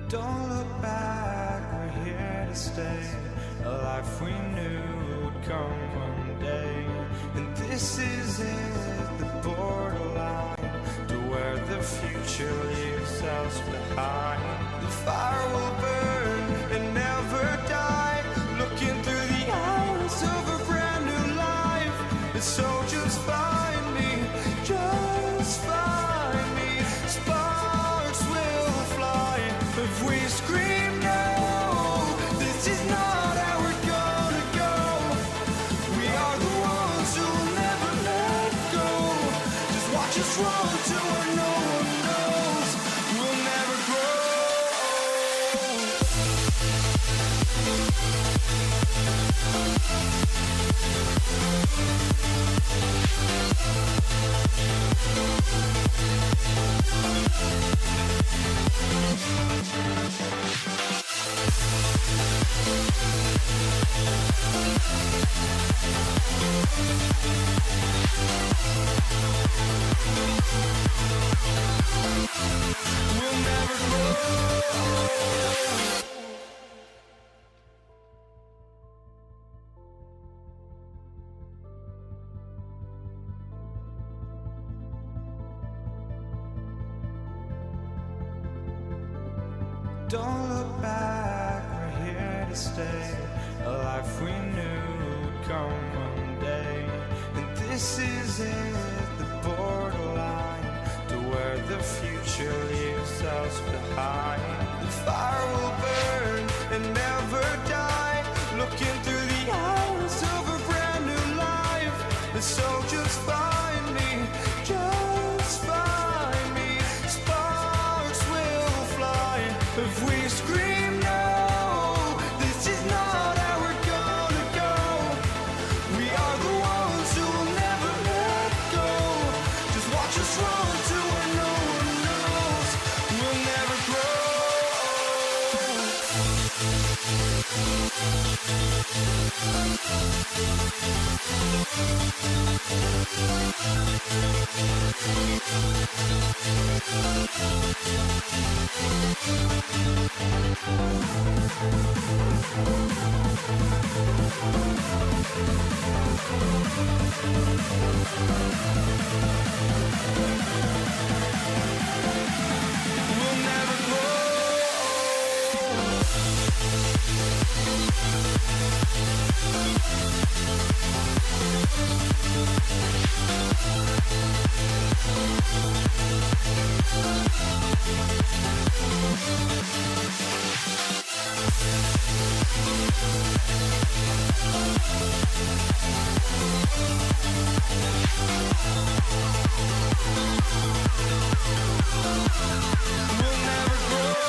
Don't look back, we're here to stay. A life we knew would come one day. And this is it, the borderline to where the future leaves us behind. The fire will burn and never die, looking through the eyes of a brand new life. And so just find me, just find me. Sparks will fly if we scream no. This is not how we're gonna go. We are the ones who will never let go. Just watch us run to where no one knows. We'll never grow. Don't look back, we're here to stay. A life we knew would come one day. And this is it, the borderline to where the future leaves us behind. The fire will burn and never die, looking through the eyes of a brand new life. And so just find me, just find me. Sparks will fly if we scream no. This is not how we're gonna go. We are the ones who will never let go. Just watch us run to where no one knows. We'll never grow. We'll never grow. We'll never grow.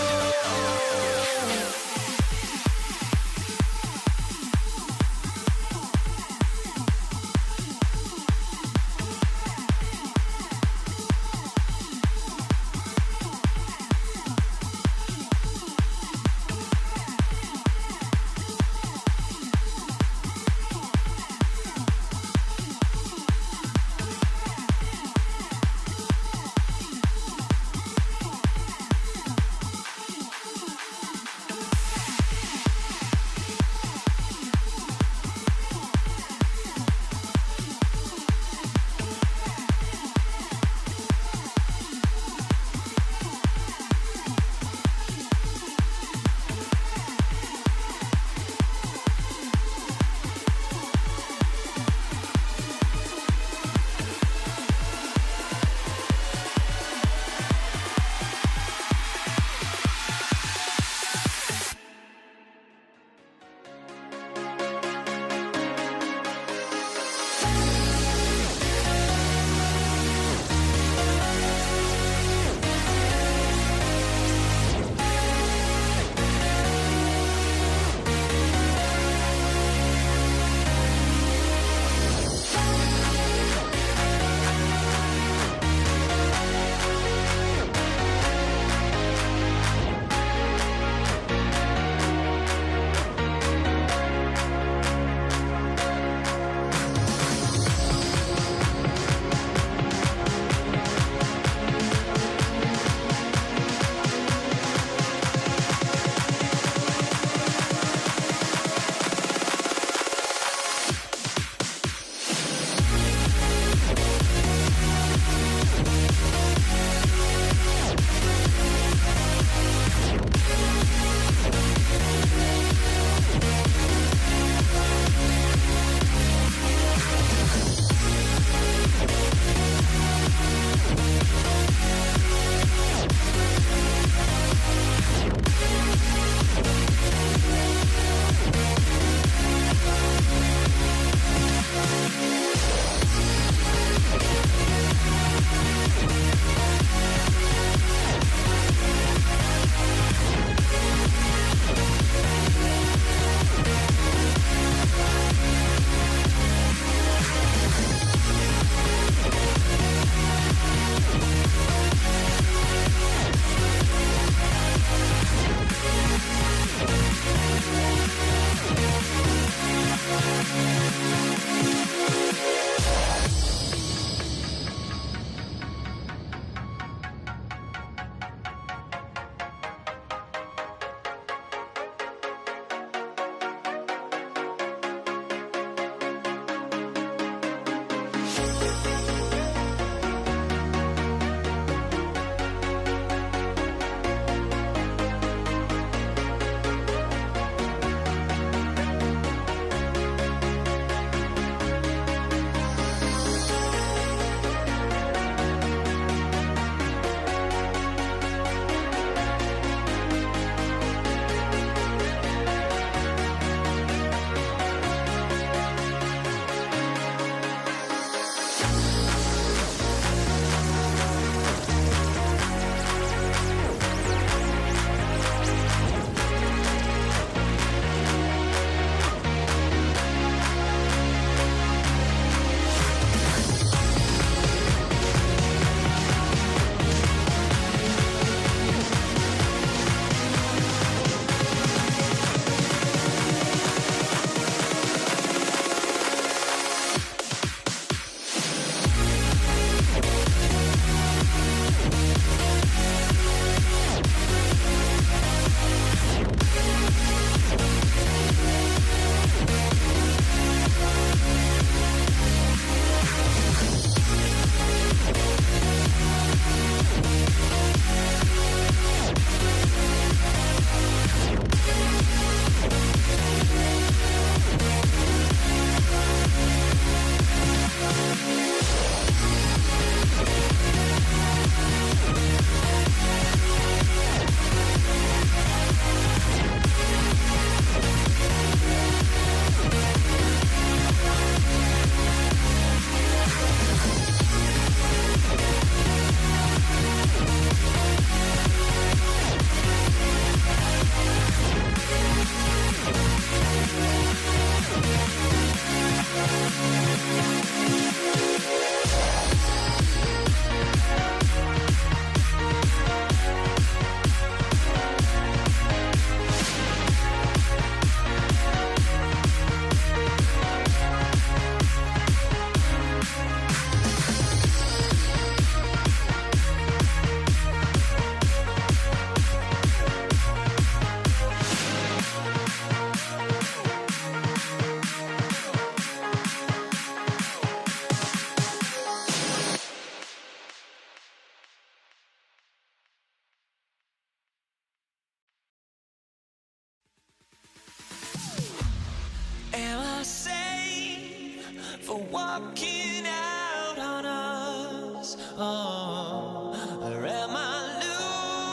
walking out on us. Oh, or am I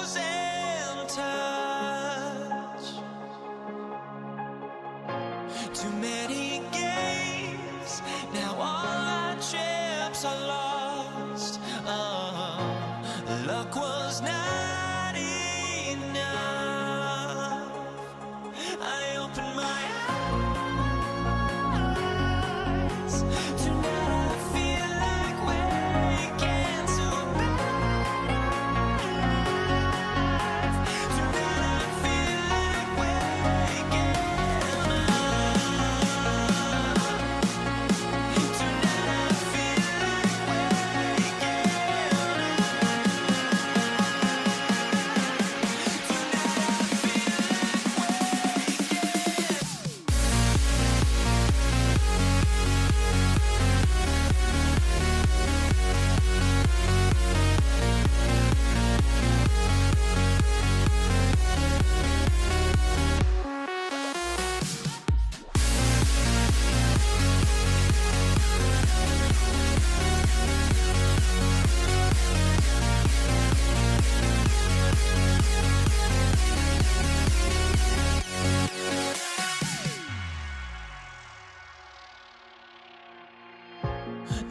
losing touch? Too many games, now all our chips are lost. Oh, luck was not enough. I opened my eyes. Tonight I feel like waking to life. Tonight I feel like waking up. Tonight I feel like waking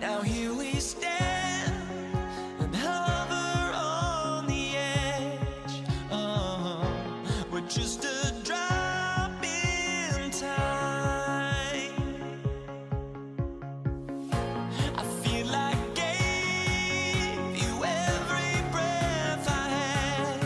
Now here we stand and hover on the edge. We're just a drop in time. I feel like I gave you every breath I had.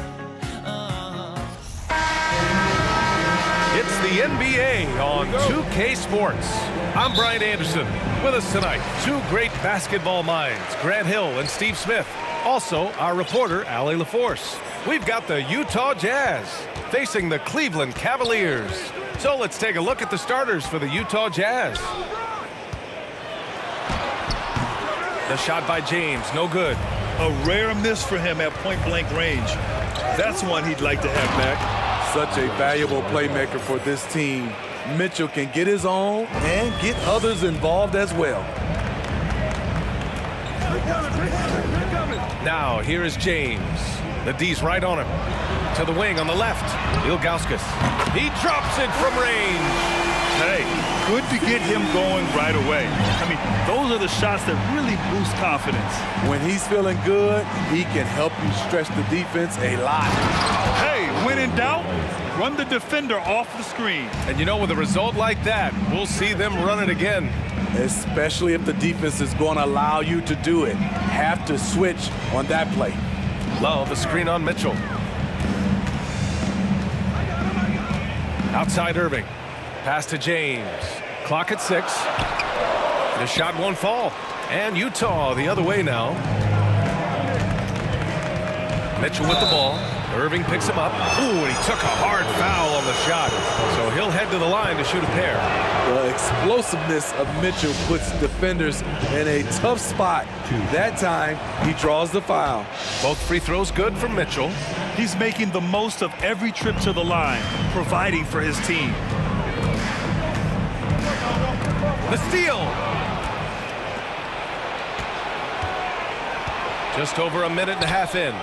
It's the NBA on 2K Sports. I'm Brian Anderson. With us tonight, two great basketball minds, Grant Hill and Steve Smith. Also, our reporter, Allie LaForce. We've got the Utah Jazz facing the Cleveland Cavaliers. So let's take a look at the starters for the Utah Jazz. The shot by James, no good. A rare miss for him at point-blank range. That's one he'd like to have back. Such a valuable playmaker for this team. Mitchell can get his own and get others involved as well. Now, here is James. The D's right on him. To the wing on the left, Ilgauskas. He drops it from range. Hey, good to get him going right away. I mean, those are the shots that really boost confidence. When he's feeling good, he can help you stretch the defense a lot. Hey, when in doubt, run the defender off the screen. And you know, with a result like that, we'll see them run it again. Especially if the defense is going to allow you to do it. Have to switch on that play. Love, a screen on Mitchell. Outside Irving. Pass to James. Clock at 6. The shot won't fall. And Utah the other way now. Mitchell with the ball. Irving picks him up. Ooh, and he took a hard foul on the shot. So he'll head to the line to shoot a pair. The explosiveness of Mitchell puts defenders in a tough spot. That time, he draws the foul. Both free throws good from Mitchell. He's making the most of every trip to the line, providing for his team. The steal. Just over a minute and a half in.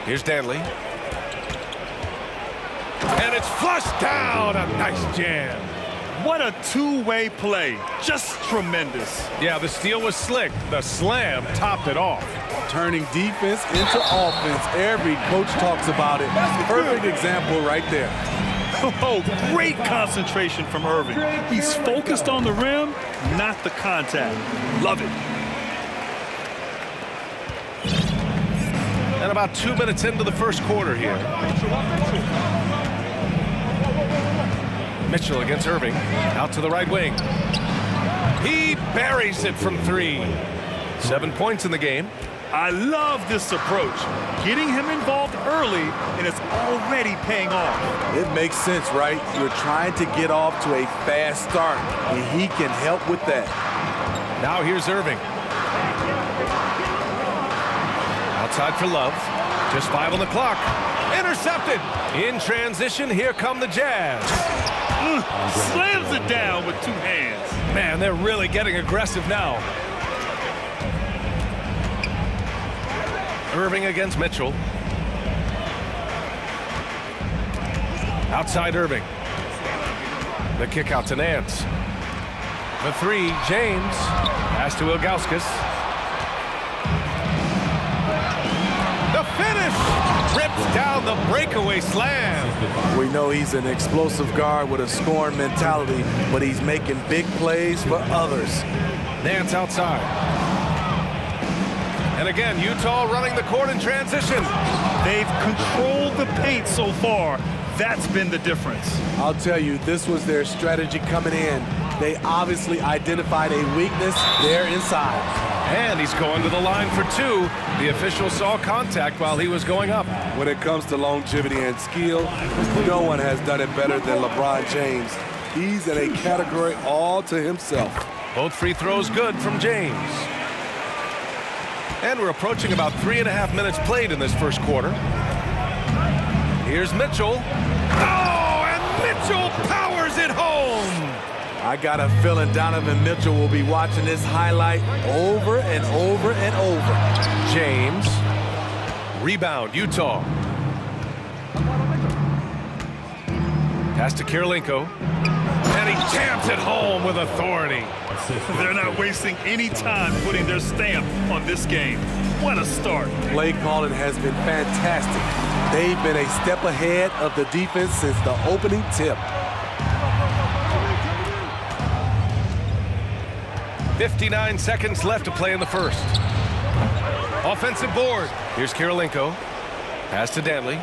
Here's Danley. And it's flushed down. A nice jam. What a two-way play. Just tremendous. Yeah, the steal was slick. The slam topped it off. Turning defense into offense. Every coach talks about it. Perfect example right there. Oh, great concentration from Irving. He's focused on the rim, not the contact. Love it. And about 2 minutes into the first quarter here. Mitchell against Irving. Out to the right wing. He buries it from 3. 7 points in the game. I love this approach. Getting him involved early, and it's already paying off. It makes sense, right? You're trying to get off to a fast start, and he can help with that. Now here's Irving. Outside for Love. Just 5 on the clock. Intercepted. In transition, here come the Jazz. Slams it down with 2 hands. Man, they're really getting aggressive now. Irving against Mitchell. Outside Irving. The kick out to Nance. The 3, James. Pass to Ilgauskas. The finish! Rips down the breakaway slam. We know he's an explosive guard with a scoring mentality, but he's making big plays for others. Nance outside. And again, Utah running the court in transition. They've controlled the paint so far. That's been the difference. I'll tell you, this was their strategy coming in. They obviously identified a weakness there inside. And he's going to the line for 2. The official saw contact while he was going up. When it comes to longevity and skill, no one has done it better than LeBron James. He's in a category all to himself. Both free throws good from James. And we're approaching about 3.5 minutes played in this first quarter. Here's Mitchell. Oh, and Mitchell powers it home. I got a feeling Donovan Mitchell will be watching this highlight over and over and over. James. Rebound, Utah. Pass to Kirilenko. And he jams it home with authority. They're not wasting any time putting their stamp on this game. What a start. Play calling has been fantastic. They've been a step ahead of the defense since the opening tip. 59 seconds left to play in the first. Offensive board. Here's Kirilenko. Pass to Dantley.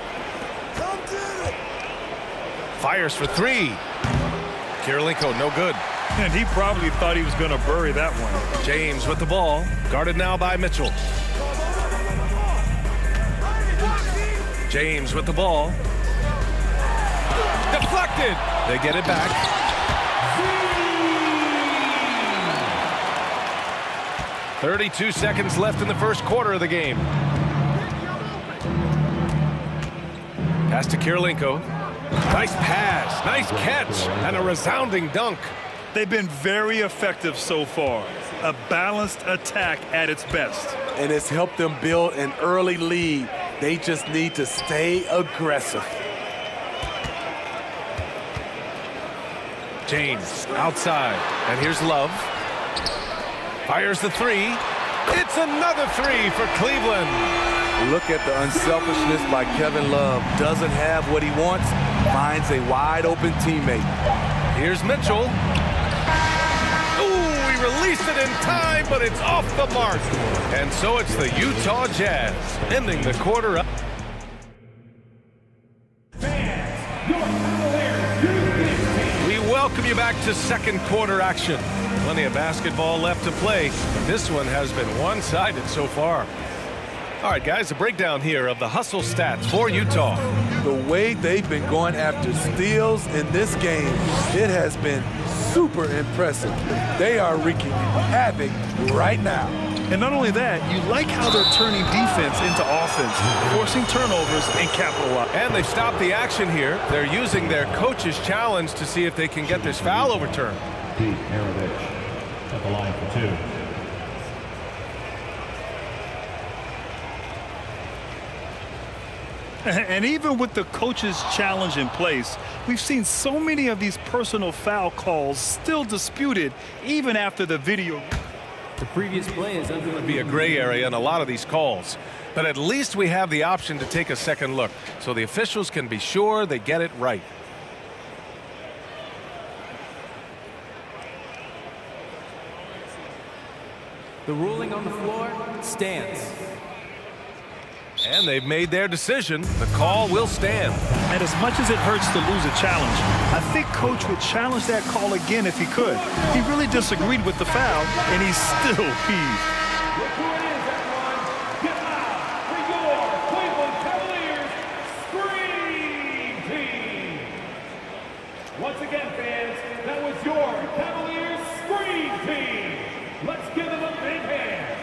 Fires for 3. Kirilenko, no good. And he probably thought he was going to bury that one. James with the ball. Guarded now by Mitchell. James with the ball. Deflected. They get it back. .32 seconds left in the first quarter of the game. Pass to Kirilenko. Nice pass, nice catch, and a resounding dunk. They've been very effective so far. A balanced attack at its best. And it's helped them build an early lead. They just need to stay aggressive. James outside, and here's Love. Fires the 3. It's another 3 for Cleveland. Look at the unselfishness by Kevin Love. Doesn't have what he wants, finds a wide open teammate. Here's Mitchell. Ooh, he released it in time, but it's off the mark. And so it's the Utah Jazz ending the quarter up. We welcome you back to second quarter action. Plenty of basketball left to play, but this one has been one-sided so far. All right, guys, a breakdown here of the hustle stats for Utah. The way they've been going after steals in this game, it has been super impressive. They are wreaking havoc right now. And not only that, you like how they're turning defense into offense, forcing turnovers and capitalizing. And they've stopped the action here. They're using their coach's challenge to see if they can get this foul overturned. Pete Maravich at the line for 2. And even with the coach's challenge in place, we've seen so many of these personal foul calls still disputed even after the video. The previous play is under It would be a gray area in a lot of these calls, but at least we have the option to take a second look so the officials can be sure they get it right. the ruling on the floor stands. And they've made their decision. The call will stand. And as much as it hurts to lose a challenge, I think Coach would challenge that call again if he could. He really disagreed with the foul, and he's still peeved. Once again, fans, that was your Cavaliers Scream Team. Let's give them a big hand.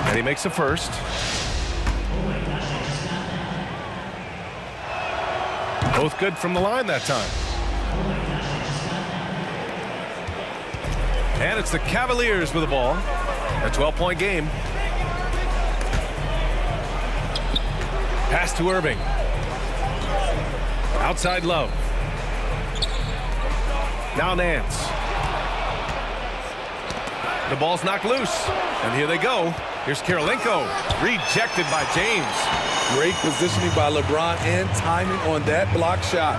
And he makes the first. Both good from the line that time. And it's the Cavaliers with the ball. A 12-point game. Pass to Irving. Outside Love. Now Nance. The ball's knocked loose. And here they go. Here's Kirilenko. Rejected by James. Great positioning by LeBron and timing on that block shot.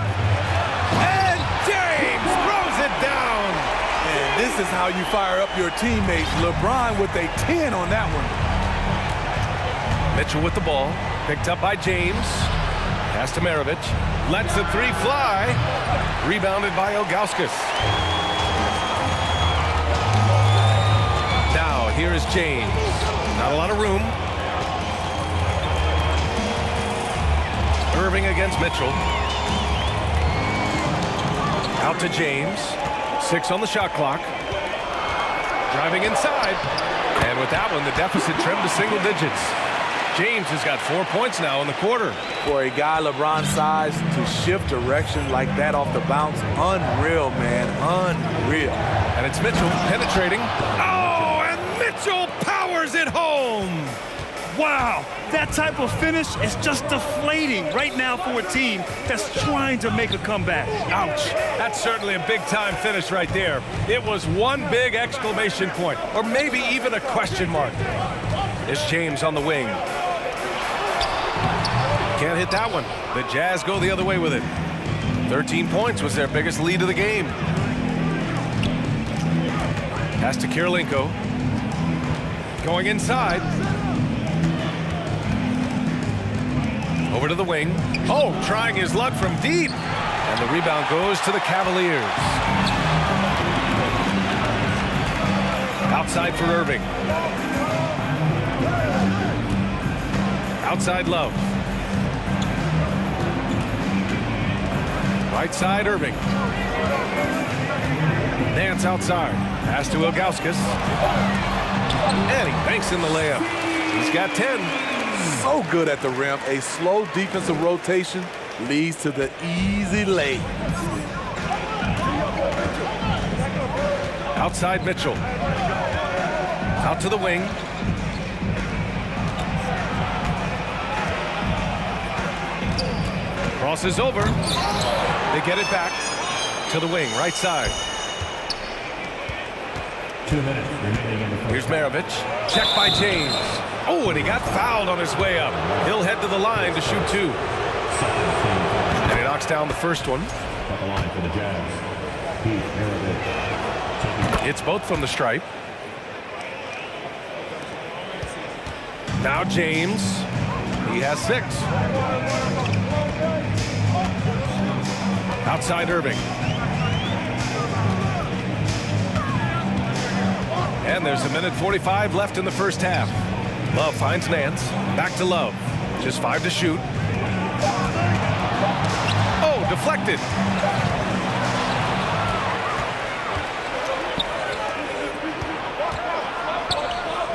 And James throws it down. And this is how you fire up your teammates. LeBron with a 10 on that one. Mitchell with the ball. Picked up by James. Pass to Maravich. Lets the three fly. Rebounded by Ilgauskas. Now here is James. Not a lot of room. Irving against Mitchell. Out to James. 6 on the shot clock. Driving inside. And with that one, the deficit trimmed to single digits. James has got 4 points now in the quarter. For a guy LeBron's size to shift direction like that off the bounce, unreal, man, unreal. And it's Mitchell penetrating. Oh, and Mitchell powers it home. Wow, that type of finish is just deflating right now for a team that's trying to make a comeback. Ouch. That's certainly a big-time finish right there. It was one big exclamation point, or maybe even a question mark. It's James on the wing. Can't hit that one. The Jazz go the other way with it. 13 points was their biggest lead of the game. Pass to Kirilenko. Going inside. Over to the wing. Oh, trying his luck from deep. And the rebound goes to the Cavaliers. Outside for Irving. Outside Love. Right side Irving. Nance outside. Pass to Ilgauskas. And he banks in the layup. He's got 10. So good at the rim. A slow defensive rotation leads to the easy lay. Outside Mitchell. Out to the wing. Crosses over. They get it back to the wing, right side. 2 minutes remaining in the first. Here's Maravich. Check by James. Oh, and he got fouled on his way up. He'll head to the line to shoot 2. And he knocks down the first one. At the line for the Jazz. Pete Maravich. It's both from the stripe. Now James. He has 6. Outside Irving. And there's 1:45 left in the first half. Love finds Nance. Back to Love. Just 5 to shoot. Oh, deflected.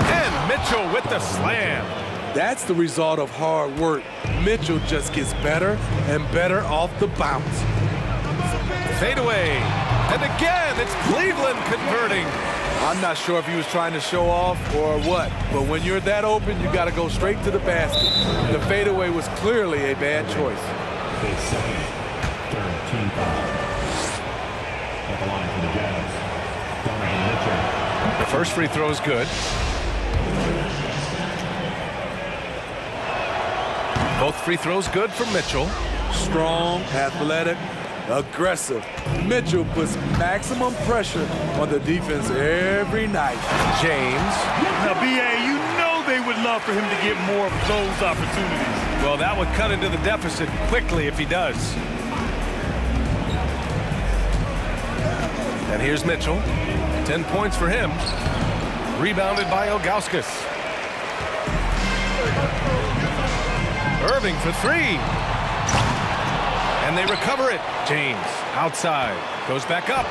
And Mitchell with the slam. That's the result of hard work. Mitchell just gets better and better off the bounce. Fade away. And again, it's Cleveland converting. I'm not sure if he was trying to show off or what, but when you're that open, you got to go straight to the basket. The fadeaway was clearly a bad choice. His second, third team foul. At the line for the Jazz. Donovan Mitchell. The first free throw is good. Both free throws good for Mitchell. Strong, athletic, aggressive. Mitchell puts maximum pressure on the defense every night. James. Now, B.A., you know they would love for him to get more of those opportunities. Well, that would cut into the deficit quickly if he does. And here's Mitchell. 10 points for him. Rebounded by Ilgauskas. Irving for 3. And they recover it. James outside. Goes back up.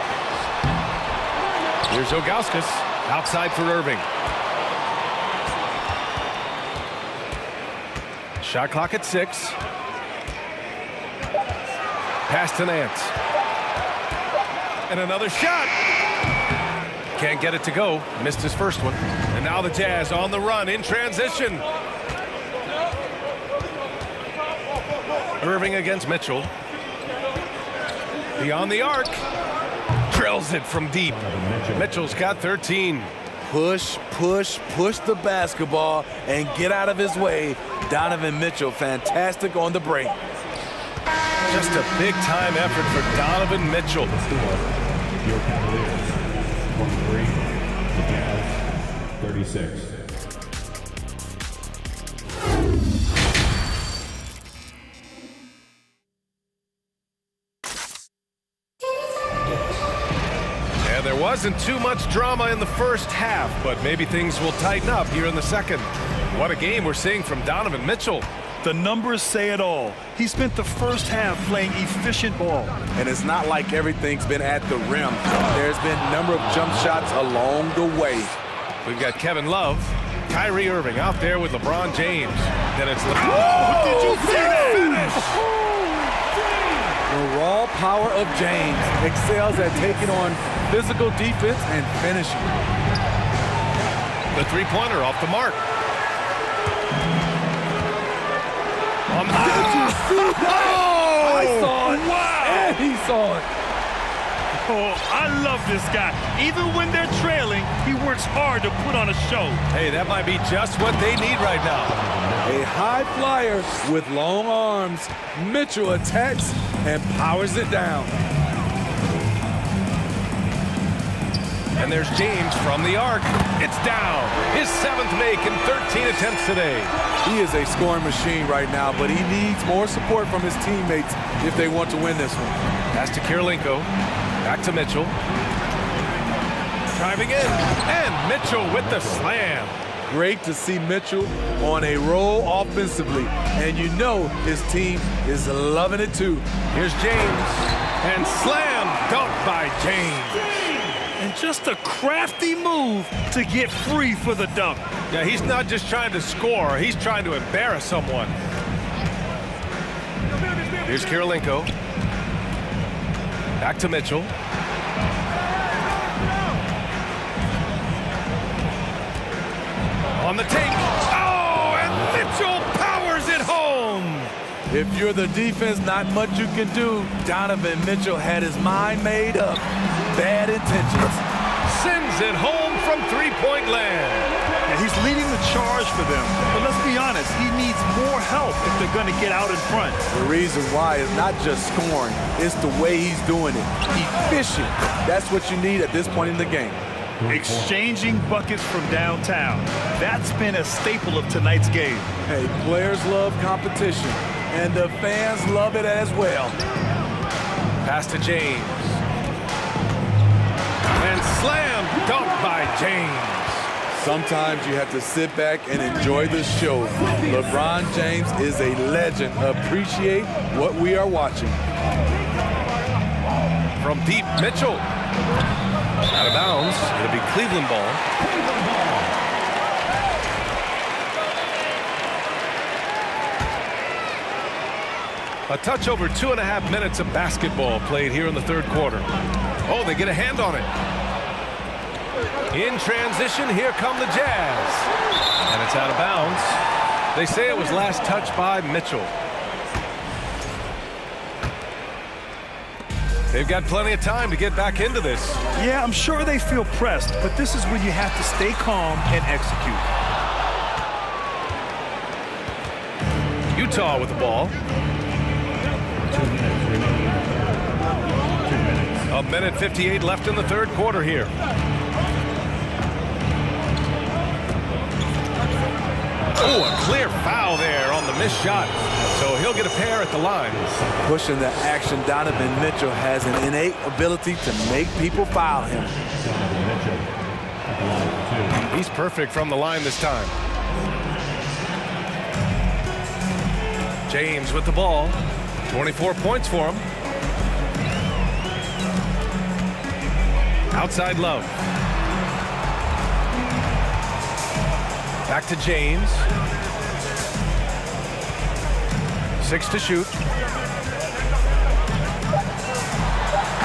Here's Ilgauskas. Outside for Irving. Shot clock at 6. Pass to Nance. And another shot. Can't get it to go. Missed his first one. And now the Jazz on the run in transition. Irving against Mitchell. Beyond the arc. Drills it from deep. Mitchell's got 13. Push, push, push the basketball and get out of his way. Donovan Mitchell, fantastic on the break. Just a big-time effort for Donovan Mitchell. Your Cavaliers, 23, the Jazz, 36. And there wasn't too much drama in the first half, but maybe things will tighten up here in the second. What a game we're seeing from Donovan Mitchell. The numbers say it all. He spent the first half playing efficient ball. And it's not like everything's been at the rim. There's been a number of jump shots along the way. We've got Kevin Love, Kyrie Irving out there with LeBron James. Then it's LeBron. Oh, did you see that finish? The raw power of James excels at taking on physical defense and finishing. The three-pointer off the mark. I saw it. Wow. And he saw it. Oh, I love this guy. Even when they're trailing, he works hard to put on a show. Hey, that might be just what they need right now. A high flyer with long arms. Mitchell attacks and powers it down. And there's James from the arc. It's down. His 7th make in 13 attempts today. He is a scoring machine right now, but he needs more support from his teammates if they want to win this one. Pass to Kirilenko. Back to Mitchell. Driving in. And Mitchell with the slam. Great to see Mitchell on a roll offensively. And you know his team is loving it too. Here's James. And slam dunk by James. And just a crafty move to get free for the dunk. Yeah, he's not just trying to score. He's trying to embarrass someone. Here's Kirilenko. Back to Mitchell. On the take. Oh, and Mitchell powers it home. If you're the defense, not much you can do. Donovan Mitchell had his mind made up. Bad intentions. Sends it home from three-point land. And he's leading the charge for them. But let's be honest, he needs more help if they're going to get out in front. The reason why is not just scoring, it's the way he's doing it. Efficient. That's what you need at this point in the game. Exchanging buckets from downtown. That's been a staple of tonight's game. Hey, players love competition, and the fans love it as well. Pass to James. And slam dunk by James. Sometimes you have to sit back and enjoy the show. LeBron James is a legend. Appreciate what we are watching. From deep, Mitchell. Out of bounds. It'll be Cleveland ball. A touch over 2.5 minutes of basketball played here in the third quarter. Oh, they get a hand on it. In transition, here come the Jazz. And it's out of bounds. They say it was last touched by Mitchell. They've got plenty of time to get back into this. Yeah, I'm sure they feel pressed, but this is when you have to stay calm and execute. Utah with the ball. 1:58 left in the third quarter here. Oh, a clear foul there on the missed shot. So he'll get a pair at the line. Pushing the action, Donovan Mitchell has an innate ability to make people foul him. He's perfect from the line this time. James with the ball. 24 points for him. Outside Love. Back to James. 6 to shoot.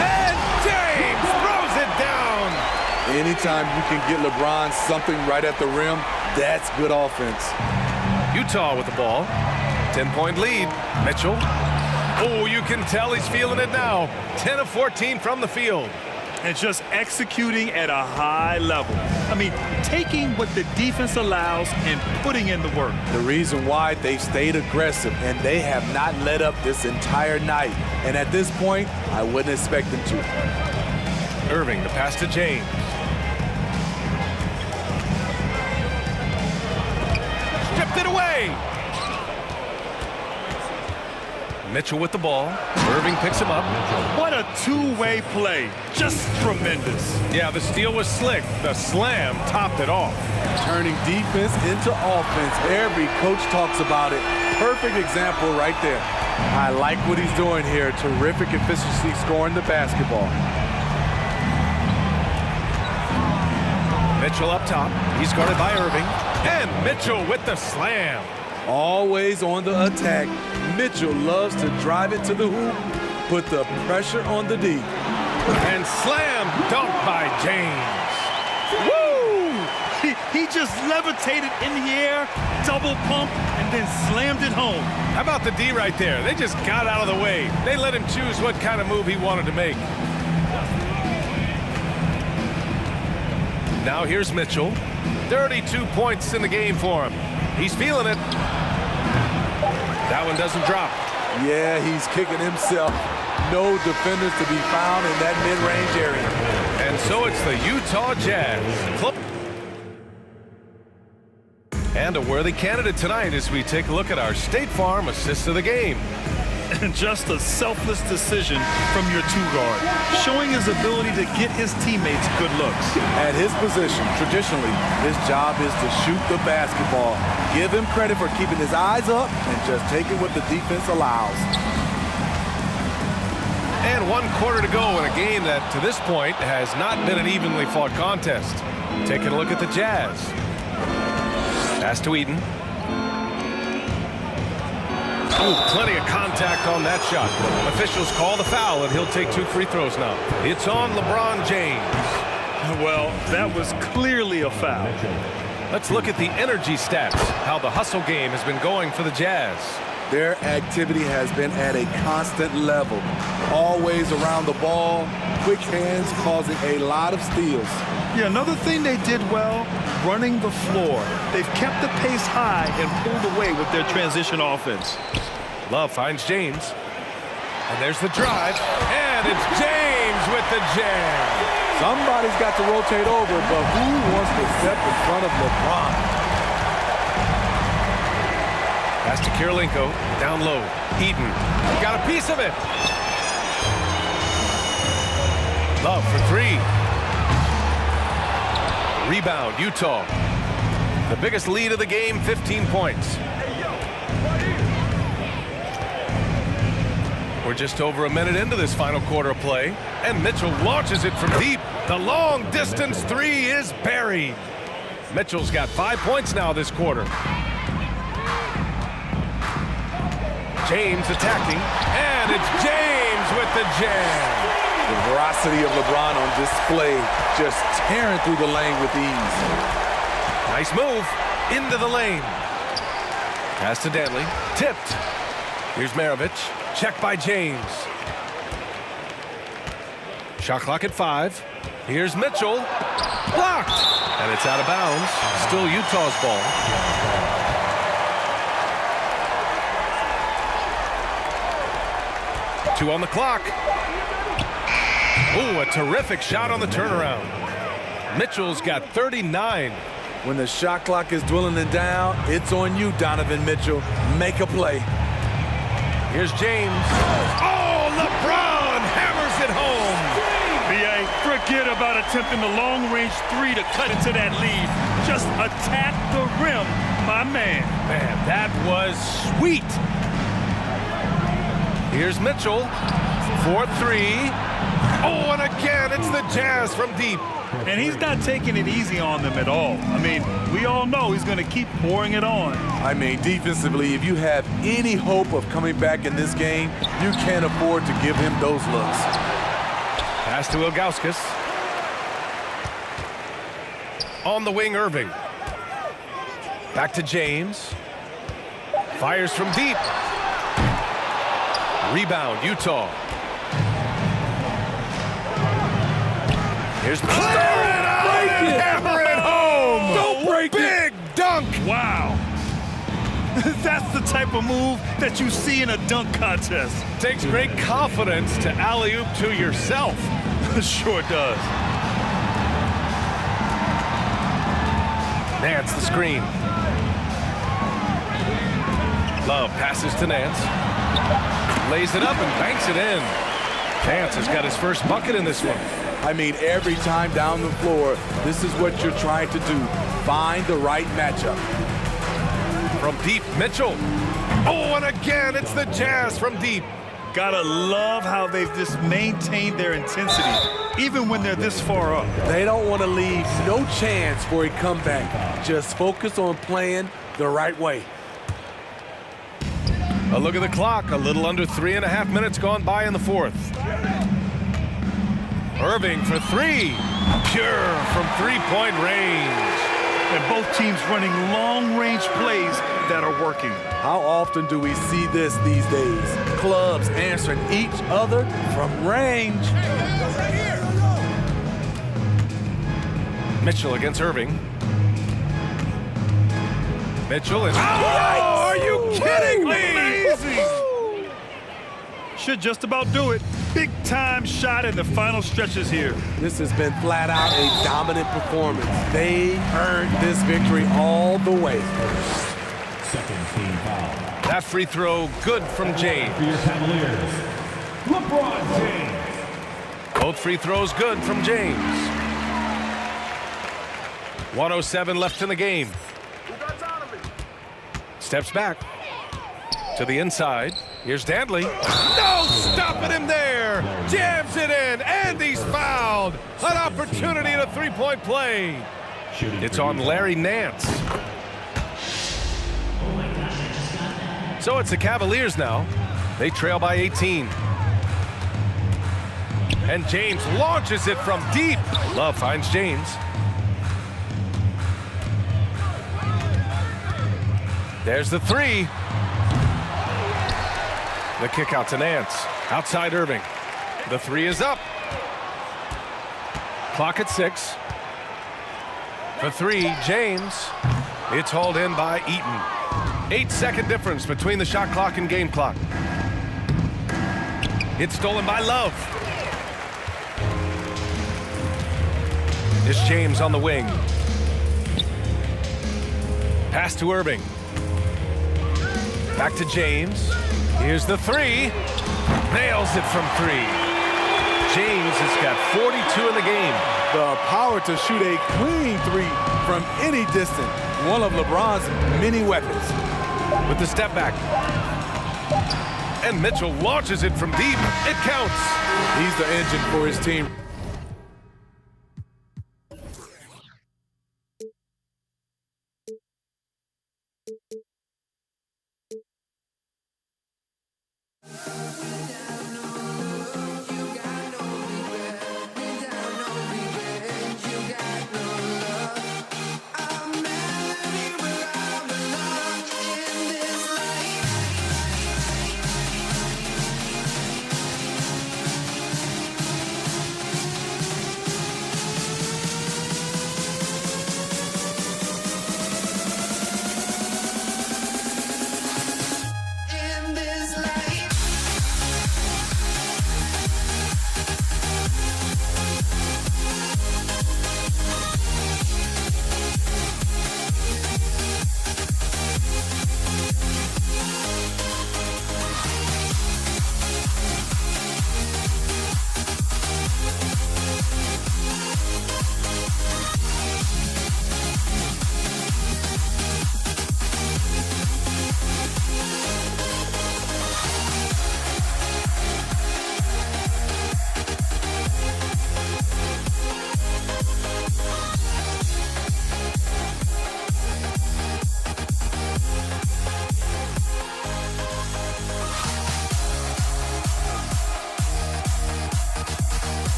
And James throws it down. Anytime you can get LeBron something right at the rim, that's good offense. Utah with the ball. 10-point lead. Mitchell. Oh, you can tell he's feeling it now. 10 of 14 from the field. And just executing at a high level. I mean, taking what the defense allows and putting in the work. The reason why they stayed aggressive, and they have not let up this entire night. And at this point, I wouldn't expect them to. Irving, the pass to James. Stripped it away. Mitchell with the ball. Irving picks him up. What a two-way play. Just tremendous. Yeah, the steal was slick. The slam topped it off. Turning defense into offense. Every coach talks about it. Perfect example right there. I like what he's doing here. Terrific efficiency scoring the basketball. Mitchell up top. He's guarded by Irving. And Mitchell with the slam. Always on the attack. Mitchell loves to drive it to the hoop, put the pressure on the D. And slam dunk by James. Woo! He just levitated in the air, double pump, and then slammed it home. How about the D right there? They just got out of the way. They let him choose what kind of move he wanted to make. Now here's Mitchell. 32 points in the game for him. He's feeling it. That one doesn't drop. Yeah, he's kicking himself. No defenders to be found in that mid-range area. And so it's the Utah Jazz. And a worthy candidate tonight as we take a look at our State Farm assist of the game. And just a selfless decision from your two-guard, showing his ability to get his teammates good looks. At his position, traditionally, his job is to shoot the basketball. Give him credit for keeping his eyes up and just taking what the defense allows. And 1 quarter to go in a game that, to this point, has not been an evenly fought contest. Taking a look at the Jazz. Pass to Eden. Ooh, plenty of contact on that shot. Officials call the foul, and he'll take 2 free throws now. It's on LeBron James. Well, that was clearly a foul. Let's look at the energy stats, how the hustle game has been going for the Jazz. Their activity has been at a constant level. Always around the ball, quick hands causing a lot of steals. Yeah, another thing they did well, running the floor. They've kept the pace high and pulled away with their transition offense. Love finds James. And there's the drive. And it's James with the jam. Somebody's got to rotate over, but who wants to step in front of LeBron? Pass to Kirilenko. Down low. Eden. Got a piece of it. Love for 3. Rebound, Utah. The biggest lead of the game, 15 points. We're just over a minute into this final quarter of play, and Mitchell launches it from deep. The long-distance 3 is buried. Mitchell's got 5 points now this quarter. James attacking, and it's James with the jam. The veracity of LeBron on display, just tearing through the lane with ease. Nice move into the lane. Pass to Dantley, tipped. Here's Maravich, checked by James. Shot clock at 5. Here's Mitchell, blocked, and it's out of bounds. Still Utah's ball. Two on the clock. Ooh, a terrific shot on the turnaround. Mitchell's got 39. When the shot clock is dwindling down, it's on you, Donovan Mitchell. Make a play. Here's James. Oh, LeBron hammers it home. B.A., forget about attempting the long-range 3 to cut into that lead. Just attack the rim, my man. Man, that was sweet. Here's Mitchell for three. Oh, and again, it's the Jazz from deep. And he's not taking it easy on them at all. I mean, we all know he's going to keep pouring it on. I mean, defensively, if you have any hope of coming back in this game, you can't afford to give him those looks. Pass to Ilgauskas. On the wing, Irving. Back to James. Fires from deep. Rebound, Utah. Here's hammer it home. Don't break Big dunk. Wow. That's the type of move that you see in a dunk contest. Takes great confidence to alley-oop to yourself. Sure does. Nance the screen. Love passes to Nance. Lays it up and banks it in. Nance has got his first bucket in this one. I mean, every time down the floor, this is what you're trying to do. Find the right matchup. From deep, Mitchell. Oh, and again, it's the Jazz from deep. Gotta love how they've just maintained their intensity, even when they're this far up. They don't want to leave no chance for a comeback. Just focus on playing the right way. A look at the clock. A little under 3.5 minutes gone by in the fourth. Irving for three. Pure from three-point range. And both teams running long-range plays that are working. How often do we see this these days? Clubs answering each other from range. Mitchell against Irving. Mitchell is... Oh, are you kidding me? Amazing! Should just about do it. Big-time shot in the final stretches here. This has been flat out a dominant performance. They earned this victory all the way. Second team foul. That free throw good from James. For your Cavaliers, LeBron James. Both free throws good from James. 1:07 left in the game. Steps back to the inside. Here's Dantley. No, stopping him there. Jams it in, and he's fouled. An opportunity in a three-point play. It's on Larry Nance. So it's the Cavaliers now. They trail by 18. And James launches it from deep. Love finds James. There's the three. The kick out to Nance. Outside Irving. The three is up. Clock at 6. For three, James. It's hauled in by Eaton. 8-second difference between the shot clock and game clock. It's stolen by Love. It's James on the wing. Pass to Irving. Back to James. Here's the three. Nails it from three. James has got 42 in the game. The power to shoot a clean three from any distance. One of LeBron's many weapons. With the step back. And Mitchell launches it from deep. It counts. He's the engine for his team.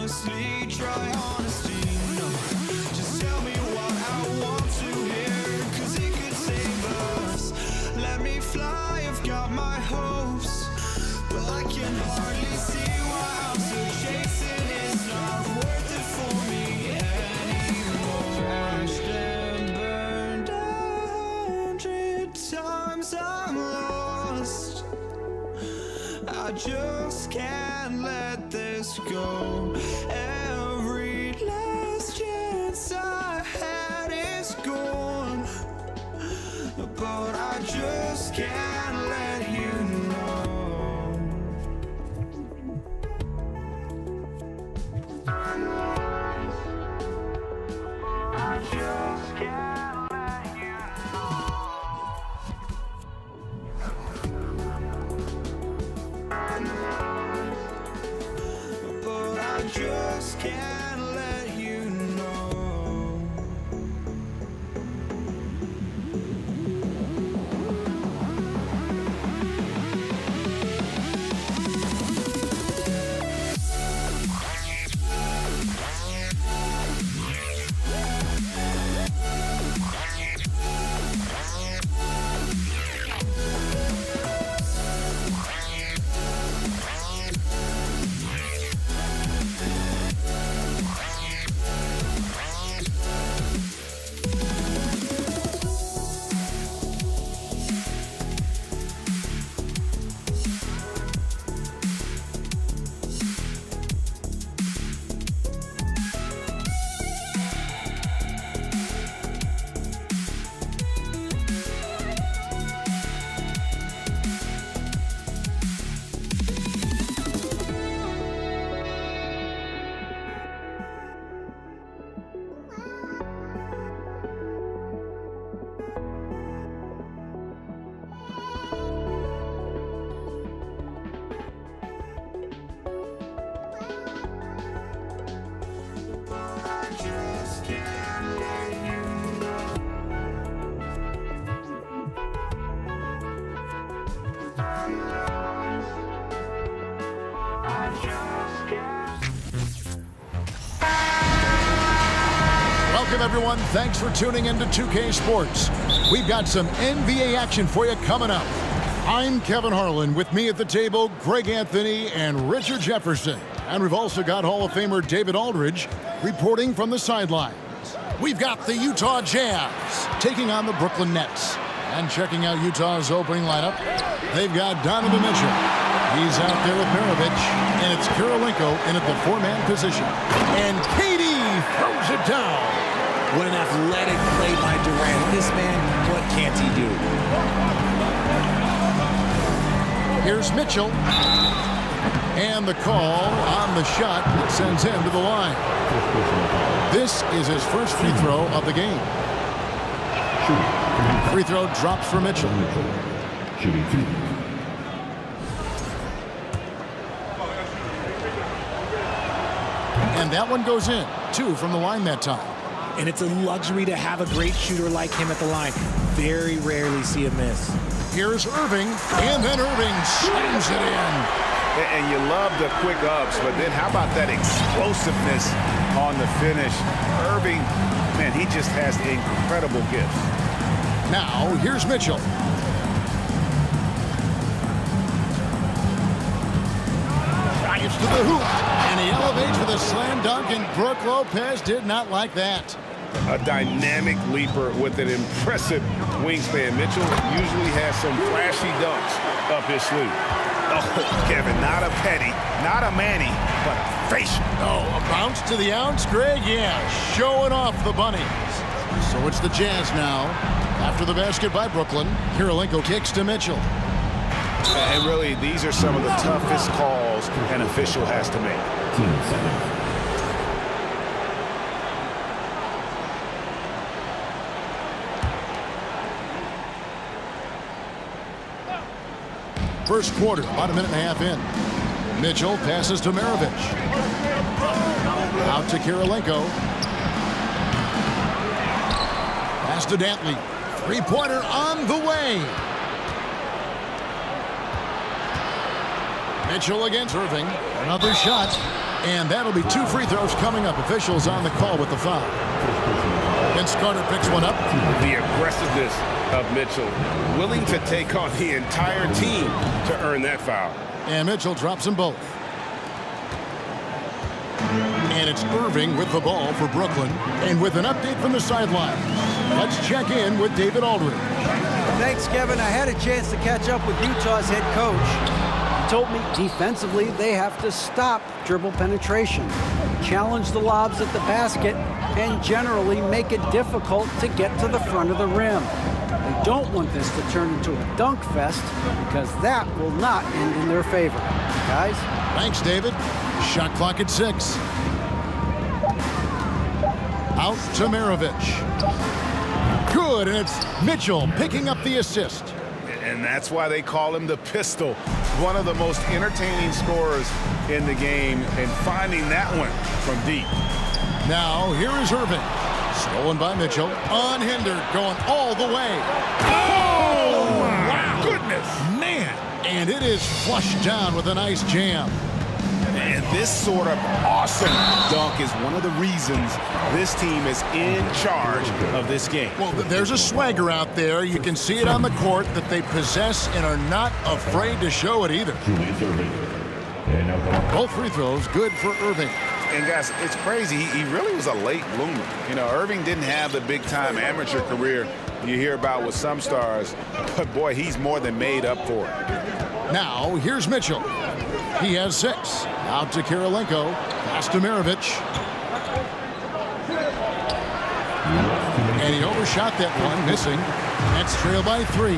honestly, try honesty. No, just tell me what I want to hear, 'cause it could save us. Let me fly, I've got my hopes, but I can hardly see why I'm still chasing. It's not worth it for me anymore. Crashed and burned 100 times, I'm lost. I just can't let this go. Every last chance I had is gone, but I just can't let you know. I just can't let you know. But I just can't let you know. Welcome, everyone. Thanks for tuning into 2K Sports. We've got some NBA action for you coming up. I'm Kevin Harlan. With me at the table, Greg Anthony and Richard Jefferson. And we've also got Hall of Famer David Aldridge reporting from the sidelines. We've got the Utah Jazz taking on the Brooklyn Nets. And checking out Utah's opening lineup, they've got Donovan Mitchell. He's out there with Maravich, and it's Kirilenko in at the four-man position. And KD throws it down. What an athletic play by Durant. This man, what can't he do? Here's Mitchell. And the call on the shot that sends him to the line. This is his first free throw of the game. Free throw drops for Mitchell. And that one goes in. 2 from the line that time. And it's a luxury to have a great shooter like him at the line. Very rarely see a miss. Here's Irving, and then Irving slams it in. And you love the quick ups, but then how about that explosiveness on the finish? Irving, man, he just has incredible gifts. Now, here's Mitchell. Drives to the hoop, and he elevates with a slam dunk, and Brook Lopez did not like that. A dynamic leaper with an impressive wingspan. Mitchell usually has some flashy dunks up his sleeve. Oh, Kevin, not a Petty, not a Manny, but a facial. Oh, a bounce to the ounce, Greg? Yeah, showing off the bunnies. So it's the Jazz now. After the basket by Brooklyn, Kirilenko kicks to Mitchell. And really, these are some of the toughest calls an official has to make. First quarter, about a minute and a half in. Mitchell passes to Maravich. Out to Kirilenko. Pass to Dantley. Three-pointer on the way. Mitchell against Irving. Another shot. And that'll be 2 free throws coming up. Officials on the call with the foul. Vince Carter picks one up. The aggressiveness of Mitchell, willing to take on the entire team to earn that foul. And Mitchell drops them both. And it's Irving with the ball for Brooklyn. And with an update from the sideline, let's check in with David Aldridge. Thanks, Kevin. I had a chance to catch up with Utah's head coach. He told me defensively they have to stop dribble penetration, challenge the lobs at the basket, and generally make it difficult to get to the front of the rim. They don't want this to turn into a dunk fest because that will not end in their favor. Guys? Thanks, David. Shot clock at 6. Out to Maravich. Good, and it's Mitchell picking up the assist. And that's why they call him the Pistol. One of the most entertaining scorers in the game, and finding that one from deep. Now, here is Irving. Stolen by Mitchell. Unhindered, going all the way. Oh, my goodness. Man. And it is flushed down with a nice jam. And this sort of awesome dunk is one of the reasons this team is in charge of this game. Well, there's a swagger out there. You can see it on the court that they possess and are not afraid to show it either. Both free throws good for Irving. And guys, it's crazy. He really was a late bloomer. You know, Irving didn't have the big-time amateur career you hear about with some stars, but boy, he's more than made up for it. Now, here's Mitchell. He has 6. Out to Kirilenko. Pass to Maravich. And he overshot that one, missing. Nets trail by 3.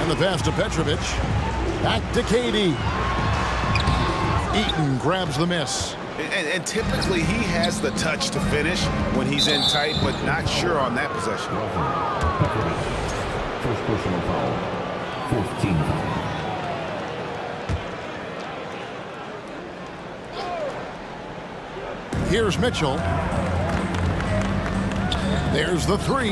And the pass to Petrovic. Back to KD. Eaton grabs the miss. And typically he has the touch to finish when he's in tight, but not sure on that possession. First personal foul, 15. Here's Mitchell. There's the 3.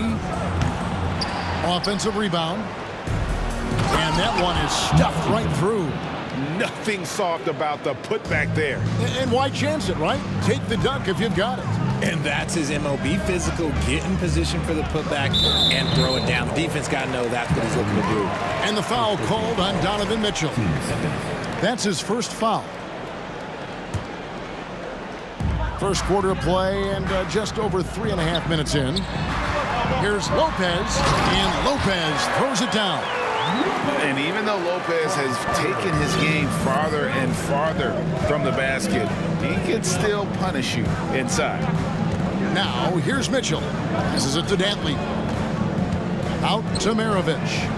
Offensive rebound. And that one is stuffed right through. Nothing soft about the putback there. And why chance it, right? Take the dunk if you've got it. And that's his MO. Be physical, get in position for the putback, and throw it down. The defense got to know that's what he's looking to do. And the foul called on Donovan Mitchell. That's his first foul. First quarter of play and just over 3.5 minutes in. Here's Lopez, and Lopez throws it down. And even though Lopez has taken his game farther and farther from the basket, he can still punish you inside. Now, here's Mitchell. Passes it to Dantley. Out to Maravich.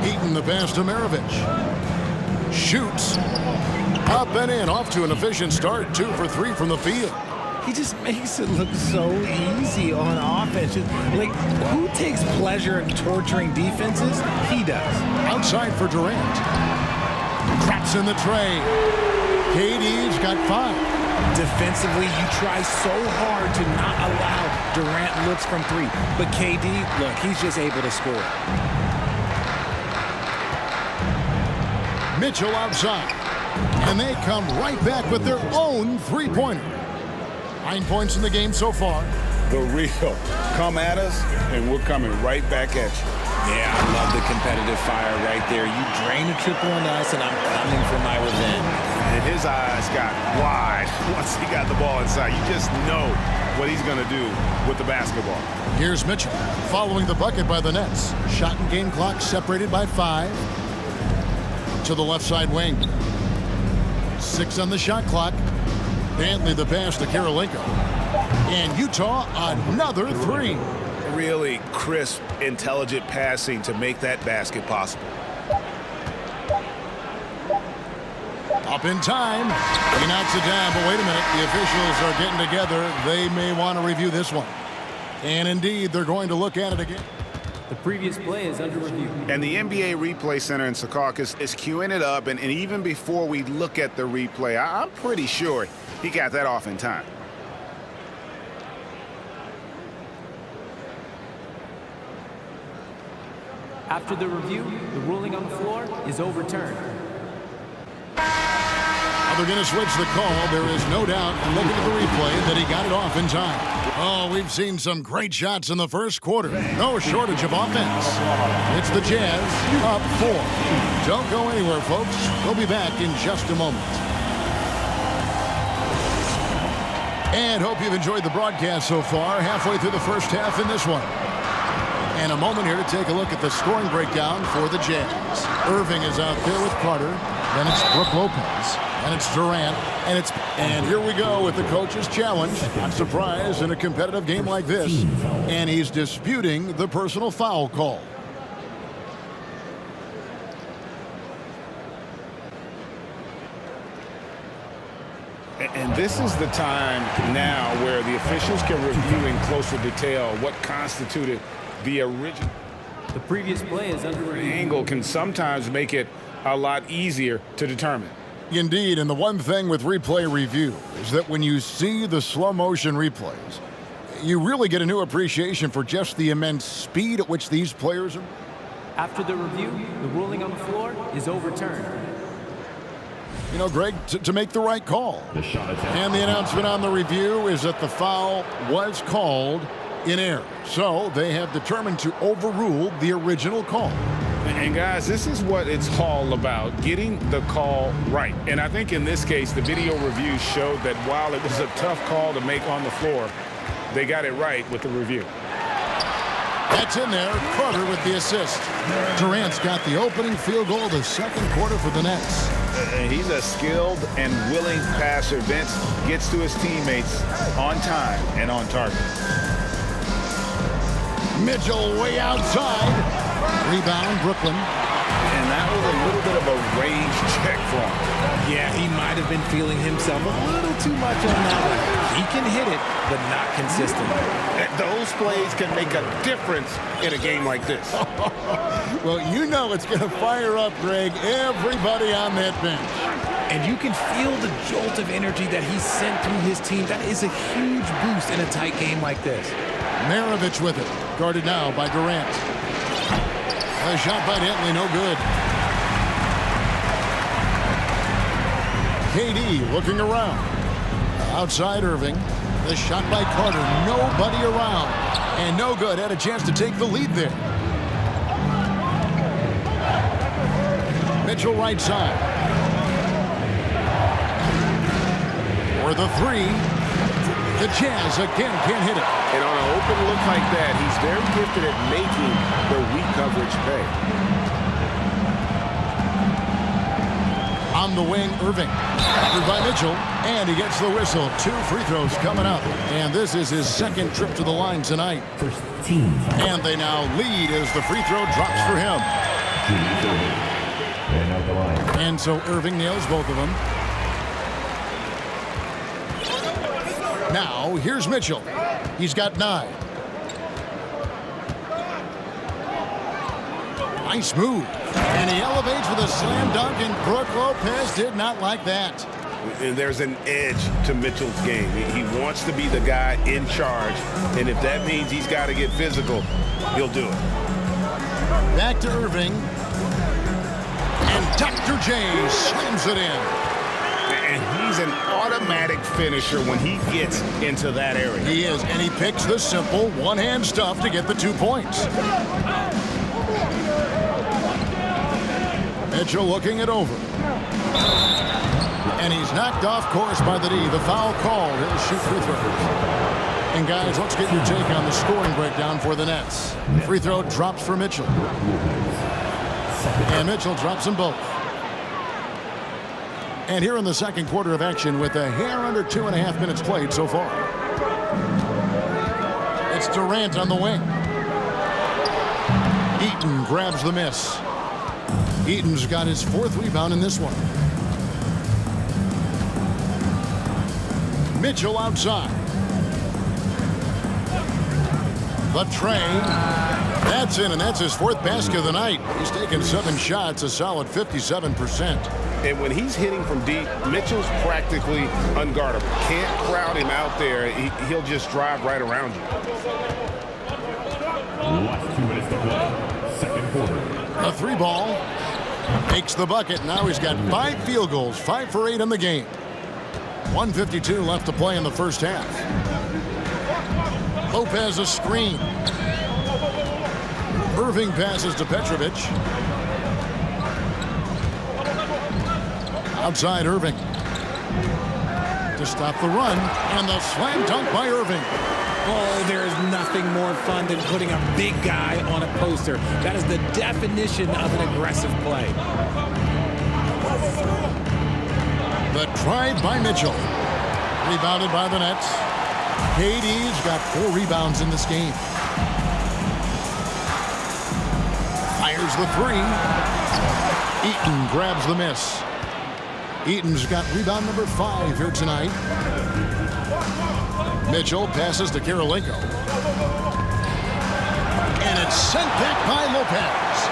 Eaton the pass to Maravich. Shoots. Up and in. Off to an efficient start. 2 for 3 from the field. He just makes it look so easy on offense. Like, who takes pleasure in torturing defenses? He does. Outside for Durant. Traps in the tray. KD's got 5. Defensively, you try so hard to not allow Durant looks from 3. But KD, look, he's just able to score. Mitchell outside. And they come right back with their own 3-pointer. 9 points in the game so far. The real. Come at us, and we're coming right back at you. Yeah, I love the competitive fire right there. You drain a triple on us, and I'm coming for my revenge. And his eyes got wide once he got the ball inside. You just know what he's going to do with the basketball. Here's Mitchell following the bucket by the Nets. Shot and game clock separated by 5. To the left side wing. 6 on the shot clock. Dantley the pass to Kirilenko. And Utah another 3. Really crisp, intelligent passing to make that basket possible. Up in time. He knocks it down, but wait a minute. The officials are getting together. They may want to review this one. And indeed, they're going to look at it again. The previous play is under review. And the NBA Replay Center in Secaucus is queuing it up, and even before we look at the replay, I'm pretty sure he got that off in time. After the review, the ruling on the floor is overturned. A Now they're going to switch the call. There is no doubt, looking at the replay, that he got it off in time. Oh, we've seen some great shots in the first quarter. No shortage of offense. It's the Jazz up 4. Don't go anywhere, folks. We'll be back in just a moment. And hope you've enjoyed the broadcast so far. Halfway through the first half in this one. And a moment here to take a look at the scoring breakdown for the Jazz. Irving is out there with Carter. Then it's Brook Lopez. And it's Durant. And here we go with the coach's challenge. Not surprised in a competitive game like this. And he's disputing the personal foul call. And this is the time now where the officials can review in closer detail what constituted the original. The previous play is under review. Angle can sometimes make it a lot easier to determine. Indeed, and the one thing with replay review is that when you see the slow motion replays, you really get a new appreciation for just the immense speed at which these players are. After the review, the ruling on the floor is overturned. You know, Greg, to make the right call. And the announcement on the review is that the foul was called in error. So they have determined to overrule the original call. And guys, this is what it's all about, getting the call right. And I think in this case, the video review showed that while it was a tough call to make on the floor, they got it right with the review. That's in there. Carter with the assist. Durant's got the opening field goal of the second quarter for the Nets. He's a skilled and willing passer. Vince gets to his teammates on time and on target. Mitchell way outside. Rebound, Brooklyn. And that was a little bit of a range check for him. Yeah, he might have been feeling himself a little too much on that one. He can hit it, but not consistent. Those plays can make a difference in a game like this. Well, you know it's going to fire up, Greg, everybody on that bench. And you can feel the jolt of energy that he sent through his team. That is a huge boost in a tight game like this. Maravich with it. Guarded now by Durant. A shot by Dentley, no good. KD looking around. Outside Irving. The shot by Carter. Nobody around. And no good. Had a chance to take the lead there. Mitchell right side. For the three. The Jazz again can't hit it. And on an open look like that, he's very gifted at making the weak coverage pay. On the wing, Irving. Covered by Mitchell. And he gets the whistle. 2 free throws coming up. And this is his second trip to the line tonight. And they now lead as the free throw drops for him. And so Irving nails both of them. Now, here's Mitchell. He's got 9. Nice move. And he elevates with a slam dunk, and Brook Lopez did not like that. And there's an edge to Mitchell's game. He wants to be the guy in charge, and if that means he's got to get physical, he'll do it. Back to Irving. And Dr. J slams it in. And he's an automatic finisher when he gets into that area. He is, and he picks the simple one-hand stuff to get the 2 points. Mitchell looking it over. And he's knocked off course by the D. The foul called. He'll shoot free throws. And guys, let's get your take on the scoring breakdown for the Nets. Free throw drops for Mitchell. And Mitchell drops them both. And here in the second quarter of action with a hair under 2.5 minutes played so far. It's Durant on the wing. Eaton grabs the miss. Eaton's got his 4th rebound in this one. Mitchell outside. The tray. That's in, and that's his 4th basket of the night. He's taken 7 shots, a solid 57%. And when he's hitting from deep, Mitchell's practically unguardable. Can't crowd him out there. He'll just drive right around you. Last 2 minutes to play. Second quarter. A 3 ball. Makes the bucket. Now he's got 5 field goals, 5 for 8 in the game. 1:52 left to play in the first half. Lopez a screen. Irving passes to Petrovic. Outside Irving. To stop the run, and the slam dunk by Irving. Oh, there is nothing more fun than putting a big guy on a poster. That is the definition of an aggressive play. The drive by Mitchell. Rebounded by the Nets. KD's got 4 rebounds in this game. Fires the 3. Eaton grabs the miss. Eaton's got rebound number 5 here tonight. Mitchell passes to Kirilenko. And it's sent back by Lopez.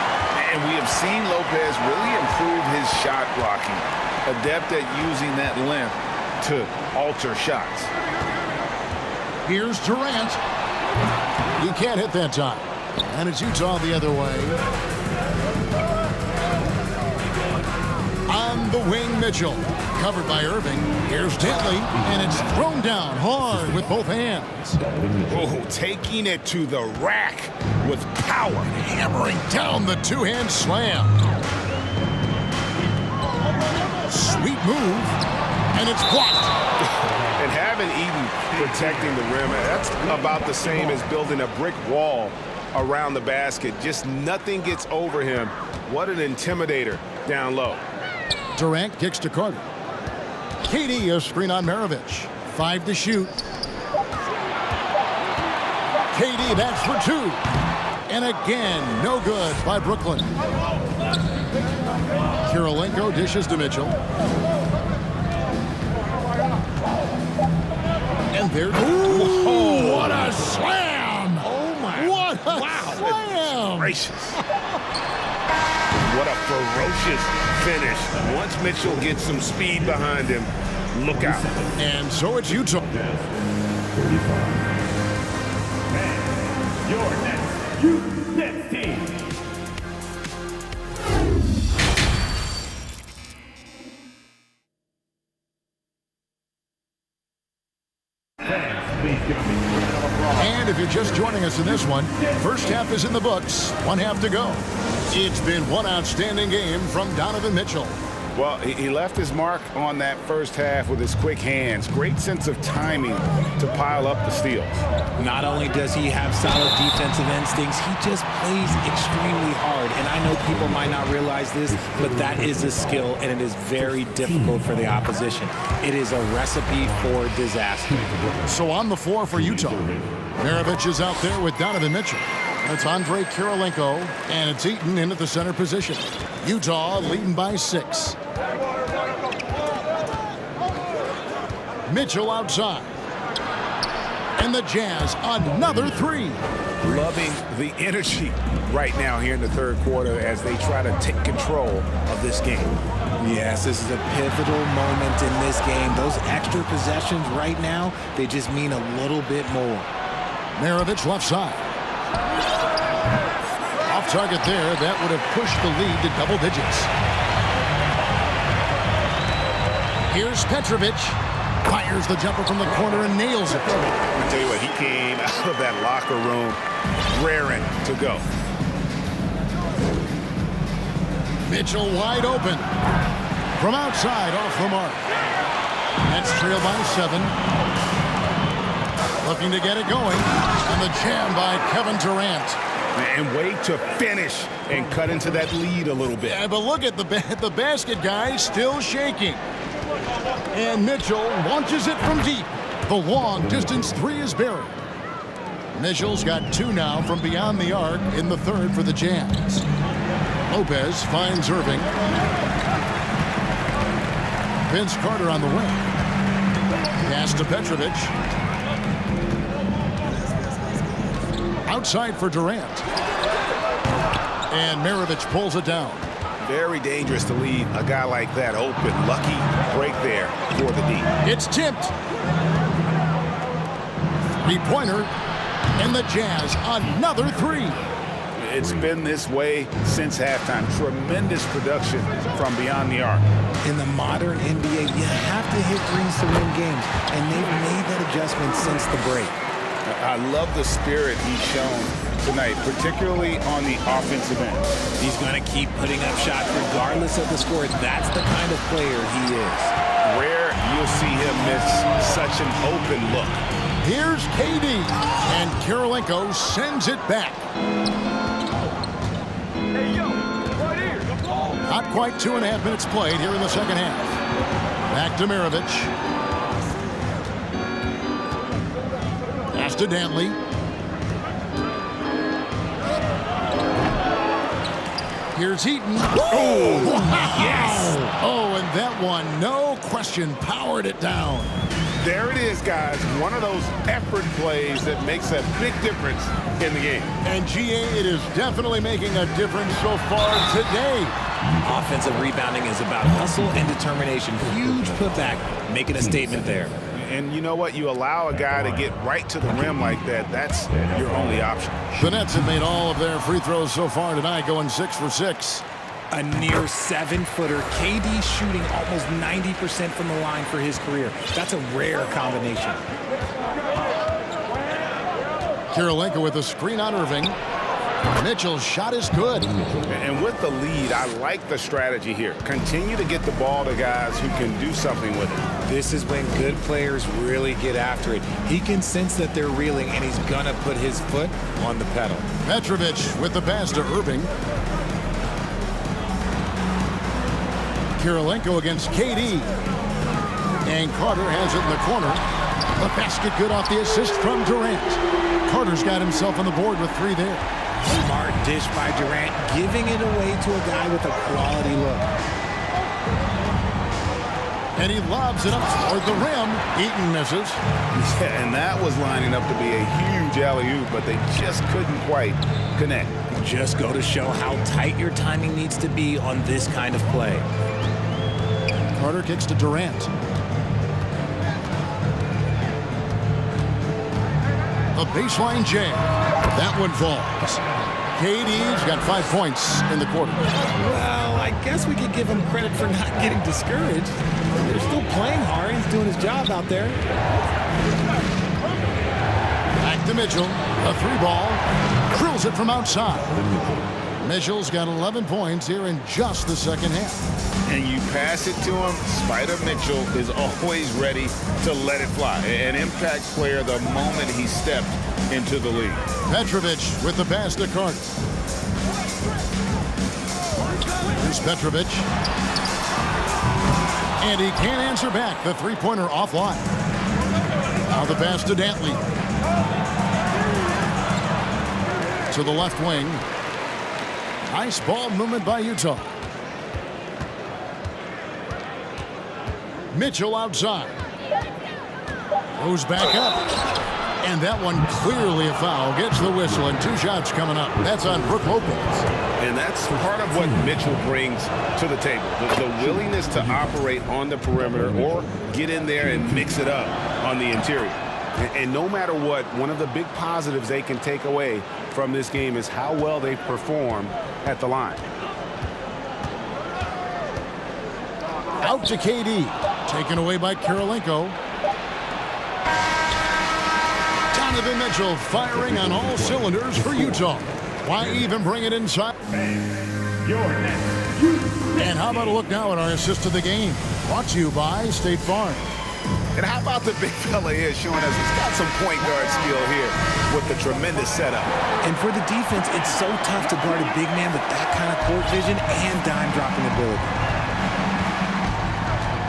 And we have seen Lopez really improve his shot blocking. Adept at using that length to alter shots. Here's Durant. He can't hit that time. And it's Utah the other way. On the wing, Mitchell. Covered by Irving. Here's Dentley. And it's thrown down hard with both hands. Oh, taking it to the rack with power. Hammering down the 2-hand slam. Sweet move. And it's blocked. And having Eaton protecting the rim, that's about the same as building a brick wall around the basket. Just nothing gets over him. What an intimidator down low. Durant kicks to Carter. KD a screen on Maravich. 5 to shoot. KD, that's for 2. And again, no good by Brooklyn. Kirilenko dishes to Mitchell. And there. Ooh, what a slam! Oh my! What a slam! Gracious. What a ferocious finish. Once Mitchell gets some speed behind him, look out. And so it's Utah. And your next Nets team. And if you're just joining us in this one, first half is in the books, 1 half to go. It's been one outstanding game from Donovan Mitchell. Well, he left his mark on that first half with his quick hands. Great sense of timing to pile up the steals. Not only does he have solid defensive instincts, he just plays extremely hard. And I know people might not realize this, but that is a skill, and it is very difficult for the opposition. It is a recipe for disaster. So on the floor for Utah, Maravich is out there with Donovan Mitchell. It's Andre Kirilenko, and it's Eaton in at the center position. Utah leading by 6. Mitchell outside. And the Jazz, another 3. Loving the energy right now here in the third quarter as they try to take control of this game. Yes, this is a pivotal moment in this game. Those extra possessions right now, they just mean a little bit more. Maravich left side. Off target there. That would have pushed the lead to double digits. Here's Petrovic. Fires the jumper from the corner and nails it. I'll tell you what, he came out of that locker room raring to go. Mitchell wide open. From outside, off the mark. That's trailed by 7. Looking to get it going. And the jam by Kevin Durant. And wait to finish and cut into that lead a little bit. Yeah, but look at the basket guy still shaking. And Mitchell launches it from deep. The long distance 3 is buried. Mitchell's got 2 now from beyond the arc in the third for the Jazz. Lopez finds Irving. Vince Carter on the wing. Pass to Petrovic. Outside for Durant. And Maravich pulls it down. Very dangerous to leave a guy like that open. Lucky break there for the D. It's tipped. 3-pointer. And the Jazz, another 3. It's been this way since halftime. Tremendous production from beyond the arc. In the modern NBA, you have to hit threes to win games, and they've made that adjustment since the break. I love the spirit he's shown tonight, particularly on the offensive end. He's going to keep putting up shots regardless of the score. That's the kind of player he is. Rare you'll see him miss such an open look. Here's KD, and Kirilenko sends it back. Hey, yo, right here, the ball. Not quite 2.5 minutes played here in the second half. Back to Mirovic. Pass to Dantley. Here's Heaton. Oh, yes! Oh, and that one, no question, powered it down. There it is, guys. One of those effort plays that makes a big difference in the game. And GA, it is definitely making a difference so far today. Offensive rebounding is about hustle and determination. Huge putback, making a statement there. And you know what? You allow a guy to get right to the rim like that, that's your only option. The Nets have made all of their free throws so far tonight, going 6 for 6. A near 7-footer. KD shooting almost 90% from the line for his career. That's a rare combination. Kirilenko with a screen on Irving. Mitchell's shot is good. And with the lead, I like the strategy here. Continue to get the ball to guys who can do something with it. This is when good players really get after it. He can sense that they're reeling, and he's going to put his foot on the pedal. Petrovic with the pass to Irving. Kirilenko against KD. And Carter has it in the corner. The basket good off the assist from Durant. Carter's got himself on the board with 3 there. Smart dish by Durant, giving it away to a guy with a quality look. And he lobs it up toward the rim. Eaton misses. Yeah, and that was lining up to be a huge alley-oop, but they just couldn't quite connect. Just go to show how tight your timing needs to be on this kind of play. Carter kicks to Durant. A baseline jam. That one falls. KD's got 5 points in the quarter. Well, I guess we could give him credit for not getting discouraged. They're still playing hard. He's doing his job out there. Back to Mitchell. A 3-ball. Drills it from outside. Mitchell's got 11 points here in just the second half. And you pass it to him, Spider Mitchell is always ready to let it fly. An impact player the moment he stepped into the league. Petrovic with the pass to Carter. Here's Petrovic. And he can't answer back. The three-pointer offline. Now the pass to Dantley. To the left wing. Nice ball movement by Utah. Mitchell outside. Goes back up. And that one clearly a foul. Gets the whistle and 2 shots coming up. That's on Brook Lopez. And that's part of what Mitchell brings to the table. The willingness to operate on the perimeter or get in there and mix it up on the interior. And no matter what, one of the big positives they can take away from this game is how well they perform at the line. Out to KD. Taken away by Kirilenko. Donovan Mitchell firing on all cylinders for Utah. Why even bring it inside? And how about a look now at our assist of the game? Brought to you by State Farm. And how about the big fella here showing us he's got some point guard skill here with the tremendous setup. And for the defense, it's so tough to guard a big man with that kind of court vision and dime dropping ability.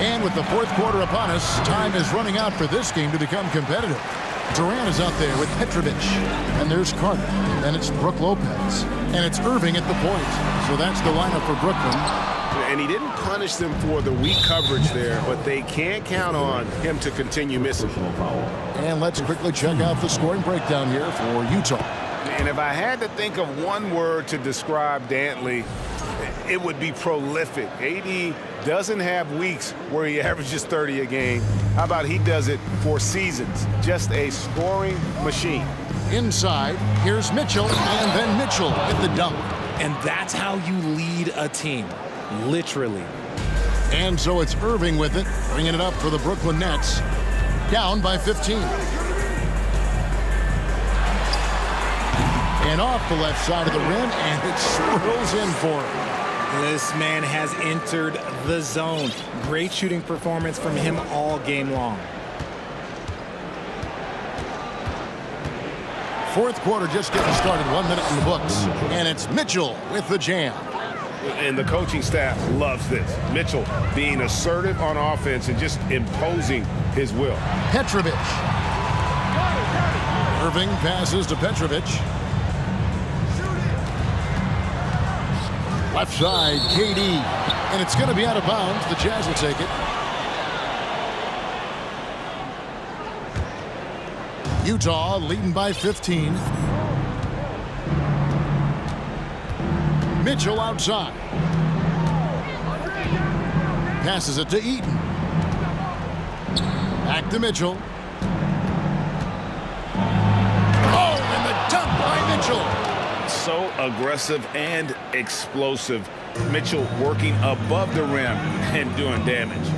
And with the fourth quarter upon us, time is running out for this game to become competitive. Durant is out there with Petrovic. And there's Carter. And it's Brook Lopez. And it's Irving at the point. So that's the lineup for Brooklyn. And he didn't punish them for the weak coverage there, but they can't count on him to continue missing. And let's quickly check out the scoring breakdown here for Utah. And if I had to think of one word to describe Dantley, it would be prolific. AD doesn't have weeks where he averages 30 a game. How about he does it for seasons? Just a scoring machine. Inside, here's Mitchell, and then Mitchell with the dunk. And that's how you lead a team, literally. And so it's Irving with it, bringing it up for the Brooklyn Nets. Down by 15. And off the left side of the rim, and it swirls in for him. This man has entered the zone. Great shooting performance from him all game long. Fourth quarter just getting started, 1 minute in the books. And it's Mitchell with the jam. And the coaching staff loves this. Mitchell being assertive on offense and just imposing his will. Petrovic. Irving passes to Petrovic. Left side, KD. And it's going to be out of bounds. The Jazz will take it. Utah leading by 15. Mitchell outside. Passes it to Eaton. Back to Mitchell. Oh, and the dunk by Mitchell. So aggressive and explosive. Mitchell working above the rim and doing damage.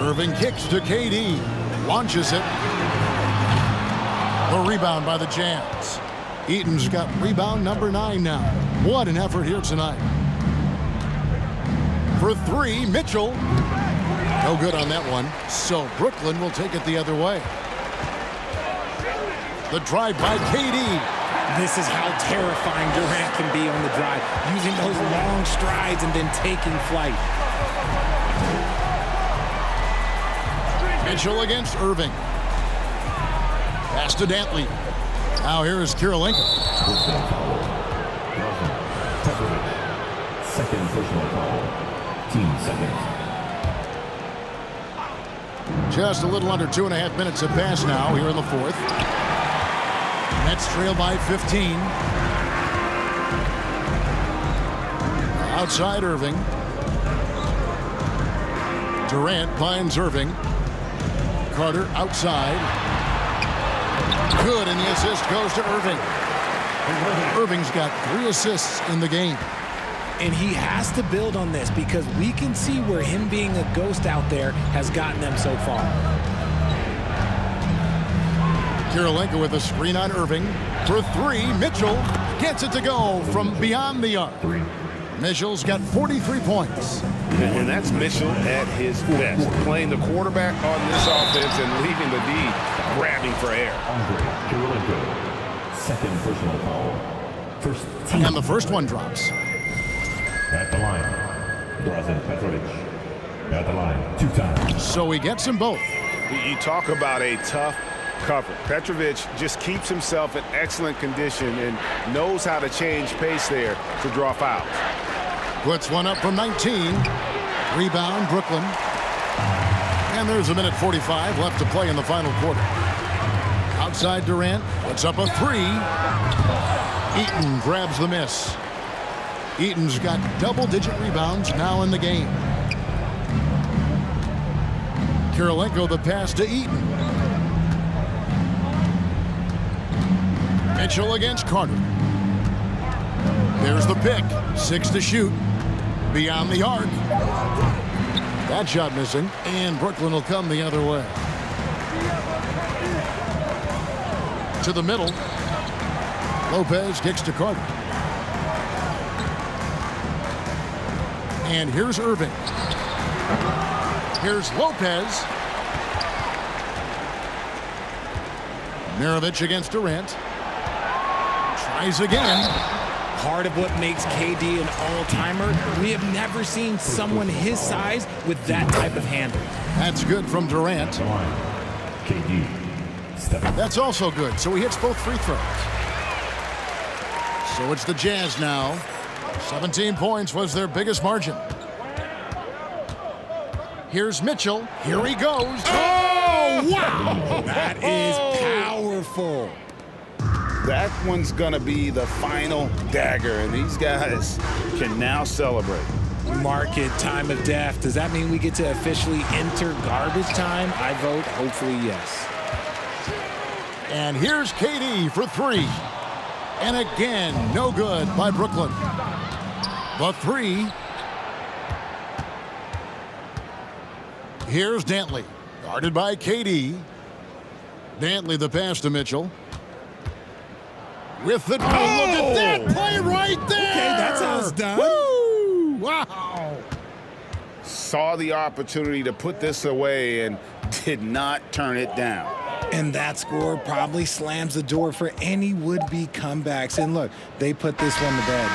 Irving kicks to KD. Launches it. The rebound by the Jazz. Eaton's got rebound number 9 now. What an effort here tonight. For 3, Mitchell. No good on that one. So Brooklyn will take it the other way. The drive by KD. This is how terrifying Durant can be on the drive, using those long strides and then taking flight. Mitchell against Irving. Pass to Dantley. Now here is Kirilenko. Second personal foul. Team seconds. Just a little under 2.5 minutes have passed now here in the fourth. Nets trail by 15. Outside Irving. Durant finds Irving. Carter outside. Good, and the assist goes to Irving. Irving's got 3 assists in the game. And he has to build on this because we can see where him being a ghost out there has gotten them so far. Kirilenko with a screen on Irving. For 3, Mitchell gets it to go from beyond the arc. Mitchell's got 43 points. And that's Mitchell at his best. Playing the quarterback on this offense and leaving the D grabbing for air. Second personal foul. First team. And the first one drops. At the line, Drazen Petrovic. At the line, 2 times. So he gets them both. You talk about a tough cover. Petrovic just keeps himself in excellent condition and knows how to change pace there to draw fouls. Puts one up from 19. Rebound, Brooklyn. And there's a minute 45 left to play in the final quarter. Outside Durant, puts up a 3. Eaton grabs the miss. Eaton's got double-digit rebounds now in the game. Kirilenko the pass to Eaton. Mitchell against Carter. There's the pick. 6 to shoot. Beyond the arc. That shot missing. And Brooklyn will come the other way. To the middle. Lopez kicks to Carter. And here's Irving. Here's Lopez. Mirovic against Durant. Tries again. Part of what makes KD an all-timer, we have never seen someone his size with that type of handle. That's good from Durant. KD. That's also good, so he hits both free throws. So it's the Jazz now. 17 points was their biggest margin. Here's Mitchell. Here he goes. Oh, wow! That is powerful. That one's gonna be the final dagger, and these guys can now celebrate. Mark it, time of death. Does that mean we get to officially enter garbage time? I vote hopefully yes. And here's KD for three. And again, no good by Brooklyn. The three. Here's Dantley, guarded by KD. Dantley the pass to Mitchell. With the look at that play right there. Okay, that's how it's done. Woo! Wow. Saw the opportunity to put this away and did not turn it down. And that score probably slams the door for any would-be comebacks. And look, they put this one to bed.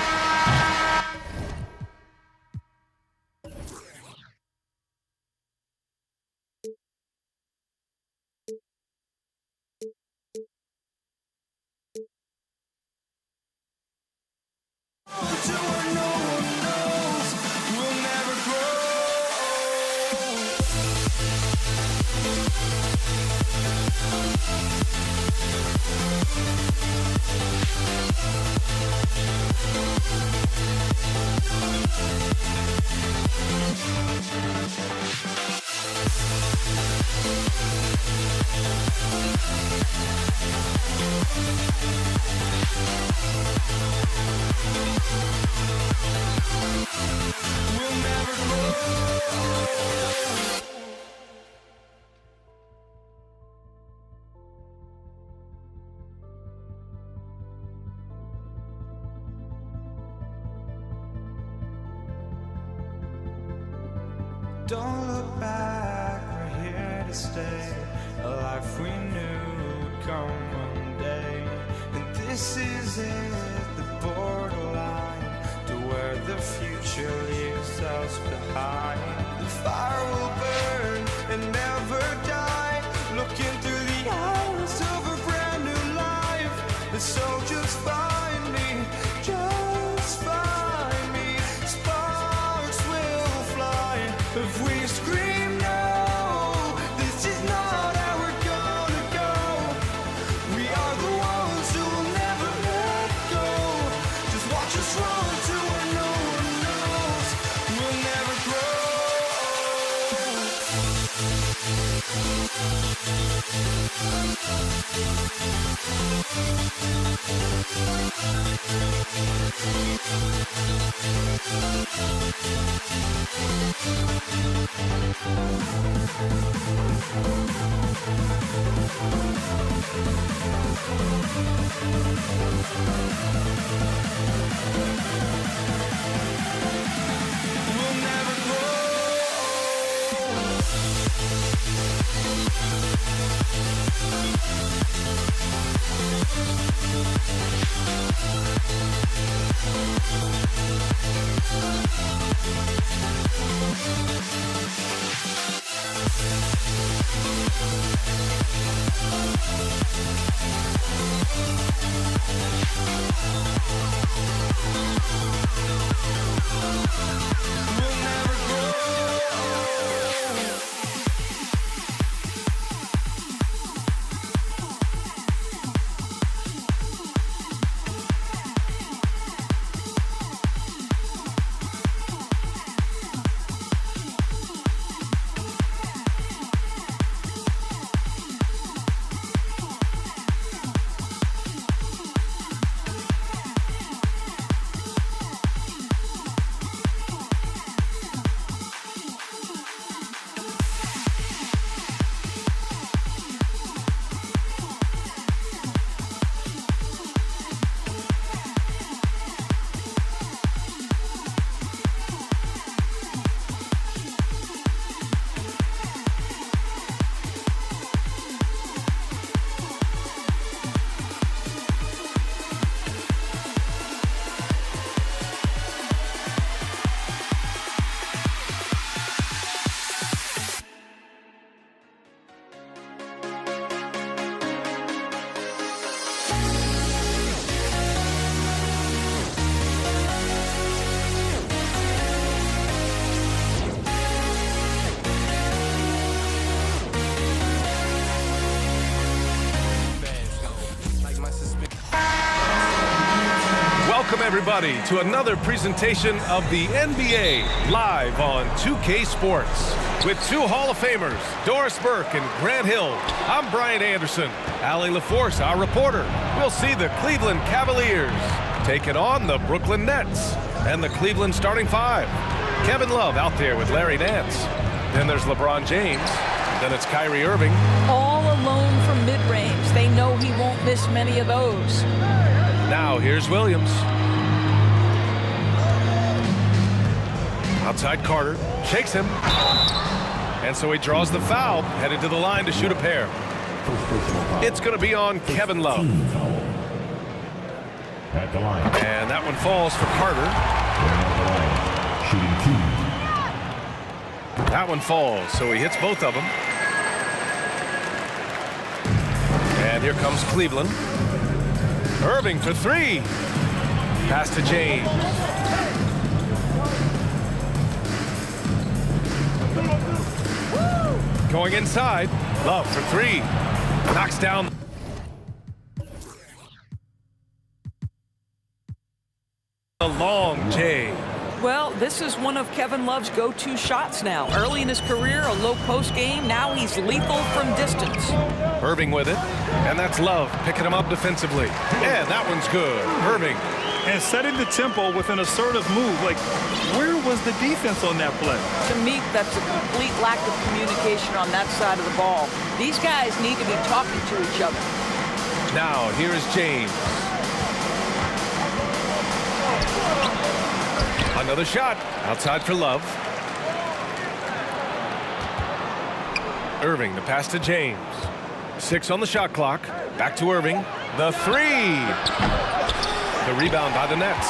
Don't look back, we're here to stay. A life we knew would come one day. And this is it, the borderline to where the future leaves us behind. The fire will burn and never die, looking through the eyes of a brand new life. And so just find me, just find me. Sparks will fly if we scream no. This is not how we're gonna go. We are the ones who will never let go. Just watch us run to where no one knows. We'll never grow. We'll never grow. everybody, to another presentation of the NBA live on 2K Sports. With two Hall of Famers, Doris Burke and Grant Hill, I'm Brian Anderson. Allie LaForce, our reporter. We'll see the Cleveland Cavaliers taking on the Brooklyn Nets and the Cleveland starting five. Kevin Love out there with Larry Nance. Then there's LeBron James. Then it's Kyrie Irving. All alone from mid-range. They know he won't miss many of those. Now here's Williams. Outside Carter, shakes him. And so he draws the foul, headed to the line to shoot a pair. It's going to be on Kevin Love. At the line. And that one falls for Carter. Shooting 2. That one falls, so he hits both of them. And here comes Cleveland. Irving for three. Pass to James. Going inside. Love for three. Knocks down. A long J. Well, this is one of Kevin Love's go-to shots now. Early in his career, a low post game. Now he's lethal from distance. Irving with it. And that's Love picking him up defensively. And that one's good. Irving. And setting the tempo with an assertive move. Like, where was the defense on that play? To me, that's a complete lack of communication on that side of the ball. These guys need to be talking to each other. Now, here is James. Another shot. Outside for Love. Irving, the pass to James. 6 on the shot clock. Back to Irving. The three. The rebound by the Nets.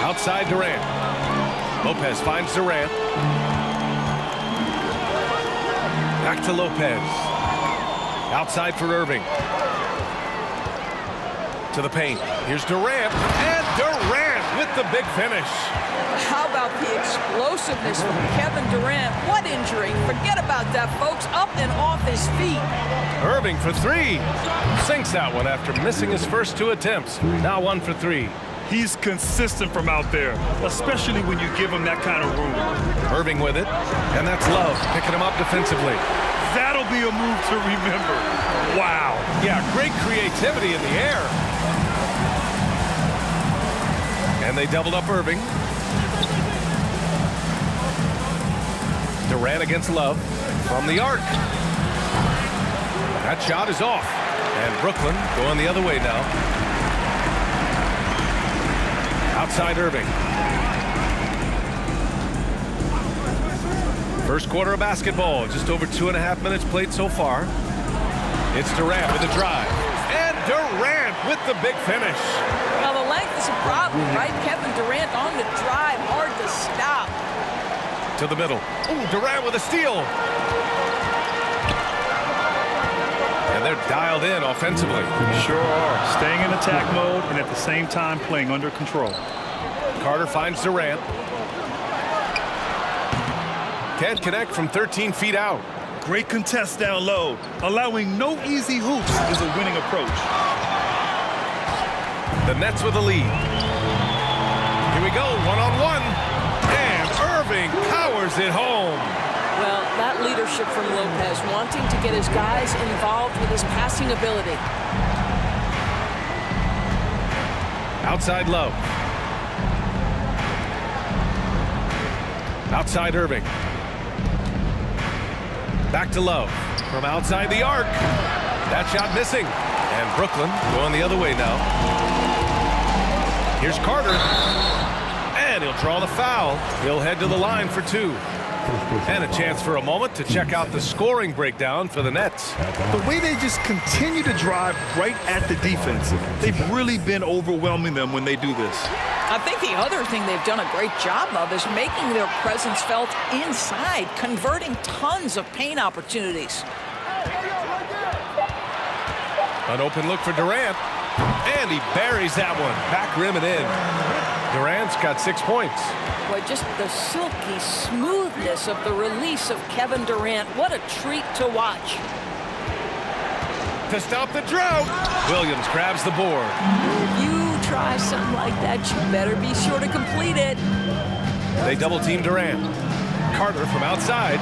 Outside Durant. Lopez finds Durant. Back to Lopez. Outside for Irving. To the paint. Here's Durant. And Durant with the big finish. How about the explosiveness from Kevin Durant? What injury? Forget about that, folks. Up and off his feet. Irving for three. Sinks that one after missing his first 2 attempts. Now 1 for 3. He's consistent from out there, especially when you give him that kind of room. Irving with it. And that's Love picking him up defensively. That'll be a move to remember. Wow. Yeah, great creativity in the air. And they doubled up Irving. Durant against Love from the arc. That shot is off. And Brooklyn going the other way now. Outside Irving. First quarter of basketball. Just over 2.5 minutes played so far. It's Durant with a drive. And Durant with the big finish. Now, the length is a problem, right? Kevin Durant on the drive. Hard to stop. To the middle. Ooh, Durant with a steal. And they're dialed in offensively. Sure are. Staying in attack mode and at the same time playing under control. Carter finds Durant. Can't connect from 13 feet out. Great contest down low. Allowing no easy hoops is a winning approach. The Nets with a lead. Here we go, one-on-one. And Irving powers it home. Well, that leadership from Lopez, wanting to get his guys involved with his passing ability. Outside Love. Outside Irving. Back to Love. From outside the arc. That shot missing. And Brooklyn going the other way now. Here's Carter. And he'll draw the foul. He'll head to the line for 2. And a chance for a moment to check out the scoring breakdown for the Nets. The way they just continue to drive right at the defense, they've really been overwhelming them when they do this. I think the other thing they've done a great job of is making their presence felt inside, converting tons of paint opportunities. An open look for Durant. And he buries that one. Back rim and in. Durant's got 6 points. Boy, just the silky smoothness of the release of Kevin Durant. What a treat to watch. to stop the drought. Williams grabs the board. If you try something like that, you better be sure to complete it. They double team Durant. Carter from outside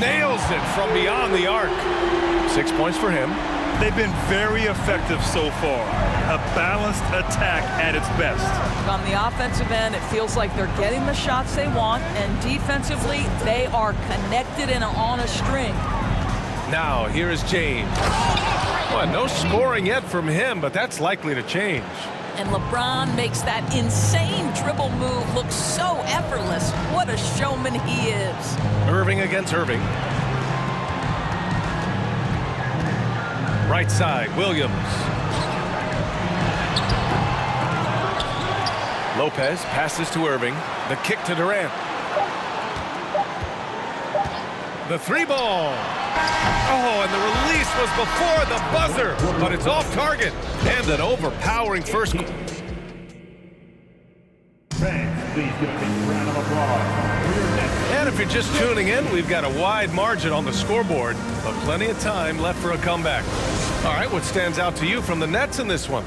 nails it from beyond the arc. 6 points for him. They've been very effective so far. A balanced attack at its best. On the offensive end, it feels like they're getting the shots they want, and defensively, they are connected and on a string. Now, here is James. Well, no scoring yet from him, but that's likely to change. And LeBron makes that insane dribble move look so effortless. What a showman he is. Irving against Irving. Right side, Williams. Lopez passes to Irving. The kick to Durant. The three ball. Oh, and the release was before the buzzer, but it's off target. And an overpowering first. Fans, please give a big round of applause for your next. And if you're just tuning in, we've got a wide margin on the scoreboard, but plenty of time left for a comeback. All right, what stands out to you from the Nets in this one?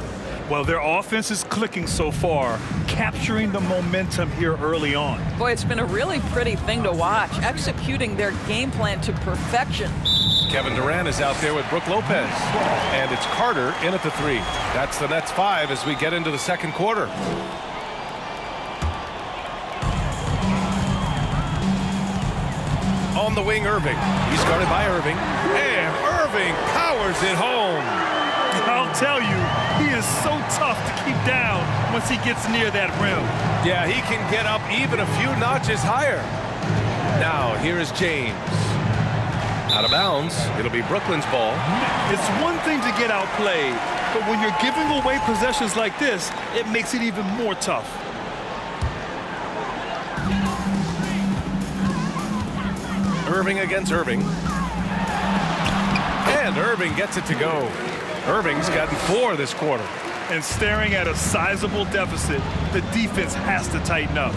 Well, their offense is clicking so far, capturing the momentum here early on. Boy, it's been a really pretty thing to watch, executing their game plan to perfection. Kevin Durant is out there with Brook Lopez. And it's Carter in at the three. That's the Nets 5 as we get into the second quarter. On the wing, Irving. He's guarded by Irving. And Irving powers it home. I'll tell you, he is so tough to keep down once he gets near that rim. Yeah, he can get up even a few notches higher. Now, here is James. Out of bounds. It'll be Brooklyn's ball. It's one thing to get outplayed, but when you're giving away possessions like this, it makes it even more tough. Irving against Irving. And Irving gets it to go. Irving's gotten 4 this quarter. And staring at a sizable deficit, the defense has to tighten up.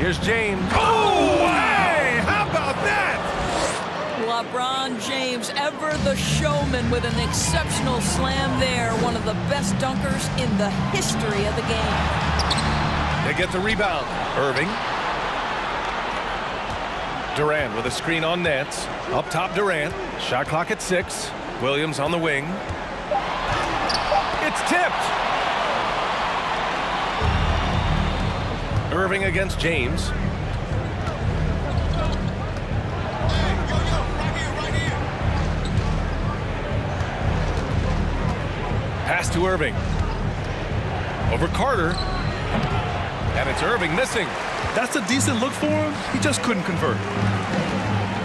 Here's James. Oh, hey! How about that? LeBron James, ever the showman, with an exceptional slam there. One of the best dunkers in the history of the game. They get the rebound. Irving. Durant with a screen on Nets. Up top, Durant. Shot clock at 6. Williams on the wing. It's tipped. Irving against James. Pass to Irving. Over Carter. And it's Irving missing. That's a decent look for him. He just couldn't convert.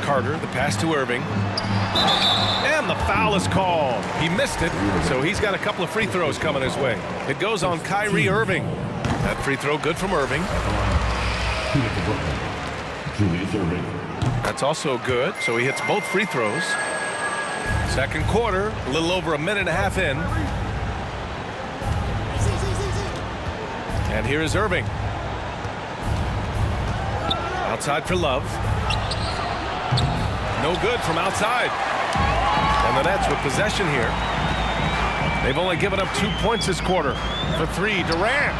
Carter, the pass to Irving. And the foul is called. He missed it, so he's got a couple of free throws coming his way. It goes on Kyrie Irving. That free throw good from Irving. That's also good, so he hits both free throws. Second quarter, a little over a minute and a half in. And here is Irving. Outside for Love. No good from outside. And the Nets with possession here. They've only given up 2 points this quarter. For 3, Durant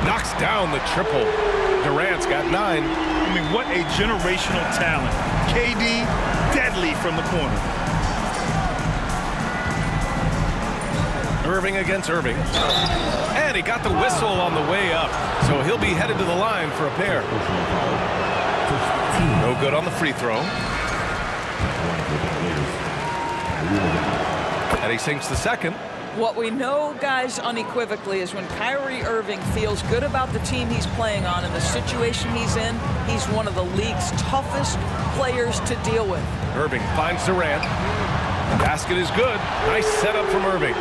knocks down the triple. Durant's got 9. I mean, what a generational talent. KD, deadly from the corner. Irving against Irving. And he got the whistle on the way up. So he'll be headed to the line for a pair. No good on the free throw. And he sinks the second. What we know, guys, unequivocally is when Kyrie Irving feels good about the team he's playing on and the situation he's in, he's one of the league's toughest players to deal with. Irving finds Durant. The basket is good. Nice setup from Irving.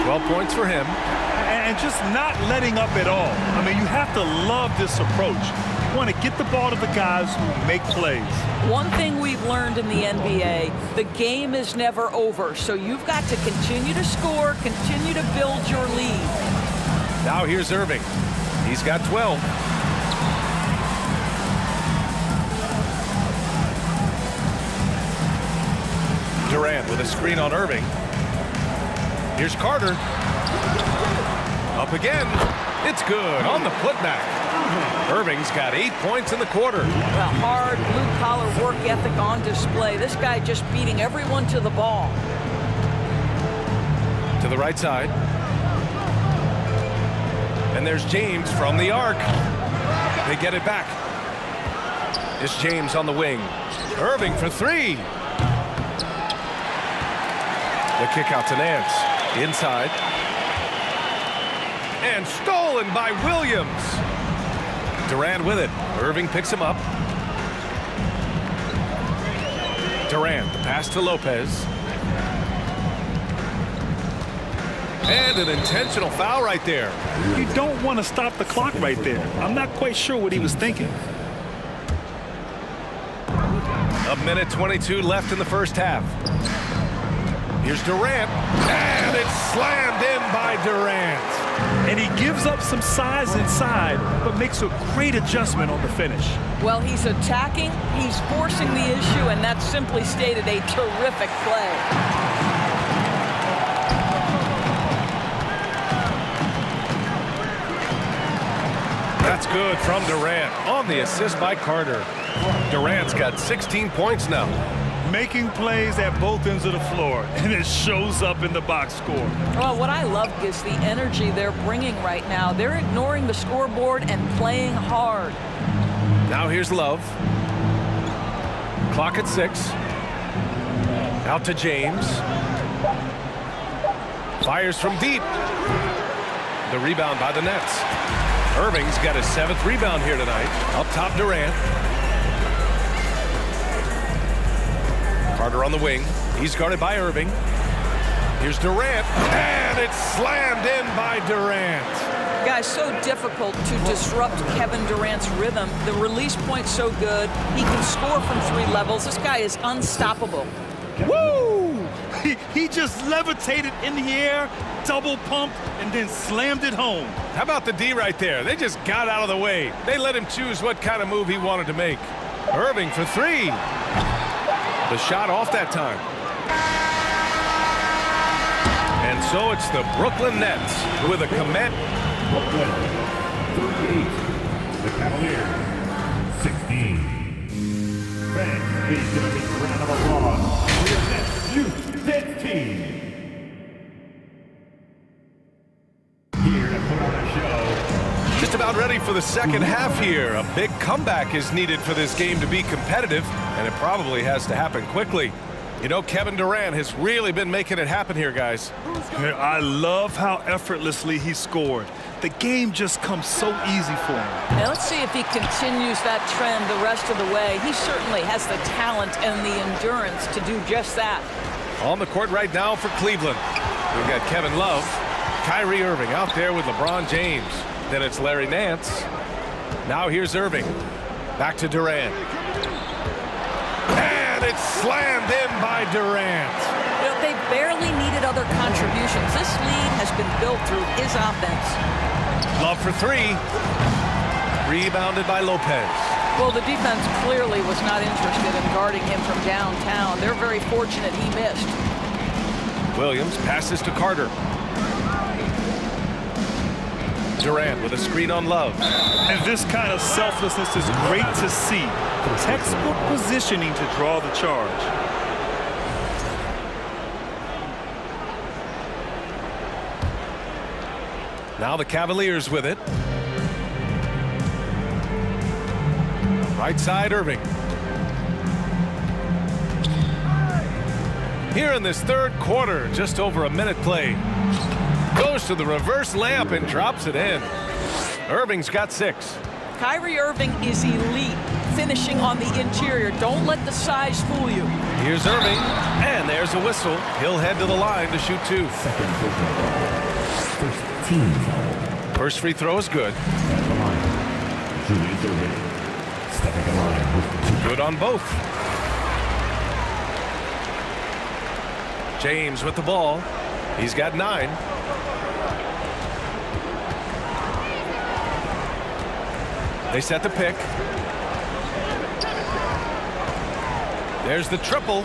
12 points for him. And just not letting up at all. I mean, you have to love this approach. You want to get the ball to the guys who make plays. One thing we've learned in the NBA, the game is never over. So you've got to continue to score, continue to build your lead. Now here's Irving. He's got 12. Durant. with a screen on Irving. Here's Carter. Up again. It's good on the putback. Irving's got 8 points in the quarter. Well, hard blue-collar work ethic on display. This guy just beating everyone to the ball. To the right side. And there's James from the arc. They get it back. It's James on the wing. Irving for three. The kick out to Nance. Inside. And stolen by Williams. Durant with it. Irving picks him up. Durant, the pass to Lopez. And an intentional foul right there. You don't want to stop the clock right there. I'm not quite sure what he was thinking. A minute 22 left in the first half. Here's Durant, and it's slammed in by Durant. And he gives up some size inside, but makes a great adjustment on the finish. Well, he's attacking, he's forcing the issue, and that's simply stated a terrific play. That's good from Durant on the assist by Carter. Durant's got 16 points now. Making plays at both ends of the floor, and it shows up in the box score. Well, what I love is the energy they're bringing right now. They're ignoring the scoreboard and playing hard. Now here's Love. Clock at 6. Out to James. Fires from deep. The rebound by the Nets. Irving's got his 7th rebound here tonight. Up top, Durant. Carter on the wing. He's guarded by Irving. Here's Durant, and it's slammed in by Durant. Guys, so difficult to disrupt Kevin Durant's rhythm. The release point's so good. He can score from 3 levels. This guy is unstoppable. Woo! He just levitated in the air, double pumped, and then slammed it home. How about the D right there? They just got out of the way. They let him choose what kind of move he wanted to make. Irving for 3. The shot off that time. And so it's the Brooklyn Nets with a commit. Brooklyn 38. The Cavaliers 16. Fans, please give a big round of applause for your Nets Youth Nets team. Here to put on a show. Just about ready for the second half here. A big comeback is needed for this game to be competitive, and it probably has to happen quickly. You know, Kevin Durant has really been making it happen here, guys. I love how effortlessly he scored. The game just comes so easy for him. Now let's see if he continues that trend the rest of the way. He certainly has the talent and the endurance to do just that. On the court right now for Cleveland, we've got Kevin Love, Kyrie Irving out there with LeBron James. Then it's Larry Nance. Now here's Irving. Back to Durant. And it's slammed in by Durant. You know, they barely needed other contributions. This lead has been built through his offense. Love for 3. Rebounded by Lopez. Well, the defense clearly was not interested in guarding him from downtown. They're very fortunate he missed. Williams passes to Carter. Durant with a screen on Love. And this kind of selflessness is great to see. Textbook positioning to draw the charge. Now the Cavaliers with it. Right side, Irving. Here in this third quarter, just over a minute played. Goes to the reverse layup and drops it in. Irving's got 6. Kyrie Irving is elite, finishing on the interior. Don't let the size fool you. Here's Irving, and there's a whistle. He'll head to the line to shoot 2. First free throw is good. Good on both. James with the ball. He's got 9. They set the pick. There's the triple.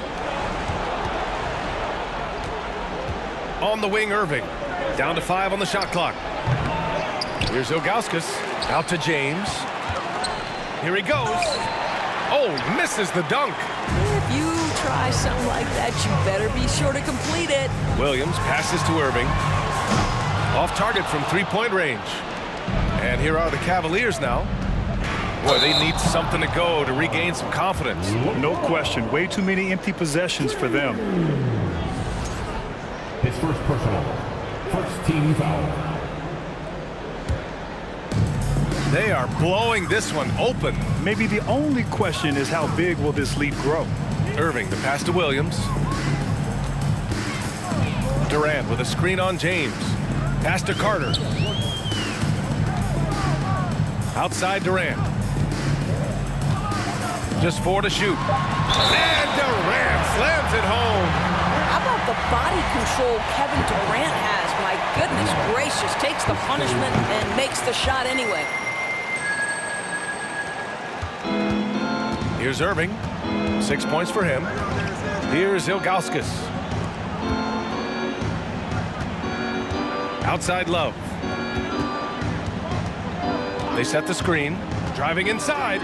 On the wing, Irving. Down to 5 on the shot clock. Here's Ilgauskas. Out to James. Here he goes. Oh, misses the dunk. If you try something like that, you better be sure to complete it. Williams passes to Irving. Off target from three-point range. And here are the Cavaliers now. Boy, they need something to go to regain some confidence. No question. Way too many empty possessions for them. His first personal. First team foul. They are blowing this one open. Maybe the only question is how big will this lead grow? Irving, the pass to Williams. Durant with a screen on James. Pass to Carter. Outside Durant. Just 4 to shoot. And Durant slams it home. How about the body control Kevin Durant has? My goodness gracious, takes the punishment and makes the shot anyway. Here's Irving. 6 points for him. Here's Ilgauskas. Outside Love. They set the screen. Driving inside.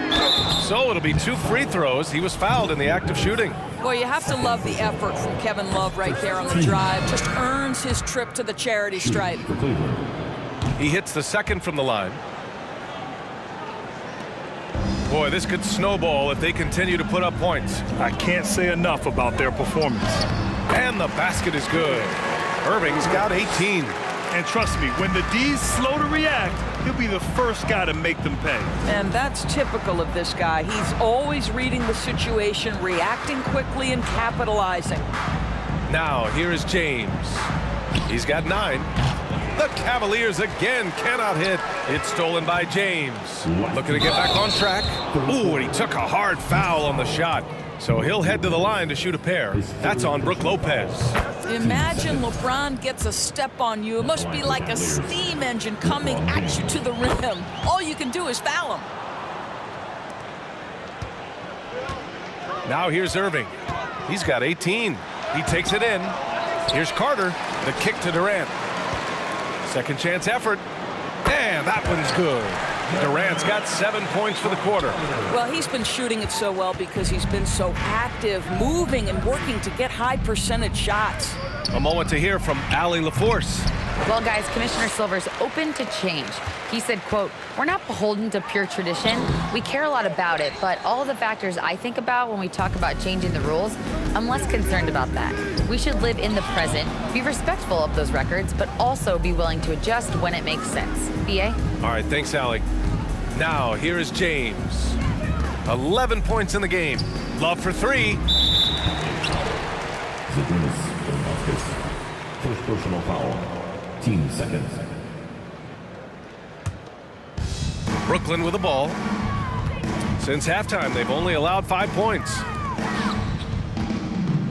So it'll be 2 free throws. He was fouled in the act of shooting. Well, you have to love the effort from Kevin Love right there on the drive. Just earns his trip to the charity stripe. He hits the second from the line. Boy, this could snowball if they continue to put up points. I can't say enough about their performance. And the basket is good. Irving's got 18. And trust me, when the D's slow to react, he'll be the first guy to make them pay. And that's typical of this guy. He's always reading the situation, reacting quickly and capitalizing. Now, here is James. He's got 9. The Cavaliers again cannot hit. It's stolen by James. Looking to get back on track. Ooh, and he took a hard foul on the shot. So he'll head to the line to shoot a pair. That's on Brook Lopez. Imagine LeBron gets a step on you. It must be like a steam engine coming at you to the rim. All you can do is foul him. Now here's Irving. He's got 18. He takes it in. Here's Carter. The kick to Durant. Second chance effort. And that one's good. Durant's got 7 points for the quarter. Well, he's been shooting it so well because he's been so active, moving and working to get high percentage shots. A moment to hear from Allie LaForce. Well, guys, Commissioner Silver's open to change. He said, quote, "We're not beholden to pure tradition. We care a lot about it, but all the factors I think about when we talk about changing the rules, I'm less concerned about that. We should live in the present, be respectful of those records, but also be willing to adjust when it makes sense." BA? All right, thanks, Allie. Now, here is James. 11 points in the game. Love for 3. First personal foul. Team second. Brooklyn with the ball. Since halftime, they've only allowed 5 points.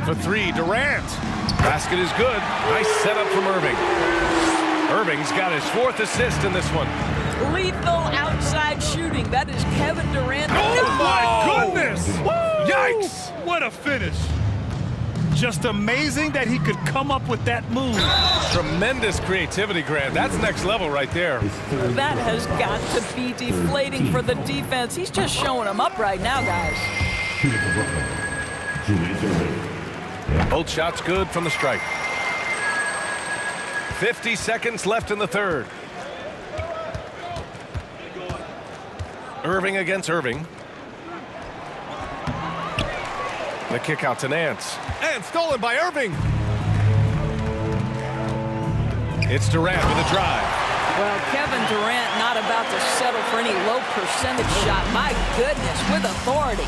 For 3, Durant. Basket is good. Nice setup from Irving. Irving's got his 4th assist in this one. Lethal outside shooting. That is Kevin Durant. Oh, my goodness! Woo! Yikes! What a finish. Just amazing that he could come up with that move. Tremendous creativity, Grant. That's next level right there. That has got to be deflating for the defense. He's just showing them up right now, guys. Shooting for Brooklyn. Julius Irving. Both shots good from the stripe. 50 seconds left in the third. Irving against Irving. The kick out to Nance. And stolen by Irving. It's Durant with a drive. Well, Kevin Durant not about to settle for any low percentage shot. My goodness, with authority.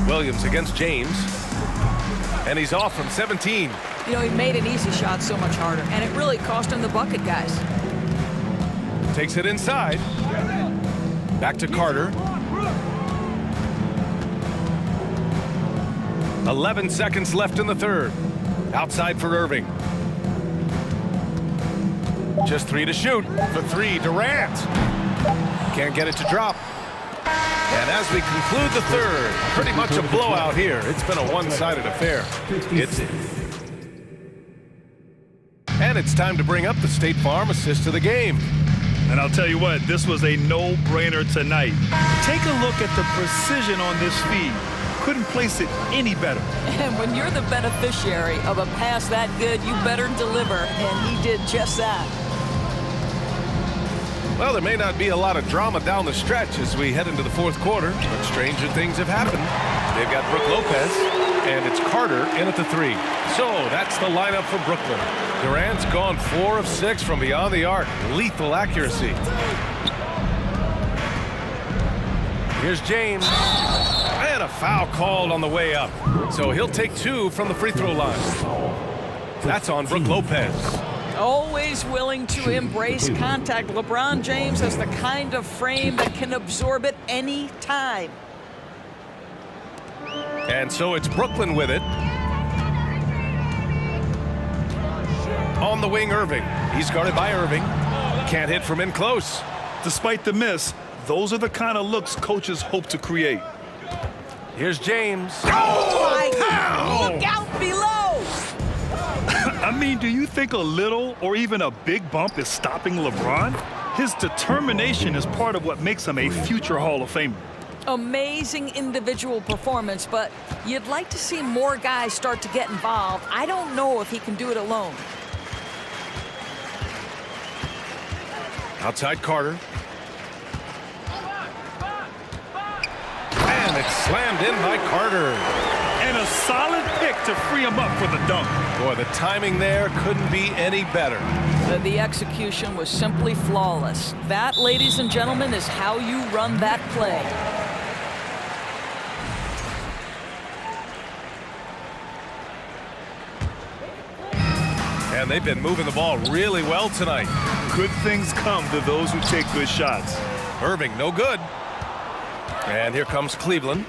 Williams against James. And he's off from 17. You know, he made an easy shot so much harder, and it really cost him the bucket, guys. Takes it inside. Back to Carter. 11 seconds left in the third. Outside for Irving. Just 3 to shoot. For 3, Durant. Can't get it to drop. And as we conclude the third, pretty much a blowout here. It's been a one-sided affair. And it's time to bring up the State Farm assist of the game. And I'll tell you what, this was a no-brainer tonight. Take a look at the precision on this feed. Couldn't place it any better. And when you're the beneficiary of a pass that good, you better deliver, and he did just that. Well, there may not be a lot of drama down the stretch as we head into the fourth quarter, but stranger things have happened. They've got Brook Lopez, and it's Carter in at the 3. So that's the lineup for Brooklyn. Durant's gone 4 of 6 from beyond the arc. Lethal accuracy. Here's James. And a foul called on the way up. So he'll take 2 from the free throw line. That's on Brook Lopez. Always willing to embrace contact. LeBron James has the kind of frame that can absorb it any time. And so it's Brooklyn with it. On the wing, Irving. He's guarded by Irving. Can't hit from in close. Despite the miss, those are the kind of looks coaches hope to create. Here's James. Look out below! I mean, do you think a little or even a big bump is stopping LeBron? His determination is part of what makes him a future Hall of Famer. Amazing individual performance, but you'd like to see more guys start to get involved. I don't know if he can do it alone. Outside Carter. And it's slammed in by Carter. And a solid pick to free him up for the dunk. Boy, the timing there couldn't be any better. The execution was simply flawless. That, ladies and gentlemen, is how you run that play. And they've been moving the ball really well tonight. Good things come to those who take good shots. Irving, no good. And here comes Cleveland.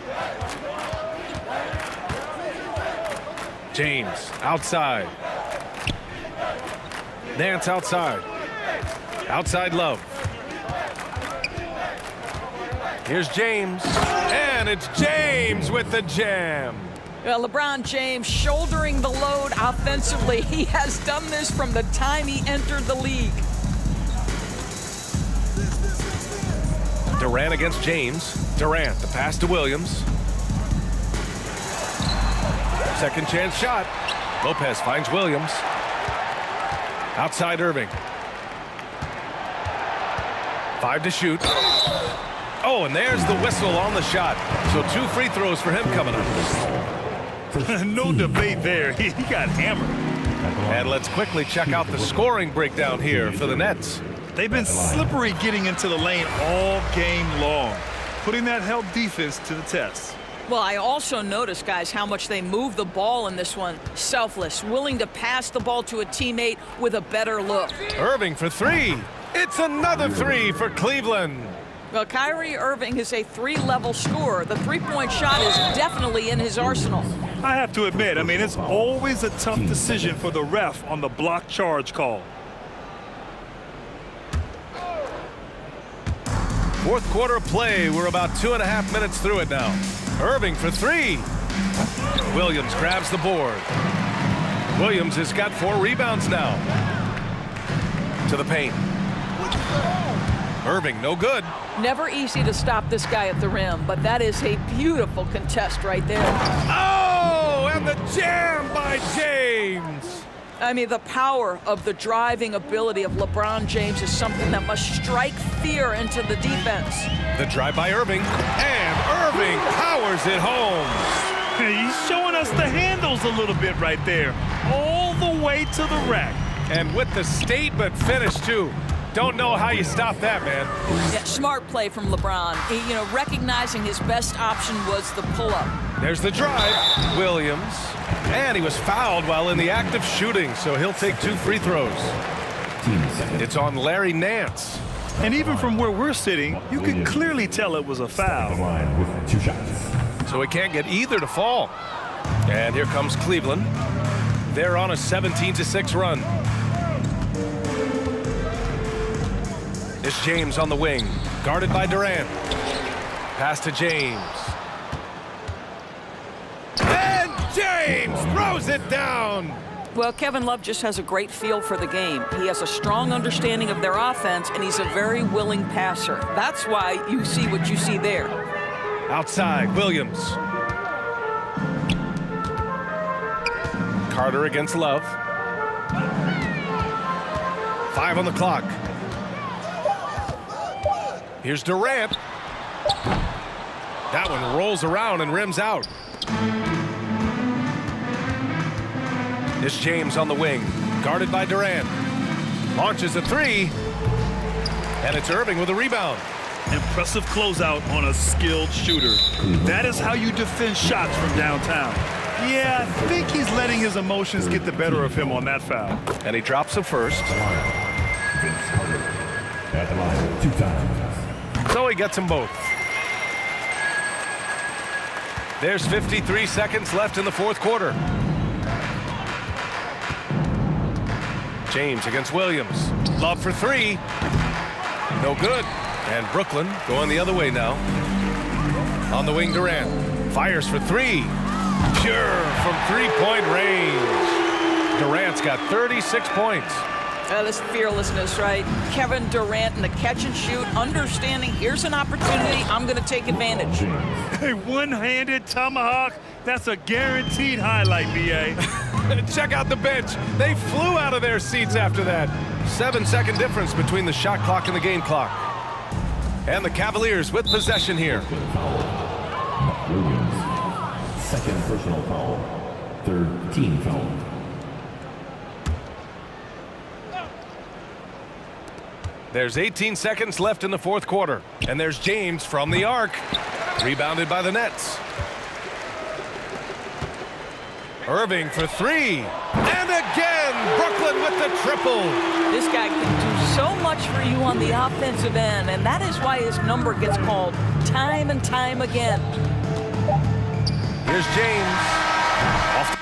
James, outside. Nance outside. Outside Love. Here's James. And it's James with the jam. LeBron James shouldering the load offensively. He has done this from the time he entered the league. Durant against James. Durant, the pass to Williams. Second chance shot. Lopez finds Williams. Outside Irving. 5 to shoot. Oh, and there's the whistle on the shot. So 2 free throws for him coming up. No debate there. He got hammered. And let's quickly check out the scoring breakdown here for the Nets. They've been slippery getting into the lane all game long, putting that help defense to the test. Well, I also noticed, guys, how much they move the ball in this one. Selfless, willing to pass the ball to a teammate with a better look. Irving for 3. It's another 3 for Cleveland. Well, Kyrie Irving is a 3-level scorer. The three-point shot is definitely in his arsenal. I have to admit, it's always a tough decision for the ref on the block charge call. Fourth quarter of play. We're about 2.5 minutes through it now. Irving for 3. Williams grabs the board. Williams has got 4 rebounds now. To the paint. Irving, no good. Never easy to stop this guy at the rim, but that is a beautiful contest right there. Oh, and the jam by James. I mean, the power of the driving ability of LeBron James is something that must strike fear into the defense. The drive by Irving, and Irving powers it home. He's showing us the handles a little bit right there, all the way to the rack. And with the statement finish, too. Don't know how you stop that, man. Yeah, smart play from LeBron. Recognizing his best option was the pull-up. There's the drive. Williams. And he was fouled while in the act of shooting, so he'll take 2 free throws. It's on Larry Nance. And even from where we're sitting, you can clearly tell it was a foul. So he can't get either to fall. And here comes Cleveland. They're on a 17-6 run. It's James on the wing, guarded by Durant. Pass to James. And James throws it down. Well, Kevin Love just has a great feel for the game. He has a strong understanding of their offense, and he's a very willing passer. That's why you see what you see there. Outside, Williams. Carter against Love. 5 on the clock. Here's Durant. That one rolls around and rims out. It's James on the wing, guarded by Durant. Launches a three, and it's Irving with a rebound. Impressive closeout on a skilled shooter. That is how you defend shots from downtown. Yeah, I think he's letting his emotions get the better of him on that foul. And he drops the first. At the line 2 times. So he gets them both. There's 53 seconds left in the fourth quarter. James against Williams. Love for three. No good. And Brooklyn going the other way now. On the wing, Durant. Fires for three. Pure from three-point range. Durant's got 36 points. This fearlessness, right? Kevin Durant in the catch and shoot, understanding here's an opportunity, I'm going to take advantage. A one-handed tomahawk, that's a guaranteed highlight, B.A. Check out the bench. They flew out of their seats after that. 7-second difference between the shot clock and the game clock. And the Cavaliers with possession here. Williams, second personal foul, third team foul. There's 18 seconds left in the fourth quarter. And there's James from the arc. Rebounded by the Nets. Irving for three. And again, Brooklyn with the triple. This guy can do so much for you on the offensive end, and that is why his number gets called time and time again. Here's James. Off.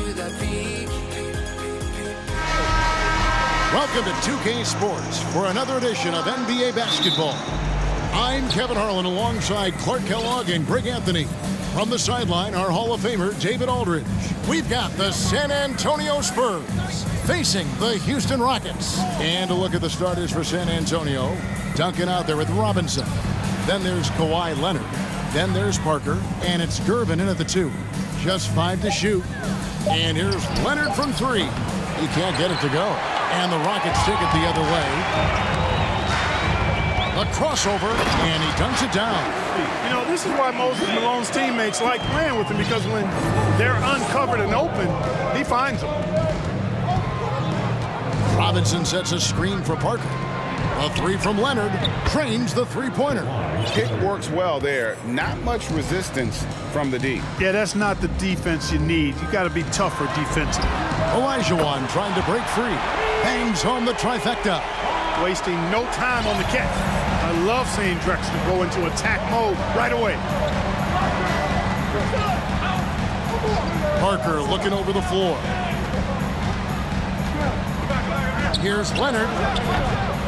Welcome to 2K Sports for another edition of NBA basketball. I'm Kevin Harlan alongside Clark Kellogg and Greg Anthony. From the sideline, our Hall of Famer, David Aldridge. We've got the San Antonio Spurs facing the Houston Rockets. And a look at the starters for San Antonio. Duncan out there with Robinson. Then there's Kawhi Leonard. Then there's Parker. And it's Gervin in at the 2. Just 5 to shoot. And here's Leonard from 3. He can't get it to go. And the Rockets take it the other way. A crossover, and he dunks it down. You know, this is why Moses Malone's teammates like playing with him, because when they're uncovered and open, he finds them. Robinson sets a screen for Parker. A 3 from Leonard trains the three-pointer. It works well there. Not much resistance from the D. Yeah, that's not the defense you need. You got to be tougher defensively. Olajuwon trying to break free. Bangs home the trifecta. Wasting no time on the catch. I love seeing Drexler go into attack mode right away. Parker looking over the floor. Here's Leonard.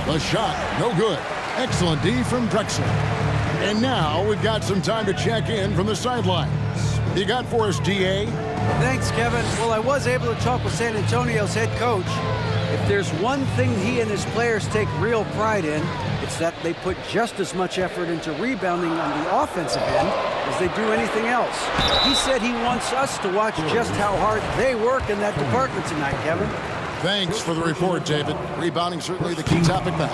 The shot, no good. Excellent D from Drexler. And now we've got some time to check in from the sidelines. You got for us, DA? Thanks, Kevin. Well, I was able to talk with San Antonio's head coach. If there's one thing he and his players take real pride in, it's that they put just as much effort into rebounding on the offensive end as they do anything else. He said he wants us to watch just how hard they work in that department tonight, Kevin. Thanks for the report, David. Rebounding certainly the key topic now.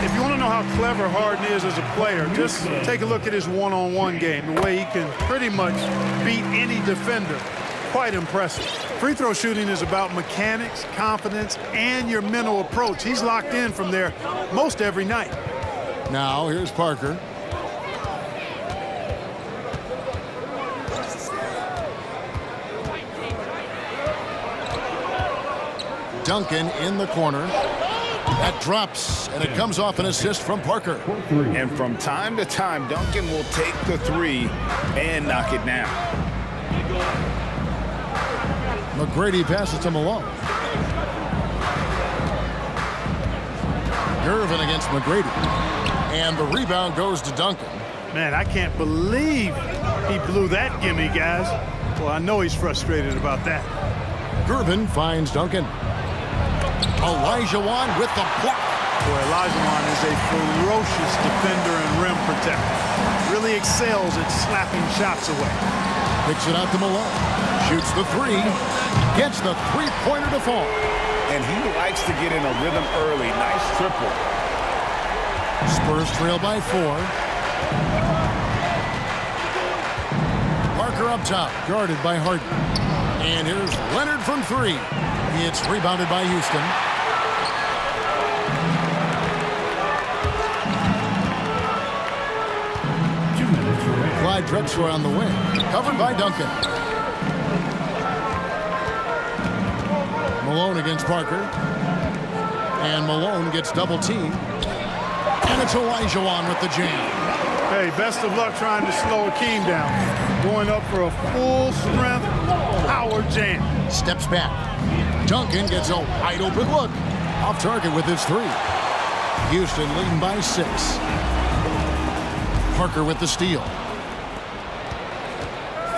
If you want to know how clever Harden is as a player, just take a look at his one-on-one game, the way he can pretty much beat any defender. Quite impressive. Free throw shooting is about mechanics, confidence, and your mental approach. He's locked in from there most every night. Now, here's Parker. Duncan in the corner. That drops, and it comes off an assist from Parker. And from time to time, Duncan will take the 3 and knock it down. McGrady passes to Malone. Gervin against McGrady. And the rebound goes to Duncan. Man, I can't believe he blew that gimme, guys. Well, I know he's frustrated about that. Gervin finds Duncan. Olajuwon with the block. Boy, Olajuwon is a ferocious defender and rim protector. Really excels at slapping shots away. Picks it out to Malone. Shoots the 3. Gets the three-pointer to fall. And he likes to get in a rhythm early. Nice triple. Spurs trail by 4. Parker up top, guarded by Harden. And here's Leonard from 3. It's rebounded by Houston. Clyde Drexler on the wing, covered by Duncan. Malone against Parker. And Malone gets double teamed. And it's Olajuwon with the jam. Hey, best of luck trying to slow Akeem down. Going up for a full-strength power jam. Steps back. Duncan gets a wide-open look. Off target with his 3. Houston leading by 6. Parker with the steal.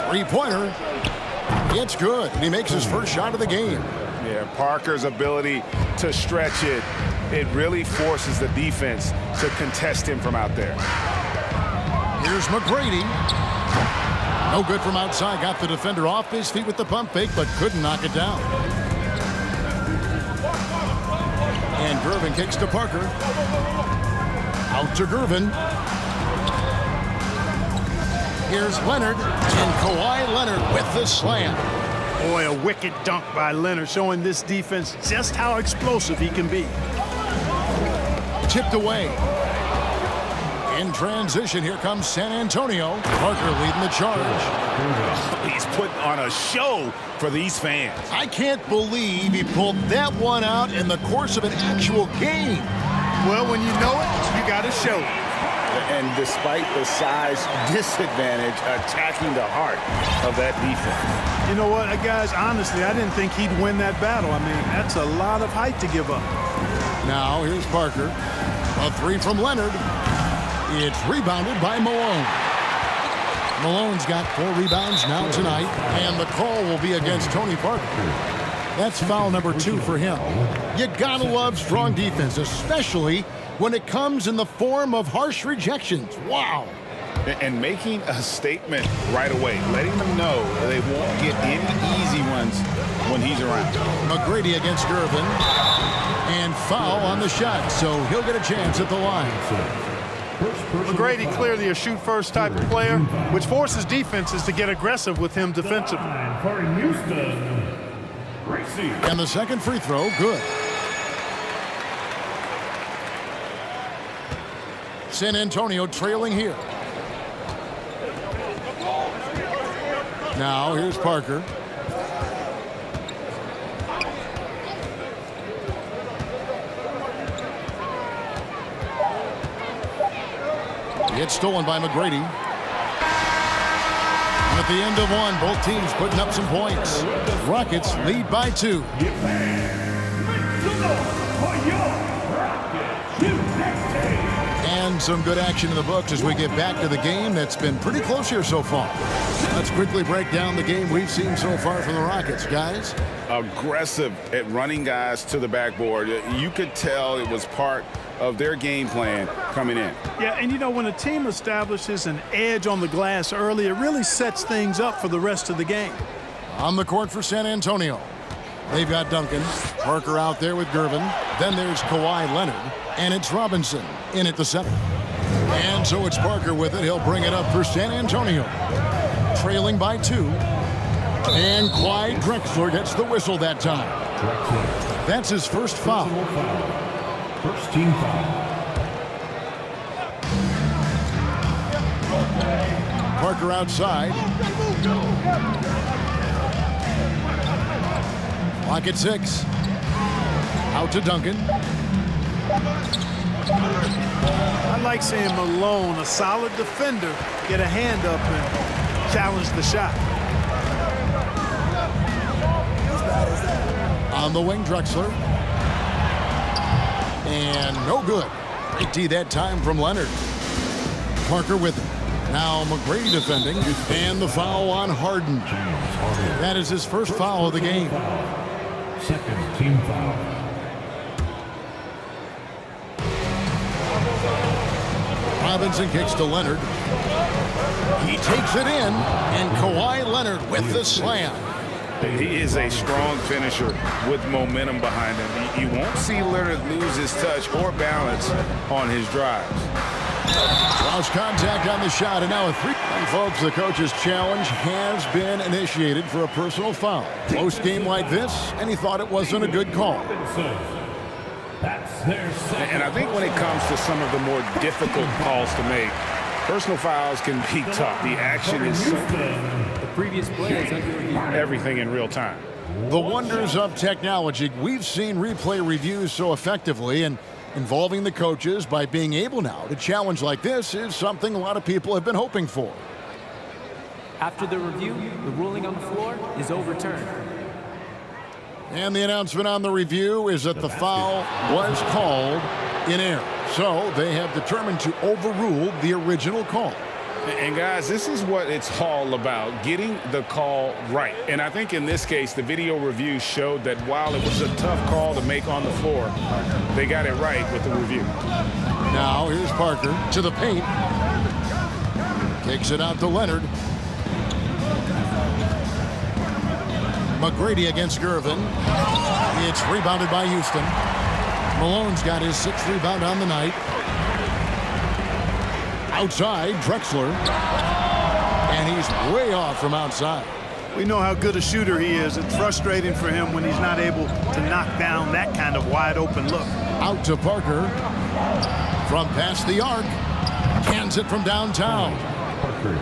Three-pointer. It's good. And he makes his first shot of the game. Yeah, Parker's ability to stretch it, it really forces the defense to contest him from out there. Here's McGrady. No good from outside. Got the defender off his feet with the pump fake, but couldn't knock it down. And Gervin kicks to Parker. Out to Gervin. Here's Leonard, and Kawhi Leonard with the slam. Boy, a wicked dunk by Leonard, showing this defense just how explosive he can be. Tipped away. In transition, here comes San Antonio. Parker leading the charge. He's putting on a show for these fans. I can't believe he pulled that one out in the course of an actual game. Well, when you know it, you got to show it. And despite the size disadvantage, attacking the heart of that defense. You know what, guys, honestly, I didn't think he'd win that battle. I mean, that's a lot of height to give up. Now here's Parker. A three from Leonard. It's rebounded by Malone. Malone's got 4 rebounds now tonight, and the call will be against Tony Parker. That's foul number 2 for him. You gotta love strong defense, especially when it comes in the form of harsh rejections. Wow. And making a statement right away, letting them know they won't get any easy ones when he's around. McGrady against Gervin. And foul on the shot, so he'll get a chance at the line. McGrady clearly a shoot-first type of player, which forces defenses to get aggressive with him defensively. And the second free throw, good. San Antonio trailing here. Now here's Parker. It's stolen by McGrady. And at the end of one, both teams putting up some points. Rockets lead by 2. And some good action in the books as we get back to the game that's been pretty close here so far. Let's quickly break down the game we've seen so far from the Rockets, guys. Aggressive at running guys to the backboard. You could tell it was part of their game plan coming in. Yeah, and you know, when a team establishes an edge on the glass early, it really sets things up for the rest of the game. On the court for San Antonio, they've got Duncan. Parker out there with Gervin. Then there's Kawhi Leonard. And it's Robinson in at the center. And so it's Parker with it. He'll bring it up for San Antonio. Trailing by 2. And Clyde Drexler gets the whistle that time. That's his first foul. First team foul. Parker outside. Clock at 6. Out to Duncan. I like seeing Malone, a solid defender, get a hand up and challenge the shot. On the wing, Drexler. And no good. Great D that time from Leonard. Parker with it. Now McGrady defending. And the foul on Harden. That is his first foul of the game. Second team foul. Robinson kicks to Leonard. He takes it in. And Kawhi Leonard with the slam. He is a strong finisher with momentum behind him. You won't see Leonard lose his touch or balance on his drives. Lost contact on the shot, and now a 3. And folks, the coach's challenge has been initiated for a personal foul. Close game like this, and he thought it wasn't a good call. And I think when it comes to some of the more difficult calls to make, personal fouls can be tough. The action is The previous play is everything in real time. The wonders of technology. We've seen replay reviews so effectively, and involving the coaches by being able now to challenge like this is something a lot of people have been hoping for. After the review, the ruling on the floor is overturned. And the announcement on the review is that the foul was called in error. So they have determined to overrule the original call. And guys, this is what it's all about, getting the call right. And I think in this case, the video review showed that while it was a tough call to make on the floor, they got it right with the review. Now here's Parker to the paint. Kicks it out to Leonard. McGrady against Gervin. It's rebounded by Houston. Malone's got his 6th rebound on the night. Outside, Drexler. And he's way off from outside. We know how good a shooter he is. It's frustrating for him when he's not able to knock down that kind of wide open look. Out to Parker. From past the arc. Cans it from downtown.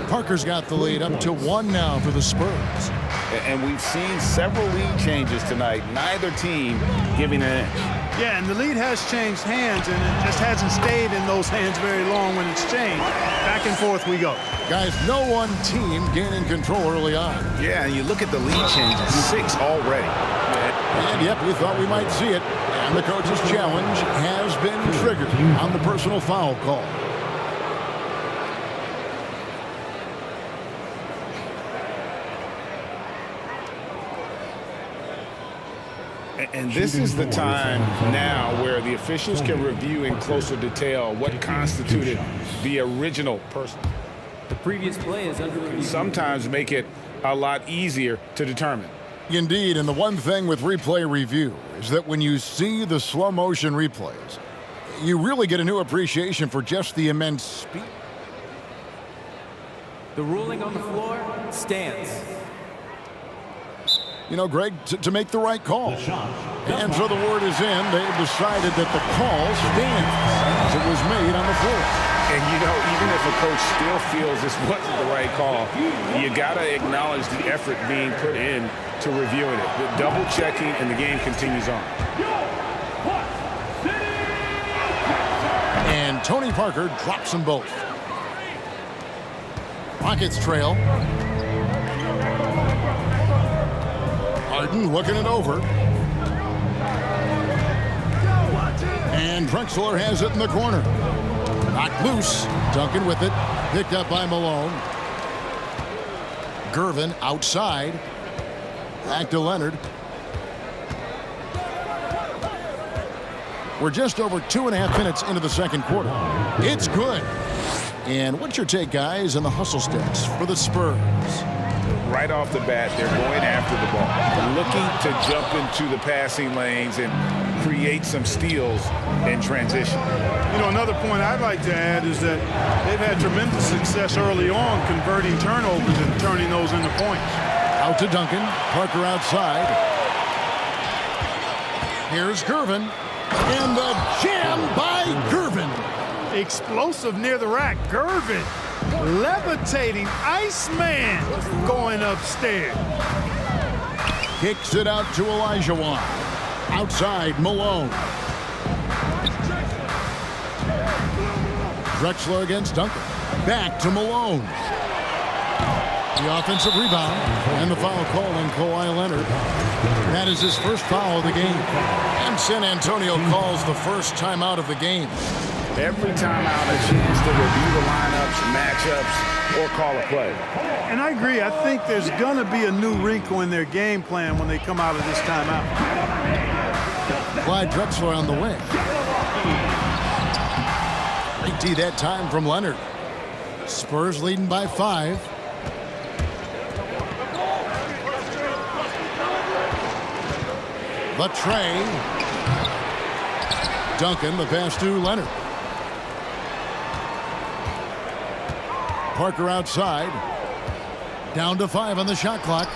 Parker's got the lead up to 1 now for the Spurs. And we've seen several lead changes tonight. Neither team giving an inch. Yeah, and the lead has changed hands, and it just hasn't stayed in those hands very long when it's changed. Back and forth we go. Guys, no one team gaining control early on. Yeah, and you look at the lead changes, 6 already. And yep, we thought we might see it. And the coach's challenge has been triggered on the personal foul call. And this is the time now where the officials can review in closer detail what constituted the original person. The previous play is under review. Sometimes make it a lot easier to determine. Indeed, and the one thing with replay review is that when you see the slow motion replays, you really get a new appreciation for just the immense speed. The ruling on the floor stands. You know, Greg, to make the right call. And so the word is in. They've decided that the call stands as it was made on the floor. And, you know, even if a coach still feels this wasn't the right call, you got to acknowledge the effort being put in to reviewing it. The double checking, and the game continues on. And Tony Parker drops them both. Rockets trail. Harden looking it over. And Drexler has it in the corner. Knocked loose. Duncan with it. Picked up by Malone. Gervin outside. Back to Leonard. We're just over 2.5 minutes into the second quarter. It's good. And what's your take, guys, on the hustle steps for the Spurs? Right off the bat, they're going after the ball, looking to jump into the passing lanes and create some steals in transition. You know, another point I'd like to add is that they've had tremendous success early on converting turnovers and turning those into points. Out to Duncan. Parker outside. Here's Gervin. And the jam by Gervin. Explosive near the rack. Gervin. Levitating Iceman going upstairs. Kicks it out to Olajuwon. Outside, Malone. Drexler against Duncan. Back to Malone. The offensive rebound and the foul call on Kawhi Leonard. That is his first foul of the game. And San Antonio calls the first timeout of the game. Every timeout a chance to review the lineups, matchups, or call a play. And I agree. I think there's going to be a new wrinkle in their game plan when they come out of this timeout. Clyde Drexler on the wing. Big D that time from Leonard. Spurs leading by 5. The tray. Duncan, the pass to Leonard. Parker outside. Down to 5 on the shot clock.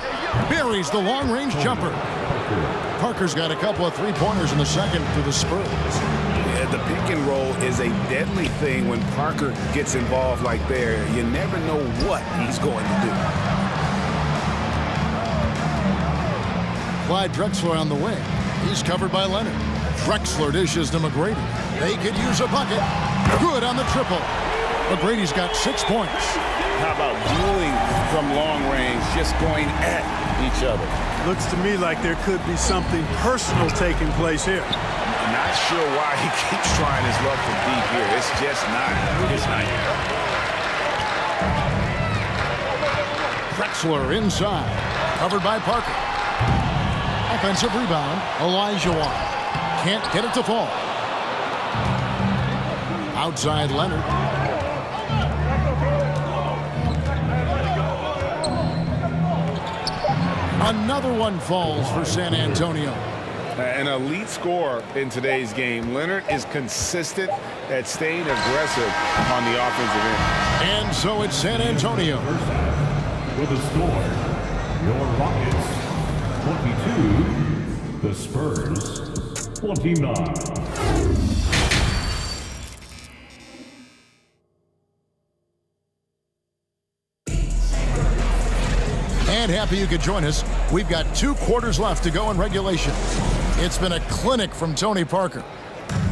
Buries the long-range jumper. Parker's got a couple of three-pointers in the second for the Spurs. Yeah, the pick and roll is a deadly thing when Parker gets involved like there. You never know what he's going to do. Clyde Drexler on the wing. He's covered by Leonard. Drexler dishes to McGrady. They could use a bucket. Good on the triple. McGrady's got 6 points. How about dueling from long range, just going at each other? Looks to me like there could be something personal taking place here. I'm not sure why he keeps trying his luck from deep here. It's just not his night. Drexler inside. Covered by Parker. Offensive rebound. Olajuwon. Can't get it to fall. Outside Leonard. Another one falls for San Antonio. An elite scorer in today's game. Leonard is consistent at staying aggressive on the offensive end. And so it's San Antonio. With a score, your Rockets 22, the Spurs 29. And happy you could join us. We've got 2 quarters left to go in regulation. It's been a clinic from Tony Parker.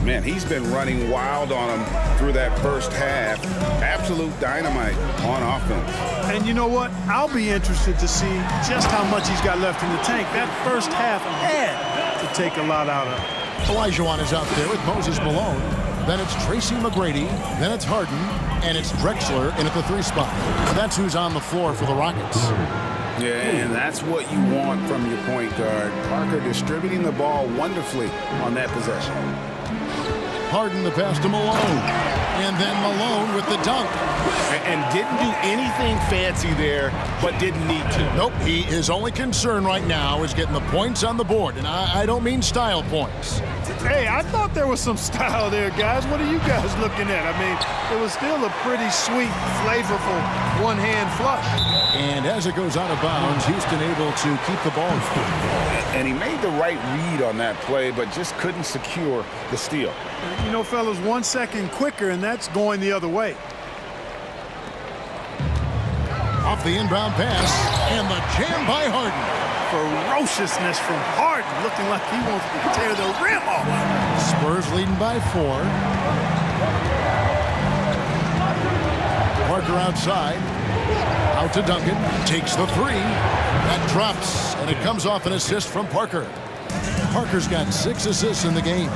Man, he's been running wild on him through that first half. Absolute dynamite on offense. And you know what? I'll be interested to see just how much he's got left in the tank. That first half had to take a lot out of him. Olajuwon is out there with Moses Malone. Then it's Tracy McGrady. Then it's Harden. And it's Drexler in at the 3 spot. That's who's on the floor for the Rockets. Yeah, and that's what you want from your point guard. Parker distributing the ball wonderfully on that possession. Harden the pass to Malone. And then Malone with the dunk. And didn't do anything fancy there, but didn't need to. Nope, his only concern right now is getting the points on the board. And I don't mean style points. Hey, I thought there was some style there, guys. What are you guys looking at? I mean, it was still a pretty sweet, flavorful one-hand flush. And as it goes out of bounds, Houston able to keep the ball. And he made the right read on that play, but just couldn't secure the steal. You know, fellas, 1 second quicker, and that's going the other way. Off the inbound pass, and the jam by Harden. Ferociousness from Harden, looking like he wants to tear the rim off. Spurs leading by 4. Parker outside. Out to Duncan. Takes the 3. That drops, and it comes off an assist from Parker. Parker's got 6 assists in the game.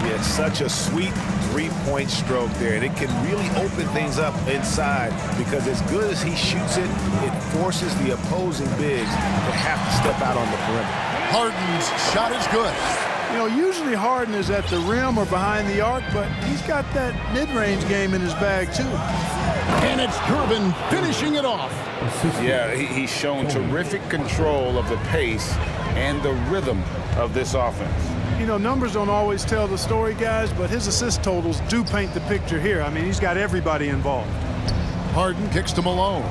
Yeah, such a sweet three-point stroke there, and it can really open things up inside because as good as he shoots it, it forces the opposing bigs to have to step out on the perimeter. Harden's shot is good. You know, usually Harden is at the rim or behind the arc, but he's got that mid-range game in his bag, too. And it's Gervin finishing it off. Yeah, he's shown terrific control of the pace and the rhythm of this offense. You know, numbers don't always tell the story, guys, but his assist totals do paint the picture here. I mean, he's got everybody involved. Harden kicks to Malone.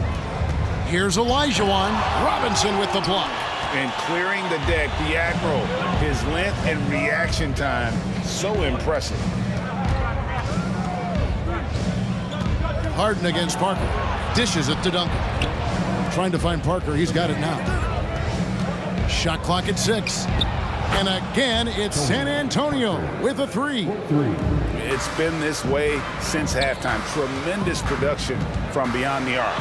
Here's Olajuwon. Robinson with the block. And clearing the deck, Diagro, his length and reaction time, so impressive. Harden against Parker. Dishes it to Duncan. Trying to find Parker. He's got it now. Shot clock at 6. And again, it's San Antonio with a 3. It's been this way since halftime. Tremendous production from beyond the arc.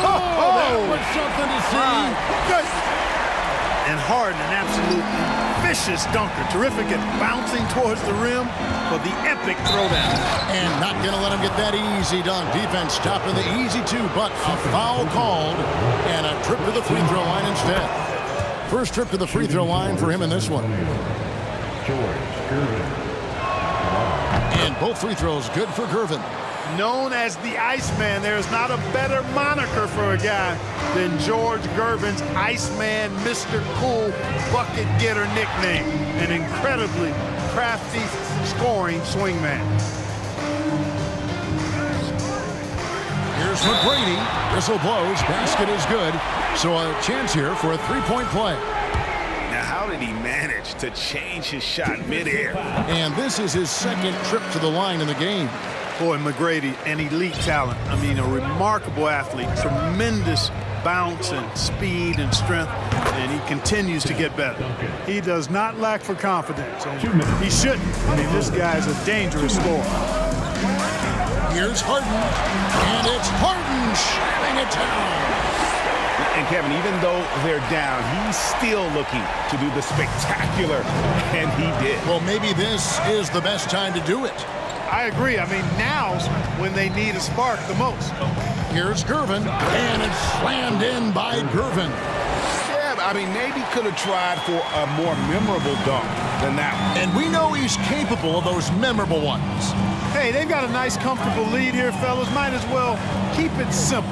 Oh, that was something to see. Good. And Harden, an absolute vicious dunker. Terrific at bouncing towards the rim for the epic throwdown. And not going to let him get that easy dunk. Defense stopping the easy 2, but a foul called. And a trip to the free throw line instead. First trip to the free throw line for him in this one. And both free throws good for Gervin. Known as the Iceman, there is not a better moniker for a guy than George Gervin's Iceman, Mr. Cool bucket getter nickname. An incredibly crafty scoring swingman. Here's McGrady. Whistle blows. Basket is good. So a chance here for a three-point play. Now, how did he manage to change his shot midair? And this is his second trip to the line in the game. Boy, McGrady, an elite talent. I mean, a remarkable athlete. Tremendous bounce and speed and strength. And he continues to get better. He does not lack for confidence. And he shouldn't. I mean, this guy's a dangerous scorer. Here's Harden, and it's Harden slamming it down. And Kevin, even though they're down, he's still looking to do the spectacular, and he did. Well, maybe this is the best time to do it. I agree. I mean, now's when they need a spark the most. Here's Gervin, and it's slammed in by Gervin. Yeah, I mean, maybe could have tried for a more memorable dunk than that one. And we know he's capable of those memorable ones. Hey, they've got a nice, comfortable lead here, fellas. Might as well keep it simple.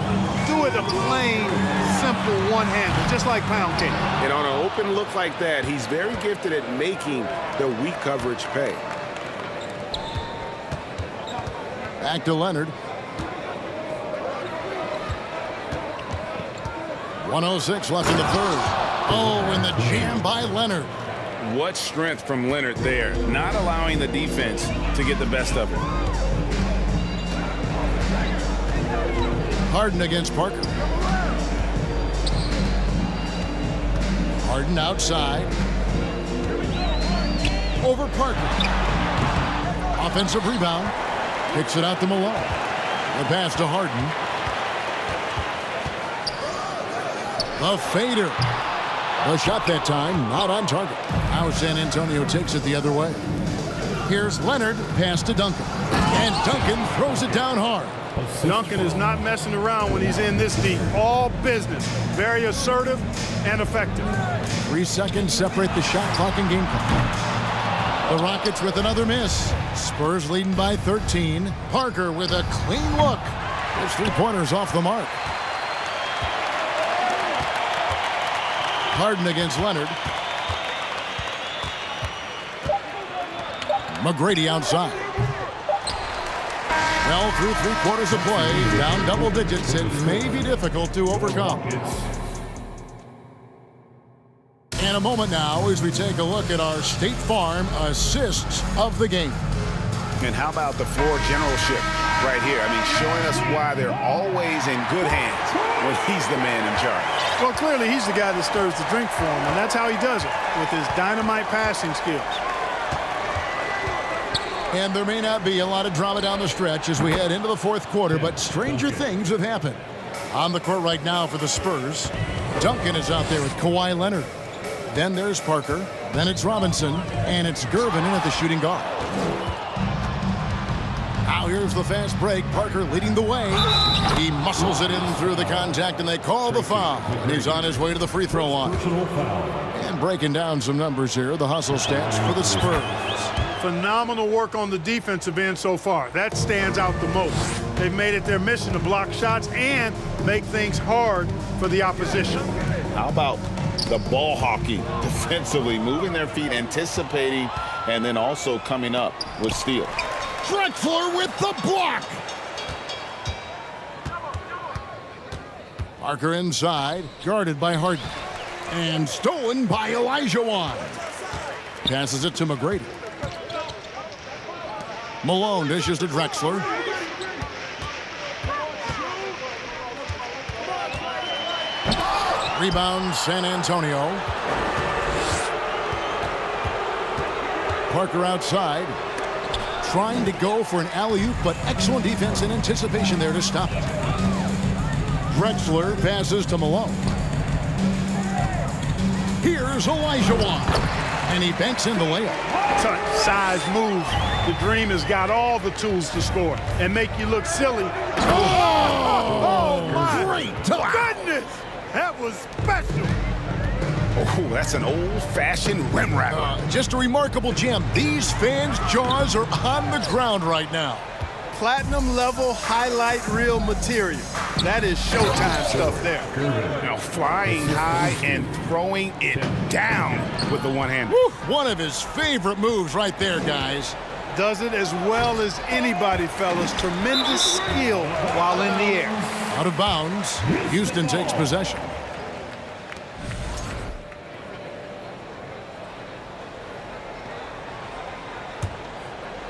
Do it a plain, simple one-hander, just like pound cake. And on an open look like that, he's very gifted at making the weak coverage pay. Back to Leonard. 1:06 left in the third. Oh, and the jam by Leonard. What strength from Leonard there, not allowing the defense to get the best of him. Harden against Parker. Harden outside. over Parker. Offensive rebound. Kicks it out to Malone. The pass to Harden. The fader. The shot that time, not on target. Now San Antonio takes it the other way. Here's Leonard, pass to Duncan. And Duncan throws it down hard. Duncan is not messing around when he's in this deep. All business. Very assertive and effective. 3 seconds separate the shot clock and game clock. The Rockets with another miss. Spurs leading by 13. Parker with a clean look. Those 3-pointers off the mark. Harden against Leonard. McGrady outside. Well, through 3 quarters of play, down double digits, it may be difficult to overcome. And a moment now as we take a look at our State Farm assists of the game. And how about the floor generalship right here? I mean, showing us why they're always in good hands when he's the man in charge. Well, clearly he's the guy that stirs the drink for him, and that's how he does it, with his dynamite passing skills. And there may not be a lot of drama down the stretch as we head into the 4th quarter, but stranger things have happened. On the court right now for the Spurs, Duncan is out there with Kawhi Leonard. Then there's Parker, then it's Robinson, and it's Gervin in at the shooting guard. Now here's the fast break. Parker leading the way. He muscles it in through the contact, and they call the foul. And he's on his way to the free throw line. And breaking down some numbers here, the hustle stats for the Spurs. Phenomenal work on the defensive end so far. That stands out the most. They've made it their mission to block shots and make things hard for the opposition. How about the ball hockey defensively, moving their feet, anticipating, and then also coming up with steal. Drexler with the block. Parker inside, guarded by Harden. And stolen by Olajuwon. Passes it to McGrady. Malone dishes to Drexler. Rebound San Antonio. Parker outside. Trying to go for an alley-oop, but excellent defense and anticipation there to stop it. Drexler passes to Malone. Here's Olajuwon. And he banks in the layup. Touch, size, move. The Dream has got all the tools to score and make you look silly. Oh my goodness! That was special. Oh, that's an old-fashioned rim rattler. Just a remarkable gem. These fans' jaws are on the ground right now. Platinum level highlight reel material. That is Showtime stuff there. Now flying high and throwing it down with the one-hander. One of his favorite moves right there, guys. Does it as well as anybody, fellas. Tremendous skill while in the air. Out of bounds. Houston takes possession.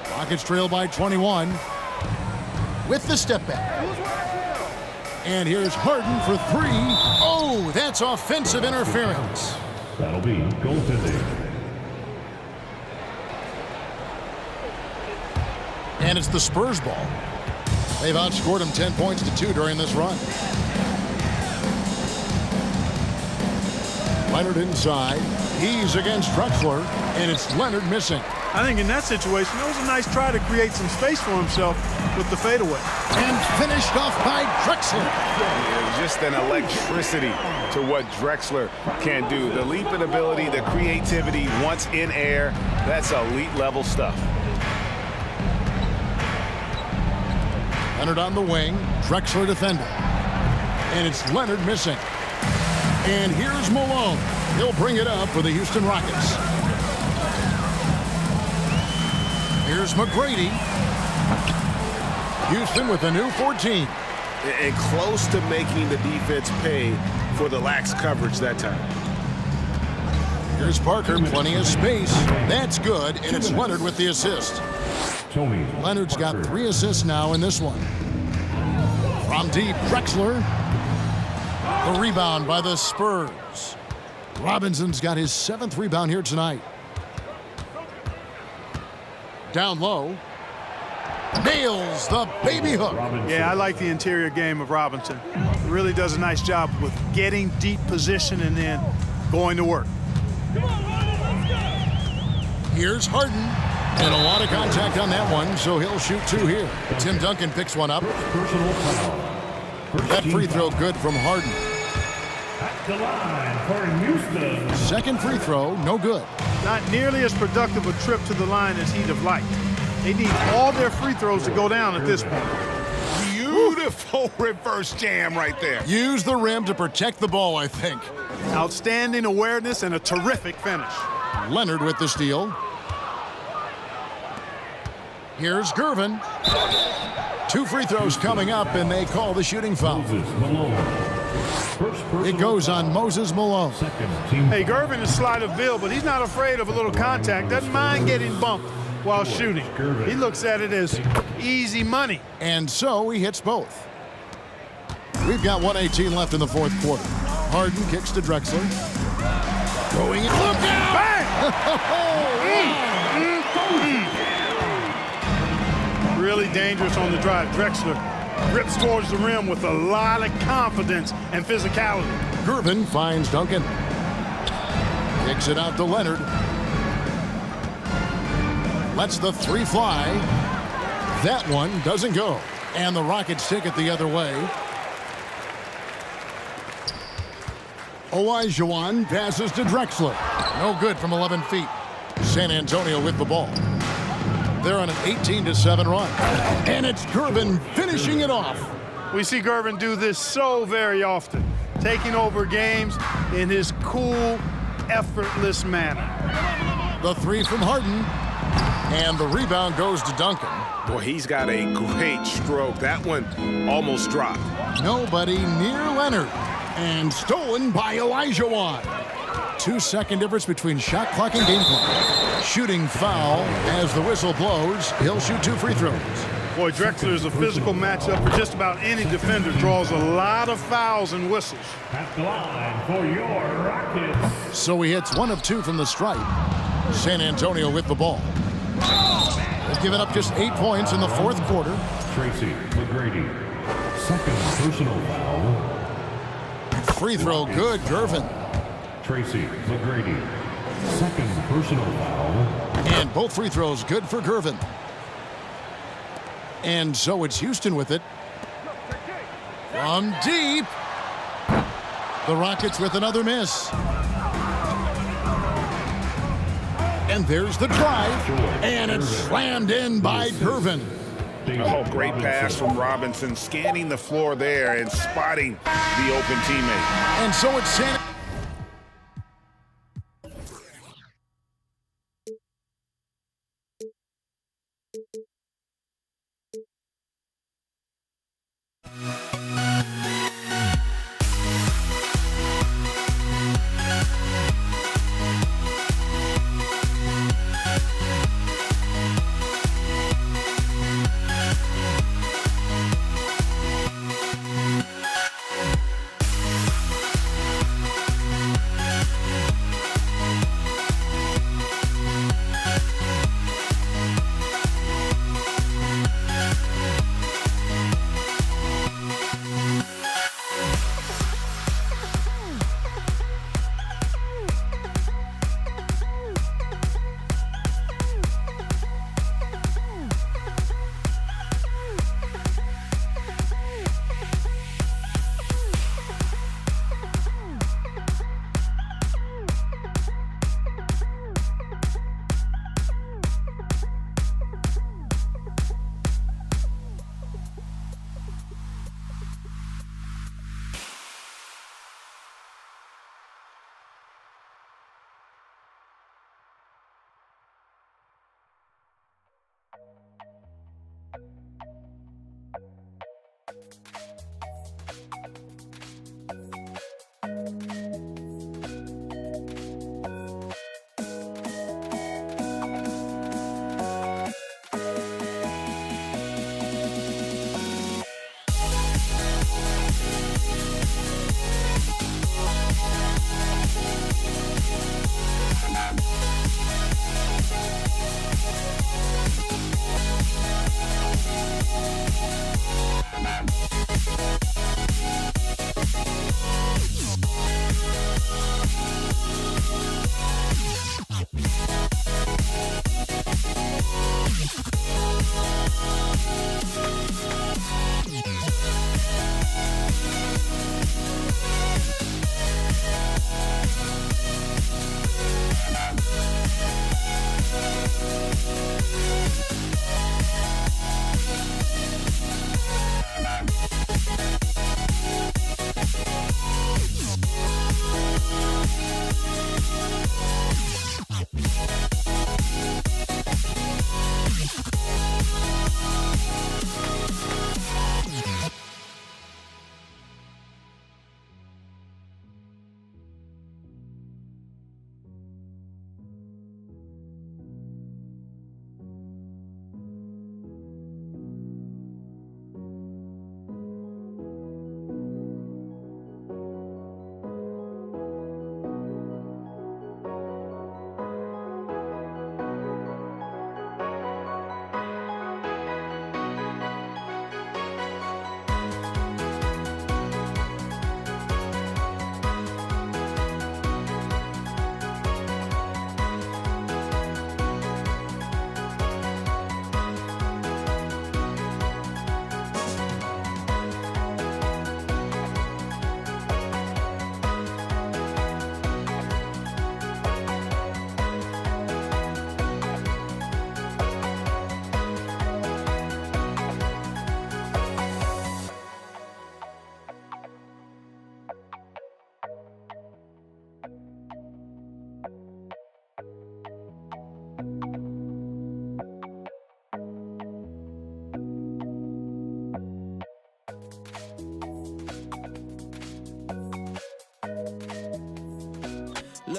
Rockets trail by 21 with the step back. And here's Harden for 3. Oh, that's offensive interference. That'll be goaltending. And it's the Spurs ball. They've outscored them 10 points to 2 during this run. Leonard inside. He's against Drexler, and it's Leonard missing. I think in that situation, it was a nice try to create some space for himself with the fadeaway. And finished off by Drexler. There's just an electricity to what Drexler can do. The leaping ability, the creativity once in air, that's elite level stuff. Leonard on the wing, Drexler defending. And it's Leonard missing. And here's Malone. He'll bring it up for the Houston Rockets. Here's McGrady. Houston with a new 14. And close to making the defense pay for the lax coverage that time. Here's Parker, plenty of space. That's good, and it's Leonard with the assist. Leonard's got 3 assists now in this one. From deep, Drexler. The rebound by the Spurs. Robinson's got his 7th rebound here tonight. Down low. Nails the baby hook. Yeah, I like the interior game of Robinson. Really does a nice job with getting deep position and then going to work. Here's Harden. And a lot of contact on that one, so he'll shoot 2 here. Tim Duncan picks one up. That free throw good from Harden. At the line for Houston. Second free throw, no good. Not nearly as productive a trip to the line as he'd have liked. They need all their free throws to go down at this point. Beautiful reverse jam right there. Use the rim to protect the ball, I think. Outstanding awareness and a terrific finish. Leonard with the steal. Here's Gervin. 2 free throws coming up, and they call the shooting foul. It goes on Moses Malone. Hey, Gervin is slight of build, but he's not afraid of a little contact. Doesn't mind getting bumped while shooting. He looks at it as easy money. And so he hits both. We've got 1:18 left in the fourth quarter. Harden kicks to Drexler. Going in. Look out! Really dangerous on the drive. Drexler rips towards the rim with a lot of confidence and physicality. Gervin finds Duncan. Kicks it out to Leonard. Lets the 3 fly. That one doesn't go. And the Rockets take it the other way. Olajuwon passes to Drexler. No good from 11 feet. San Antonio with the ball. They're on an 18-7 run. And it's Gervin finishing it off. We see Gervin do this so very often, taking over games in his cool, effortless manner. The 3 from Harden. And the rebound goes to Duncan. Boy, he's got a great stroke. That one almost dropped. Nobody near Leonard. And stolen by Olajuwon. 2-second difference between shot clock and game clock. Shooting foul as the whistle blows. He'll shoot 2 free throws. Boy, Drexler is a physical matchup for just about any defender. Draws a lot of fouls and whistles. At the line for your Rockets. So he hits 1 of 2 from the stripe. San Antonio with the ball. They've given up just 8 points in the fourth quarter. Tracy McGrady. Second personal foul. Free throw good, Gervin. Tracy McGrady. Second personal foul. And both free throws good for Gervin. And so it's Houston with it. From deep. The Rockets with another miss. And there's the drive. And it's slammed in by Gervin. Oh, great pass from Robinson, scanning the floor there and spotting the open teammate. And so it's San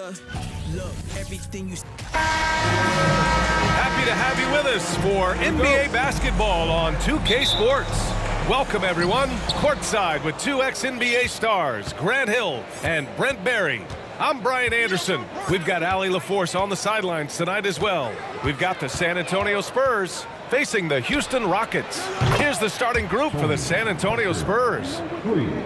Look, everything you. Happy to have you with us for NBA basketball on 2K Sports. Welcome, everyone. Courtside with two ex-NBA stars, Grant Hill and Brent Barry. I'm Brian Anderson. We've got Allie LaForce on the sidelines tonight as well. We've got the San Antonio Spurs facing the Houston Rockets. Here's the starting group for the San Antonio Spurs.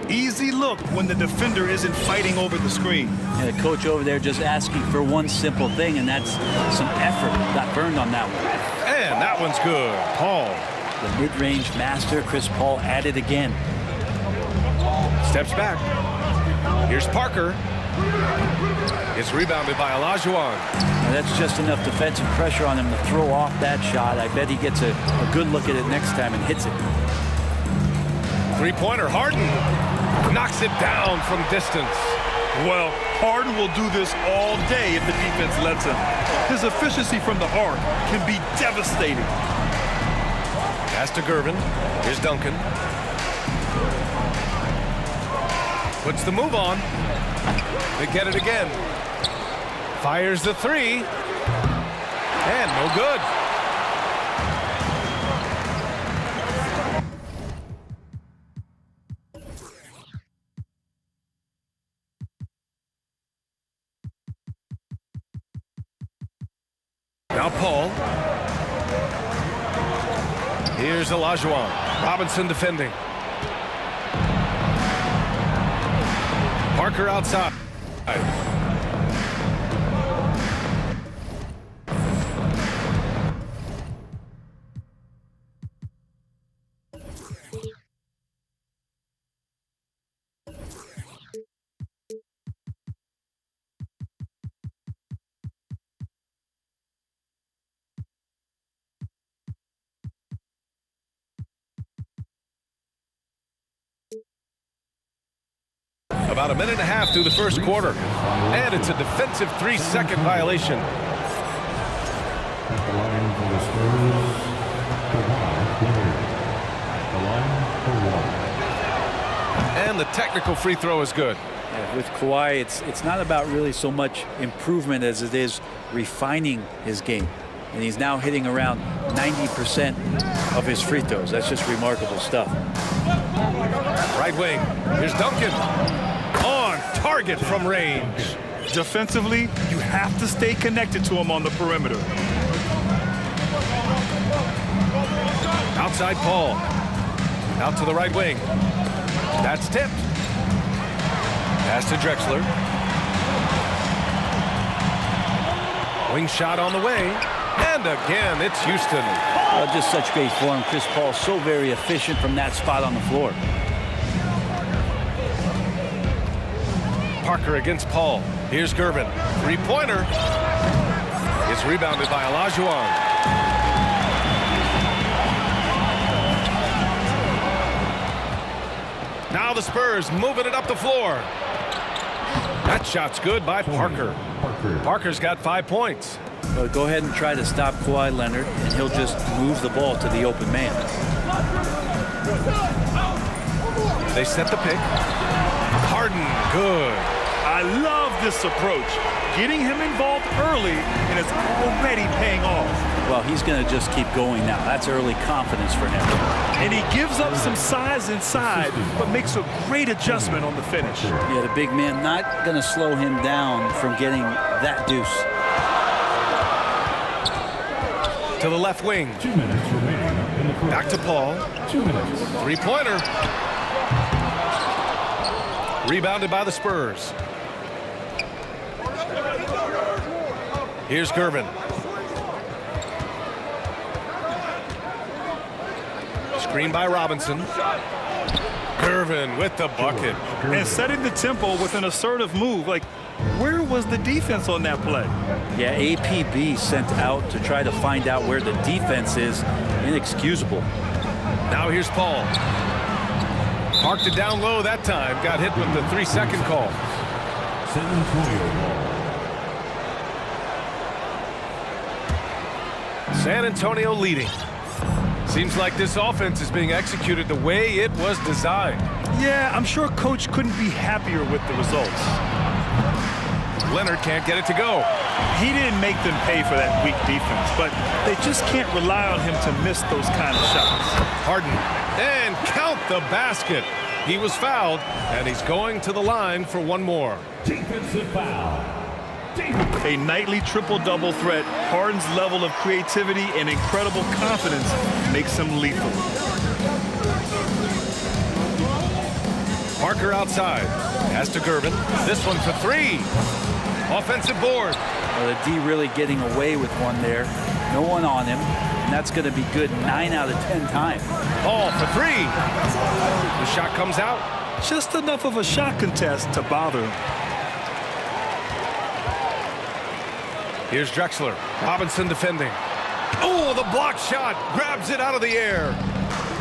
Easy look when the defender isn't fighting over the screen. And the coach over there just asking for one simple thing, and that's some effort. Got burned on that one. And that one's good. Paul. The mid-range master, Chris Paul, at it again. Steps back. Here's Parker. It's rebounded by Olajuwon. Now that's just enough defensive pressure on him to throw off that shot. I bet he gets a good look at it next time and hits it. Three-pointer, Harden knocks it down from distance. Well, Harden will do this all day if the defense lets him. His efficiency from the arc can be devastating. Pass to Gervin. Here's Duncan. Puts the move on. They get it again. Fires the three. And no good. Now Paul. Here's Olajuwon. Robinson defending. Parker outside. About a minute and a half through the first quarter. And it's a defensive 3-second violation. At the line for the Spurs, Kawhi Leonard. The line for 1. And the technical free throw is good. Yeah, with Kawhi, it's not about really so much improvement as it is refining his game. And he's now hitting around 90% of his free throws. That's just remarkable stuff. Right wing. Here's Duncan. On target from range. Defensively, you have to stay connected to him on the perimeter. Outside Paul. Out to the right wing. That's tipped. Pass to Drexler. Wing shot on the way. And again, it's Houston. Just such great form. Chris Paul so very efficient from that spot on the floor. Parker against Paul. Here's Gervin. Three-pointer. It's rebounded by Olajuwon. Now the Spurs moving it up the floor. That shot's good by Parker. Parker's got 5 points. Well, go ahead and try to stop Kawhi Leonard, and he'll just move the ball to the open man. They set the pick. Harden, good. I love this approach. Getting him involved early, and it's already paying off. Well, he's going to just keep going now. That's early confidence for him. And he gives up some size inside, but makes a great adjustment on the finish. Yeah, the big man not going to slow him down from getting that deuce. To the left wing. 2 minutes remaining in the first. Back to Paul. 2 minutes. Three-pointer. Rebounded by the Spurs. Here's Gervin. Screen by Robinson. Gervin with the bucket. And setting the tempo with an assertive move. Like, where was the defense on that play? Yeah, APB sent out to try to find out where the defense is. Inexcusable. Now here's Paul. Parked it down low that time. Got hit with the 3-second call. San Antonio. San Antonio leading. Seems like this offense is being executed the way it was designed. Yeah, I'm sure Coach couldn't be happier with the results. Leonard can't get it to go. He didn't make them pay for that weak defense, but they just can't rely on him to miss those kind of shots. Harden, and count the basket. He was fouled, and he's going to the line for one more. Defensive foul. A nightly triple-double threat, Harden's level of creativity and incredible confidence makes him lethal. Parker outside. Pass to Gervin. This one for three. Offensive board. Well, the D really getting away with one there. No one on him, and that's going to be good 9 out of 10 times. Ball for three. The shot comes out. Just enough of a shot contest to bother him. Here's Drexler. Robinson defending. Oh, the block shot. Grabs it out of the air.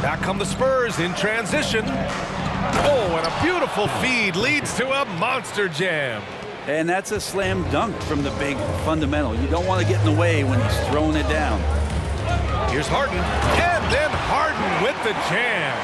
Back come the Spurs in transition. Oh, and a beautiful feed leads to a monster jam. And that's a slam dunk from the big fundamental. You don't want to get in the way when he's throwing it down. Here's Harden. And then Harden with the jam.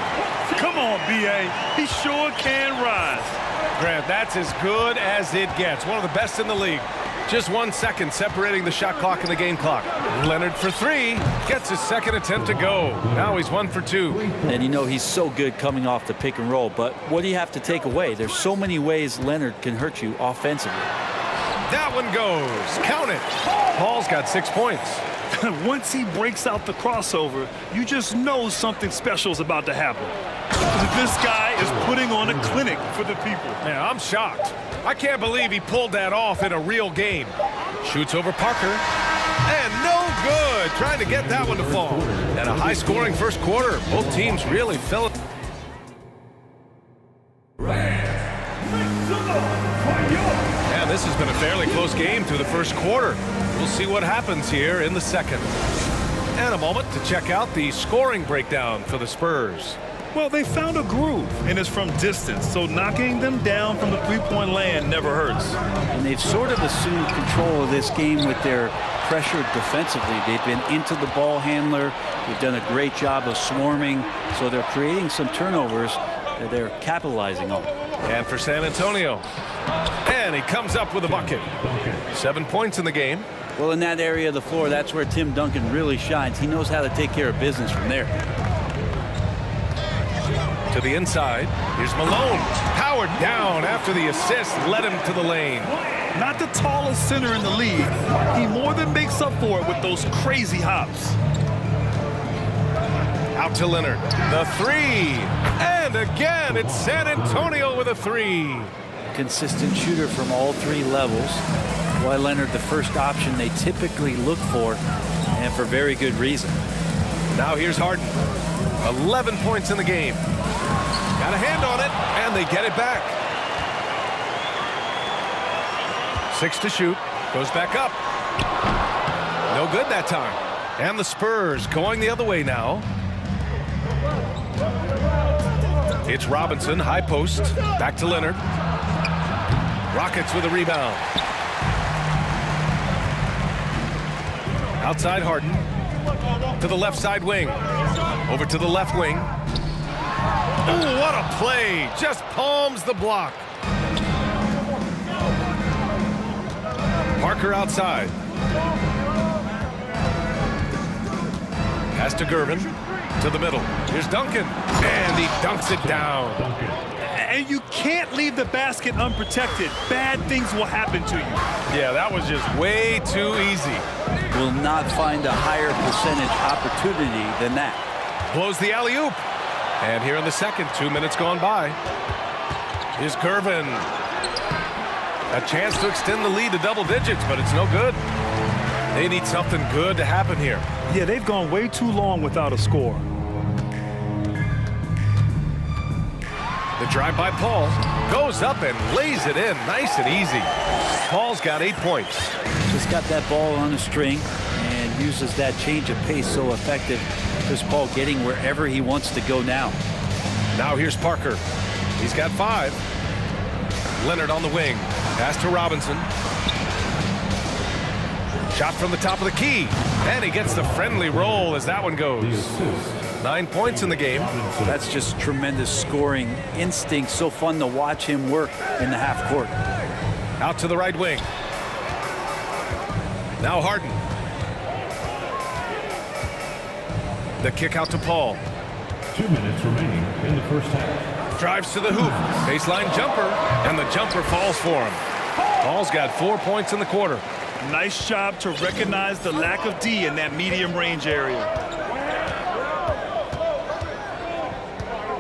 Come on, B.A. He sure can rise. Grant, that's as good as it gets. One of the best in the league. Just 1 second separating the shot clock and the game clock. Leonard for three. Gets his second attempt to go. Now he's 1 for 2. And you know he's so good coming off the pick and roll. But what do you have to take away? There's so many ways Leonard can hurt you offensively. That one goes. Count it. Paul's got 6 points. Once he breaks out the crossover, you just know something special is about to happen. This guy is putting on a clinic for the people. Man, I'm shocked. I can't believe he pulled that off in a real game. Shoots over Parker. And no good. Trying to get that one to fall. And a high-scoring first quarter. Both teams really fell. And this has been a fairly close game through the first quarter. We'll see what happens here in the second. And a moment to check out the scoring breakdown for the Spurs. Well, they found a groove, and it's from distance, so knocking them down from the three-point land never hurts. And they've sort of assumed control of this game with their pressure defensively. They've been into the ball handler. They've done a great job of swarming, so they're creating some turnovers that they're capitalizing on. And for San Antonio. And he comes up with a bucket. 7 points in the game. Well, in that area of the floor, that's where Tim Duncan really shines. He knows how to take care of business from there. To the inside. Here's Malone. Powered down after the assist led him to the lane. Not the tallest center in the league. He more than makes up for it with those crazy hops. Out to Leonard. The three. And again, it's San Antonio with a three. Consistent shooter from all three levels. Why Leonard the first option they typically look for, and for very good reason. Now here's Harden. 11 points in the game. Got a hand on it, and they get it back. 6 to shoot. Goes back up. No good that time. And the Spurs going the other way now. It's Robinson, high post. Back to Leonard. Rockets with a rebound. Outside Harden. To the left side wing. Over to the left wing. Ooh, what a play. Just palms the block. Parker outside. Pass to Gervin. To the middle. Here's Duncan. And he dunks it down. And you can't leave the basket unprotected. Bad things will happen to you. Yeah, that was just way too easy. Will not find a higher percentage opportunity than that. Blows the alley-oop. And here in the second, 2 minutes gone by. Here's Gervin. A chance to extend the lead to double digits, but it's no good. They need something good to happen here. Yeah, they've gone way too long without a score. The drive by Paul goes up and lays it in nice and easy. Paul's got 8 points. Just got that ball on a string and uses that change of pace so effective. Chris Paul getting wherever he wants to go now. Now here's Parker. He's got 5. Leonard on the wing. Pass to Robinson. Shot from the top of the key. And he gets the friendly roll as that one goes. 9 points in the game. That's just tremendous scoring instinct. So fun to watch him work in the half court. Out to the right wing. Now Harden. The kick out to Paul. 2 minutes remaining in the first half. Drives to the hoop. Baseline jumper. And the jumper falls for him. Paul's got 4 points in the quarter. Nice job to recognize the lack of D in that medium range area.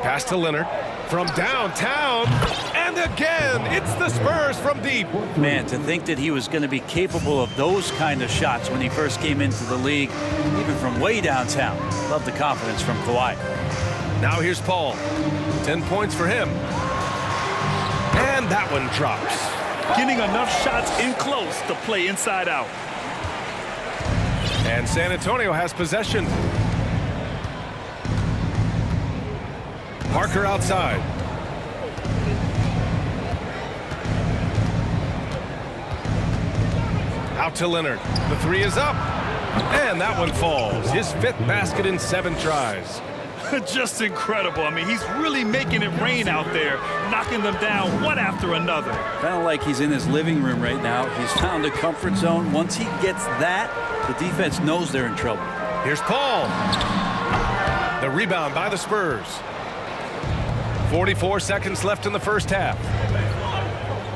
Pass to Leonard from downtown. And again, it's the Spurs from deep. Man, to think that he was going to be capable of those kind of shots when he first came into the league, even from way downtown. Love the confidence from Kawhi. Now here's Paul. 10 points for him. And that one drops. Getting enough shots in close to play inside out. And San Antonio has possession. Parker outside. Out to Leonard. The three is up. And that one falls. His 5th basket in 7 tries. Just incredible. I mean, he's really making it rain out there, knocking them down one after another. Kind of like he's in his living room right now. He's found a comfort zone. Once he gets that, the defense knows they're in trouble. Here's Paul. The rebound by the Spurs. 44 seconds left in the first half.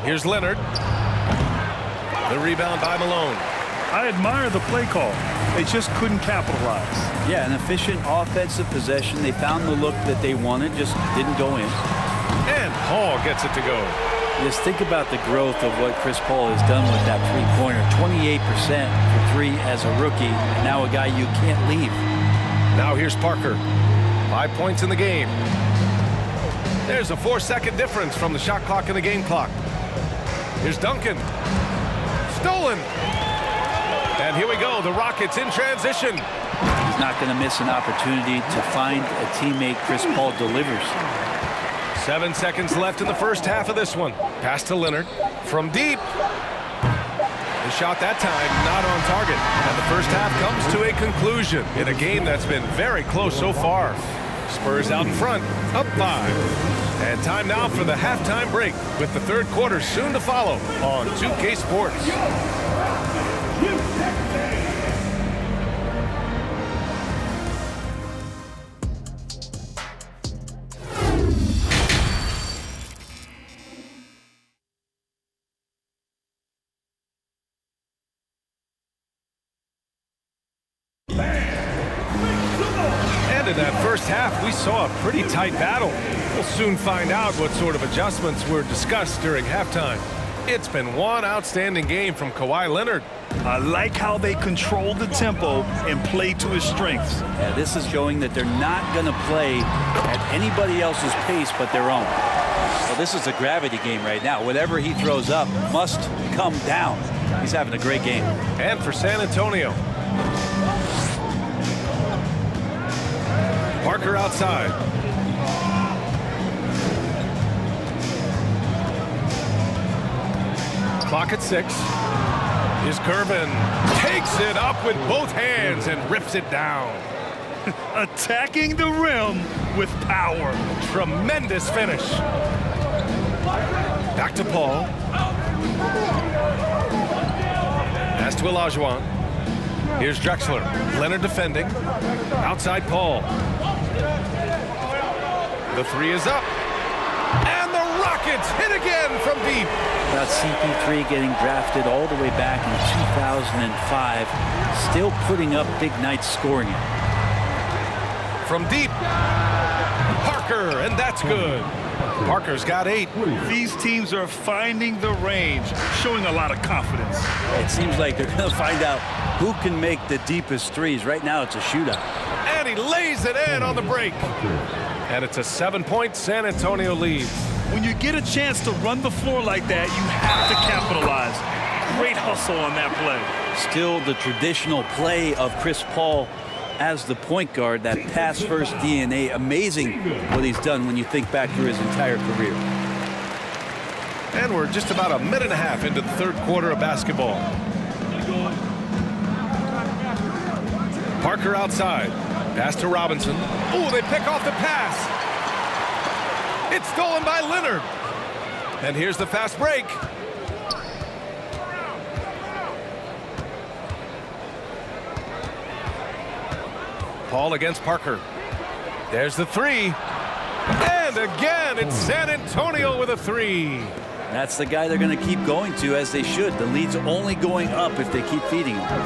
Here's Leonard. The rebound by Malone. I admire the play call. They just couldn't capitalize. Yeah, an efficient offensive possession. They found the look that they wanted, just didn't go in. And Paul gets it to go. Just think about the growth of what Chris Paul has done with that three-pointer. 28% for 3 as a rookie. And now a guy you can't leave. Now here's Parker. 5 points in the game. There's a 4-second difference from the shot clock and the game clock. Here's Duncan. Stolen. And here we go. The Rockets in transition. He's not going to miss an opportunity to find a teammate. Chris Paul delivers. 7 seconds left in the first half of this one. Pass to Leonard from deep. The shot that time not on target. And the first half comes to a conclusion in a game that's been very close so far. Spurs out in front, up 5. And time now for the halftime break with the third quarter soon to follow on 2K Sports. In that first half, we saw a pretty tight battle. We'll soon find out what sort of adjustments were discussed during halftime. It's been one outstanding game from Kawhi Leonard. I like how they control the tempo and play to his strengths. Yeah, this is showing that they're not going to play at anybody else's pace but their own. Well, this is a gravity game right now. Whatever he throws up must come down. He's having a great game. And for San Antonio, Parker outside. Clock at 6. Is Gervin. Takes it up with both hands and rips it down. Attacking the rim with power. Tremendous finish. Back to Paul. Pass to Olajuwon. Here's Drexler. Leonard defending. Outside Paul. The three is up. And the Rockets hit again from deep. About CP3 getting drafted all the way back in 2005. Still putting up big nights scoring it. From deep. Parker, and that's good. Parker's got 8. These teams are finding the range, showing a lot of confidence. It seems like they're going to find out who can make the deepest threes. Right now, it's a shootout. And he lays it in on the break. And it's a 7-point San Antonio lead. When you get a chance to run the floor like that, you have to capitalize. Great hustle on that play. Still the traditional play of Chris Paul as the point guard, that pass-first DNA. Amazing what he's done when you think back through his entire career. And we're just about a minute and a half into the third quarter of basketball. Parker outside. Pass to Robinson. Oh, they pick off the pass. It's stolen by Leonard. And here's the fast break. Paul against Parker. There's the three. And again, it's San Antonio with a three. That's the guy they're going to keep going to, as they should. The lead's only going up if they keep feeding him.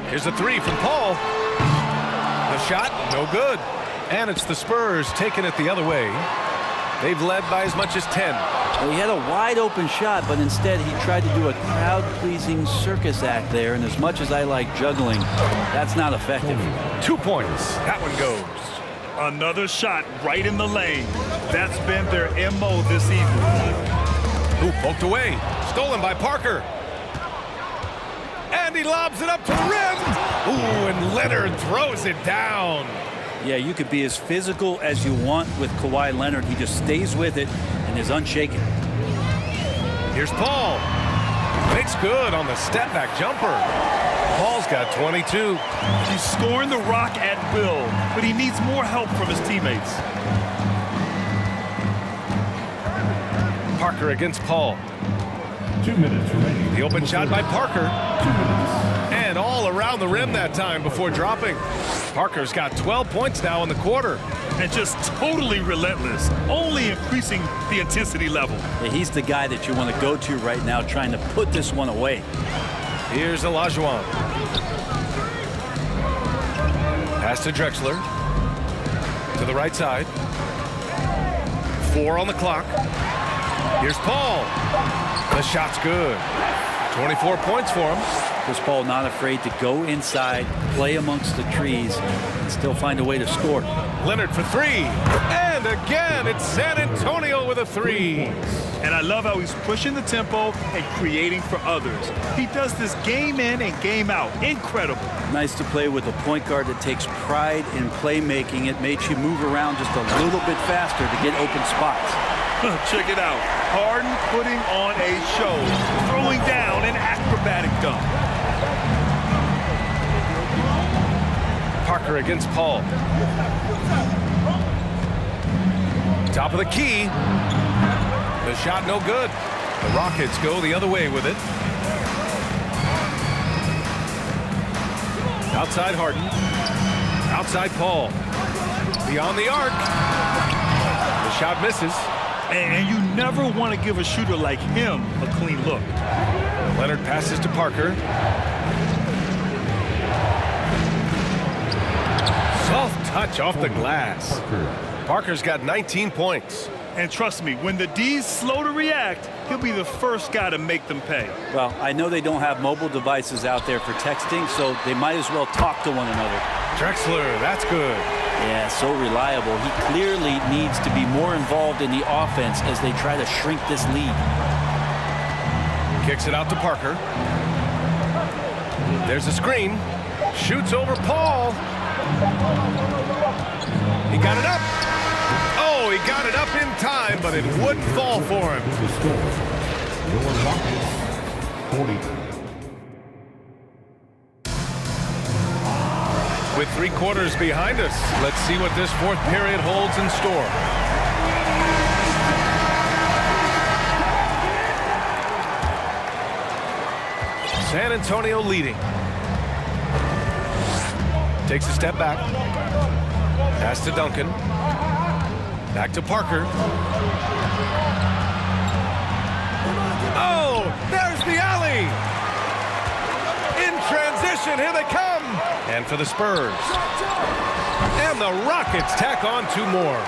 Here's a three from Paul. The shot, no good. And it's the Spurs taking it the other way. They've led by as much as 10. Well, he had a wide open shot, but instead he tried to do a crowd-pleasing circus act there. And as much as I like juggling, that's not effective. 2 points. That one goes. Another shot right in the lane. That's been their MO this evening. Ooh, poked away. Stolen by Parker. And he lobs it up to the rim. Ooh, and Leonard throws it down. Yeah, you could be as physical as you want with Kawhi Leonard. He just stays with it and is unshaken. Here's Paul. Makes good on the step-back jumper. Paul's got 22. He's scoring the rock at will, but he needs more help from his teammates. Parker against Paul. 2 minutes remaining. The open shot by Parker. 2 minutes. And all around the rim that time before dropping. Parker's got 12 points now in the quarter. And just totally relentless, only increasing the intensity level. Yeah, he's the guy that you want to go to right now, trying to put this one away. Here's Olajuwon. Pass to Drexler. To the right side. 4 on the clock. Here's Paul. The shot's good. 24 points for him. Chris Paul not afraid to go inside, play amongst the trees, and still find a way to score. Leonard for three. And again, it's San Antonio with a three. And I love how he's pushing the tempo and creating for others. He does this game in and game out. Incredible. Nice to play with a point guard that takes pride in playmaking. It makes you move around just a little bit faster to get open spots. Check it out. Harden putting on a show, throwing down an acrobatic dunk. Parker against Paul. Top of the key. The shot no good. The Rockets go the other way with it. Outside Harden. Outside Paul. Beyond the arc. The shot misses. And you never want to give a shooter like him a clean look. Leonard passes to Parker. Soft touch off the glass. Parker's got 19 points. And trust me, when the D's slow to react, he'll be the first guy to make them pay. Well, I know they don't have mobile devices out there for texting, so they might as well talk to one another. Drexler, that's good. Yeah, so reliable. He clearly needs to be more involved in the offense as they try to shrink this lead. Kicks it out to Parker. There's a screen. Shoots over Paul. He got it up. Oh, he got it up in time, but it wouldn't fall for him. The score. Your Rockets, 40. With 3 quarters behind us, let's see what this 4th period holds in store. San Antonio leading. Takes a step back. Pass to Duncan. Back to Parker. Oh, there's the alley. In transition, here they come. And for the Spurs. And the Rockets tack on 2 more.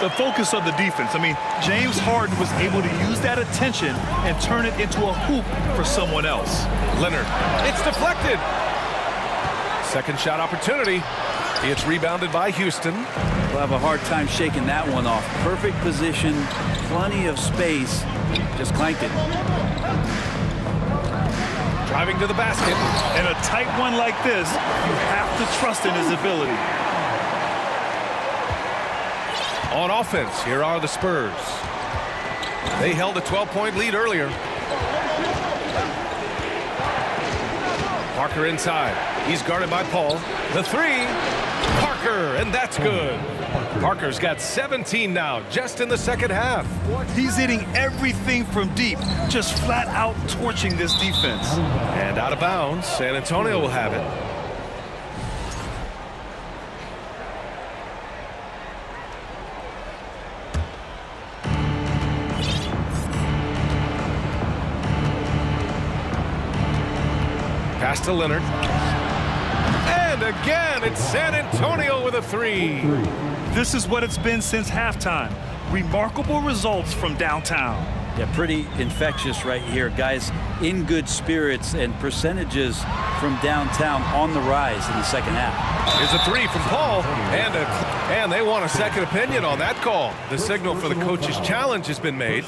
The focus of the defense. I mean, James Harden was able to use that attention and turn it into a hoop for someone else. Leonard, it's deflected. Second shot opportunity. It's rebounded by Houston. We'll have a hard time shaking that one off. Perfect position, plenty of space. Just clanked it. Driving to the basket. In a tight one like this, you have to trust in his ability. On offense, here are the Spurs. They held a 12-point lead earlier. Parker inside. He's guarded by Paul. The three. Parker, and that's good. Parker's got 17 now, just in the second half. He's hitting everything from deep, just flat out torching this defense. And out of bounds, San Antonio will have it. Pass to Leonard. And again, it's San Antonio with a three. This is what it's been since halftime. Remarkable results from downtown. Yeah, pretty infectious right here. Guys in good spirits and percentages from downtown on the rise in the second half. Here's a three from Paul, and they want a second opinion on that call. The signal for the coach's challenge has been made.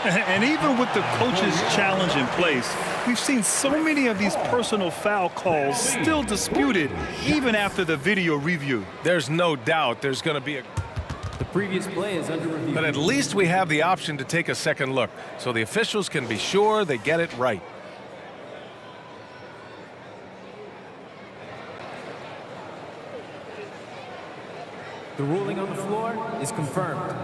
And even with the coach's challenge in place, we've seen so many of these personal foul calls still disputed even after the video review. There's no doubt there's going to be a... The previous play is under review. But at least we have the option to take a second look, so the officials can be sure they get it right. The ruling on the floor is confirmed.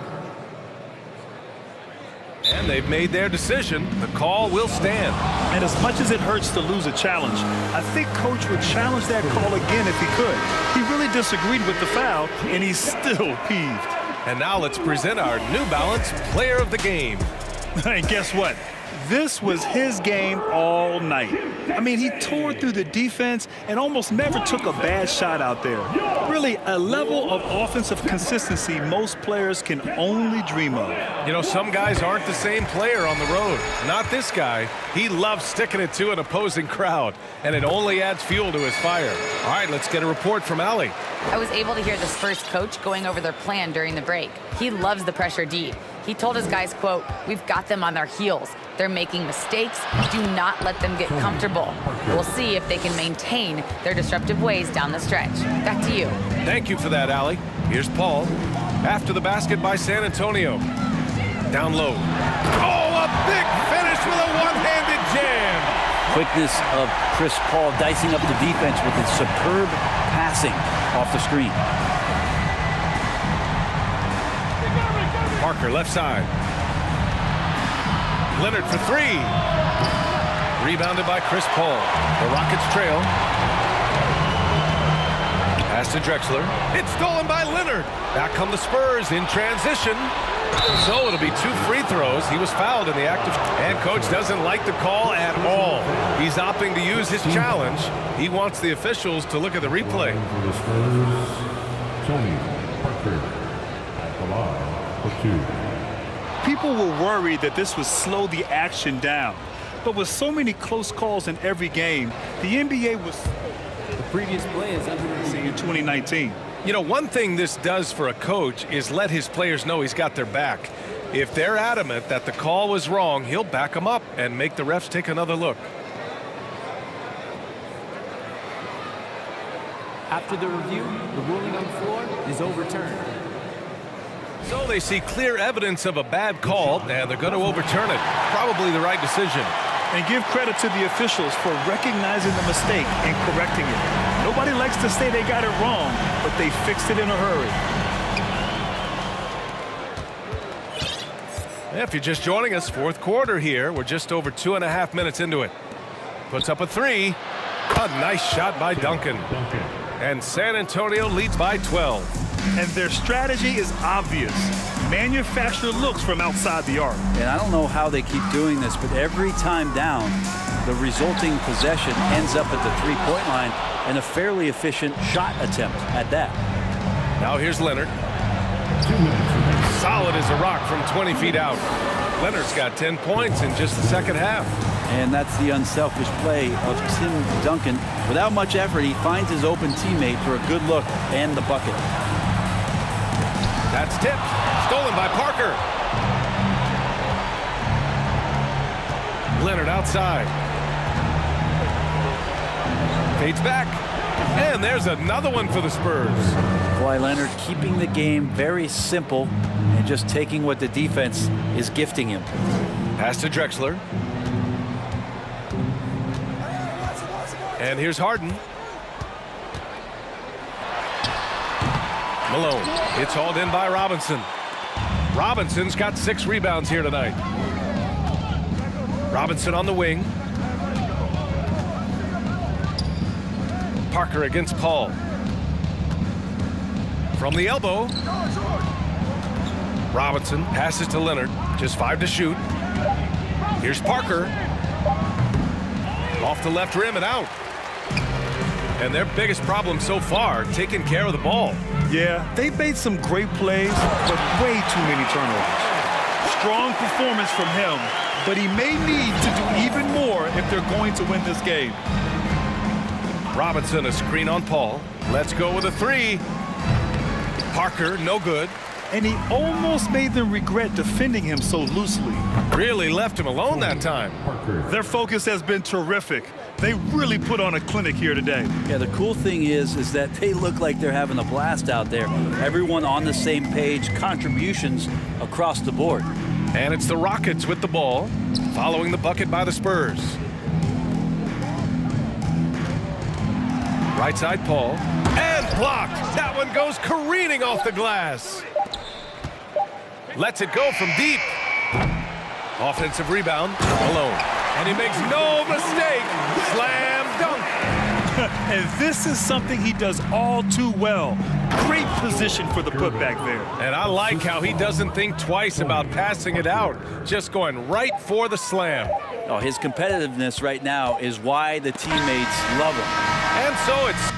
And they've made their decision. The call will stand. And as much as it hurts to lose a challenge, I think Coach would challenge that call again if he could. He really disagreed with the foul, and he's still peeved. And now let's present our New Balance Player of the Game. And guess what? This was his game all night. I mean, he tore through the defense and almost never took a bad shot out there. Really, a level of offensive consistency most players can only dream of. You know, some guys aren't the same player on the road. Not this guy. He loves sticking it to an opposing crowd, and it only adds fuel to his fire. All right, let's get a report from Allie. I was able to hear the Spurs coach going over their plan during the break. He loves the pressure deep. He told his guys, quote, "We've got them on their heels. They're making mistakes. Do not let them get comfortable. We'll see if they can maintain their disruptive ways down the stretch." Back to you. Thank you for that, Allie. Here's Paul. After the basket by San Antonio. Down low. Oh, a big finish with a one-handed jam. Quickness of Chris Paul dicing up the defense with his superb passing off the screen. Parker left side. Leonard for three. Rebounded by Chris Paul. The Rockets trail. Pass to Drexler. It's stolen by Leonard. Back come the Spurs in transition. So it'll be two free throws. He was fouled in the act of... And coach doesn't like the call at all. He's opting to use his challenge. He wants the officials to look at the replay. For the Spurs, Tony Parker at the line for two. People were worried that this would slow the action down. But with so many close calls in every game, the NBA was... The previous play is under review. In 2019. You know, one thing this does for a coach is let his players know he's got their back. If they're adamant that the call was wrong, he'll back them up and make the refs take another look. After the review, the ruling on the floor is overturned. So they see clear evidence of a bad call, and they're going to overturn it. Probably the right decision. And give credit to the officials for recognizing the mistake and correcting it. Nobody likes to say they got it wrong, but they fixed it in a hurry. If you're just joining us, fourth quarter here. We're just over 2.5 minutes into it. Puts up a three. A nice shot by Duncan. And San Antonio leads by 12. And their strategy is obvious. Manufacture looks from outside the arc. And I don't know how they keep doing this, but every time down, the resulting possession ends up at the three-point line and a fairly efficient shot attempt at that. Now here's Leonard. Solid as a rock from 20 feet out. Leonard's got 10 points in just the second half. And that's the unselfish play of Tim Duncan. Without much effort, he finds his open teammate for a good look and the bucket. That's tipped. Stolen by Parker. Leonard outside. Fades back. And there's another one for the Spurs. Kawhi Leonard keeping the game very simple and just taking what the defense is gifting him. Pass to Drexler. And here's Harden. Malone. It's hauled in by Robinson. Robinson's got 6 rebounds here tonight. Robinson on the wing. Parker against Paul. From the elbow. Robinson passes to Leonard. Just 5 to shoot. Here's Parker. Off the left rim and out. And their biggest problem so far, taking care of the ball. Yeah, they made some great plays, but way too many turnovers. Strong performance from him, but he may need to do even more if they're going to win this game. Robinson, a screen on Paul. Let's go with a 3. Parker, no good. And he almost made them regret defending him so loosely. Really left him alone that time. Their focus has been terrific. They really put on a clinic here today. Yeah, the cool thing is that they look like they're having a blast out there. Everyone on the same page, contributions across the board. And it's the Rockets with the ball, following the bucket by the Spurs. Right side, Paul. And blocked. That one goes careening off the glass. Lets it go from deep. Offensive rebound, alone. And he makes no mistake. Slam dunk. And this is something he does all too well. Great position for the putback there. And I like how he doesn't think twice about passing it out. Just going right for the slam. Oh, his competitiveness right now is why the teammates love him. And so it's...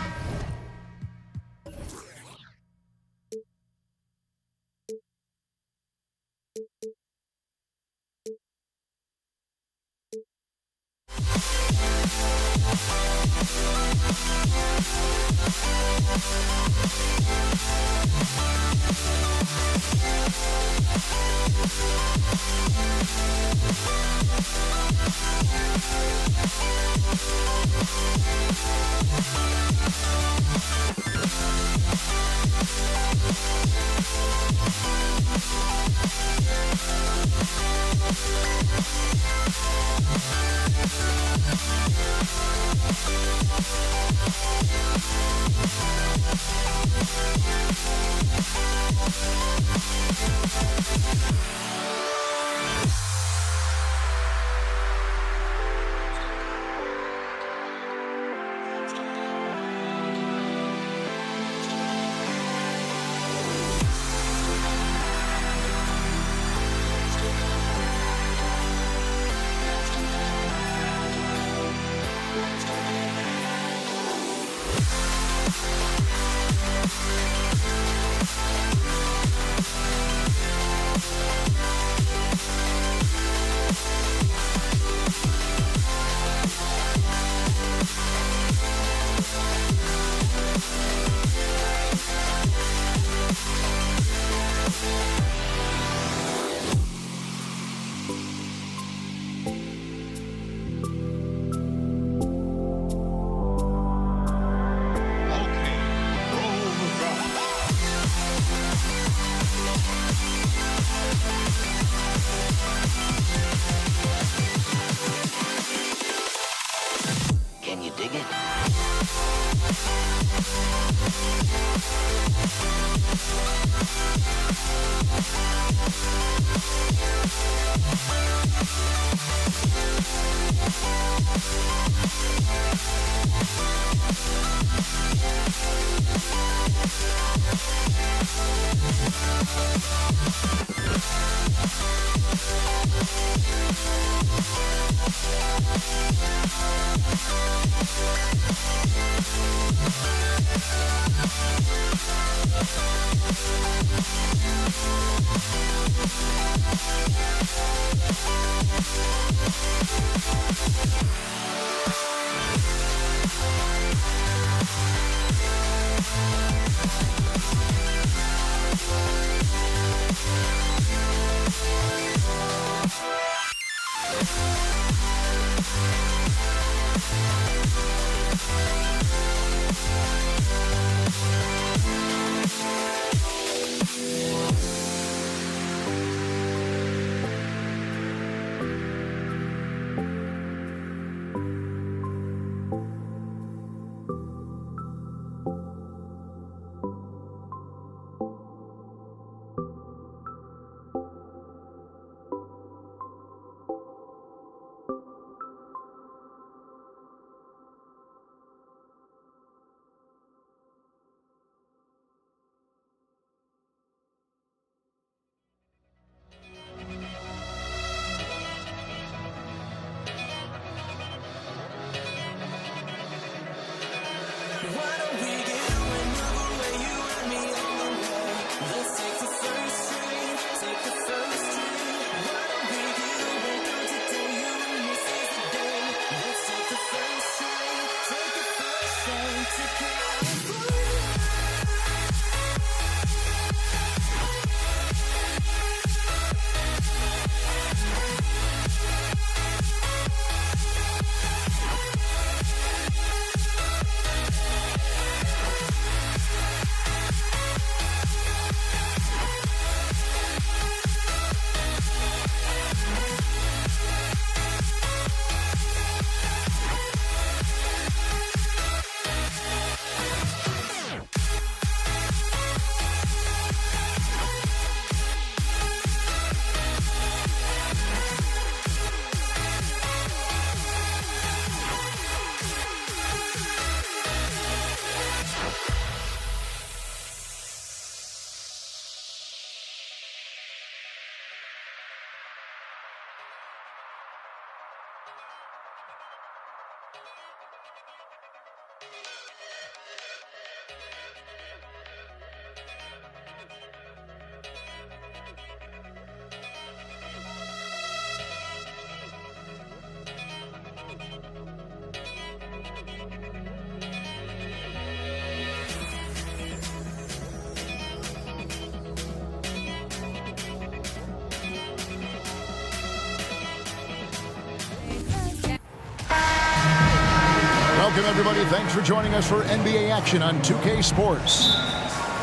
Welcome, everybody. Thanks for joining us for NBA action on 2K Sports.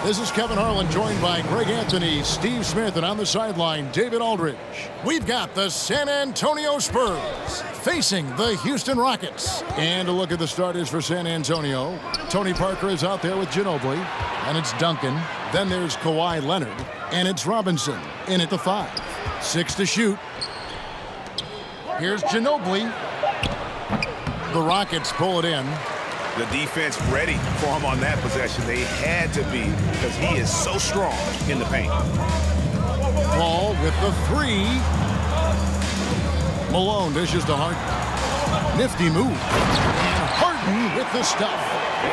This is Kevin Harlan, joined by Greg Anthony, Steve Smith, and on the sideline, David Aldridge. We've got the San Antonio Spurs facing the Houston Rockets. And a look at the starters for San Antonio. Tony Parker is out there with Ginobili, and it's Duncan. Then there's Kawhi Leonard, and it's Robinson in at the 5. 6 to shoot. Here's Ginobili. The Rockets pull it in. The defense ready for him on that possession. They had to be, because he is so strong in the paint. Ball with the 3. Malone dishes to Harden. Nifty move. And Harden with the stuff.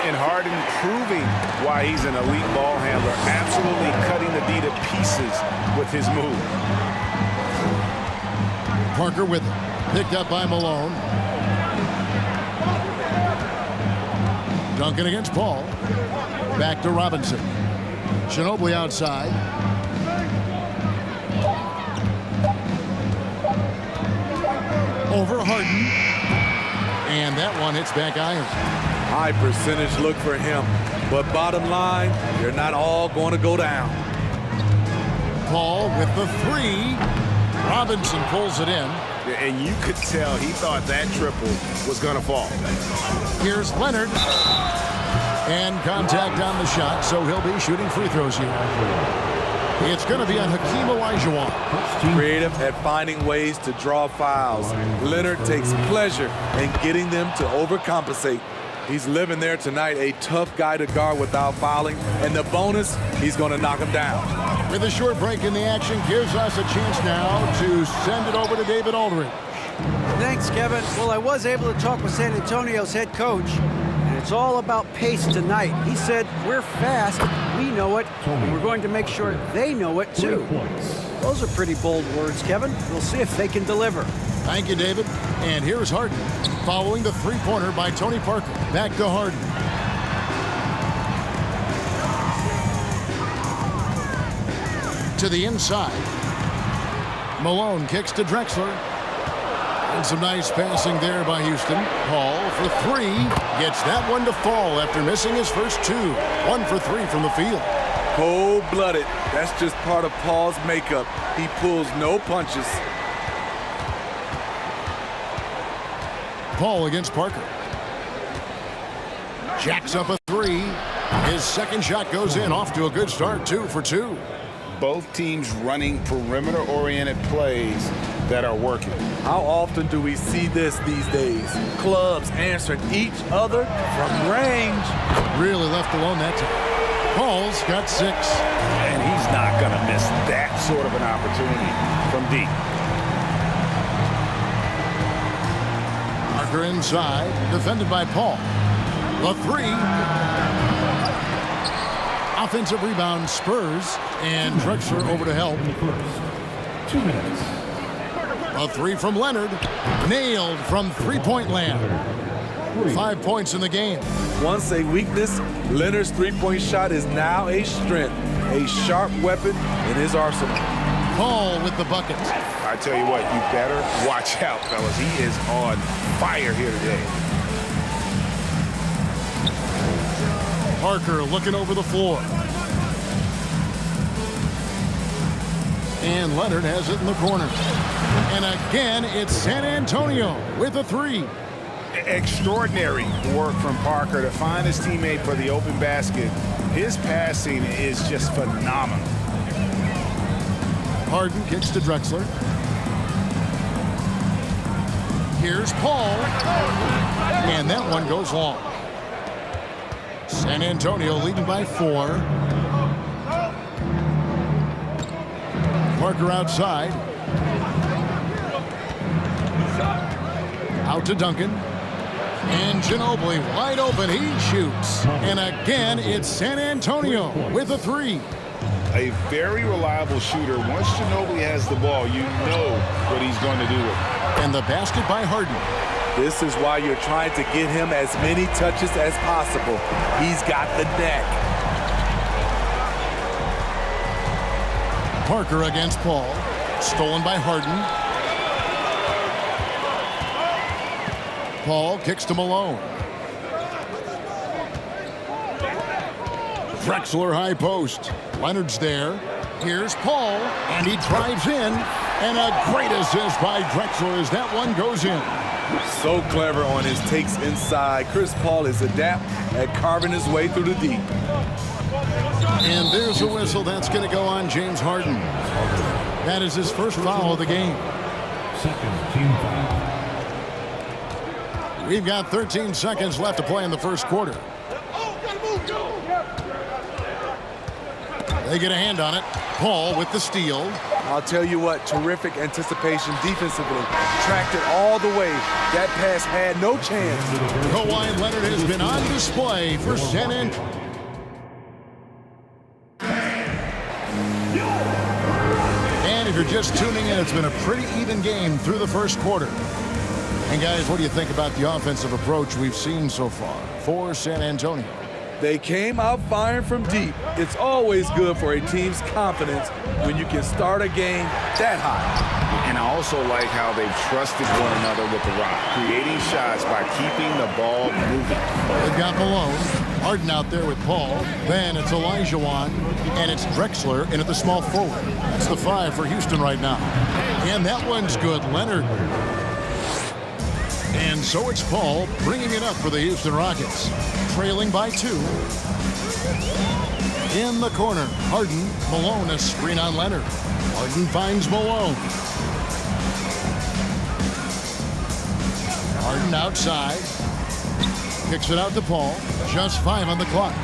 And Harden proving why he's an elite ball handler. Absolutely cutting the D to pieces with his move. Parker with it. Picked up by Malone. Duncan against Paul. Back to Robinson. Ginobili outside. Over Harden. And that one hits back iron. High percentage look for him. But bottom line, they're not all going to go down. Paul with the 3. Robinson pulls it in. And you could tell he thought that triple was going to fall. Here's Leonard. And contact on the shot, so he'll be shooting free throws here. It's going to be on Hakeem Olajuwon. Creative at finding ways to draw fouls. Leonard takes pleasure in getting them to overcompensate. He's living there tonight, a tough guy to guard without fouling. And the bonus, he's going to knock him down. With a short break in the action, gives us a chance now to send it over to David Aldridge. Thanks, Kevin. Well, I was able to talk with San Antonio's head coach, and it's all about pace tonight. He said, we're fast, we know it, and we're going to make sure they know it too. Those are pretty bold words, Kevin. We'll see if they can deliver. Thank you, David. And here's Harden, following the three-pointer by Tony Parker. Back to Harden. To the inside. Malone kicks to Drexler. And some nice passing there by Houston. Paul for 3. Gets that one to fall after missing his first 2. 1 for 3 from the field. Cold-blooded. That's just part of Paul's makeup. He pulls no punches. Paul against Parker. Jacks up a 3. His second shot goes in. Off to a good start. 2 for 2. Both teams running perimeter-oriented plays that are working. How often do we see this these days? Clubs answering each other from range. Really left alone that time. Paul's got 6. And he's not going to miss that sort of an opportunity from deep. Parker inside, defended by Paul. The 3. Offensive rebound, Spurs, and Drexler over to help. 2 minutes. A 3 from Leonard, nailed from three-point land. 5 points in the game. Once a weakness, Leonard's three-point shot is now a strength, a sharp weapon in his arsenal. Paul with the bucket. I tell you what, you better watch out, fellas. He is on fire here today. Parker looking over the floor. And Leonard has it in the corner. And again, it's San Antonio with a 3. Extraordinary work from Parker to find his teammate for the open basket. His passing is just phenomenal. Harden kicks to Drexler. Here's Paul. And that one goes long. San Antonio leading by 4. Parker outside. Out to Duncan. And Ginobili wide open. He shoots. And again, it's San Antonio with a 3. A very reliable shooter. Once Ginobili has the ball, you know what he's going to do with it. And the basket by Harden. This is why you're trying to get him as many touches as possible. He's got the neck. Parker against Paul. Stolen by Harden. Paul kicks to Malone. Drexler high post. Leonard's there. Here's Paul, and he drives in. And a great assist by Drexler as that one goes in. So clever on his takes inside. Chris Paul is adept at carving his way through the deep. And there's a whistle. That's going to go on James Harden. That is his first foul of the game. Second team foul. We've got 13 seconds left to play in the first quarter. They get a hand on it. Paul with the steal. I'll tell you what, terrific anticipation defensively. Tracked it all the way. That pass had no chance. Kawhi Leonard has been on display for San Antonio. And if you're just tuning in, it's been a pretty even game through the first quarter. And guys, what do you think about the offensive approach we've seen so far for San Antonio? They came out firing from deep. It's always good for a team's confidence when you can start a game that high. And I also like how they've trusted one another with the rock, creating shots by keeping the ball moving. They've got Malone. Harden out there with Paul. Then it's Olajuwon. And it's Drexler in at the small forward. That's the 5 for Houston right now. And that one's good. Leonard. And so it's Paul bringing it up for the Houston Rockets. Trailing by 2. In the corner, Harden, Malone, a screen on Leonard. Harden finds Malone. Harden outside. Kicks it out to Paul. Just 5 on the clock.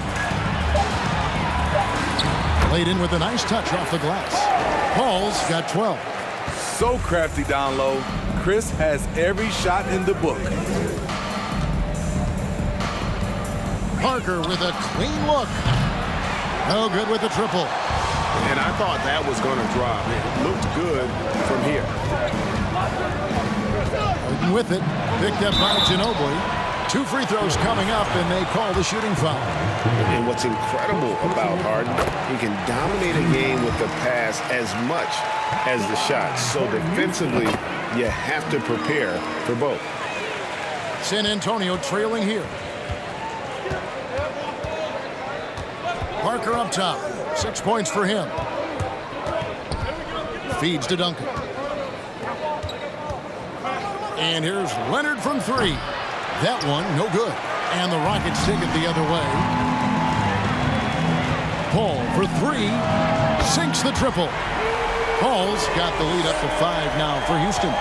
Laid in with a nice touch off the glass. Paul's got 12. So crafty down low. Chris has every shot in the book. Parker with a clean look. No good with the triple. And I thought that was going to drop. It looked good from here. Harden with it. Picked up by Ginobili. 2 free throws coming up, and they call the shooting foul. And what's incredible about Harden, he can dominate a game with the pass as much as the shots. So defensively, you have to prepare for both. San Antonio trailing here. Parker up top. 6 points for him. Feeds to Duncan. And here's Leonard from 3. That one, no good. And the Rockets take it the other way. Paul for 3. Sinks the triple. Paul's got the lead up to 5 now for Houston.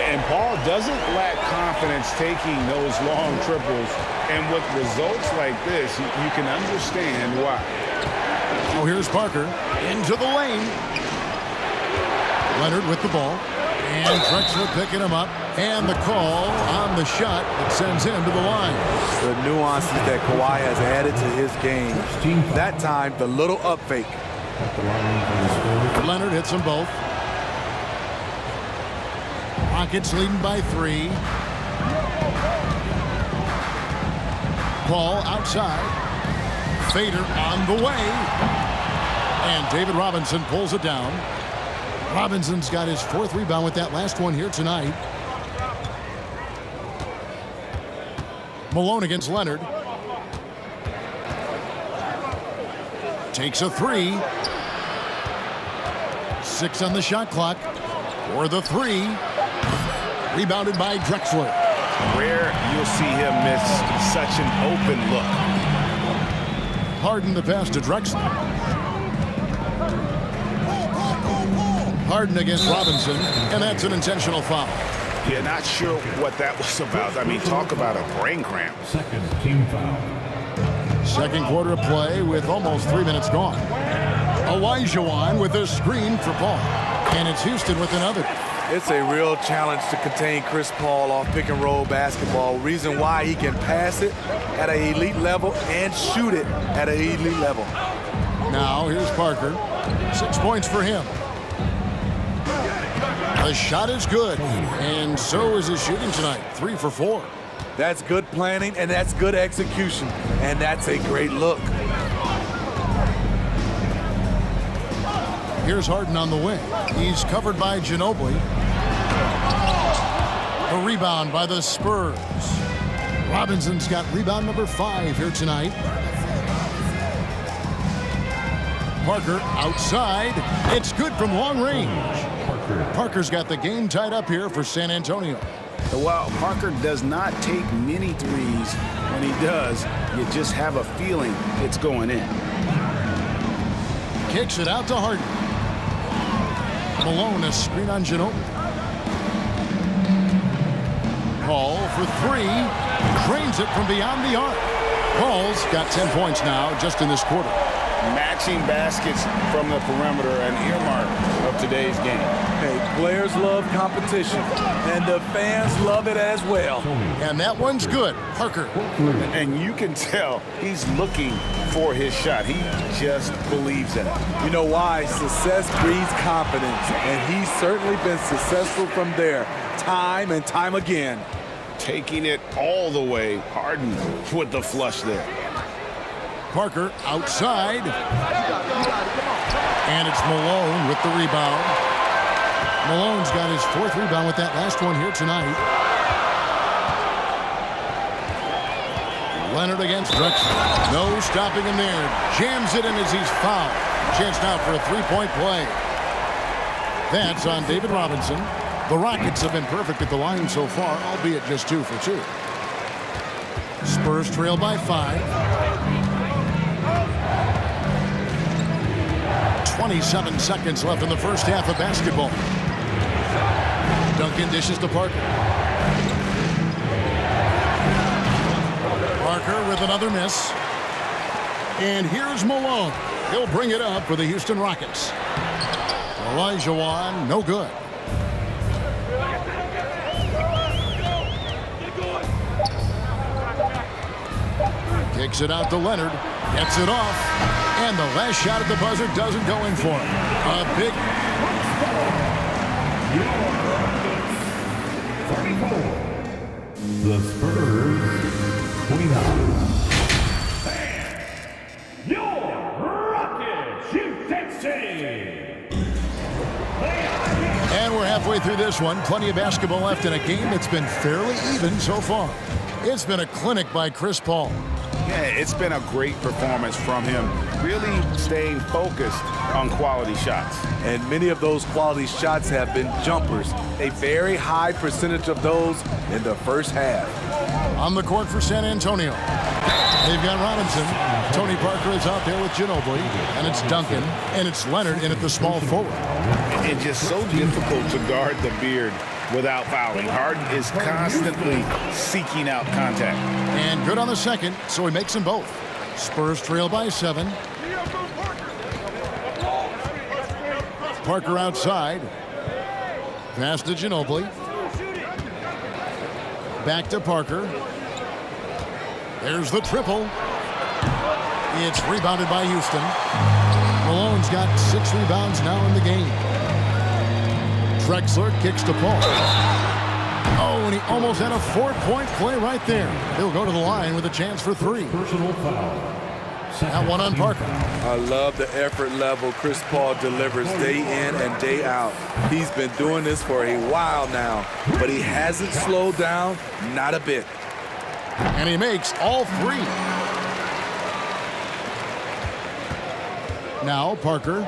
And Paul doesn't lack confidence taking those long triples. And with results like this, you can understand why. Oh, here's Parker into the lane. Leonard with the ball. And Drexler picking him up. And the call on the shot that sends him to the line. The nuances that Kawhi has added to his game. That time, the little up fake. Leonard hits them both. Rockets leading by 3. Paul outside. Fader on the way. And David Robinson pulls it down. Robinson's got his 4th rebound with that last one here tonight. Malone against Leonard. Takes a 3. 6 on the shot clock. For the 3. Rebounded by Drexler. Rare you'll see him miss such an open look. Harden the pass to Drexler. Harden against Robinson, and that's an intentional foul. Yeah, not sure what that was about. I mean, talk about a brain cramp. Second team foul. Second quarter of play with almost 3 minutes gone. Olajuwon with a screen for Paul. And it's Houston with another. It's a real challenge to contain Chris Paul off pick and roll basketball. Reason why he can pass it at an elite level and shoot it at an elite level. Now here's Parker. 6 points for him. The shot is good, and so is his shooting tonight. 3 for 4. That's good planning, and that's good execution, and that's a great look. Here's Harden on the wing. He's covered by Ginobili. The rebound by the Spurs. Robinson's got rebound number 5 here tonight. Parker outside. It's good from long range. Parker's got the game tied up here for San Antonio. While Parker does not take many threes, when he does, you just have a feeling it's going in. Kicks it out to Harden. Malone, a screen on Ginobili. Paul for three. Drains it from beyond the arc. Paul's got 10 points now just in this quarter. Matching baskets from the perimeter, an earmark of today's game. Hey, players love competition, and the fans love it as well. And that one's good. Parker. And you can tell he's looking for his shot. He just believes in it. You know why? Success breeds confidence, and he's certainly been successful from there, time and time again. Taking it all the way. Harden with the flush there. Parker outside. And it's Malone with the rebound. Malone's got his 4th rebound with that last one here tonight. Leonard against Drexler. No stopping him there. Jams it in as he's fouled. Chance now for a 3-point play. That's on David Robinson. The Rockets have been perfect at the line so far, albeit just 2 for 2. Spurs trail by 5. 27 seconds left in the first half of basketball. Duncan dishes to Parker. Parker with another miss. And here's Malone. He'll bring it up for the Houston Rockets. Olajuwon, no good. Kicks it out to Leonard. Gets it off. And the last shot at the buzzer doesn't go in for him. A big... 34. The Spurs clean up. Your Rockets, Houston. And we're halfway through this one. Plenty of basketball left in a game that's been fairly even so far. It's been a clinic by Chris Paul. Yeah, it's been a great performance from him, really staying focused on quality shots. And many of those quality shots have been jumpers. A very high percentage of those in the first half. On the court for San Antonio. They've got Robinson. Tony Parker is out there with Ginobili. And it's Duncan. And it's Leonard in at the small forward. It's just so difficult to guard the beard without fouling. Harden is constantly seeking out contact. And good on the second, so he makes them both. Spurs trail by 7. Parker outside. Pass to Ginobili. Back to Parker. There's the triple. It's rebounded by Houston. Malone's got 6 rebounds now in the game. Drexler kicks to Paul. Oh, and he almost had a 4-point play right there. He'll go to the line with a chance for 3. Personal foul. That one on Parker. I love the effort level Chris Paul delivers day in and day out. He's been doing this for a while now, but he hasn't slowed down, not a bit. And he makes all 3. Now Parker,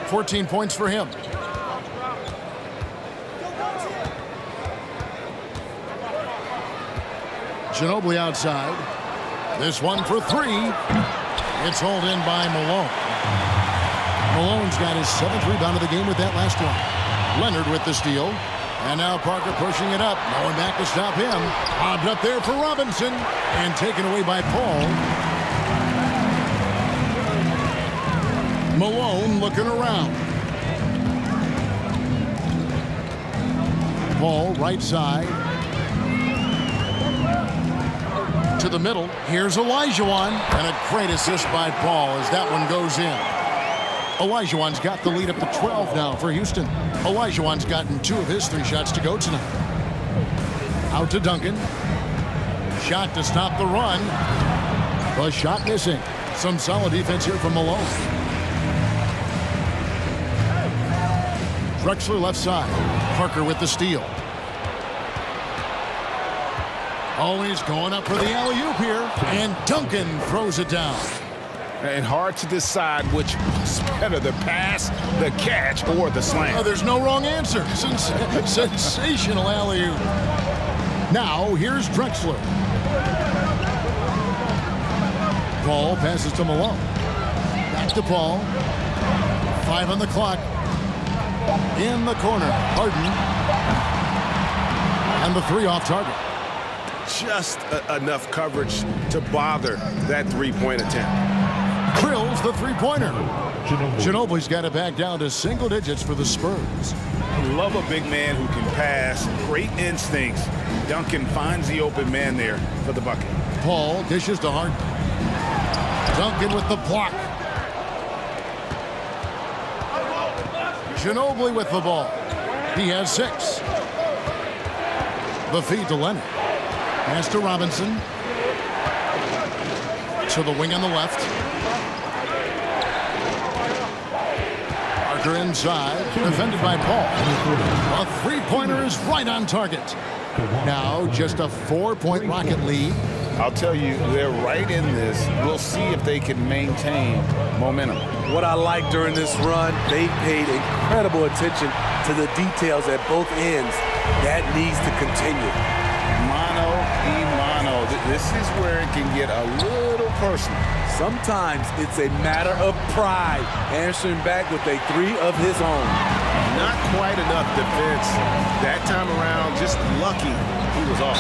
14 points for him. Ginobili outside. This one for 3. It's hauled in by Malone. Malone's got his 7th rebound of the game with that last one. Leonard with the steal. And now Parker pushing it up. No one back to stop him. Bobbed up there for Robinson. And taken away by Paul. Malone looking around. Paul right side. To the middle. Here's Olajuwon. And a great assist by Paul as that one goes in. Olajuwon's got the lead up to 12 now for Houston. Olajuwon's gotten 2 of his 3 shots to go tonight. Out to Duncan. Shot to stop the run. The shot missing. Some solid defense here from Malone. Drexler left side. Parker with the steal. Always going up for the alley-oop here. And Duncan throws it down. And hard to decide which was better, the pass, the catch, or the slam. Oh, there's no wrong answer. Sensational alley-oop. Now, here's Drexler. Paul passes to Malone. Back to Paul. 5 on the clock. In the corner, Harden. And the 3 off target. Just enough coverage to bother that three-point attempt. Drills the three-pointer. Ginobili's got it back down to single digits for the Spurs. Love a big man who can pass. Great instincts. Duncan finds the open man there for the bucket. Paul dishes to Harden. Duncan with the block. Ginobili with the ball. He has 6. The feed to Leonard. Pass to Robinson. To the wing on the left. Parker inside. Defended by Paul. A three-pointer is right on target. Now just a 4-point Rocket lead. I'll tell you, they're right in this. We'll see if they can maintain momentum. What I like during this run, they paid incredible attention to the details at both ends. That needs to continue. Mano y mano. This is where it can get a little personal. Sometimes it's a matter of pride, answering back with a 3 of his own. Not quite enough defense. That time around, just lucky he was off.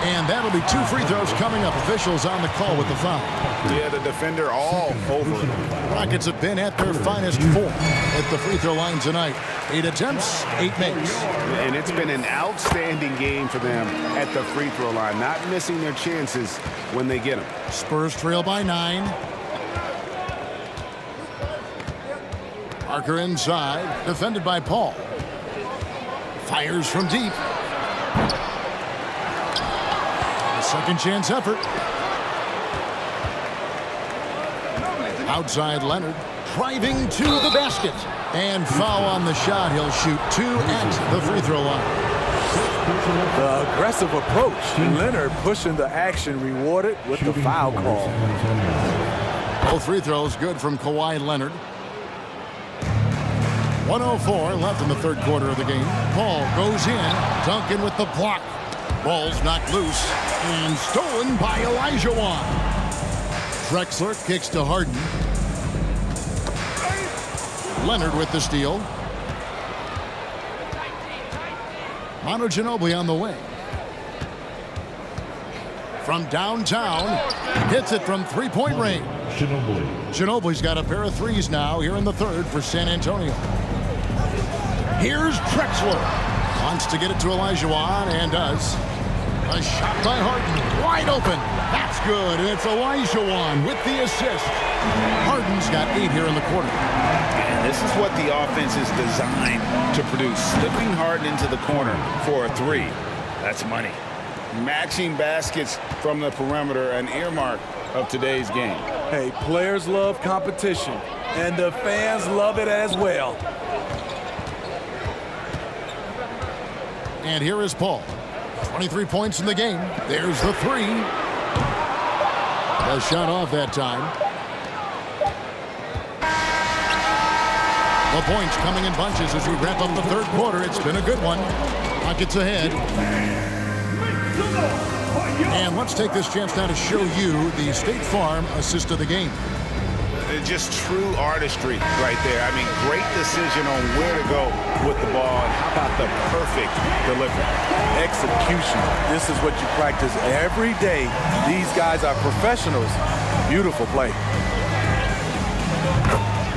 And that'll be 2 free throws coming up. Officials on the call with the foul. Yeah, the defender all over it. Rockets have been at their finest 4 at the free throw line tonight. 8 attempts, 8 makes. And it's been an outstanding game for them at the free throw line, not missing their chances when they get them. Spurs trail by 9. Parker inside, defended by Paul. Fires from deep. A second chance effort. Outside Leonard, driving to the basket. And foul on the shot. He'll shoot 2 at the free throw line. The aggressive approach. Leonard pushing the action, rewarded with the foul call. Both free throws good from Kawhi Leonard. 1:04 left in the third quarter of the game. Paul goes in. Duncan with the block. Ball's knocked loose and stolen by Elijah Wan. Drexler kicks to Harden. Leonard with the steal. Manu Ginobili on the wing. From downtown, hits it from three-point range. Ginobili's got a pair of threes now here in the third for San Antonio. Here's Drexler. Wants to get it to Olajuwon and does. A shot by Harden. Wide open. That's good. And it's Olajuwon with the assist. Harden's got 8 here in the quarter. And this is what the offense is designed to produce. Slipping Harden into the corner for a 3. That's money. Matching baskets from the perimeter, an earmark of today's game. Hey, players love competition, and the fans love it as well. And here is Paul. 23 points in the game. There's the 3. A shot off that time. The points coming in bunches as we wrap up the third quarter. It's been a good one. Rockets ahead. And let's take this chance now to show you the State Farm assist of the game. Just true artistry right there. I mean, great decision on where to go with the ball, and how about the perfect delivery? Execution. This is what you practice every day. These guys are professionals. Beautiful play.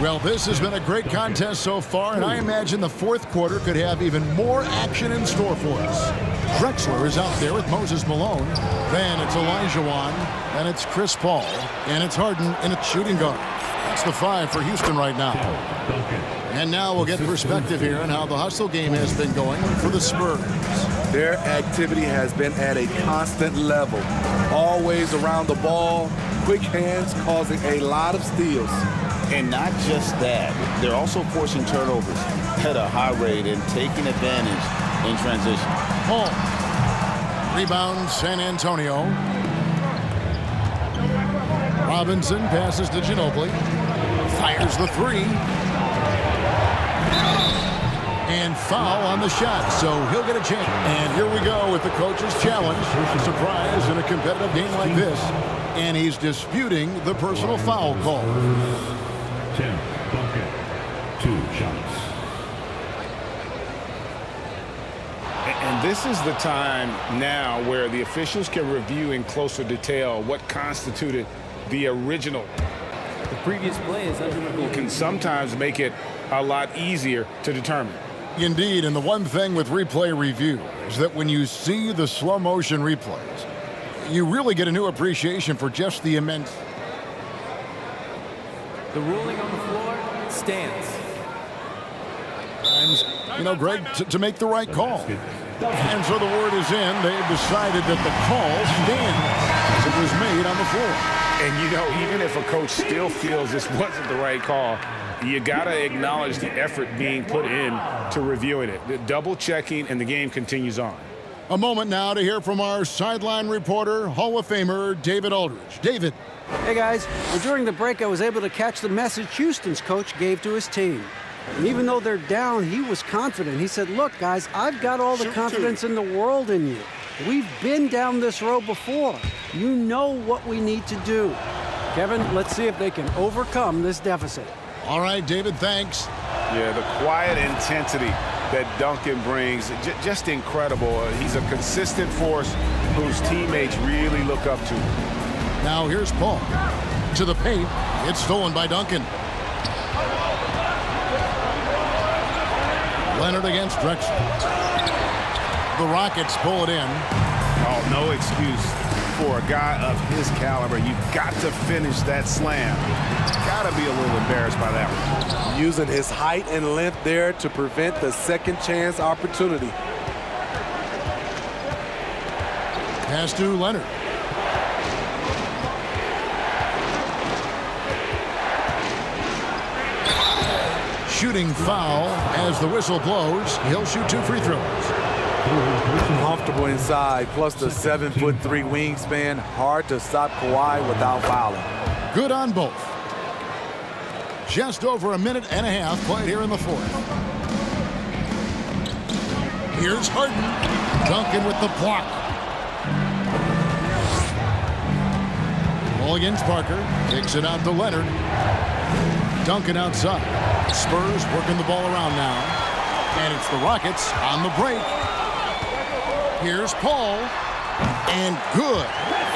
Well, this has been a great contest so far, and I imagine the fourth quarter could have even more action in store for us. Drexler is out there with Moses Malone. Then it's Olajuwon, and it's Chris Paul, and it's Harden in its shooting guard. That's the 5 for Houston right now. And now we'll get perspective here on how the hustle game has been going for the Spurs. Their activity has been at a constant level. Always around the ball, quick hands causing a lot of steals. And not just that, they're also forcing turnovers at a high rate and taking advantage in transition. Paul. Rebound San Antonio. Robinson passes to Ginobili. Fires the three. And foul on the shot, so he'll get a chance. And here we go with the coach's challenge. Surprise in a competitive game like this. And he's disputing the personal foul call. Tim Duncan, 2 shots. And this is the time now where the officials can review in closer detail what constituted the original. The previous play is under review. Can sometimes make it a lot easier to determine. Indeed, and the one thing with replay review is that when you see the slow motion replays, you really get a new appreciation for just the immense. The ruling on the floor stands. You know, Greg, to make the right call. And so the word is in. They've decided that the call stands as it was made on the floor. And, you know, even if a coach still feels this wasn't the right call, you got to acknowledge the effort being put in to reviewing it. The double checking, and the game continues on. A moment now to hear from our sideline reporter, Hall of Famer David Aldridge. David. Hey, guys. Well, during the break, I was able to catch the message Houston's coach gave to his team. And even though they're down, he was confident. He said, look, guys, I've got all the confidence in the world in you. We've been down this road before. You know what we need to do. Kevin, let's see if they can overcome this deficit. All right, David, thanks. Yeah, the quiet intensity that Duncan brings, just incredible. He's a consistent force whose teammates really look up to. Now here's Paul. To the paint. It's stolen by Duncan. Leonard against Drexler. The Rockets pull it in. Oh, no excuse for a guy of his caliber. You've got to finish that slam. Got to be a little embarrassed by that one. Using his height and length there to prevent the second chance opportunity. Pass to Leonard. Shooting foul as the whistle blows. He'll shoot 2 free throws. Comfortable inside, plus the 7'3" wingspan. Hard to stop Kawhi without fouling. Good on both. Just over a minute and a half played here in the fourth. Here's Harden. Duncan with the block. Ball against Parker. Takes it out to Leonard. Duncan outside. Spurs working the ball around now. And it's the Rockets on the break. Here's Paul. And good,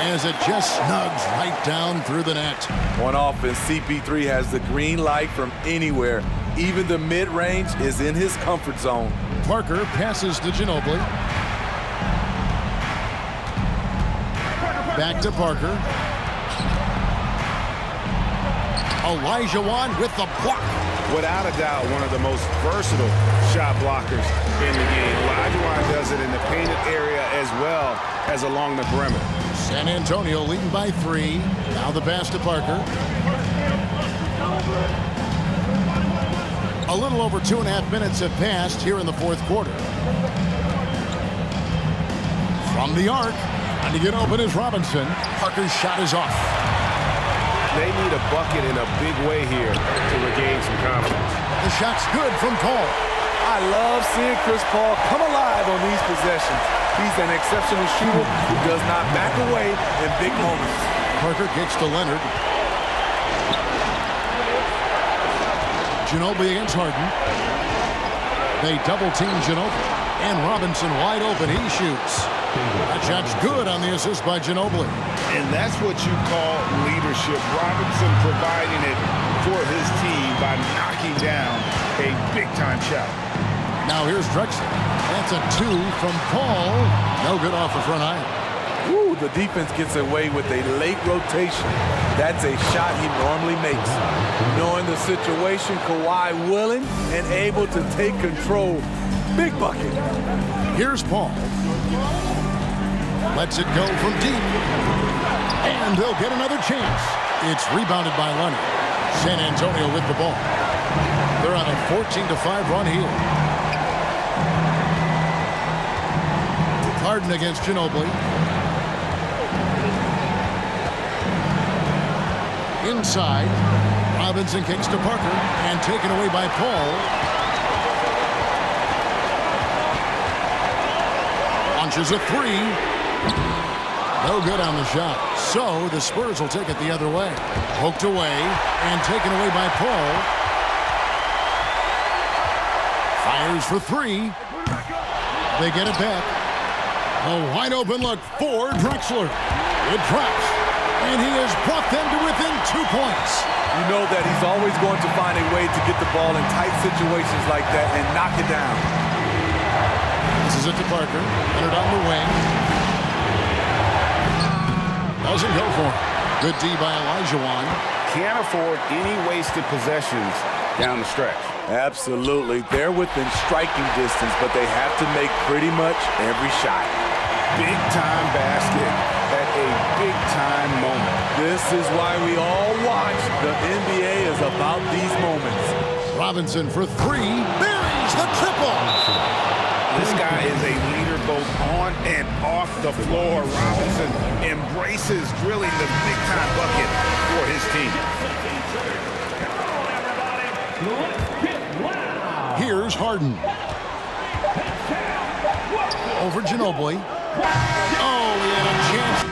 as it just snugs right down through the net. On offense, CP3 has the green light from anywhere. Even the mid-range is in his comfort zone. Parker passes to Ginobili. Back to Parker. Olajuwon with the block. Without a doubt, one of the most versatile shot blockers in the game. Olajuwon does it in the painted area as well as along the perimeter. San Antonio leading by 3. Now the pass to Parker. A little over 2.5 minutes have passed here in the fourth quarter. From the arc, trying to get open is Robinson. Parker's shot is off. They need a bucket in a big way here to regain some confidence. The shot's good from Paul. I love seeing Chris Paul come alive on these possessions. He's an exceptional shooter who does not back away in big moments. Parker kicks to Leonard. Ginobili against Harden. They double-team Ginobili. And Robinson wide open. He shoots. That shot's good on the assist by Ginobili. And that's what you call leadership. Robinson providing it for his team by knocking down a big-time shot. Now here's Drexler. That's a 2 from Paul. No good off the front iron. Ooh, the defense gets away with a late rotation. That's a shot he normally makes. Knowing the situation, Kawhi willing and able to take control. Big bucket. Here's Paul. Lets it go from deep. And they'll get another chance. It's rebounded by Leonard. San Antonio with the ball. They're on a 14-5 run here. Harden against Ginobili. inside. Robinson kicks to Parker and taken away by Paul. Launches a three. No good on the shot. So the Spurs will take it the other way. Poked away and taken away by Paul. Fires for three. They get it back. A wide open look for Drexler. It drops. And he has brought them to within 2 points. You know that he's always going to find a way to get the ball in tight situations like that and knock it down. This is it to Parker. Entered on the wing. Doesn't go for it. Good D by Olajuwon. Can't afford any wasted possessions down the stretch. Absolutely. They're within striking distance, but they have to make pretty much every shot. Big-time basket at a big-time moment. This is why we all watch. The NBA is about these moments. Robinson for three. Buries the triple. This guy is a leader both on and off the floor. Robinson embraces drilling the big-time bucket for his team. Here's Harden. Over Ginobili. Oh, he had a chance.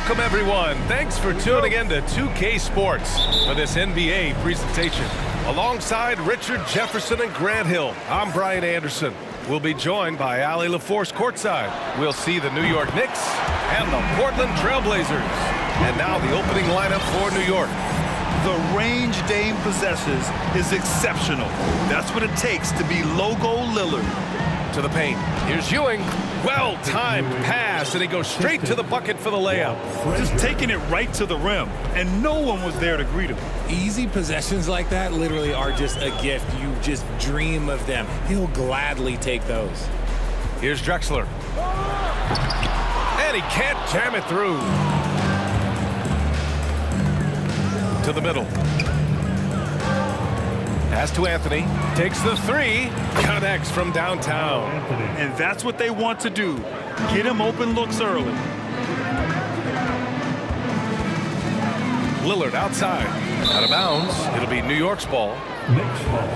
Welcome, everyone. Thanks for tuning in to 2K Sports for this NBA presentation. Alongside Richard Jefferson and Grant Hill, I'm Brian Anderson. We'll be joined by Allie LaForce courtside. We'll see the New York Knicks and the Portland Trail Blazers. And now the opening lineup for New York. The range Dame possesses is exceptional. That's what it takes to be Logo Lillard. To the paint. Here's Ewing. Well-timed pass, and he goes straight to the bucket for the layup. Just taking it right to the rim, and no one was there to greet him. Easy possessions like that literally are just a gift. You just dream of them. He'll gladly take those. Here's Drexler. And he can't jam it through. To the middle. Pass to Anthony. Takes the three. Connects from downtown. And that's what they want to do. Get him open looks early. Lillard outside. Out of bounds. It'll be New York's ball. Knicks ball.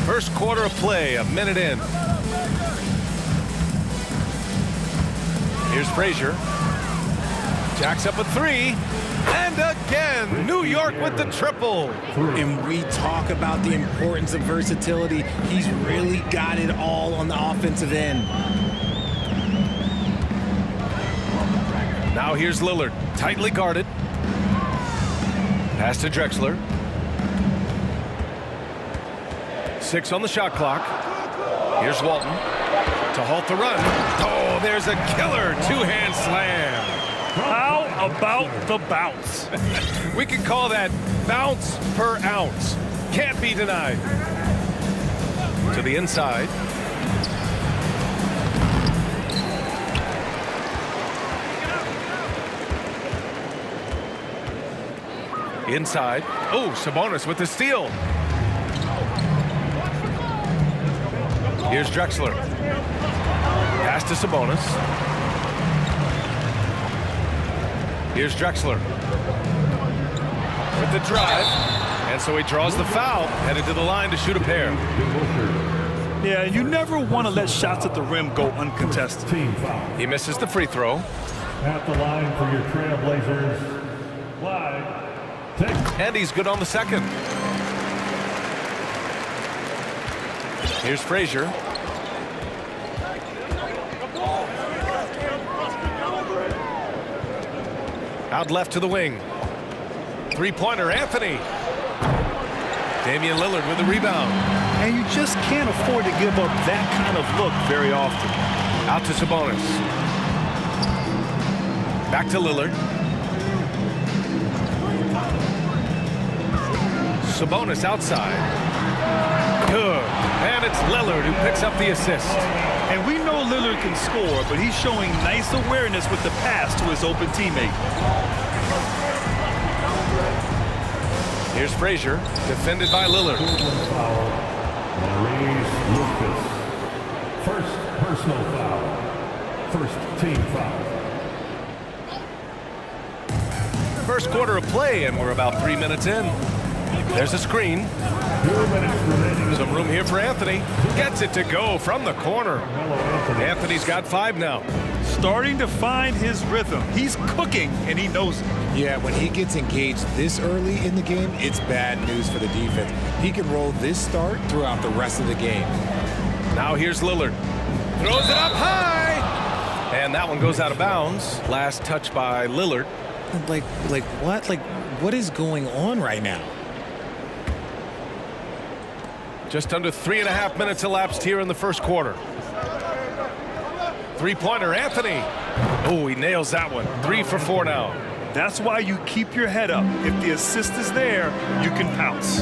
First quarter of play, a minute in. Here's Frazier. Jacks up a three. And again, New York with the triple. And we talk about the importance of versatility. He's really got it all on the offensive end. Now here's Lillard, tightly guarded. Pass to Drexler. 6 on the shot clock. Here's Walton to halt the run. Oh, there's a killer two-hand slam. How about the bounce? We can call that bounce per ounce. Can't be denied. To the inside. Inside. Oh, Sabonis with the steal. Here's Drexler. Pass to Sabonis. Here's Drexler. With the drive. And so he draws the foul. Headed to the line to shoot a pair. Yeah, you never want to let shots at the rim go uncontested. He misses the free throw. At the line for your Trailblazers. Live. And he's good on the second. Here's Frazier. Out left to the wing. Three-pointer, Anthony. Damian Lillard with the rebound. And you just can't afford to give up that kind of look very often. Out to Sabonis. Back to Lillard. Sabonis outside. Good. And it's Lillard who picks up the assist. And we know Lillard can score, but he's showing nice awareness with the pass to his open teammate. Here's Frazier, defended by Lillard. Maurice Lucas. First personal foul. First team foul. First quarter of play, and we're about 3 minutes in. There's a screen. 2 minutes remaining. Some room here for Anthony. Gets it to go from the corner. Anthony's got 5 now. Starting to find his rhythm. He's cooking, and he knows it. Yeah, when he gets engaged this early in the game, it's bad news for the defense. He can roll this start throughout the rest of the game. Now here's Lillard. Throws it up high. And that one goes out of bounds. Last touch by Lillard. Like what? Like, what is going on right now? Just under 3.5 minutes elapsed here in the first quarter. Three-pointer, Anthony. Oh, he nails that one. 3 for 4 now. That's why you keep your head up. If the assist is there, you can pounce.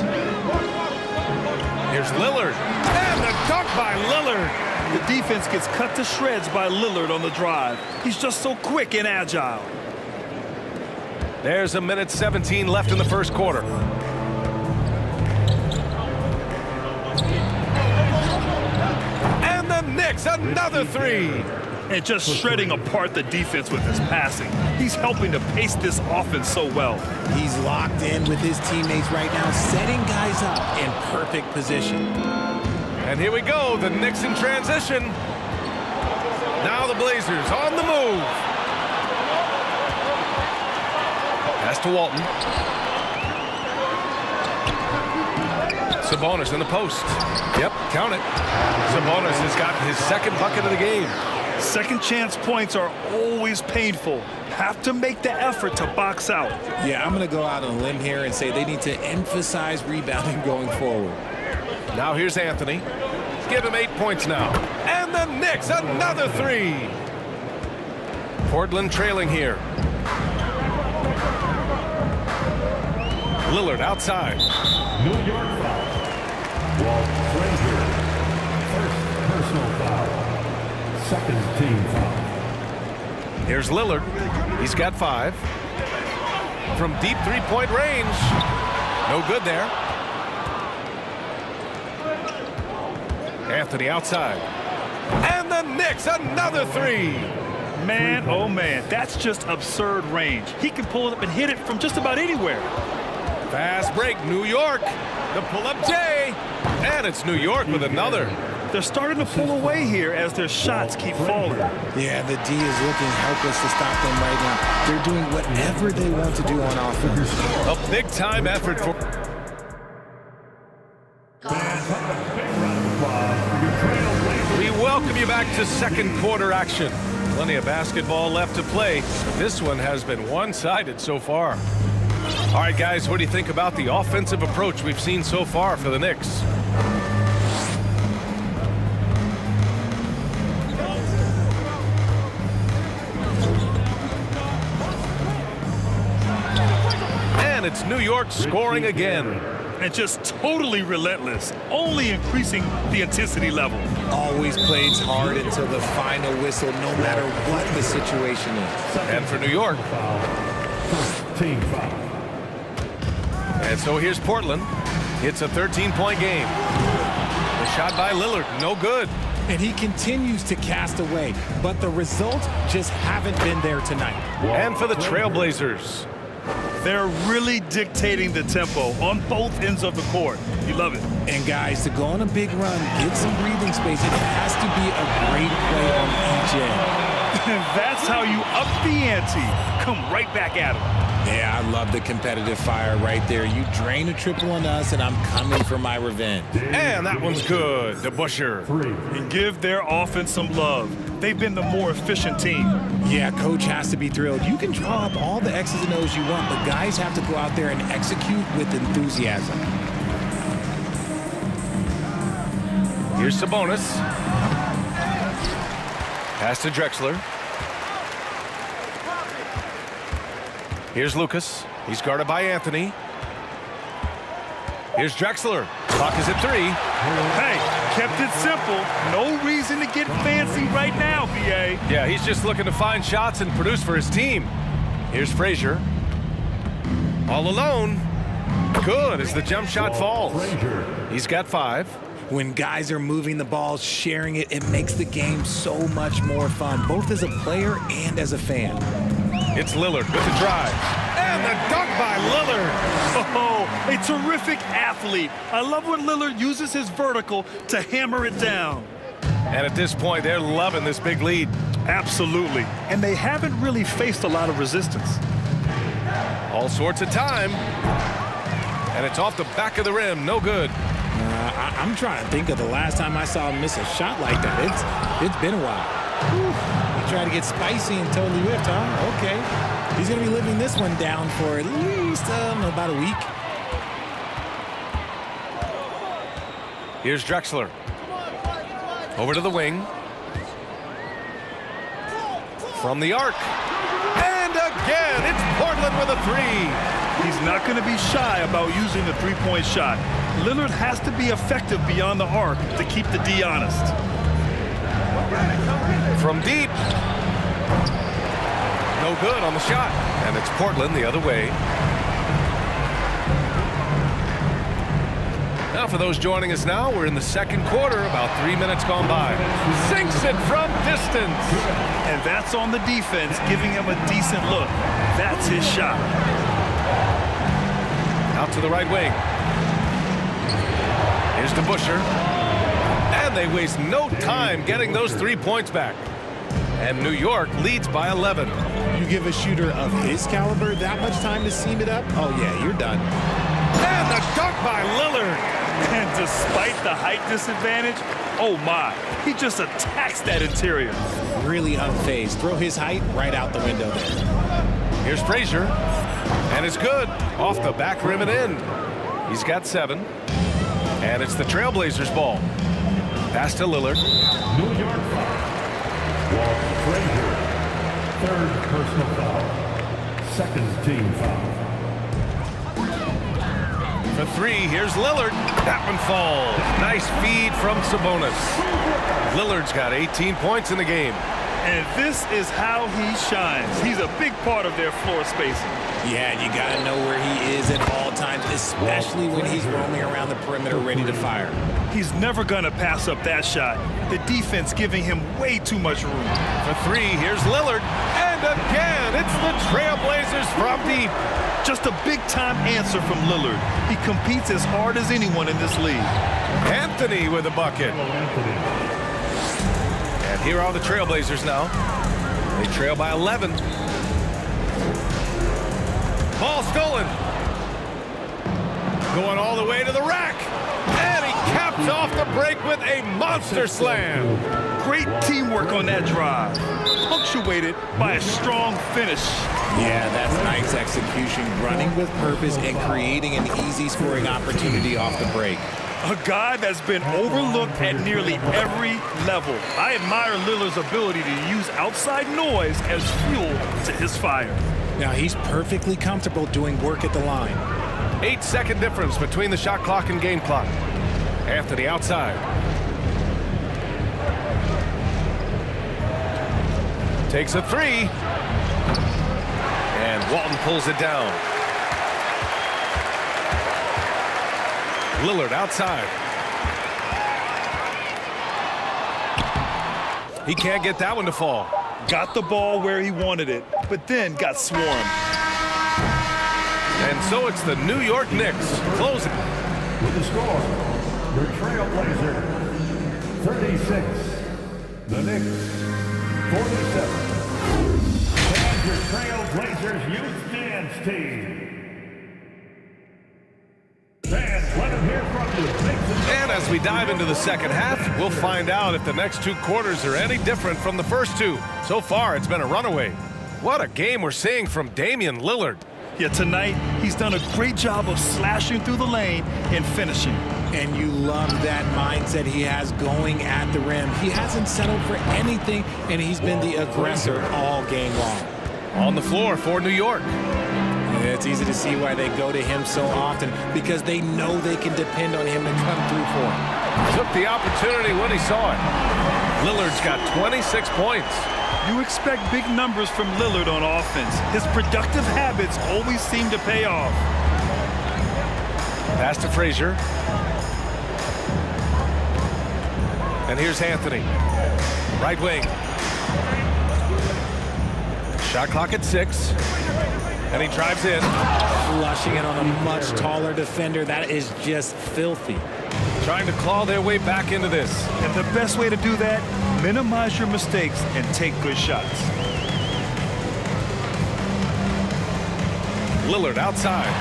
Here's Lillard. And the dunk by Lillard. The defense gets cut to shreds by Lillard on the drive. He's just so quick and agile. There's a minute 17 left in the first quarter. And the Knicks, another 3. And just shredding apart the defense with his passing. He's helping to pace this offense so well. He's locked in with his teammates right now, setting guys up in perfect position. And here we go, the Knicks in transition. Now the Blazers on the move. Pass to Walton. Sabonis in the post. Yep, count it. Sabonis has gotten his second bucket of the game. Second chance points are always painful. Have to make the effort to box out. Yeah, I'm going to go out on a limb here and say they need to emphasize rebounding going forward. Now here's Anthony. Give him 8 points now. And the Knicks, another 3. Portland trailing here. Lillard outside. New York foul. Walt Frazier. First personal foul. Second team foul. Here's Lillard. He's got 5. From deep three-point range. No good there. Anthony outside. And the Knicks, another 3. Man, oh man, that's just absurd range. He can pull it up and hit it from just about anywhere. Fast break, New York. The pull-up J. And it's New York with another. They're starting to pull away here as their shots keep falling. Yeah, the D is looking helpless to stop them right now. They're doing whatever they want to do on offense. A big-time effort for... We welcome you back to second quarter action. Plenty of basketball left to play. This one has been one-sided so far. All right, guys, what do you think about the offensive approach we've seen so far for the Knicks? And it's New York scoring again. And just totally relentless, only increasing the intensity level. Always plays hard until the final whistle, no matter what the situation is. And for New York. First team foul. And so here's Portland. It's a 13-point game. The shot by Lillard, no good. And he continues to cast away, but the results just haven't been there tonight. And for the Trailblazers. They're really dictating the tempo on both ends of the court. You love it. And guys, to go on a big run, get some breathing space, it has to be a great play on each end. That's how you up the ante. Come right back at them. Yeah, I love the competitive fire right there. You drain a triple on us, and I'm coming for my revenge. And that one's good. DeBusschere. And give their offense some love. They've been the more efficient team. Yeah, coach has to be thrilled. You can draw up all the X's and O's you want, but guys have to go out there and execute with enthusiasm. Here's Sabonis. Pass to Drexler. Here's Lucas. He's guarded by Anthony. Here's Drexler. Clock is at 3. Hey, kept it simple. No reason to get fancy right now, BA. Yeah, he's just looking to find shots and produce for his team. Here's Frazier. All alone. Good as the jump shot falls. He's got 5. When guys are moving the ball, sharing it, it makes the game so much more fun, both as a player and as a fan. It's Lillard with the drive. And the dunk by Lillard. Oh, a terrific athlete. I love when Lillard uses his vertical to hammer it down. And at this point, they're loving this big lead. Absolutely. And they haven't really faced a lot of resistance. All sorts of time. And it's off the back of the rim. No good. I'm trying to think of the last time I saw him miss a shot like that. It's been a while. He tried to get spicy and totally whiffed, huh? Okay. He's going to be living this one down for at least about a week. Here's Drexler. Over to the wing. From the arc. And again, it's Portland with a 3. He's not going to be shy about using the three-point shot. Lillard has to be effective beyond the arc to keep the D honest. From deep. No good on the shot. And it's Portland the other way. Now for those joining us now, we're in the second quarter, about 3 minutes gone by. Sinks it from distance. And that's on the defense, giving him a decent look. That's his shot. Out to the right wing. Here's DeBusschere. And they waste no time getting those 3 points back. And New York leads by 11. You give a shooter of his caliber that much time to seam it up? Oh, yeah, you're done. And the dunk by Lillard. And despite the height disadvantage, oh my, he just attacks that interior. Really unfazed. Throw his height right out the window there. Here's Frazier. And it's good. Off the back rim and in. He's got 7. And it's the Trailblazers' ball. Pass to Lillard. New York foul. Walt Frazier. 3rd personal foul. 2nd team foul. For 3, here's Lillard. That one falls. Nice feed from Sabonis. Lillard's got 18 points in the game. And this is how he shines. He's a big part of their floor spacing. Yeah, and you got to know where he is at all times, especially when he's roaming around the perimeter ready to fire. He's never going to pass up that shot. The defense giving him way too much room. For 3, here's Lillard. And again, it's the Trailblazers from deep. Just a big-time answer from Lillard. He competes as hard as anyone in this league. Anthony with a bucket. And here are the Trailblazers now. They trail by 11. Ball stolen. Going all the way to the rack. And he caps off the break with a monster slam. Great teamwork on that drive. Punctuated by a strong finish. Yeah, that's nice execution, running with purpose and creating an easy scoring opportunity off the break. A guy that's been overlooked at nearly every level. I admire Lillard's ability to use outside noise as fuel to his fire. Now he's perfectly comfortable doing work at the line. 8-second difference between the shot clock and game clock. Anthony outside. Takes a 3. And Walton pulls it down. Lillard outside. He can't get that one to fall. Got the ball where he wanted it, but then got swarmed. And so it's the New York Knicks closing. With the score, your Trailblazer 36, the Knicks 47. And your Trailblazers youth dance team. Fans, let them hear from you. And as we dive into the second half, we'll find out if the next 2 quarters are any different from the first 2. So far, it's been a runaway. What a game we're seeing from Damian Lillard. Yeah, tonight, he's done a great job of slashing through the lane and finishing. And you love that mindset he has going at the rim. He hasn't settled for anything, and he's been the aggressor all game long. On the floor for New York. It's easy to see why they go to him so often, because they know they can depend on him to come through for him. Took the opportunity when he saw it. Lillard's got 26 points. You expect big numbers from Lillard on offense. His productive habits always seem to pay off. Pass to Frazier. And here's Anthony. Right wing. Shot clock at 6. And he drives in. Flushing it on a much taller defender. That is just filthy. Trying to claw their way back into this. And the best way to do that, minimize your mistakes and take good shots. Lillard outside.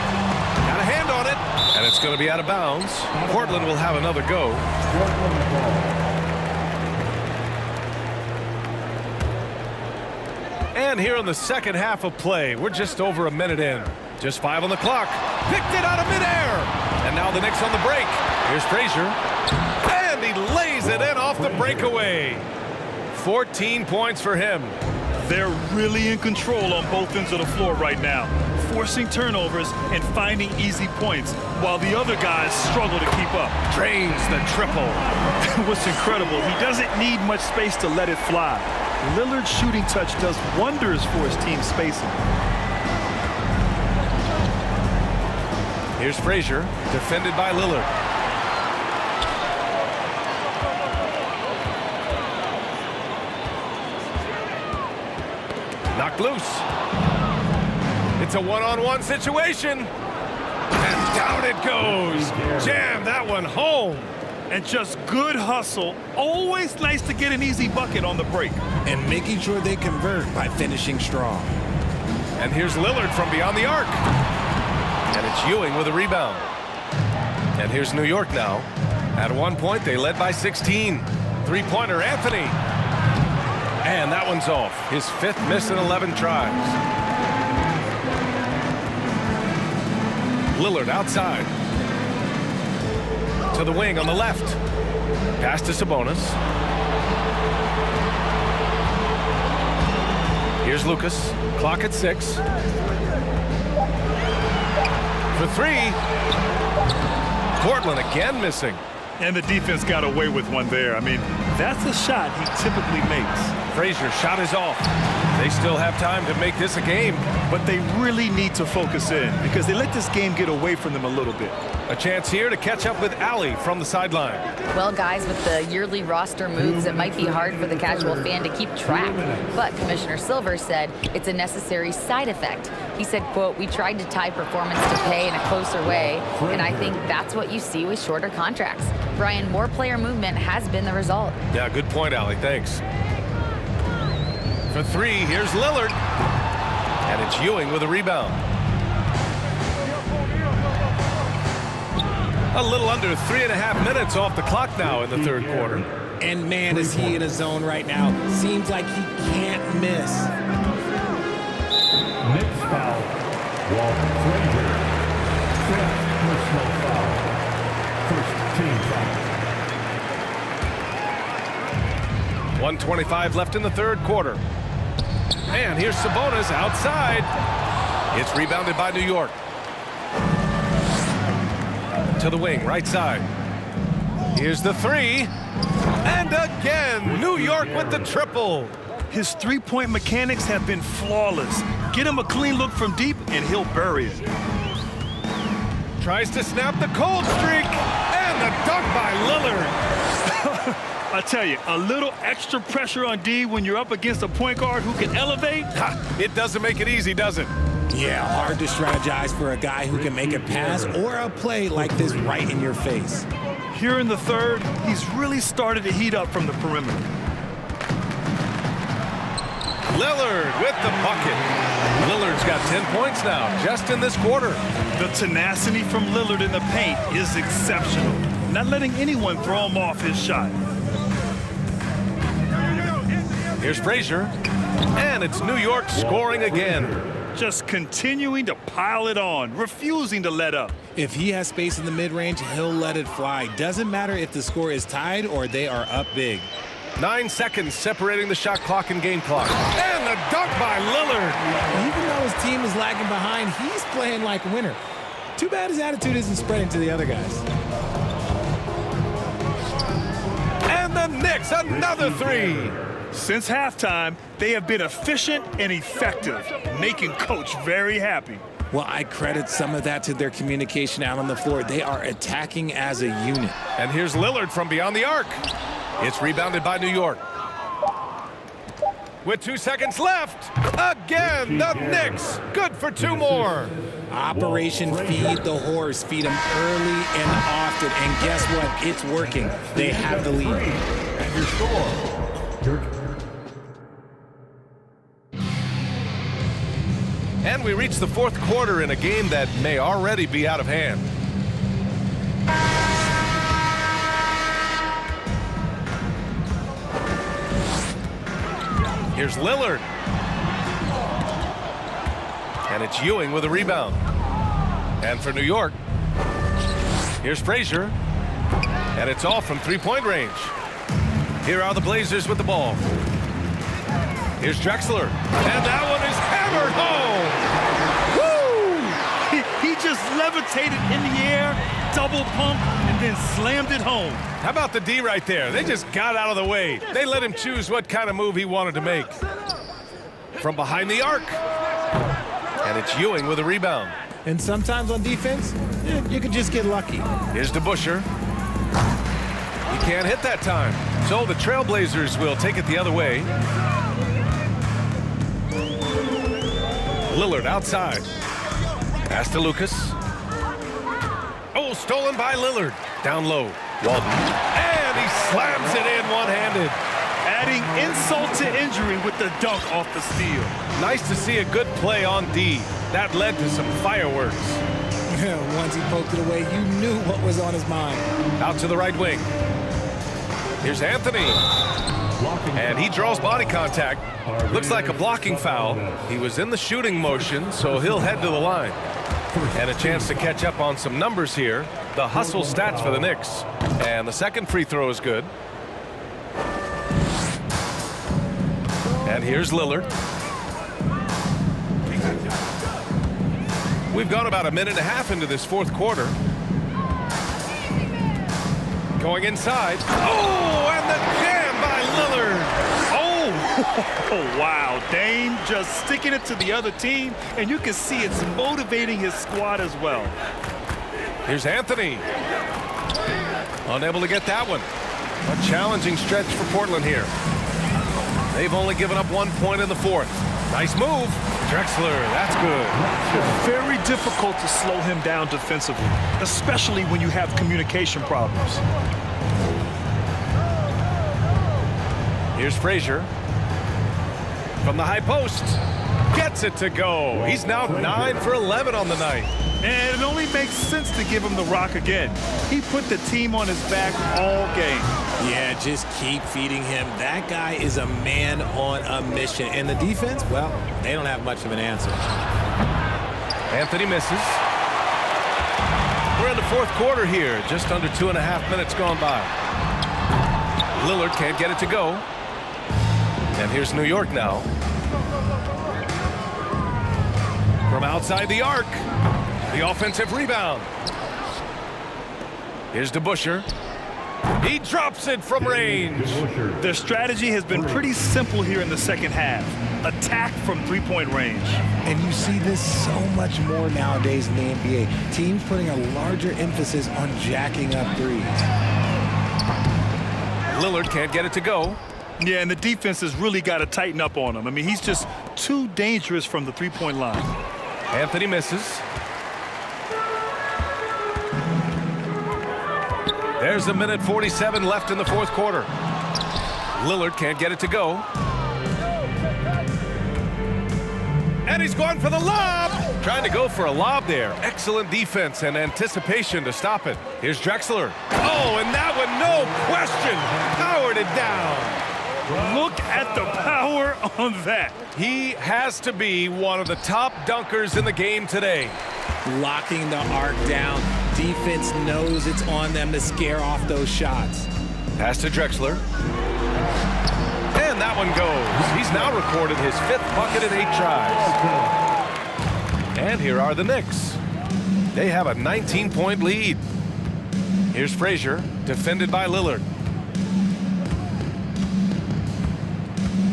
Got a hand on it. And it's going to be out of bounds. Portland will have another go. And here in the second half of play, we're just over a minute in. Just 5 on the clock. Picked it out of midair. And now the Knicks on the break. Here's Frazier. And he lays it in off the breakaway. 14 points for him. They're really in control on both ends of the floor right now, forcing turnovers and finding easy points, while the other guys struggle to keep up. Drains the triple. What's incredible, he doesn't need much space to let it fly. Lillard's shooting touch does wonders for his team's spacing. Here's Frazier, defended by Lillard. Knocked loose. It's a one-on-one situation. And down it goes. Jam that one home. and just good hustle. Always nice to get an easy bucket on the break. And making sure they convert by finishing strong. And here's Lillard from beyond the arc. And it's Ewing with a rebound. And here's New York now. At one point, they led by 16. Three-pointer, Anthony. And that one's off. His 5th miss in 11 tries. Lillard outside. To the wing on the left. Pass to Sabonis. Here's Lucas. Clock at 6. For 3. Portland again missing. And the defense got away with one there. I mean, that's a shot he typically makes. Frazier shot is off. They still have time to make this a game. But they really need to focus in because they let this game get away from them a little bit. A chance here to catch up with Allie from the sideline. Well, guys, with the yearly roster moves, it might be hard for the casual fan to keep track. But Commissioner Silver said it's a necessary side effect. He said, quote, "We tried to tie performance to pay in a closer way, and I think that's what you see with shorter contracts." Brian, more player movement has been the result. Yeah, good point, Allie. Thanks. For 3, here's Lillard. And it's Ewing with a rebound. A little under 3.5 minutes off the clock now in the third quarter. And man, is he in a zone right now. Seems like he can't miss. Next foul, Walter Frazier. 5th personal foul. First team foul. 1:25 left in the third quarter. And here's Sabonis outside. It's rebounded by New York. To the wing, right side. Here's the 3. And again, New York with the triple. His three-point mechanics have been flawless. Get him a clean look from deep, and he'll bury it. Tries to snap the cold streak. And the dunk by Lillard. I tell you, a little extra pressure on D when you're up against a point guard who can elevate. It doesn't make it easy, does it? Yeah, hard to strategize for a guy who can make a pass or a play like this right in your face. Here in the third, he's really started to heat up from the perimeter. Lillard with the bucket. Lillard's got 10 points now, just in this quarter. The tenacity from Lillard in the paint is exceptional. Not letting anyone throw him off his shot. Here's Frazier. And it's New York scoring again. Just continuing to pile it on, refusing to let up. If he has space in the mid-range, he'll let it fly. Doesn't matter if the score is tied or they are up big. 9 seconds separating the shot clock and game clock. And the dunk by Lillard. Even though his team is lagging behind, he's playing like a winner. Too bad his attitude isn't spreading to the other guys. And the Knicks, another 3. Since halftime, they have been efficient and effective, making Coach very happy. Well, I credit some of that to their communication out on the floor. They are attacking as a unit. And here's Lillard from beyond the arc. It's rebounded by New York. With 2 seconds left, again, the Knicks. Good for 2 more. Operation Feed the Horse. Feed them early and often. And guess what? It's working. They have the lead. And your score. And we reach the fourth quarter in a game that may already be out of hand. Here's Lillard. And it's Ewing with a rebound. And for New York, here's Frazier. And it's off from three-point range. Here are the Blazers with the ball. Here's Drexler. And that one is hammered home. Woo! He just levitated in the air, double pump, and then slammed it home. How about the D right there? They just got out of the way. They let him choose what kind of move he wanted to make. From behind the arc. And it's Ewing with a rebound. And sometimes on defense, you can just get lucky. Here's DeBusschere. He can't hit that time. So the Trailblazers will take it the other way. Lillard outside. Pass to Lucas. Oh, stolen by Lillard. Down low. Walton. And he slams it in one-handed. Adding insult to injury with the dunk off the steal. Nice to see a good play on D. That led to some fireworks. Once he poked it away, you knew what was on his mind. Out to the right wing. Here's Anthony. And he draws body contact. Looks like a blocking foul. He was in the shooting motion, so he'll head to the line. And a chance to catch up on some numbers here. The hustle stats for the Knicks. And the second free throw is good. And here's Lillard. We've gone about a minute and a half into this fourth quarter. Going inside. Oh, and the jam by Lillard. Oh, wow. Dame just sticking it to the other team, and you can see it's motivating his squad as well. Here's Anthony. Unable to get that one. A challenging stretch for Portland here. They've only given up 1 point in the fourth. Nice move. Drexler, that's good. Very difficult to slow him down defensively, especially when you have communication problems. Here's Frazier. From the high post. Gets it to go. He's now 9 for 11 on the night. And it only makes sense to give him the rock again. He put the team on his back all game. Yeah, just keep feeding him. That guy is a man on a mission. And the defense, well, they don't have much of an answer. Anthony misses. We're in the fourth quarter here. Just under 2.5 minutes gone by. Lillard can't get it to go. And here's New York now. From outside the arc. The offensive rebound. Here's DeBusschere. He drops it from range. Their strategy has been pretty simple here in the second half. Attack from three-point range. And you see this so much more nowadays in the NBA. Teams putting a larger emphasis on jacking up threes. Lillard can't get it to go. Yeah, and the defense has really got to tighten up on him. I mean, he's just too dangerous from the three-point line. Anthony misses. There's 1:47 left in the fourth quarter. Lillard can't get it to go. And he's going for the lob. Trying to go for a lob there. Excellent defense and anticipation to stop it. Here's Drexler. Oh, and that one, no question, powered it down. Look at the power on that. He has to be one of the top dunkers in the game today. Locking the arc down. Defense knows it's on them to scare off those shots. Pass to Drexler. And that one goes. He's now recorded his 5th bucket in 8 tries. And here are the Knicks. They have a 19-point lead. Here's Frazier, defended by Lillard.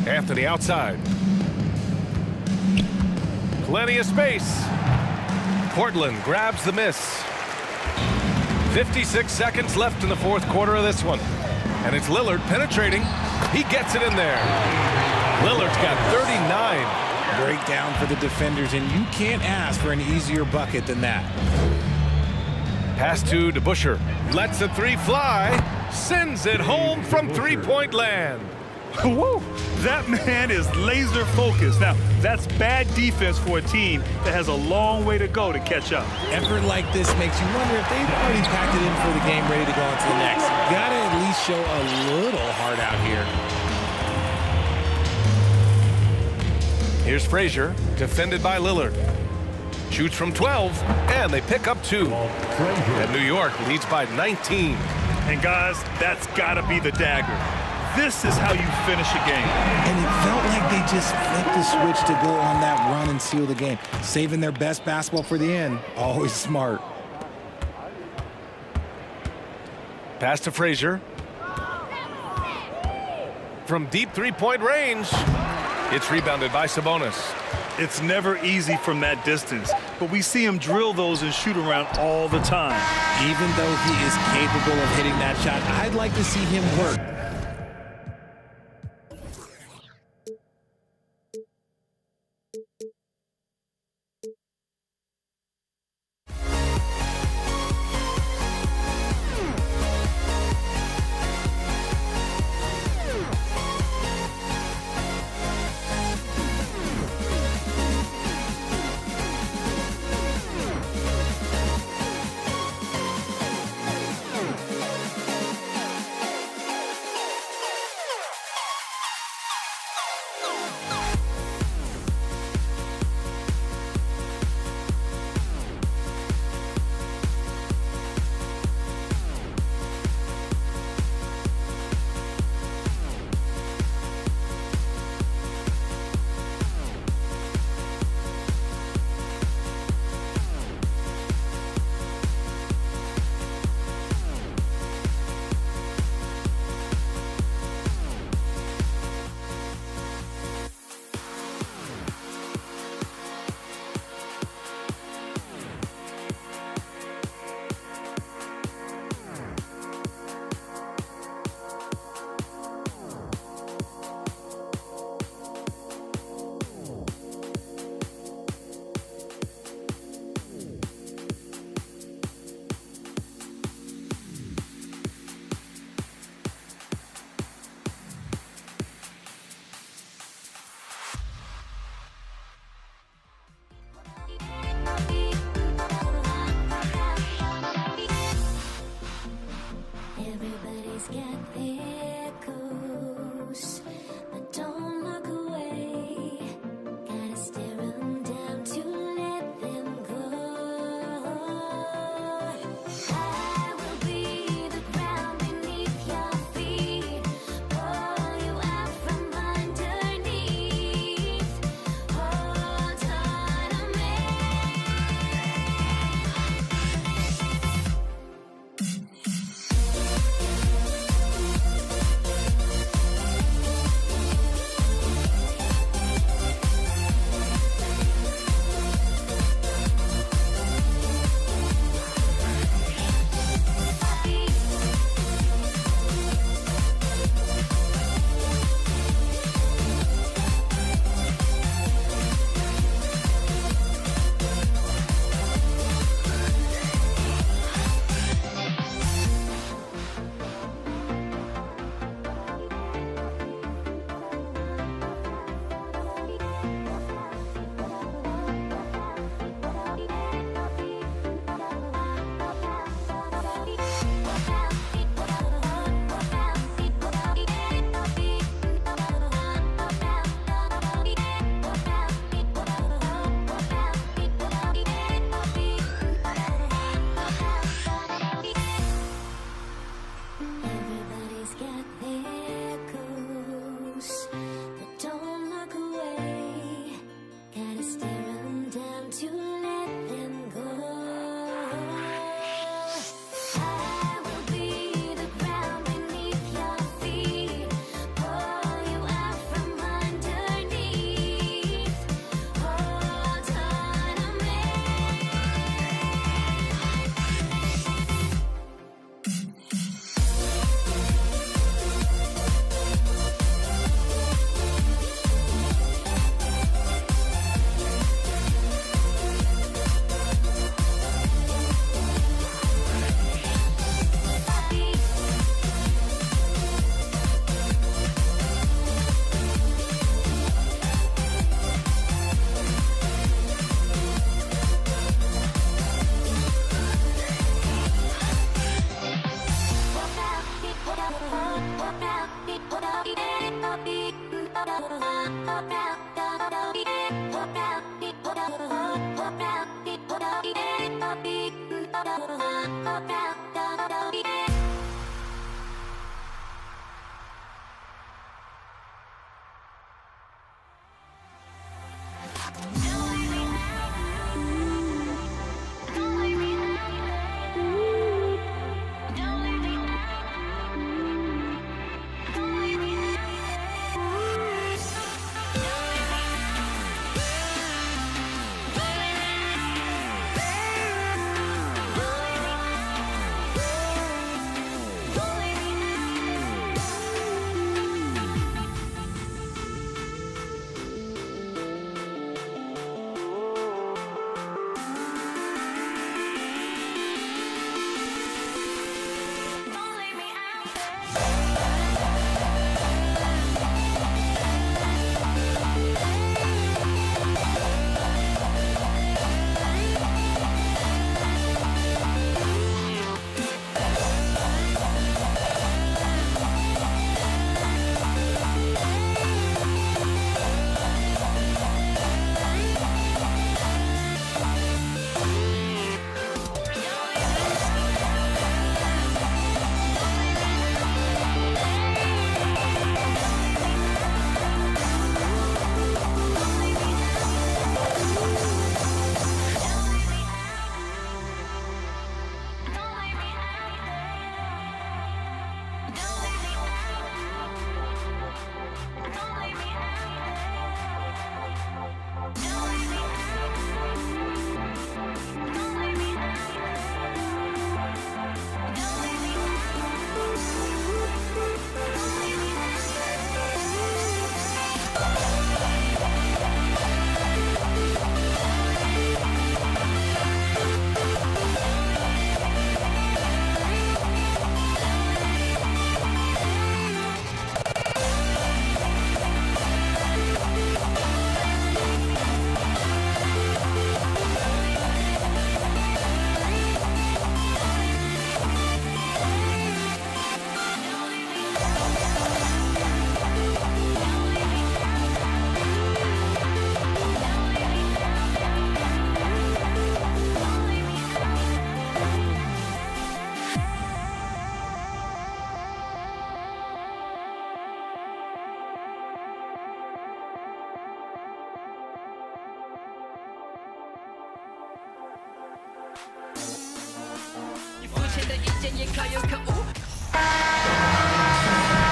Anthony outside. Plenty of space. Portland grabs the miss. 56 seconds left in the fourth quarter of this one. And it's Lillard penetrating. He gets it in there. Lillard's got 39. Breakdown for the defenders, and you can't ask for an easier bucket than that. Pass to DeBusschere. Lets the three fly. Sends it home from three-point land. Woo! That man is laser focused. Now, that's bad defense for a team that has a long way to go to catch up. Effort like this makes you wonder if they've already packed it in for the game, ready to go on to the next. Gotta at least show a little heart out here. Here's Frazier, defended by Lillard. Shoots from 12, and they pick up 2. And New York leads by 19. And guys, that's gotta be the dagger. This is how you finish a game. And it felt like they just flipped the switch to go on that run and seal the game. Saving their best basketball for the end. Always smart. Pass to Frazier. From deep three-point range. It's rebounded by Sabonis. It's never easy from that distance, but we see him drill those and shoot around all the time. Even though he is capable of hitting that shot, I'd like to see him work.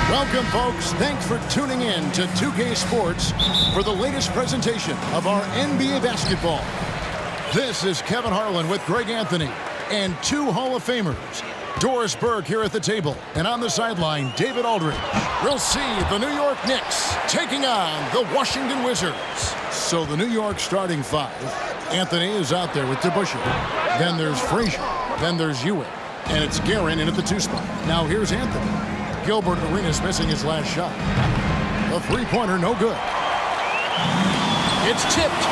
Welcome, folks. Thanks for tuning in to 2K Sports for the latest presentation of our NBA basketball. This is Kevin Harlan with Greg Anthony and two Hall of Famers, Doris Burke here at the table, and on the sideline, David Aldridge. We'll see the New York Knicks taking on the Washington Wizards. So the New York starting five. Anthony is out there with DeBusschere. Then there's Frazier. Then there's Ewing. And it's Guerin in at the two spot. Now here's Anthony. Gilbert Arenas missing his last shot. A three-pointer, no good. It's tipped.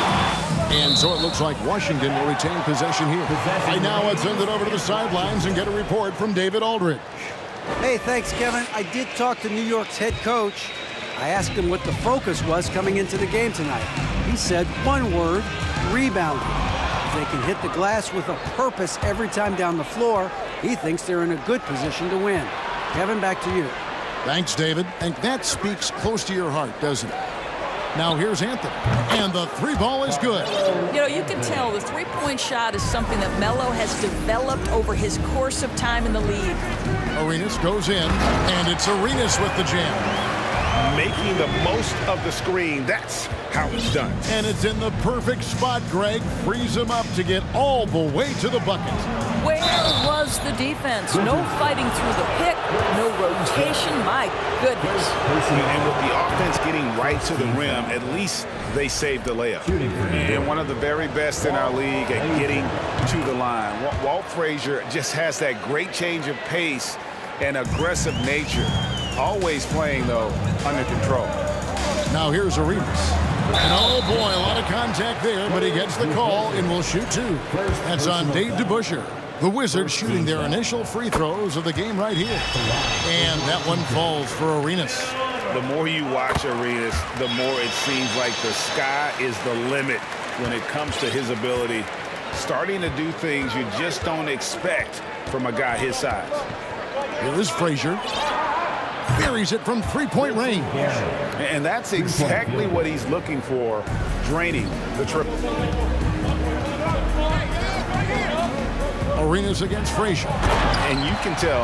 And so it looks like Washington will retain possession here. Right now, let's send it over to the sidelines and get a report from David Aldridge. Hey, thanks, Kevin. I did talk to New York's head coach. I asked him what the focus was coming into the game tonight. He said one word, rebounding. If they can hit the glass with a purpose every time down the floor, he thinks they're in a good position to win. Kevin, back to you. Thanks, David. And that speaks close to your heart, doesn't it? Now here's Anthony. And the three ball is good. You know, you can tell the three-point shot is something that Melo has developed over his course of time in the league. Arenas goes in, and it's Arenas with the jam. Making the most of the screen. That's how it's done. And it's in the perfect spot, Greg. Frees him up to get all the way to the bucket. Where was the defense? No fighting through the pick, no rotation. My goodness. And with the offense getting right to the rim, at least they saved the layup. And one of the very best in our league at getting to the line. Walt Frazier just has that great change of pace and aggressive nature. Always playing, though, under control. Now here's Arenas. And oh boy, a lot of contact there, but he gets the call and will shoot two. That's on Dave DeBusschere. The Wizards shooting their initial free throws of the game right here. And that one falls for Arenas. The more you watch Arenas, the more it seems like the sky is the limit when it comes to his ability, starting to do things you just don't expect from a guy his size. Here is Frazier. Buries it from three-point range. And that's exactly what he's looking for, draining the triple. Arenas against Frazier. And you can tell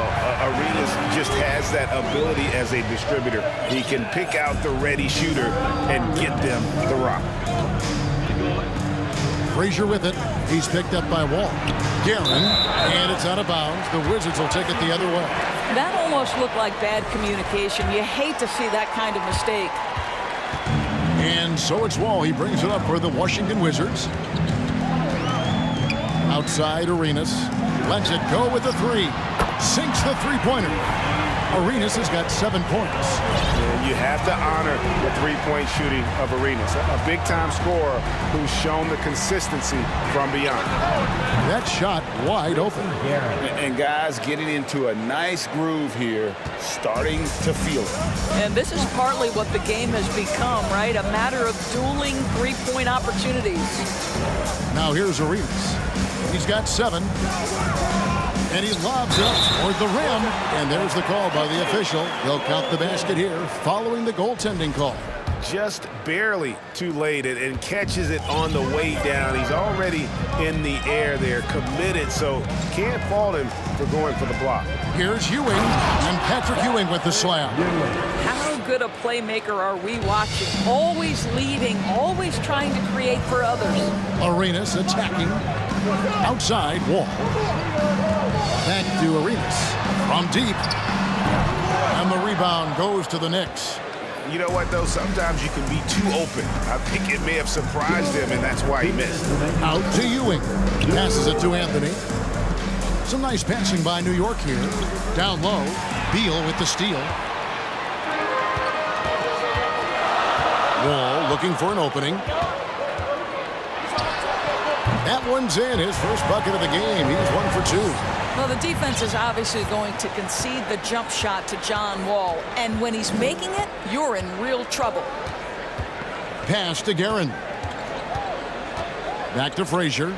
Arenas just has that ability as a distributor. He can pick out the ready shooter and get them the rock. Frazier with it. He's picked up by Wall. Guerin, and it's out of bounds. The Wizards will take it the other way. That almost looked like bad communication. You hate to see that kind of mistake. And so it's Wall. He brings it up for the Washington Wizards. Outside Arenas. Lets it go with the three. Sinks the three-pointer. Arenas has got 7 points. And you have to honor the three-point shooting of Arenas, a big-time scorer who's shown the consistency from beyond. That shot wide open. And guys getting into a nice groove here, starting to feel it. And this is partly what the game has become, right? A matter of dueling three-point opportunities. Now here's Arenas. He's got 7. And he lobs it up toward the rim. And there's the call by the official. They'll count the basket here following the goaltending call. Just barely too late and catches it on the way down. He's already in the air there, committed, so can't fault him for going for the block. Here's Ewing, and Patrick Ewing with the slam. How good a playmaker are we watching? Always leading, always trying to create for others. Arenas attacking. Outside, Wall. Back to Arenas. From deep. And the rebound goes to the Knicks. You know what, though? Sometimes you can be too open. I think it may have surprised him, and that's why he missed. Out to Ewing. Passes it to Anthony. Some nice passing by New York here. Down low. Beal with the steal. Wall looking for an opening. That one's in. His first bucket of the game. He's 1 for 2. Well, the defense is obviously going to concede the jump shot to John Wall. And when he's making it, you're in real trouble. Pass to Guerin. Back to Frazier.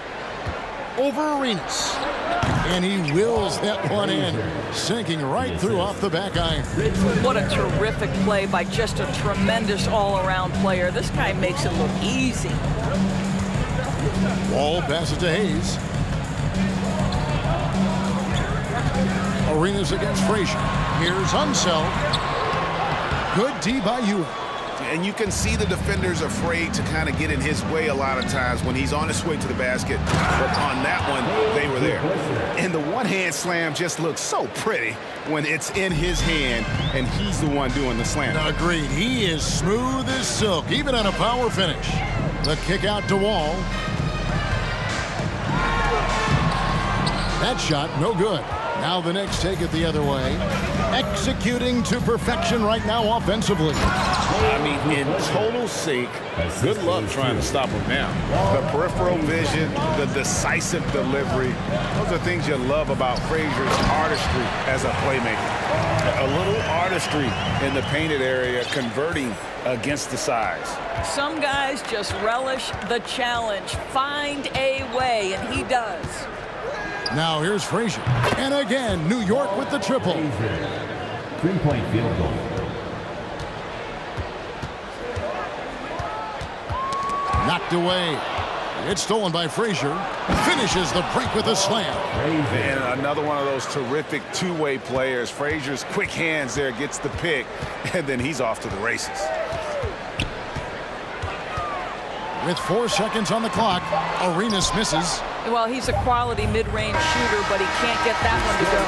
Over Arenas. And he wills that one in. Sinking right through off the back iron. What a terrific play by just a tremendous all-around player. This guy makes it look easy. Wall passes to Hayes. Arenas against Frazier. Here's Unseld. Good D by Ewing. And you can see the defenders afraid to kind of get in his way a lot of times when he's on his way to the basket. But on that one, they were there. And the one-hand slam just looks so pretty when it's in his hand and he's the one doing the slam. Agreed. He is smooth as silk, even on a power finish. The kick out to Wall. That shot, no good. Now the Knicks take it the other way. Executing to perfection right now offensively. I mean, in total sync. Good luck trying to stop him now. The peripheral vision, the decisive delivery. Those are things you love about Frazier's artistry as a playmaker. A little artistry in the painted area, converting against the size. Some guys just relish the challenge. Find a way, and he does. Now here's Frazier. And again, New York with the triple. Three-point field goal. Knocked away. It's stolen by Frazier. Finishes the break with a slam. And another one of those terrific two-way players. Frazier's quick hands there, gets the pick, and then he's off to the races. With 4 seconds on the clock, Arenas misses. Well, he's a quality mid-range shooter, but he can't get that one to go.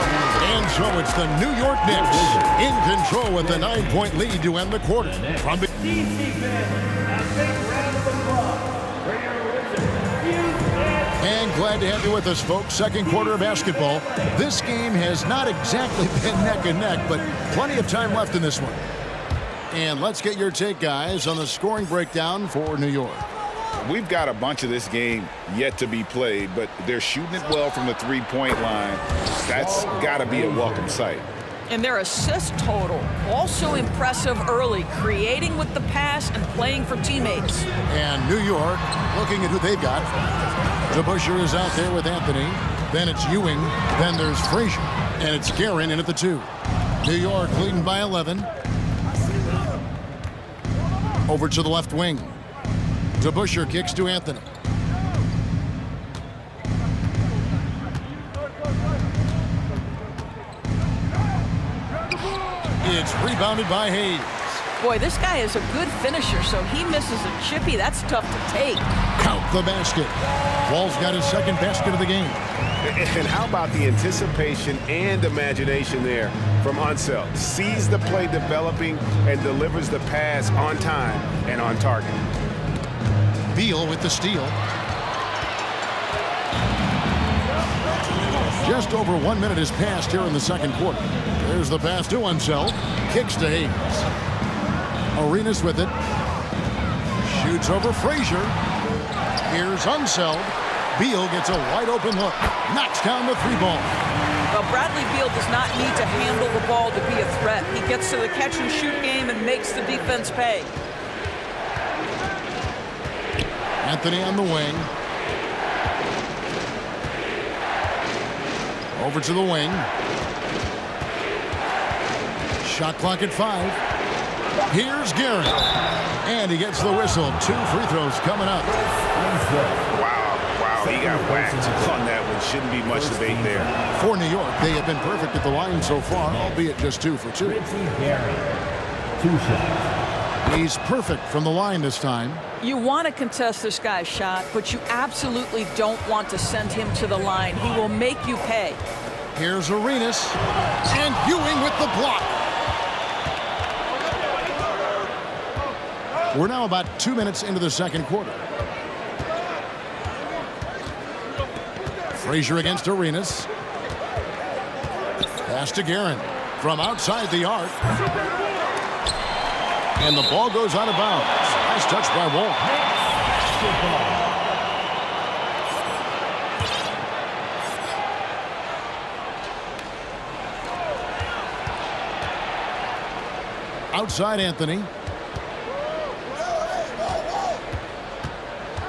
And so it's the New York Knicks in control with a 9-point lead to end the quarter. From the and glad to have you with us, folks. Second quarter of basketball. This game has not exactly been neck and neck, but plenty of time left in this one. And let's get your take, guys, on the scoring breakdown for New York. We've got a bunch of this game yet to be played, but they're shooting it well from the three-point line. That's got to be a welcome sight. And their assist total, also impressive early, creating with the pass and playing for teammates. And New York, looking at who they've got. DeBusschere is out there with Anthony. Then it's Ewing. Then there's Frazier. And it's Guerin in at the 2. New York leading by 11. Over to the left wing. DeBusschere kicks to Anthony. It's rebounded by Hayes. Boy, this guy is a good finisher, so he misses a chippy. That's tough to take. Count the basket. Wall's got his second basket of the game. And how about the anticipation and imagination there from Unseld? Sees the play developing and delivers the pass on time and on target. Beal with the steal. Just over 1 minute has passed here in the second quarter. There's the pass to Unseld. Kicks to Hayes. Arenas with it. Shoots over Frazier. Here's Unseld. Beal gets a wide open look. Knocks down the 3-ball. Well, Bradley Beal does not need to handle the ball to be a threat. He gets to the catch and shoot game and makes the defense pay. Anthony on the wing. Over to the wing. Shot clock at 5. Here's Guerin. And he gets the whistle. 2 free throws coming up. Wow, he got whacked on that one. Shouldn't be much debate there. For New York, they have been perfect at the line so far, albeit just 2 for 2. 2 shots. He's perfect from the line this time. You want to contest this guy's shot, but you absolutely don't want to send him to the line. He will make you pay. Here's Arenas. And Ewing with the block. We're now about 2 minutes into the second quarter. Frazier against Arenas. Pass to Guerin from outside the arc. And the ball goes out of bounds. Nice touch by Wall. Outside Anthony.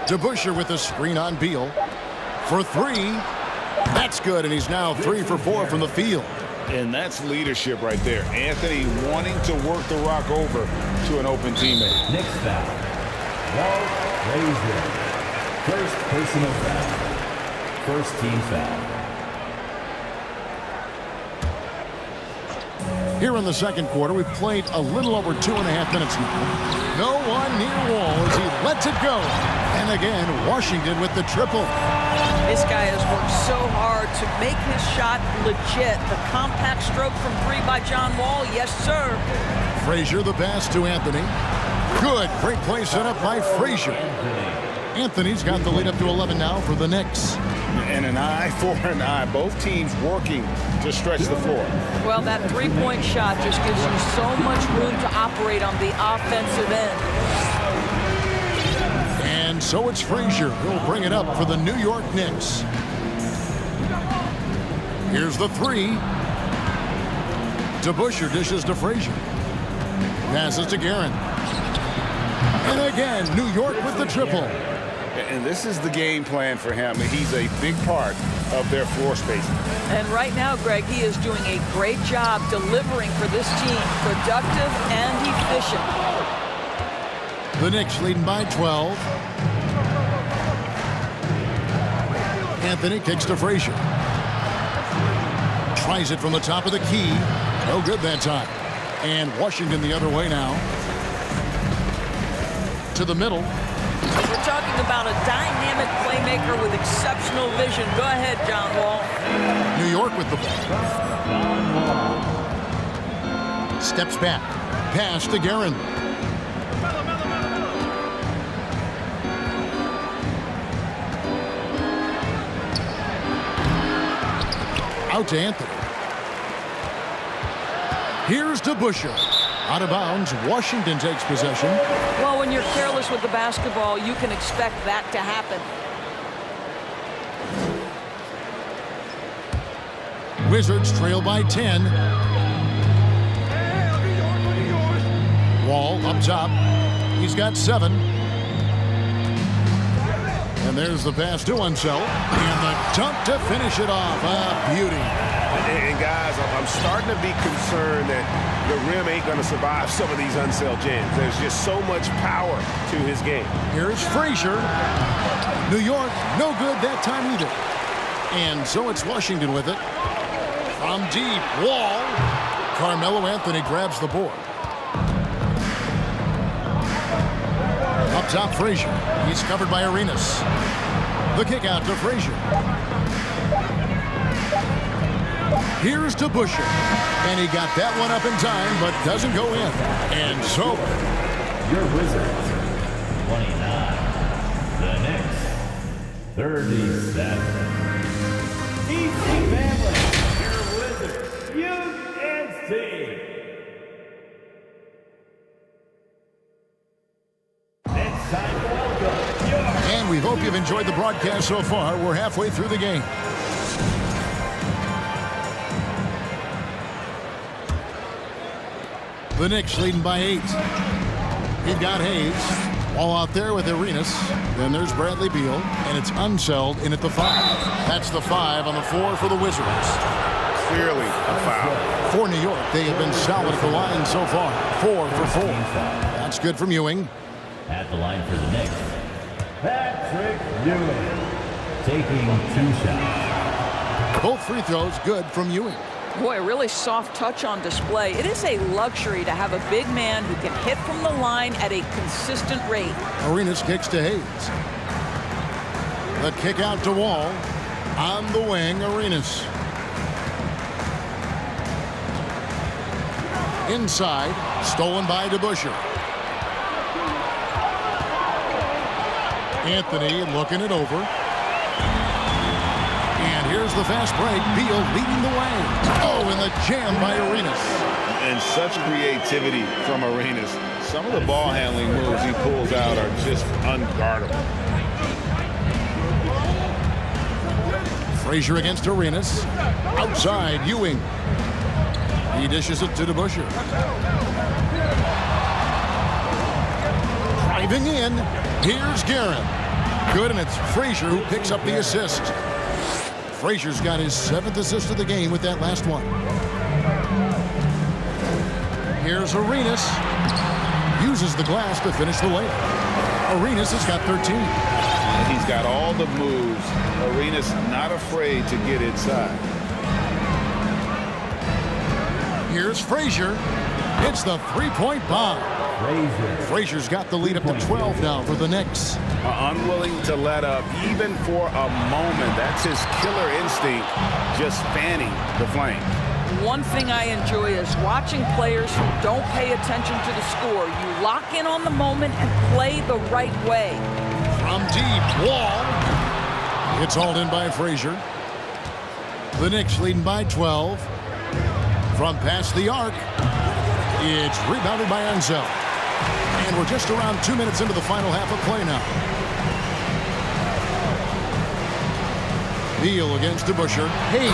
DeBusschere with a screen on Beal. For 3. That's good, and he's now 3 for 4 from the field. And that's leadership right there. Anthony wanting to work the rock over to an open teammate. Next foul. Walt Frazier. First personal foul. First team foul. Here in the second quarter, we've played a little over 2.5 minutes now. No one near Wall as he lets it go. And again, Washington with the triple. This guy has worked so hard to make his shot legit. The compact stroke from 3 by John Wall, yes, sir. Frazier the pass to Anthony. Good, great play set up by Frazier. Anthony's got the lead up to 11 now for the Knicks. And an eye for an eye. Both teams working to stretch the floor. Well, that 3-point shot just gives you so much room to operate on the offensive end. And so it's Frazier who'll bring it up for the New York Knicks. Here's the 3. DeBusschere dishes to Frazier. Passes to Guerin. And again, New York with the triple. And this is the game plan for him. He's a big part of their floor spacing. And right now, Greg, he is doing a great job delivering for this team. Productive and efficient. The Knicks leading by 12. Anthony kicks to Frazier. Tries it from the top of the key. No good that time. And Washington the other way now. To the middle. We're talking about a dynamic playmaker with exceptional vision. Go ahead, John Wall. New York with the ball. Steps back. Pass to Guerin. Out to Anthony. Here's DeBusschere. Out of bounds, Washington takes possession. Well, when you're careless with the basketball, you can expect that to happen. Wizards trail by 10. Wall up top. He's got 7. And there's the pass to Unseld. And the dunk to finish it off. A beauty. And guys, I'm starting to be concerned that the rim ain't going to survive some of these Unseld jams. There's just so much power to his game. Here's Frazier. New York, no good that time either. And so it's Washington with it. From deep, Wall. Carmelo Anthony grabs the board. Up top, Frazier. He's covered by Arenas. The kick out to Frazier. Here's to Busher. And he got that one up in time, but doesn't go in. And so Your Wizards, 29. The Knicks, 37. Easy family. Your Wizards, UNC. And we hope you've enjoyed the broadcast so far. We're halfway through the game. The Knicks leading by 8. He's got Hayes. All out there with Arenas. Then there's Bradley Beal. And it's Unseld in at the 5. That's the 5 on the 4 for the Wizards. Clearly a foul. For New York, they have been solid at the line so far. 4 for 4. That's good from Ewing. At the line for the Knicks, Patrick Ewing, taking 2 shots. Both free throws good from Ewing. Boy, a really soft touch on display. It is a luxury to have a big man who can hit from the line at a consistent rate. Arenas kicks to Hayes. The kick out to Wall. On the wing, Arenas. Inside, stolen by DeBusschere. Anthony looking it over. And here's the fast break. Beal leading the way. Oh, and the jam by Arenas. And such creativity from Arenas. Some of the ball handling moves he pulls out are just unguardable. Frazier against Arenas. Outside, Ewing. He dishes it to DeBusschere. Driving in. Here's Guerin. Good, and it's Frazier who picks up the assist. Frazier's got his 7th assist of the game with that last one. Here's Arenas. Uses the glass to finish the layup. Arenas has got 13. He's got all the moves. Arenas not afraid to get inside. Here's Frazier. It's the three-point bomb. Frazier's got the lead up to 12 now for the Knicks. Unwilling to let up even for a moment. That's his killer instinct, just fanning the flame. One thing I enjoy is watching players who don't pay attention to the score. You lock in on the moment and play the right way. From deep, Wall. It's hauled in by Frazier. The Knicks leading by 12. From past the arc, it's rebounded by Unseld. And we're just around 2 minutes into the final half of play now. Beal against DeBusschere. Hayes.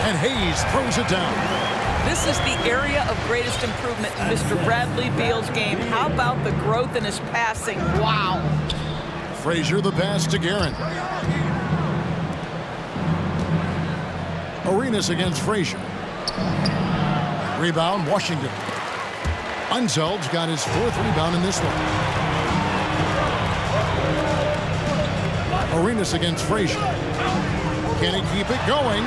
And Hayes throws it down. This is the area of greatest improvement in Mr. Bradley Beal's game. How about the growth in his passing? Wow. Frazier the pass to Guerin. Arenas against Frazier. Rebound, Washington. Unseld's got his 4th rebound in this one. Arenas against Frazier. Can he keep it going?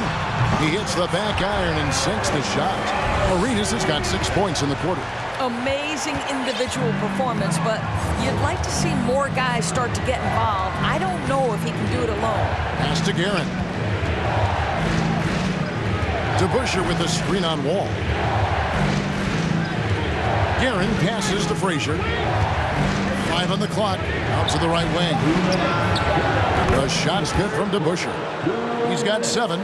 He hits the back iron and sinks the shot. Arenas has got 6 points in the quarter. Amazing individual performance, but you'd like to see more guys start to get involved. I don't know if he can do it alone. Pass to Guerin. DeBusschere with the screen on Wall. Guerin passes to Frazier. 5 on the clock. Out to the right wing. The shot's good from DeBusschere. He's got 7.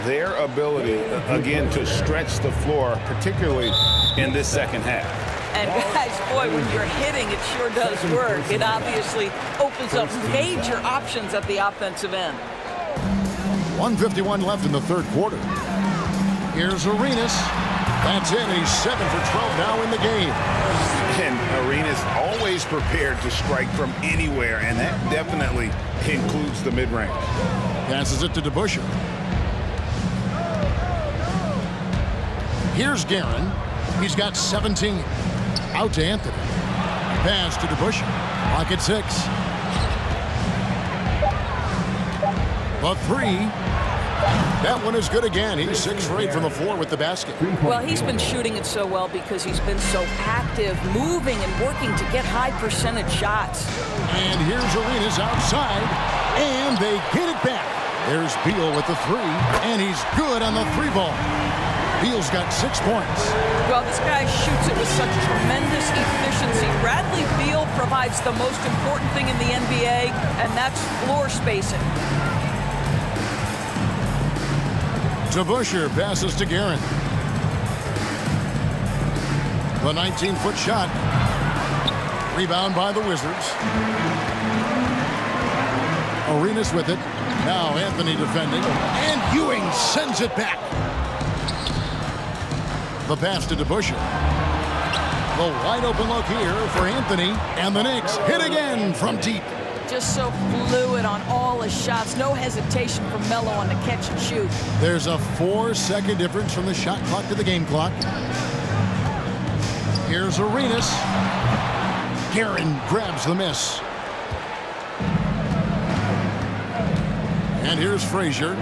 Their ability, again, to stretch the floor, particularly in this second half. And guys, boy, when you're hitting, it sure does work. It obviously opens up major options at the offensive end. 1:51 left in the third quarter. Here's Arenas. That's it. He's 7 for 12 now in the game. And Arenas always prepared to strike from anywhere, and that definitely includes the mid-range. Passes it to DeBusschere. Here's Guerin. He's got 17. Out to Anthony. Pass to DeBusschere. Clock at 6. The 3. That one is good again. He's 6 for 8 from the floor with the basket. Well, he's been shooting it so well because he's been so active, moving and working to get high percentage shots. And here's Arenas outside, and they get it back. There's Beal with the 3, and he's good on the 3 ball. Beal's got 6 points. Well, this guy shoots it with such tremendous efficiency. Bradley Beal provides the most important thing in the NBA, and that's floor spacing. DeBusschere passes to Guerin. The 19-foot shot. Rebound by the Wizards. Arenas with it. Now Anthony defending. And Ewing sends it back. The pass to DeBusschere. The wide open look here for Anthony. And the Knicks hit again from deep. Just so fluid on all his shots. No hesitation for Melo on the catch and shoot. There's a 4-second difference from the shot clock to the game clock. Here's Arenas. Guerin grabs the miss. And here's Frazier.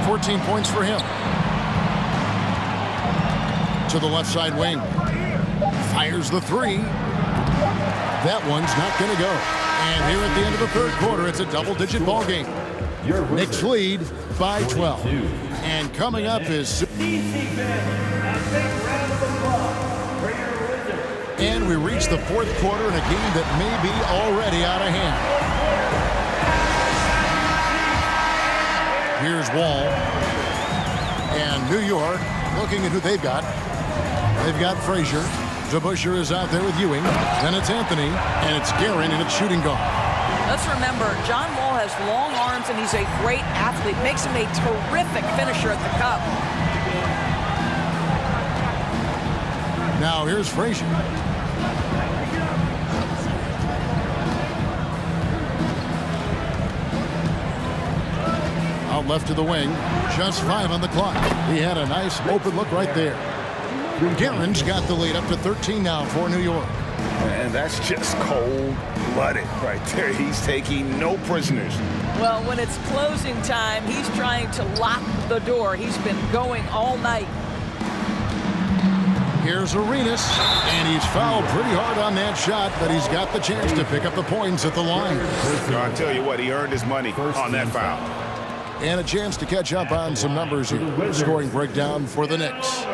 14 points for him. To the left side wing. Fires the 3. That one's not going to go. And here at the end of the third quarter, it's a double-digit ball game. Knicks lead by 12. And coming up is... And we reach the fourth quarter in a game that may be already out of hand. Here's Wall. And New York looking at who they've got. They've got Frazier. DeBusschere is out there with Ewing. Then it's Anthony, and it's Guerin, and it's shooting guard. Let's remember, John Wall has long arms, and he's a great athlete. Makes him a terrific finisher at the cup. Now here's Frazier. Out left to the wing. Just 5 on the clock. He had a nice open look right there. Guerin's got the lead up to 13 now for New York. And that's just cold-blooded right there. He's taking no prisoners. Well, when it's closing time, he's trying to lock the door. He's been going all night. Here's Arenas, and he's fouled pretty hard on that shot, but he's got the chance to pick up the points at the line. I'll tell you what, he earned his money on that foul. And a chance to catch up on some numbers here. Scoring breakdown for the Knicks.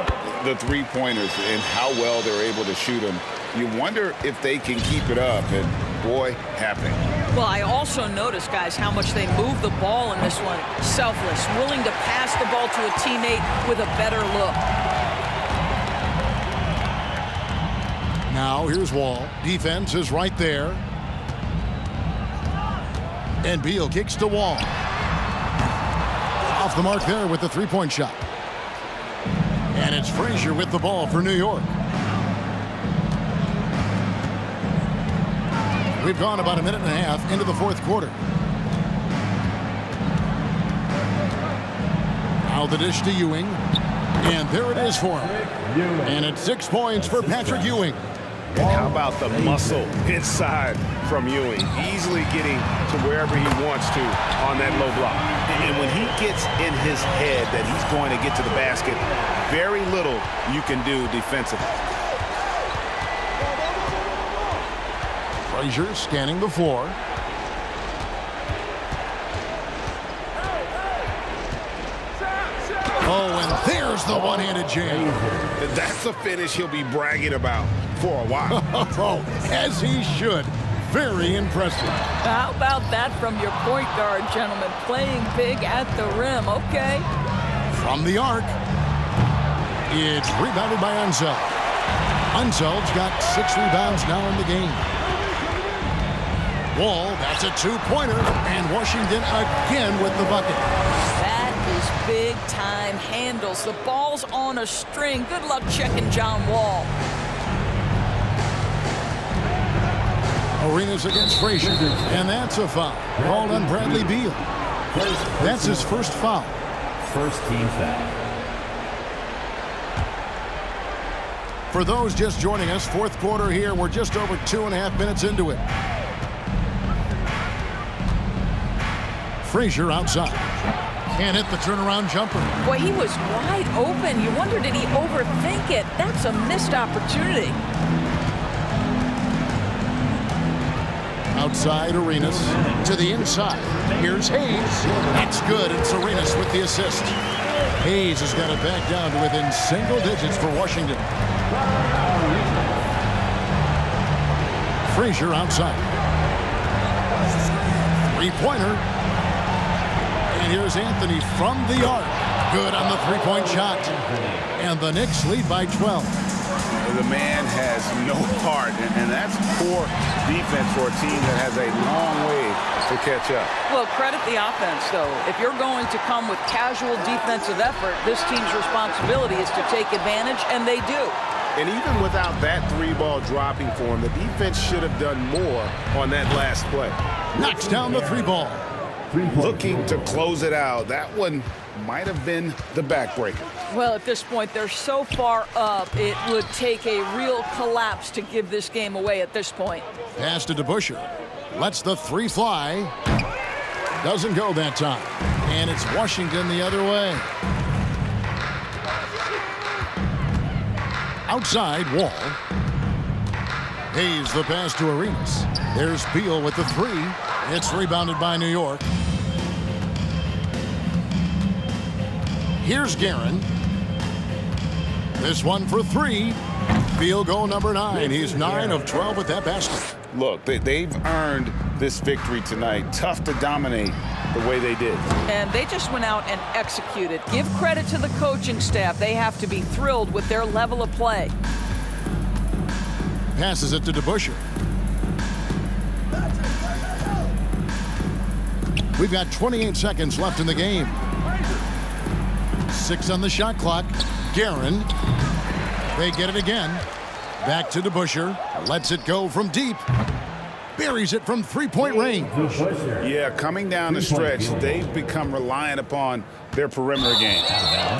The three-pointers and how well they're able to shoot them. You wonder if they can keep it up, and boy, happening. Well, I also noticed, guys, how much they move the ball in this one. Selfless, willing to pass the ball to a teammate with a better look. Now here's Wall. Defense is right there. And Beal kicks to Wall. Off the mark there with the three-point shot. And it's Frazier with the ball for New York. We've gone about a minute and a half into the fourth quarter. Now the dish to Ewing. And there it is for him. And it's 6 points for Patrick Ewing. And how about the muscle inside from Ewing? Easily getting to wherever he wants to on that low block. And when he gets in his head that he's going to get to the basket, very little you can do defensively. Frazier scanning the floor. Oh, and there's the one-handed jam. That's a finish he'll be bragging about for a while. Oh, as he should. Very impressive. How about that from your point guard, gentlemen? Playing big at the rim, okay? From the arc. It's rebounded by Unseld. Unseld's got 6 rebounds now in the game. Wall, that's a 2-pointer, and Washington again with the bucket. That is big-time handles. The ball's on a string. Good luck checking John Wall. Arenas against Frazier, and that's a foul called on Bradley Beal. That's his first foul. First team foul. For those just joining us, fourth quarter here. We're just over 2.5 minutes into it. Frazier outside. Can't hit the turnaround jumper. Boy, he was wide open. You wonder, did he overthink it? That's a missed opportunity. Outside Arenas to the inside. Here's Hayes. That's good. It's Arenas with the assist. Hayes has got it back down to within single digits for Washington. Frazier outside. Three-pointer. And here's Anthony from the arc. Good on the three-point shot. And the Knicks lead by 12. The man has no heart, and that's poor defense for a team that has a long way to catch up. Well, credit the offense, though. If you're going to come with casual defensive effort, this team's responsibility is to take advantage, and they do. And even without that three-ball dropping for him, the defense should have done more on that last play. Knocks down the three ball. Looking to close it out. That one might have been the backbreaker. Well, at this point, they're so far up, it would take a real collapse to give this game away at this point. Pass to DeBusschere. Lets the three fly. Doesn't go that time. And it's Washington the other way. Outside Wall. Hayes the pass to Arenas. There's Beal with the three. It's rebounded by New York. Here's Guerin. This one for three. Field goal number 9. He's 9 of 12 with that basket. Look, they've earned this victory tonight. Tough to dominate the way they did. And they just went out and executed. Give credit to the coaching staff. They have to be thrilled with their level of play. Passes it to DeBusschere. We've got 28 seconds left in the game. 6 on the shot clock. Guerin. They get it again. Back to DeBusschere. Lets it go from deep. Buries it from three-point range. Yeah, coming down the stretch, they've become reliant upon their perimeter game.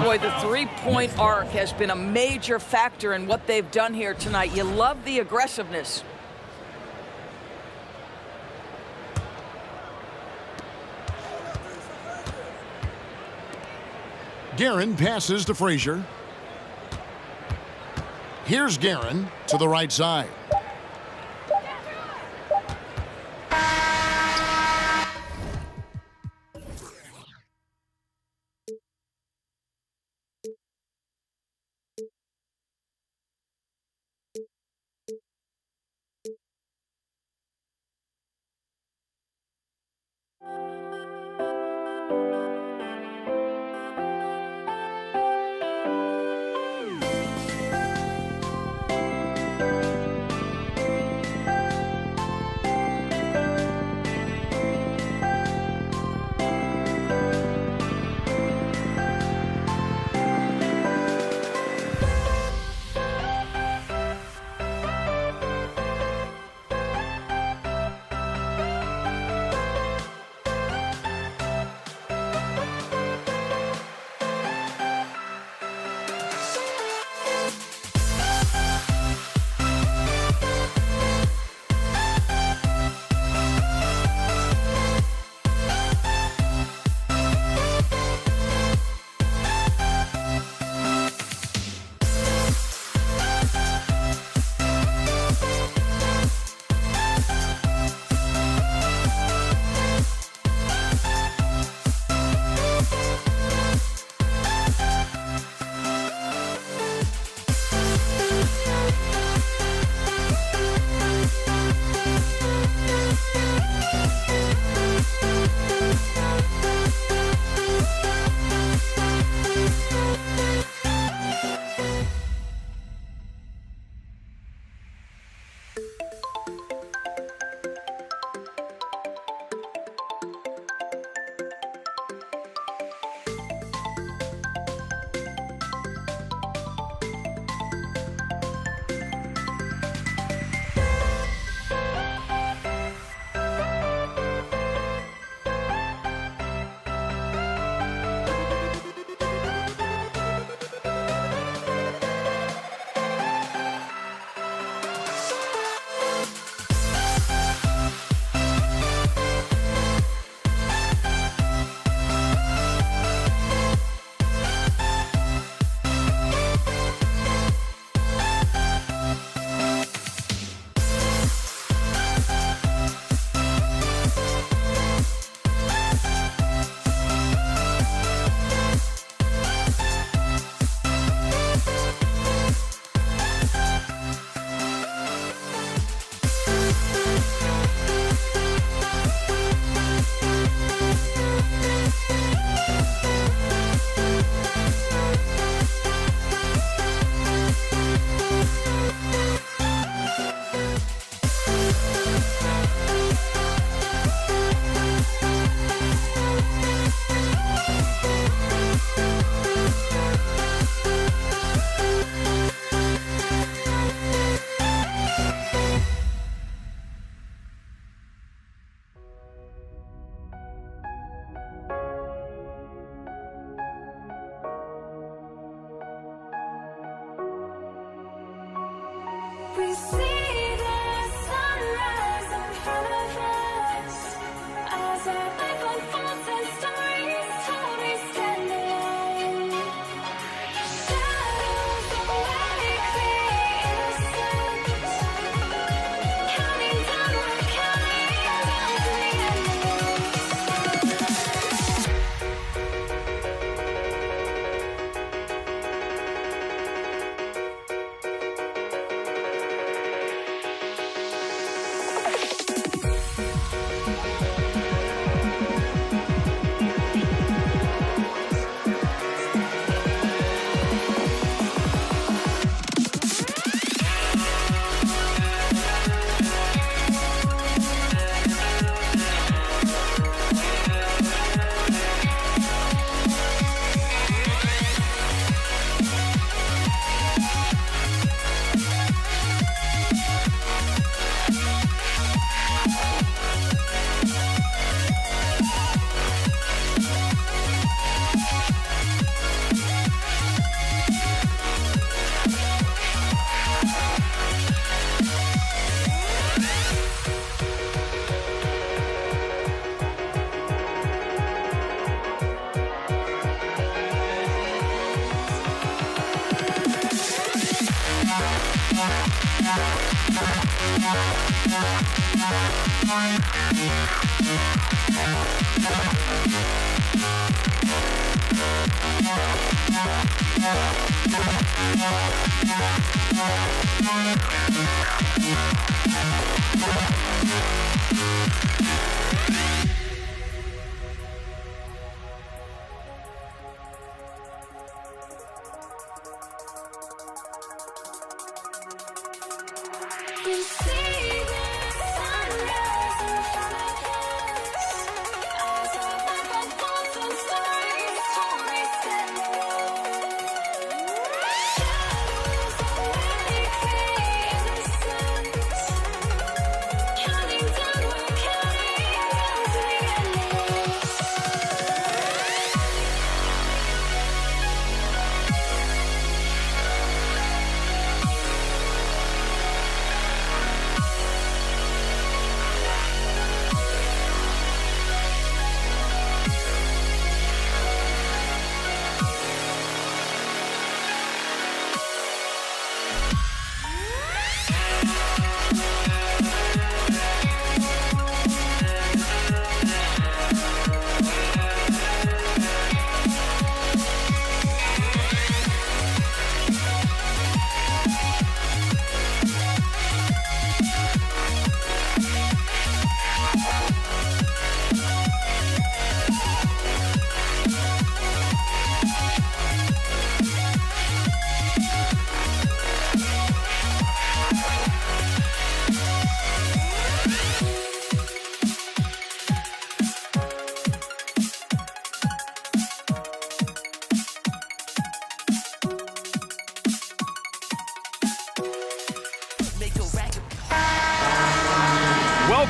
Boy, the three-point arc has been a major factor in what they've done here tonight. You love the aggressiveness. Guerin passes to Frazier. Here's Guerin to the right side.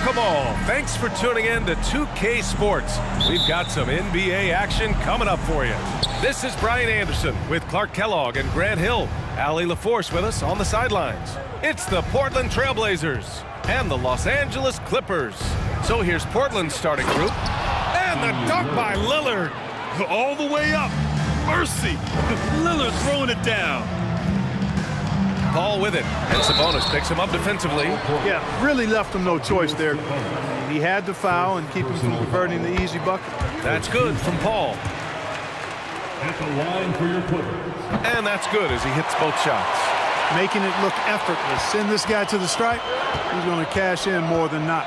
Welcome all. Thanks for tuning in to 2K Sports. We've got some NBA action coming up for you. This is Brian Anderson with Clark Kellogg and Grant Hill. Allie LaForce with us on the sidelines. It's the Portland Trailblazers and the Los Angeles Clippers. So here's Portland's starting group. And the dunk by Lillard. All the way up. Mercy. Lillard throwing it down. Paul with it, and Sabonis picks him up defensively. Yeah, really left him no choice there. He had to foul and keep him from converting the easy bucket. That's good from Paul. At the line for your Clippers. And that's good as he hits both shots. Making it look effortless. Send this guy to the stripe, he's going to cash in more than not.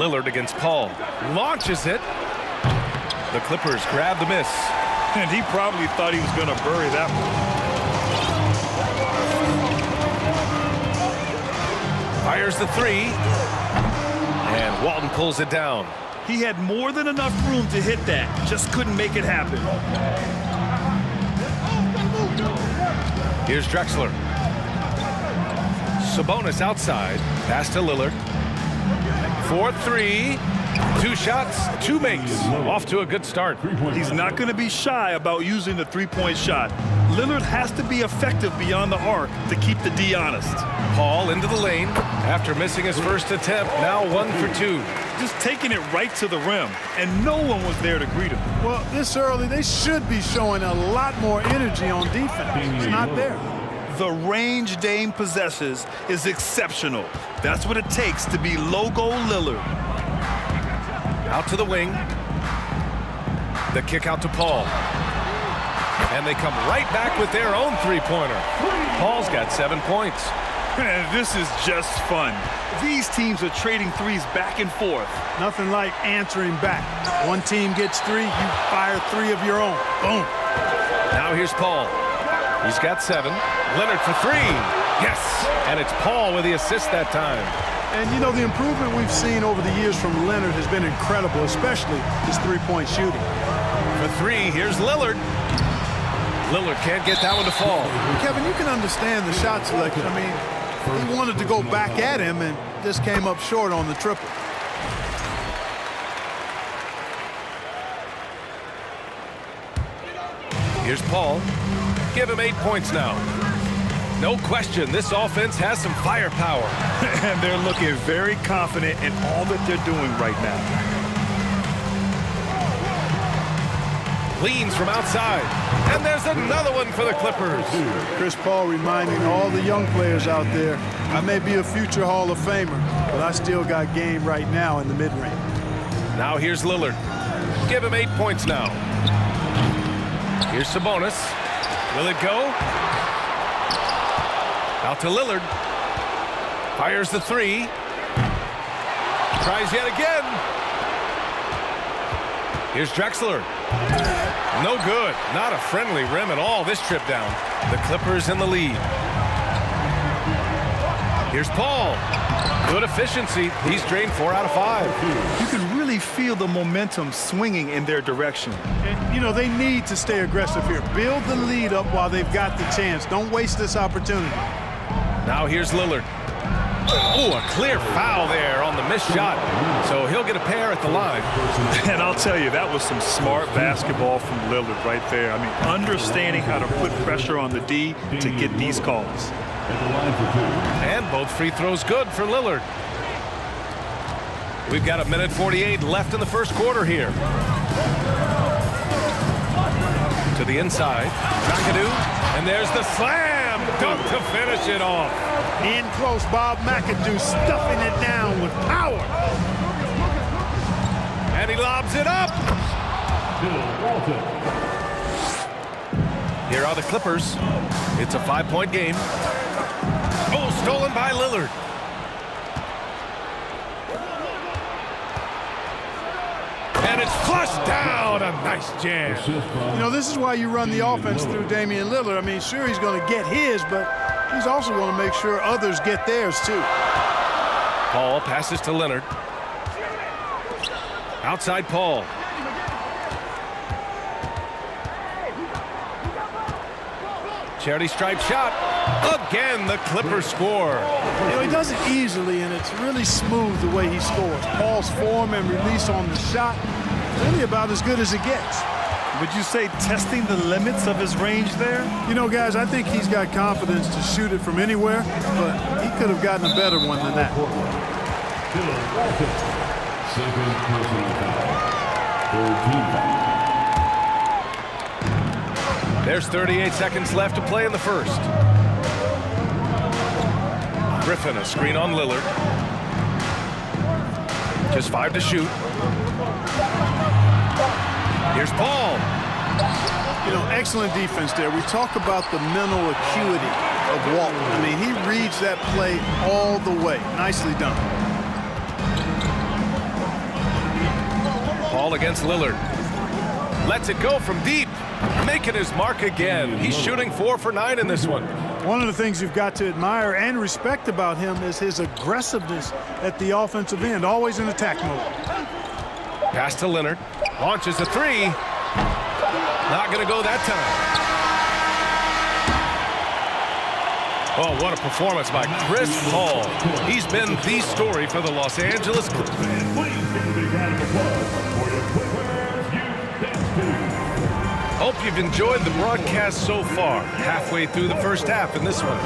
Lillard against Paul. Launches it. The Clippers grab the miss. And he probably thought he was going to bury that one. Fires the three. And Walton pulls it down. He had more than enough room to hit that. Just couldn't make it happen. Here's Drexler. Sabonis outside. Pass to Lillard. 4-3. 2 shots, 2 makes. Off to a good start. He's not going to be shy about using the three-point shot. Lillard has to be effective beyond the arc to keep the D honest. Paul into the lane after missing his first attempt, now 1 for 2. Just taking it right to the rim, and no one was there to greet him. Well, this early, they should be showing a lot more energy on defense. It's not there. The range Dame possesses is exceptional. That's what it takes to be logo Lillard. Out to the wing. The kick out to Paul. And they come right back with their own three-pointer. Paul's got 7 points. This is just fun. These teams are trading threes back and forth. Nothing like answering back. One team gets 3, you fire 3 of your own. Boom. Now here's Paul. He's got 7. Leonard for 3. Yes. And it's Paul with the assist that time. And, you know, the improvement we've seen over the years from Leonard has been incredible, especially his three-point shooting. For 3, here's Lillard. Lillard can't get that one to fall. Kevin, you can understand the shot selection. I mean, he wanted to go back at him and just came up short on the triple. Here's Paul. Give him 8 points now. No question, this offense has some firepower. And they're looking very confident in all that they're doing right now. Leans from outside. And there's another one for the Clippers. Chris Paul reminding all the young players out there, I may be a future Hall of Famer, but I still got game right now in the mid-range. Now here's Lillard. Give him 8 points now. Here's Sabonis. Will it go? Out to Lillard. Fires the 3. Tries yet again. Here's Drexler. No good. Not a friendly rim at all this trip down. The Clippers in the lead. Here's Paul. Good efficiency. He's drained 4 out of 5. You can really feel the momentum swinging in their direction. And, you know, they need to stay aggressive here. Build the lead up while they've got the chance. Don't waste this opportunity. Now here's Lillard. Oh, a clear foul there on the missed shot. So he'll get a pair at the line. And I'll tell you, that was some smart basketball from Lillard right there. I mean, understanding how to put pressure on the D to get these calls. And both free throws good for Lillard. We've got 1:48 left in the first quarter here. To the inside. McAdoo. And there's the slam. Dunk to finish it off. In close, Bob McAdoo stuffing it down with power. And he lobs it up. Here are the Clippers. It's a 5-point game. Oh, stolen by Lillard. And it's flushed down. A nice jam. You know, this is why you run the offense through Damian Lillard. I mean, sure, he's going to get his, but he's also going to make sure others get theirs, too. Paul passes to Leonard. Outside Paul. Charity stripe shot. Again, the Clippers score. You know, he does it easily, and it's really smooth the way he scores. Paul's form and release on the shot, really about as good as it gets. Would you say testing the limits of his range there? You know, guys, I think he's got confidence to shoot it from anywhere, but he could have gotten a better one than that. There's 38 seconds left to play in the first. Griffin, a screen on Lillard. Just 5 to shoot. Here's Paul. You know, excellent defense there. We talk about the mental acuity of Walton. I mean, he reads that play all the way. Nicely done. Paul against Lillard. Lets it go from deep. Making his mark again. He's shooting 4 for 9 in this one. One of the things you've got to admire and respect about him is his aggressiveness at the offensive end, always in attack mode. Pass to Leonard. Launches a 3. Not going to go that time. Oh, what a performance by Chris Paul. He's been the story for the Los Angeles Clippers. Hope you've enjoyed the broadcast so far. Halfway through the first half in this one.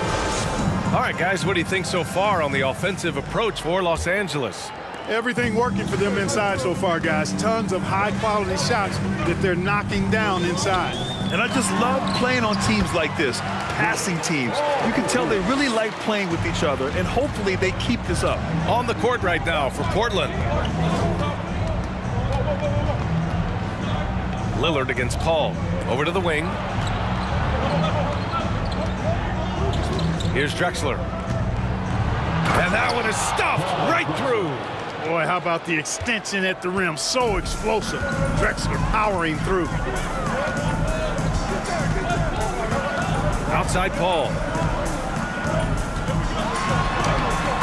All right, guys, what do you think so far on the offensive approach for Los Angeles? Everything working for them inside so far, guys. Tons of high-quality shots that they're knocking down inside. And I just love playing on teams like this, passing teams. You can tell they really like playing with each other, and hopefully they keep this up. On the court right now for Portland. Lillard against Paul. Over to the wing. Here's Drexler. And that one is stuffed right through. Boy, how about the extension at the rim? So explosive. Drexler powering through. Outside Paul.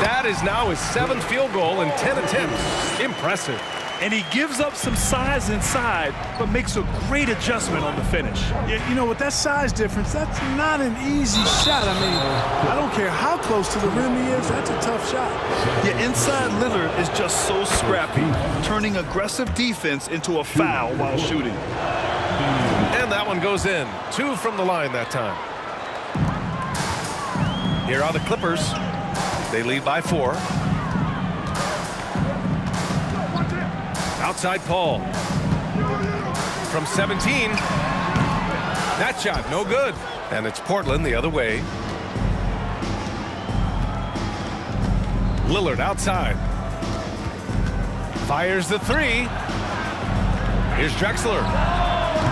That is now his 7th field goal in 10 attempts. Impressive. And he gives up some size inside, but makes a great adjustment on the finish. Yeah, you know, with that size difference, that's not an easy shot. I mean, I don't care how close to the rim he is, that's a tough shot. Yeah, inside Lillard is just so scrappy, turning aggressive defense into a foul while shooting. And that one goes in. 2 from the line that time. Here are the Clippers. They lead by 4. Outside Paul. From 17. That shot, no good. And it's Portland the other way. Lillard outside. Fires the 3. Here's Drexler.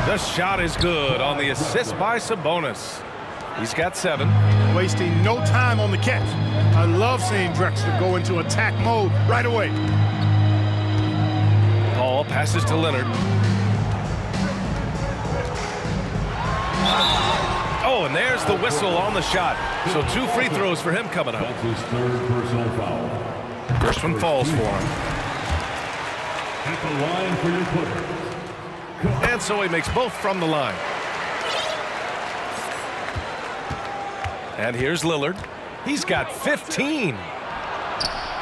The shot is good on the assist by Sabonis. He's got 7. Wasting no time on the catch. I love seeing Drexler go into attack mode right away. Paul passes to Leonard. Oh, and there's the whistle on the shot. So 2 free throws for him coming up. That's his 3rd personal foul. First one falls for him. At the line for your Clippers. And so he makes both from the line. And here's Lillard. He's got 15.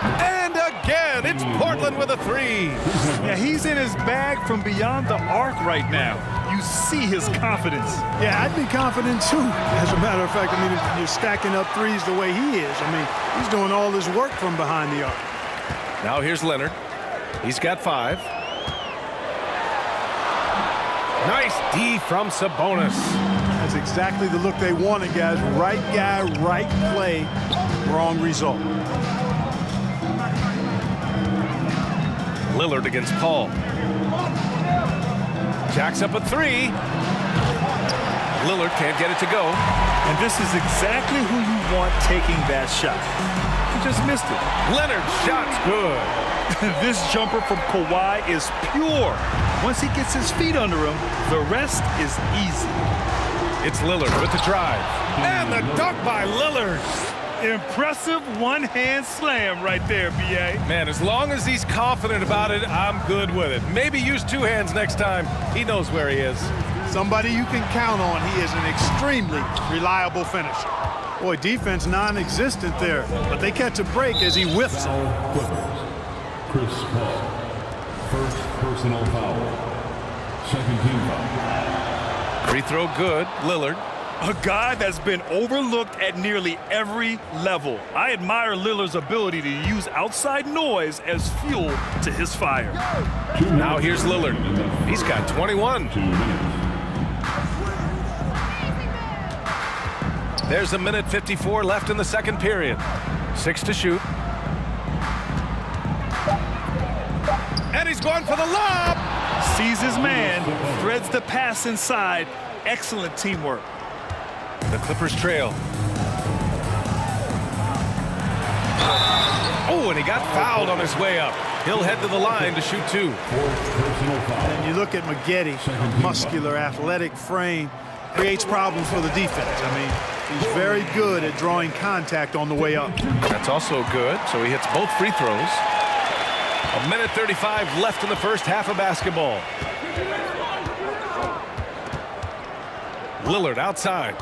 And again, it's Portland with a 3. Yeah, he's in his bag from beyond the arc right now. You see his confidence. Yeah, I'd be confident too. As a matter of fact, I mean, if you're stacking up threes the way he is, I mean, he's doing all his work from behind the arc. Now here's Leonard. He's got 5. Nice D from Sabonis. That's exactly the look they wanted, guys. Right guy, right play, wrong result. Lillard against Paul. Jacks up a 3. Lillard can't get it to go. And this is exactly who you want taking that shot. He just missed it. Leonard's shot's good. This jumper from Kawhi is pure. Once he gets his feet under him, the rest is easy. It's Lillard with the drive. And the dunk by Lillard. Impressive one-hand slam right there, B.A. Man, as long as he's confident about it, I'm good with it. Maybe use 2 hands next time. He knows where he is. Somebody you can count on. He is an extremely reliable finisher. Boy, defense non-existent there, but they catch a break as he whiffs it. Chris Paul. 1st personal foul. 2nd team foul. Free throw good. Lillard. A guy that's been overlooked at nearly every level. I admire Lillard's ability to use outside noise as fuel to his fire. Now here's Lillard. He's got 21. There's 1:54 left in the 2nd period. 6 to shoot. And he's going for the lob. Sees his man, threads the pass inside. Excellent teamwork. The Clippers trail. Oh, and he got fouled on his way up. He'll head to the line to shoot 2. And you look at Maggette, muscular, athletic frame, creates problems for the defense. I mean, he's very good at drawing contact on the way up. That's also good, so he hits both free throws. 1:35 left in the first half of basketball. Lillard outside.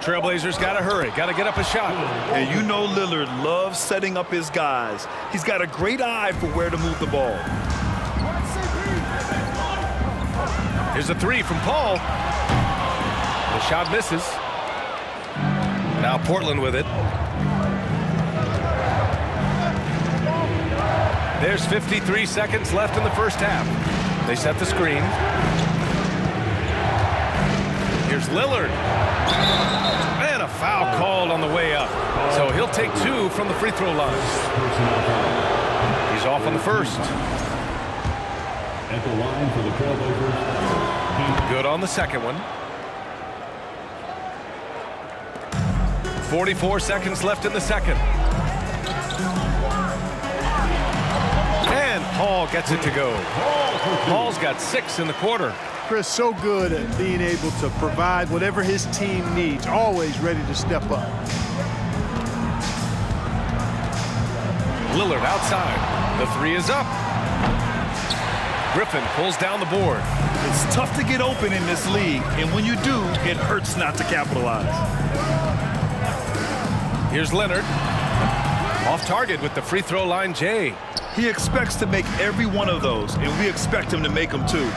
Trailblazers got to hurry, got to get up a shot. And you know Lillard loves setting up his guys. He's got a great eye for where to move the ball. Here's a three from Paul. The shot misses. Now Portland with it. There's 53 seconds left in the first half. They set the screen. Here's Lillard. And a foul called on the way up. So he'll take 2 from the free throw line. He's off on the first. At the line for the Trailblazers. Good on the second one. 44 seconds left in the second. And Paul gets it to go. Paul's got 6 in the quarter. Chris, so good at being able to provide whatever his team needs, always ready to step up. Lillard outside. The 3 is up. Griffin pulls down the board. It's tough to get open in this league, and when you do, it hurts not to capitalize. Here's Leonard. Off target with the free throw line, Jay. He expects to make every one of those, and we expect him to make them too.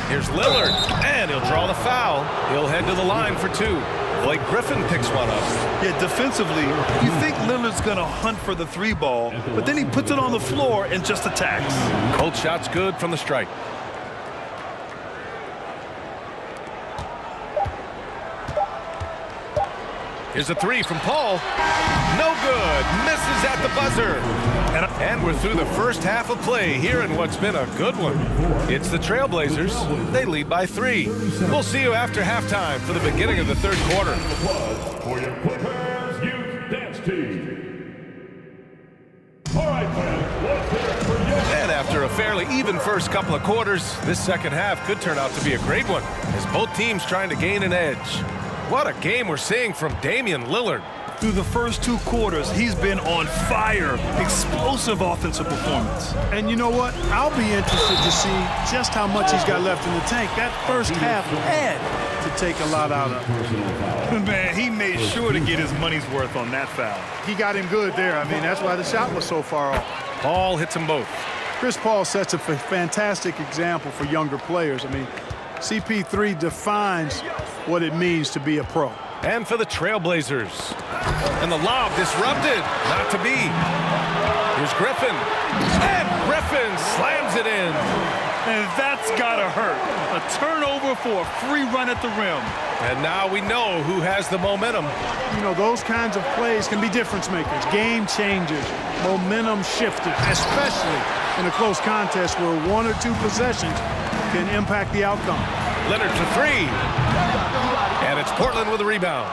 Here's Lillard, and he'll draw the foul. He'll head to the line for 2. Blake Griffin picks one up. Yeah, defensively, you think Lillard's going to hunt for the 3 ball, but then he puts it on the floor and just attacks. Cold shot's good from the strike. Here's a 3 from Paul. No good. Misses at the buzzer. And we're through the first half of play here in what's been a good one. It's the Trailblazers. They lead by 3. We'll see you after halftime for the beginning of the third quarter. For your Clippers Youth Dance Team. All right, fans, let's hear it for you. And after a fairly even first couple of quarters, this second half could turn out to be a great one as both teams trying to gain an edge. What a game we're seeing from Damian Lillard. Through the first 2 quarters, he's been on fire. Explosive offensive performance. And you know what? I'll be interested to see just how much he's got left in the tank. That first half had to take a lot out of him. Man, he made sure to get his money's worth on that foul. He got him good there. I mean, that's why the shot was so far off. Paul hits them both. Chris Paul sets a fantastic example for younger players. I mean, CP3 defines what it means to be a pro. And for the Trailblazers. And the lob disrupted. Not to be. Here's Griffin. And Griffin slams it in. And that's gotta hurt. A turnover for a free run at the rim. And now we know who has the momentum. You know, those kinds of plays can be difference makers, game changers, momentum shifters, especially in a close contest where 1 or 2 possessions can impact the outcome. Leonard to 3. And it's Portland with a rebound.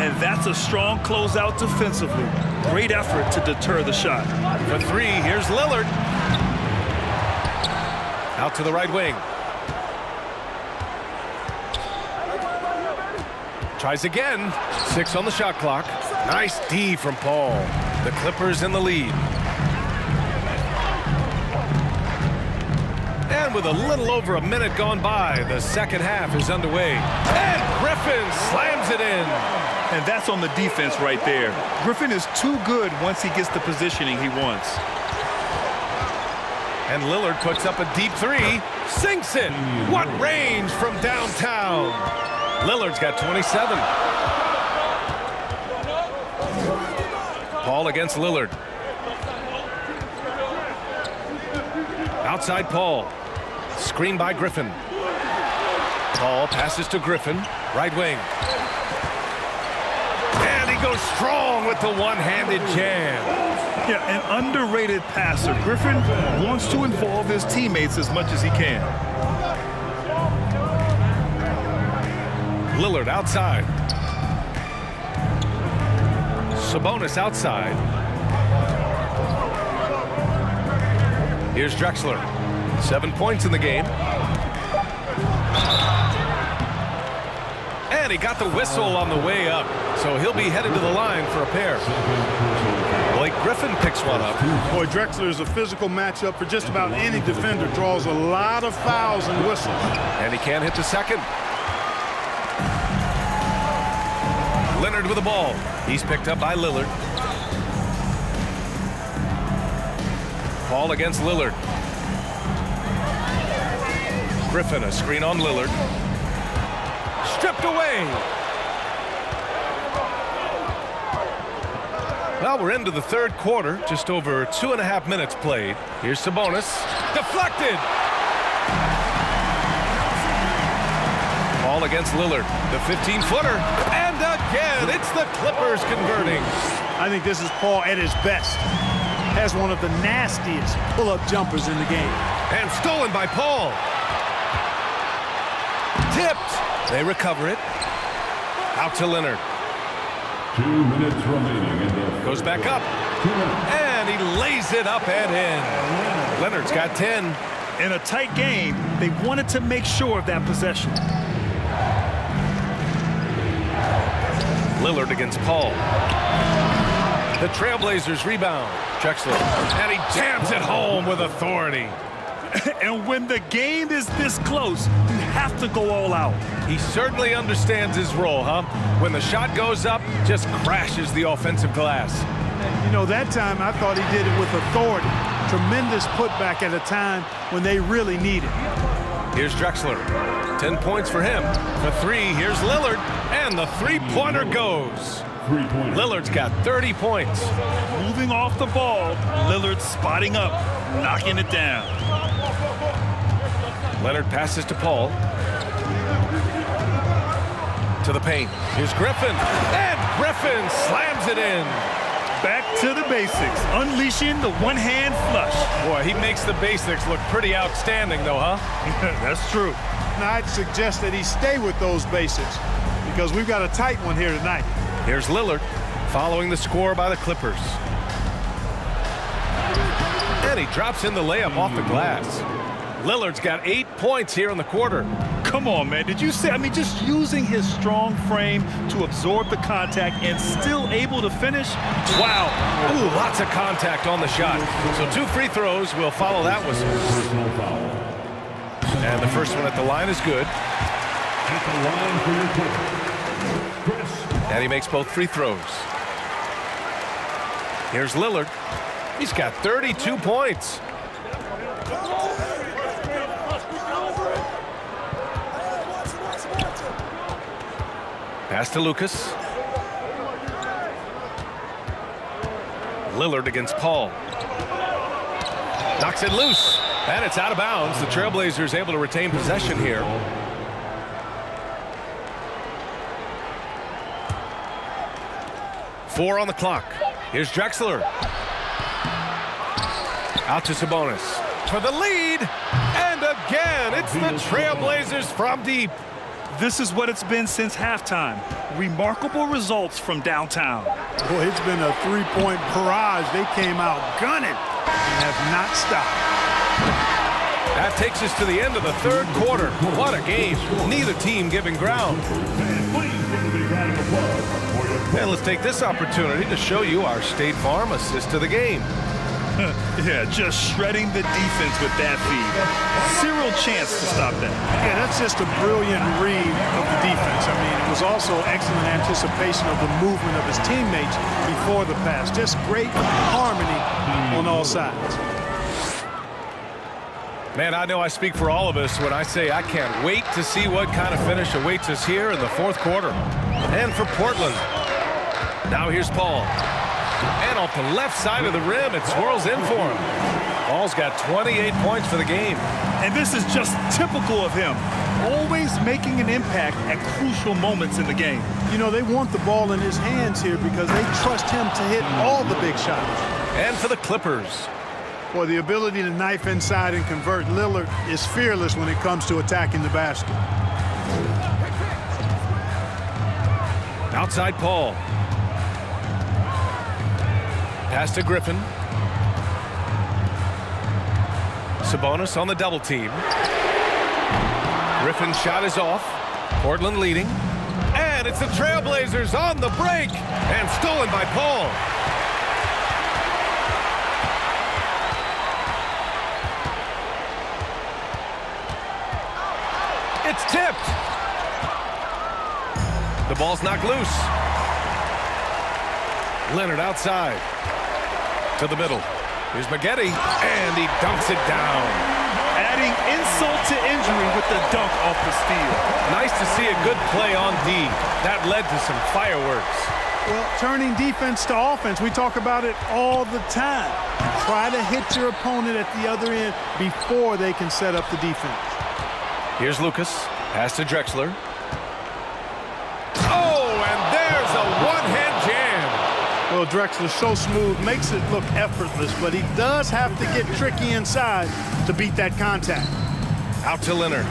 And that's a strong closeout defensively. Great effort to deter the shot. For 3, here's Lillard. Out to the right wing. Tries again. 6 on the shot clock. Nice D from Paul. The Clippers in the lead. And with a little over a minute gone by, the second half is underway. And Griffin slams it in. And that's on the defense right there. Griffin is too good once he gets the positioning he wants. And Lillard puts up a deep 3. Sinks it. What range from downtown. Lillard's got 27. Paul against Lillard. Outside Paul. Screen by Griffin. Paul passes to Griffin. Right wing. And he goes strong with the one-handed jam. Yeah, an underrated passer. Griffin wants to involve his teammates as much as he can. Lillard outside. Sabonis outside. Here's Drexler. 7 points in the game. And he got the whistle on the way up, so he'll be headed to the line for a pair. Blake Griffin picks one up. Boy, Drexler is a physical matchup for just about any defender. Draws a lot of fouls and whistles. And he can't hit the second. Leonard with the ball. He's picked up by Lillard. Paul against Lillard. Griffin, a screen on Lillard. Stripped away. Well, we're into the third quarter, just over 2.5 minutes played. Here's Sabonis. Deflected. Paul against Lillard. The 15-footer. And again, it's the Clippers converting. I think this is Paul at his best. Has one of the nastiest pull-up jumpers in the game. And stolen by Paul. Tipped. They recover it. Out to Leonard. 2 minutes remaining in the goes back up. And he lays it up and in. Leonard's got 10. In a tight game, they wanted to make sure of that possession. Lillard against Paul. The Trailblazers rebound. Drexler. And he jams it home with authority. And when the game is this close, you have to go all out. He certainly understands his role, huh? When the shot goes up, just crashes the offensive glass. You know, that time I thought he did it with authority. Tremendous putback at a time when they really need it. Here's Drexler. 10 points for him. For 3, here's Lillard. And the three-pointer goes. Lillard's got 30 points. Moving off the ball, Lillard spotting up, knocking it down. Leonard passes to Paul. To the paint. Here's Griffin. And Griffin slams it in. Back to the basics, unleashing the one-hand flush. Boy, he makes the basics look pretty outstanding, though, huh? That's true. Now, I'd suggest that he stay with those basics because we've got a tight one here tonight. Here's Lillard following the score by the Clippers. And he drops in the layup off the glass. Lillard's got 8 points here in the quarter. Come on, man. Did you see? I mean, just using his strong frame to absorb the contact and still able to finish. Wow. Ooh, lots of contact on the shot. So 2 free throws will follow that whistle. And the first one at the line is good. And he makes both free throws. Here's Lillard. He's got 32 points. Pass to Lucas. Lillard against Paul. Knocks it loose. And it's out of bounds. The Trailblazers able to retain possession here. Four on the clock. Here's Drexler. Out to Sabonis for the lead. And again, it's the Trailblazers from deep. This is what it's been since halftime. Remarkable results from downtown. Boy, it's been a three-point barrage. They came out gunning and have not stopped. That takes us to the end of the third quarter. What a game. Neither team giving ground. And let's take this opportunity to show you our State Farm assist to the game. Yeah, just shredding the defense with that feed. Zero chance to stop that. Yeah, that's just a brilliant read of the defense. I mean, it was also excellent anticipation of the movement of his teammates before the pass. Just great harmony on all sides. Man, I know I speak for all of us when I say I can't wait to see what kind of finish awaits us here in the fourth quarter. And for Portland, now here's Paul. And off the left side of the rim, it swirls in for him. Paul's got 28 points for the game. And this is just typical of him. Always making an impact at crucial moments in the game. You know, they want the ball in his hands here because they trust him to hit all the big shots. And for the Clippers. Well, the ability to knife inside and convert Lillard is fearless when it comes to attacking the basket. Outside Paul. Pass to Griffin. Sabonis on the double team. Griffin's shot is off. Portland leading. And it's the Trailblazers on the break. And stolen by Paul. It's tipped. The ball's knocked loose. Leonard outside. To the middle. Here's Maggette, and he dunks it down. Adding insult to injury with the dunk off the steal. Nice to see a good play on D. That led to some fireworks. Well, turning defense to offense, we talk about it all the time. Try to hit your opponent at the other end before they can set up the defense. Here's Lucas. Pass to Drexler. Oh, and there's a one-hand jam. Well, Drexler's so smooth, makes it look effortless, but he does have to get tricky inside to beat that contact. Out to Leonard.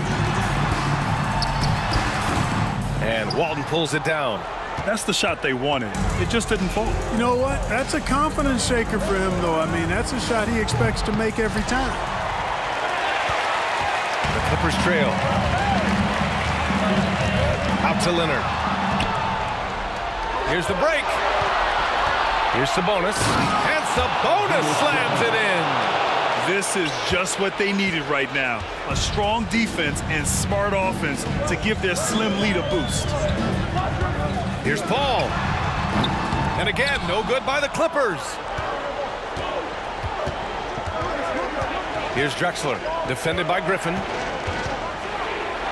And Walton pulls it down. That's the shot they wanted. It just didn't fall. You know what? That's a confidence shaker for him, though. I mean, that's a shot he expects to make every time. The Clippers trail. Out to Leonard. Here's the break. Here's Sabonis. And Sabonis slams it in. This is just what they needed right now. A strong defense and smart offense to give their slim lead a boost. Here's Paul. And again, no good by the Clippers. Here's Drexler, defended by Griffin.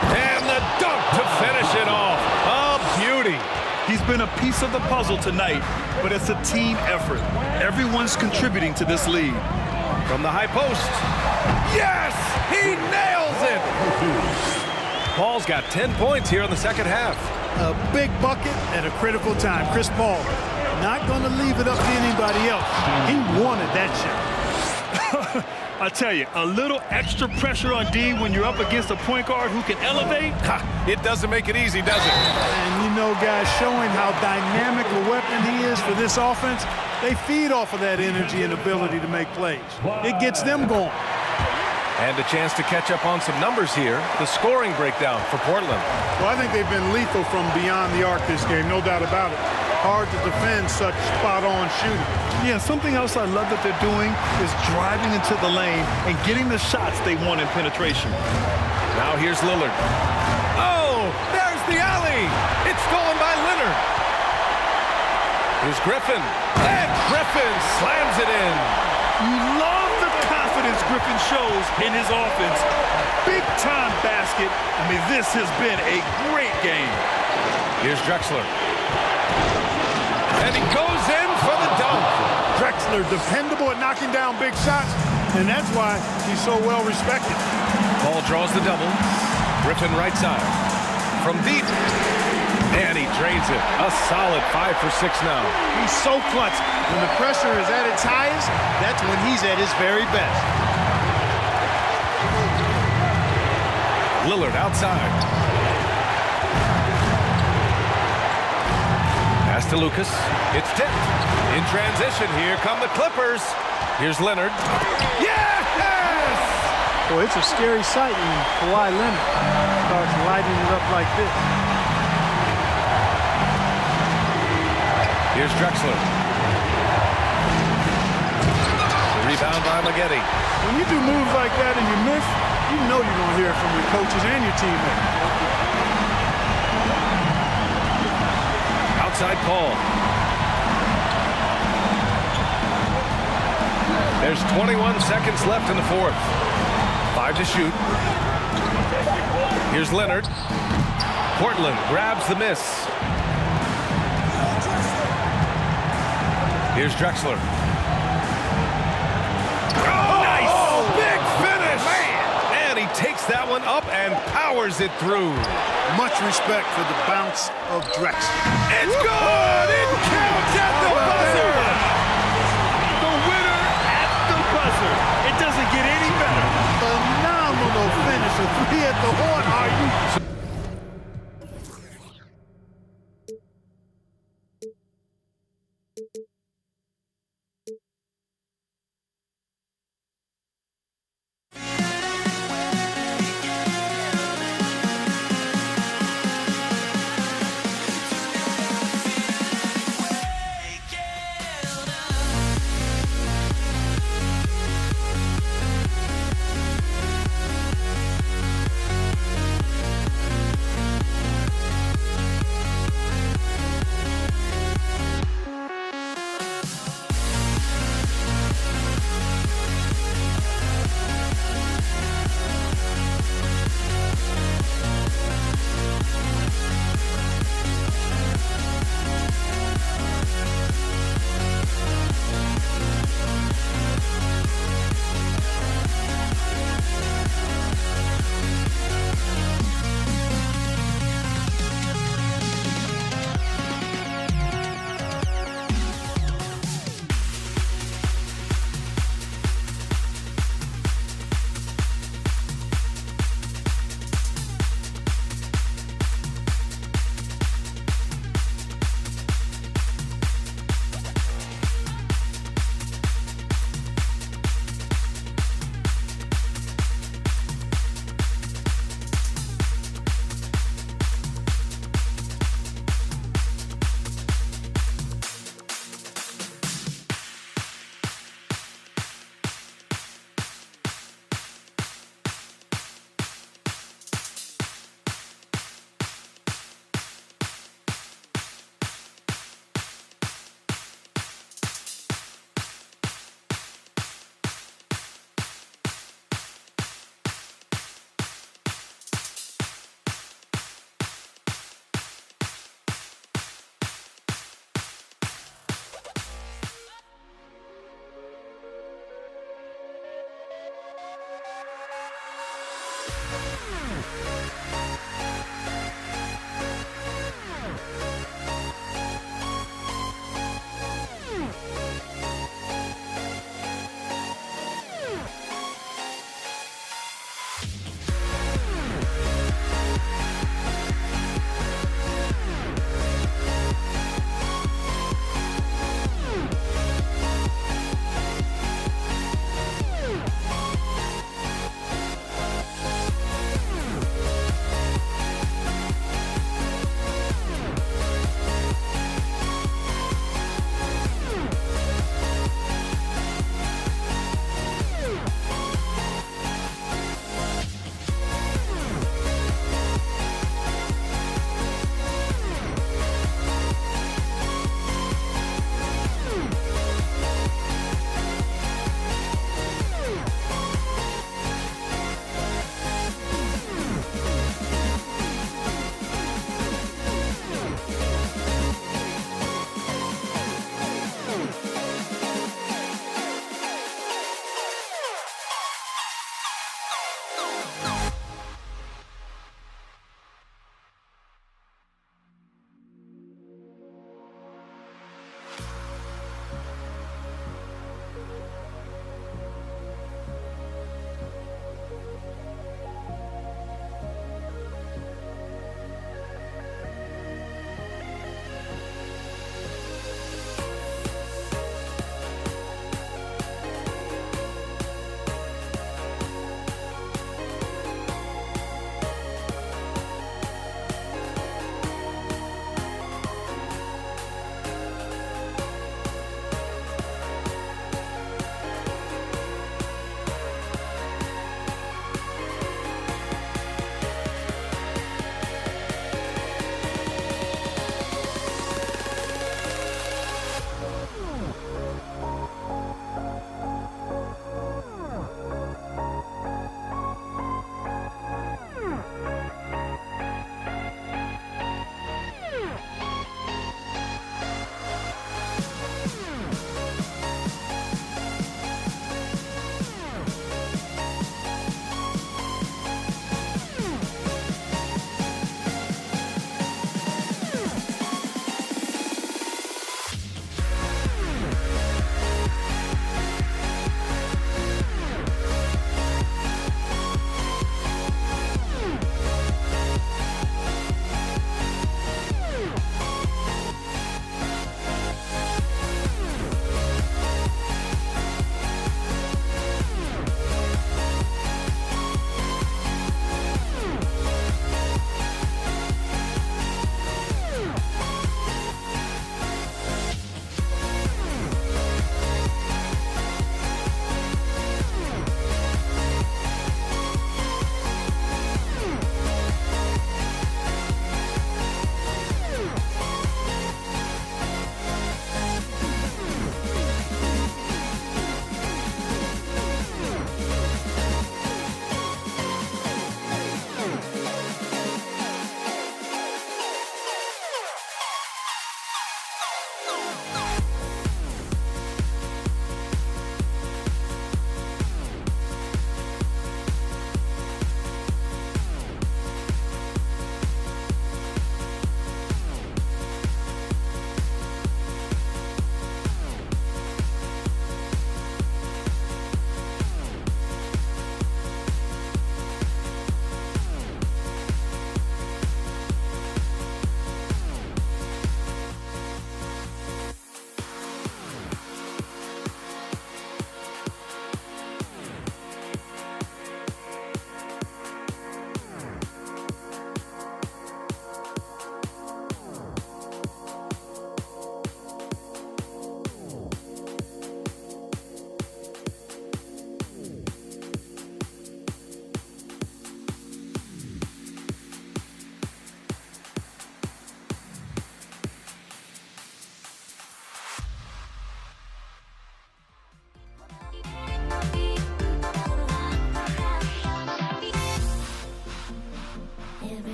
And the dunk to finish it off. A beauty. He's been a piece of the puzzle tonight, but it's a team effort. Everyone's contributing to this lead. From the high post. Yes! He nails it! Paul's got 10 points here in the second half. A big bucket at a critical time. Chris Paul not going to leave it up to anybody else. He wanted that shot. I tell you, a little extra pressure on D when you're up against a point guard who can elevate. It doesn't make it easy, does it? And you know, guys, showing how dynamic a weapon he is for this offense, they feed off of that energy and ability to make plays. It gets them going. And a chance to catch up on some numbers here. The scoring breakdown for Portland. Well, I think they've been lethal from beyond the arc this game, no doubt about it. Hard to defend such spot-on shooting. Yeah, something else I love that they're doing is driving into the lane and getting the shots they want in penetration. Now here's Lillard. Oh, there's the alley. It's stolen by Leonard. Here's Griffin. And Griffin slams it in. You love the confidence Griffin shows in his offense. Big-time basket. I mean, this has been a great game. Here's Drexler. And he goes in for the dunk. Drexler, dependable at knocking down big shots, and that's why he's so well respected. Paul draws the double. Griffin right side. From deep. And he drains it. A solid 5 for 6 now. He's so clutch. When the pressure is at its highest, that's when he's at his very best. Lillard outside. Pass to Lucas. It's tipped. In transition, here come the Clippers. Here's Leonard. Yes! Boy, it's a scary sight when Kawhi Leonard starts lighting it up like this. Here's Drexler. The rebound by Maggette. When you do moves like that and you miss, you know you're going to hear it from your coaches and your teammates. Outside Paul. There's 21 seconds left in the fourth. 5 to shoot. Here's Leonard. Portland grabs the miss. Here's Drexler. Oh, nice! Big finish! Man. And he takes that one up and powers it through. Much respect for the bounce of Drexler. It's good! It counts at the buzzer! The winner at the buzzer. It doesn't get any better. Phenomenal finish. A 3 at the horn. Are you...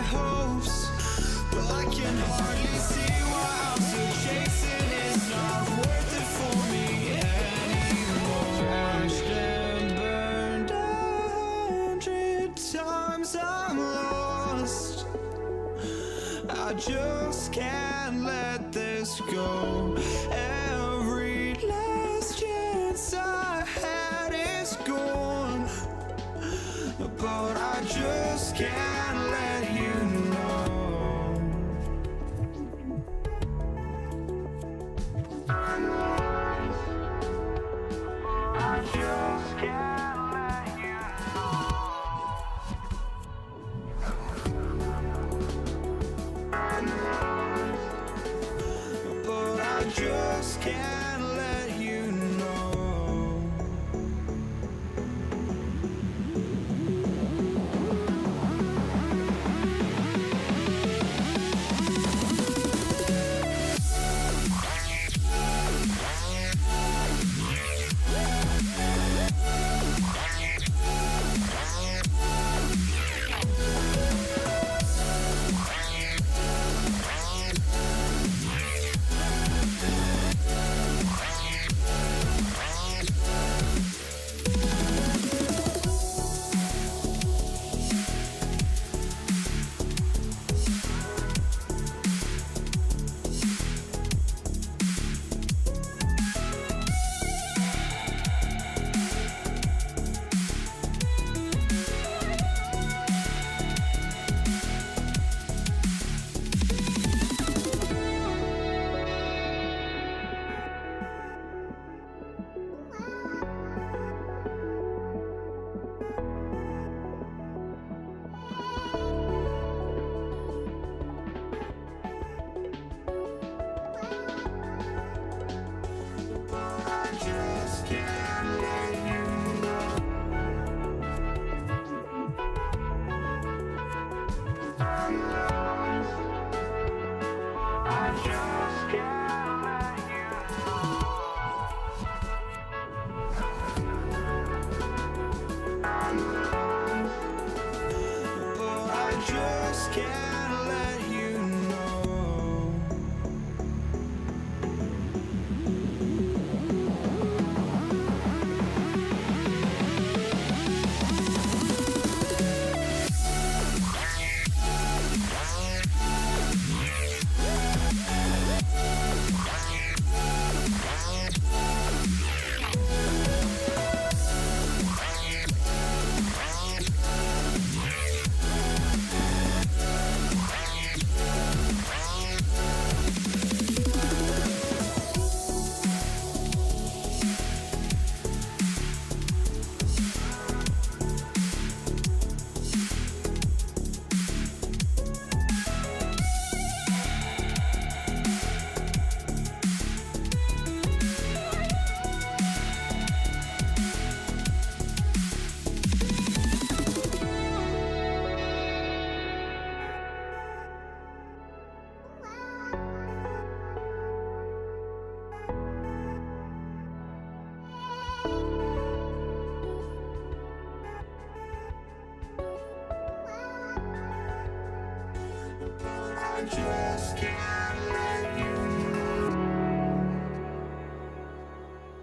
hopes, but I can hardly see why I'm still chasing. It's not worth it for me anymore. Crashed and burned 100 times, I'm lost. I just can't let this go. Every last chance I had is gone, but I just can't let you know. I just can't let you know. But I just can't let you know.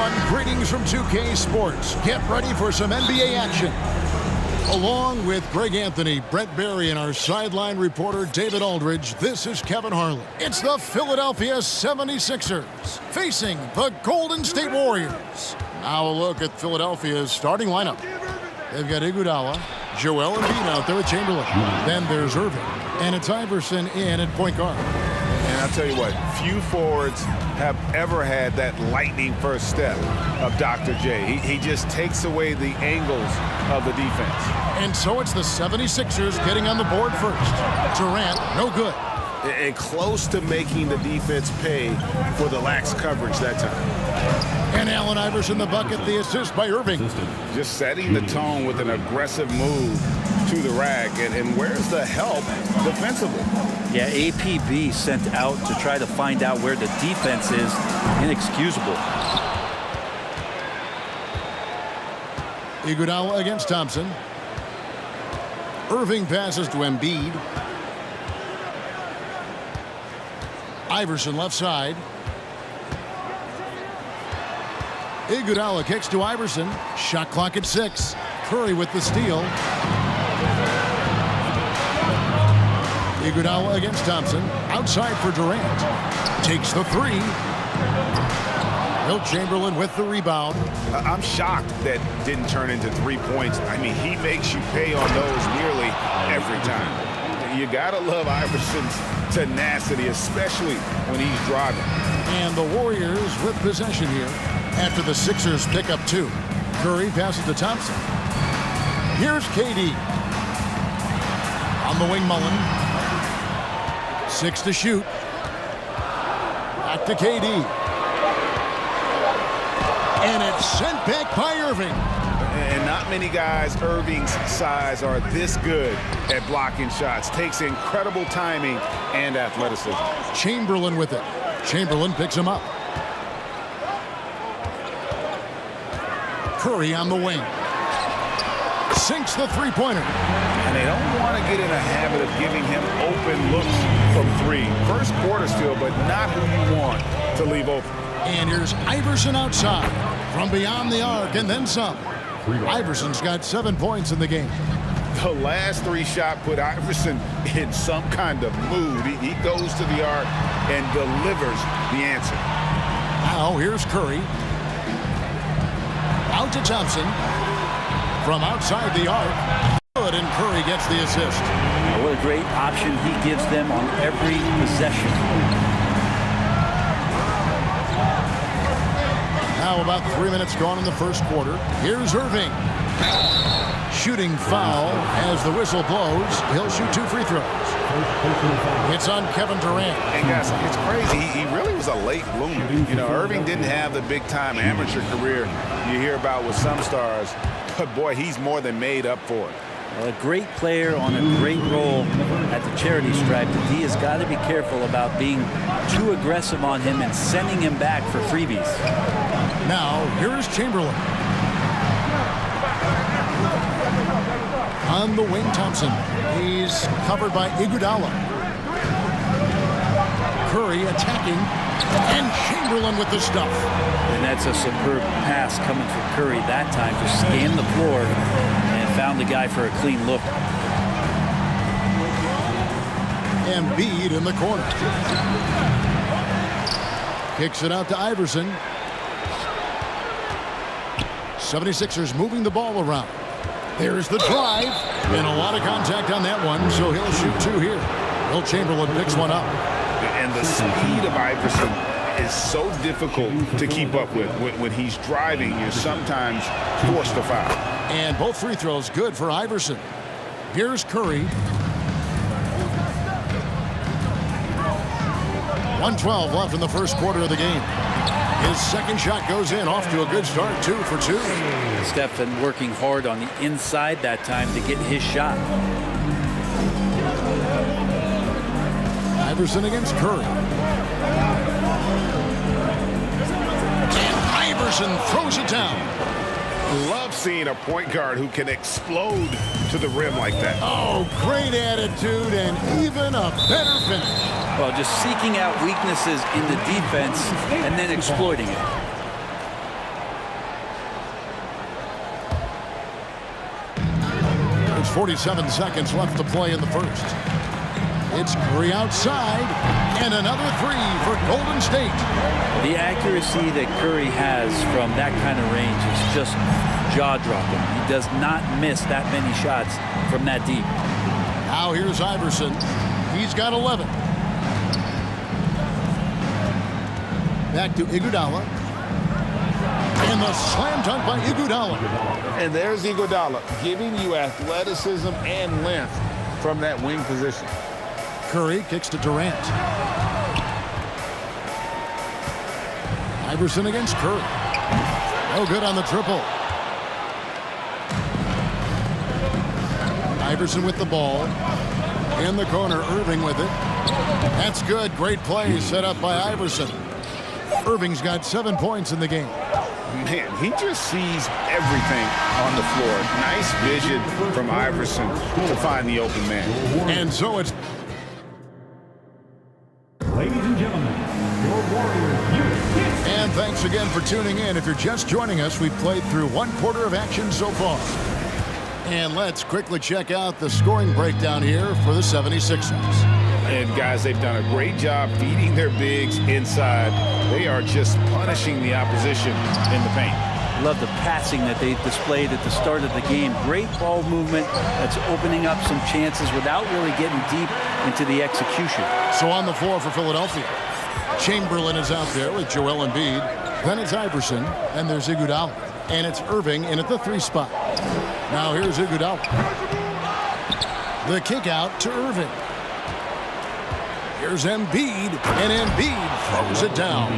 everyone. Greetings from 2K Sports. Get ready for some NBA action. Along with Greg Anthony, Brett Barry, and our sideline reporter David Aldridge, this is Kevin Harlan. It's the Philadelphia 76ers facing the Golden State Warriors. Now a look at Philadelphia's starting lineup. They've got Iguodala, Joel Embiid out there with Chamberlain. Then there's Irving, and it's Iverson in at point guard. And I'll tell you what, few forwards have ever had that lightning first step of Dr. J. He just takes away the angles of the defense. And so it's the 76ers getting on the board first. Durant, no good. And close to making the defense pay for the lax coverage that time. And Allen Iverson the bucket, the assist by Irving. Just setting the tone with an aggressive move to the rack. And where's the help defensively? Yeah, APB sent out to try to find out where the defense is. Inexcusable. Iguodala against Thompson. Irving passes to Embiid. Iverson left side. Iguodala kicks to Iverson. Shot clock at 6. Curry with the steal. Iguodala against Thompson. Outside for Durant. Takes the 3. Wilt Chamberlain with the rebound. I'm shocked that didn't turn into 3 points. I mean, he makes you pay on those nearly every time. You gotta love Iverson's tenacity, especially when he's driving. And the Warriors with possession here after the Sixers pick up 2. Curry passes to Thompson. Here's KD. On the wing, Mullen. 6 to shoot. Back to KD. And it's sent back by Irving. And not many guys Irving's size are this good at blocking shots. Takes incredible timing and athleticism. Chamberlain with it. Chamberlain picks him up. Curry on the wing. Sinks the three-pointer. And they don't want to get in a habit of giving him open looks from 3. First quarter still, but not who you want to leave open. And here's Iverson outside from beyond the arc and then some. Iverson's got 7 points in the game. The last 3 shot put Iverson in some kind of mood. He goes to the arc and delivers the answer. Now here's Curry. Out to Thompson. From outside the arc. Good, and Curry gets the assist. What a great option he gives them on every possession. Now about 3 minutes gone in the first quarter. Here's Irving. Shooting foul as the whistle blows. He'll shoot 2 free throws. It's on Kevin Durant. And guys, it's crazy. He really was a late bloomer. You know, Irving didn't have the big-time amateur career you hear about with some stars. But boy, he's more than made up for it. Well, a great player on a great role at the charity stripe. The D has got to be careful about being too aggressive on him and sending him back for freebies. Now, here's Chamberlain. On the wing, Thompson. He's covered by Iguodala. Curry attacking. And Chamberlain with the stuff. And that's a superb pass coming from Curry that time. Just scanned the floor and found the guy for a clean look. Embiid in the corner. Kicks it out to Iverson. 76ers moving the ball around. There's the drive. And a lot of contact on that one, so he'll shoot 2 here. Wilt Chamberlain picks one up. And the speed of Iverson is so difficult to keep up with. When he's driving, you're sometimes forced to foul. And both free throws good for Iverson. Here's Curry. 1:12 left in the first quarter of the game. His second shot goes in, off to a good start, 2 for 2. Stephen working hard on the inside that time to get his shot. Iverson against Curry. And Iverson throws it down. Love seeing a point guard who can explode to the rim like that. Oh, great attitude and even a better finish. Well, just seeking out weaknesses in the defense and then exploiting it. 47 seconds left to play in the first. It's Curry outside, and another three for Golden State. The accuracy that Curry has from that kind of range is just jaw-dropping. He does not miss that many shots from that deep. Now here's Iverson. He's got 11. Back to Iguodala. And the slam dunk by Iguodala. And there's Iguodala giving you athleticism and length from that wing position. Curry kicks to Durant. Iverson against Curry. No good on the triple. Iverson with the ball. In the corner, Irving with it. That's good. Great play set up by Iverson. Irving's got 7 points in the game. Man, he just sees everything on the floor. Nice vision from Iverson to find the open man. And so it's... Ladies and gentlemen, your Warriors unit. And thanks again for tuning in. If you're just joining us, we've played through 1/4 of action so far. And let's quickly check out the scoring breakdown here for the 76ers. And guys, they've done a great job feeding their bigs inside. They are just punishing the opposition in the paint. Love the passing that they displayed at the start of the game. Great ball movement that's opening up some chances without really getting deep into the execution. So on the floor for Philadelphia, Chamberlain is out there with Joel Embiid. Then it's Iverson, and there's Iguodala. And it's Irving in at the 3 spot. Now here's Iguodala. The kick out to Irving. Here's Embiid, and Embiid throws it down.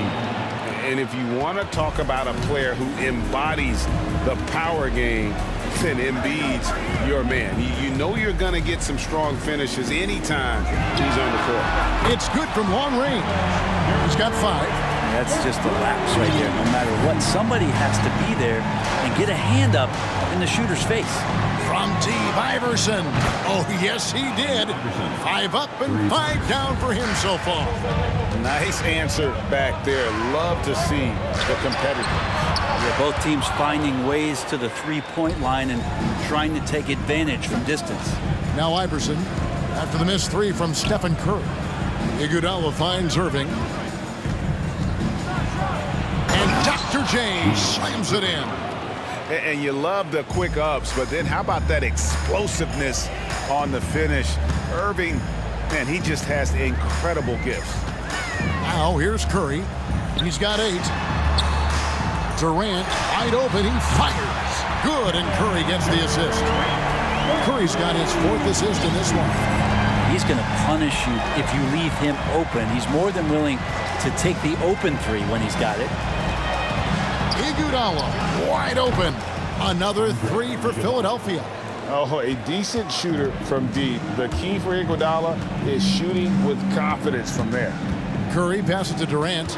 And if you want to talk about a player who embodies the power game, then Embiid's your man. You know you're going to get some strong finishes anytime he's on the court. It's good from long range. He's got 5. That's just a lapse right there. No matter what, somebody has to be there and get a hand up in the shooter's face. From deep, Iverson. Oh, yes, he did. 5 up and 5 down for him so far. Nice answer back there. Love to see the competitor. Yeah, both teams finding ways to the 3-point line and trying to take advantage from distance. Now Iverson, after the missed 3 from Stephen Curry. Iguodala finds Irving. And Dr. J slams it in. And you love the quick ups, but then how about that explosiveness on the finish? Irving, man, he just has incredible gifts. Now here's Curry. He's got 8. Durant wide open. He fires. Good, and Curry gets the assist. Curry's got his 4th assist in this one. He's going to punish you if you leave him open. He's more than willing to take the open 3 when he's got it. Iguodala wide open. Another 3 for Philadelphia. Oh, a decent shooter from deep. The key for Iguodala is shooting with confidence from there. Curry passes to Durant.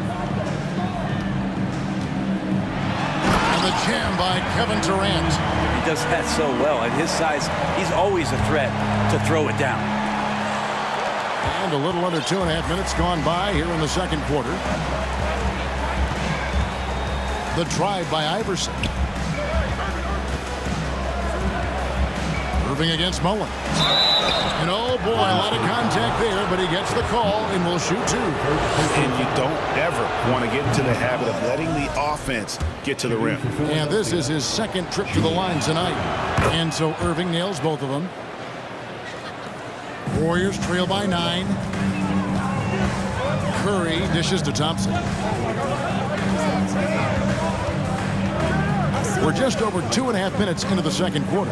And the jam by Kevin Durant. He does that so well. At his size, he's always a threat to throw it down. And a little under 2.5 minutes gone by here in the second quarter. The drive by Iverson. Irving against Mullen. And oh boy, a lot of contact there, but he gets the call and will shoot 2. And you don't ever want to get into the habit of letting the offense get to the rim. And this is his 2nd trip to the line tonight. And so Irving nails both of them. Warriors trail by 9. Curry dishes to Thompson. We're just over 2.5 minutes into the second quarter.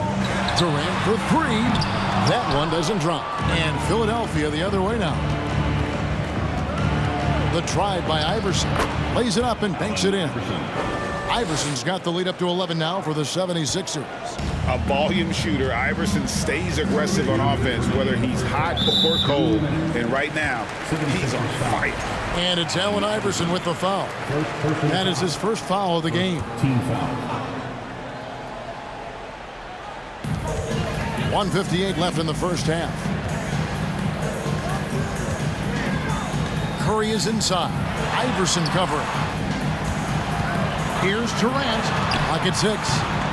Durant for 3. That one doesn't drop. And Philadelphia the other way now. The drive by Iverson. Lays it up and banks it in. Iverson's got the lead up to 11 now for the 76ers. A volume shooter, Iverson stays aggressive on offense, whether he's hot or cold. And right now, he's on fire. And it's Allen Iverson with the foul. That is his first foul of the game. Team foul. 1:58 left in the first half. Curry is inside. Iverson covering. Here's Durant. Clock at 6.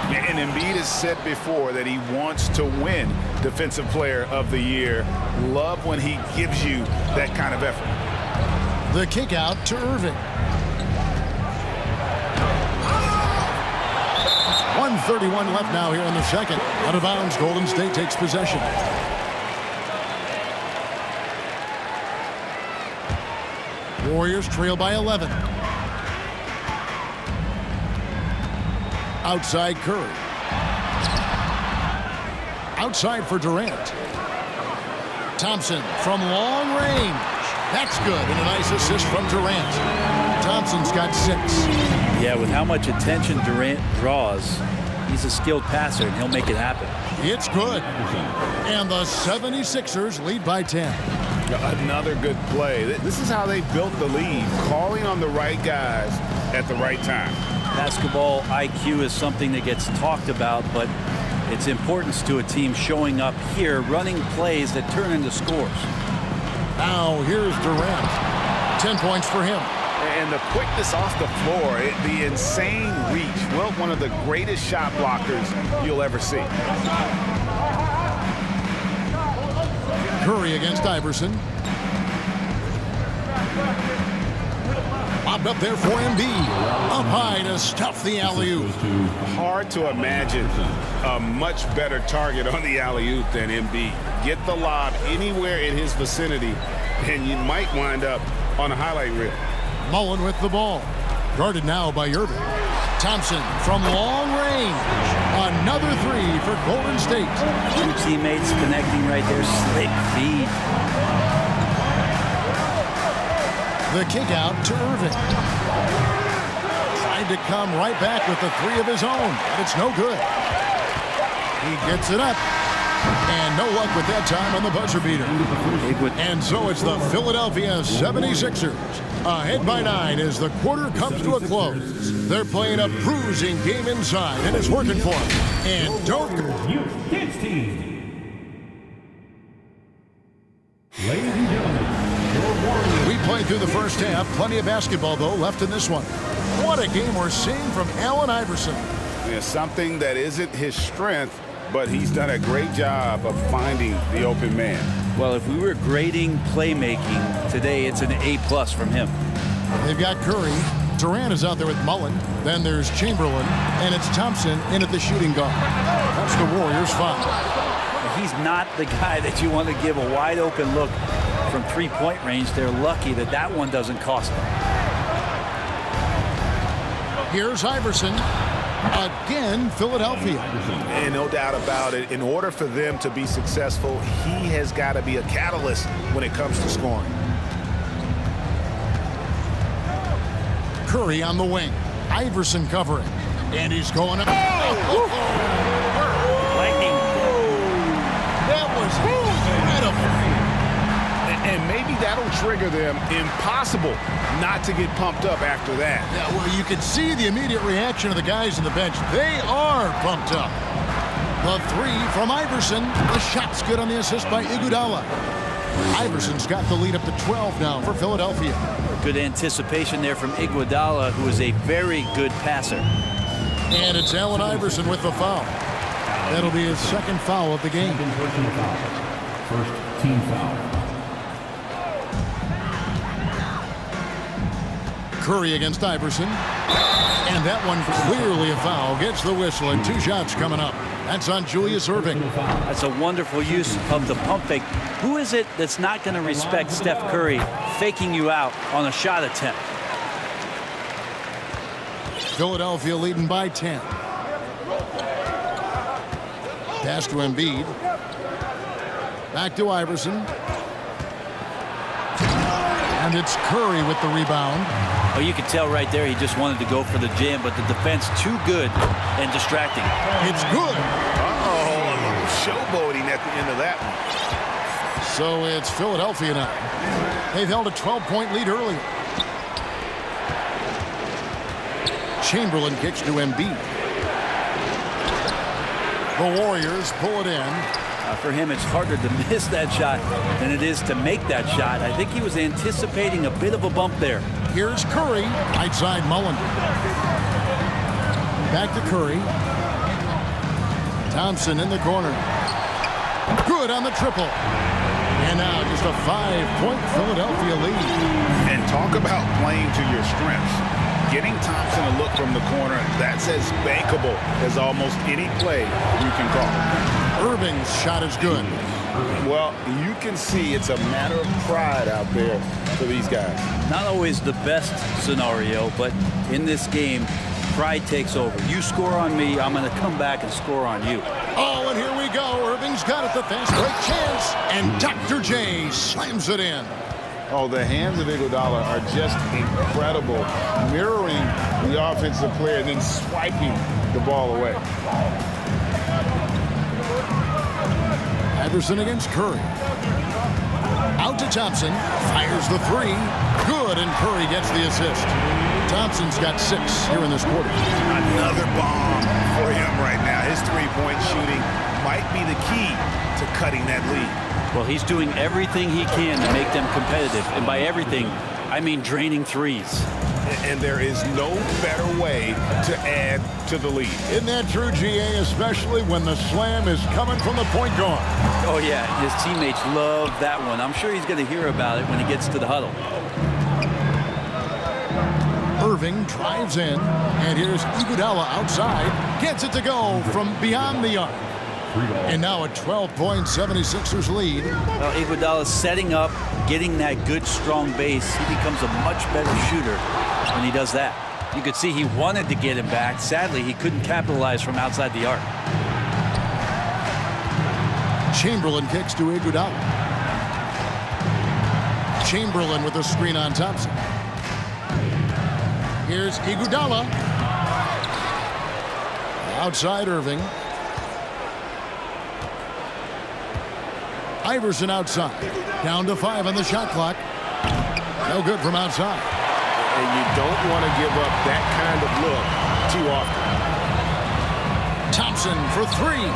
And Embiid has said before that he wants to win Defensive Player of the Year. Love when he gives you that kind of effort. The kick out to Irving. 1:31 left now here in the second. Out of bounds, Golden State takes possession. Warriors trail by 11. Outside Curry. Outside for Durant. Thompson from long range. That's good, and a nice assist from Durant. Thompson's got 6. Yeah, with how much attention Durant draws, he's a skilled passer, and he'll make it happen. It's good. And the 76ers lead by 10. Another good play. This is how they built the lead, calling on the right guys at the right time. Basketball IQ is something that gets talked about, but its importance to a team showing up here, running plays that turn into scores. Now here's Durant. 10 points for him. And the quickness off the floor, the insane reach. Well, one of the greatest shot blockers you'll ever see. Curry against Iverson. Bobbed up there for Embiid. Up high to stuff the alley-oop. Hard to imagine a much better target on the alley-oop than Embiid. Get the lob anywhere in his vicinity, and you might wind up on a highlight reel. Mullen with the ball. Guarded now by Irving. Thompson from long range. Another 3 for Golden State. 2 teammates connecting right there. Slick feed. The kick out to Irving. Tried to come right back with the 3 of his own, but it's no good. He gets it up. And no luck with that time on the buzzer beater. And so it's the Philadelphia 76ers. Ahead by 9 as the quarter comes to a close. They're playing a bruising game inside, and it's working for them. And don't... Kids team. Ladies and gentlemen, your Warriors. We played through the first half. Plenty of basketball, though, left in this one. What a game we're seeing from Allen Iverson. Yeah, something that isn't his strength, but he's done a great job of finding the open man. Well, if we were grading playmaking today, it's an A+ from him. They've got Curry. Durant is out there with Mullen. Then there's Chamberlain, and it's Thompson in at the shooting guard. That's the Warriors' foul. He's not the guy that you want to give a wide open look from 3-point range. They're lucky that that one doesn't cost them. Here's Iverson. Again, Philadelphia. And no doubt about it, in order for them to be successful, he has got to be a catalyst when it comes to scoring. Curry on the wing. Iverson covering. And he's going up. Lightning. That was incredible. And maybe that'll trigger them. Impossible not to get pumped up after that. Yeah, well, you can see the immediate reaction of the guys on the bench. They are pumped up. The 3 from Iverson. The shot's good on the assist by Iguodala. Iverson's got the lead up to 12 now for Philadelphia. Good anticipation there from Iguodala, who is a very good passer. And it's Allen Iverson with the foul. That'll be his 2nd foul of the game. First team foul. Curry against Iverson. And that one clearly a foul. Gets the whistle, and 2 shots coming up. That's on Julius Irving. That's a wonderful use of the pump fake. Who is it that's not going to respect Steph Curry faking you out on a shot attempt? Philadelphia leading by 10. Pass to Embiid. Back to Iverson. And it's Curry with the rebound. Oh, you could tell right there he just wanted to go for the jam, but the defense too good and distracting. It's good. Uh-oh, a little showboating at the end of that one. So it's Philadelphia now. They've held a 12-point lead earlier. Chamberlain kicks to Embiid. The Warriors pull it in. For him, it's harder to miss that shot than it is to make that shot. I think he was anticipating a bit of a bump there. Here's Curry. Right side Mullen. Back to Curry. Thompson in the corner. Good on the triple. And now just a 5-point Philadelphia lead. And talk about playing to your strengths. Getting Thompson a look from the corner, that's as bankable as almost any play you can call. Irving's shot is good. Well, you can see it's a matter of pride out there for these guys. Not always the best scenario, but in this game, pride takes over. You score on me, I'm going to come back and score on you. Oh, and here we go. Irving's got it, the fast break chance. And Dr. J slams it in. Oh, the hands of Iguodala are just incredible. Mirroring the offensive player, then swiping the ball away. Iverson against Curry. Out to Thompson. Fires the three. Good, and Curry gets the assist. Thompson's got 6 here in this quarter. Another bomb for him right now. His three-point shooting might be the key to cutting that lead. Well, he's doing everything he can to make them competitive. And by everything, I mean draining threes. And there is no better way to add to the lead. Isn't that true, GA, especially when the slam is coming from the point guard? Oh, yeah, his teammates love that one. I'm sure he's going to hear about it when he gets to the huddle. Irving drives in, and here's Iguodala outside. Gets it to go from beyond the arc. And now a 12-point 76ers lead. Well, Iguodala setting up, getting that good, strong base. He becomes a much better shooter when he does that. You could see he wanted to get him back. Sadly, he couldn't capitalize from outside the arc. Chamberlain kicks to Iguodala. Chamberlain with a screen on Thompson. Here's Iguodala. Outside Irving. Iverson outside. Down to 5 on the shot clock. No good from outside. And you don't want to give up that kind of look too often. Thompson for 3.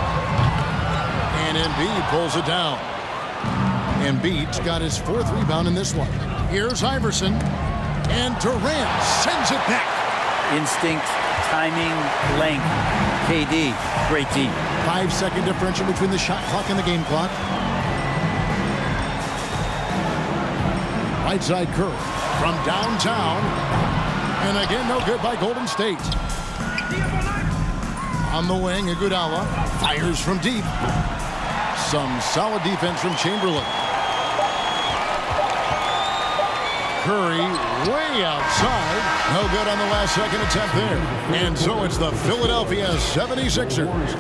And Embiid pulls it down. Embiid's got his 4th rebound in this one. Here's Iverson. And Durant sends it back. Instinct, timing, length. KD, great team. 5-second differential between the shot clock and the game clock. Right side Curry from downtown. And again, no good by Golden State. On the wing, Iguodala fires from deep. Some solid defense from Chamberlain. Curry way outside. No good on the last second attempt there. And so it's the Philadelphia 76ers.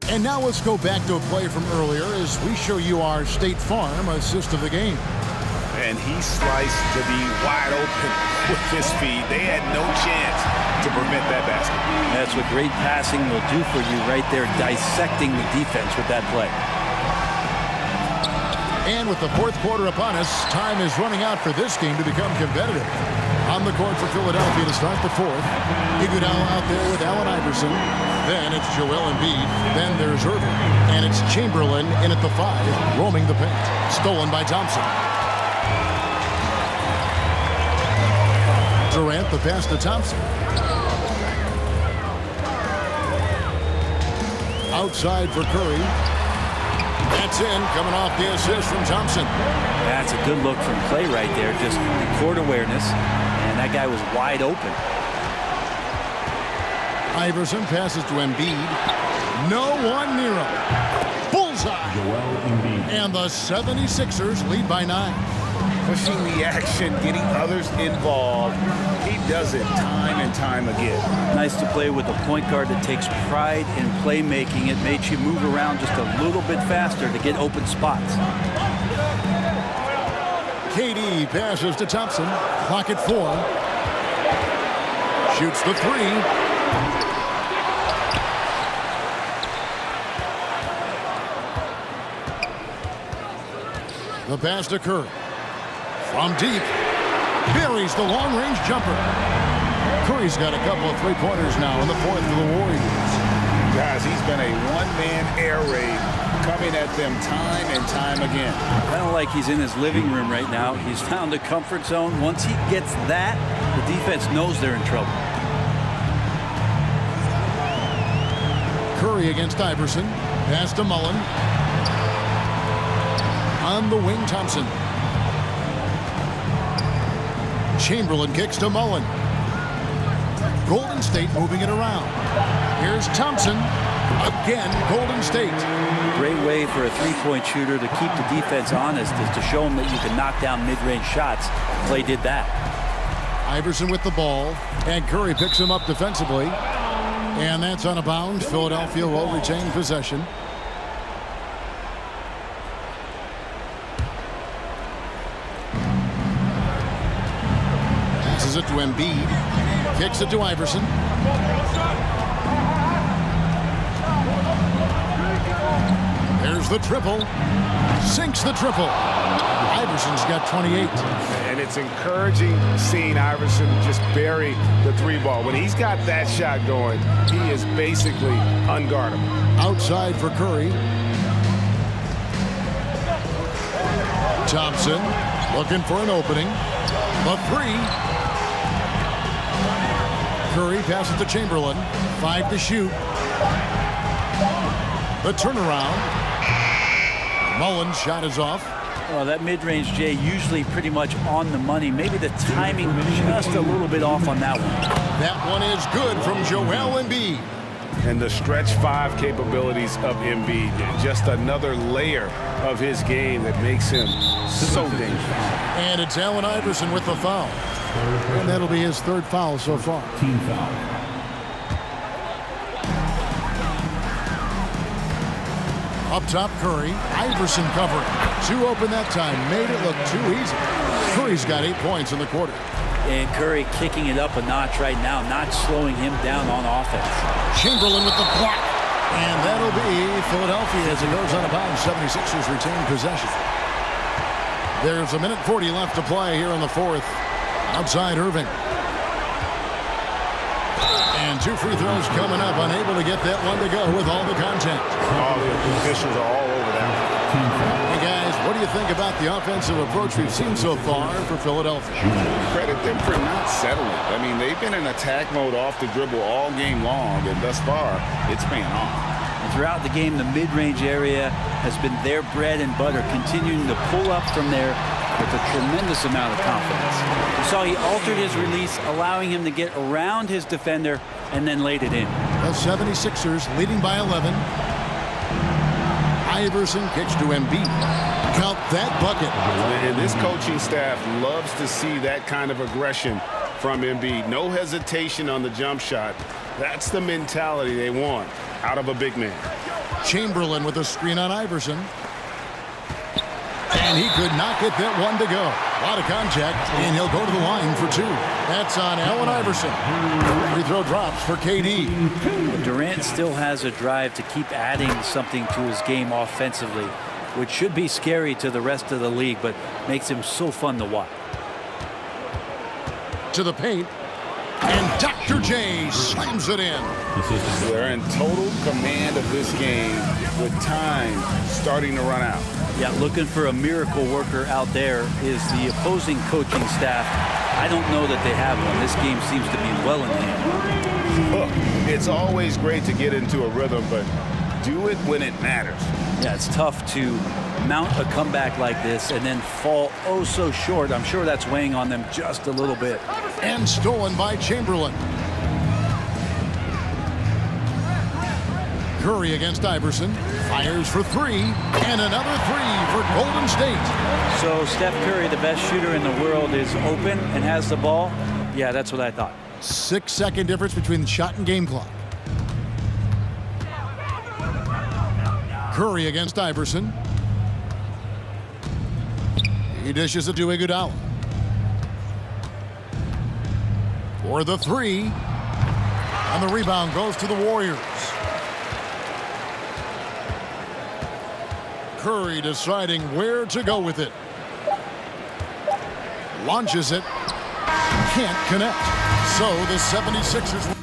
And now let's go back to a play from earlier as we show you our State Farm assist of the game. And he sliced to be wide open with his feet. They had no chance to prevent that basket. That's what great passing will do for you right there, dissecting the defense with that play. And with the 4th quarter upon us, time is running out for this game to become competitive. On the court for Philadelphia to start the 4th. Iguodala out there with Allen Iverson. Then it's Joel Embiid. Then there's Irving. And it's Chamberlain in at the 5, roaming the paint. Stolen by Thompson. Durant the pass to Thompson. Outside for Curry. That's in, coming off the assist from Thompson. That's a good look from Clay right there. Just the court awareness. And that guy was wide open. Iverson passes to Embiid. No one near him. Bullseye. Joel Embiid. And the 76ers lead by 9. Pushing the action, getting others involved. He does it time and time again. Nice to play with a point guard that takes pride in playmaking. It makes you move around just a little bit faster to get open spots. KD passes to Thompson. Clock at 4. Shoots the 3. The pass to Curry. From deep. Buries the long-range jumper. Curry's got a couple of three-pointers now in the 4th for the Warriors. Guys, he's been a one-man air raid coming at them time and time again. Kind of like he's in his living room right now. He's found a comfort zone. Once he gets that, the defense knows they're in trouble. Curry against Iverson. Pass to Mullen. On the wing, Thompson. Chamberlain kicks to Mullen. Golden State moving it around. Here's Thompson. Again, Golden State. Great way for a three-point shooter to keep the defense honest is to show them that you can knock down mid-range shots. Clay did that. Iverson with the ball, and Curry picks him up defensively. And that's on a bound. Philadelphia will retain possession. Passes it to Embiid. Kicks it to Iverson. There's the triple. Sinks the triple. Iverson's got 28. And it's encouraging seeing Iverson just bury the three ball. When he's got that shot going, he is basically unguardable. Outside for Curry. Thompson looking for an opening. The three. Curry passes to Chamberlain. 5 to shoot. The turnaround. Mullen's shot is off. Well, that mid-range, Jay, usually pretty much on the money. Maybe the timing just a little bit off on that one. That one is good from Joel Embiid. And the stretch 5 capabilities of Embiid. Just another layer of his game that makes him so dangerous. And it's Allen Iverson with the foul. And that'll be his 3rd foul so far. Team foul. Up top, Curry. Iverson covering. 2 open that time. Made it look too easy. Curry's got 8 points in the quarter. And Curry kicking it up a notch right now, not slowing him down on offense. Chamberlain with the block. And that'll be Philadelphia as it goes out of bounds. 76ers retain possession. There's 1:40 left to play here in the 4th. Outside Irving. And 2 free throws coming up. Unable to get that one to go with all the contact. All the officials are all over that. Hey guys, what do you think about the offensive approach we've seen so far for Philadelphia? Credit them for not settling. I mean, they've been in attack mode off the dribble all game long, and thus far, it's paying off. And throughout the game, the mid-range area has been their bread and butter, continuing to pull up from there with a tremendous amount of confidence. You saw he altered his release, allowing him to get around his defender and then laid it in. The 76ers leading by 11. Iverson kicks to Embiid. Count that bucket. And this coaching staff loves to see that kind of aggression from Embiid. No hesitation on the jump shot. That's the mentality they want out of a big man. Chamberlain with a screen on Iverson. And he could not get that one to go. A lot of contact, and he'll go to the line for 2. That's on Allen Iverson. Free throw drops for KD. Durant still has a drive to keep adding something to his game offensively, which should be scary to the rest of the league, but makes him so fun to watch. To the paint. And Dr. J slams it in. They're in total command of this game with time starting to run out. Yeah, looking for a miracle worker out there is the opposing coaching staff. I don't know that they have one. This game seems to be well in hand. Look, it's always great to get into a rhythm, but do it when it matters. Yeah, it's tough to mount a comeback like this and then fall oh so short. I'm sure that's weighing on them just a little bit. And stolen by Chamberlain. Curry against Iverson. Fires for 3. And another 3 for Golden State. So Steph Curry, the best shooter in the world, is open and has the ball? Yeah, that's what I thought. 6-second difference between the shot and game clock. Curry against Iverson. He dishes it to Iguodala. For the 3. And the rebound goes to the Warriors. Curry deciding where to go with it. Launches it. Can't connect. So the 76ers...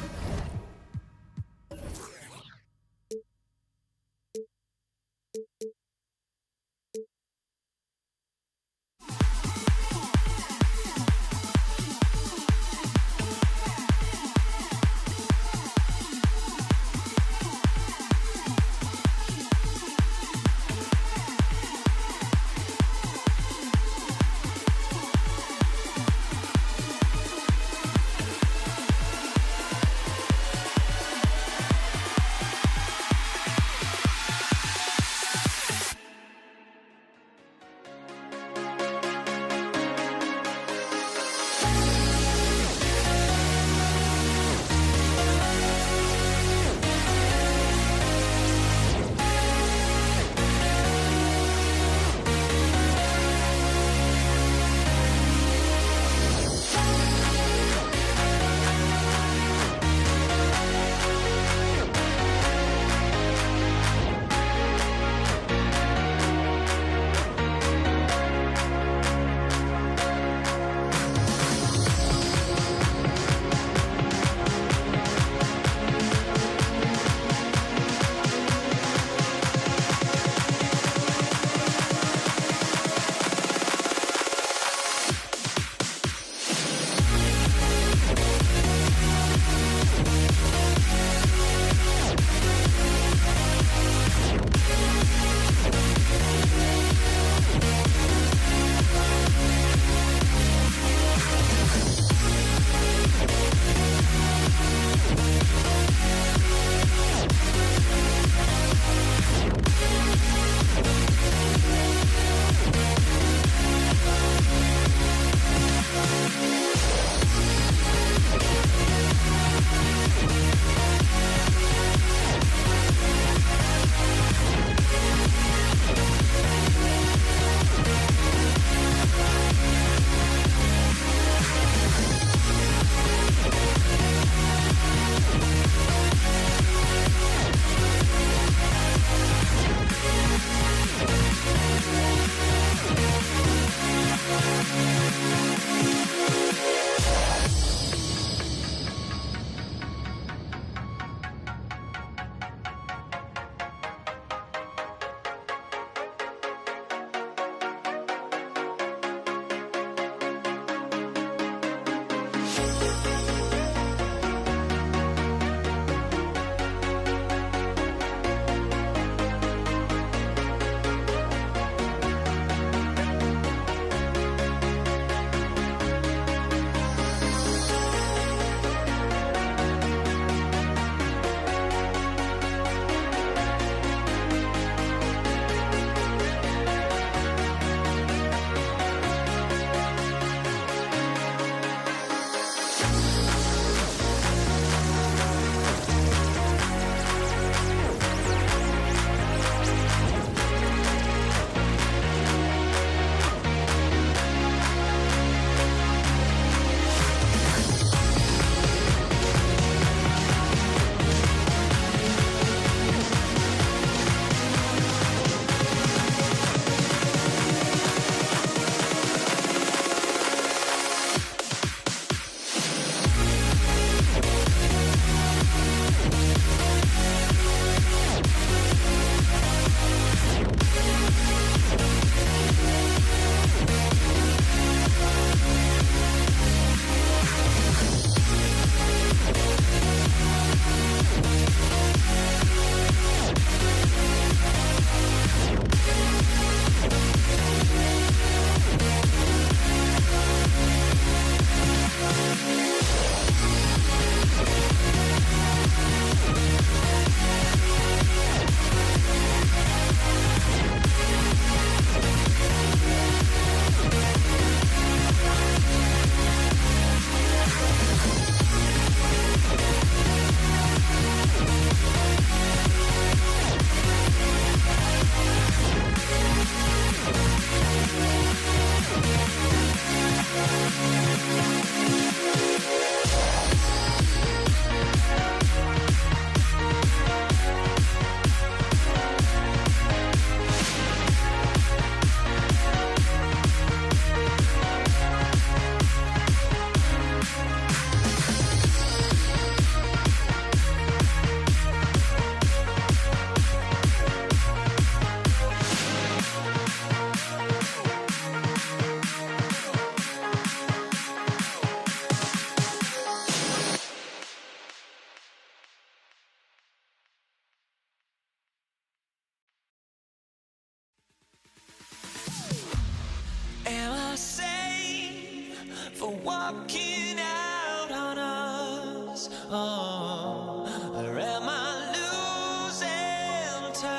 walking out on us. Oh, or am I losing touch?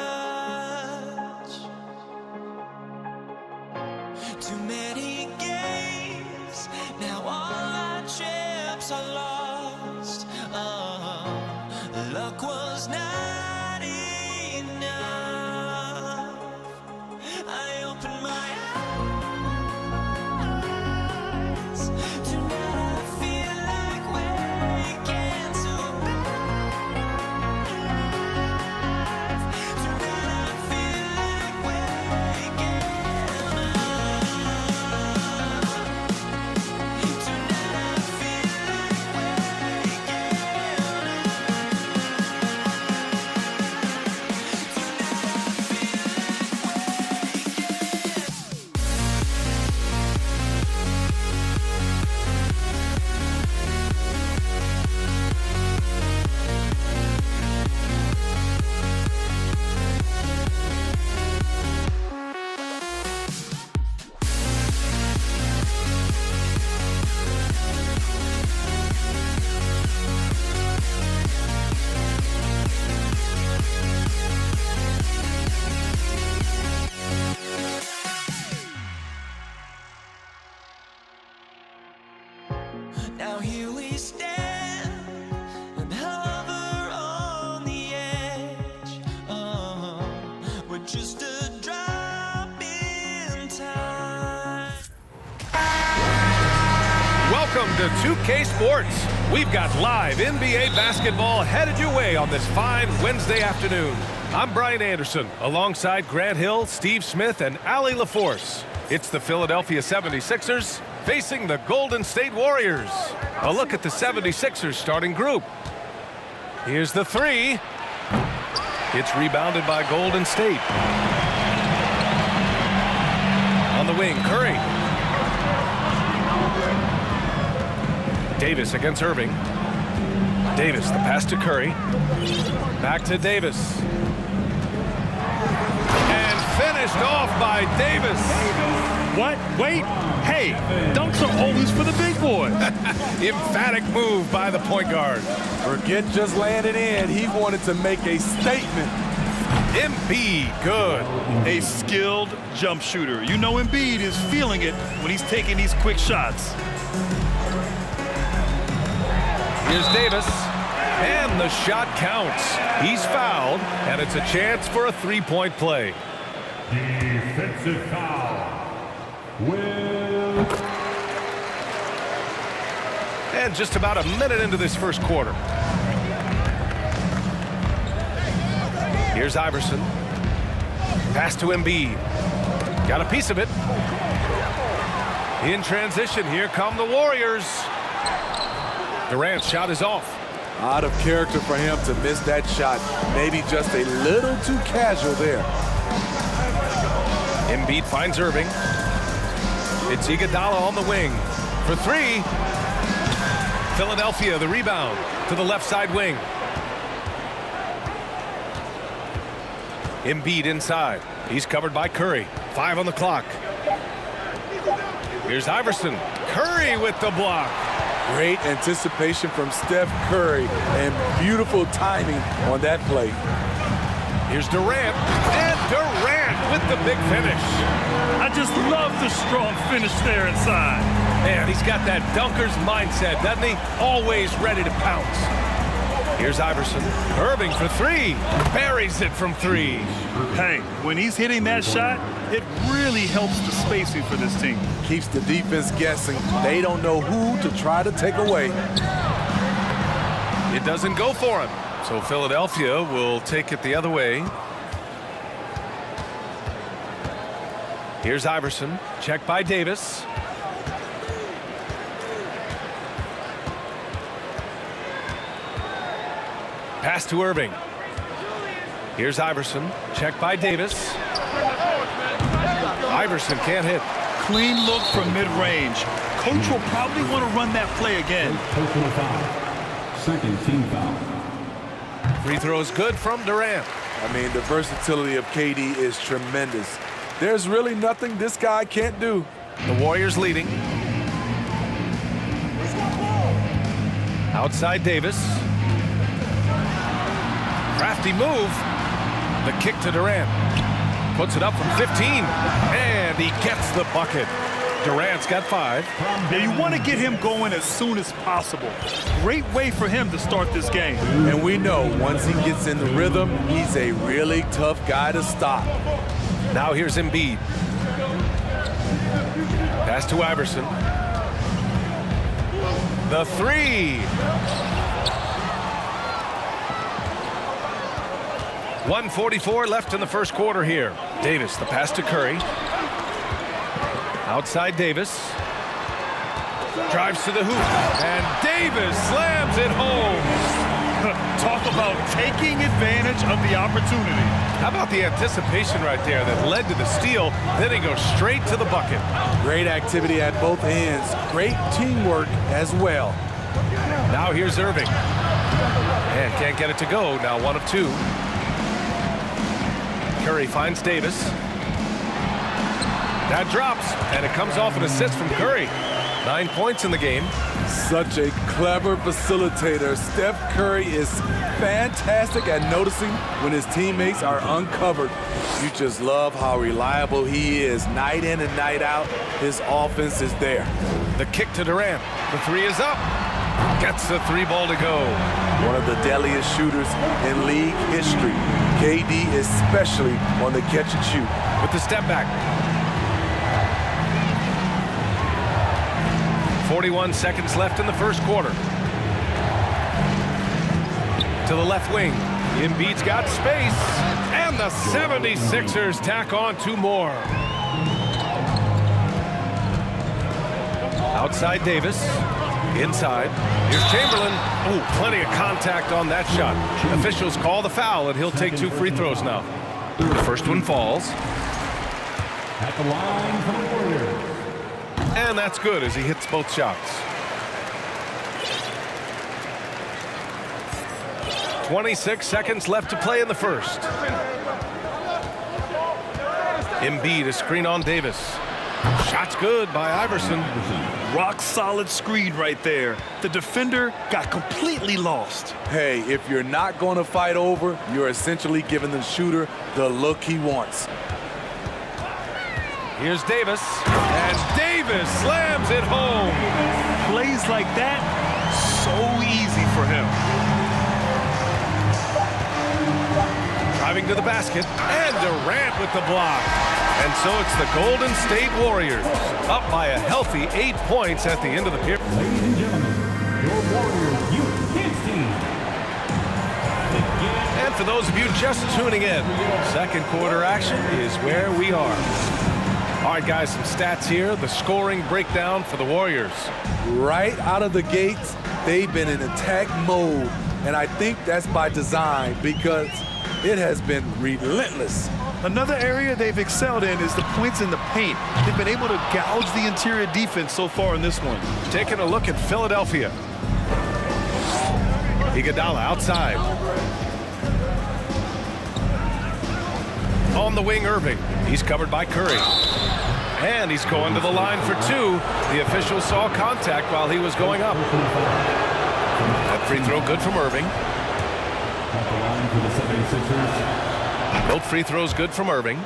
Too many games, now all our chips are lost. Oh, luck was not enough. I opened my eyes. Tonight I feel like waking to life. Tonight I feel like waking up. Tonight I feel like now here we stand and hover on the edge. Oh, we're just a drop in time. Welcome to 2K Sports. We've got live NBA basketball headed your way on this fine Wednesday afternoon. I'm Brian Anderson, alongside Grant Hill, Steve Smith, and Allie LaForce. It's the Philadelphia 76ers facing the Golden State Warriors. A look at the 76ers starting group. Here's the three. It's rebounded by Golden State. On the wing, Curry. Davis against Irving. Davis, the pass to Curry. Back to Davis. And finished off by Davis. What? Wait. Hey, dunks are always for the big boy. Emphatic move by the point guard. Forget just laying it in. He wanted to make a statement. Embiid, good. A skilled jump shooter. You know Embiid is feeling it when he's taking these quick shots. Here's Davis, and the shot counts. He's fouled, and it's a chance for a three-point play. Defensive foul. Will. And just about a minute into this first quarter. Here's Iverson. Pass to Embiid. Got a piece of it. In transition, here come the Warriors. Durant's shot is off. Out of character for him to miss that shot. Maybe just a little too casual there. Embiid finds Irving. It's Iguodala on the wing for three. Philadelphia, the rebound to the left side wing. Embiid inside. He's covered by Curry. 5 on the clock. Here's Iverson. Curry with the block. Great anticipation from Steph Curry and beautiful timing on that play. Here's Durant, and Durant with the big finish. I just love the strong finish there inside. Man, he's got that dunker's mindset, doesn't he? Always ready to pounce. Here's Iverson. Irving for three. Buries it from three. Hey, when he's hitting that shot, it really helps the spacing for this team. Keeps the defense guessing. They don't know who to try to take away. It doesn't go for him. So Philadelphia will take it the other way. Here's Iverson. Check by Davis. Pass to Irving. Here's Iverson. Check by Davis. Iverson can't hit. Clean look from mid-range. Coach will probably want to run that play again. Personal foul. Second team foul. Free throw is good from Durant. I mean, the versatility of KD is tremendous. There's really nothing this guy can't do. The Warriors leading. Outside Davis. Crafty move. The kick to Durant. Puts it up from 15. And he gets the bucket. Durant's got 5. Yeah, you want to get him going as soon as possible. Great way for him to start this game. And we know once he gets in the rhythm, he's a really tough guy to stop. Now here's Embiid. Pass to Iverson. The 3. 1:44 left in the first quarter here. Davis, the pass to Curry. Outside Davis. Drives to the hoop. And Davis slams it home. Talk about taking advantage of the opportunity. How about the anticipation right there that led to the steal? Then he goes straight to the bucket. Great activity at both ends. Great teamwork as well. Now here's Irving. And can't get it to go. Now 1 of 2. Curry finds Davis. That drops, and it comes off an assist from Curry. 9 points in the game. Such a clever facilitator. Steph Curry is fantastic at noticing when his teammates are uncovered. You just love how reliable he is. Night in and night out, his offense is there. The kick to Durant. The 3 is up. Gets the 3 ball to go. One of the deadliest shooters in league history. KD especially on the catch and shoot. With the step back. 41 seconds left in the first quarter. To the left wing. Embiid's got space. And the 76ers tack on 2 more. Outside Davis. Inside. Here's Chamberlain. Oh, plenty of contact on that shot. Officials call the foul, and he'll take 2 free throws now. The first one falls. At the line for the Warriors. And that's good as he hits both shots. 26 seconds left to play in the first. Embiid, a screen on Davis. Shot's good by Iverson. Rock solid screen right there. The defender got completely lost. Hey, if you're not going to fight over, you're essentially giving the shooter the look he wants. Here's Davis, and Davis slams it home. Plays like that, so easy for him. Driving to the basket, and Durant with the block. And so it's the Golden State Warriors, up by a healthy 8 points at the end of the period. Ladies and gentlemen, your Warriors Youth Kids team. And for those of you just tuning in, second quarter action is where we are. All right, guys, some stats here. The scoring breakdown for the Warriors. Right out of the gates, they've been in attack mode. And I think that's by design because it has been relentless. Another area they've excelled in is the points in the paint. They've been able to gouge the interior defense so far in this one. Taking a look at Philadelphia. Iguodala outside. On the wing, Irving. He's covered by Curry. And he's going to the line for 2. The official saw contact while he was going up. That free throw good from Irving. At the line for the 76ers. Both free throws good from Irving.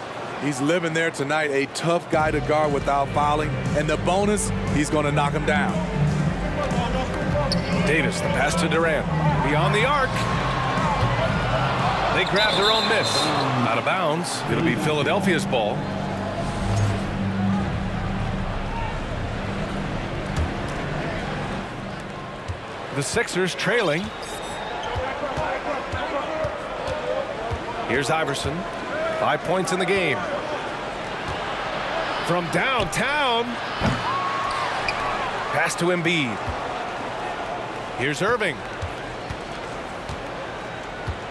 He's living there tonight, a tough guy to guard without fouling. And the bonus, he's going to knock him down. Davis, the pass to Durant. Beyond the arc. They grab their own miss. Out of bounds. It'll be Philadelphia's ball. The Sixers trailing. Here's Iverson. 5 points in the game. From downtown. Pass to Embiid. Here's Irving.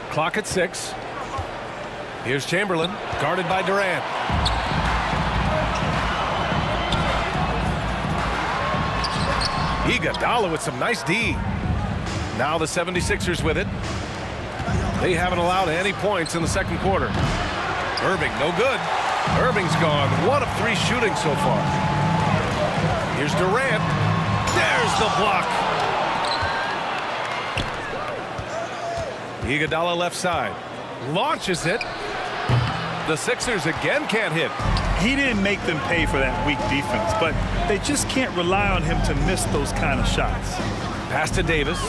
Clock at 6. Here's Chamberlain, guarded by Durant. Iguodala with some nice D. Now the 76ers with it. They haven't allowed any points in the second quarter. Irving, no good. Irving's gone 1 of 3 shooting so far. Here's Durant. There's the block. Iguodala left side. Launches it. The Sixers again can't hit. He didn't make them pay for that weak defense, but they just can't rely on him to miss those kind of shots. Pass to Davis.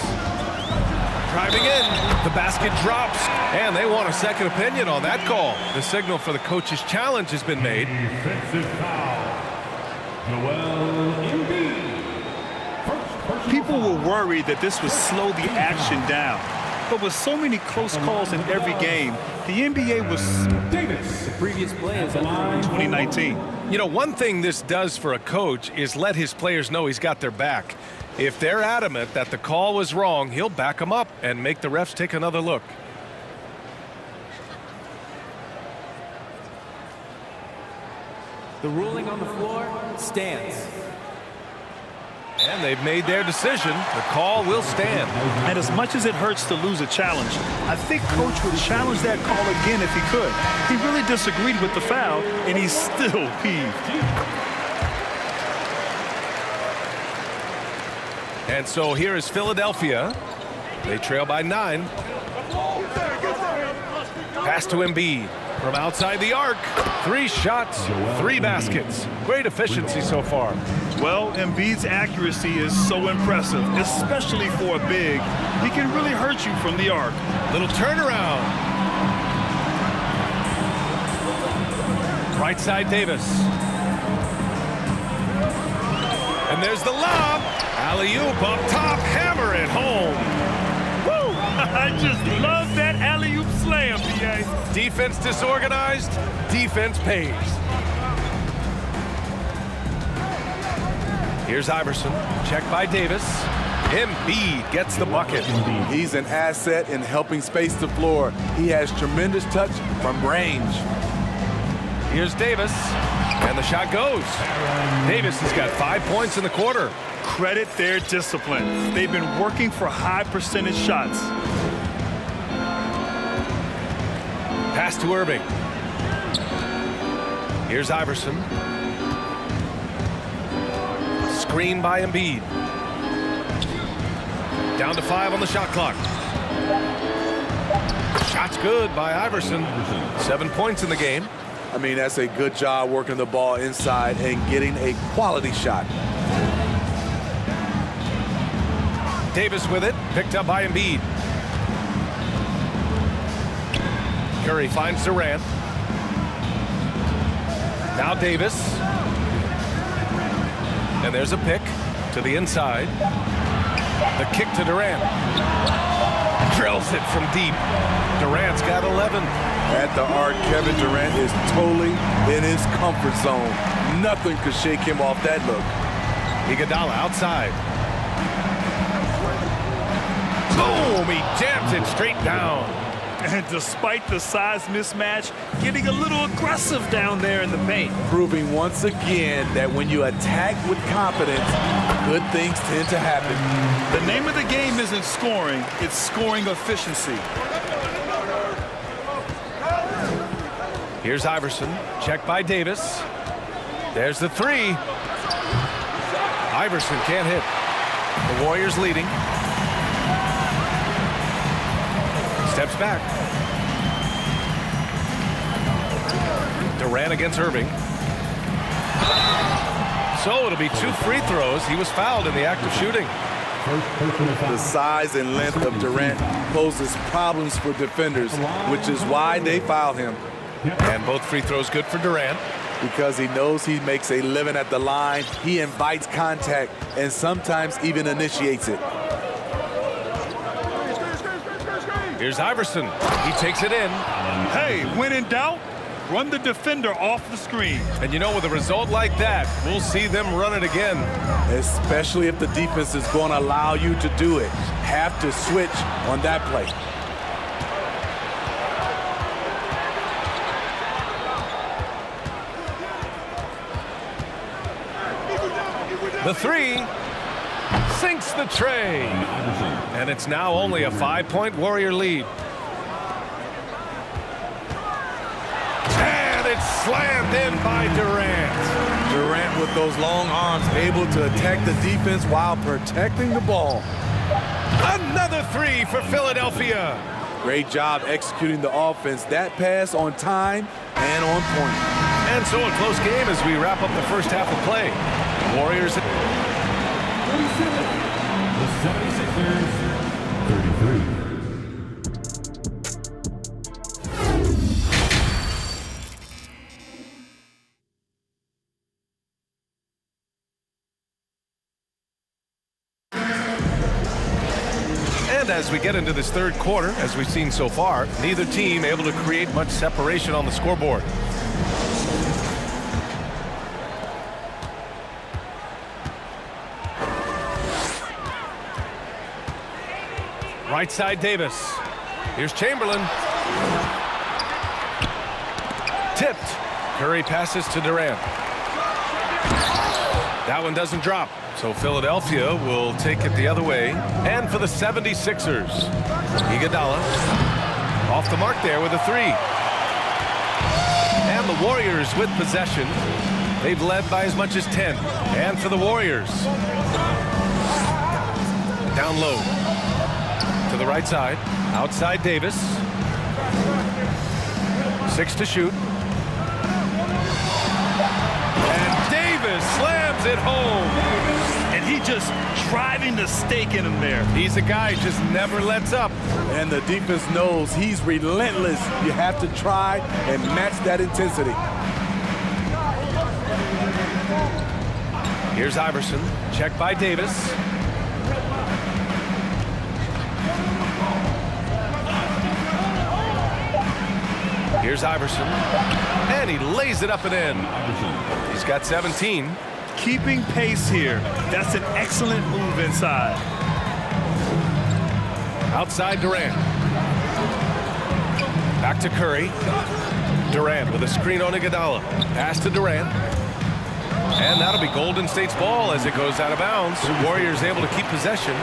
Driving in. The basket drops, and they want a second opinion on that call. The signal for the coach's challenge has been made. Defensive foul. Joel Embiid. People were worried that this would slow the action down. But with so many close calls in every game, the NBA was Davis. The previous play is in 2019. You know, one thing this does for a coach is let his players know he's got their back. If they're adamant that the call was wrong, he'll back them up and make the refs take another look. The ruling on the floor stands. And they've made their decision. The call will stand. And as much as it hurts to lose a challenge, I think Coach would challenge that call again if he could. He really disagreed with the foul, and he's still peeved. And so here is Philadelphia. They trail by 9. Pass to Embiid from outside the arc. 3 shots, 3 baskets. Great efficiency so far. Well, Embiid's accuracy is so impressive, especially for a big. He can really hurt you from the arc. Little turnaround. Right side Davis. And there's the lob. Alley-oop up top, hammer it home. Woo! I just love that alley-oop slam, B.A. Defense disorganized, defense pays. Here's Iverson, checked by Davis. Embiid gets the bucket. He's an asset in helping space the floor. He has tremendous touch from range. Here's Davis, and the shot goes. Davis has got 5 points in the quarter. Credit their discipline. They've been working for high percentage shots. Pass to Irving. Here's Iverson. Screen by Embiid. Down to 5 on the shot clock. Shot's good by Iverson. 7 points in the game. I mean, that's a good job working the ball inside and getting a quality shot. Davis with it, picked up by Embiid. Curry finds Durant. Now Davis. And there's a pick to the inside. The kick to Durant. Drills it from deep. Durant's got 11. At the arc, Kevin Durant is totally in his comfort zone. Nothing could shake him off that look. Iguodala outside. Boom! He jams it straight down. And despite the size mismatch, getting a little aggressive down there in the paint. Proving once again that when you attack with confidence, good things tend to happen. The name of the game isn't scoring, it's scoring efficiency. Here's Iverson, checked by Davis. There's the 3. Iverson can't hit. The Warriors leading. Steps back. Durant against Irving. So it'll be 2 free throws. He was fouled in the act of shooting. The size and length of Durant poses problems for defenders, which is why they foul him. And both free throws good for Durant. Because he knows he makes a living at the line, he invites contact and sometimes even initiates it. Here's Iverson. He takes it in. Hey, when in doubt, run the defender off the screen. And you know, with a result like that, we'll see them run it again. Especially if the defense is going to allow you to do it. Have to switch on that play. The 3 sinks the tray. And it's now only a 5-point Warrior lead. And it's slammed in by Durant. Durant with those long arms able to attack the defense while protecting the ball. Another 3 for Philadelphia. Great job executing the offense. That pass on time and on point. And so a close game as we wrap up the first half of play. Warriors. The 76ers, 33. And as we get into this third quarter, as we've seen so far, neither team able to create much separation on the scoreboard. Right side, Davis. Here's Chamberlain. Tipped. Curry passes to Durant. That one doesn't drop. So Philadelphia will take it the other way. And for the 76ers, Iguodala off the mark there with a three. And the Warriors with possession. They've led by as much as 10. And for the Warriors, down low to the right side. Outside Davis. 6 to shoot. And Davis slams it home. And he just driving the stake in him there. He's a guy who just never lets up. And the defense knows he's relentless. You have to try and match that intensity. Here's Iverson. Check by Davis. Here's Iverson. And he lays it up and in. He's got 17. Keeping pace here. That's an excellent move inside. Outside Durant. Back to Curry. Durant with a screen on Iguodala. Pass to Durant. And that'll be Golden State's ball as it goes out of bounds. The Warriors able to keep possession.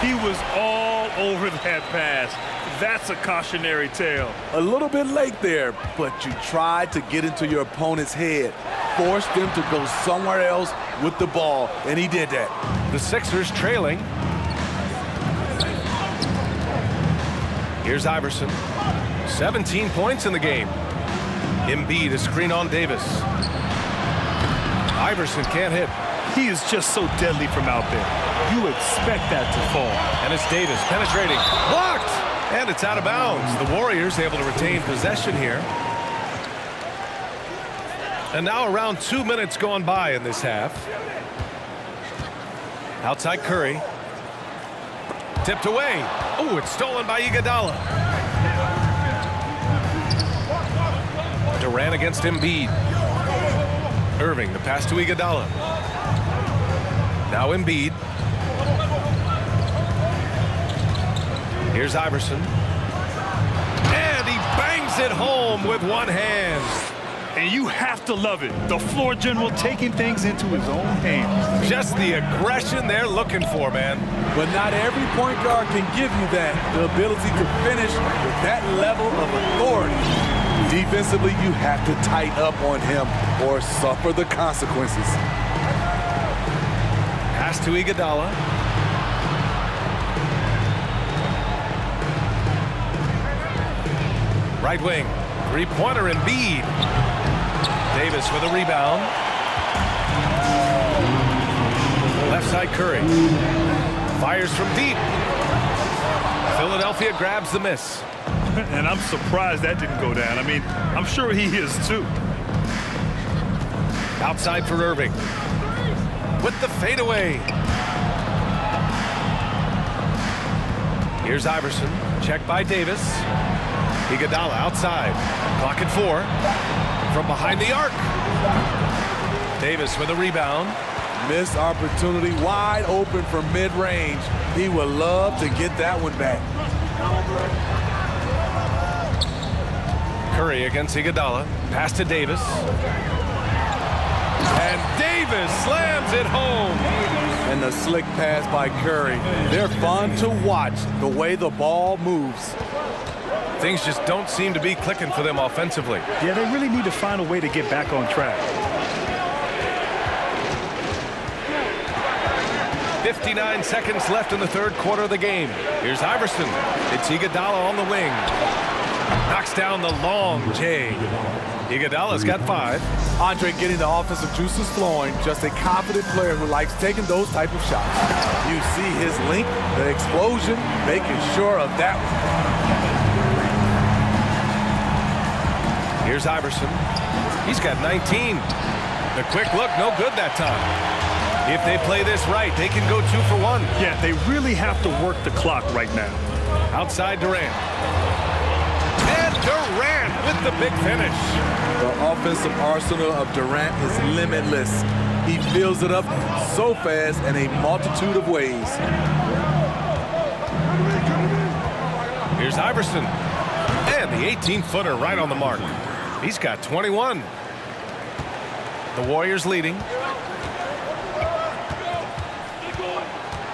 He was all over that pass. That's a cautionary tale. A little bit late there, but you tried to get into your opponent's head. Forced them to go somewhere else with the ball, and he did that. The Sixers trailing. Here's Iverson. 17 points in the game. Embiid, a screen on Davis. Iverson can't hit. He is just so deadly from out there. You expect that to fall. And it's Davis penetrating. Blocked! And it's out of bounds. The Warriors able to retain possession here. And now around 2 minutes gone by in this half. Outside Curry. Tipped away. Oh, it's stolen by Iguodala. Durant against Embiid. Irving, the pass to Iguodala. Now Embiid. Here's Iverson. And he bangs it home with one hand. And you have to love it. The floor general taking things into his own hands. Just the aggression they're looking for, man. But not every point guard can give you that. The ability to finish with that level of authority. Defensively, you have to tighten up on him or suffer the consequences. Pass to Iguodala. Right wing. Three-pointer Embiid. Davis with a rebound. Left side Curry. Fires from deep. Philadelphia grabs the miss. And I'm surprised that didn't go down. I mean, I'm sure he is too. Outside for Irving. With the fadeaway. Here's Iverson. Check by Davis. Iguodala outside. Clock at 4. From behind the arc. Davis with a rebound. Missed opportunity, wide open from mid-range. He would love to get that one back. Curry against Iguodala. Pass to Davis. And Davis slams it home. And the slick pass by Curry. They're fun to watch, the way the ball moves. Things just don't seem to be clicking for them offensively. Yeah, they really need to find a way to get back on track. 59 seconds left in the third quarter of the game. Here's Iverson. It's Iguodala on the wing. Knocks down the long J. Iguodala's got 5. Andre getting the offensive juices flowing. Just a confident player who likes taking those type of shots. You see his link, the explosion, making sure of that one. Here's Iverson. He's got 19. The quick look, no good that time. If they play this right, they can go 2 for 1. Yeah, they really have to work the clock right now. Outside Durant. And Durant with the big finish. The offensive arsenal of Durant is limitless. He fills it up so fast in a multitude of ways. Here's Iverson. And the 18-footer right on the mark. He's got 21. The Warriors leading.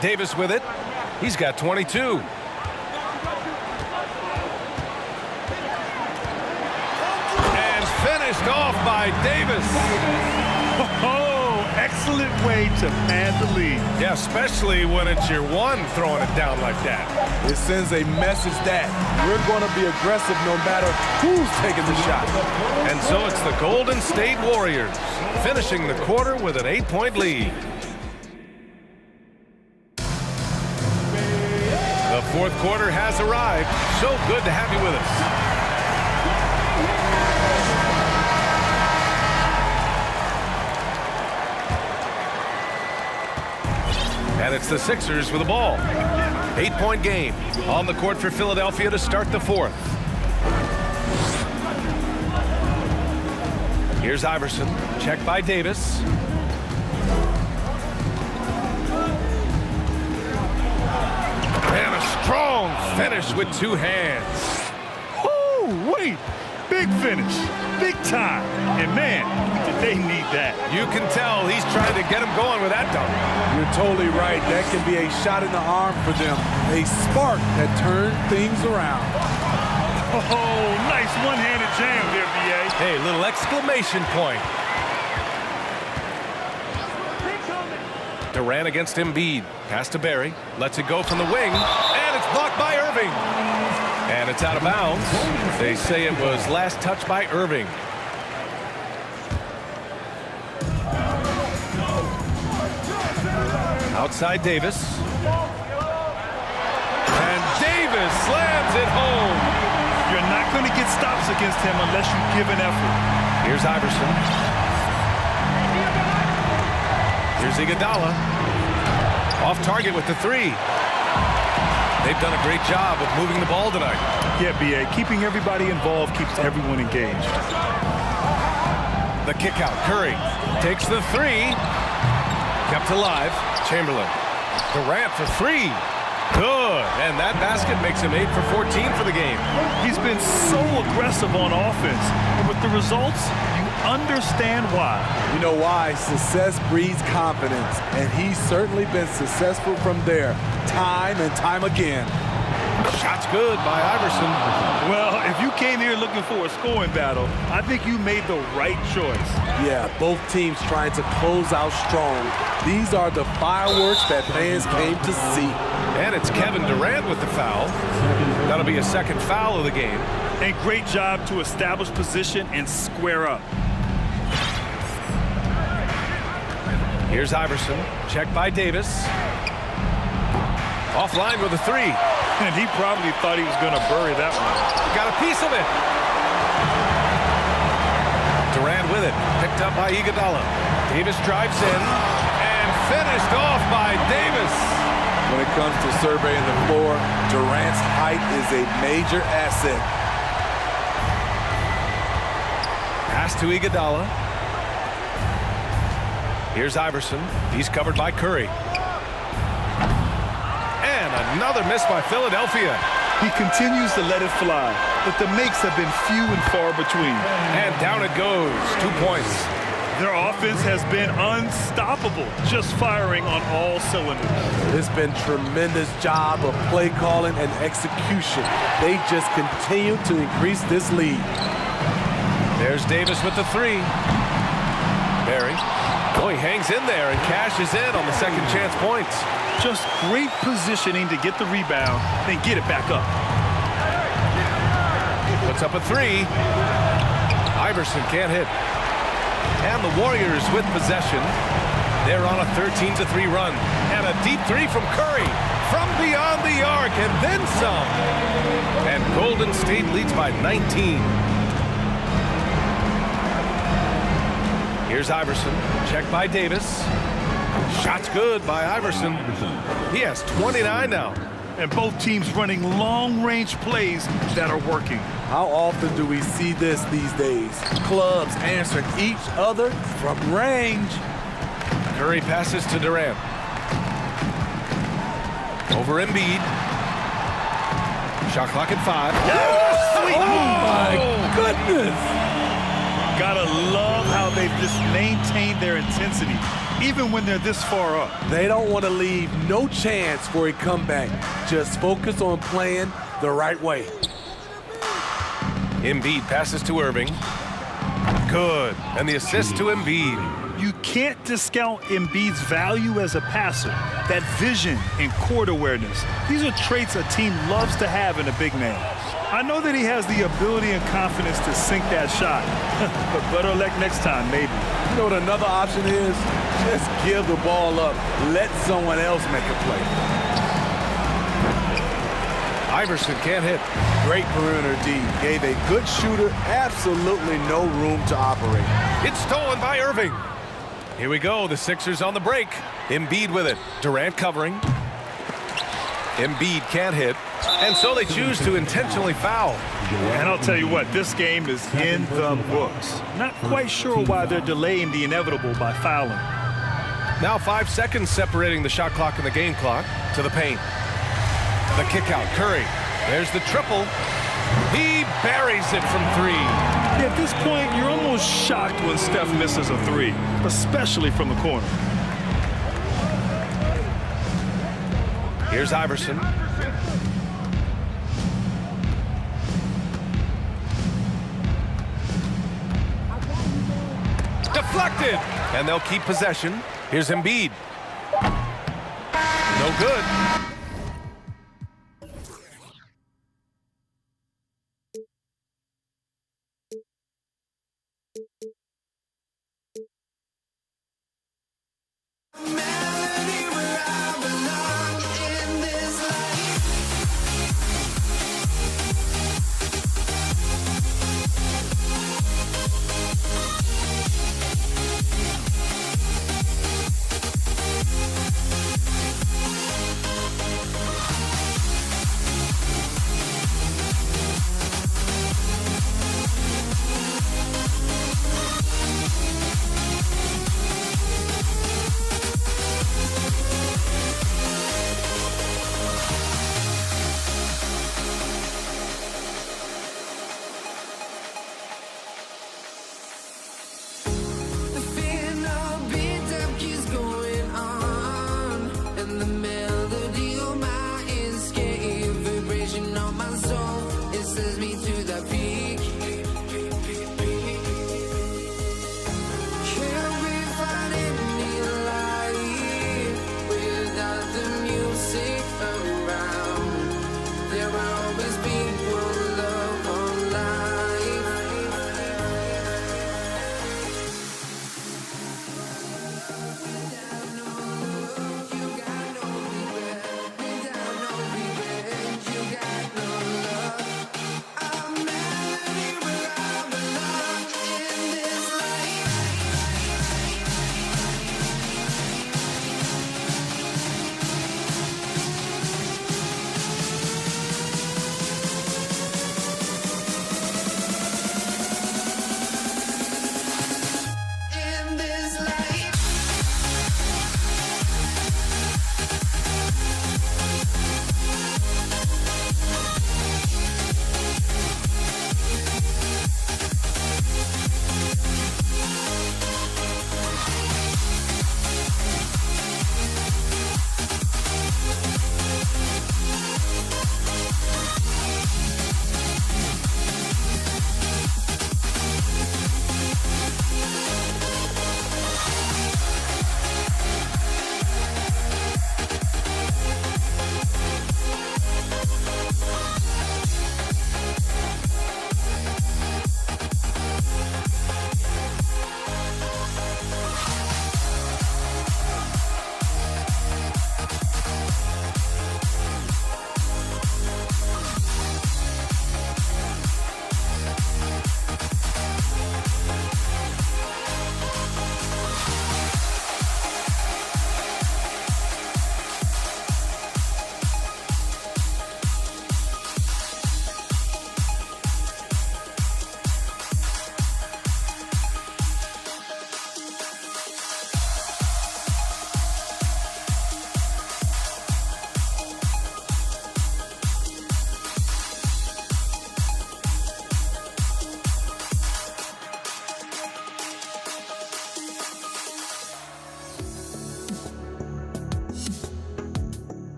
Davis with it. He's got 22. And finished off by Davis. Oh, excellent way to pad the lead. Yeah, especially when it's your one throwing it down like that. It sends a message that we're going to be aggressive no matter who's taking the shot. And so it's the Golden State Warriors finishing the quarter with an 8-point lead. The fourth quarter has arrived. So good to have you with us. And it's the Sixers with the ball. 8-point game on the court for Philadelphia to start the fourth. Here's Iverson. Checked by Davis. And a strong finish with 2 hands. Oh, wait. Big finish. Big time. And, man, did they need that. You can tell he's trying to get him going with that dunk. You're totally right. That can be a shot in the arm for them. A spark that turned things around. Oh, nice one-handed jam there, B.A. Hey, little exclamation point. Durant against Embiid. Pass to Barry. Lets it go from the wing. And it's blocked by Irving. And it's out of bounds. They say it was last touched by Irving. Outside Davis. And Davis slams it home. You're not going to get stops against him unless you give an effort. Here's Iverson. Here's Iguodala. Off target with the 3. They've done a great job of moving the ball tonight. Yeah, B.A. Keeping everybody involved keeps everyone engaged. The kick out. Curry takes the 3. Kept alive. Chamberlain. Durant for 3. Good. And that basket makes him 8 for 14 for the game. He's been so aggressive on offense. And with the results, you understand why. You know why? Success breeds confidence. And he's certainly been successful from there, time and time again. Shot's good by Iverson. Well, if you came here looking for a scoring battle, I think you made the right choice. Yeah, both teams trying to close out strong. These are the fireworks that fans came to see. And it's Kevin Durant with the foul. That'll be a second foul of the game. And great job to establish position and square up. Here's Iverson. Checked by Davis. Offline with a 3. And he probably thought he was going to bury that one. Got a piece of it. Durant with it. Picked up by Iguodala. Davis drives in. And finished off by Davis. When it comes to surveying the floor, Durant's height is a major asset. Pass to Iguodala. Here's Iverson. He's covered by Curry. And another miss by Philadelphia. He continues to let it fly, but the makes have been few and far between. And down it goes. 2 points. Their offense has been unstoppable, just firing on all cylinders. It's been tremendous job of play calling and execution. They just continue to increase this lead. There's Davis with the 3. Barry. Oh, he hangs in there and cashes in on the second chance points. Just great positioning to get the rebound, then get it back up. Puts up a three. Iverson can't hit. And the Warriors with possession. They're on a 13-3 run. And a deep three from Curry from beyond the arc, and then some. And Golden State leads by 19. Here's Iverson. Check by Davis. Shot's good by Iverson. He has 29 now. And both teams running long-range plays that are working. How often do we see this these days? Clubs answering each other from range. Curry passes to Durant. Over Embiid. Shot clock at 5. Sweet. Oh, my goodness. Gotta love how they've just maintained their intensity, even when they're this far up. They don't want to leave no chance for a comeback. Just focus on playing the right way. Embiid passes to Irving. Good. And the assist to Embiid. You can't discount Embiid's value as a passer. That vision and court awareness. These are traits a team loves to have in a big man. I know that he has the ability and confidence to sink that shot. But better luck next time, maybe. You know what another option is? Just give the ball up. Let someone else make a play. Iverson can't hit. Great perimeter D. Gave a good shooter absolutely no room to operate. It's stolen by Irving. Here we go. The Sixers on the break. Embiid with it. Durant covering. Embiid can't hit. And so they choose to intentionally foul. And I'll tell you what, this game is in the books. Not quite sure why they're delaying the inevitable by fouling. Now 5 seconds separating the shot clock and the game clock. To the paint. The kick out. Curry. There's the triple. He buries it from 3. Yeah, at this point, you're almost shocked when Steph misses a 3, especially from the corner. Here's Iverson. Deflected. And they'll keep possession. Here's Embiid. No good.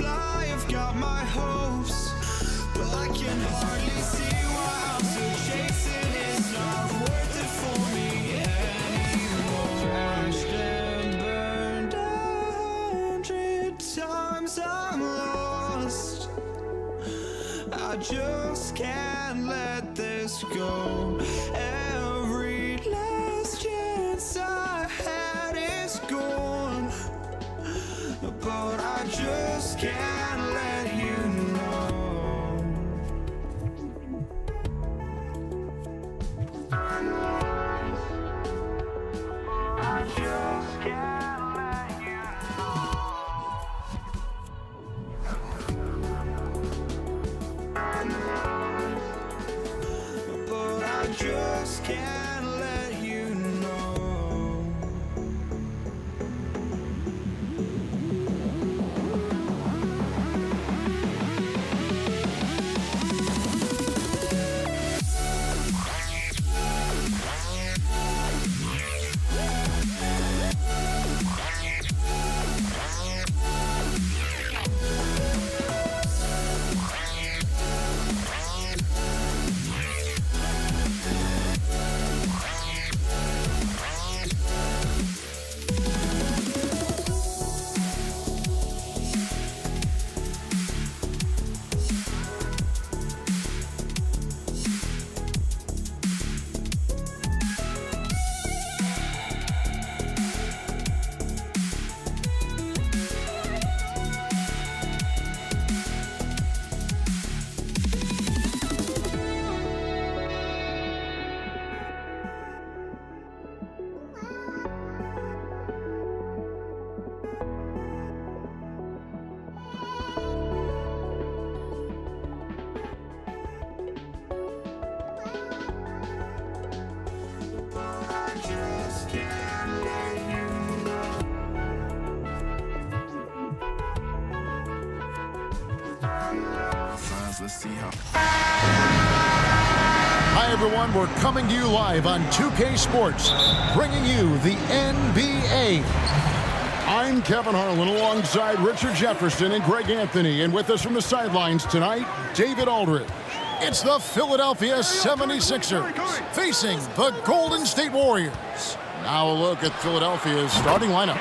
fly, I've got my hopes, but I can hardly see why I'm still chasing. It's not worth it for me anymore. Crashed and burned 100 times, I'm lost. I just can't let this go. Every last chance I had is gone, but I just can't let you know. I just can't let you know. But I just can't let you know. Let's see how. Hi, everyone. We're coming to you live on 2K Sports, bringing you the NBA. I'm Kevin Harlan alongside Richard Jefferson and Greg Anthony. And with us from the sidelines tonight, David Aldridge. It's the Philadelphia 76ers facing the Golden State Warriors. Now a look at Philadelphia's starting lineup.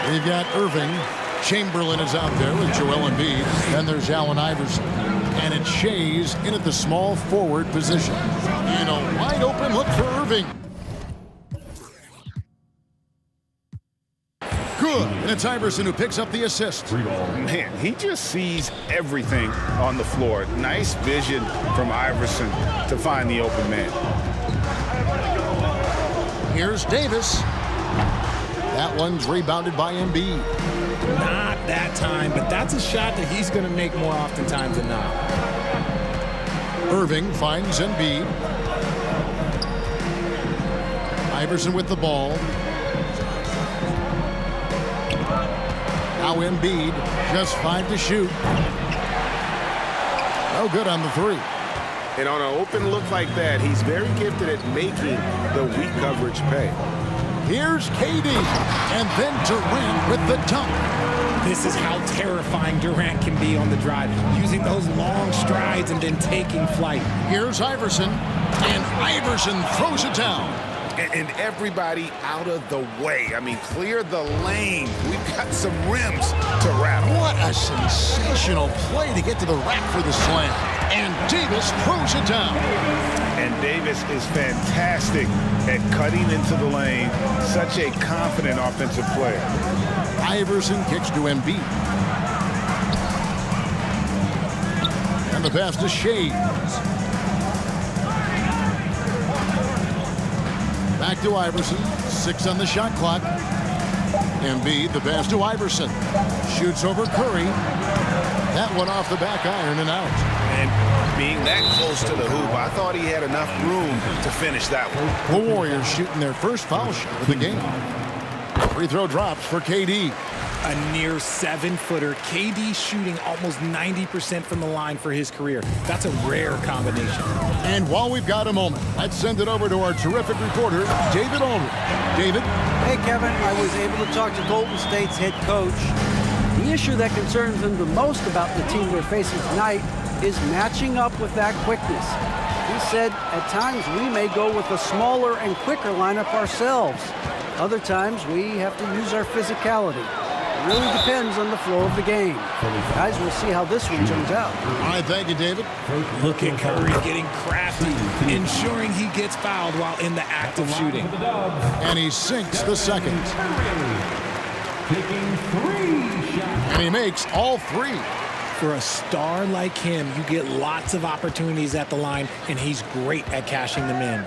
We've got Irving. Chamberlain is out there with Joel Embiid. Then there's Allen Iverson. And it's Shays in at the small forward position. And a wide open look for Irving. Good. And it's Iverson who picks up the assist. Man, he just sees everything on the floor. Nice vision from Iverson to find the open man. Here's Davis. That one's rebounded by Embiid. Not that time, but that's a shot that he's going to make more oftentimes than not. Irving finds Embiid. Iverson with the ball. Now Embiid, just 5 to shoot. No good on the 3. And on an open look like that, he's very gifted at making the weak coverage pay. Here's KD, and then Durant with the dunk. This is how terrifying Durant can be on the drive, using those long strides and then taking flight. Here's Iverson, and Iverson throws it down. And everybody out of the way. I mean, clear the lane. We've got some rims to rattle. What a sensational play to get to the rack for the slam. And Davis throws it down. And Davis is fantastic at cutting into the lane. Such a confident offensive player. Iverson kicks to Embiid. And the pass to Shays. Back to Iverson. 6 on the shot clock. Embiid, the pass to Iverson. Shoots over Curry. That one off the back iron and out. And being that close to the hoop, I thought he had enough room to finish that one. The Warriors shooting their first foul shot of the game. Free throw drops for KD. A near 7-footer. KD shooting almost 90% from the line for his career. That's a rare combination. And while we've got a moment, let's send it over to our terrific reporter, David Aldridge. David? Hey, Kevin. I was able to talk to Golden State's head coach. He The issue that concerns him the most about the team they're facing tonight is matching up with that quickness. He said, at times we may go with a smaller and quicker lineup ourselves. Other times we have to use our physicality. It really depends on the flow of the game. Guys, we'll see how this one turns out. All right, thank you, David. Look at Curry getting crafty, ensuring he gets fouled while in the act of shooting. And he sinks the second. And he makes all three. For a star like him, you get lots of opportunities at the line, and he's great at cashing them in.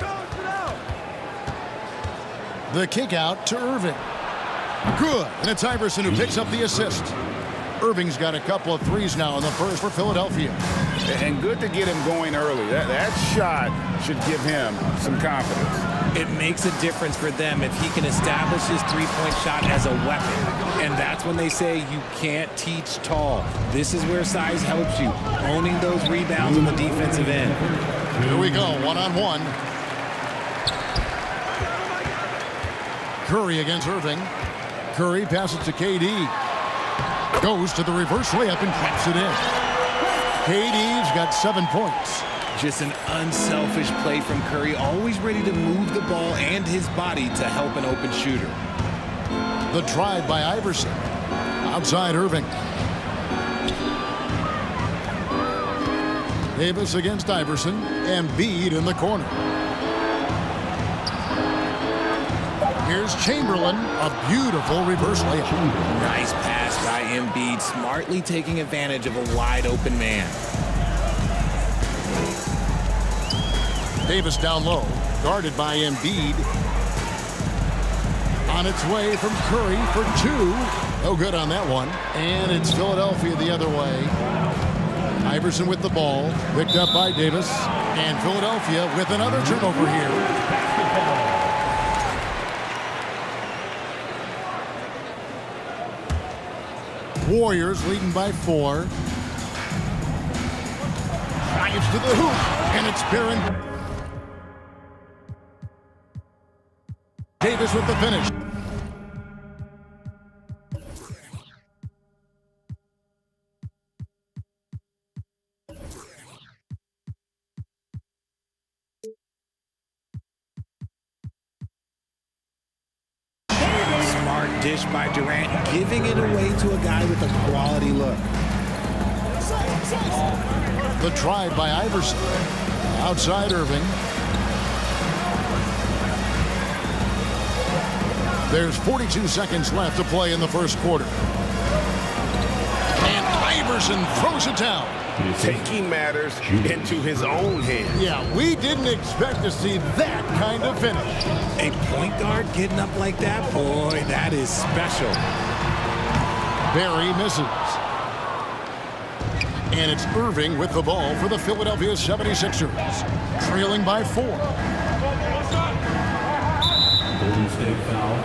The kick out to Irving. Good, and it's Iverson who picks up the assist. Irving's got a couple of threes now in the first for Philadelphia. And good to get him going early. That shot should give him some confidence. It makes a difference for them if he can establish his three-point shot as a weapon. And that's when they say you can't teach tall. This is where size helps you, owning those rebounds on the defensive end. Here we go, one-on-one. Curry against Irving. Curry passes to KD. Goes to the reverse layup and traps it in. KD's got 7 points. Just an unselfish play from Curry, always ready to move the ball and his body to help an open shooter. The drive by Iverson. Outside Irving. Davis against Iverson. Embiid in the corner. Here's Chamberlain, a beautiful reverse layup. Nice pass by Embiid, smartly taking advantage of a wide open man. Davis down low, guarded by Embiid. On its way from Curry for two. No good on that one. And it's Philadelphia the other way. Iverson with the ball, picked up by Davis. And Philadelphia with another turnover here. Warriors leading by 4. Drives to the hoop, and it's Baron Davis with the finish. Smart dish by Durant, giving it away to a guy with a quality look. The drive by Iverson. Outside Irving. There's 42 seconds left to play in the first quarter. And Iverson throws it down. Taking matters into his own hands. Yeah, we didn't expect to see that kind of finish. A point guard getting up like that, boy, that is special. Barry misses. And it's Irving with the ball for the Philadelphia 76ers. Trailing by 4. Golden State foul.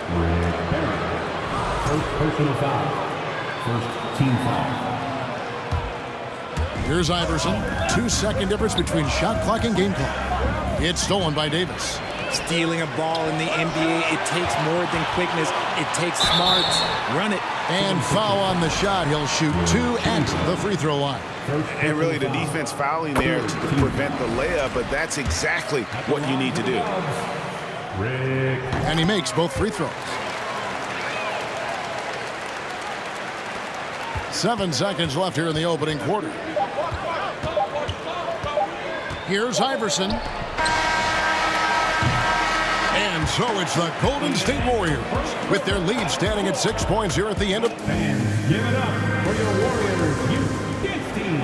Rick Barry. First personal foul. First team foul. Here's Iverson. 2-second difference between shot clock and game clock. It's stolen by Davis. Stealing a ball in the NBA, it takes more than quickness. It takes smarts. Run it. And foul on the shot. He'll shoot 2 at the free throw line. And really the defense fouling there to prevent the layup, but that's exactly what you need to do. And he makes both free throws. 7 seconds left here in the opening quarter. Here's Iverson. And so it's the Golden State Warriors with their lead standing at 6 points here at the end of... Fans, give it up for your Warriors Youth Dance Team.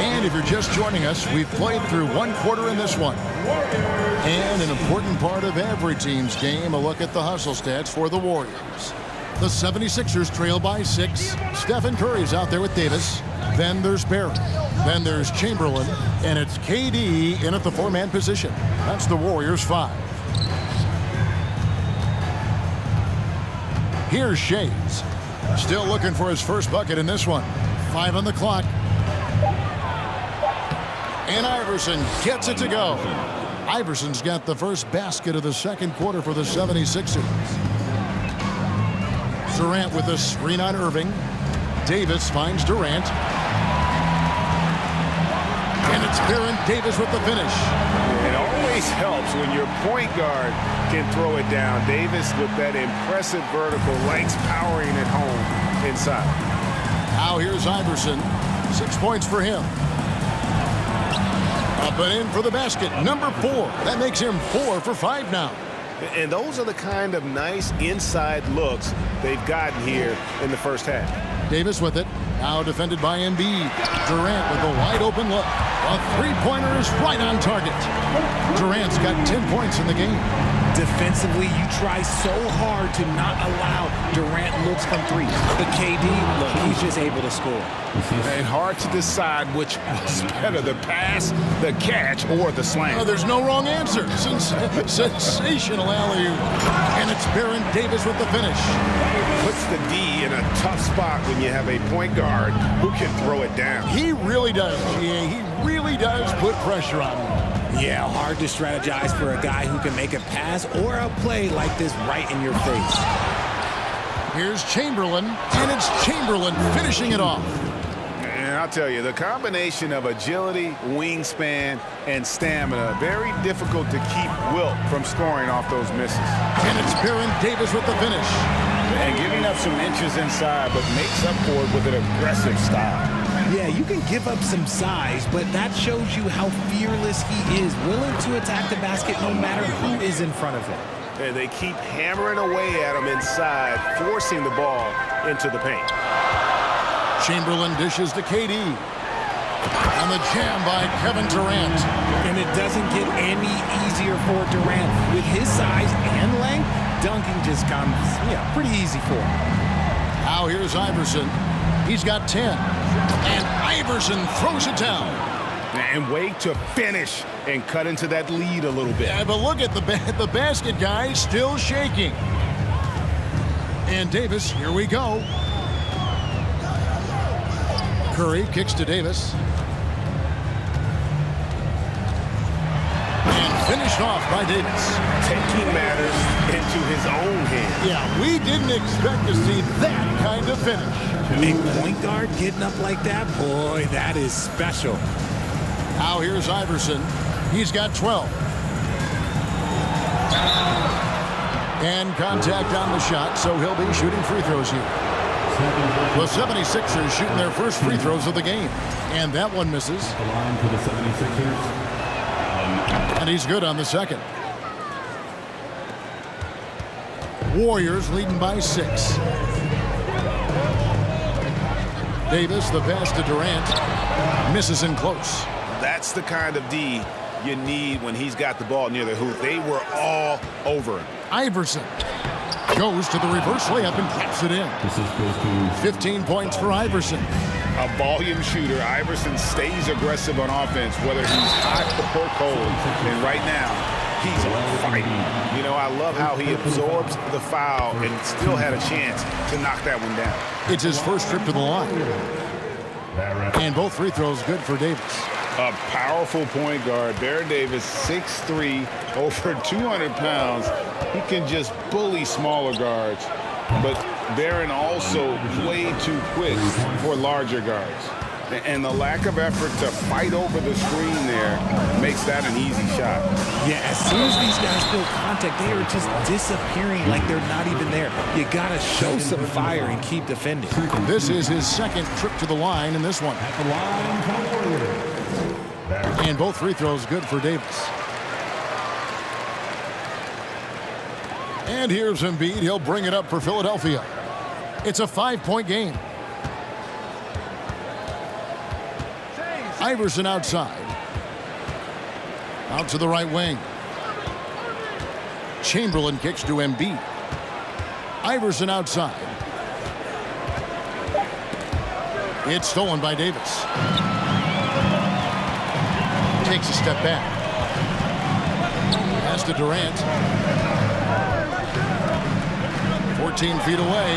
And if you're just joining us, we've played through one quarter in this one. And an important part of every team's game, a look at the hustle stats for the Warriors. The 76ers trail by 6. Stephen Curry's out there with Davis. Then there's Barry. Then there's Chamberlain. And it's KD in at the 4-man position. That's the Warriors 5. Here's Shays. Still looking for his first bucket in this one. 5 on the clock. And Iverson gets it to go. Iverson's got the first basket of the second quarter for the 76ers. Durant with a screen on Irving. Davis finds Durant. And it's Baron Davis with the finish. It always helps when your point guard can throw it down. Davis with that impressive vertical likes powering it home inside. Now here's Iverson. 6 points for him. Up and in for the basket. Number 4. That makes him 4 for 5 now. And those are the kind of nice inside looks they've gotten here in the first half. Davis with it. Now defended by Embiid. Durant with a wide open look. A three-pointer is right on target. Durant's got 10 points in the game. Defensively, you try so hard to not allow Durant looks from three. But KD, look, he's just able to score. And hard to decide which was better, the pass, the catch, or the slam. There's no wrong answer. Sensational alley-oop. And it's Baron Davis with the finish. Puts the D in a tough spot when you have a point guard who can throw it down. He really does, GA. He really does put pressure on him. Yeah, hard to strategize for a guy who can make a pass or a play like this right in your face. Here's Chamberlain, and it's Chamberlain finishing it off. And I'll tell you, the combination of agility, wingspan, and stamina, very difficult to keep Wilt from scoring off those misses. And it's Baron Davis with the finish. And giving up some inches inside, but makes up for it with an aggressive style. Yeah, you can give up some size, but that shows you how fearless he is, willing to attack the basket no matter who is in front of him. And they keep hammering away at him inside, forcing the ball into the paint. Chamberlain dishes to KD. And the jam by Kevin Durant. And it doesn't get any easier for Durant. With his size and length, dunking just comes, pretty easy for him. Now here's Iverson. He's got 10. And Iverson throws it down. And wait to finish and cut into that lead a little bit. Yeah, but look at the basket guy still shaking. And Davis, here we go. Curry kicks to Davis. And finished off by Davis. Taking matters into his own hands. Yeah, we didn't expect to see that kind of finish. A point guard getting up like that, boy, that is special. Now here's Iverson. He's got 12. And contact on the shot, so he'll be shooting free throws here. The 76ers shooting their first free throws of the game. And that one misses. The line for the 76ers. And he's good on the second. Warriors leading by 6. Davis, the pass to Durant. Misses in close. That's the kind of D you need when he's got the ball near the hoop. They were all over him. Iverson goes to the reverse layup and claps it in. This is goes to 15 points for Iverson. A volume shooter, Iverson stays aggressive on offense, whether he's hot or cold. And right now, he's fighting. You know, I love how he absorbs the foul and still had a chance to knock that one down. It's his first trip to the line. And both free throws good for Davis. A powerful point guard, Baron Davis, 6'3", over 200 pounds. He can just bully smaller guards, but Baron also way too quick for larger guards. And the lack of effort to fight over the screen there makes that an easy shot. Yeah, as soon as these guys feel contact, they are just disappearing like they're not even there. You got to show some fire and keep defending. This is his second trip to the line in this one. the line for Warriors. And both free throws good for Davis. And here's Embiid. He'll bring it up for Philadelphia. It's a 5-point game. Iverson outside. Out to the right wing. Chamberlain kicks to Embiid. Iverson outside. It's stolen by Davis. Takes a step back. Pass to Durant. 14 feet away.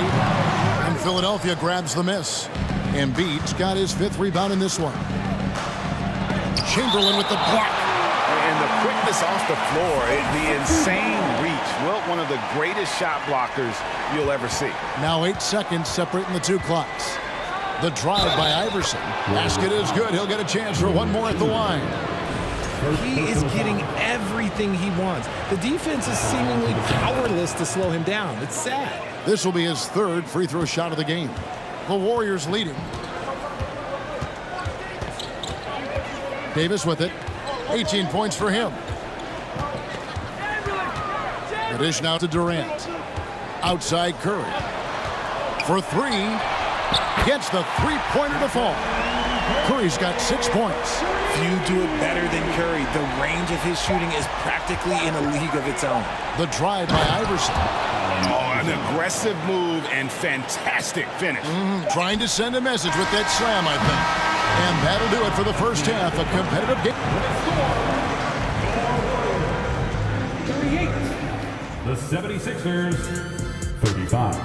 And Philadelphia grabs the miss. Embiid's got his 5th rebound in this one. Chamberlain with the block. And the quickness off the floor, the insane reach Wilt, one of the greatest shot blockers you'll ever see. Now 8 seconds separating the two clocks. The drive by Iverson. Basket is good. He'll get a chance for one more at the line. He is getting everything he wants. The defense is seemingly powerless to slow him down. It's sad. This will be his third free throw shot of the game. The Warriors leading. Davis with it. 18 points for him. The dish now to Durant. Outside Curry. For three. Gets the three-pointer to fall. Curry's got 6 points. Few do it better than Curry. The range of his shooting is practically in a league of its own. The drive by Iverson. Oh, an aggressive move and fantastic finish. Trying to send a message with that slam, I think. And that'll do it for the first half. A competitive game. The 76ers, 35.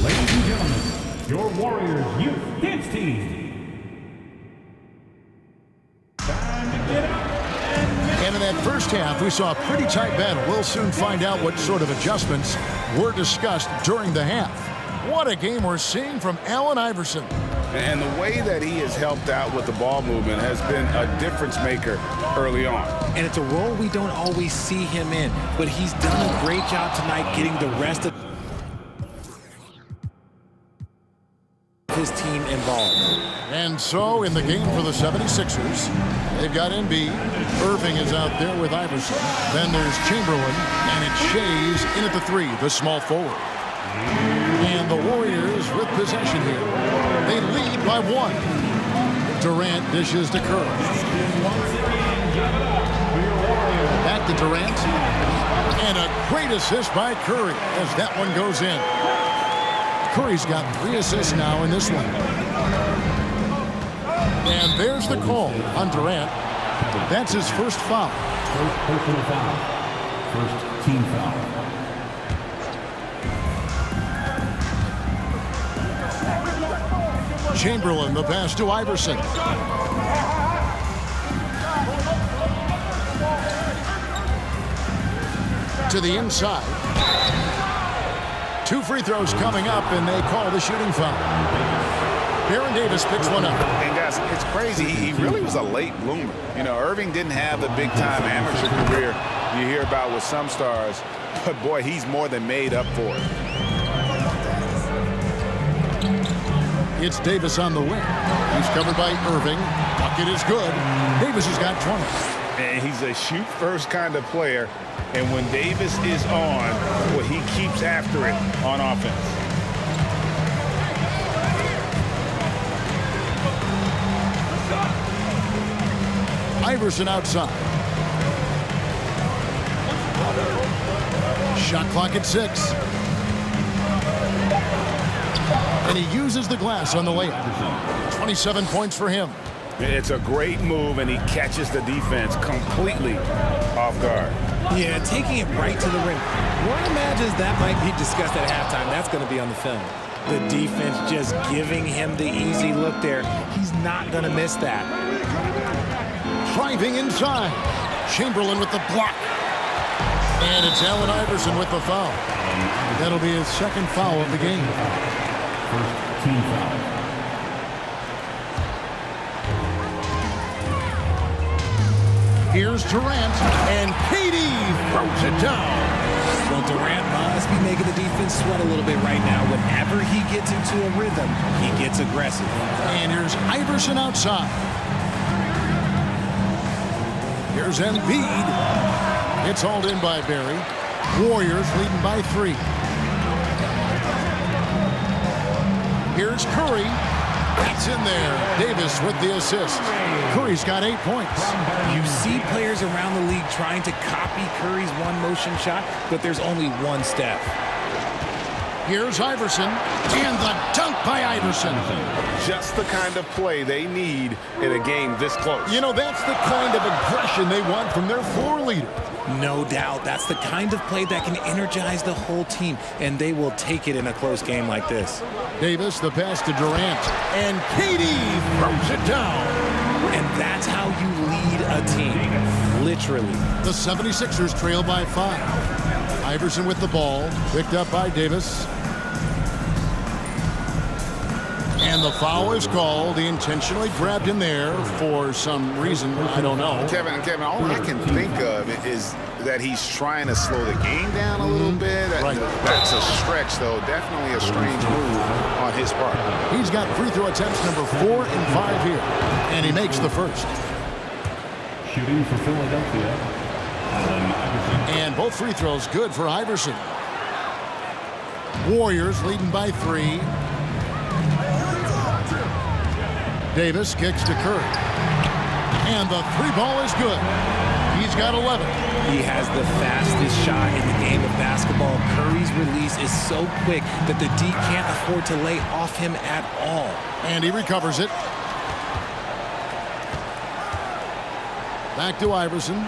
Ladies and gentlemen, your Warriors Youth Dance Team. And in that first half, we saw a pretty tight battle. We'll soon find out what sort of adjustments were discussed during the half. What a game we're seeing from Allen Iverson. And the way that he has helped out with the ball movement has been a difference maker early on. And it's a role we don't always see him in, but he's done a great job tonight getting the rest of his team involved. And so in the game for the 76ers, they've got Embiid. Irving is out there with Iverson. Then there's Chamberlain, and it's Shays in at the three, the small forward. And the Warriors with possession here. They lead by 1. Durant dishes to Curry. Back to Durant. And a great assist by Curry as that one goes in. Curry's got 3 assists now in this one. And there's the call on Durant. That's his first foul. First personal foul. First team foul. Chamberlain, the pass to Iverson. To the inside. 2 free throws coming up, and they call the shooting foul. Baron Davis picks one up. And guys, it's crazy. He really was a late bloomer. You know, Irving didn't have the big-time amateur career you hear about with some stars, but boy, he's more than made up for it. It's Davis on the wing. He's covered by Irving. Bucket is good. Davis has got 20. And he's a shoot-first kind of player. And when Davis is on, well, he keeps after it on offense. Iverson outside. Shot clock at 6. And he uses the glass on the layup. 27 points for him. It's a great move, and he catches the defense completely off guard. Yeah, taking it right to the rim. One imagines that might be discussed at halftime. That's going to be on the film. The defense just giving him the easy look there. He's not going to miss that. Driving inside. Chamberlain with the block. And it's Allen Iverson with the foul. That'll be his second foul of the game. First team foul. Here's Durant, and KD throws it down. Well, Durant must be making the defense sweat a little bit right now. Whenever he gets into a rhythm, he gets aggressive. And here's Iverson outside. Here's Embiid. It's hauled in by Barry. Warriors leading by 3. Here's Curry. That's in there. Davis with the assist. Curry's got 8 points. You see players around the league trying to copy Curry's one-motion shot, but there's only one step. Here's Iverson, and the dunk by Iverson. Just the kind of play they need in a game this close. You know, that's the kind of aggression they want from their floor leader. No doubt. That's the kind of play that can energize the whole team, and they will take it in a close game like this. Davis, the pass to Durant, and KD throws it down. And that's how you lead a team, literally. The 76ers trail by 5. Iverson with the ball, picked up by Davis. And the foul is called. He intentionally grabbed him there for some reason. I don't know. Kevin, all I can think of is that he's trying to slow the game down a little bit. Right. That's a stretch, though. Definitely a strange move on his part. He's got free throw attempts number 4 and 5 here. And he makes the first. Shooting for Philadelphia, Allen Iverson. And both free throws good for Iverson. Warriors leading by 3. Davis kicks to Curry. And the 3-ball is good. He's got 11. He has the fastest shot in the game of basketball. Curry's release is so quick that the D can't afford to lay off him at all. And he recovers it. Back to Iverson.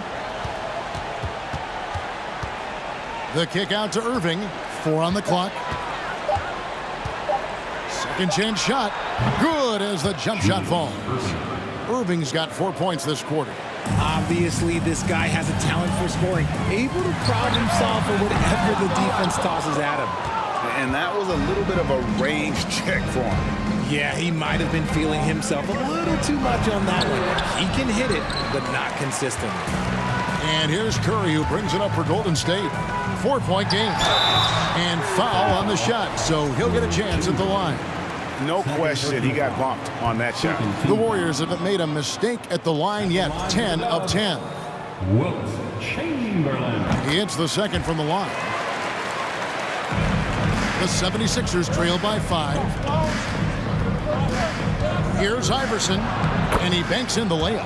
The kick out to Irving. 4 on the clock. Second chance shot. Good as the jump shot falls. Irving's got 4 points this quarter. Obviously, this guy has a talent for scoring, able to crowd himself for whatever the defense tosses at him. And that was a little bit of a range check for him. Yeah, he might have been feeling himself a little too much on that one. He can hit it, but not consistently. And here's Curry, who brings it up for Golden State. 4-point game. And foul on the shot, so he'll get a chance at the line. No question, he got bumped on that shot. The Warriors haven't made a mistake at the line yet. 10 of 10. Wilt Chamberlain. He hits the second from the line. The 76ers trail by 5. Here's Iverson, and he banks in the layup.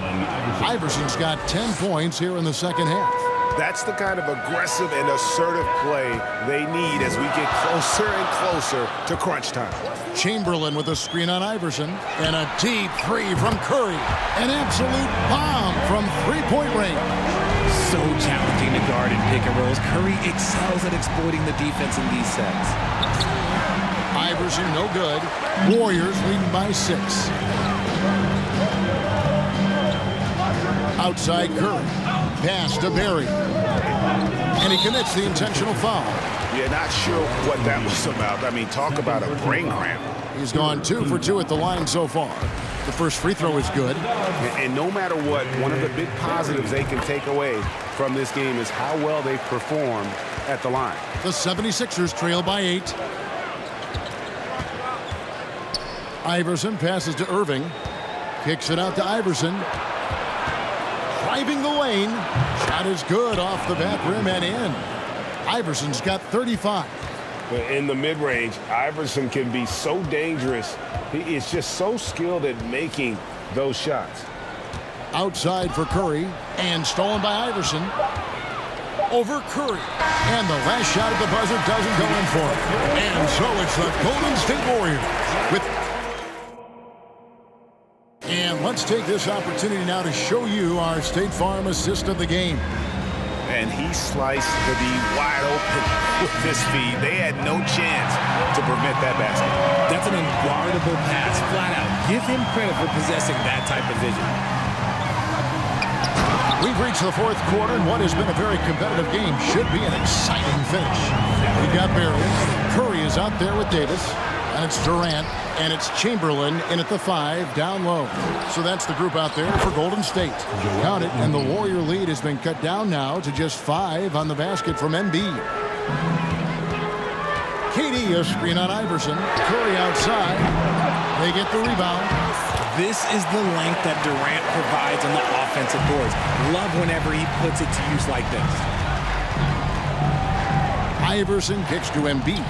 Iverson's got 10 points here in the second half. That's the kind of aggressive and assertive play they need as we get closer and closer to crunch time. Chamberlain with a screen on Iverson, and a deep 3 from Curry. An absolute bomb from 3-point range. So challenging to guard in pick and rolls. Curry excels at exploiting the defense in these sets. Iverson no good. Warriors leading by 6. Outside Curry. Pass to Barry. And he commits the intentional foul. Yeah, not sure what that was about. I mean, talk about a brain cramp. He's gone 2 for 2 at the line so far. The first free throw is good. And no matter what, one of the big positives they can take away from this game is how well they've performed at the line. The 76ers trail by 8. Iverson passes to Irving. Kicks it out to Iverson. Driving the lane. Shot is good off the back rim and in. Iverson's got 35. In the mid-range, Iverson can be so dangerous. He is just so skilled at making those shots. Outside for Curry, and stolen by Iverson. Over Curry. And the last shot at the buzzer doesn't go in for him. And so it's the Golden State Warriors with... And let's take this opportunity now to show you our State Farm assist of the game. And he sliced the D wide open with this feed. They had no chance to prevent that basket. That's an unguardable pass, flat out. Give him credit for possessing that type of vision. We've reached the 4th quarter, and what has been a very competitive game should be an exciting finish. We've got Barry. Curry is out there with Davis. And it's Durant, and it's Chamberlain in at the 5, down low. So that's the group out there for Golden State. Count it, and the Warrior lead has been cut down now to just 5 on the basket from Embiid. KD, a screen on Iverson. Curry outside. They get the rebound. This is the length that Durant provides on the offensive boards. Love whenever he puts it to use like this. Iverson kicks to Embiid.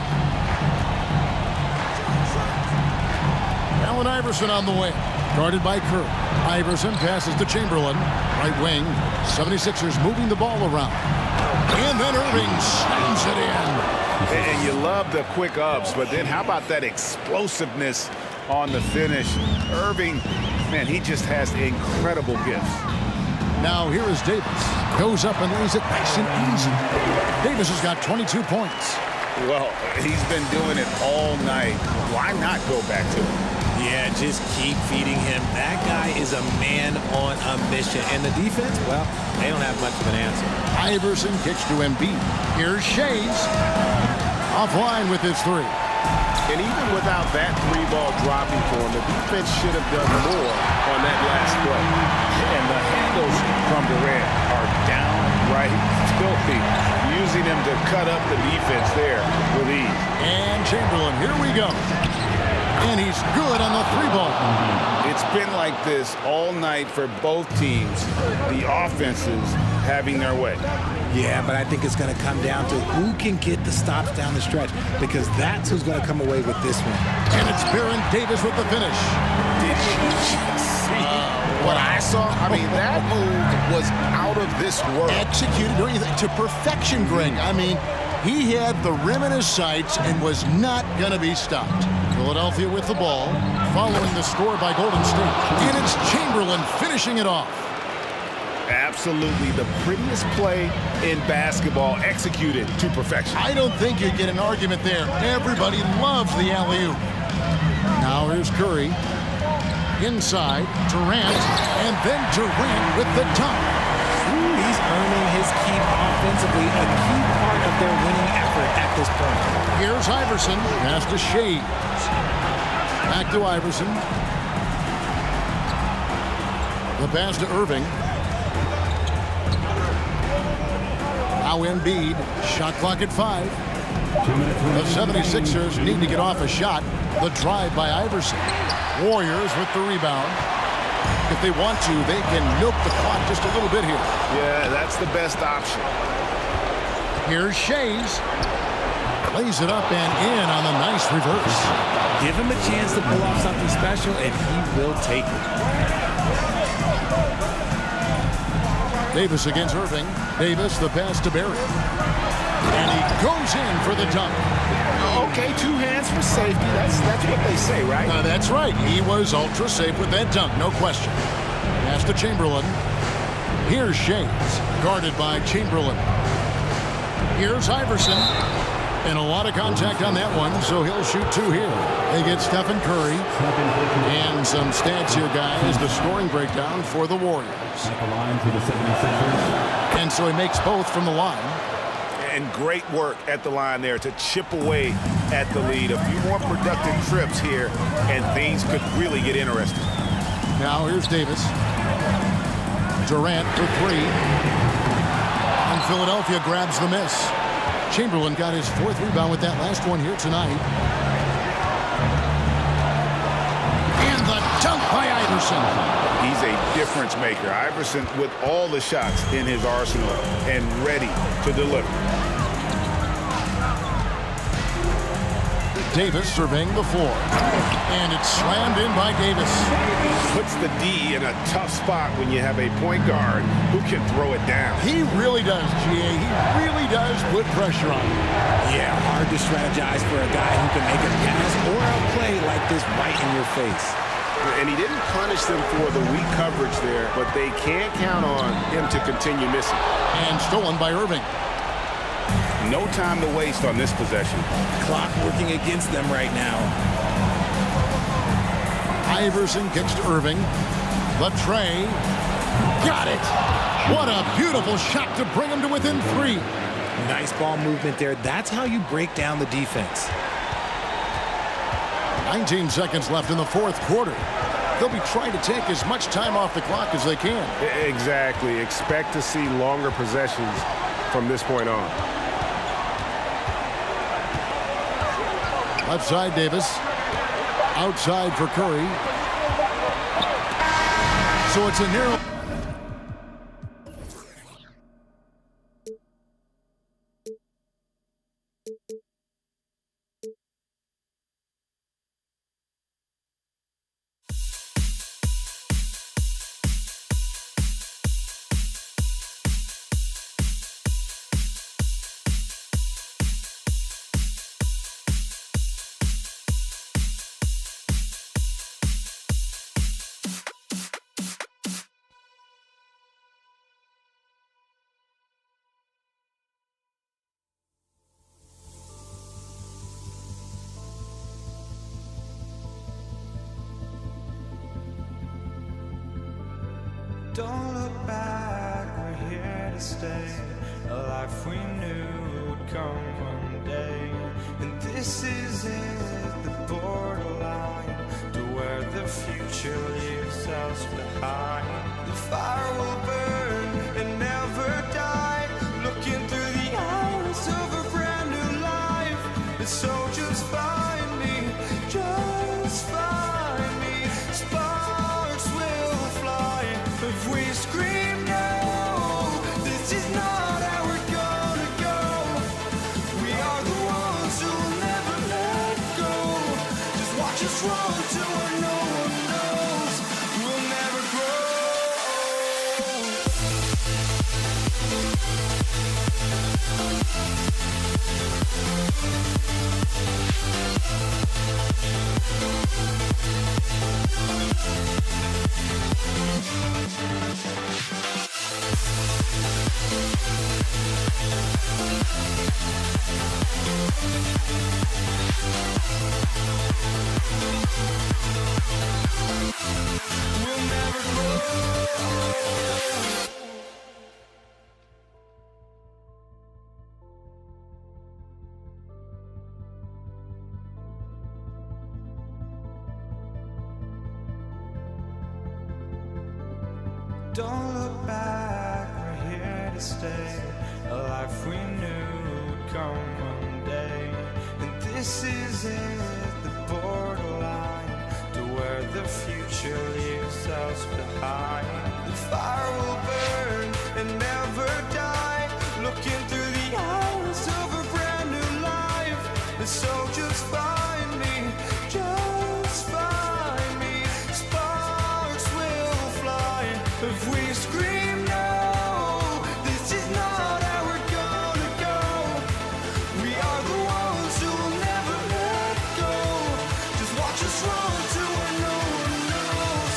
Allen Iverson on the way. Guarded by Curry. Iverson passes to Chamberlain. Right wing. 76ers moving the ball around. And then Irving slams it in. And you love the quick ups, but then how about that explosiveness on the finish? Irving, man, he just has incredible gifts. Now here is Davis. Goes up and lays it nice and easy. Davis has got 22 points. Well, he's been doing it all night. Why not go back to it? Yeah, just keep feeding him. That guy is a man on a mission. And the defense, well, they don't have much of an answer. Iverson kicks to Embiid. Here's Shays. Offline with his three. And even without that three-ball dropping for him, the defense should have done more on that last play. And the handles from Durant are downright filthy, using him to cut up the defense there with ease. And Chamberlain, here we go. And he's good on the three ball. It's been like this all night for both teams, the offenses having their way. Yeah, but I think it's going to come down to who can get the stops down the stretch, because that's who's going to come away with this one. And it's Baron Davis with the finish. Did you see what I saw? I mean, that move was out of this world. Executed, don't you think, to perfection, Greg. I mean, he had the rim in his sights and was not going to be stopped. Philadelphia with the ball, following the score by Golden State. And it's Chamberlain finishing it off. Absolutely the prettiest play in basketball, executed to perfection. I don't think you get an argument there. Everybody loves the alley-oop. Now here's Curry. Inside, Durant, and then Durant with the dunk. He's earning his keep offensively, a key part of their winning effort at this point. Here's Iverson. Pass to Shades. Back to Iverson. The pass to Irving. Now Embiid. Shot clock at 5. The 76ers need to get off a shot. The drive by Iverson. Warriors with the rebound. If they want to, they can milk the clock just a little bit here. Yeah, that's the best option. Here's Shays. Lays it up and in on the nice reverse. Give him a chance to pull off something special, and he will take it. Davis against Irving. Davis, the pass to Barry. And he goes in for the dunk. Okay, 2 hands for safety. That's what they say, right? That's right. He was ultra safe with that dunk, no question. Pass to Chamberlain. Here's Shades, guarded by Chamberlain. Here's Iverson. And a lot of contact on that one, so he'll shoot 2 here. They get Stephen Curry. And some stats here, guys. The scoring breakdown for the Warriors. And so he makes both from the line. And great work at the line there to chip away at the lead. A few more productive trips here, and things could really get interesting. Now here's Davis. Durant for 3. And Philadelphia grabs the miss. Chamberlain got his 4th rebound with that last one here tonight. And the dunk by Iverson. He's a difference maker. Iverson with all the shots in his arsenal and ready to deliver. Davis surveying the floor. And it's slammed in by Davis. Puts the D in a tough spot when you have a point guard who can throw it down. He really does, GA. He really does put pressure on him. Yeah, hard to strategize for a guy who can make a pass or a play like this right in your face. And he didn't punish them for the weak coverage there, but they can't count on him to continue missing. And stolen by Irving. No time to waste on this possession. Clock working against them right now. Iverson kicks to Irving. The tray. Got it. What a beautiful shot to bring him to within 3. Nice ball movement there. That's how you break down the defense. 19 seconds left in the 4th quarter. They'll be trying to take as much time off the clock as they can. Exactly. Expect to see longer possessions from this point on. Left side, Davis. Outside for Curry. So it's a narrow... Don't look back, we're here to stay. A life we knew would come one day. And this is it, the borderline to where the future leaves us behind. The fire will burn and never die, looking through the eyes of a brand new life. And so just find me, just find me. Sparks will fly if we scream no. This is not how we're gonna go. We are the ones who will never let go. Just watch us run to where no one knows. We'll never grow. We'll never grow. Don't look back, we're here to stay. A life we knew would come one day. And this is it, the borderline to where the future leaves us behind. The fire will burn and never die, looking through the eyes of a brand new life. And so just find me, just find me. Sparks will fly if we scream no. This is not how we're gonna go. We are the ones who will never let go. Just watch us run to where no one knows.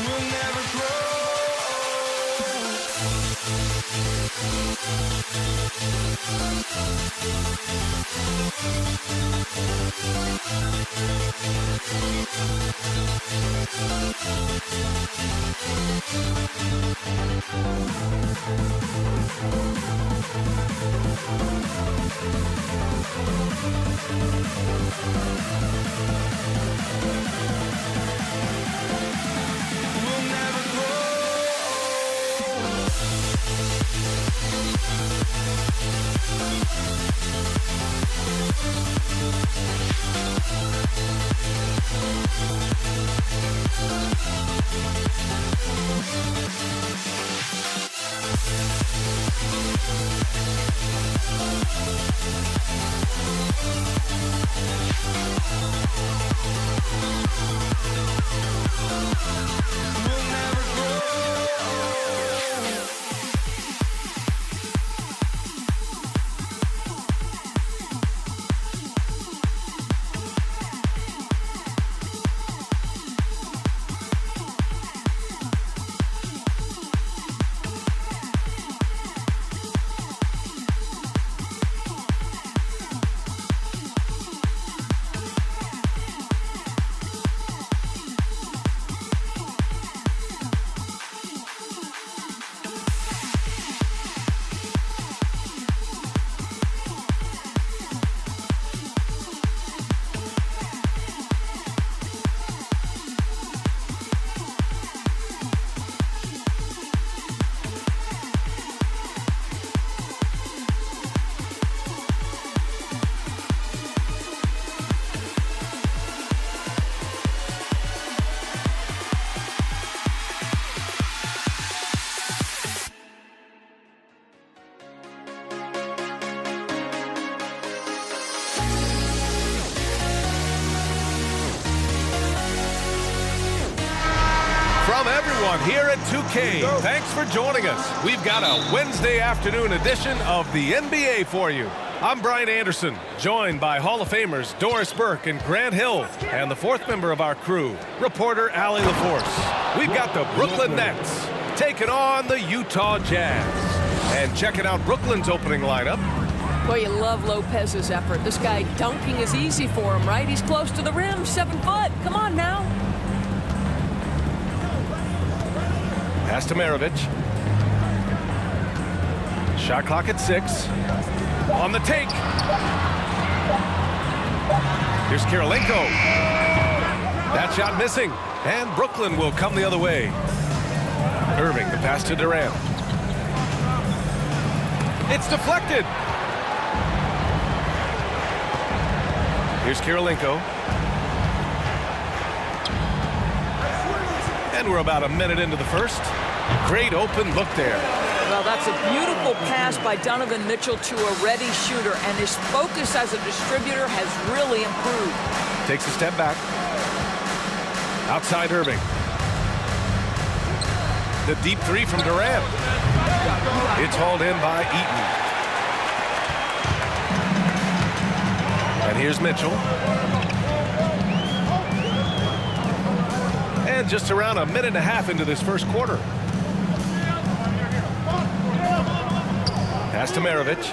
We'll never grow. We'll never grow. We'll never grow. From everyone here at 2K, thanks for joining us. We've got a Wednesday afternoon edition of the NBA for you. I'm Brian Anderson, joined by Hall of Famers Doris Burke and Grant Hill, and the fourth member of our crew, reporter Allie LaForce. We've got the Brooklyn Nets taking on the Utah Jazz. And checking out Brooklyn's opening lineup. Boy, you love Lopez's effort. This guy dunking is easy for him, right? He's close to the rim, 7 foot. Come on now. Pass to Maravich. Shot clock at 6. On the take. Here's Kirilenko. That shot missing. And Brooklyn will come the other way. Irving, the pass to Durant. It's deflected. Here's Kirilenko. And we're about a minute into the first. Great open look there. Well, that's a beautiful pass by Donovan Mitchell to a ready shooter, and his focus as a distributor has really improved. Takes a step back. Outside Irving. The deep three from Durant. It's hauled in by Eaton. And here's Mitchell. And just around a minute and a half into this first quarter. Pass to Maravich.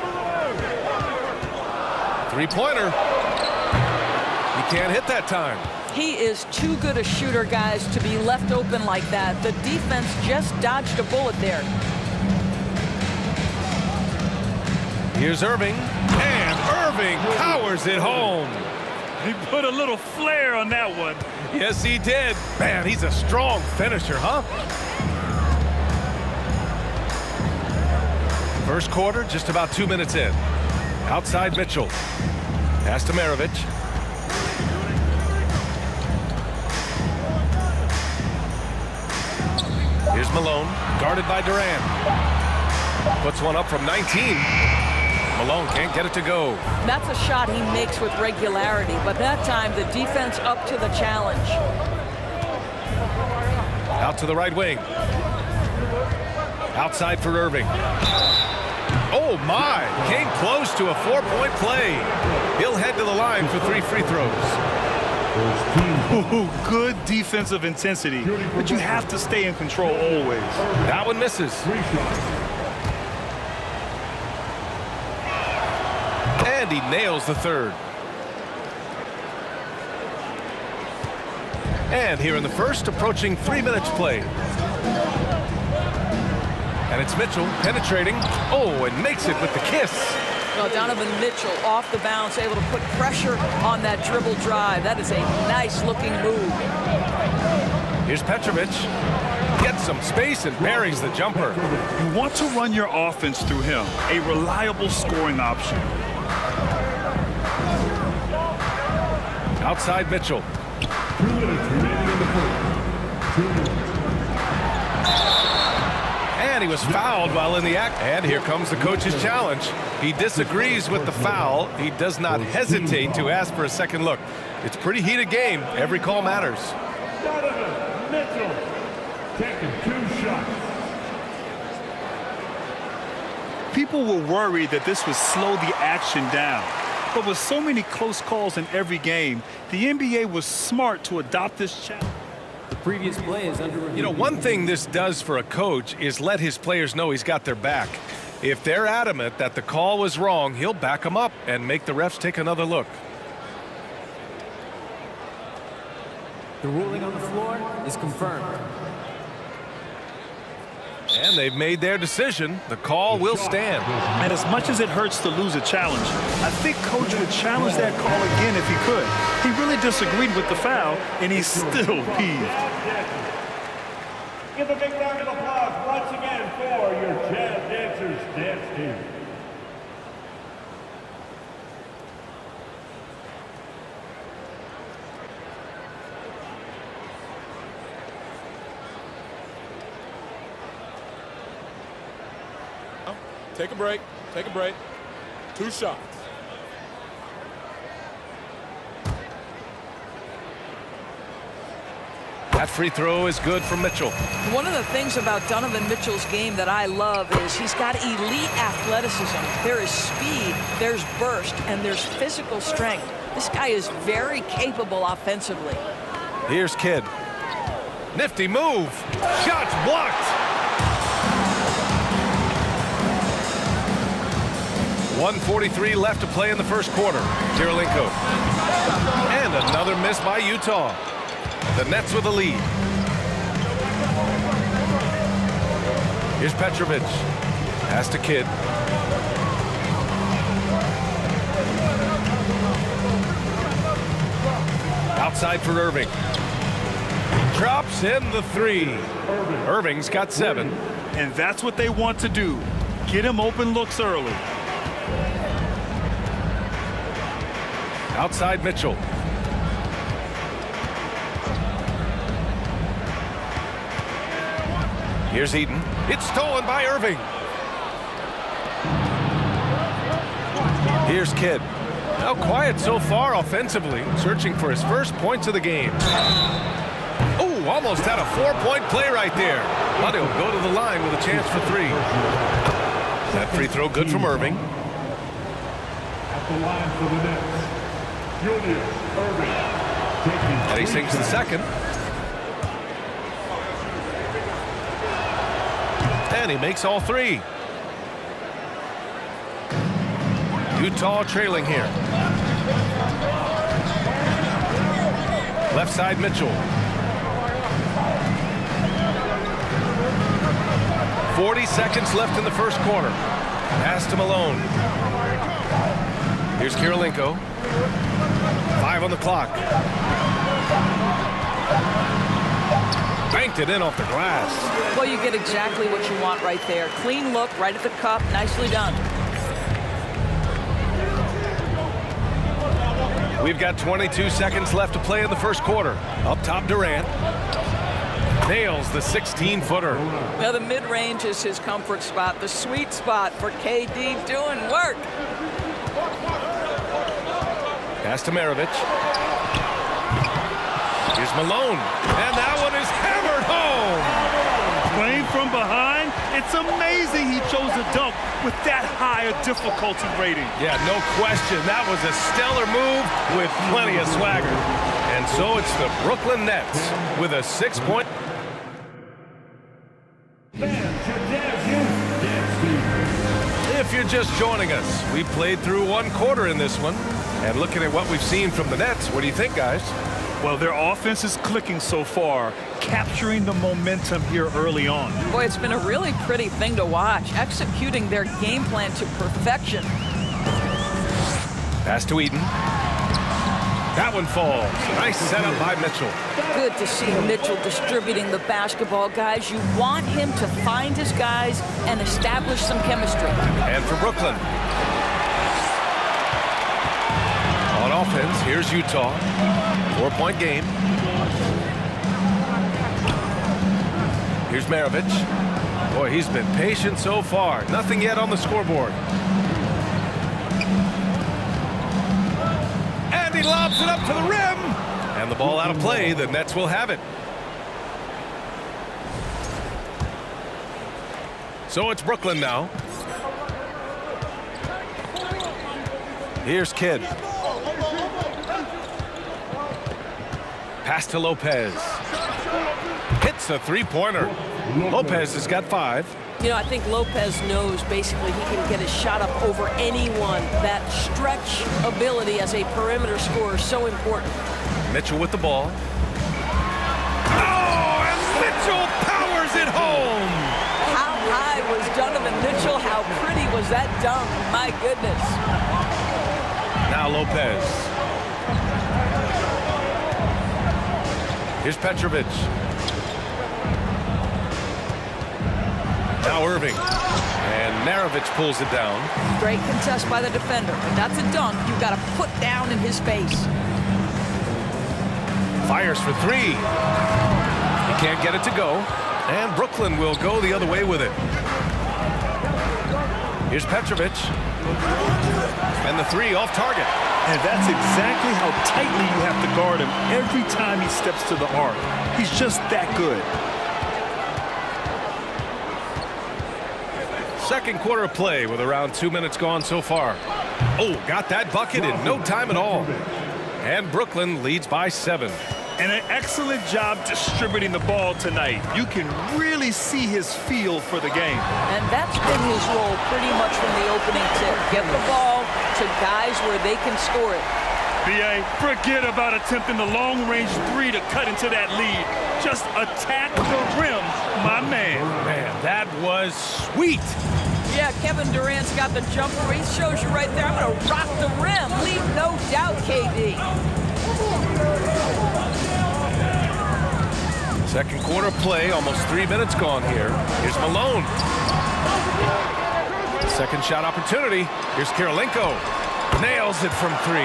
Three-pointer. He can't hit that time. He is too good a shooter, guys, to be left open like that. The defense just dodged a bullet there. Here's Irving. And Irving powers it home. He put a little flair on that one. Yes, he did. Man, he's a strong finisher, huh? First quarter, just about 2 minutes in. Outside Mitchell. Pass to Maravich. Here's Malone, guarded by Durant. Puts one up from 19. Malone can't get it to go. That's a shot he makes with regularity, but that time the defense up to the challenge. Out to the right wing. Outside for Irving. Oh my, came close to a 4-point play. He'll head to the line for 3 free throws. Ooh, good defensive intensity, but you have to stay in control always. That one misses. And he nails the third. And here in the first, approaching 3 minutes played. And it's Mitchell penetrating. Oh, and makes it with the kiss. Well, Donovan Mitchell off the bounce, able to put pressure on that dribble drive. That is a nice-looking move. Here's Petrovic. Gets some space and buries the jumper. You want to run your offense through him, a reliable scoring option. Outside Mitchell. 2 minutes remaining in the first. 2 minutes. And he was fouled while in the act. And here comes the coach's challenge. He disagrees with the foul. He does not hesitate to ask for a second look. It's a pretty heated game. Every call matters. Donovan Mitchell taking 2 shots. People were worried that this would slow the action down. But with so many close calls in every game, the NBA was smart to adopt this challenge. The previous play is under review. You know, one thing this does for a coach is let his players know he's got their back. If they're adamant that the call was wrong, he'll back them up and make the refs take another look. The ruling on the floor is confirmed. And they've made their decision. The call will stand. And as much as it hurts to lose a challenge, I think Coach would challenge that call again if he could. He really disagreed with the foul, and he's still peeved. Give a big round of applause once again for your Jazz Dancers dance team. Take a break. Take a break. 2 shots. That free throw is good for Mitchell. One of the things about Donovan Mitchell's game that I love is he's got elite athleticism. There is speed, there's burst, and there's physical strength. This guy is very capable offensively. Here's Kidd. Nifty move. Shots blocked. 1:43 left to play in the first quarter. Kirilenko. And another miss by Utah. The Nets with a lead. Here's Petrovic. Pass to Kidd. Outside for Irving. Drops in the 3. Irving's got 7. And that's what they want to do. Get him open looks early. Outside Mitchell. Here's Eaton. It's stolen by Irving. Here's Kidd. Now quiet so far offensively, searching for his first points of the game. Oh, almost had a 4-point play right there. But he'll go to the line with a chance for 3. That free throw good from Irving. At the line for the Nets, Julius Irving. And he sinks the second. And he makes all 3. Utah trailing here. Left side Mitchell. 40 seconds left in the first quarter. Pass to Malone. Here's Kirilenko. 5 on the clock. Banked it in off the glass. Well, you get exactly what you want right there. Clean look right at the cup. Nicely done. We've got 22 seconds left to play in the first quarter. Up top, Durant. Nails the 16-footer. Now the mid-range is his comfort spot, the sweet spot for KD doing work. Pass to Maravich. Here's Malone. And that one is hammered home. Playing from behind, it's amazing he chose a dunk with that higher difficulty rating. Yeah, no question. That was a stellar move with plenty of swagger. And so it's the Brooklyn Nets with a 6-point. If you're just joining us, we played through 1 quarter in this one. And looking at what we've seen from the Nets, what do you think, guys? Well, their offense is clicking so far, capturing the momentum here early on. Boy, it's been a really pretty thing to watch, executing their game plan to perfection. Pass to Eaton. That one falls. Nice setup by Mitchell. Good to see Mitchell distributing the basketball, guys. You want him to find his guys and establish some chemistry. And for Brooklyn. On offense, here's Utah. 4-point game. Here's Maravich. Boy, he's been patient so far. Nothing yet on the scoreboard. And he lobs it up to the rim. And the ball out of play. The Nets will have it. So it's Brooklyn now. Here's Kidd. Pass to Lopez. Hits a 3-pointer. Lopez has got 5. You know, I think Lopez knows basically he can get his shot up over anyone. That stretch ability as a perimeter scorer is so important. Mitchell with the ball. Oh, and Mitchell powers it home. How high was Donovan Mitchell? How pretty was that dunk? My goodness. Now Lopez. Here's Petrovic. Now Irving. And Maravich pulls it down. Great contest by the defender. But that's a dunk you've got to put down in his face. Fires for 3. He can't get it to go. And Brooklyn will go the other way with it. Here's Petrovic. And the 3 off target. And that's exactly how tightly you have to guard him every time he steps to the arc. He's just that good. Second quarter of play with around 2 minutes gone so far. Oh, got that bucket in no time at all. And Brooklyn leads by 7. And an excellent job distributing the ball tonight. You can really see his feel for the game. And that's been his role pretty much from the opening tip. Get the ball to guys where they can score it. B.A., forget about attempting the long-range 3 to cut into that lead. Just attack the rim, my man. Man, that was was sweet. Yeah, Kevin Durant's got the jumper. He shows you right there. I'm going to rock the rim. Leave no doubt, KD. Second quarter play, almost 3 minutes gone here. Here's Malone. Second shot opportunity. Here's Kirilenko. Nails it from 3.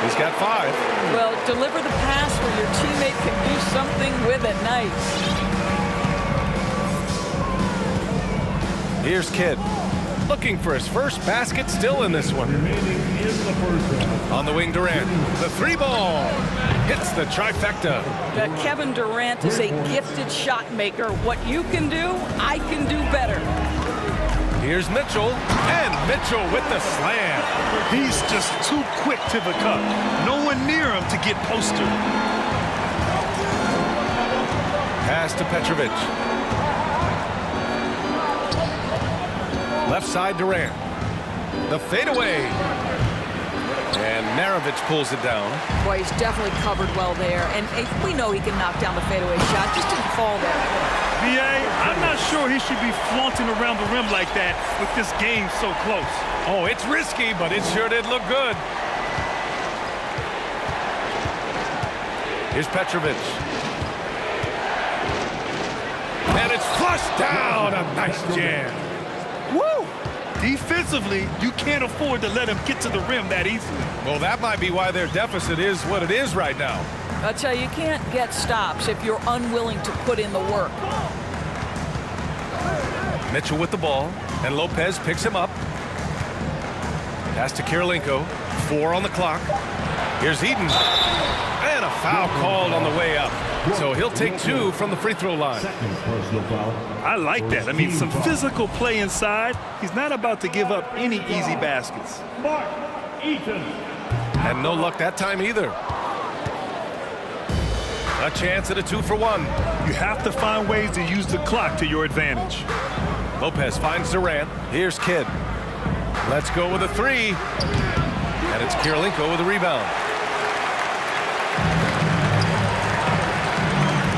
He's got 5. Well, deliver the pass where your teammate can do something with it. Nice. Here's Kidd. Looking for his first basket, still in this one. On the wing, Durant. The 3-ball. Hits the trifecta. Kevin Durant is a gifted shot maker. What you can do, I can do better. Here's Mitchell, and Mitchell with the slam. He's just too quick to the cup. No one near him to get posted. Pass to Petrovic. Left side, Durant. The fadeaway. And Maravich pulls it down. Boy, he's definitely covered well there. And we know he can knock down the fadeaway shot. Just didn't fall there. B.A., I'm not sure he should be flaunting around the rim like that with this game so close. Oh, it's risky, but it sure did look good. Here's Petrovic. And it's flushed down. A nice jam. Woo! Defensively, you can't afford to let him get to the rim that easily. Well, that might be why their deficit is what it is right now. I'll tell you can't get stops if you're unwilling to put in the work. Mitchell with the ball, and Lopez picks him up. Pass to Kirilenko. 4 on the clock. Here's Eden. And a foul called on the way up. So he'll take 2 from the free throw line. I like that. I mean, some physical play inside. He's not about to give up any easy baskets. And no luck that time either. A chance at a 2-for-1. You have to find ways to use the clock to your advantage. Lopez finds Durant. Here's Kidd. Let's go with a 3. And it's Kirilenko with a rebound.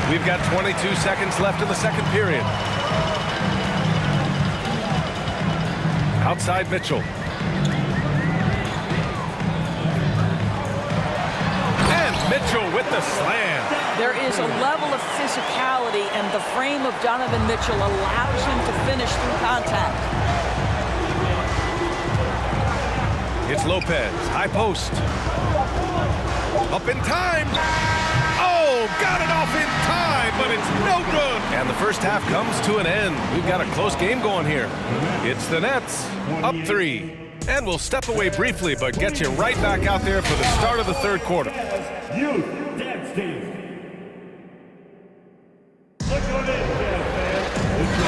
We've got 22 seconds left in the second period. Outside Mitchell. And Mitchell with the slam. There is a level of physicality, and the frame of Donovan Mitchell allows him to finish through contact. It's Lopez, high post. Up in time. Oh, got it off in time, but it's no good. And the first half comes to an end. We've got a close game going here. It's the Nets, up 3. And we'll step away briefly, but get you right back out there for the start of the third quarter.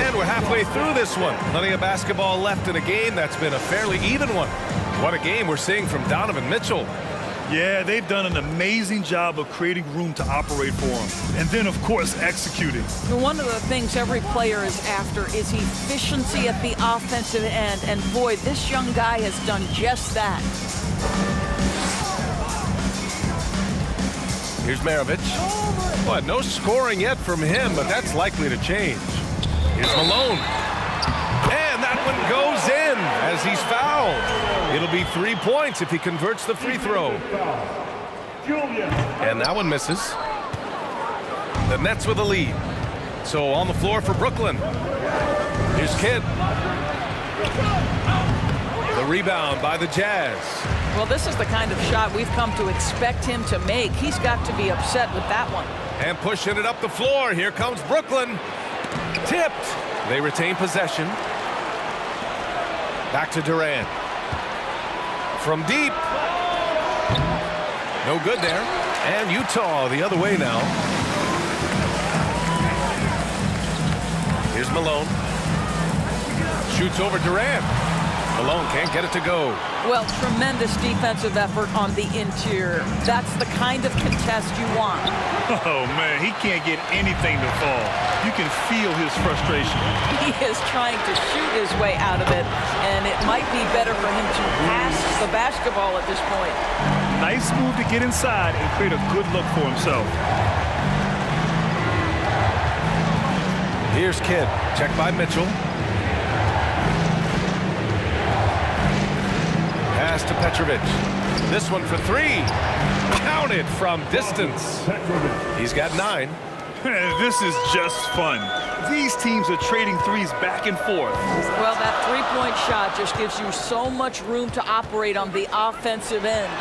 And we're halfway through this one. Plenty of basketball left in a game that's been a fairly even one. What a game we're seeing from Donovan Mitchell. Yeah, they've done an amazing job of creating room to operate for him. And then, of course, executing. One of the things every player is after is efficiency at the offensive end. And boy, this young guy has done just that. Here's Maravich. What, no scoring yet from him, but that's likely to change. Here's Malone. And that one goes in as he's fouled. It'll be 3 points if he converts the free throw. And that one misses. The Nets with a lead. So on the floor for Brooklyn. Here's Kidd. The rebound by the Jazz. Well, this is the kind of shot we've come to expect him to make. He's got to be upset with that one. And pushing it up the floor. Here comes Brooklyn. Tipped. They retain possession. Back to Durant. From deep. No good there. And Utah the other way now. Here's Malone. Shoots over Durant. Malone can't get it to go. Well, tremendous defensive effort on the interior. That's the kind of contest you want. Oh, man, he can't get anything to fall. You can feel his frustration. He is trying to shoot his way out of it, and it might be better for him to pass the basketball at this point. Nice move to get inside and create a good look for himself. Here's Kidd. Checked by Mitchell. to Petrovic. This one for three. Counted from distance. He's got 9. This is just fun. These teams are trading threes back and forth. Well, that three-point shot just gives you so much room to operate on the offensive end.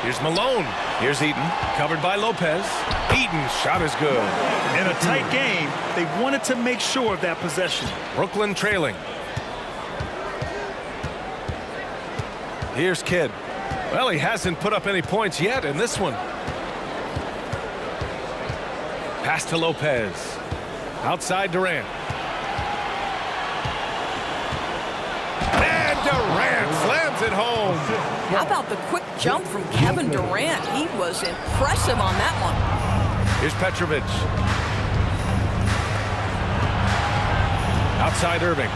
Here's Malone. Here's Eaton, covered by Lopez. Eaton's shot is good. In a tight game, they wanted to make sure of that possession. Brooklyn trailing. Here's Kidd. Well, he hasn't put up any points yet in this one. Pass to Lopez. Outside Durant. And Durant slams it home. How about the quick jump from Kevin Durant? He was impressive on that one. Here's Petrovic. Outside Irving.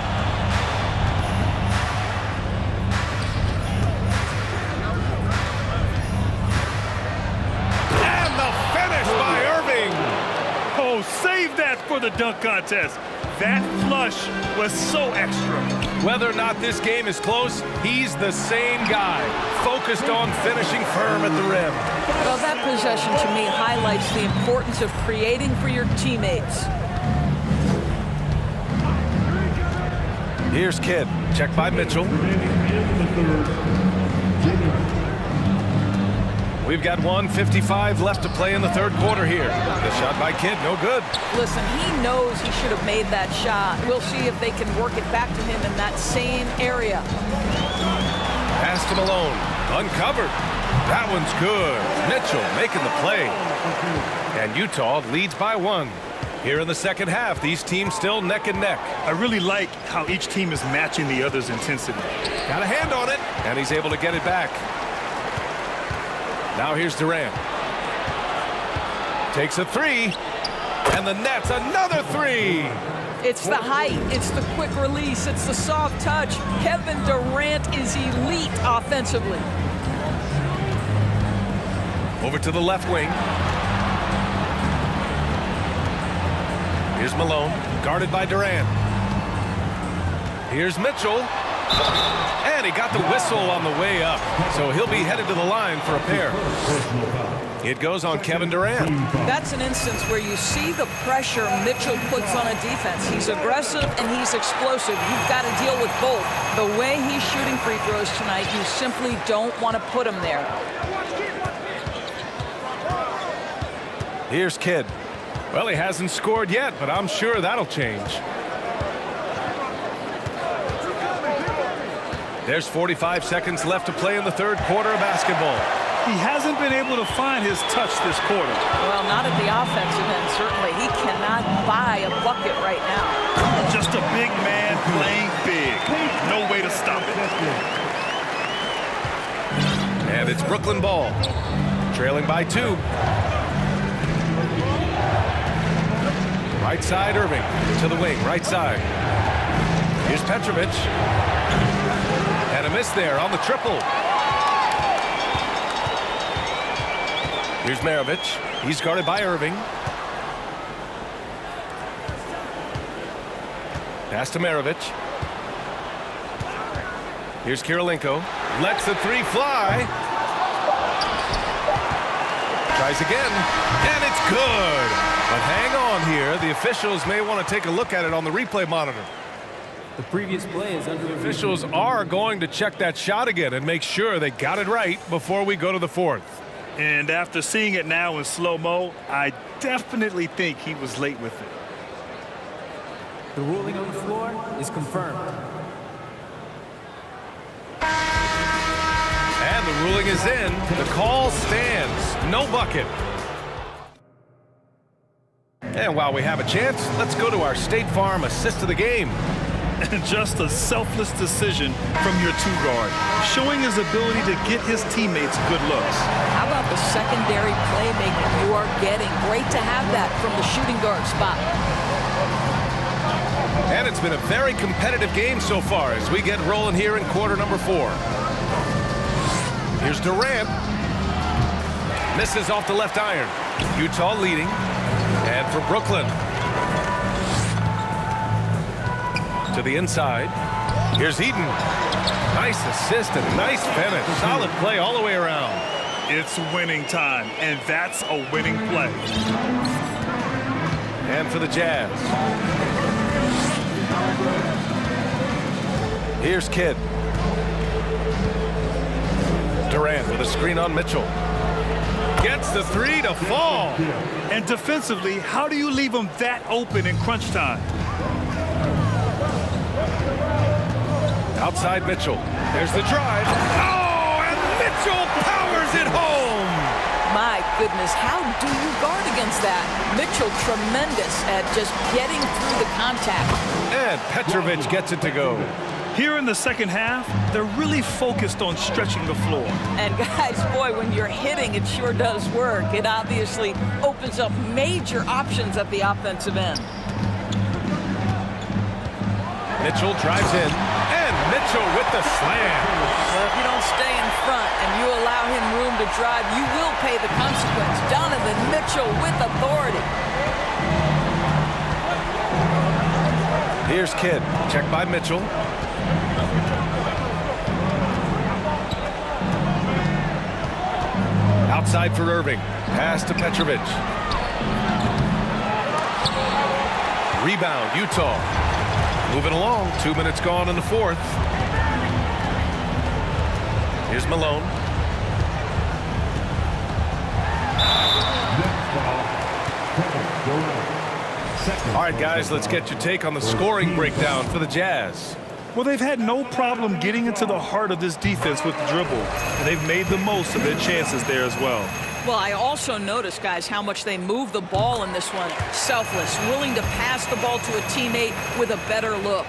And the finish by Irving. Oh, save that for the dunk contest. That flush was so extra. Whether or not this game is close, he's the same guy, focused on finishing firm at the rim. Well, that possession to me highlights the importance of creating for your teammates. Here's Kidd, checked by Mitchell. We've got 1:55 left to play in the third quarter here. The shot by Kidd, no good. Listen, he knows he should have made that shot. We'll see if they can work it back to him in that same area. Pass to Malone, uncovered. That one's good. Mitchell making the play. And Utah leads by 1. Here in the second half, these teams still neck and neck. I really like how each team is matching the other's intensity. Got a hand on it, and he's able to get it back. Now here's Durant. Takes a 3, and the net's another 3. It's the height, it's the quick release, it's the soft touch. Kevin Durant is elite offensively. Over to the left wing. Here's Malone, guarded by Durant. Here's Mitchell. And he got the whistle on the way up, so he'll be headed to the line for a pair. It goes on Kevin Durant. That's an instance where you see the pressure Mitchell puts on a defense. He's aggressive and he's explosive. You've got to deal with both. The way he's shooting free throws tonight, you simply don't want to put him there. Here's Kidd. Well, he hasn't scored yet, but I'm sure that'll change. There's 45 seconds left to play in the third quarter of basketball. He hasn't been able to find his touch this quarter. Well, not at the offensive end, certainly. He cannot buy a bucket right now. Just a big man playing big. No way to stop it. And it's Brooklyn ball. Trailing by 2. Right side, Irving. To the wing, right side. Here's Petrovic. And a miss there on the triple. Here's Maravich. He's guarded by Irving. Pass to Maravich. Here's Kirilenko. Lets the 3 fly. Tries again. And it's good. But hang on here. The officials may want to take a look at it on the replay monitor. The previous play is under review. Officials are going to check that shot again and make sure they got it right before we go to the fourth. And after seeing it now in slow-mo, I definitely think he was late with it. The ruling on the floor is confirmed. And the ruling is in. The call stands. No bucket. And while we have a chance, let's go to our State Farm assist of the game. Just a selfless decision from your 2-guard, showing his ability to get his teammates good looks. How about the secondary playmaking you are getting? Great to have that from the shooting guard spot. And it's been a very competitive game so far as we get rolling here in quarter number 4. Here's Durant. Misses off the left iron. Utah leading. And for Brooklyn. To the inside. Here's Eaton. Nice assist and nice finish. Solid play all the way around. It's winning time, and that's a winning play. And for the Jazz. Here's Kidd. Durant with a screen on Mitchell. Gets the three to fall. And defensively, how do you leave them that open in crunch time? Outside Mitchell. There's the drive. Oh, and Mitchell powers it home. My goodness, how do you guard against that? Mitchell tremendous at just getting through the contact. And Petrovic gets it to go. Here in the second half, they're really focused on stretching the floor. And guys, boy, when you're hitting, it sure does work. It obviously opens up major options at the offensive end. Mitchell drives in, and Mitchell with the slam. Well, if you don't stay in front and you allow him room to drive, you will pay the consequence. Donovan Mitchell with authority. Here's Kidd. Checked by Mitchell. Outside for Irving. Pass to Petrovic. Rebound, Utah. Moving along. 2 minutes gone in the fourth. Here's Malone. All right, guys, let's get your take on the scoring breakdown for the Jazz. Well, they've had no problem getting into the heart of this defense with the dribble, and they've made the most of their chances there as well. Well, I also noticed, guys, how much they move the ball in this one. Selfless, willing to pass the ball to a teammate with a better look.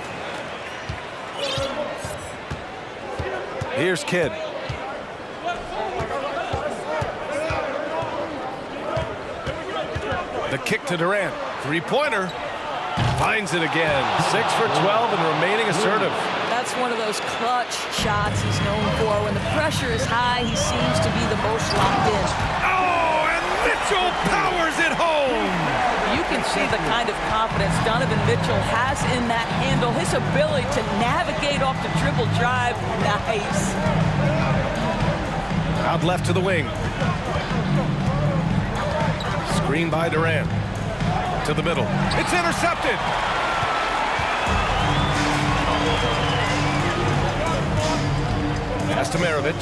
Here's Kidd. The kick to Durant. Three-pointer. Finds it again. 6 for 12 and remaining assertive. That's one of those clutch shots he's known for. When the pressure is high, he seems to be the most locked in. Oh, and Mitchell powers it home. You can see the kind of confidence Donovan Mitchell has in that handle. His ability to navigate off the dribble drive. Nice. Out left to the wing. Screen by Durant. To the middle. It's intercepted. Pass to Maravich.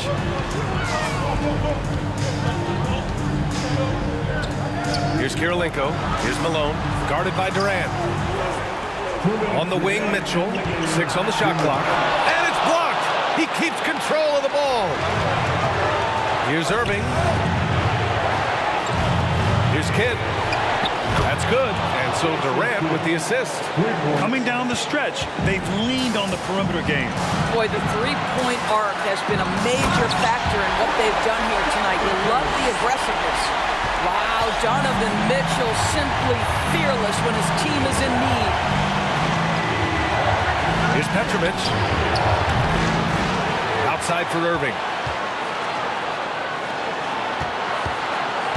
Here's Kirilenko. Here's Malone. Guarded by Durant. On the wing, Mitchell. 6 on the shot clock. And it's blocked. He keeps control of the ball. Here's Irving. Here's Kidd. That's good. And so Durant with the assist. Coming down the stretch, they've leaned on the perimeter game. Boy, the three-point arc has been a major factor in what they've done here tonight. You love the aggressiveness. Wow, Donovan Mitchell simply fearless when his team is in need. Here's Petrovic. Outside for Irving.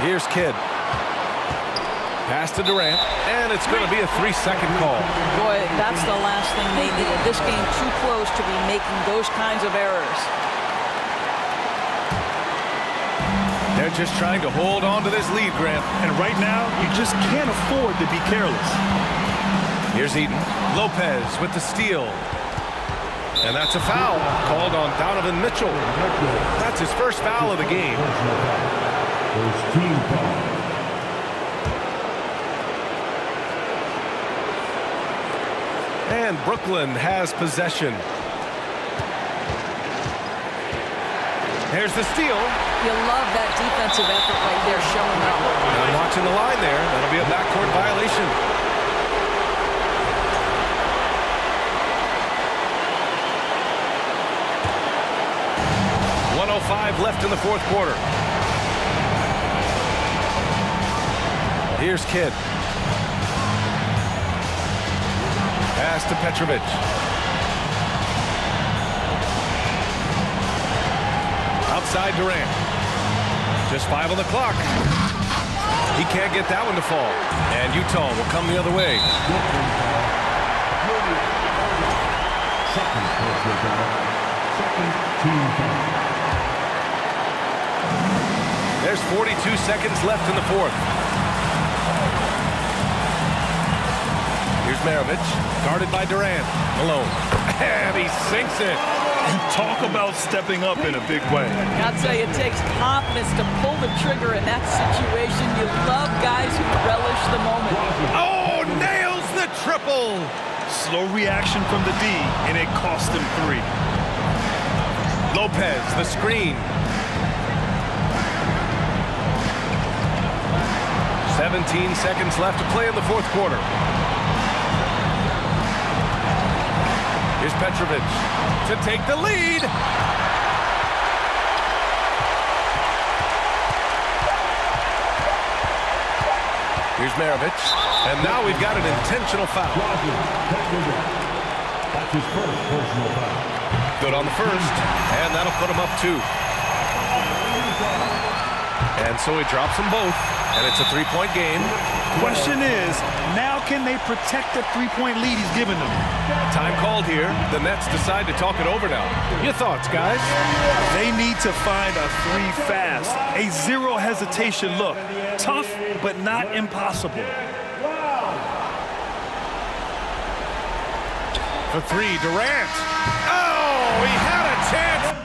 Here's Kidd. Pass to Durant, and it's going to be a 3-second call. Boy, that's the last thing they needed. This game too close to be making those kinds of errors. They're just trying to hold on to this lead, Grant. And right now, you just can't afford to be careless. Here's Eaton. Lopez with the steal. And that's a foul called on Donovan Mitchell. That's his first foul of the game. First team foul. And Brooklyn has possession. Here's the steal. You love that defensive effort right there showing up. And I'm watching the line there. That'll be a backcourt violation. .105 left in the fourth quarter. Here's Kidd. Pass to Petrovic. Outside Durant. Just 5 on the clock. He can't get that one to fall. And Utah will come the other way. There's 42 seconds left in the fourth. Here's Maravich, guarded by Durant. Malone, and he sinks it. Talk about stepping up in a big way. I'll tell you, it takes confidence to pull the trigger in that situation. You love guys who relish the moment. Oh, nails the triple. Slow reaction from the D, and it cost him 3. Lopez, the screen. 17 seconds left to play in the fourth quarter. Here's Petrovic to take the lead. Here's Maravich. And now we've got an intentional foul. That's his first personal foul. Good on the first, and that'll put him up 2. And so he drops them both, and it's a 3-point game. Question is, now can they protect the 3-point lead he's given them? Time called here. The Nets decide to talk it over now. Your thoughts, guys? They need to find a 3 fast. A zero hesitation look. Tough, but not impossible. For 3, Durant. Oh, he had a chance.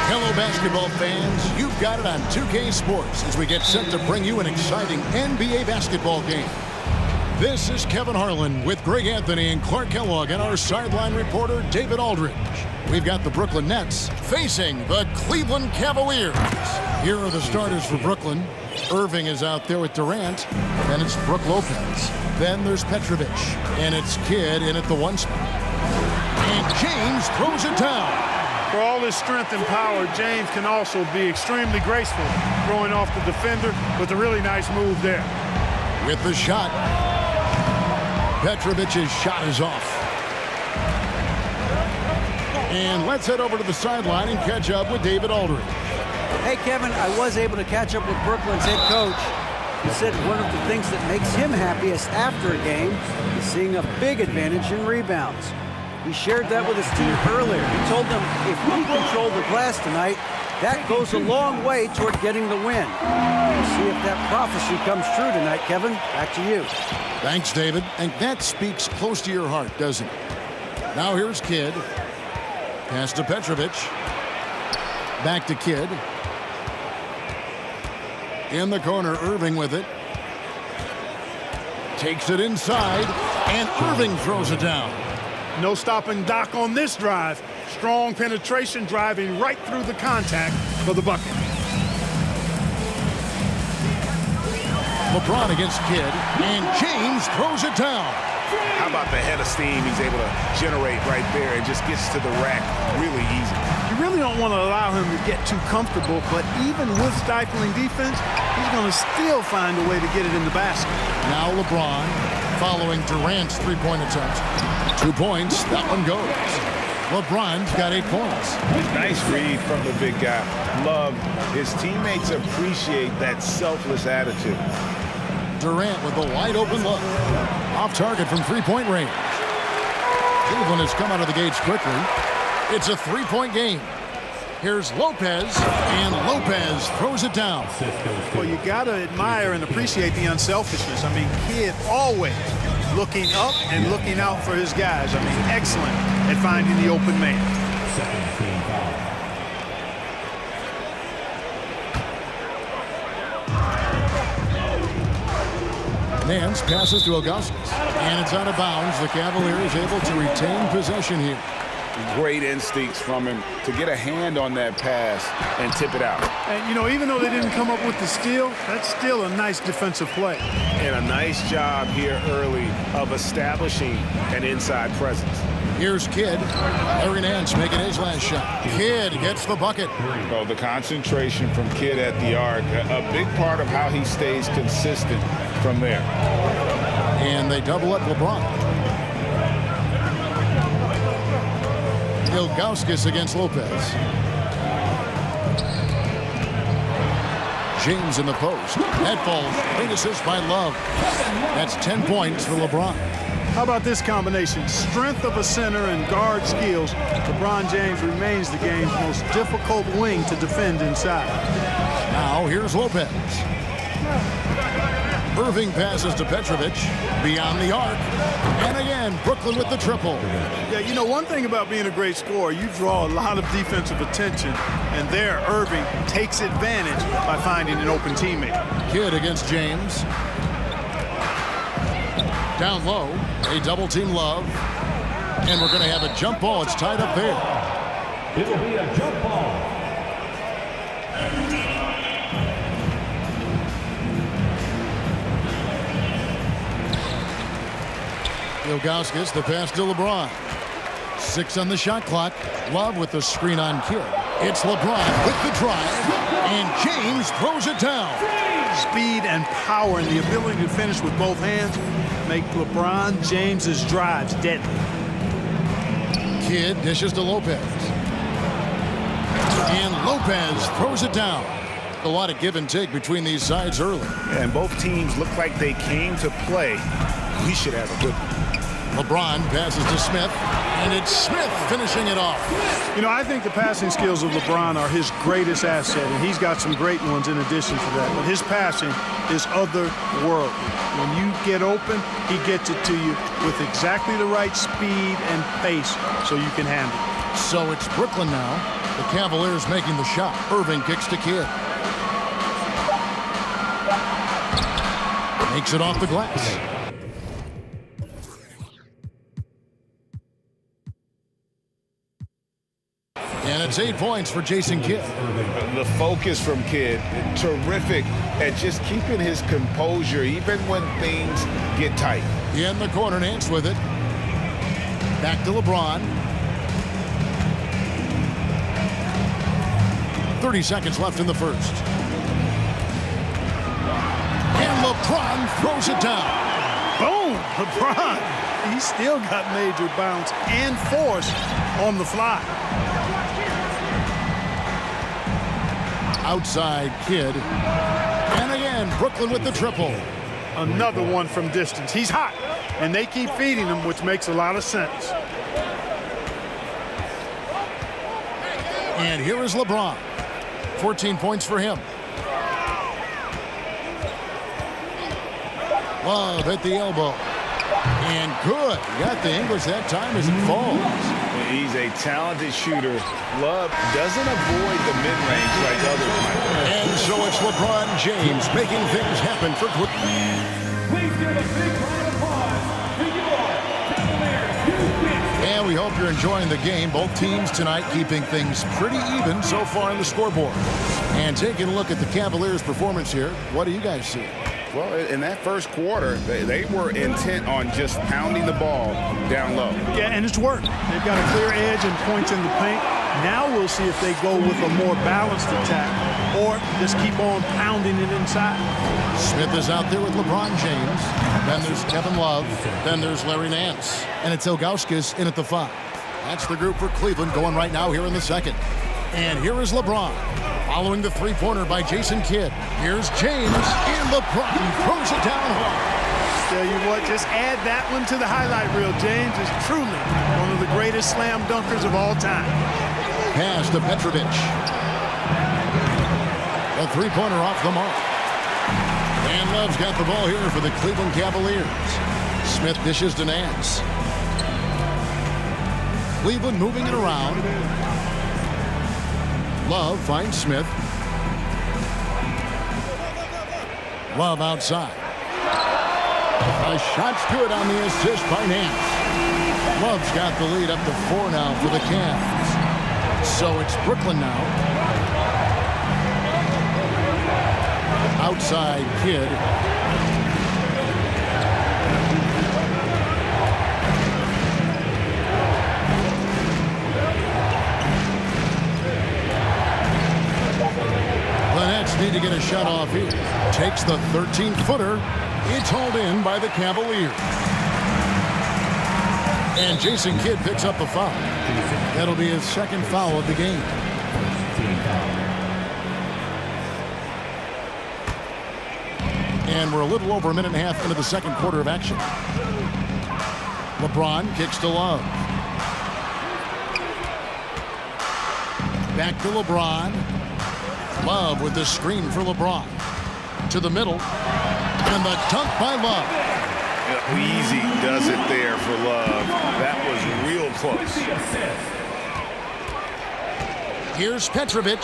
Hello, basketball fans. You've got it on 2K Sports as we get set to bring you an exciting NBA basketball game. This is Kevin Harlan with Greg Anthony and Clark Kellogg and our sideline reporter, David Aldridge. We've got the Brooklyn Nets facing the Cleveland Cavaliers. Here are the starters for Brooklyn. Irving is out there with Durant. Then it's Brook Lopez. Then there's Petrovic. And it's Kidd in at the 1 spot. And James throws it down. For all his strength and power, James can also be extremely graceful, throwing off the defender with a really nice move there. With the shot, Petrovic's shot is off. And let's head over to the sideline and catch up with David Aldridge. Hey, Kevin, I was able to catch up with Brooklyn's head coach. He said one of the things that makes him happiest after a game is seeing a big advantage in rebounds. He shared that with his team earlier. He told them, if we control the glass tonight, that goes a long way toward getting the win. We'll see if that prophecy comes true tonight, Kevin. Back to you. Thanks, David. And that speaks close to your heart, doesn't it? Now here's Kidd. Pass to Petrovic. Back to Kidd. In the corner, Irving with it. Takes it inside, and Irving throws it down. No stopping Doc on this drive. Strong penetration, driving right through the contact for the bucket. LeBron against Kidd, and James throws it down. How about the head of steam he's able to generate right there and just gets to the rack really easy. You really don't want to allow him to get too comfortable, but even with stifling defense, he's going to still find a way to get it in the basket. Now LeBron following Durant's three-point attempt. 2 points, that one goes. LeBron's got 8 points. Nice read from the big guy. Love his teammates appreciate that selfless attitude. Durant with a wide open look. Off target from 3-point range. Cleveland has come out of the gates quickly. It's a 3-point game. Here's Lopez, and Lopez throws it down. Well, you got to admire and appreciate the unselfishness. I mean, Kidd always looking up and looking out for his guys. I mean, excellent at finding the open man. Nance passes to Augustus, and it's out of bounds. The Cavaliers able to retain possession here. Great instincts from him to get a hand on that pass and tip it out. And, you know, even though they didn't come up with the steal, that's still a nice defensive play. And a nice job here early of establishing an inside presence. Here's Kidd. Larry Nance making his last shot. Kidd gets the bucket. Oh, the concentration from Kidd at the arc, a big part of how he stays consistent from there. And they double up LeBron. Ilgauskas against Lopez. James in the post. That falls. Great assist by Love. That's 10 points for LeBron. How about this combination? Strength of a center and guard skills. LeBron James remains the game's most difficult wing to defend inside. Now here's Lopez. Irving passes to Petrovic. Beyond the arc. And again, Brooklyn with the triple. Yeah, you know, one thing about being a great scorer, you draw a lot of defensive attention. And there, Irving takes advantage by finding an open teammate. Kidd against James. Down low, a double team Love. And we're going to have a jump ball. It's tied up there. It'll be a jump ball. Ilgauskas, the pass to LeBron. 6 on the shot clock. Love with the screen on Kidd. It's LeBron with the drive. And James throws it down. Speed and power and the ability to finish with both hands make LeBron James's drives deadly. Kidd dishes to Lopez. And Lopez throws it down. A lot of give and take between these sides early. And both teams look like they came to play. We should have a good one. LeBron passes to Smith, and it's Smith finishing it off. You know, I think the passing skills of LeBron are his greatest asset, and he's got some great ones in addition to that. But his passing is otherworldly. When you get open, he gets it to you with exactly the right speed and pace so you can handle it. So it's Brooklyn now. The Cavaliers making the shot. Irving kicks to Kidd. Makes it off the glass. And it's 8 points for Jason Kidd. The focus from Kidd, terrific at just keeping his composure even when things get tight. In the corner, Nance with it. Back to LeBron. 30 seconds left in the first. And LeBron throws it down. Boom! LeBron. He's still got major bounce and force on the fly. Outside Kidd. And again, Brooklyn with the triple. Another one from distance. He's hot, and they keep feeding him, which makes a lot of sense. And here is LeBron. 14 points for him. Love at the elbow. And good. Got the English that time as it falls. He's a talented shooter. Love doesn't avoid the mid-range like others might. And so it's LeBron James making things happen for Brooklyn. Please give a big round of applause to your Cavaliers. And we hope you're enjoying the game. Both teams tonight keeping things pretty even so far on the scoreboard. And taking a look at the Cavaliers' performance here, what do you guys see? Well, in that first quarter, they were intent on just pounding the ball down low. Yeah, and it's worked. They've got a clear edge and points in the paint. Now we'll see if they go with a more balanced attack or just keep on pounding it inside. Smith is out there with LeBron James. Then there's Kevin Love. Then there's Larry Nance. And it's Ilgauskas in at the 5. That's the group for Cleveland going right now here in the second. And here is LeBron. Following the three-pointer by Jason Kidd. Here's James, and LeBron throws it down hard. Tell you what, just add that one to the highlight reel. James is truly one of the greatest slam dunkers of all time. Pass to Petrovic. A three-pointer off the mark. And Love's got the ball here for the Cleveland Cavaliers. Smith dishes to Nance. Cleveland moving it around. Love finds Smith. Love outside. A shot's good on the assist by Nance. Love's got the lead up to 4 now for the Cavs. So it's Brooklyn now. Outside Kidd. The Nets need to get a shot off here. Takes the 13-footer. It's hauled in by the Cavaliers. And Jason Kidd picks up a foul. That'll be his second foul of the game. And we're a little over a minute and a half into the second quarter of action. LeBron kicks to Love. Back to LeBron. Love with the screen for LeBron. To the middle. And And the dunk by Love. Easy does it there for Love. That was real close. Here's Petrovic.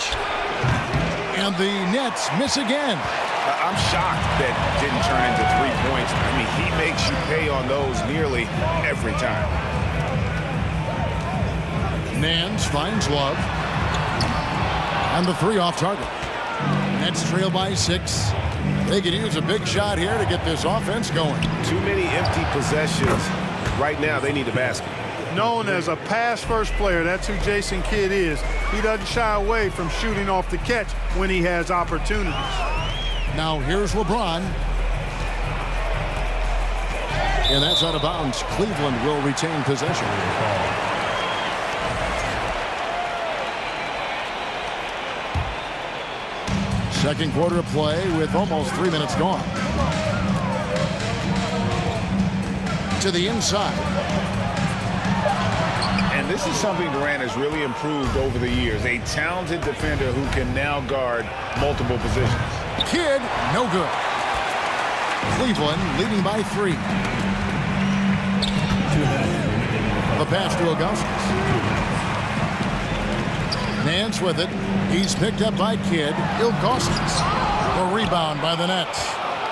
And the Nets miss again. I'm shocked that didn't turn into 3 points. I mean, he makes you pay on those nearly every time. Nance finds Love. And the 3 off target. Nets trail by 6. They could use a big shot here to get this offense going. Too many empty possessions. Right now, they need a basket. Known as a pass-first player, that's who Jason Kidd is. He doesn't shy away from shooting off the catch when he has opportunities. Now here's LeBron. And that's out of bounds. Cleveland will retain possession. Second quarter of play with almost 3 minutes gone. To the inside. And this is something Durant has really improved over the years. A talented defender who can now guard multiple positions. Kidd, no good. Cleveland leading by 3. The pass to Augustus. Nance with it. He's picked up by Kidd. Ilgauskas. The rebound by the Nets.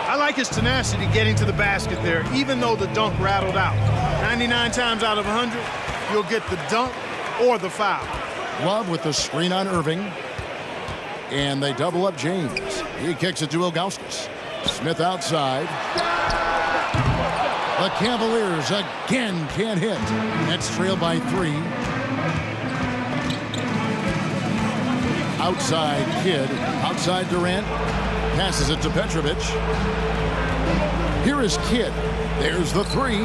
I like his tenacity getting to the basket there, even though the dunk rattled out. 99 times out of 100, you'll get the dunk or the foul. Love with the screen on Irving. And they double up James. He kicks it to Ilgauskas. Smith outside. The Cavaliers again can't hit. Nets trail by 3. Outside Kidd. Outside Durant. Passes it to Petrovic. Here is Kidd. There's the 3.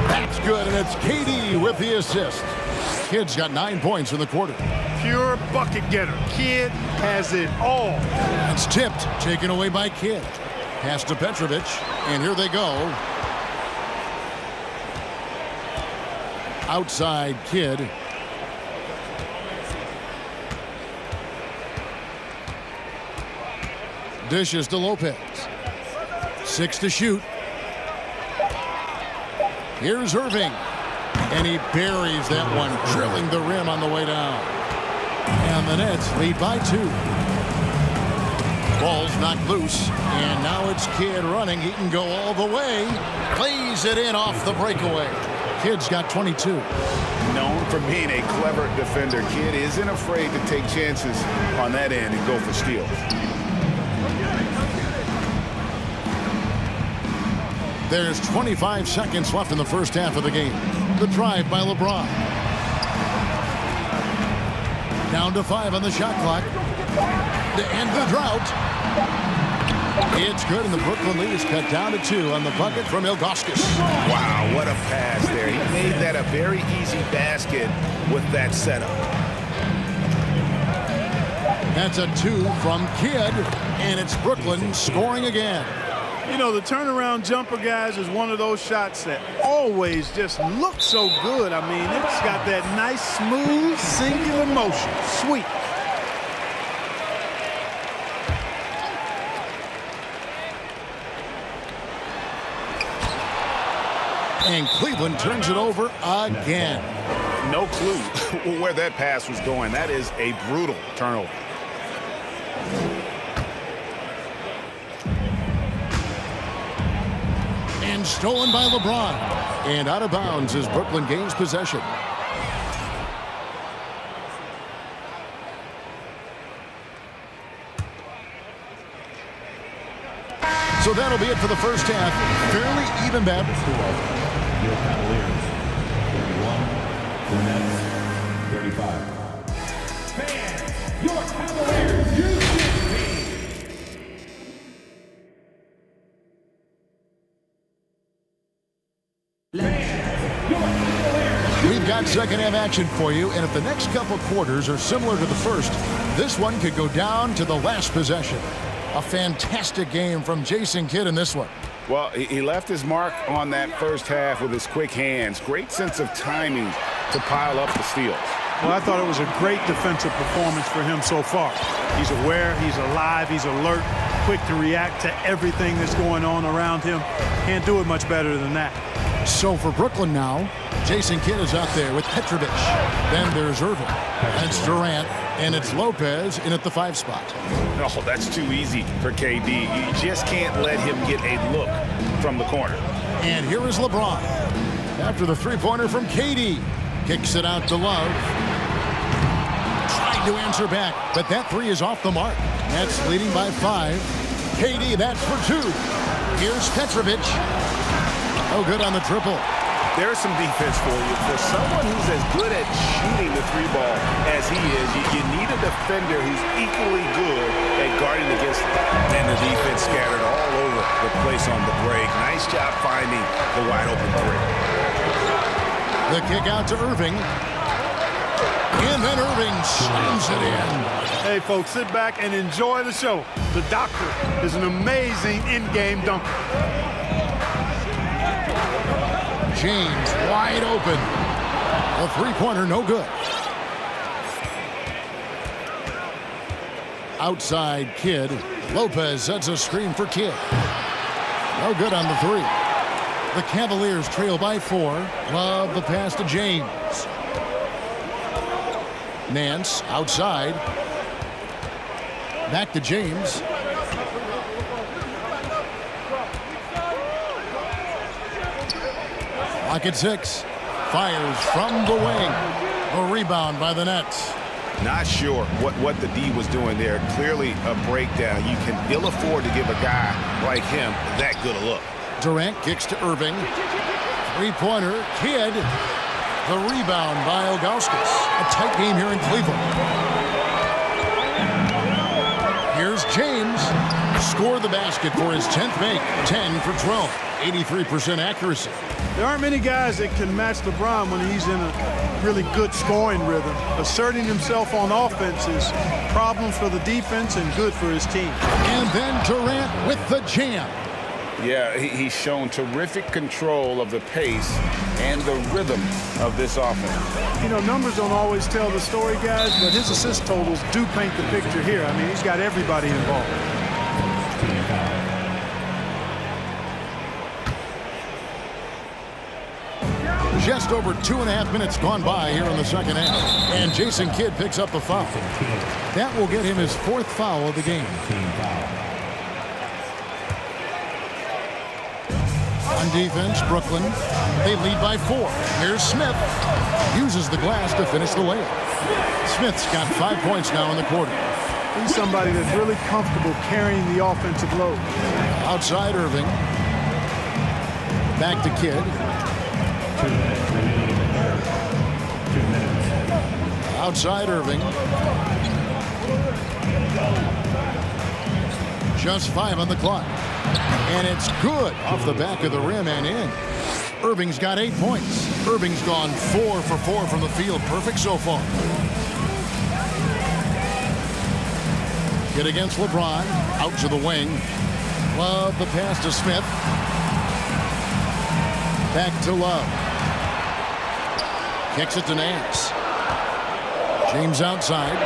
That's good, and it's KD with the assist. Kidd's got 9 points in the quarter. Pure bucket getter. Kidd has it all. It's tipped, taken away by Kidd. Pass to Petrovic, and here they go. Outside Kidd. Dishes to Lopez. 6 to shoot. Here's Irving. And he buries that one, drilling the rim on the way down. And the Nets lead by 2. Ball's knocked loose. And now it's Kidd running. He can go all the way. Plays it in off the breakaway. Kidd's got 22. Known for being a clever defender, Kidd isn't afraid to take chances on that end and go for steals. There's 25 seconds left in the first half of the game. The drive by LeBron. Down to 5 on the shot clock. To end the drought. It's good, and the Brooklyn lead is cut down to 2 on the bucket from Ilgauskas. Wow, what a pass there. He made that a very easy basket with that setup. That's a 2 from Kidd, and it's Brooklyn scoring again. You know, the turnaround jumper, guys, is one of those shots that always just looks so good. I mean, it's got that nice, smooth, singular motion. Sweet. And Cleveland turns it over again. No clue where that pass was going. That is a brutal turnover. And stolen by LeBron. And out of bounds as Brooklyn gains possession. So that'll be it for the first half. Fairly even battle. Your Cavaliers, 31. The Nets, 35. Fans, your Cavaliers, We've got second half action for you, and if the next couple quarters are similar to the first, this one could go down to the last possession. A fantastic game from Jason Kidd in this one. Well, he left his mark on that first half with his quick hands. Great sense of timing to pile up the steals. Well, I thought it was a great defensive performance for him so far. He's aware, he's alive, he's alert, quick to react to everything that's going on around him. Can't do it much better than that. So for Brooklyn now, Jason Kidd is out there with Petrovic. Then there's Irving. That's Durant. And it's Lopez in at the 5 spot. Oh, that's too easy for KD. You just can't let him get a look from the corner. And here is LeBron. After the three-pointer from KD. Kicks it out to Love. Tried to answer back, but that 3 is off the mark. That's leading by 5. KD, that's for 2. Here's Petrovic. Oh, good on the triple. There's some defense for you. For someone who's as good at shooting the 3-ball as he is, you need a defender who's equally good at guarding against it. And the defense scattered all over the place on the break. Nice job finding the wide open 3. The kick out to Irving. And then Irving slams it in. Hey, folks, sit back and enjoy the show. The doctor is an amazing in-game dunker. James wide open. A three-pointer, no good. Outside Kidd. Lopez sets a screen for Kidd. No good on the 3. The Cavaliers trail by 4. Love the pass to James. Nance outside. Back to James. Lock at 6. Fires from the wing. A rebound by the Nets. Not sure what the D was doing there. Clearly a breakdown. You can ill afford to give a guy like him that good a look. Durant kicks to Irving. Three-pointer. Kidd. The rebound by Ilgauskas. A tight game here in Cleveland. Here's James. Score the basket for his 10th make. 10 for 12. 83% accuracy. There aren't many guys that can match LeBron when he's in a really good scoring rhythm. Asserting himself on offense is problems for the defense and good for his team. And then Durant with the jam. Yeah, he's shown terrific control of the pace and the rhythm of this offense. You know, numbers don't always tell the story, guys, but his assist totals do paint the picture here. I mean, he's got everybody involved. Just over 2.5 minutes gone by here in the second half. And Jason Kidd picks up the foul. That will get him his 4th foul of the game. On defense, Brooklyn. They lead by 4. Here's Smith. Uses the glass to finish the layup. Smith's got 5 points now in the quarter. He's somebody that's really comfortable carrying the offensive load. Outside Irving. Back to Kidd. Outside Irving. Just 5 on the clock. And it's good off the back of the rim and in. Irving's got 8 points. Irving's gone 4 for 4 from the field. Perfect so far. Get against LeBron. Out to the wing. Love the pass to Smith. Back to Love. Kicks it to Nance. James outside.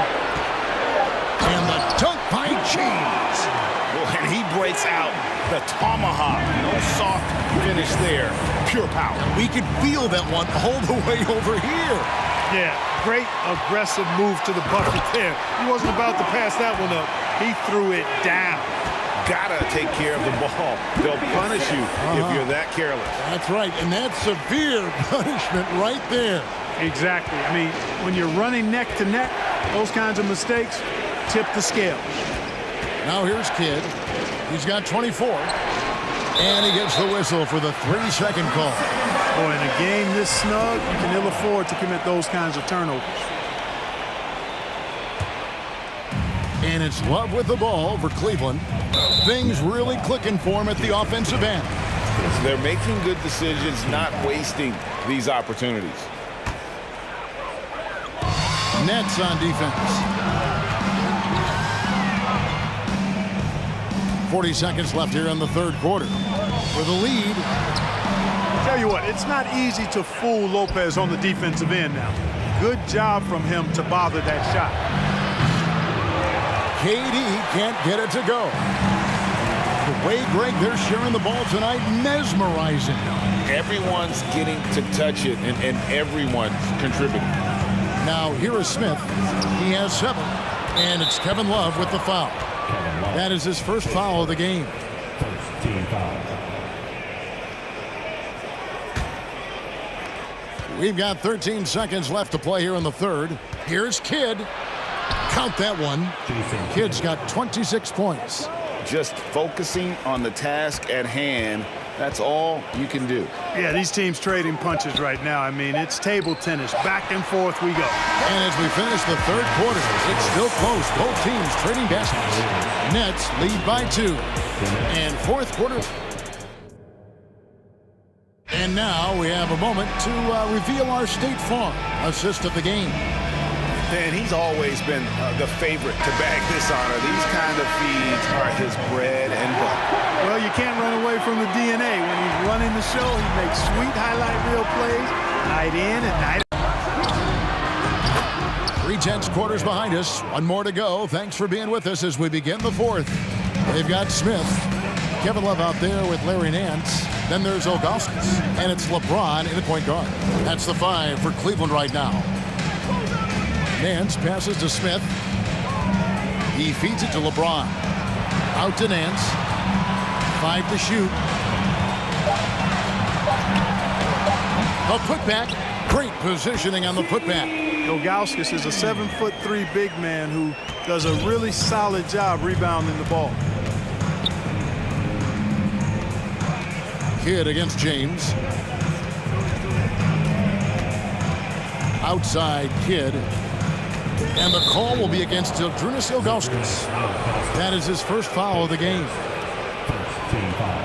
And the dunk by James. And he breaks out the tomahawk. No soft finish there. Pure power. We could feel that one all the way over here. Yeah, great aggressive move to the bucket there. He wasn't about to pass that one up. He threw it down. Gotta take care of the ball. They'll punish you if you're that careless. That's right, and that's severe punishment right there. Exactly. I mean, when you're running neck to neck, those kinds of mistakes tip the scales. Now here's Kidd. He's got 24. And he gets the whistle for the 3-second call. Boy, in a game this snug, you can ill afford to commit those kinds of turnovers. And it's Love with the ball for Cleveland. Things really clicking for him at the offensive end. They're making good decisions, not wasting these opportunities. Nets on defense. 40 seconds left here in the third quarter. For the lead. Tell you what, it's not easy to fool Lopez on the defensive end now. good job from him to bother that shot. KD can't get it to go. The way, Greg, they're sharing the ball tonight, mesmerizing. Everyone's getting to touch it, and everyone's contributing. Now, here is Smith. He has 7, and it's Kevin Love with the foul. That is his first foul of the game. First team foul. We've got 13 seconds left to play here in the third. Here's Kidd. Count that one. Kidd's got 26 points. Just focusing on the task at hand, that's all you can do. Yeah, these teams trading punches right now. I mean, it's table tennis. Back and forth we go. And as we finish the third quarter, it's still close. Both teams trading baskets. Nets lead by 2. And fourth quarter. And now we have a moment to reveal our State Farm assist of the game. And he's always been the favorite to bag this honor. These kind of feeds are his bread and butter. Well, you can't run away from the DNA. When he's running the show, he makes sweet highlight reel plays night in and night out. 3/10 quarters behind us. One more to go. Thanks for being with us as we begin the fourth. They've got Smith. Kevin Love out there with Larry Nance. Then there's Ilgauskas. And it's LeBron in the point guard. That's the 5 for Cleveland right now. Nance passes to Smith. He feeds it to LeBron. Out to Nance. 5 to shoot. A putback. Great positioning on the putback. Ilgauskas is a 7'3" big man who does a really solid job rebounding the ball. Kidd against James. Outside Kidd. And the call will be against Zydrunas Ilgauskas. That is his first foul of the game. First team foul.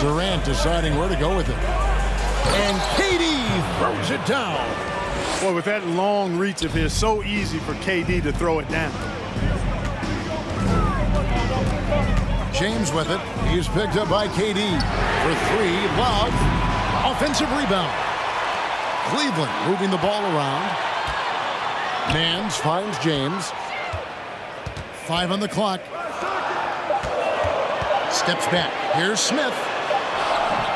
Durant deciding where to go with it. And KD throws it down. Boy, with that long reach of his, so easy for KD to throw it down. James with it. He's picked up by KD for 3. Love. Offensive rebound. Cleveland moving the ball around. Nance finds James. 5 on the clock. Steps back. Here's Smith.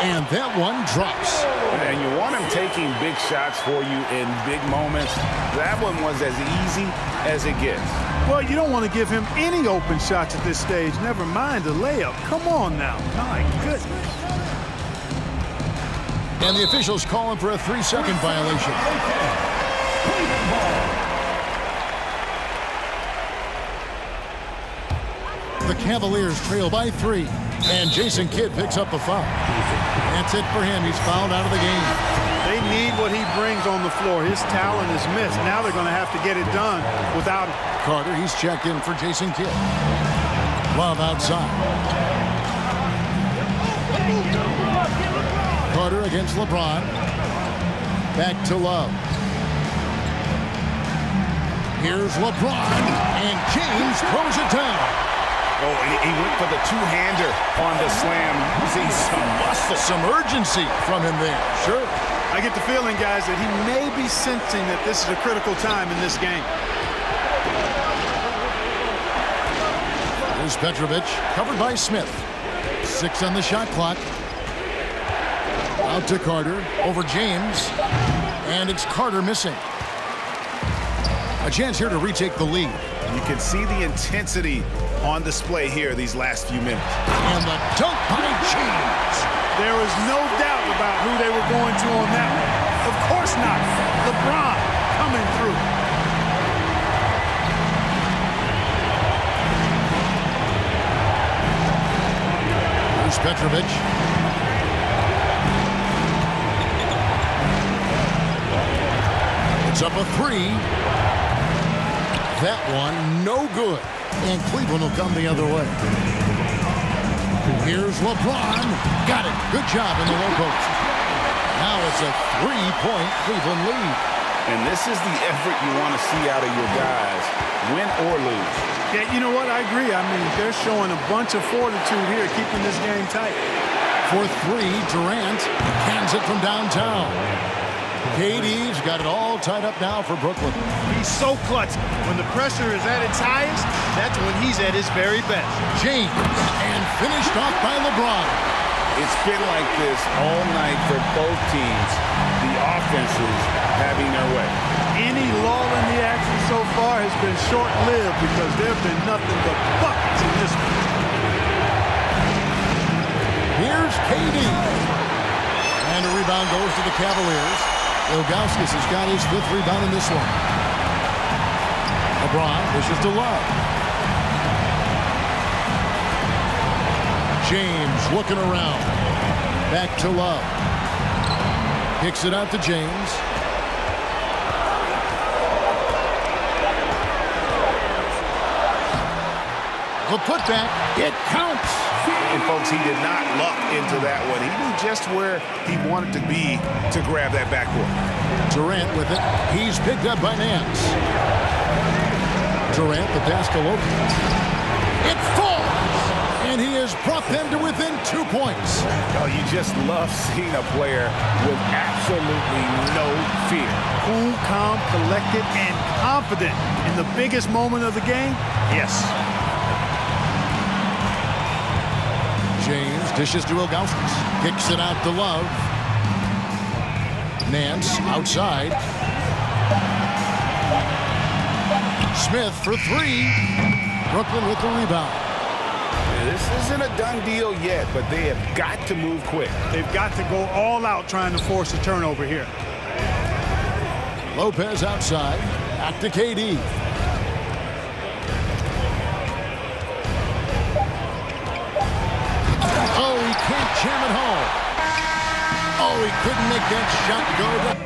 And that one drops. And you want him taking big shots for you in big moments. That one was as easy as it gets. Well, you don't want to give him any open shots at this stage. Never mind a layup. Come on now. My goodness. And the officials calling for a 3-second violation. The Cavaliers trail by 3. And Jason Kidd picks up the foul. That's it for him. He's fouled out of the game. They need what he brings on the floor. His talent is missed. Now they're going to have to get it done without him. Carter, he's checked in for Jason Kidd. Love outside. Carter against LeBron. Back to Love. Here's LeBron. And James throws it down. Oh, he went for the two-hander on the slam, using some muscle. Some urgency from him there. Sure. I get the feeling, guys, that he may be sensing that this is a critical time in this game. Here's Petrovic, covered by Smith. 6 on the shot clock. Out to Carter, over James. And it's Carter missing. A chance here to retake the lead. You can see the intensity on display here these last few minutes. And the dunk by James. There was no doubt about who they were going to on that one. Of course not. LeBron coming through. Here's Petrovic. It's up a 3. That one, no good. And Cleveland will come the other way. Here's LeBron. Got it. Good job in the low post. Now it's a 3-point Cleveland lead. And this is the effort you want to see out of your guys, win or lose. Yeah, you know what? I agree. I mean, they're showing a bunch of fortitude here, keeping this game tight. For three, Durant cans it from downtown. KD's got it all tied up now for Brooklyn. He's so clutch. When the pressure is at its highest, that's when he's at his very best. James, and finished off by LeBron. It's been like this all night for both teams. The offenses having their way. Any lull in the action so far has been short-lived because there have been nothing but buckets in this one. Here's KD. And a rebound goes to the Cavaliers. Ilgauskas has got his 5th rebound in this one. LeBron pushes to Love. James looking around. Back to Love. Kicks it out to James. The putback. It counts. And folks, he did not luck into that one. He knew just where he wanted to be to grab that backboard. Durant with it. He's picked up by Nance. Durant, the pass to Lopez. It falls! And he has brought them to within 2 points. Oh, you just love seeing a player with absolutely no fear. Cool, calm, collected, and confident in the biggest moment of the game? Yes. James dishes to Ilgauskas. Kicks it out to Love. Nance outside. Smith for three. Brooklyn with the rebound. This isn't a done deal yet, but they have got to move quick. They've got to go all out trying to force a turnover here. Lopez outside. Back to KD. Oh, he can't jam it home. Oh, he couldn't make that shot go.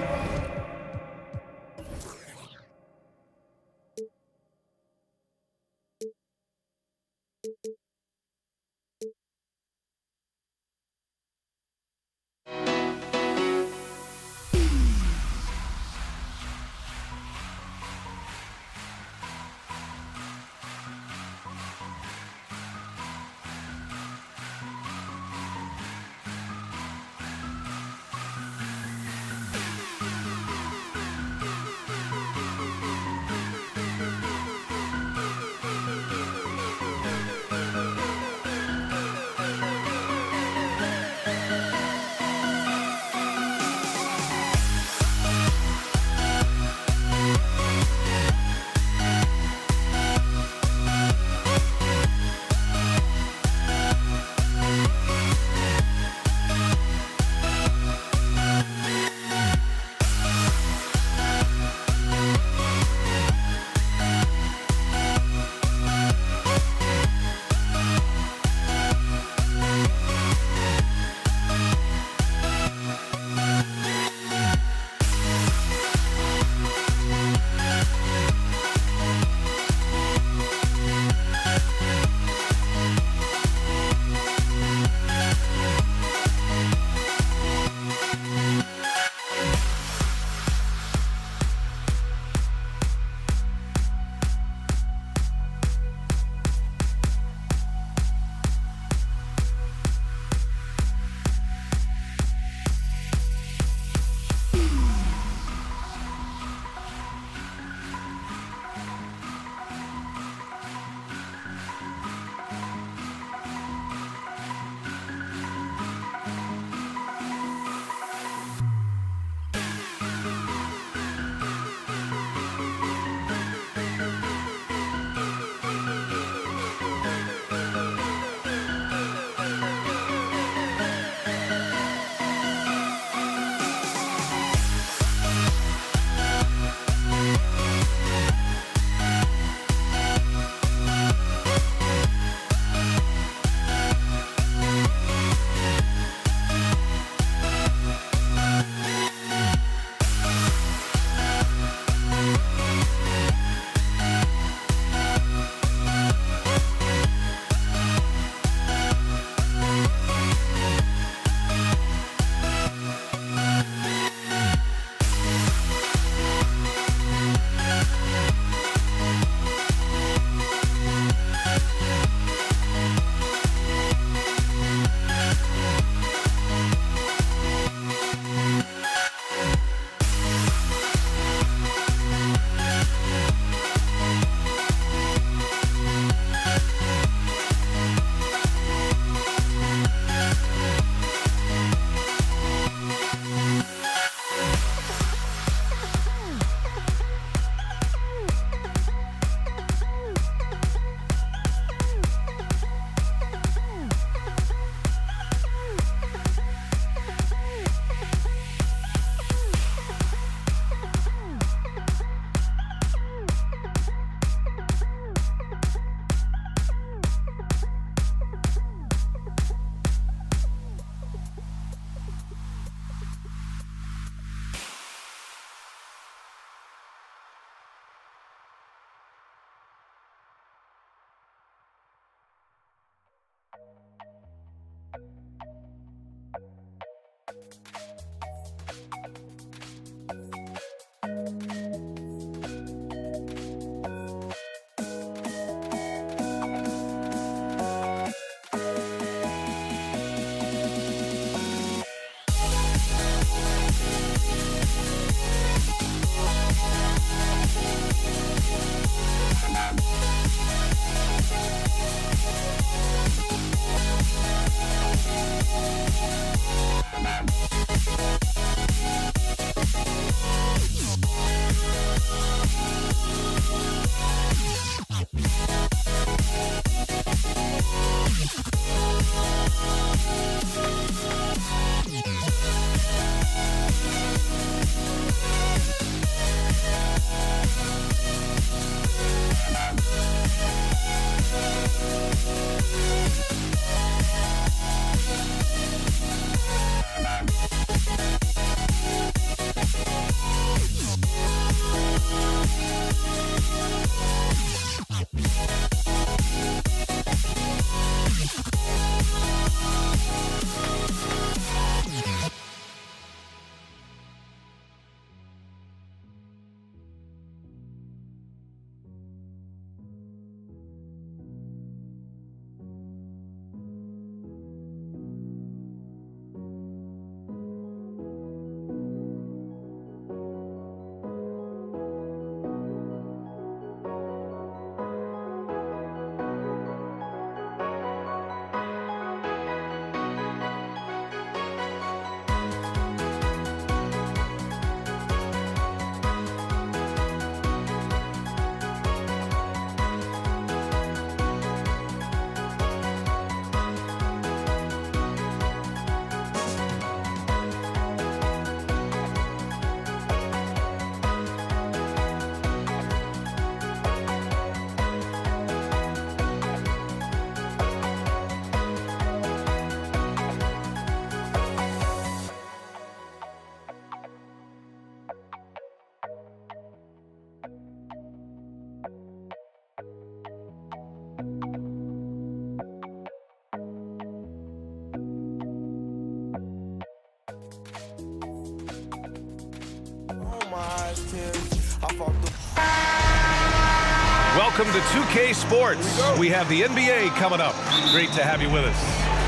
Welcome to 2K Sports. We have the NBA coming up. Great to have you with us.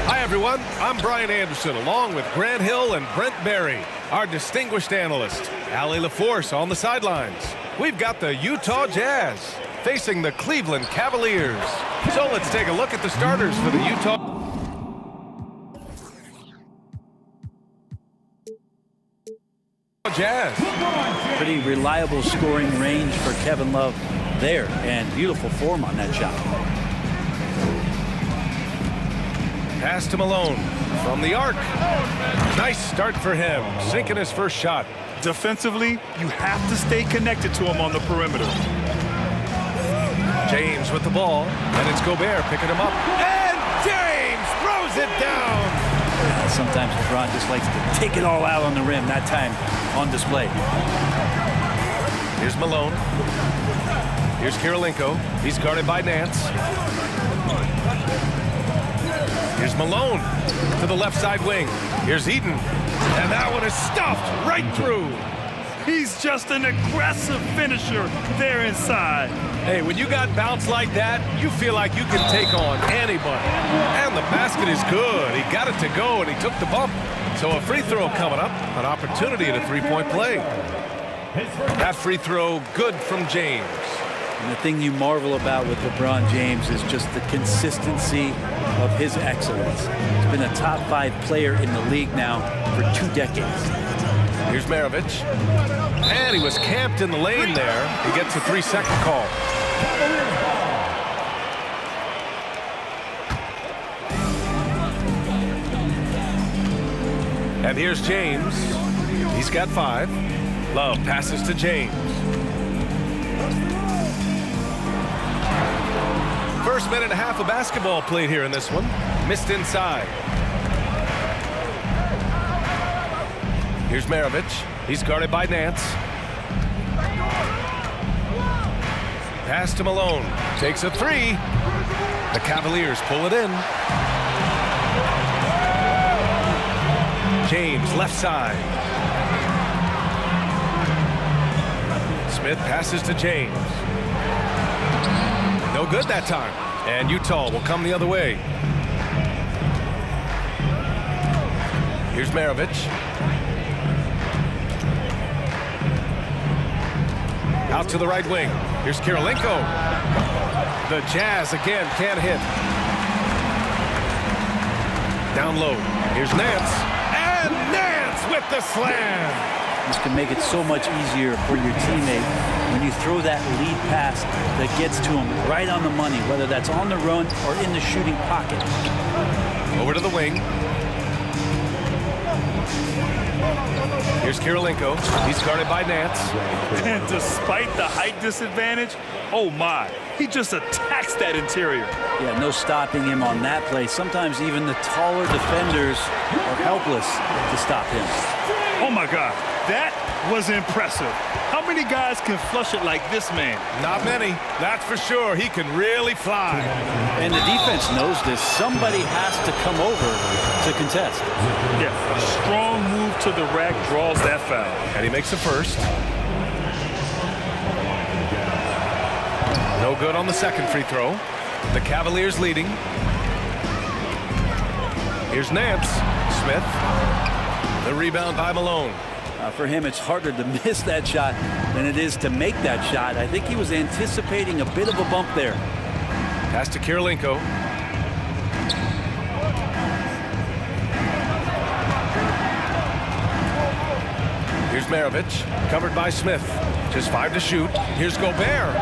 Hi, everyone. I'm Brian Anderson, along with Grant Hill and Brent Barry, our distinguished analyst. Allie LaForce on the sidelines. We've got the Utah Jazz facing the Cleveland Cavaliers. So let's take a look at the starters for the Utah Jazz. Pretty reliable scoring range for Kevin Love there, and beautiful form on that shot. Pass to Malone from the arc. Nice start for him, sinking his first shot. Defensively, you have to stay connected to him on the perimeter. James with the ball, and it's Gobert picking him up. And James throws it down. Sometimes LeBron just likes to take it all out on the rim, that time on display. Here's Malone. Here's Kirilenko. He's guarded by Nance. Here's Malone to the left side wing. Here's Eaton. And that one is stuffed right through. He's just an aggressive finisher there inside. Hey, when you got bounce like that, you feel like you can take on anybody. And the basket is good. He got it to go, and he took the bump. So a free throw coming up, an opportunity at a three-point play. That free throw good from James. And the thing you marvel about with LeBron James is just the consistency of his excellence. He's been a top 5 player in the league now for 2 decades. Here's Maravich. And he was camped in the lane there. He gets a 3-second call. And here's James. He's got 5. Love passes to James. First minute and a half of basketball played here in this one. Missed inside. Here's Maravich. He's guarded by Nance. Pass to Malone. Takes a 3. The Cavaliers pull it in. James, left side. Smith passes to James. No good that time. And Utah will come the other way. Here's Maravich. Out to the right wing. Here's Kirilenko. The Jazz again can't hit. Down low. Here's Nance. And Nance with the slam. This can make it so much easier for your teammate when you throw that lead pass that gets to him right on the money, whether that's on the run or in the shooting pocket. Over to the wing. Here's Kirilenko. He's guarded by Nance. And despite the height disadvantage, oh my, he just attacks that interior. Yeah, no stopping him on that play. Sometimes even the taller defenders are helpless to stop him. Oh my God, that was impressive. How many guys can flush it like this man? Not many, that's for sure. He can really fly. And the defense knows this. Somebody has to come over to contest. Yeah, a strong move to the rack draws that foul. And he makes the first. No good on the second free throw. The Cavaliers leading. Here's Nance. Smith. The rebound by Malone. For him, it's harder to miss that shot than it is to make that shot. I think he was anticipating a bit of a bump there. Pass to Kirilenko. Here's Maravich, covered by Smith. Just 5 to shoot. Here's Gobert.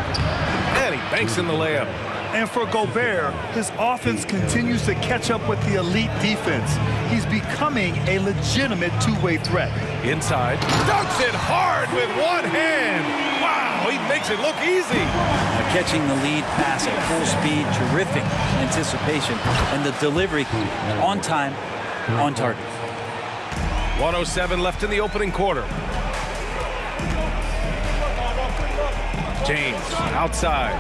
And he banks in the layup. And for Gobert, his offense continues to catch up with the elite defense. He's becoming a legitimate two-way threat. Inside. Dunks it hard with one hand. Wow, he makes it look easy. Catching the lead pass at full speed, terrific anticipation, and the delivery on time, on target. 1:07 left in the opening quarter. James outside.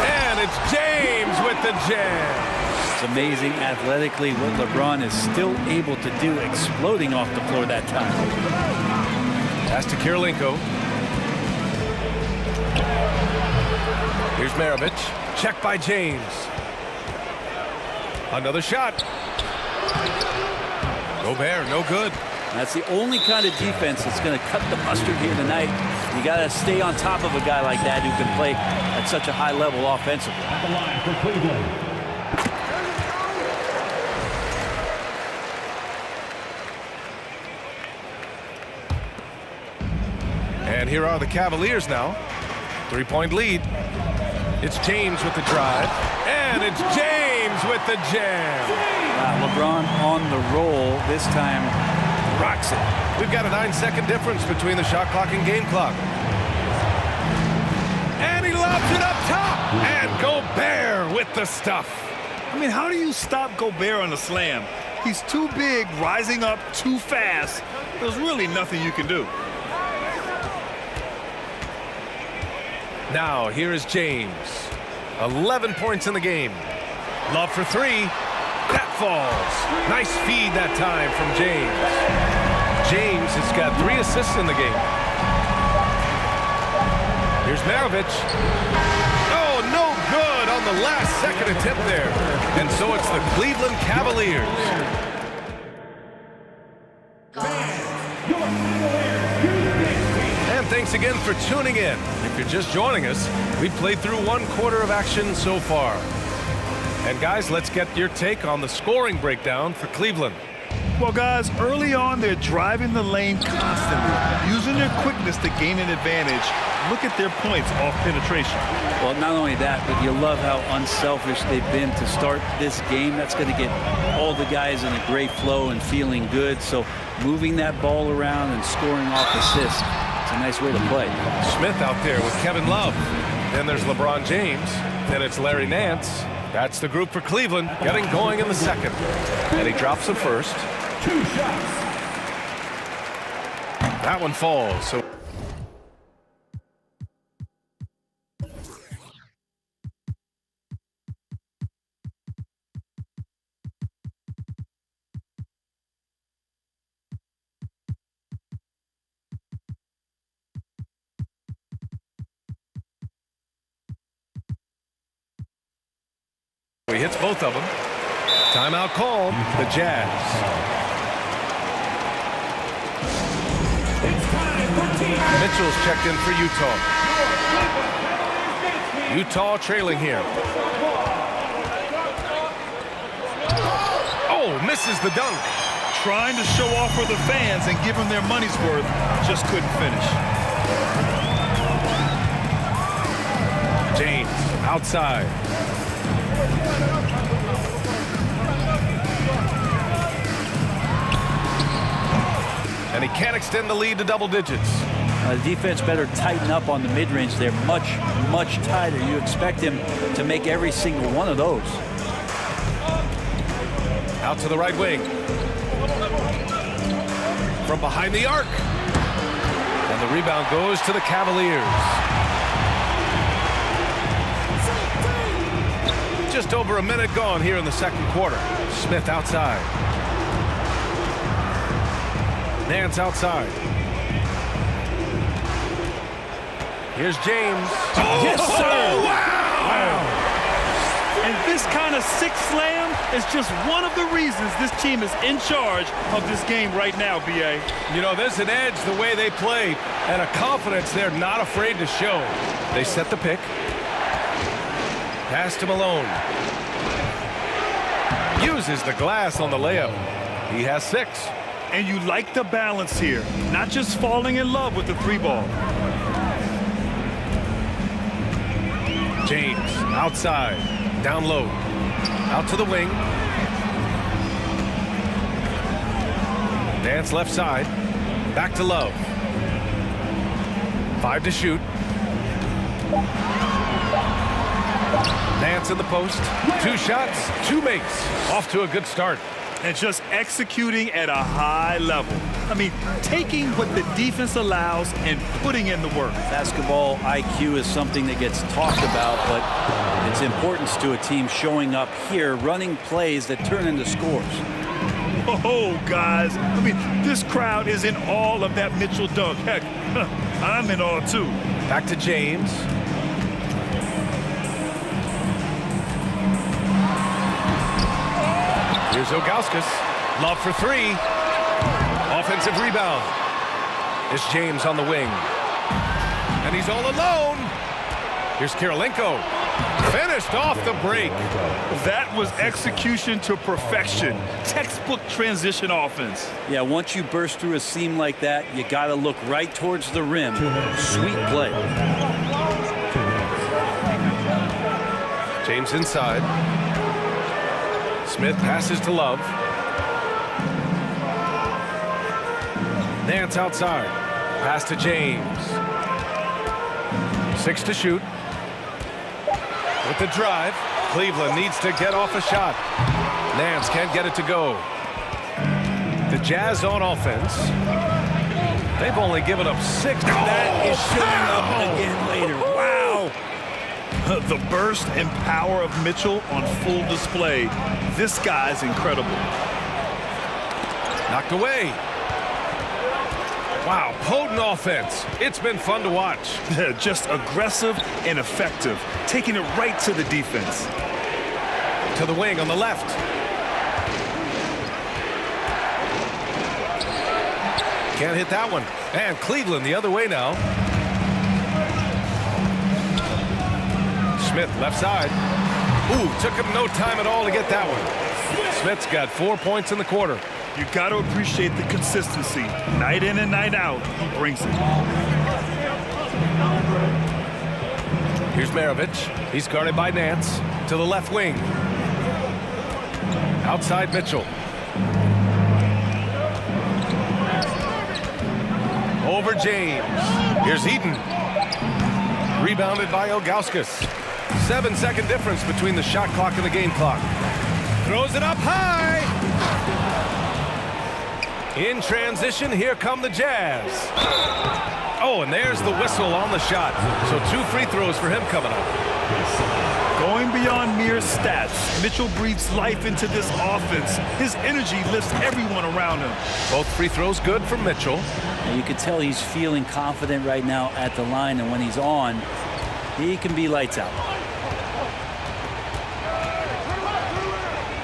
And it's James with the jam. It's amazing athletically what LeBron is still able to do, exploding off the floor that time. Pass to Kirilenko. Here's Maravich. Check by James. Another shot. Gobert, no good. That's the only kind of defense that's going to cut the mustard here tonight. You got to stay on top of a guy like that who can play at such a high level offensively. At the line for Cleveland. And here are the Cavaliers now. 3-point lead. It's James with the drive. And it's James with the jam. LeBron on the roll this time. Rocks it. We've got a 9-second difference between the shot clock and game clock. And he lobs it up top. And Gobert with the stuff. I mean, how do you stop Gobert on a slam? He's too big, rising up too fast. There's really nothing you can do. Now, here is James. 11 points in the game. Love for three. That falls. Nice feed that time from James. James has got 3 assists in the game. Here's Maravich. Oh, no good on the last second attempt there. And so it's the Cleveland Cavaliers. And thanks again for tuning in. If you're just joining us, we've played through 1 quarter of action so far. And guys, let's get your take on the scoring breakdown for Cleveland. Well, guys, early on, they're driving the lane constantly, using their quickness to gain an advantage. Look at their points off penetration. Well, not only that, but you love how unselfish they've been to start this game. That's going to get all the guys in a great flow and feeling good. So moving that ball around and scoring off assists, it's a nice way to play. Smith out there with Kevin Love. Then there's LeBron James. Then it's Larry Nance. That's the group for Cleveland, getting going in the second. And he drops the first. 2 shots. That one falls. So He hits both of them. Timeout called, the Jazz. Mitchell's checked in for Utah. Utah trailing here. Oh, misses the dunk. Trying to show off for the fans and give them their money's worth, just couldn't finish. James outside. And he can't extend the lead to double digits. The defense better tighten up on the mid-range. They're much, much tighter. You expect him to make every single one of those. Out to the right wing. From behind the arc. And the rebound goes to the Cavaliers. Just over a minute gone here in the second quarter. Smith outside. Nance outside. Here's James. Oh, yes, sir. Wow. And this kind of six slam is just one of the reasons this team is in charge of this game right now, B.A. You know, there's an edge the way they play and a confidence they're not afraid to show. They set the pick. Pass to Malone. Uses the glass on the layup. He has 6. And you like the balance here, not just falling in love with the 3-ball. James outside, down low, out to the wing. Nance left side, back to Love. 5 to shoot. Nance in the post, 2 shots, 2 makes. Off to a good start. And just executing at a high level. I mean, taking what the defense allows and putting in the work. Basketball IQ is something that gets talked about, but its importance to a team showing up here, running plays that turn into scores. Oh, guys, I mean, this crowd is in awe of that Mitchell dunk. Heck, I'm in awe, too. Back to James. Here's Ilgauskas. Love for 3. Offensive rebound. It's James on the wing. And he's all alone. Here's Kirilenko. Finished off the break. That was execution to perfection. Textbook transition offense. Yeah, once you burst through a seam like that, you got to look right towards the rim. Sweet play. James inside. Smith passes to Love. Nance outside. Pass to James. 6 to shoot. With the drive, Cleveland needs to get off a shot. Nance can't get it to go. The Jazz on offense. They've only given up 6. That is showing up again later. Wow. The burst and power of Mitchell on full display. This guy's incredible. Knocked away. Wow, potent offense. It's been fun to watch. Just aggressive and effective, taking it right to the defense. To the wing on the left. Can't hit that one. And Cleveland the other way now. Smith left side. Ooh, took him no time at all to get that one. Smith's got 4 points in the quarter. You got to appreciate the consistency. Night in and night out, he brings it. Here's Maravich. He's guarded by Nance. To the left wing. Outside Mitchell. Over James. Here's Eaton. Rebounded by Ilgauskas. 7-second difference between the shot clock and the game clock. Throws it up high. In transition, here come the Jazz. Oh, and there's the whistle on the shot. So 2 free throws for him coming up. Going beyond mere stats, Mitchell breathes life into this offense. His energy lifts everyone around him. Both free throws good for Mitchell. And you can tell he's feeling confident right now at the line, and when he's on, he can be lights out.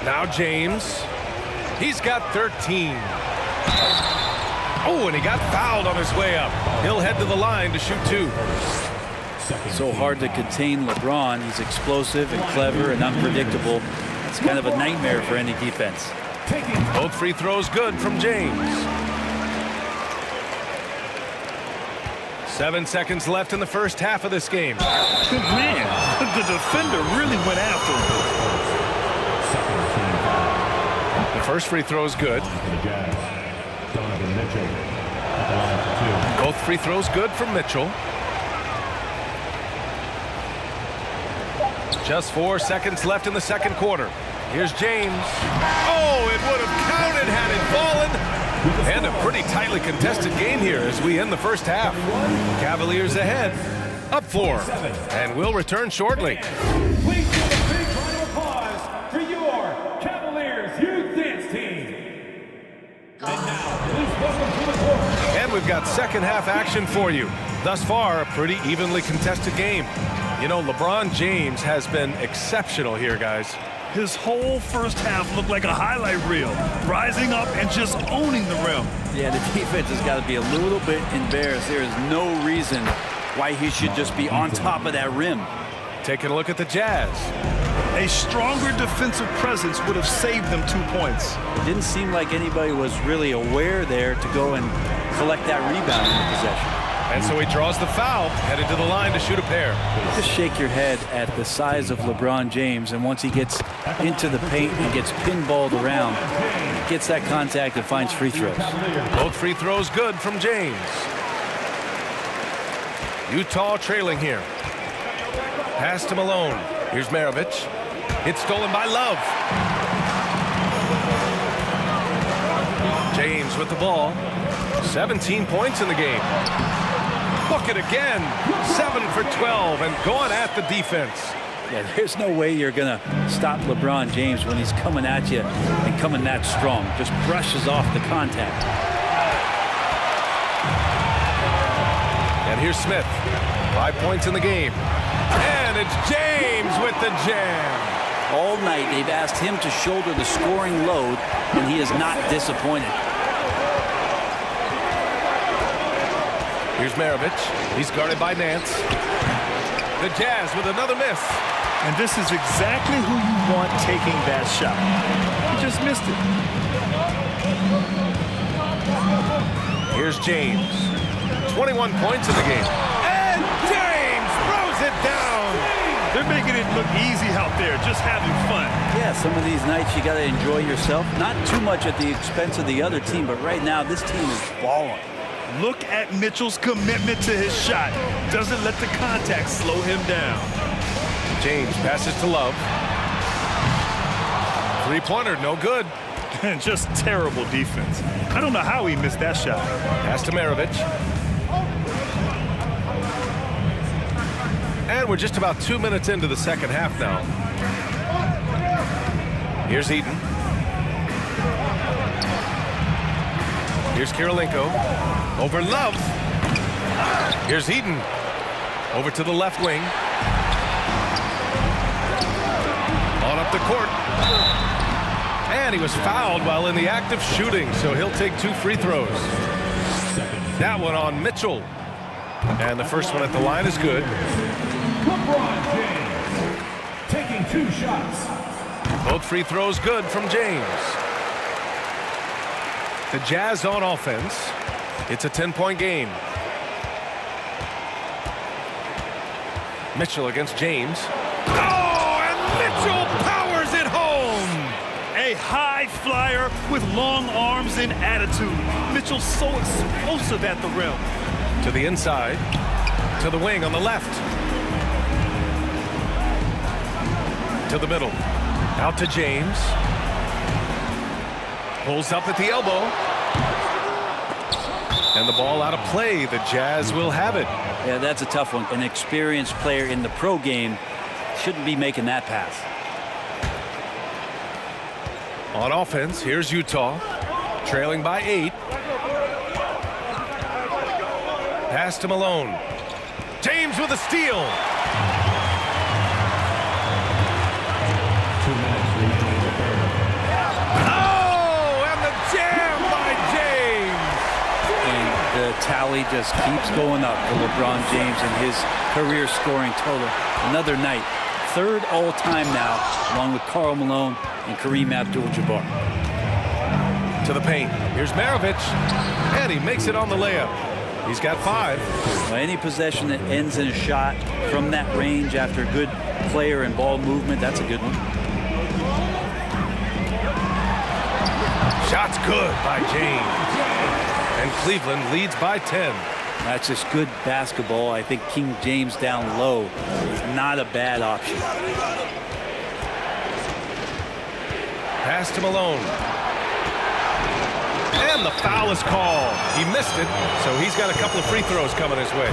Now James. He's got 13. Oh, and he got fouled on his way up. He'll head to the line to shoot 2. So hard to contain LeBron. He's explosive and clever and unpredictable. It's kind of a nightmare for any defense. Both free throws good from James. 7 seconds left in the first half of this game. Good man. The defender really went after him. The first free throw is good. Both free throws good from Mitchell. Just 4 seconds left in the second quarter. Here's James. Oh, it would have counted had it fallen. And a pretty tightly contested game here as we end the first half. Cavaliers ahead. Up 4. And we'll return shortly. Please give a big round of applause for your Cavaliers Youth Dance Team. And now, please welcome to the court. And we've got second half action for you. Thus far, a pretty evenly contested game. You know, LeBron James has been exceptional here, guys. His whole first half looked like a highlight reel, rising up and just owning the rim. Yeah, the defense has got to be a little bit embarrassed. There is no reason why he should just be on top of that rim. Taking a look at the Jazz. A stronger defensive presence would have saved them 2 points. It didn't seem like anybody was really aware there to go and collect that rebound in the possession. And so he draws the foul, headed to the line to shoot a pair. Just shake your head at the size of LeBron James, and once he gets into the paint and gets pinballed around, gets that contact and finds free throws. Both free throws good from James. Utah trailing here. Pass to Malone. Here's Maravich. It's stolen by Love. James with the ball. 17 points in the game. Bucket again. 7 for 12 and going at the defense. Yeah, there's no way you're going to stop LeBron James when he's coming at you and coming that strong. Just brushes off the contact. And here's Smith. 5 points in the game. And it's James with the jam. All night they've asked him to shoulder the scoring load, and he is not disappointed. Here's Maravich. He's guarded by Nance. The Jazz with another miss. And this is exactly who you want taking that shot. He just missed it. Here's James. 21 points in the game. And James throws it down. They're making it look easy out there, just having fun. Yeah, some of these nights you got to enjoy yourself. Not too much at the expense of the other team, but right now this team is balling. Look at Mitchell's commitment to his shot. Doesn't let the contact slow him down. James passes to Love. Three-pointer, no good. And just terrible defense. I don't know how he missed that shot. Pass to Maravich. And we're just about 2 minutes into the second half now. Here's Eaton. Here's Kirilenko. Over Love. Here's Eaton. Over to the left wing. On up the court. And he was fouled while in the act of shooting, so he'll take 2 free throws. That one on Mitchell. And the first one at the line is good. LeBron James taking 2 shots. Both free throws good from James. The Jazz on offense. It's a 10-point game. Mitchell against James. Oh, and Mitchell powers it home. A high flyer with long arms and attitude. Mitchell's so explosive at the rim. To the inside. To the wing on the left. To the middle. Out to James. Pulls up at the elbow. And the ball out of play. The Jazz will have it. Yeah, that's a tough one. An experienced player in the pro game shouldn't be making that pass. On offense, here's Utah. Trailing by 8. Pass to Malone. James with a steal. 2 minutes remaining in the third. tally just keeps going up for LeBron James and his career scoring total. Another night, third all-time now, along with Karl Malone and Kareem Abdul-Jabbar. To the paint. Here's Maravich, and he makes it on the layup. He's got 5. Well, any possession that ends in a shot from that range after good player and ball movement, that's a good one. Shot's good by James. And Cleveland leads by 10. That's just good basketball. I think King James down low is not a bad option. Pass to Malone. And the foul is called. He missed it, so he's got a couple of free throws coming his way.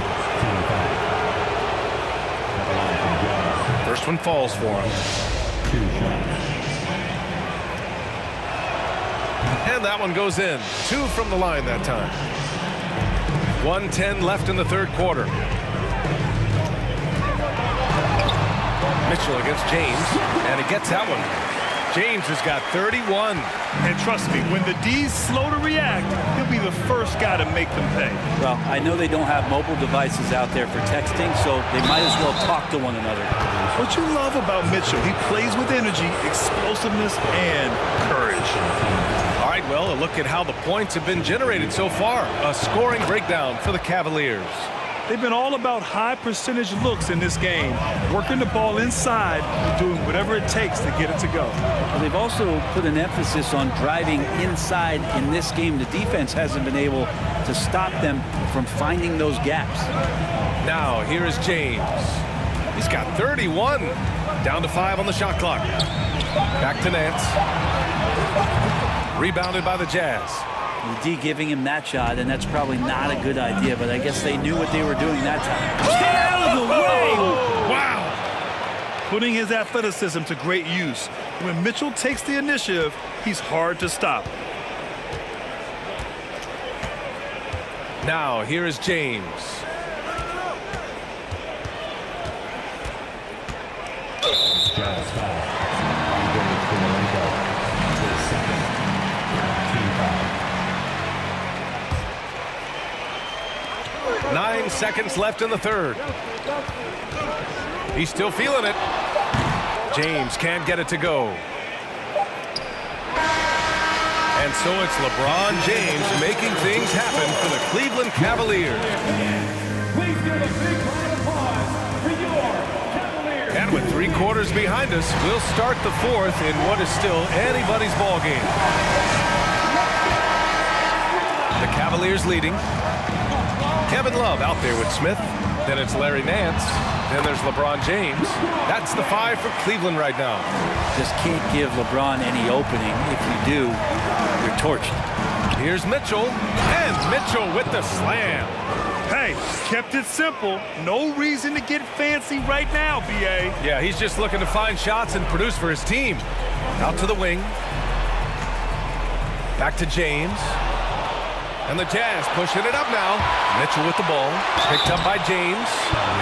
First one falls for him. And that one goes in. 2 from the line that time. 1:10 left in the third quarter. Mitchell against James, and he gets that one. James has got 31. And trust me, when the D's slow to react, he'll be the first guy to make them pay. Well, I know they don't have mobile devices out there for texting, so they might as well talk to one another. What you love about Mitchell, he plays with energy, explosiveness, and courage. All right, well, a look at how the points have been generated so far. A scoring breakdown for the Cavaliers. They've been all about high percentage looks in this game, working the ball inside, doing whatever it takes to get it to go. Well, they've also put an emphasis on driving inside in this game. The defense hasn't been able to stop them from finding those gaps. Now, here is James. He's got 31. Down to 5 on the shot clock. Back to Nance. Rebounded by the Jazz. The D giving him that shot, and that's probably not a good idea, but I guess they knew what they were doing that time. Get out of the way! Wow! Putting his athleticism to great use. When Mitchell takes the initiative, he's hard to stop. Now, here is James. Jazz foul. 9 seconds left in the third. He's still feeling it. James can't get it to go. And so it's LeBron James making things happen for the Cleveland Cavaliers. Please give a big round of applause for your Cavaliers. And with 3 quarters behind us, we'll start the fourth in what is still anybody's ball game. The Cavaliers leading. Kevin Love out there with Smith. Then it's Larry Nance. Then there's LeBron James. That's the 5 for Cleveland right now. Just can't give LeBron any opening. If you do, you're torched. Here's Mitchell. And Mitchell with the slam. Hey, kept it simple. No reason to get fancy right now, B.A. Yeah, he's just looking to find shots and produce for his team. Out to the wing. Back to James. And the Jazz pushing it up now. Mitchell with the ball. Picked up by James.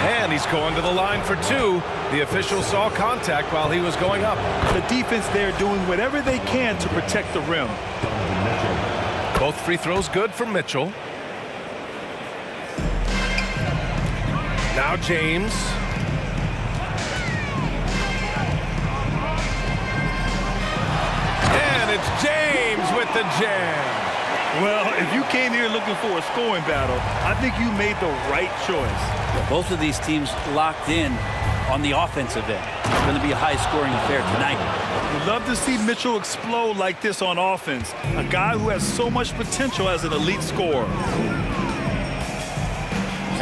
And he's going to the line for 2. The official saw contact while he was going up. The defense there doing whatever they can to protect the rim. Both free throws good for Mitchell. Now James. And it's James with the jam. Well, if you came here looking for a scoring battle, I think you made the right choice. Both of these teams locked in on the offensive end. It's going to be a high-scoring affair tonight. We'd love to see Mitchell explode like this on offense. A guy who has so much potential as an elite scorer.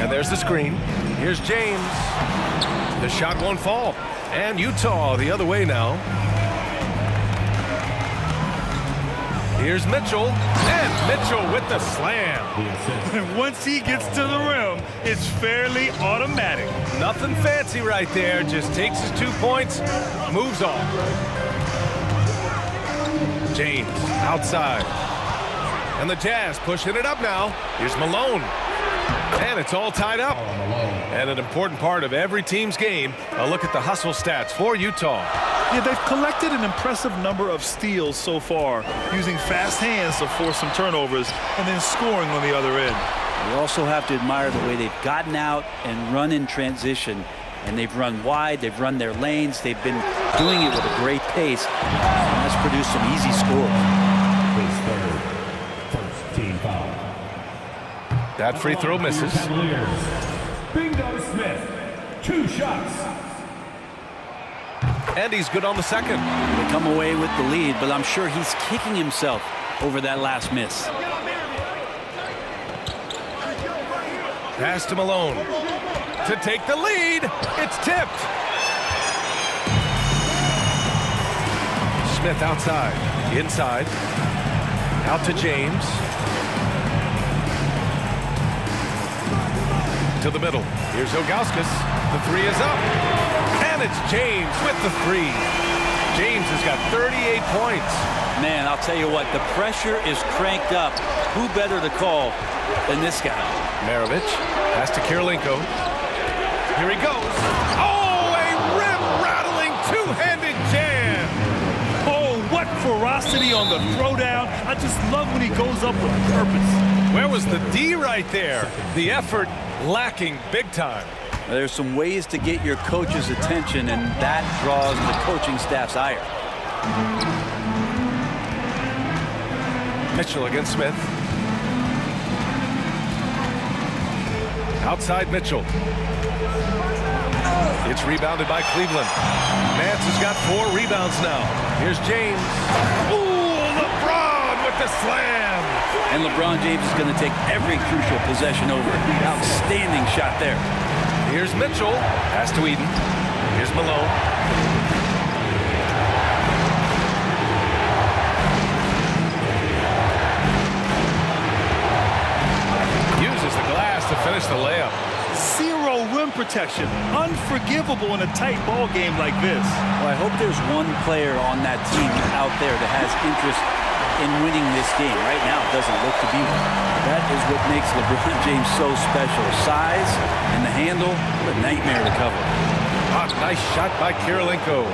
And there's the screen. Here's James. The shot won't fall. And Utah the other way now. Here's Mitchell, and Mitchell with the slam. And once he gets to the rim, it's fairly automatic. Nothing fancy right there, just takes his 2 points, moves on. James outside. And the Jazz pushing it up now. Here's Malone. And it's all tied up. And an important part of every team's game, a look at the hustle stats for Utah. Yeah, they've collected an impressive number of steals so far, using fast hands to force some turnovers and then scoring on the other end. You also have to admire the way they've gotten out and run in transition. And they've run wide, they've run their lanes, they've been doing it with a great pace, and that's produced some easy scores. First team foul. That free throw misses. Bingo Smith, 2 shots. And he's good on the second. They come away with the lead, but I'm sure he's kicking himself over that last miss. Pass to Malone. To take the lead. It's tipped. Smith outside. Inside. Out to James. To the middle. Here's Ilgauskas. The three is up. And it's James with the three. James has got 38 points. Man, I'll tell you what, the pressure is cranked up. Who better to call than this guy? Maravich. Pass to Kirilenko. Here he goes. Oh, a rim-rattling two-handed jam. Oh, what ferocity on the throwdown. I just love when he goes up with purpose. Where was the D right there? The effort lacking big time. There's some ways to get your coach's attention, and that draws the coaching staff's ire. Mitchell against Smith. Outside Mitchell. It's rebounded by Cleveland. Nance has got 4 rebounds now. Here's James. Ooh, LeBron with the slam. And LeBron James is going to take every crucial possession over. Outstanding shot there. Here's Mitchell. Pass to Eden. Here's Malone. Uses the glass to finish the layup. Zero rim protection. Unforgivable in a tight ball game like this. Well, I hope there's one player on that team out there that has interest in winning this game. Right now, it doesn't look to be one. That is what makes LeBron James so special. Size and the handle, a nightmare to cover. Ah, nice shot by Kirilenko.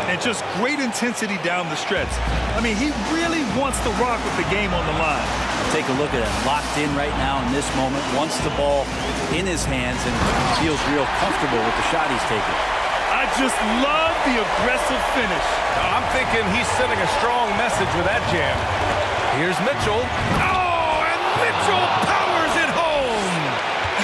And just great intensity down the stretch. I mean, he really wants to rock with the game on the line. Take a look at it. Locked in right now in this moment. Wants the ball in his hands and feels real comfortable with the shot he's taking. I just love the aggressive finish. I'm thinking he's sending a strong message with that jam. Here's Mitchell. Oh, and Mitchell powers it home.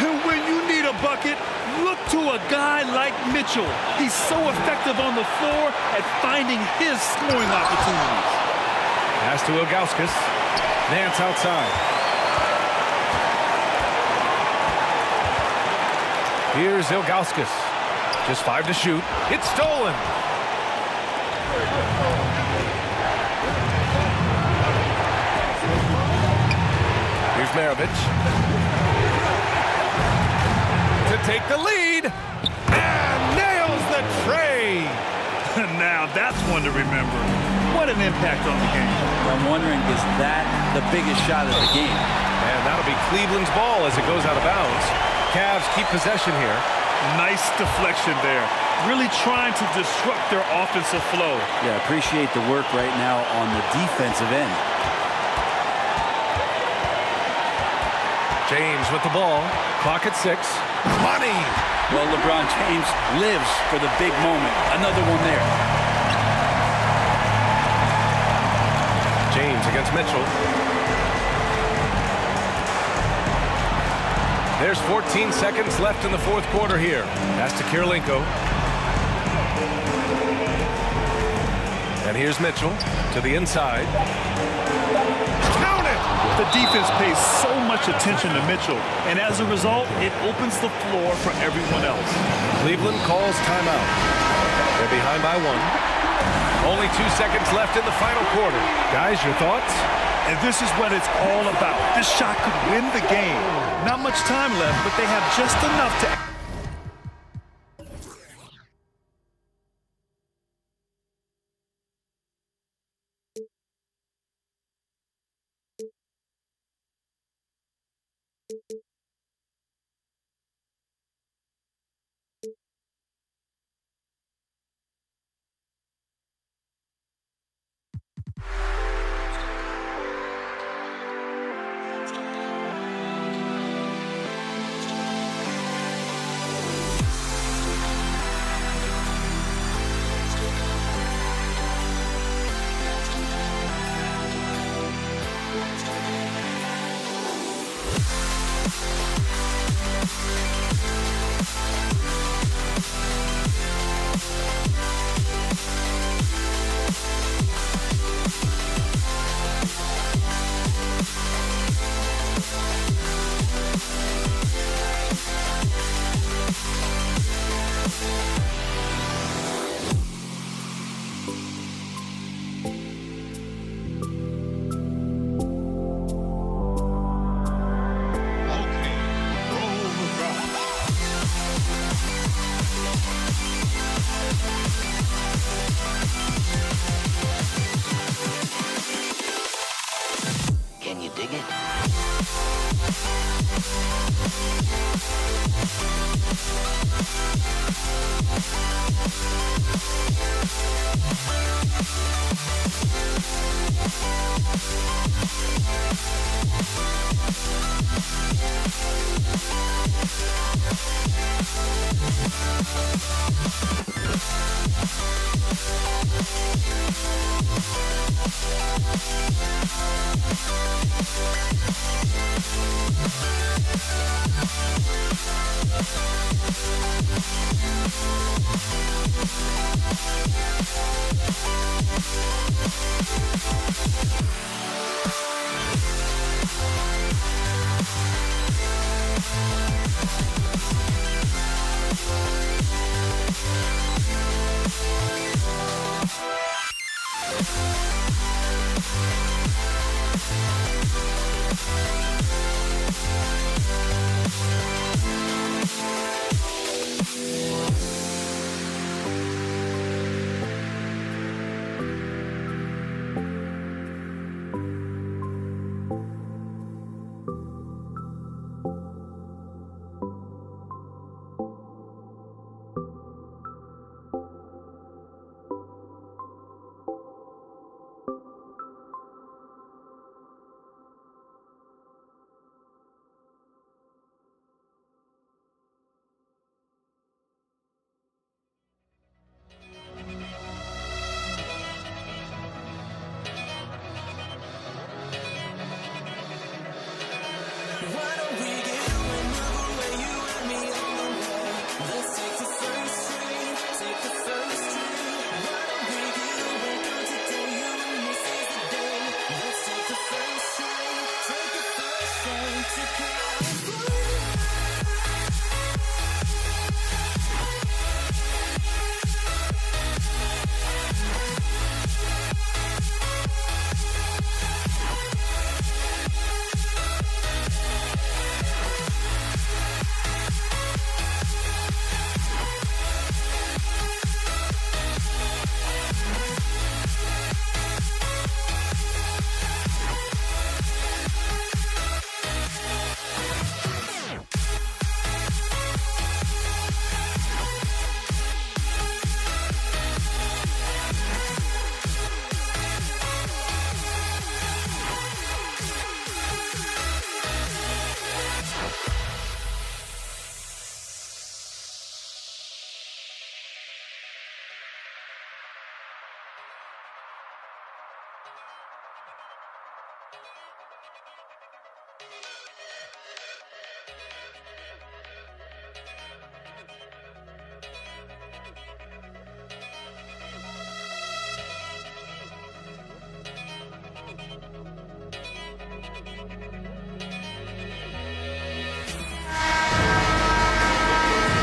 And when you need a bucket, look to a guy like Mitchell. He's so effective on the floor at finding his scoring opportunities. Pass to Ilgauskas. Nance outside. Here's Ilgauskas. Just 5 to shoot. It's stolen. Here's Maravich. To take the lead. And nails the tray. Now that's one to remember. What an impact on the game. I'm wondering, is that the biggest shot of the game? And that'll be Cleveland's ball as it goes out of bounds. Cavs keep possession here. Nice deflection there. Really trying to disrupt their offensive flow. Yeah, appreciate the work right now on the defensive end. James with the ball. Clock at 6. Money! Well, LeBron James lives for the big moment. Another one there. James against Mitchell. There's 14 seconds left in the fourth quarter here. Pass to Kirilenko. And here's Mitchell to the inside. Count it! The defense pays so much attention to Mitchell, and as a result, it opens the floor for everyone else. Cleveland calls timeout. They're behind by 1. Only 2 seconds left in the final quarter. Guys, your thoughts? And this is what it's all about. This shot could win the game. Not much time left, but they have just enough to...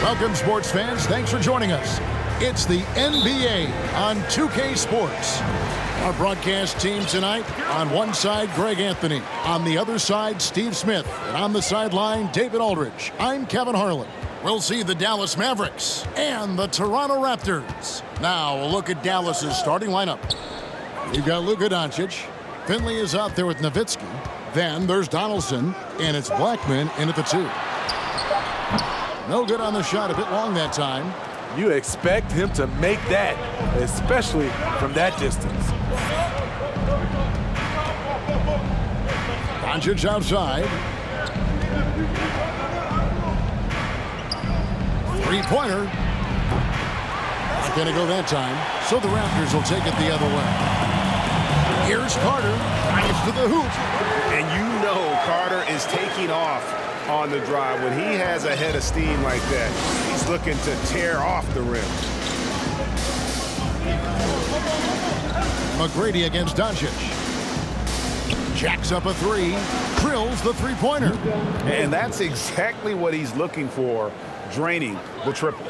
Welcome, sports fans. Thanks for joining us. It's the NBA on 2K Sports. Our broadcast team tonight, on one side, Greg Anthony. On the other side, Steve Smith. And on the sideline, David Aldridge. I'm Kevin Harlan. We'll see the Dallas Mavericks and the Toronto Raptors. Now, a look at Dallas's starting lineup. We've got Luka Doncic. Finley is out there with Nowitzki. Then there's Donaldson, and it's Blackman in at the 2. No good on the shot, a bit long that time. You expect him to make that, especially from that distance. Doncic outside. Three-pointer. Not going to go that time, so the Raptors will take it the other way. Here's Carter. Drives to the hoop. And you know Carter is taking off on the drive. When he has a head of steam like that, he's looking to tear off the rim. McGrady against Doncic. Jacks up a 3. Drills the three-pointer. And that's exactly what he's looking for, draining the triple.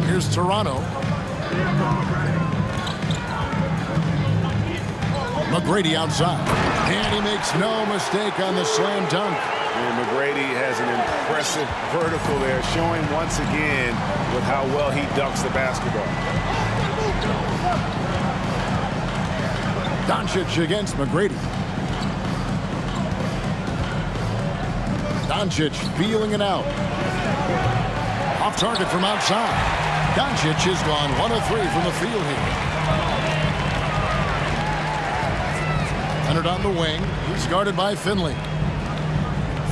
Here's Toronto. McGrady outside. And he makes no mistake on the slam dunk. And McGrady has an impressive vertical there, showing once again with how well he dunks the basketball. Doncic against McGrady. Doncic feeling it out. Off target from outside. Doncic has gone 1 of 3 from the field here. Leonard on the wing. He's guarded by Finley.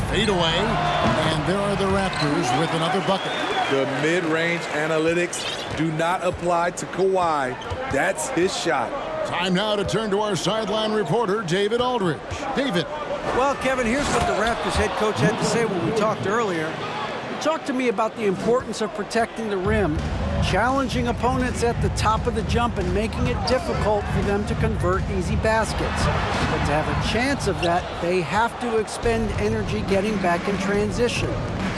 Fade away, and there are the Raptors with another bucket. The mid-range analytics do not apply to Kawhi. That's his shot. Time now to turn to our sideline reporter, David Aldridge. David. Well, Kevin, here's what the Raptors head coach had to say when we talked earlier. He talked to me about the importance of protecting the rim, challenging opponents at the top of the jump and making it difficult for them to convert easy baskets. But to have a chance of that, they have to expend energy getting back in transition,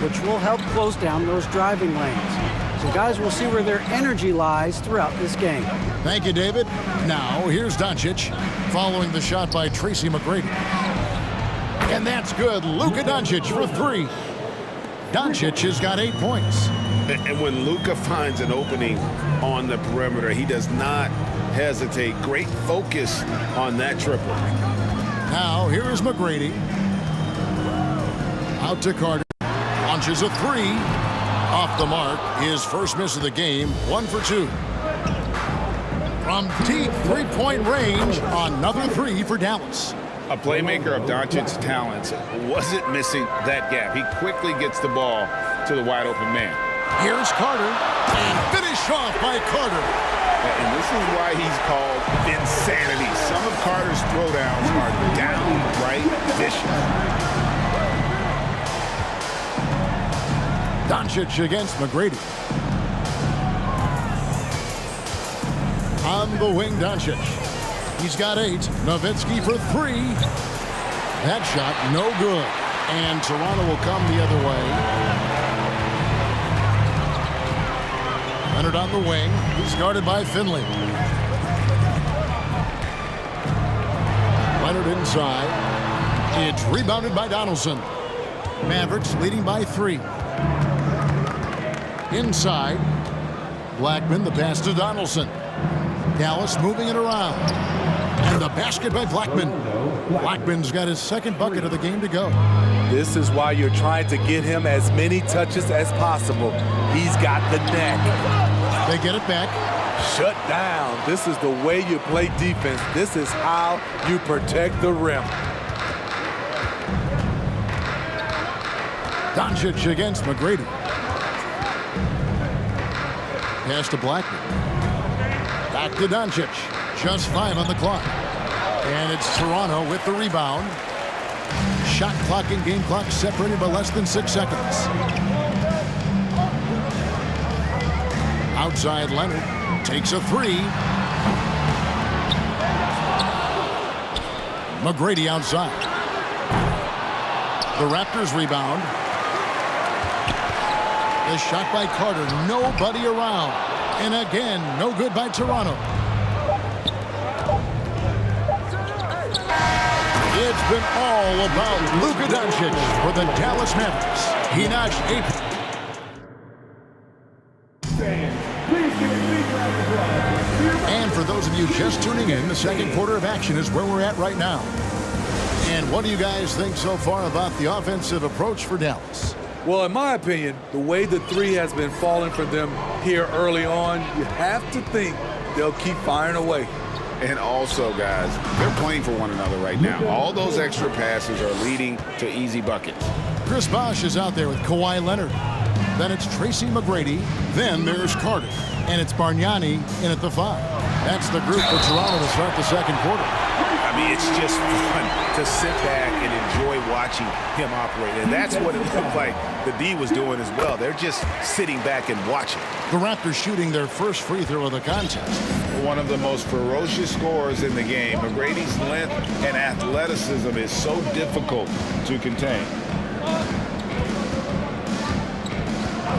which will help close down those driving lanes. So, guys, we'll see where their energy lies throughout this game. Thank you, David. Now, here's Doncic, following the shot by Tracy McGrady. And that's good. Luka Doncic for 3. Doncic has got 8 points. And when Luka finds an opening on the perimeter, he does not hesitate. Great focus on that triple. Now, here is McGrady. Out to Carter. Launches a 3. Off the mark. His first miss of the game. 1 for 2. From deep three-point range, another 3 for Dallas. A playmaker of Doncic's talents wasn't missing that gap. He quickly gets the ball to the wide-open man. Here's Carter, and finished off by Carter. And this is why he's called insanity. Some of Carter's throwdowns are downright vicious. Doncic against McGrady. On the wing, Doncic. He's got 8. Nowitzki for 3. That shot, no good. And Toronto will come the other way. Leonard on the wing. He's guarded by Finley. Leonard inside. It's rebounded by Donaldson. Mavericks leading by 3. Inside. Blackman, the pass to Donaldson. Dallas moving it around. And the basket by Blackman. Blackman's got his second bucket of the game to go. This is why you're trying to get him as many touches as possible. He's got the neck. They get it back. Shut down. This is the way you play defense. This is how you protect the rim. Doncic against McGrady. Pass to Blackman. Back to Doncic. Just 5 on the clock. And it's Toronto with the rebound. Shot clock and game clock separated by less than 6 seconds. Outside Leonard takes a 3. McGrady outside. The Raptors rebound. The shot by Carter. Nobody around. And again, no good by Toronto. It's been all about Luka Doncic for the Dallas Mavericks. He notched 8. And for those of you just tuning in, the second quarter of action is where we're at right now. And what do you guys think so far about the offensive approach for Dallas? Well, in my opinion, the way the 3 has been falling for them here early on, you have to think they'll keep firing away. And also, guys, they're playing for one another right now. All those extra passes are leading to easy buckets. Chris Bosh is out there with Kawhi Leonard. Then it's Tracy McGrady. Then there's Carter. And it's Bargnani in at the 5. That's the group for Toronto to start the second quarter. I mean, it's just fun to sit back and enjoy watching him operate. And that's what it looked like the D was doing as well. They're just sitting back and watching. The Raptors shooting their first free throw of the contest. One of the most ferocious scorers in the game. McGrady's length and athleticism is so difficult to contain.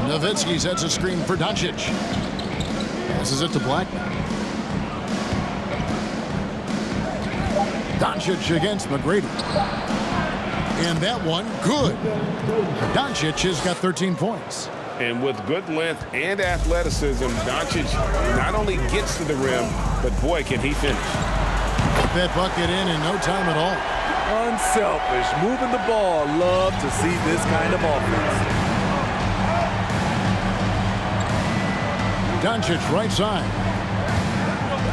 Nowitzki sets a screen for Doncic. Passes it to Blackman. Doncic against McGrady. And that one, good. Doncic has got 13 points. And with good length and athleticism, Doncic not only gets to the rim, but boy, can he finish. Put that bucket in no time at all. Unselfish, moving the ball. Love to see this kind of offense. Doncic right side.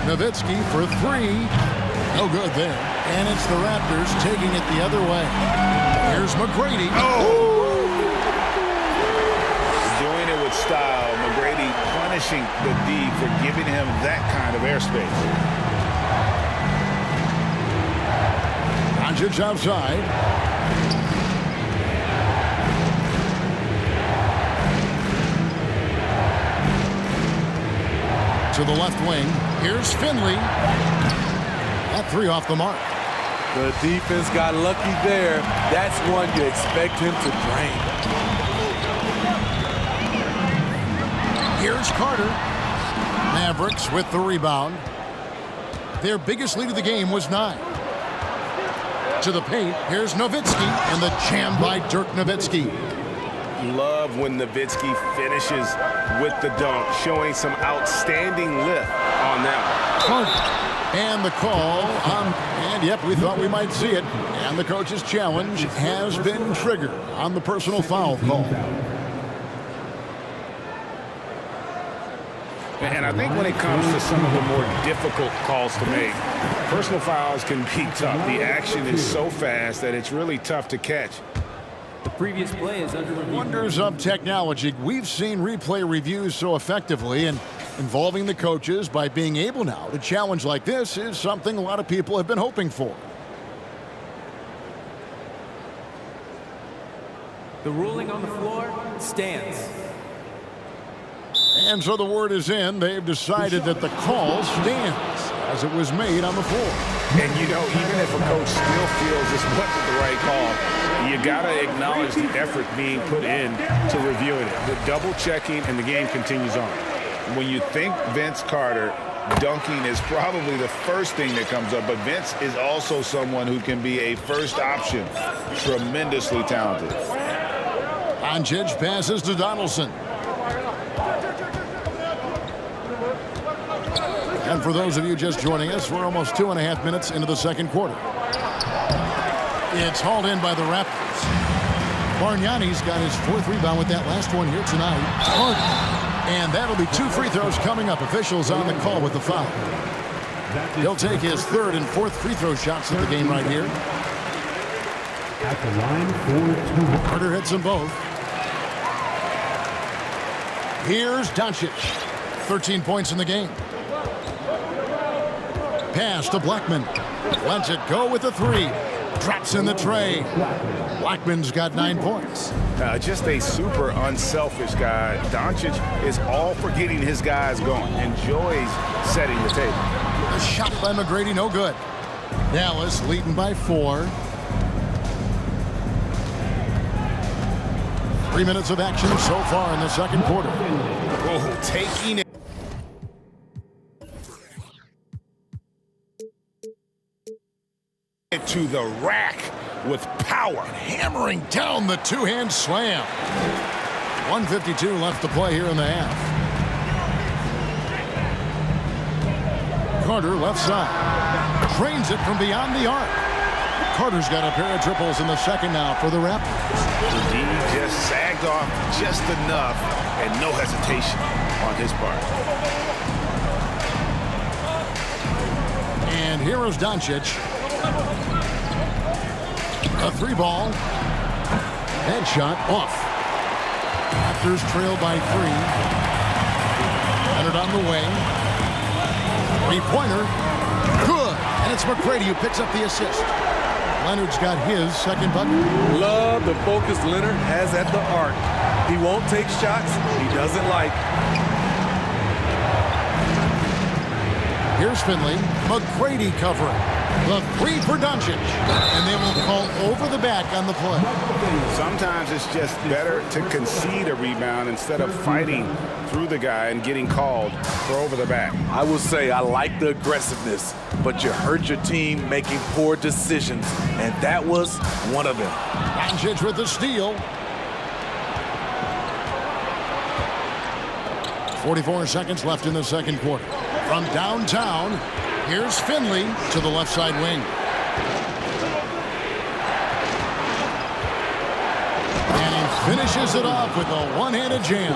Nowitzki for 3. No good there. And it's the Raptors taking it the other way. Here's McGrady. Doing it with style. McGrady punishing the D for giving him that kind of airspace. Doncic outside. To the left wing. Here's Finley. That 3 off the mark. The defense got lucky there. That's one you expect him to drain. Here's Carter. Mavericks with the rebound. Their biggest lead of the game was 9. To the paint. Here's Nowitzki. And the jam by Dirk Nowitzki. Love when Nowitzki finishes with the dunk, showing some outstanding lift on that one. And the call and yep, we thought we might see it. And the coach's challenge has been triggered on the personal foul call. And I think when it comes to some of the more difficult calls to make, personal fouls can be tough. The action is so fast that it's really tough to catch. The previous play is under review. Wonders of technology. We've seen replay reviews so effectively, and involving the coaches by being able now to challenge like this is something a lot of people have been hoping for. The ruling on the floor stands. And so the word is in. They've decided that the call stands as it was made on the floor. And, you know, even if a coach still feels this wasn't the right call, you got to acknowledge the effort being put in to reviewing it. The double checking, and the game continues on. When you think Vince Carter, dunking is probably the first thing that comes up, but Vince is also someone who can be a first option. Tremendously talented. Doncic passes to Donaldson. And for those of you just joining us, we're almost 2.5 minutes into the second quarter. It's hauled in by the Raptors. Bargnani's got his 4th rebound with that last one here tonight. And that'll be 2 free throws coming up. Officials on the call with the foul. He'll take his 3rd and 4th free throw shots of the game right here. At the line for 2. Carter hits them both. Here's Doncic. 13 points in the game. Pass to Blackman. Lets it go with the 3. Drops in the tray. Blackman's got 9 points. Just a super unselfish guy. Doncic is all for getting his guys going. Enjoys setting the table. A shot by McGrady, no good. Dallas leading by 4. 3 minutes of action so far in the second quarter. Oh, taking it. To the rack with power. Hammering down the 2-hand slam. 1:52 left to play here in the half. Carter left side. Drains it from beyond the arc. Carter's got a pair of triples in the second now for the Raptors. The D just sagged off just enough and no hesitation on his part. And here is Doncic. A 3-ball. Headshot off. Raptors trail by 3. Leonard on the wing. 3-pointer. Good. And it's McGrady who picks up the assist. Leonard's got his second bucket. Love the focus Leonard has at the arc. He won't take shots he doesn't like. Here's Finley. McGrady covering. The 3 for Doncic. And they will call over the back on the play. Sometimes it's just better to concede a rebound instead of fighting through the guy and getting called for over the back. I will say I like the aggressiveness, but you hurt your team making poor decisions, and that was one of them. Doncic with the steal. 44 seconds left in the second quarter. From downtown, here's Finley to the left side wing. And he finishes it off with a one-handed jam.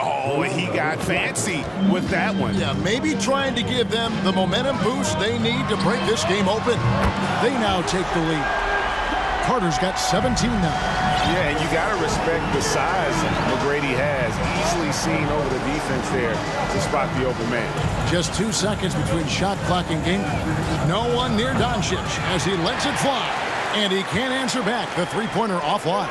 Oh, he got fancy with that one. Yeah, maybe trying to give them the momentum boost they need to break this game open. They now take the lead. Carter's got 17 now. Yeah, and you got to respect the size McGrady has. Easily seen over the defense there to spot the open man. Just 2 seconds between shot clock and game. No one near Doncic as he lets it fly. And he can't answer back. The 3-pointer offline.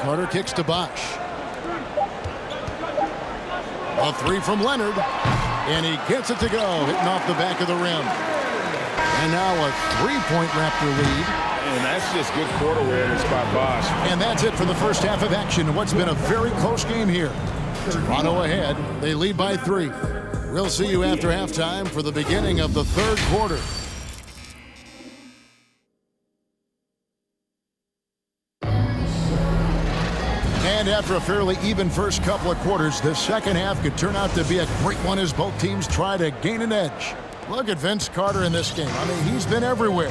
Carter kicks to Bosh. A 3 from Leonard. And he gets it to go, hitting off the back of the rim. And now a 3-point Raptor lead. And that's just good court awareness by Bosh. And that's it for the first half of action. What's been a very close game here. Toronto ahead. They lead by 3. We'll see you after halftime for the beginning of the third quarter. And after a fairly even first couple of quarters, the second half could turn out to be a great one as both teams try to gain an edge. Look at Vince Carter in this game. I mean, he's been everywhere.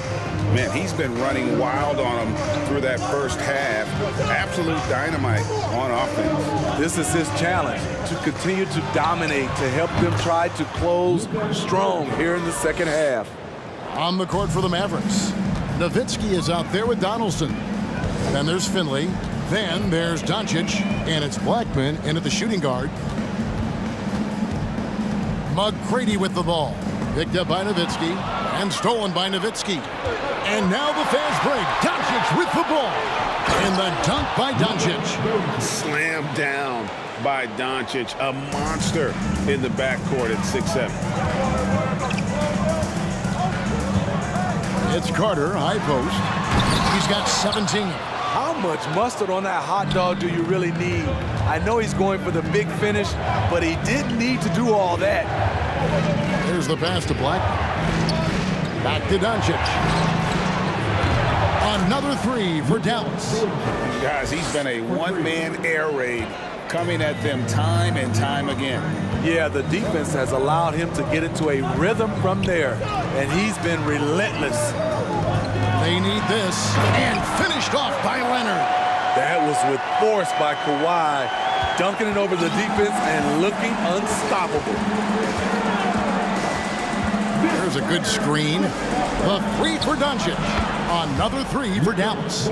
Man, he's been running wild on them through that first half. Absolute dynamite on offense. This is his challenge, to continue to dominate, to help them try to close strong here in the second half. On the court for the Mavericks, Nowitzki is out there with Donaldson. Then there's Finley. Then there's Doncic. And it's Blackman in at the shooting guard. McGrady with the ball. Picked up by Nowitzki and stolen by Nowitzki. And now the fast break. Doncic with the ball. And the dunk by Doncic. Slammed down by Doncic, a monster in the backcourt at 6'7". It's Carter, high post. He's got 17. How much mustard on that hot dog do you really need? I know he's going for the big finish, but he didn't need to do all that. There's the pass to Black. Back to Doncic. Another three for Dallas. Guys, he's been a one-man air raid coming at them time and time again. Yeah, the defense has allowed him to get into a rhythm from there, and he's been relentless. They need this, and finished off by Leonard. That was with force by Kawhi, dunking it over the defense and looking unstoppable. There's a good screen. The three for Doncic. Another three for Dallas.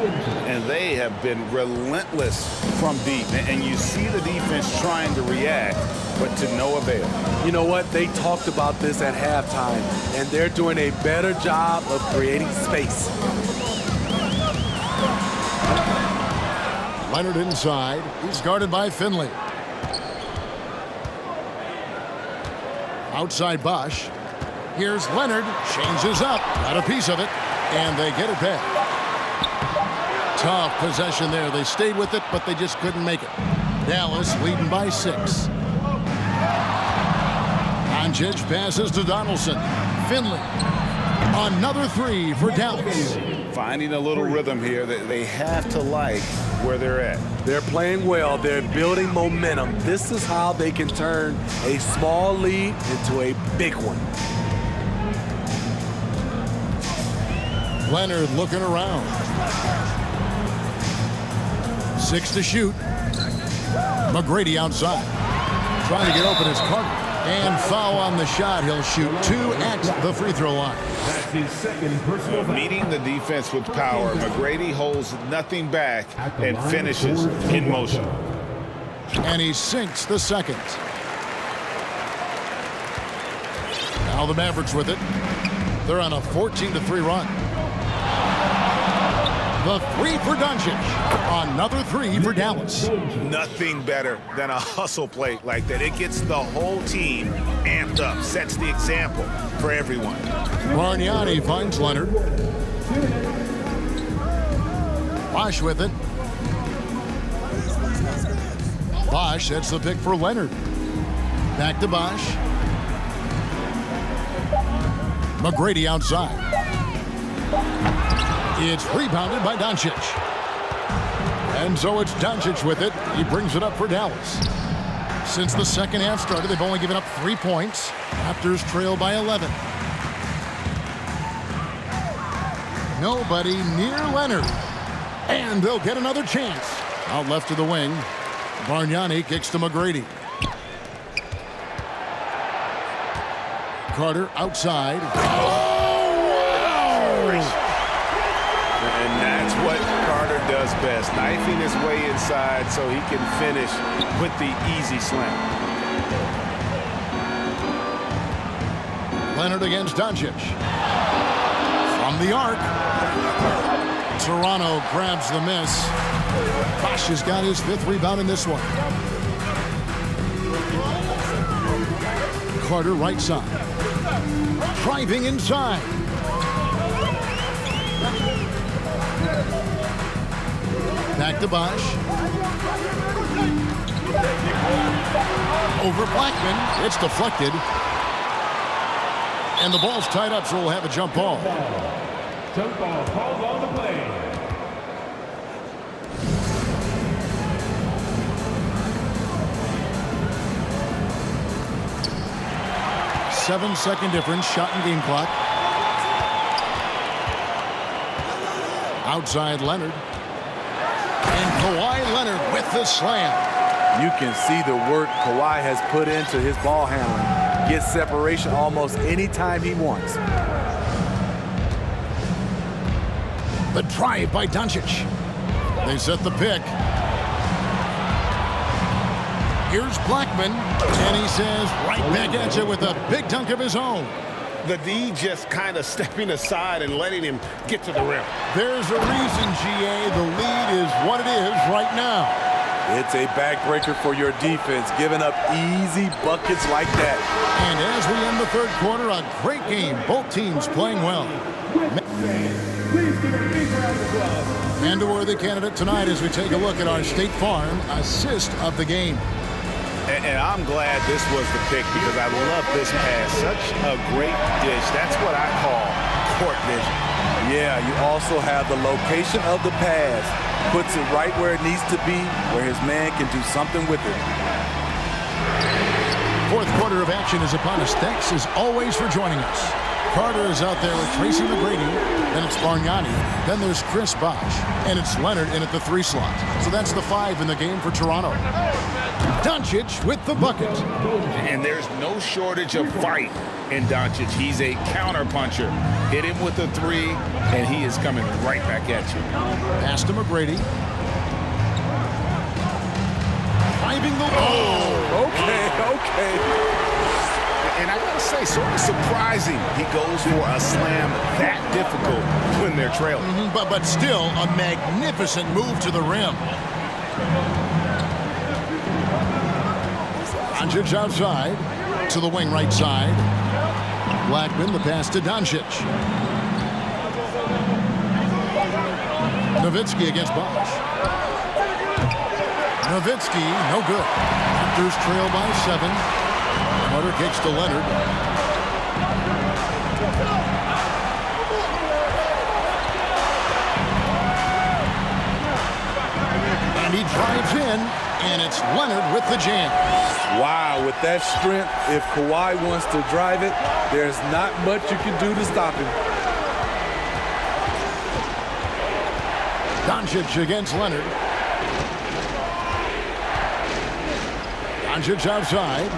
And they have been relentless from deep. And you see the defense trying to react, but to no avail. You know what? They talked about this at halftime, and they're doing a better job of creating space. Leonard inside. He's guarded by Finley. Outside Bosch. Here's Leonard. Changes up. Got a piece of it. And they get it back. Tough possession there. They stayed with it, but they just couldn't make it. Dallas leading by 6. Doncic passes to Donaldson. Finley. Another three for Dallas. Finding a little rhythm here that they have to like where they're at. They're playing well. They're building momentum. This is how they can turn a small lead into a big one. Leonard looking around. 6 to shoot. McGrady outside. Trying to get open is Carter. And foul on the shot. He'll shoot 2 at the free throw line. That's his second personal foul. Meeting the defense with power, McGrady holds nothing back and finishes in motion. And he sinks the second. Now the Mavericks with it. They're on a 14-3 run. The three for Doncic. Another three for Dallas. Nothing better than a hustle play like that. It gets the whole team amped up, sets the example for everyone. Bargnani finds Leonard. Bosch with it. Bosch sets the pick for Leonard. Back to Bosch. McGrady outside. It's rebounded by Doncic. And so it's Doncic with it. He brings it up for Dallas. Since the second half started, they've only given up 3 points. Raptors trail by 11. Nobody near Leonard. And they'll get another chance. Out left to the wing. Bargnani kicks to McGrady. Carter outside. And that's what Carter does best, knifing his way inside so he can finish with the easy slam. Leonard against Doncic. From the arc. Toronto grabs the miss. Bosch has got his 5th rebound in this one. Carter right side. Driving inside. Back to Bosch. Over Blackman. It's deflected. And the ball's tied up, so we'll have a jump ball. Jump ball called on the play. Seven-second difference, shot and game clock. Outside Leonard. And Kawhi Leonard with the slam. You can see the work Kawhi has put into his ball handling. Gets separation almost any time he wants. The drive by Doncic. They set the pick. Here's Blackman. And he says right back at you with a big dunk of his own. The D just kind of stepping aside and letting him get to the rim. There's a reason, GA. The lead is what it is right now. It's a backbreaker for your defense, giving up easy buckets like that. And as we end the third quarter, a great game. Both teams playing well. And a worthy candidate tonight as we take a look at our State Farm assist of the game. And I'm glad this was the pick because I love this pass. Such a great dish. That's what I call court vision. Yeah, you also have the location of the pass. Puts it right where it needs to be, where his man can do something with it. Fourth quarter of action is upon us. Thanks as always for joining us. Carter is out there with Tracy McGrady. Then it's Bargnani. Then there's Chris Bosh. And it's Leonard in at the 3 slot. So that's the 5 in the game for Toronto. Doncic with the bucket. And there's no shortage of fight in Doncic. He's a counter puncher. Hit him with the 3, and he is coming right back at you. Pass to McGrady. Driving the wall. Okay. And I gotta say, sort of surprising he goes for a slam that difficult when they're trailing. But still a magnificent move to the rim. Doncic outside to the wing right side. Blackman, the pass to Doncic. Nowitzki against Bosh. Nowitzki, no good. Raptors trail by 7. Carter kicks to Leonard. And he drives in, and it's Leonard with the jam. Wow, with that strength, if Kawhi wants to drive it, there's not much you can do to stop him. Doncic against Leonard. Doncic outside.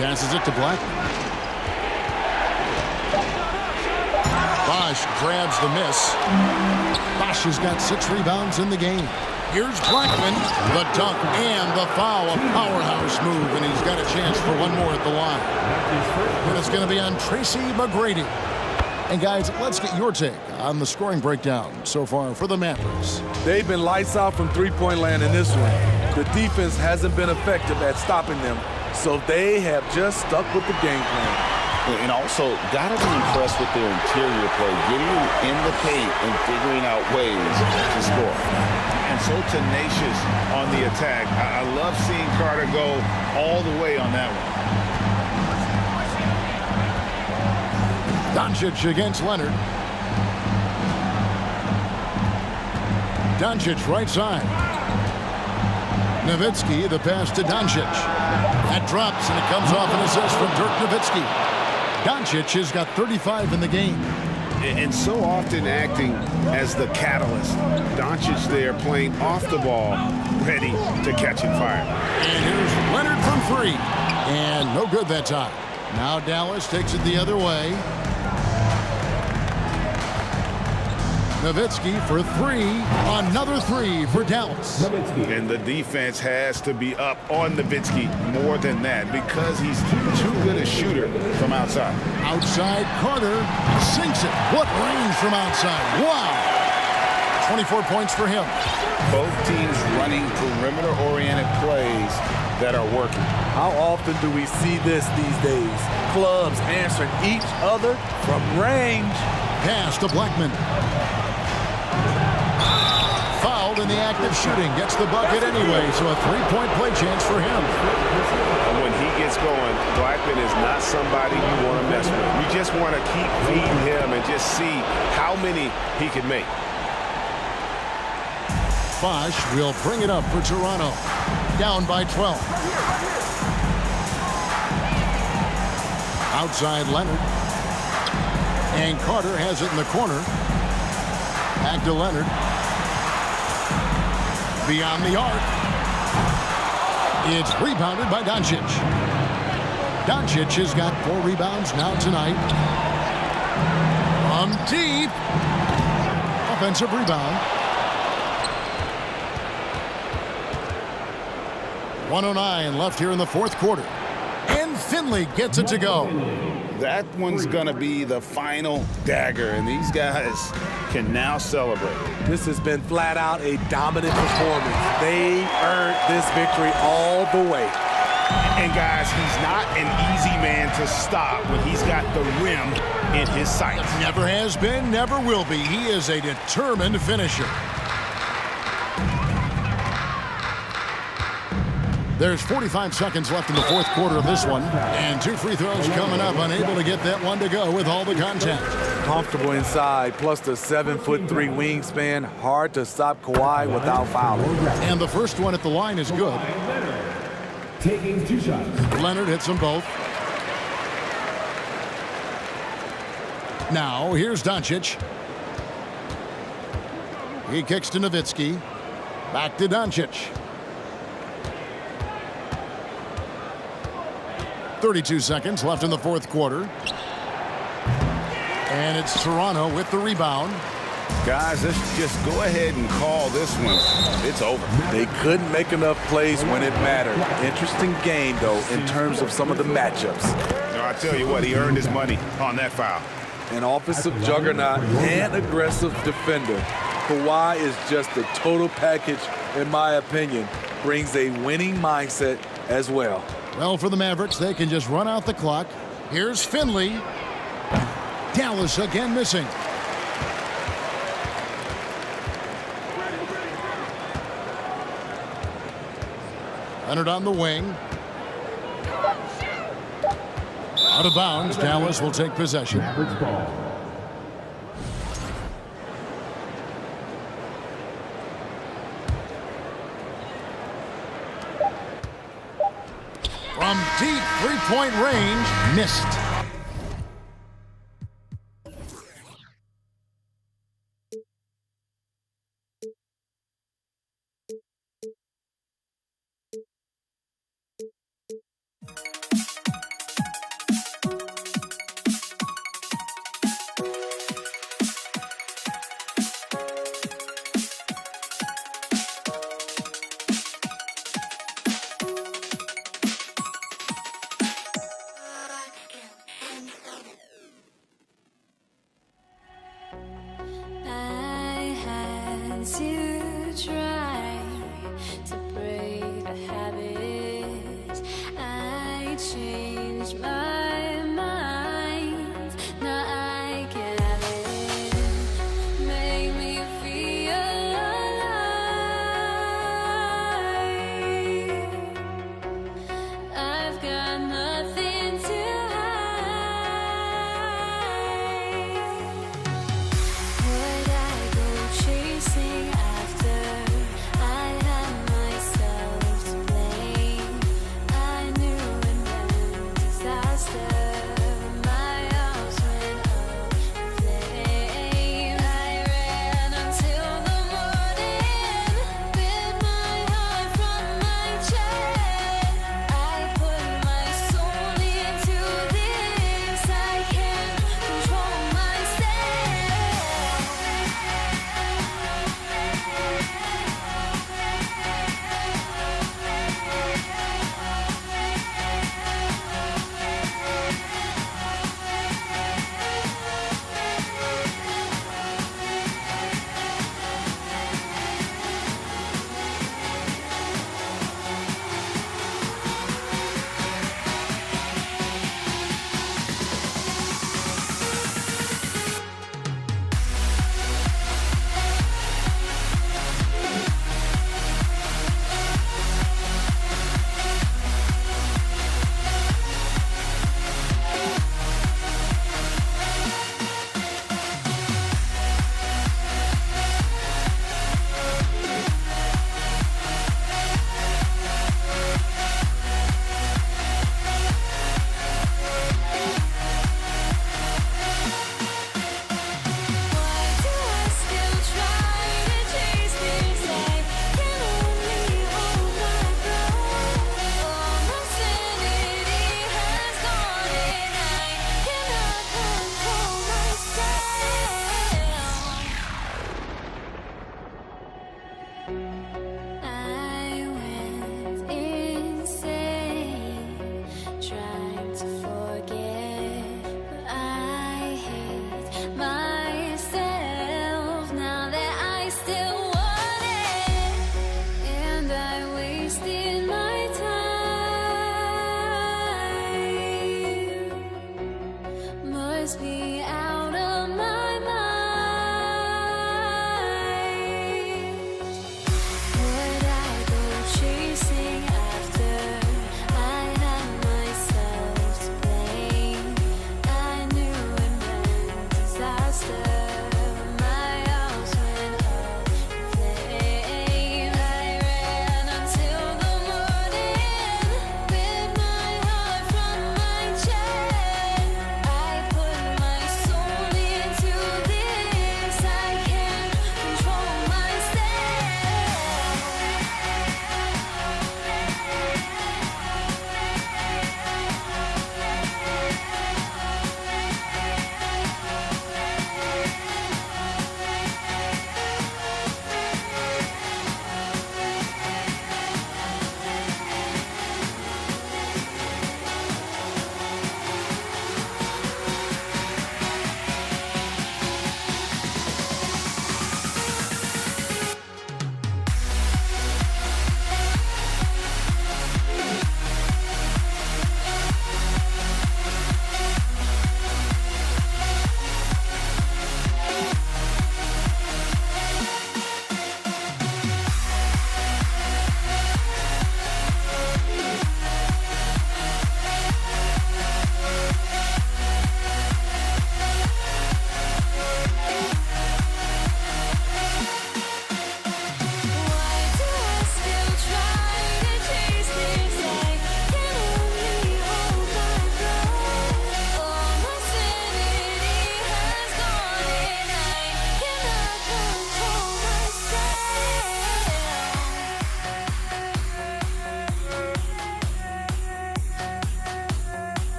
Passes it to Blackman. Bosh grabs the miss. Bosh has got 6 rebounds in the game. Here's Blackman, the dunk and the foul. A powerhouse move, and he's got a chance for one more at the line. And it's going to be on Tracy McGrady. And guys, let's get your take on the scoring breakdown so far for the Mavericks. They've been lights out from three-point land in this one. The defense hasn't been effective at stopping them, so they have just stuck with the game plan. And also, got to be impressed with their interior play, getting in the paint and figuring out ways to score. And so tenacious on the attack. I love seeing Carter go all the way on that one. Doncic against Leonard. Doncic right side. Nowitzki, the pass to Doncic. That drops, and it comes off an assist from Dirk Nowitzki. Doncic has got 35 in the game. And so often acting as the catalyst. Doncic there playing off the ball, ready to catch and fire. And here's Leonard from 3. And no good that time. Now Dallas takes it the other way. Nowitzki for 3. Another 3 for Dallas. And the defense has to be up on Nowitzki more than that because he's too good a shooter from outside. Outside, Carter sinks it. What range from outside. Wow. 24 points for him. Both teams running perimeter-oriented plays that are working. How often do we see this these days? Clubs answering each other from range. Pass to Blackman. Fouled in the act of shooting. Gets the bucket anyway, so a 3-point play chance for him. And when he gets going, Blackman is not somebody you want to mess with. You just want to keep feeding him and just see how many he can make. Bosh will bring it up for Toronto. Down by 12. Outside Leonard. And Carter has it in the corner. Back to Leonard. Beyond the arc. It's rebounded by Doncic. Doncic has got 4 rebounds now tonight. From deep. Offensive rebound. 1:09 left here in the fourth quarter. And Finley gets it to go. That one's going to be the final dagger, and these guys can now celebrate. This has been flat out a dominant performance. They earned this victory all the way. And guys, he's not an easy man to stop when he's got the rim in his sights. Never has been, never will be. He is a determined finisher. There's 45 seconds left in the fourth quarter of this one, and 2 free throws coming up, unable to get that one to go with all the contact. Comfortable inside, plus the 7'3" wingspan. Hard to stop Kawhi without fouling. And the first one at the line is good. Taking 2 shots. Leonard hits them both. Now, here's Doncic. He kicks to Nowitzki. Back to Doncic. 32 seconds left in the fourth quarter. And it's Toronto with the rebound. Guys, let's just go ahead and call this one. It's over. They couldn't make enough plays when it mattered. Interesting game, though, in terms of some of the matchups. No, I tell you what, he earned his money on that foul. An offensive juggernaut and aggressive defender. Kawhi is just the total package, in my opinion. Brings a winning mindset as well. Well, for the Mavericks, they can just run out the clock. Here's Finley. Dallas again missing. Leonard on the wing. Out of bounds. Dallas will take possession. Mavericks ball. From deep three-point range, missed. Would I go chasing after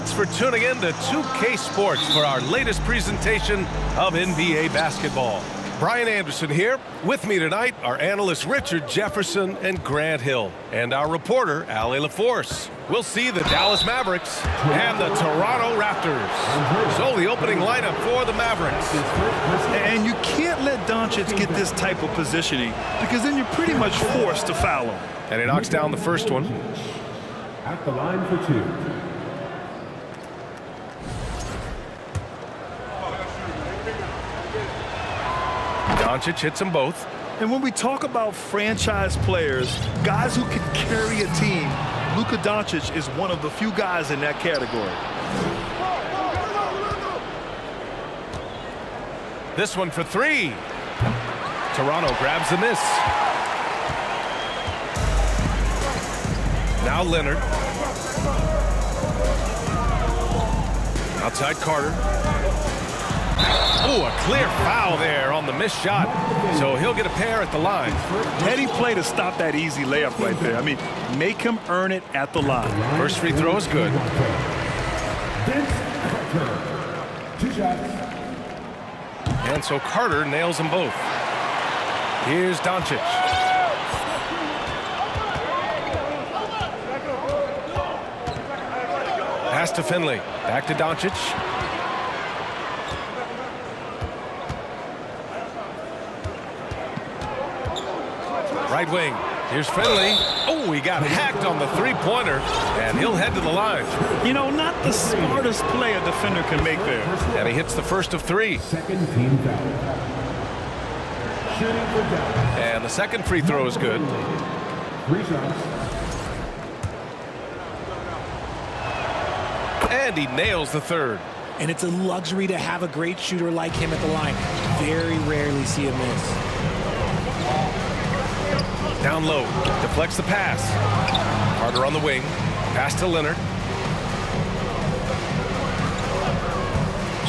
Thanks for tuning in to 2K Sports for our latest presentation of NBA basketball. Brian Anderson here. With me tonight are analysts Richard Jefferson and Grant Hill, and our reporter, Allie LaForce. We'll see the Dallas Mavericks and the Toronto Raptors. So the opening lineup for the Mavericks. And you can't let Doncic get this type of positioning because then you're pretty much forced to foul him. And he knocks down the first one. At the line for two. Doncic hits them both. And when we talk about franchise players, guys who can carry a team, Luka Doncic is one of the few guys in that category. This one for three. Toronto grabs the miss. Now Leonard. Outside Carter. Oh, a clear foul there on the missed shot. So he'll get a pair at the line. Heady play to stop that easy layup right there. I mean, make him earn it at the line. First free throw is good. Two shots. And so Carter nails them both. Here's Doncic. Pass to Finley. Back to Doncic. Right wing. Here's Finley. Oh, he got hacked on the three-pointer, and he'll head to the line. You know, not the smartest play a defender can make there. And he hits the first of three. Second team foul. Shooting for Dallas. And the second free throw is good. 3 shots. And he nails the third. And it's a luxury to have a great shooter like him at the line. Very rarely see a miss. Down low, deflects the pass. Carter on the wing, pass to Leonard.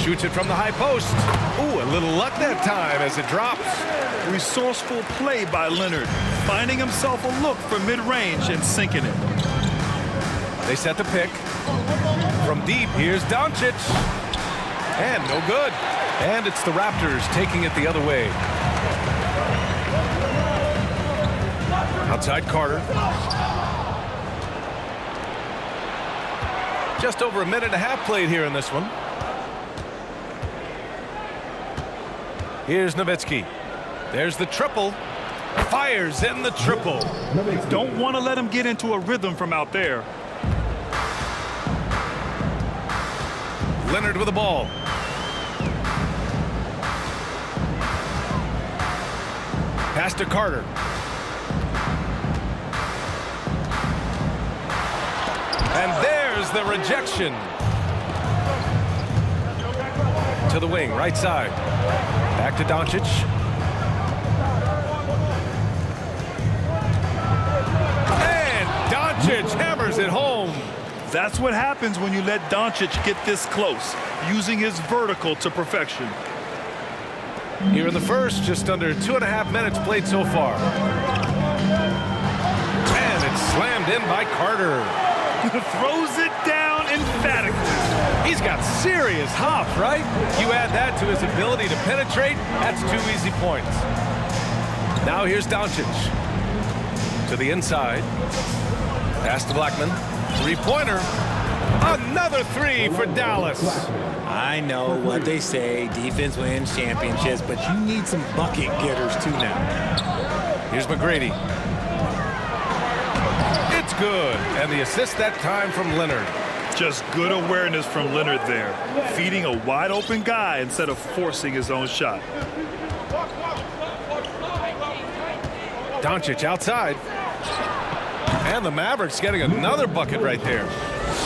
Shoots it from the high post. Ooh, a little luck that time as it drops. Resourceful play by Leonard, finding himself a look from mid-range and sinking it. They set the pick. From deep, here's Doncic. And no good. And it's the Raptors taking it the other way. Outside Carter. Just over a minute and a half played here in this one. Here's Nowitzki. There's the triple. Fires in the triple. Don't want to let him get into a rhythm from out there. Leonard with the ball. Pass to Carter. And there's the rejection. To the wing, right side. Back to Doncic. And Doncic hammers it home. That's what happens when you let Doncic get this close, using his vertical to perfection. Here in the first, just under 2.5 minutes played so far. And it's slammed in by Carter. Throws it down emphatically. He's got serious hop, right? You add that to his ability to penetrate, that's 2 easy points. Now here's Doncic. To the inside. Pass to Blackman. Three-pointer. Another three for Dallas. I know what they say, defense wins championships, but you need some bucket getters too now. Here's McGrady. It's good, and the assist that time from Leonard. Just good awareness from Leonard there, feeding a wide open guy instead of forcing his own shot. Doncic outside. And the Mavericks getting another bucket right there.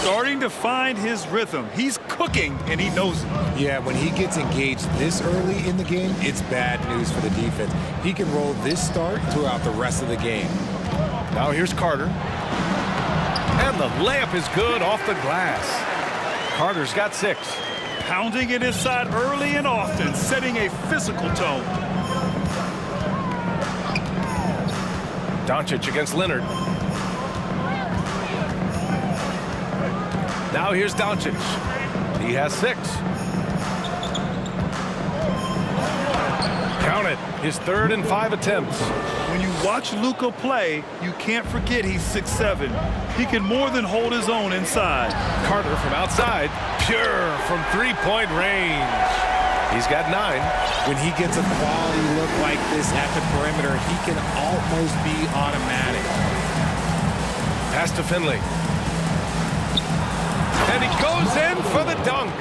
Starting to find his rhythm. He's cooking, and he knows it. Yeah, when he gets engaged this early in the game, it's bad news for the defense. He can roll this start throughout the rest of the game. Now here's Carter. And the layup is good off the glass. Carter's got 6. Pounding it inside early and often, setting a physical tone. Doncic against Leonard. Now here's Doncic. He has 6. Count it. His 3rd and 5 attempts. When you watch Luka play, you can't forget he's 6'7". He can more than hold his own inside. Carter from outside. Pure from three-point range. He's got 9. When he gets a quality look like this at the perimeter, he can almost be automatic. Pass to Finley. And he goes in for the dunk.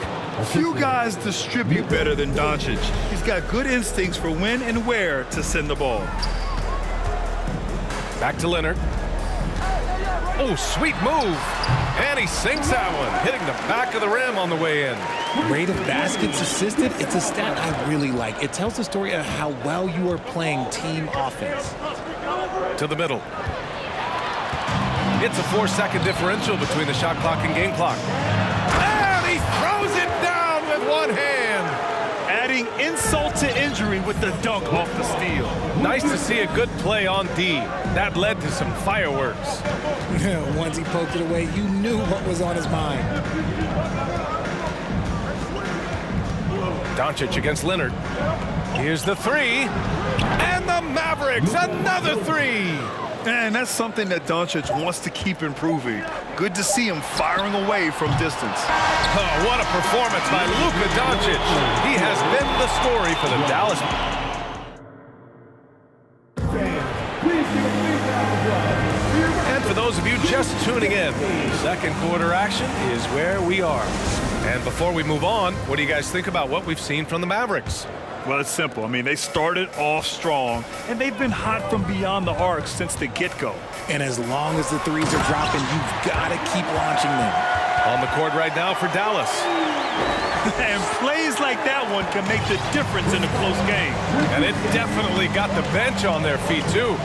Few guys distribute better than Doncic. He's got good instincts for when and where to send the ball. Back to Leonard. Oh, sweet move. And he sinks that one, hitting the back of the rim on the way in. Rate of baskets assisted, it's a stat I really like. It tells the story of how well you are playing team offense. To the middle. It's a 4-second differential between the shot clock and game clock. And he throws it down with one hand. Adding insult to injury with the dunk off the steal. Nice to see a good play on D. That led to some fireworks. Once he poked it away, you knew what was on his mind. Doncic against Leonard. Here's the 3. And the Mavericks, another 3. And that's something that Doncic wants to keep improving. Good to see him firing away from distance. Oh, what a performance by Luka Doncic. He has been the story for the Dallas. And for those of you just tuning in, second quarter action is where we are. And before we move on, what do you guys think about what we've seen from the Mavericks? Well, it's simple. I mean, they started off strong, and they've been hot from beyond the arc since the get-go. And as long as the threes are dropping, you've got to keep launching them. On the court right now for Dallas. And plays like that one can make the difference in a close game. And it definitely got the bench on their feet, too.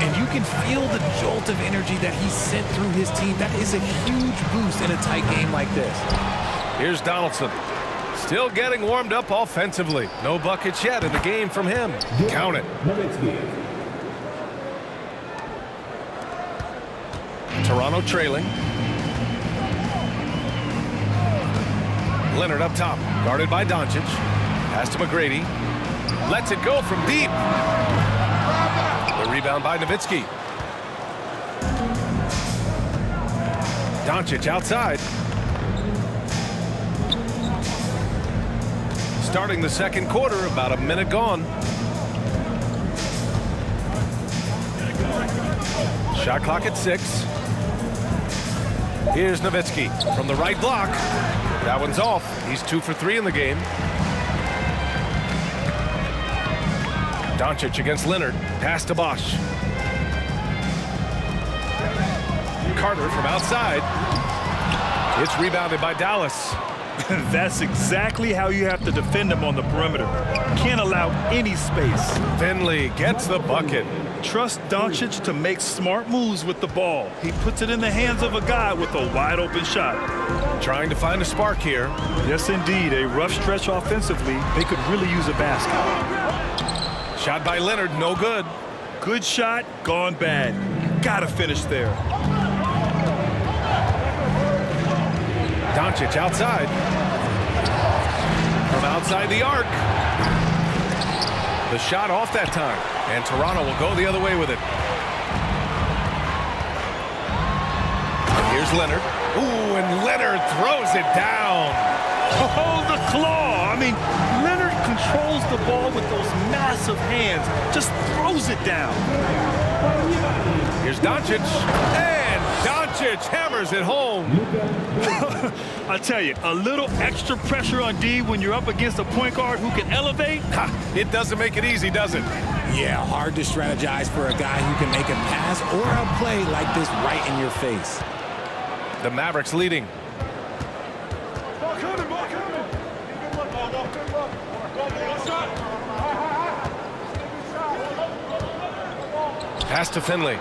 And you can feel the jolt of energy that he sent through his team. That is a huge boost in a tight game like this. Here's Donaldson. Still getting warmed up offensively. No buckets yet in the game from him. Count it. Toronto trailing. Leonard up top, guarded by Doncic. Pass to McGrady. Lets it go from deep. The rebound by Nowitzki. Doncic outside. Starting the second quarter, about a minute gone. Shot clock at 6. Here's Nowitzki from the right block. That one's off. He's 2 for 3 in the game. Doncic against Leonard. Pass to Bosch. Carter from outside. It's rebounded by Dallas. That's exactly how you have to defend him on the perimeter. Can't allow any space. Finley gets the bucket. Trust Doncic to make smart moves with the ball. He puts it in the hands of a guy with a wide open shot. Trying to find a spark here. Yes, indeed. A rough stretch offensively. They could really use a basket. Shot by Leonard, no good. Good shot, gone bad. Gotta finish there. Doncic outside. From outside the arc. The shot off that time. And Toronto will go the other way with it. Here's Leonard. Ooh, and Leonard throws it down. Oh, the claw. I mean, Leonard controls the ball with those massive hands. Just throws it down. Here's Doncic. And Doncic hammers it home. I tell you, a little extra pressure on D when you're up against a point guard who can elevate. It doesn't make it easy, does it? Yeah, hard to strategize for a guy who can make a pass or a play like this right in your face. The Mavericks leading. Pass to Finley.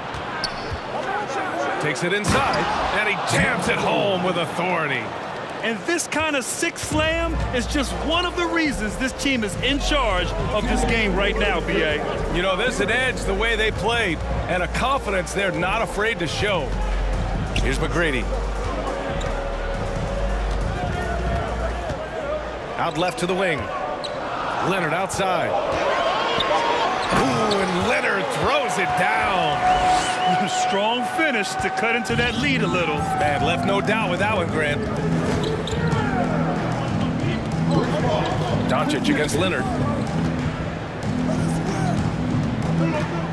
Takes it inside, and he jams it home with authority. And this kind of sick slam is just one of the reasons this team is in charge of this game right now, B.A. You know, there's an edge the way they played, and a confidence they're not afraid to show. Here's McGrady. Out left to the wing. Leonard outside. Ooh, and Leonard throws it down. Strong finish to cut into that lead a little. Man, left no doubt with that one, Grant. Doncic against Leonard.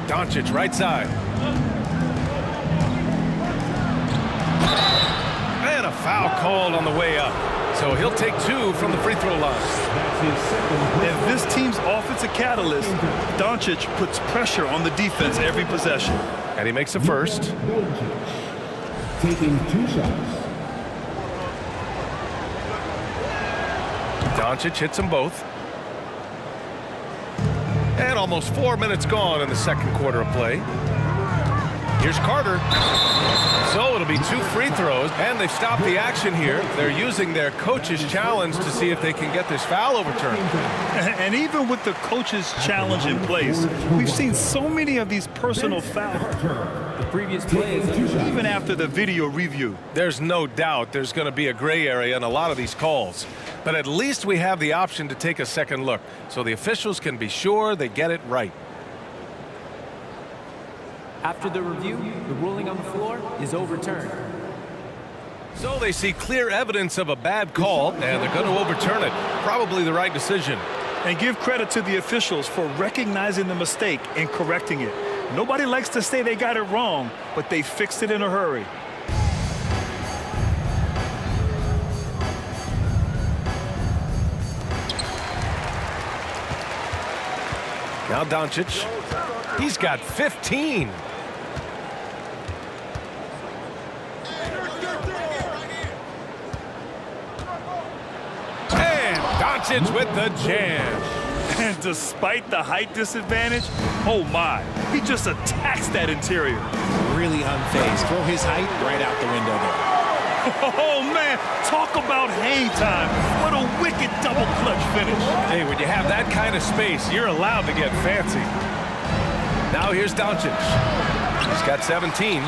Doncic right side. And a foul called on the way up. So he'll take 2 from the free throw line. And this team's offensive catalyst, Doncic puts pressure on the defense every possession. And he makes a first. Taking 2 shots. Doncic hits them both. And almost 4 minutes gone in the second quarter of play. Here's Carter. So it'll be 2 free throws, and they've stopped the action here. They're using their coach's challenge to see if they can get this foul overturned. And even with the coach's challenge in place, we've seen so many of these personal fouls. The previous play is even after the video review. There's no doubt there's going to be a gray area in a lot of these calls. But at least we have the option to take a second look, so the officials can be sure they get it right. After the review, the ruling on the floor is overturned. So they see clear evidence of a bad call, and they're going to overturn it. Probably the right decision. And give credit to the officials for recognizing the mistake and correcting it. Nobody likes to say they got it wrong, but they fixed it in a hurry. Now Doncic. He's got 15. And Doncic with the jam. And despite the height disadvantage, oh my, he just attacks that interior. Really unfazed. Throw his height right out the window there. Oh man, talk about hang time. What a wicked double clutch finish. Hey, when you have that kind of space, you're allowed to get fancy. Now here's Doncic. He's got 17.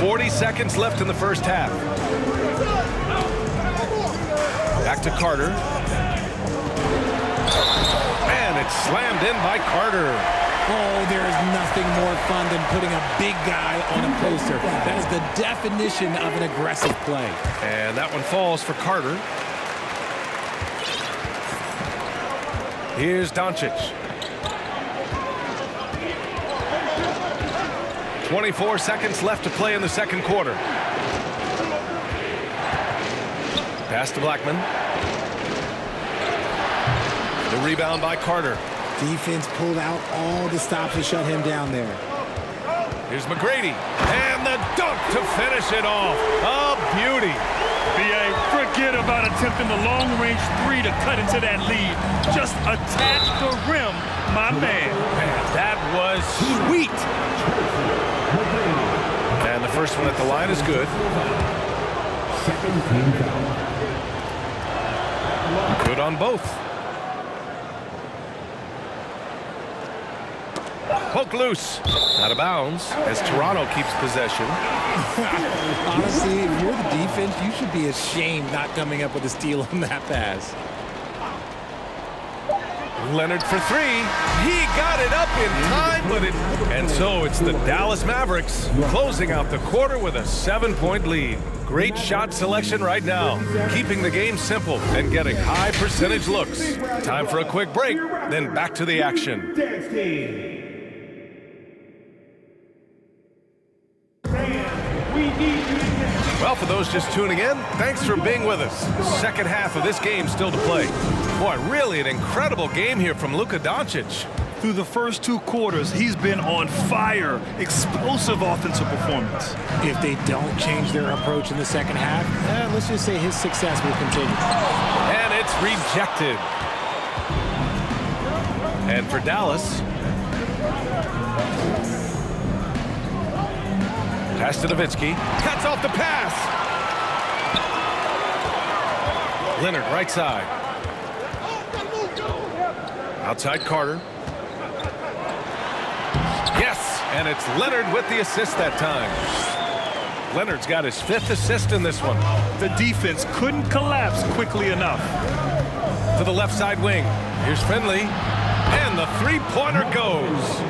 40 seconds left in the first half. Back to Carter. And it's slammed in by Carter. Oh, there is nothing more fun than putting a big guy on a poster. That is the definition of an aggressive play. And that one falls for Carter. Here's Doncic. 24 seconds left to play in the second quarter. Pass to Blackman. The rebound by Carter. Defense pulled out all the stops to shut him down there. Here's McGrady. And the dunk to finish it off. A beauty. B.A., forget about attempting the long-range 3 to cut into that lead. Just attach the rim, my man. Man, that was sweet. And the first one at the line is good. Second team foul. Good on both. Poke loose. Out of bounds as Toronto keeps possession. Honestly, if you're the defense, you should be ashamed not coming up with a steal on that pass. Leonard for 3. He got it up in time, but it... And so it's the Dallas Mavericks closing out the quarter with a 7-point lead. Great shot selection right now, keeping the game simple and getting high percentage looks. Time for a quick break, then back to the action. Well, for those just tuning in, thanks for being with us. Second half of this game still to play. Boy, really an incredible game here from Luka Doncic. Through the first 2 quarters, he's been on fire. Explosive offensive performance. If they don't change their approach in the second half, let's just say his success will continue. And it's rejected. And for Dallas, pass to Nowitzki. Cuts off the pass. Leonard right side. Outside Carter. Yes, and it's Leonard with the assist that time. Leonard's got his 5th assist in this one. The defense couldn't collapse quickly enough. To the left side wing. Here's Finley. And the three-pointer goes.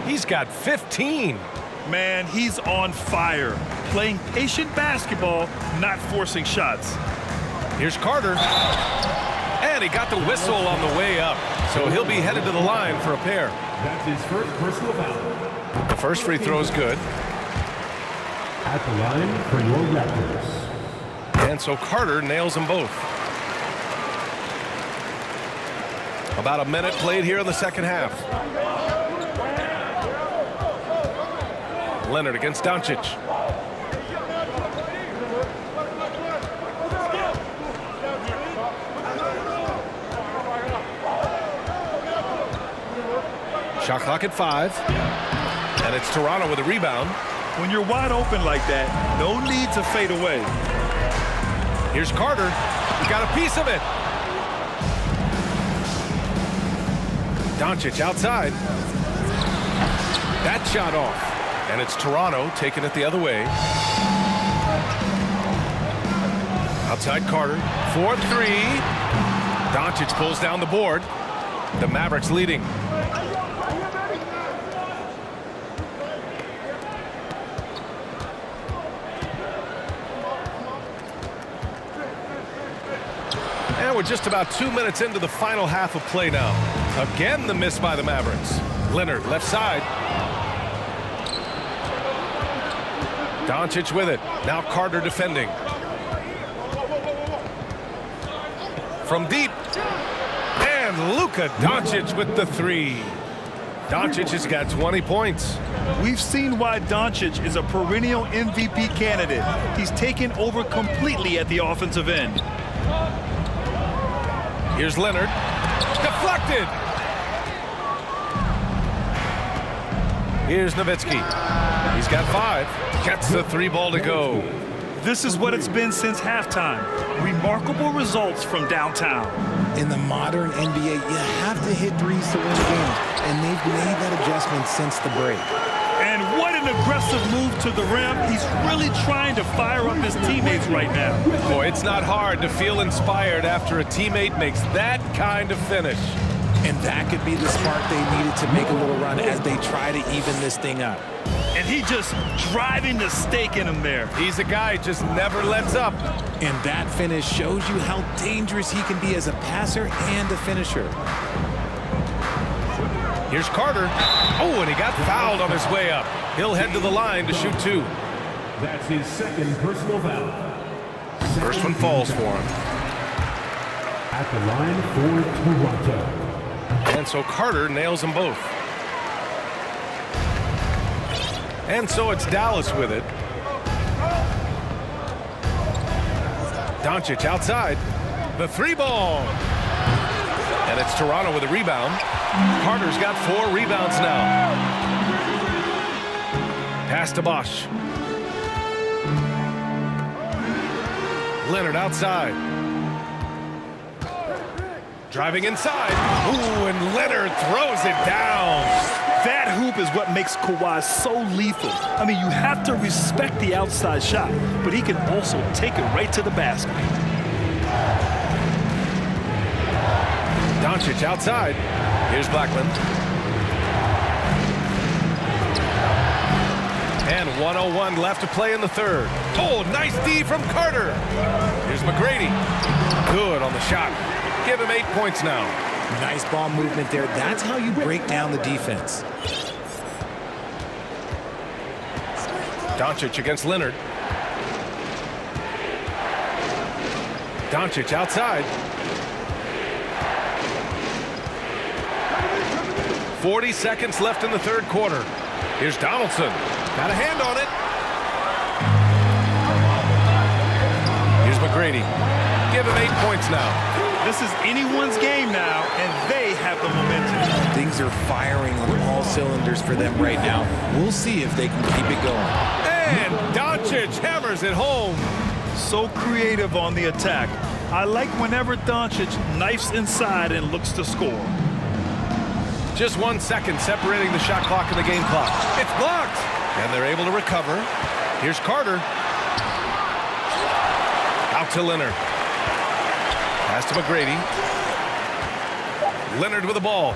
He's got 15. Man, he's on fire. Playing patient basketball, not forcing shots. Here's Carter. And he got the whistle on the way up. So he'll be headed to the line for a pair. That's his first personal foul. The first free throw is good. At the line for your Raptors. And so Carter nails them both. About a minute played here in the second half. Leonard against Doncic. Shot clock at 5. And it's Toronto with a rebound. When you're wide open like that, no need to fade away. Here's Carter. He got a piece of it. Doncic outside. That shot off. And it's Toronto taking it the other way. Outside Carter. 4-3. Doncic pulls down the board. The Mavericks leading. And we're just about 2 minutes into the final half of play now. Again, the miss by the Mavericks. Leonard, left side. Doncic with it. Now Carter defending. From deep. And Luka Doncic with the 3. Doncic has got 20 points. We've seen why Doncic is a perennial MVP candidate. He's taken over completely at the offensive end. Here's Leonard. Deflected. Here's Nowitzki. He's got 5. Gets the 3 ball to go. This is what it's been since halftime. Remarkable results from downtown. In the modern NBA, you have to hit threes to win games, and they've made that adjustment since the break. And what an aggressive move to the rim. He's really trying to fire up his teammates right now. Boy, it's not hard to feel inspired after a teammate makes that kind of finish. And that could be the spark they needed to make a little run as they try to even this thing up. And he just driving the stake in him there. He's a guy just never lets up. And that finish shows you how dangerous he can be as a passer and a finisher. Here's Carter. Oh, and he got fouled on his way up. He'll head to the line to shoot 2. That's his second personal foul. First one falls for him. At the line for Toronto. And so Carter nails them both. And so it's Dallas with it. Doncic outside. The 3 ball. And it's Toronto with a rebound. Carter's got 4 rebounds now. Pass to Bosch. Leonard outside. Driving inside. Ooh, and Leonard throws it down. That hoop is what makes Kawhi so lethal. I mean, you have to respect the outside shot, but he can also take it right to the basket. Doncic outside. Here's Blackman. And 1:01 left to play in the third. Oh, nice D from Carter. Here's McGrady. Good on the shot. Give him 8 points now. Nice ball movement there. That's how you break down the defense. Doncic against Leonard. Doncic outside. 40 seconds left in the third quarter. Here's Donaldson. Got a hand on it. Here's McGrady. Give him 8 points now. This is anyone's game now, and they have the momentum. Things are firing on all cylinders for them right now. We'll see if they can keep it going. And Doncic hammers it home. So creative on the attack. I like whenever Doncic knifes inside and looks to score. Just 1 second separating the shot clock and the game clock. It's blocked. And they're able to recover. Here's Carter. Out to Leonard. Pass to McGrady. Leonard with the ball.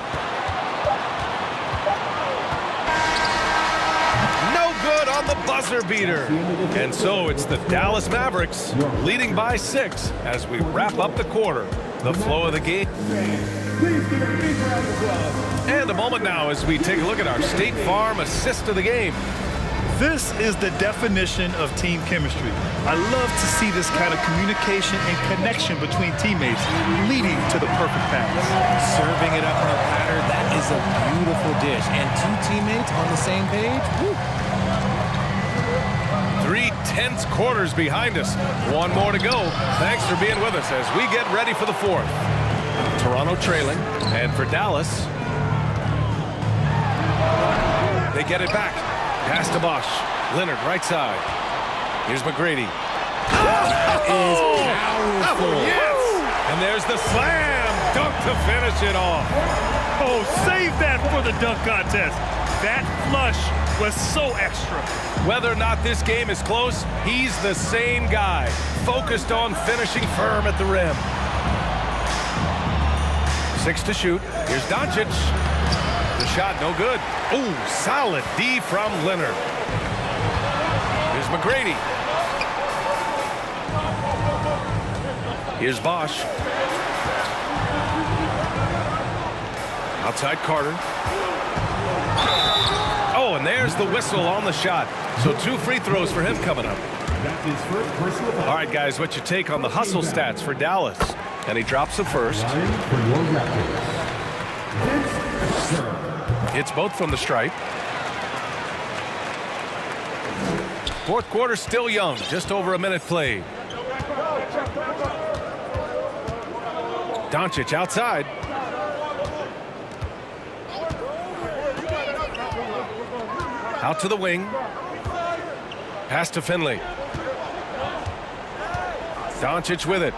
No good on the buzzer beater. And so it's the Dallas Mavericks leading by 6 as we wrap up the quarter. The flow of the game. And a moment now as we take a look at our State Farm assist of the game. This is the definition of team chemistry. I love to see this kind of communication and connection between teammates leading to the perfect pass. Serving it up on a platter, that is a beautiful dish. And 2 teammates on the same page. Woo. 3 tense quarters behind us. 1 more to go. Thanks for being with us as we get ready for the 4th. Toronto trailing, and for Dallas, they get it back. Pass to Bosch. Leonard, right side. Here's McGrady. That is powerful. Yes! And there's the slam dunk to finish it off. Oh, save that for the dunk contest. That flush was so extra. Whether or not this game is close, he's the same guy, focused on finishing firm at the rim. 6 to shoot. Here's Doncic. The shot no good. Ooh, solid D from Leonard. Here's McGrady. Here's Bosch. Outside Carter. Oh, and there's the whistle on the shot. So 2 free throws for him coming up. All right, guys, what's your take on the hustle stats for Dallas? And he drops the first. Hits both from the stripe. 4th quarter still young, just over a minute played. Doncic outside. Out to the wing. Pass to Finley. Doncic with it.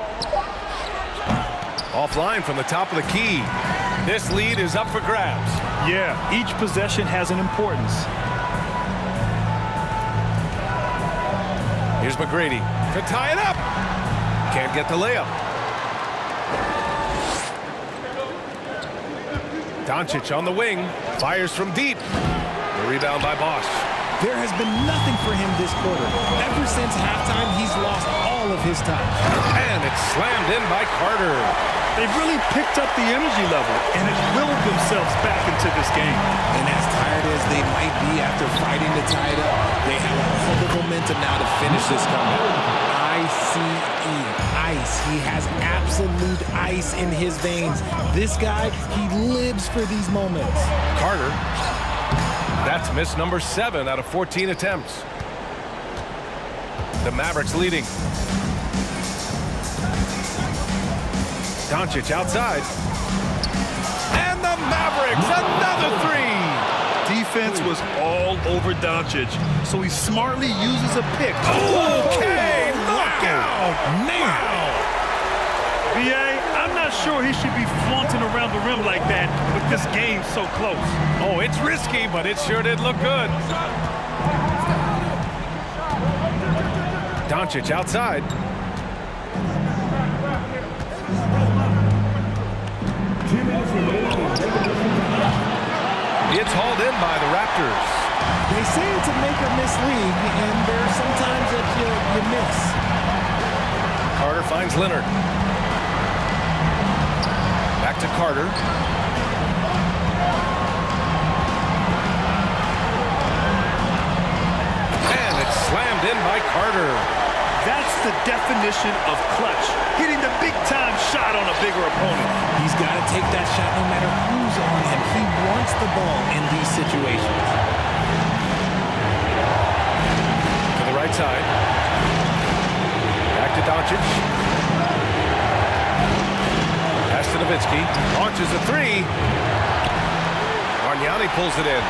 Offline from the top of the key. This lead is up for grabs. Yeah, each possession has an importance. Here's McGrady to tie it up. Can't get the layup. Doncic on the wing. Fires from deep. The rebound by Bosch. There has been nothing for him this quarter. Ever since halftime, he's lost all of his time. And it's slammed in by Carter. They've really picked up the energy level and have willed themselves back into this game. And as tired as they might be after fighting to tie it up, they have all the momentum now to finish this comeback. Ice. He has absolute ice in his veins. This guy, he lives for these moments. Carter. That's miss number 7 out of 14 attempts. The Mavericks leading. Doncic outside. And the Mavericks, another 3. Defense was all over Doncic, so he smartly uses a pick. Okay, knockout. Man. B.A., I'm not sure he should be flaunting around the rim like that with this game so close. Oh, it's risky, but it sure did look good. Doncic outside. It's hauled in by the Raptors. They say it's a make-or-miss league, and there are sometimes that you miss. Carter finds Leonard. Back to Carter. And it's slammed in by Carter. That's the definition of clutch. Hitting the big-time shot on a bigger opponent. He's got to take that shot no matter who's on him. He wants the ball in these situations. To the right side. Back to Doncic. Pass to Nowitzki. Launches a 3. Bargnani pulls it in.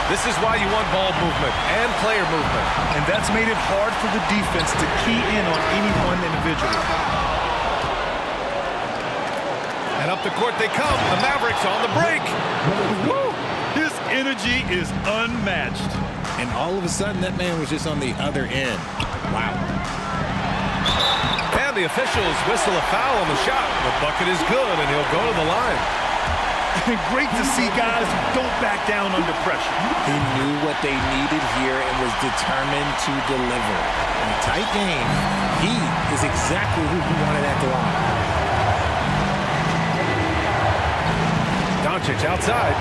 This is why you want ball movement and player movement. And that's made it hard for the defense to key in on any one individual. And up the court they come. The Mavericks on the break. Woo! His energy is unmatched. And all of a sudden, that man was just on the other end. Wow. And the officials whistle a foul on the shot. The bucket is good, and he'll go to the line. Great to see guys who don't back down under pressure. He knew what they needed here and was determined to deliver. In a tight game, he is exactly who he wanted at the line. Doncic outside.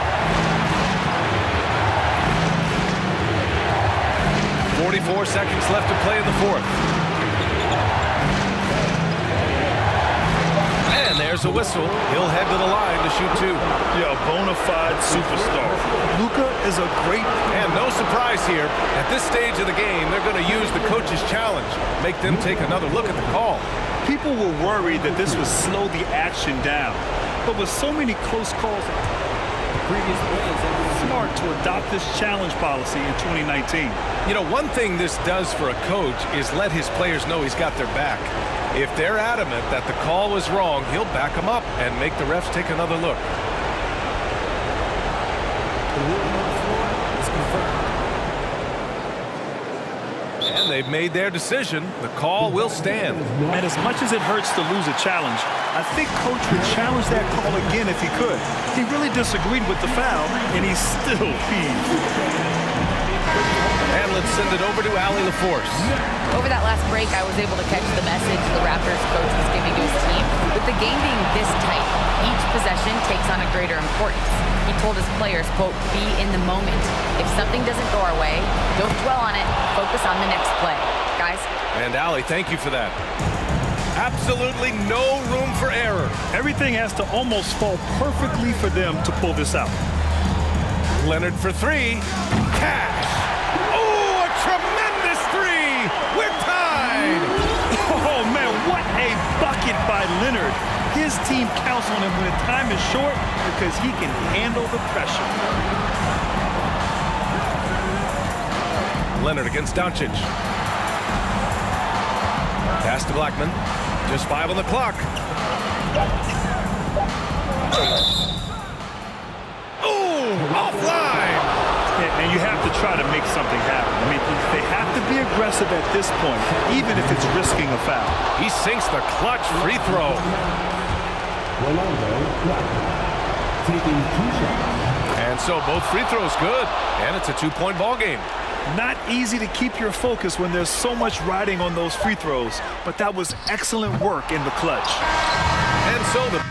44 seconds left to play in the fourth. And there's a whistle. He'll head to the line to shoot two. Yeah, a bona fide superstar. Luka is a great... And no surprise here. At this stage of the game, they're going to use the coach's challenge. Make them take another look at the call. People were worried that this would slow the action down. But with so many close calls, previous plays, it was smart to adopt this challenge policy in 2019. You know, one thing this does for a coach is let his players know he's got their back. If they're adamant that the call was wrong, he'll back them up and make the refs take another look. And they've made their decision. The call will stand. And as much as it hurts to lose a challenge, I think Coach would challenge that call again if he could. He really disagreed with the foul, and he's still peeved. And let's send it over to Allie LaForce. Over that last break, I was able to catch the message the Raptors coach was giving to his team. With the game being this tight, each possession takes on a greater importance. He told his players, quote, be in the moment. If something doesn't go our way, don't dwell on it. Focus on the next play. Guys? And Allie, thank you for that. Absolutely no room for error. Everything has to almost fall perfectly for them to pull this out. Leonard for three. Cash. Oh, a tremendous three. We're tied. Oh, man, what a bucket by Leonard. His team counts on him when the time is short because he can handle the pressure. Leonard against Doncic. Pass to Blackman. Just 5 on the clock. Oh, offline. And you have to try to make something happen. I mean, they have to be aggressive at this point, even if it's risking a foul. He sinks the clutch free throw. Taking 2 shots. And so both free throws good. And it's a 2-point ball game. Not easy to keep your focus when there's so much riding on those free throws, but that was excellent work in the clutch. And so the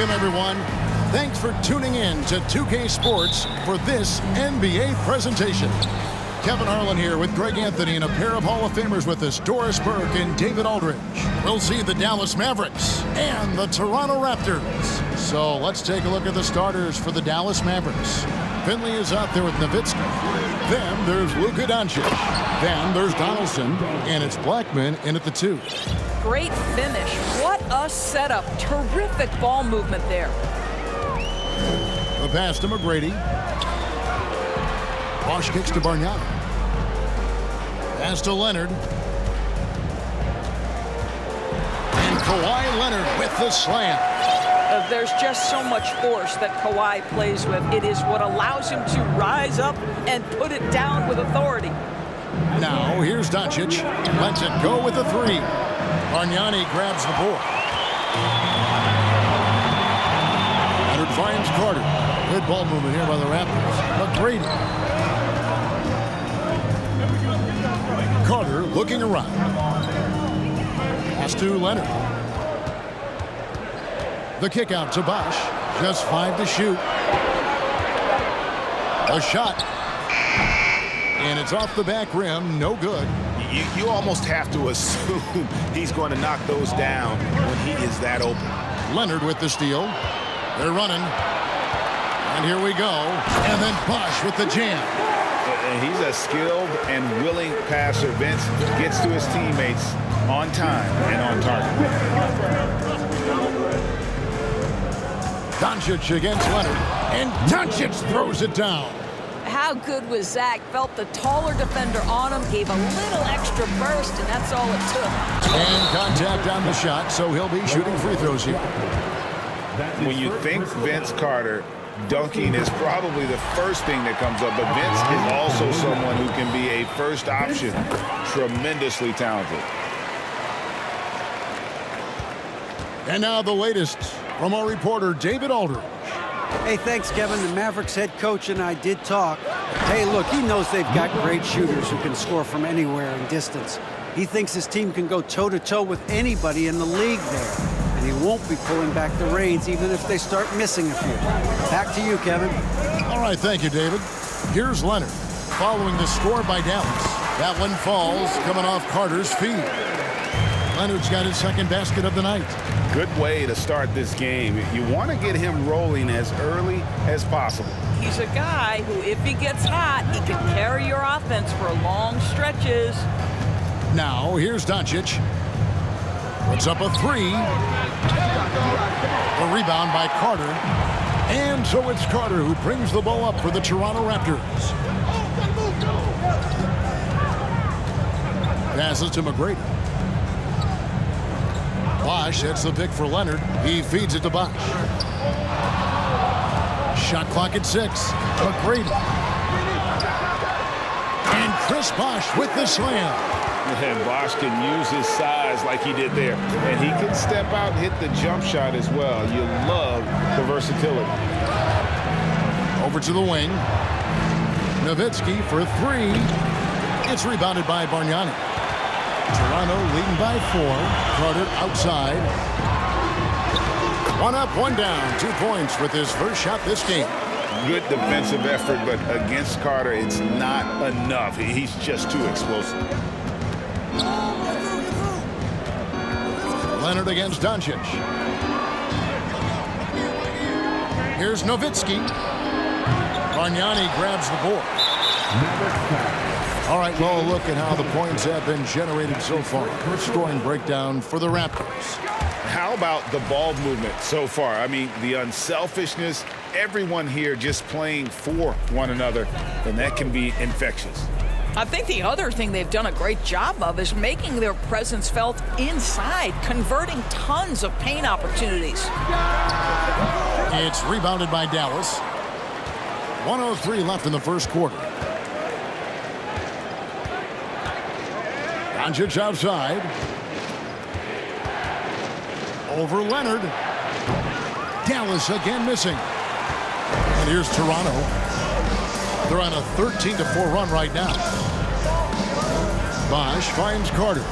Welcome, everyone. Thanks for tuning in to 2K Sports for this NBA presentation. Kevin Harlan here with Greg Anthony and a pair of Hall of Famers with us, Doris Burke and David Aldridge. We'll see the Dallas Mavericks and the Toronto Raptors. So let's take a look at the starters for the Dallas Mavericks. Finley is out there with Nowitzki. Then there's Luka Doncic. Then there's Donaldson, and it's Blackman in at the 2. Great finish. What a setup. Terrific ball movement there. The pass to McGrady. Bosh kicks to Bargnani. Pass to Leonard. And Kawhi Leonard with the slam. There's just so much force that Kawhi plays with. It is what allows him to rise up and put it down with authority. Now here's Doncic. Lets it go with the 3. Bargnani grabs the board. Leonard finds Carter. Good ball movement here by the Raptors. McGrady. Carter looking around. Pass to Leonard. The kick out to Bosh. Just 5 to shoot. A shot. And it's off the back rim. No good. You almost have to assume he's going to knock those down when he is that open. Leonard with the steal. They're running. And here we go. And then Bosh with the jam. And he's a skilled and willing passer. Vince gets to his teammates on time and on target. Doncic against Leonard. And Doncic throws it down. How good was Zach? Felt the taller defender on him, gave a little extra burst, and that's all it took. And contact on the shot, so he'll be shooting free throws here. When you think Vince Carter, dunking is probably the first thing that comes up, but Vince is also someone who can be a first option. Tremendously talented. And now the latest from our reporter, David Aldridge. Hey, thanks, Kevin. The Mavericks head coach and I did talk. Hey, look, he knows they've got great shooters who can score from anywhere in distance. He thinks his team can go toe-to-toe with anybody in the league there. And he won't be pulling back the reins even if they start missing a few. Back to you, Kevin. All right, thank you, David. Here's Leonard following the score by Dallas. That one falls coming off Carter's feet. Leonard's got his second basket of the night. Good way to start this game. You want to get him rolling as early as possible. He's a guy who, if he gets hot, he can carry your offense for long stretches. Now, here's Doncic. Puts up a 3. A rebound by Carter. And so it's Carter who brings the ball up for the Toronto Raptors. Passes to McGrady. Bosh hits the pick for Leonard. He feeds it to Bosh. Shot clock at 6. McGrady. And Chris Bosh with the slam. And Bosh can use his size like he did there. And he can step out and hit the jump shot as well. You love the versatility. Over to the wing. Nowitzki for 3. It's rebounded by Bargnani. Toronto leading by 4. Carter outside. 1 up, 1 down. 2 points with his first shot this game. Good defensive effort, but against Carter, it's not enough. He's just too explosive. Leonard against Doncic. Here's Nowitzki. Bargnani grabs the board. All right, well, look at how the points have been generated so far. Scoring breakdown for the Raptors. How about the ball movement so far? I mean, the unselfishness, everyone here just playing for one another, and that can be infectious. I think the other thing they've done a great job of is making their presence felt inside, converting tons of paint opportunities. It's rebounded by Dallas. 1:03 left in the first quarter. Doncic outside. Over Leonard. Dallas again missing. And here's Toronto. They're on a 13-4 run right now. Bosh finds Carter.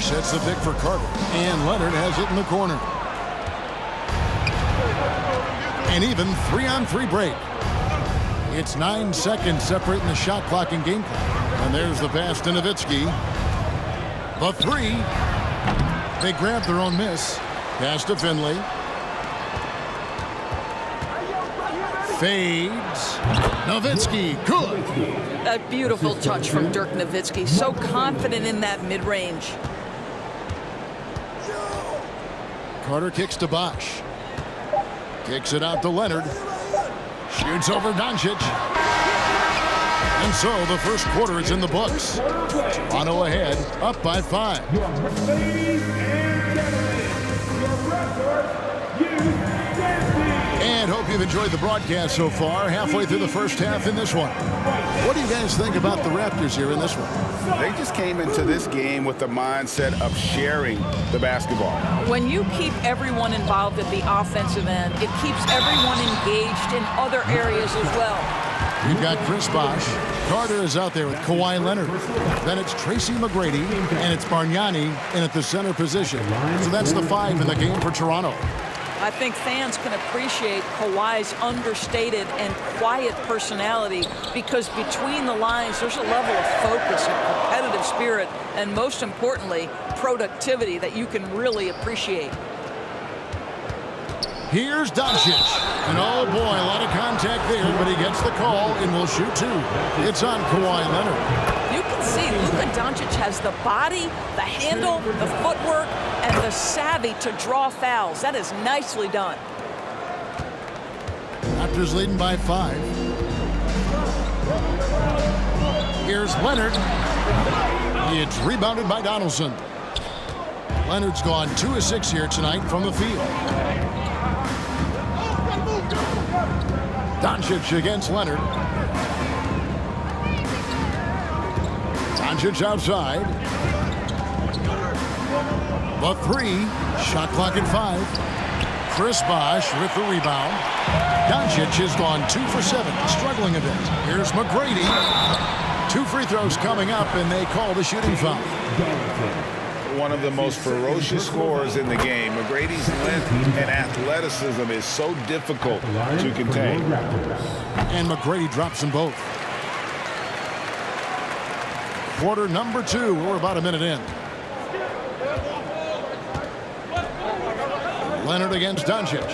sets the pick for Carter. And Leonard has it in the corner. An even 3-on-3 break. It's 9 seconds separating the shot clock and game clock. And there's the pass to Nowitzki. The three. They grab their own miss. Pass to Finley. Fades. Nowitzki, good. A beautiful touch from Dirk Nowitzki. So confident in that mid-range. Carter kicks to Bosch. Kicks it out to Leonard. Shoots over Doncic. And so the first quarter is in the books. Toronto ahead, up by 5. And hope you've enjoyed the broadcast so far. Halfway through the first half in this one. What do you guys think about the Raptors here in this one? They just came into this game with the mindset of sharing the basketball. When you keep everyone involved at the offensive end, it keeps everyone engaged in other areas as well. We've got Chris Bosh. Carter is out there with Kawhi Leonard. Then it's Tracy McGrady, and it's Bargnani in at the center position. So that's the 5 in the game for Toronto. I think fans can appreciate Kawhi's understated and quiet personality because between the lines, there's a level of focus and competitive spirit, and most importantly, productivity that you can really appreciate. Here's Doncic. And oh boy, a lot of contact there, but he gets the call and will shoot 2. It's on Kawhi Leonard. You can see Luka Doncic has the body, the handle, the footwork, and the savvy to draw fouls. That is nicely done. Raptors leading by 5. Here's Leonard. It's rebounded by Donaldson. Leonard's gone 2 of 6 here tonight from the field. Doncic against Leonard. Doncic outside. The 3. Shot clock at 5. Chris Bosh with the rebound. Doncic has gone 2 for 7, struggling a bit. Here's McGrady. 2 free throws coming up, and they call the shooting foul. One of the most ferocious scorers in the game. McGrady's length and athleticism is so difficult to contain. And McGrady drops them both. Quarter number 2. We're about a minute in. Leonard against Doncic.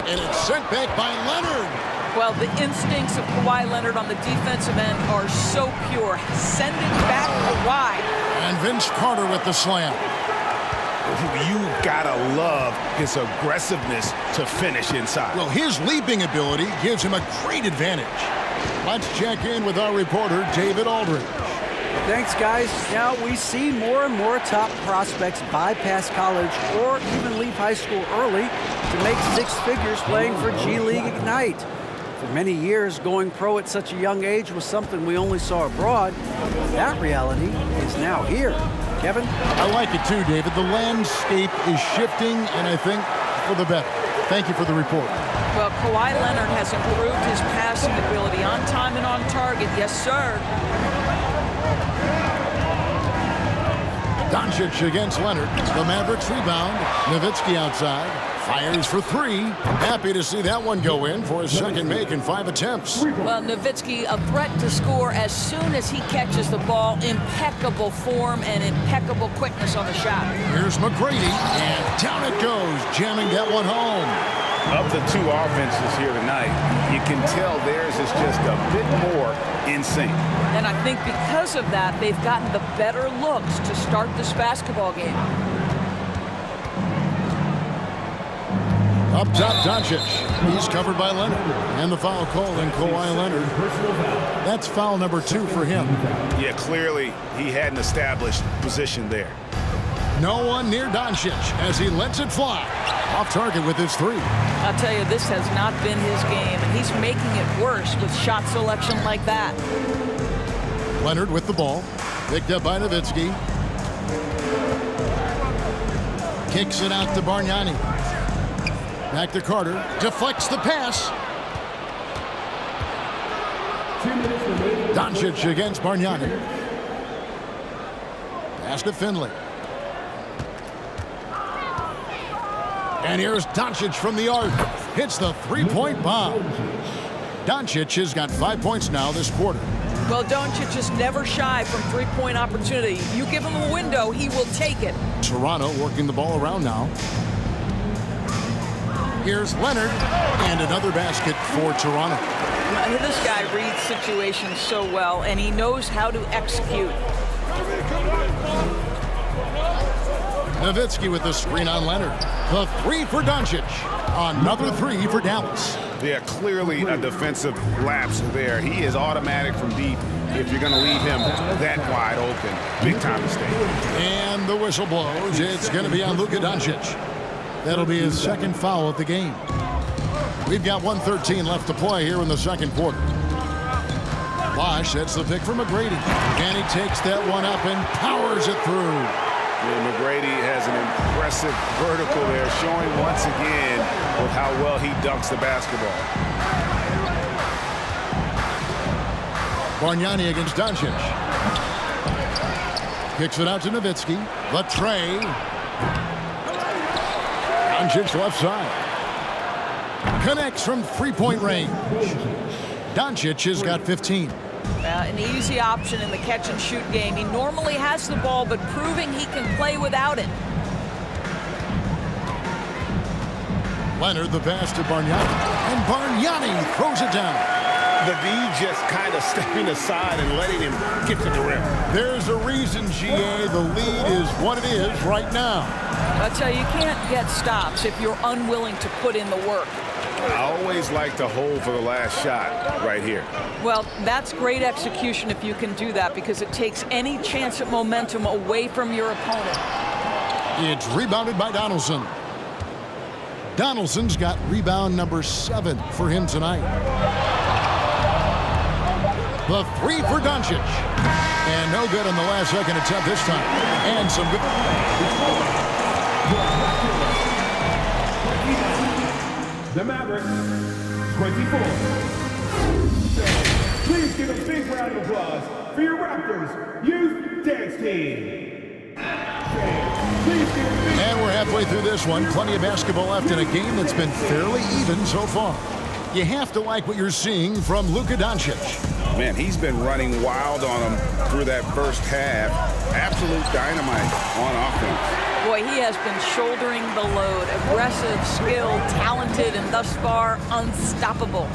And it's sent back by Leonard. Well, the instincts of Kawhi Leonard on the defensive end are so pure. Send it back Kawhi. And Vince Carter with the slam. You gotta love his aggressiveness to finish inside. Well, his leaping ability gives him a great advantage. Let's check in with our reporter, David Aldridge. Thanks, guys. Now, we see more and more top prospects bypass college or even leave high school early to make 6 figures playing for G League Ignite. For many years, going pro at such a young age was something we only saw abroad. That reality is now here. Kevin? I like it too, David. The landscape is shifting, and I think for the better. Thank you for the report. Well, Kawhi Leonard has improved his passing ability on time and on target. Yes, sir. Doncic against Leonard. The Mavericks rebound. Nowitzki outside. Fires for 3. Happy to see that one go in for his second make in 5 attempts. Well, Nowitzki, a threat to score as soon as he catches the ball. Impeccable form and impeccable quickness on the shot. Here's McGrady, and down it goes, jamming that one home. Of the 2 offenses here tonight, you can tell theirs is just a bit more in sync. And I think because of that, they've gotten the better looks to start this basketball game. Up top, Doncic. He's covered by Leonard. And the foul called in Kawhi Leonard. That's foul number 2 for him. Yeah, clearly he hadn't established position there. No one near Doncic as he lets it fly. Off target with his 3. I'll tell you, this has not been his game, and he's making it worse with shot selection like that. Leonard with the ball. Picked up by Nowitzki. Kicks it out to Bargnani. Back to Carter. Deflects the pass. Doncic against Bargnani. Pass to Finley. And here's Doncic from the arc. Hits the three-point bomb. Doncic has got 5 points now this quarter. Well, Doncic is never shy from three-point opportunity. You give him a window, he will take it. Toronto working the ball around now. Here's Leonard, and another basket for Toronto. This guy reads situations so well, and he knows how to execute. Nowitzki with the screen on Leonard. The three for Doncic. Another three for Dallas. Yeah, clearly a defensive lapse there. He is automatic from deep if you're going to leave him that wide open. Big time mistake. And the whistle blows. It's going to be on Luka Doncic. That'll be his second foul of the game. We've got 1:13 left to play here in the second quarter. Bosh, that's the pick from McGrady. And he takes that one up and powers it through. Yeah, McGrady has an impressive vertical there, showing once again with how well he dunks the basketball. Bargnani against Doncic. Kicks it out to Nowitzki. The tray. Doncic left side. Connects from three-point range. Doncic has got 15. An easy option in the catch-and-shoot game. He normally has the ball, but proving he can play without it. Leonard, the pass to Bargnani. And Bargnani throws it down. The D just kind of stepping aside and letting him get to the rim. There's a reason, GA. The lead is what it is right now. I tell you, you can't get stops if you're unwilling to put in the work. I always like to hold for the last shot right here. Well, that's great execution if you can do that, because it takes any chance at momentum away from your opponent. It's rebounded by Donaldson. Donaldson's got rebound number 7 for him tonight. The three for Doncic. And no good on the last second attempt this time. And some good. The Mavericks, 24. Please give a big round of applause for your Raptors Youth Dance Team. And we're halfway through this one. Plenty of basketball left in a game that's been fairly even so far. You have to like what you're seeing from Luka Doncic. Man, he's been running wild on him through that first half. Absolute dynamite on offense. Boy, he has been shouldering the load. Aggressive, skilled, talented, and thus far unstoppable.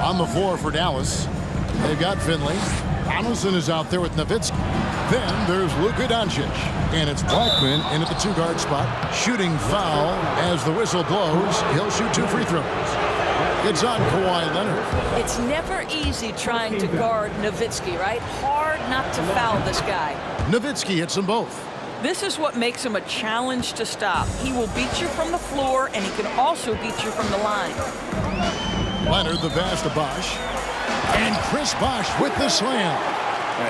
On the floor for Dallas, they've got Finley. Donaldson is out there with Nowitzki. Then there's Luka Doncic. And it's Blackman in at the two-guard spot. Shooting foul as the whistle blows. He'll shoot 2 free throws. It's on Kawhi Leonard. It's never easy trying to guard Nowitzki, right? Hard not to foul this guy. Nowitzki hits them both. This is what makes him a challenge to stop. He will beat you from the floor, and he can also beat you from the line. Leonard, the pass to Bosh. And Chris Bosh with the slam.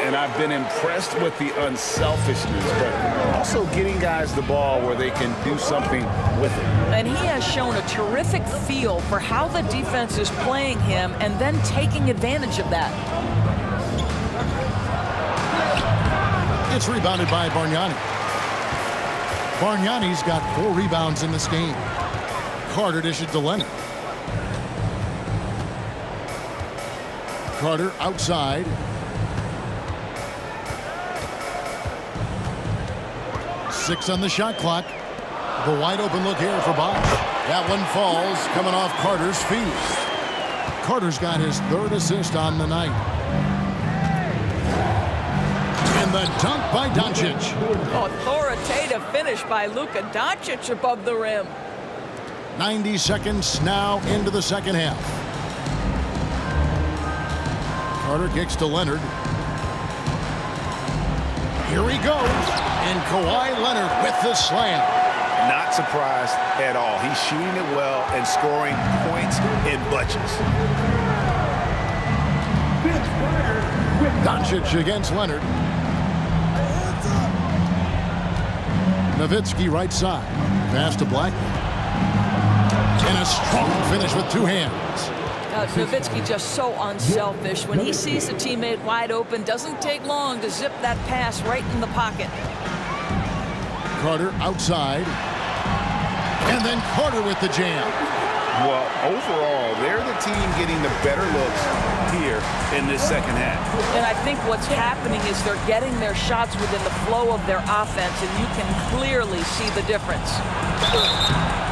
And I've been impressed with the unselfishness, but also getting guys the ball where they can do something with it. And he has shown a terrific feel for how the defense is playing him and then taking advantage of that. It's rebounded by Bargnani. Bargnani's got 4 rebounds in this game. Carter dishes to Leonard. Carter outside. Six on the shot clock. The wide open look here for Bosh. That one falls, coming off Carter's feet. Carter's got his 3rd assist on the night. And the dunk by Doncic. Authoritative finish by Luka Doncic above the rim. 90 seconds now into the second half. Carter kicks to Leonard. Here he goes. And Kawhi Leonard with the slam. Not surprised at all. He's shooting it well and scoring points in bunches. Doncic against Leonard. Nowitzki right side. Pass to Blackman. And a strong finish with 2 hands. Nowitzki just so unselfish. When he sees a teammate wide open, doesn't take long to zip that pass right in the pocket. Carter outside. And then Carter with the jam. Well, overall, they're the team getting the better looks here in this second half. And I think what's happening is they're getting their shots within the flow of their offense, and you can clearly see the difference.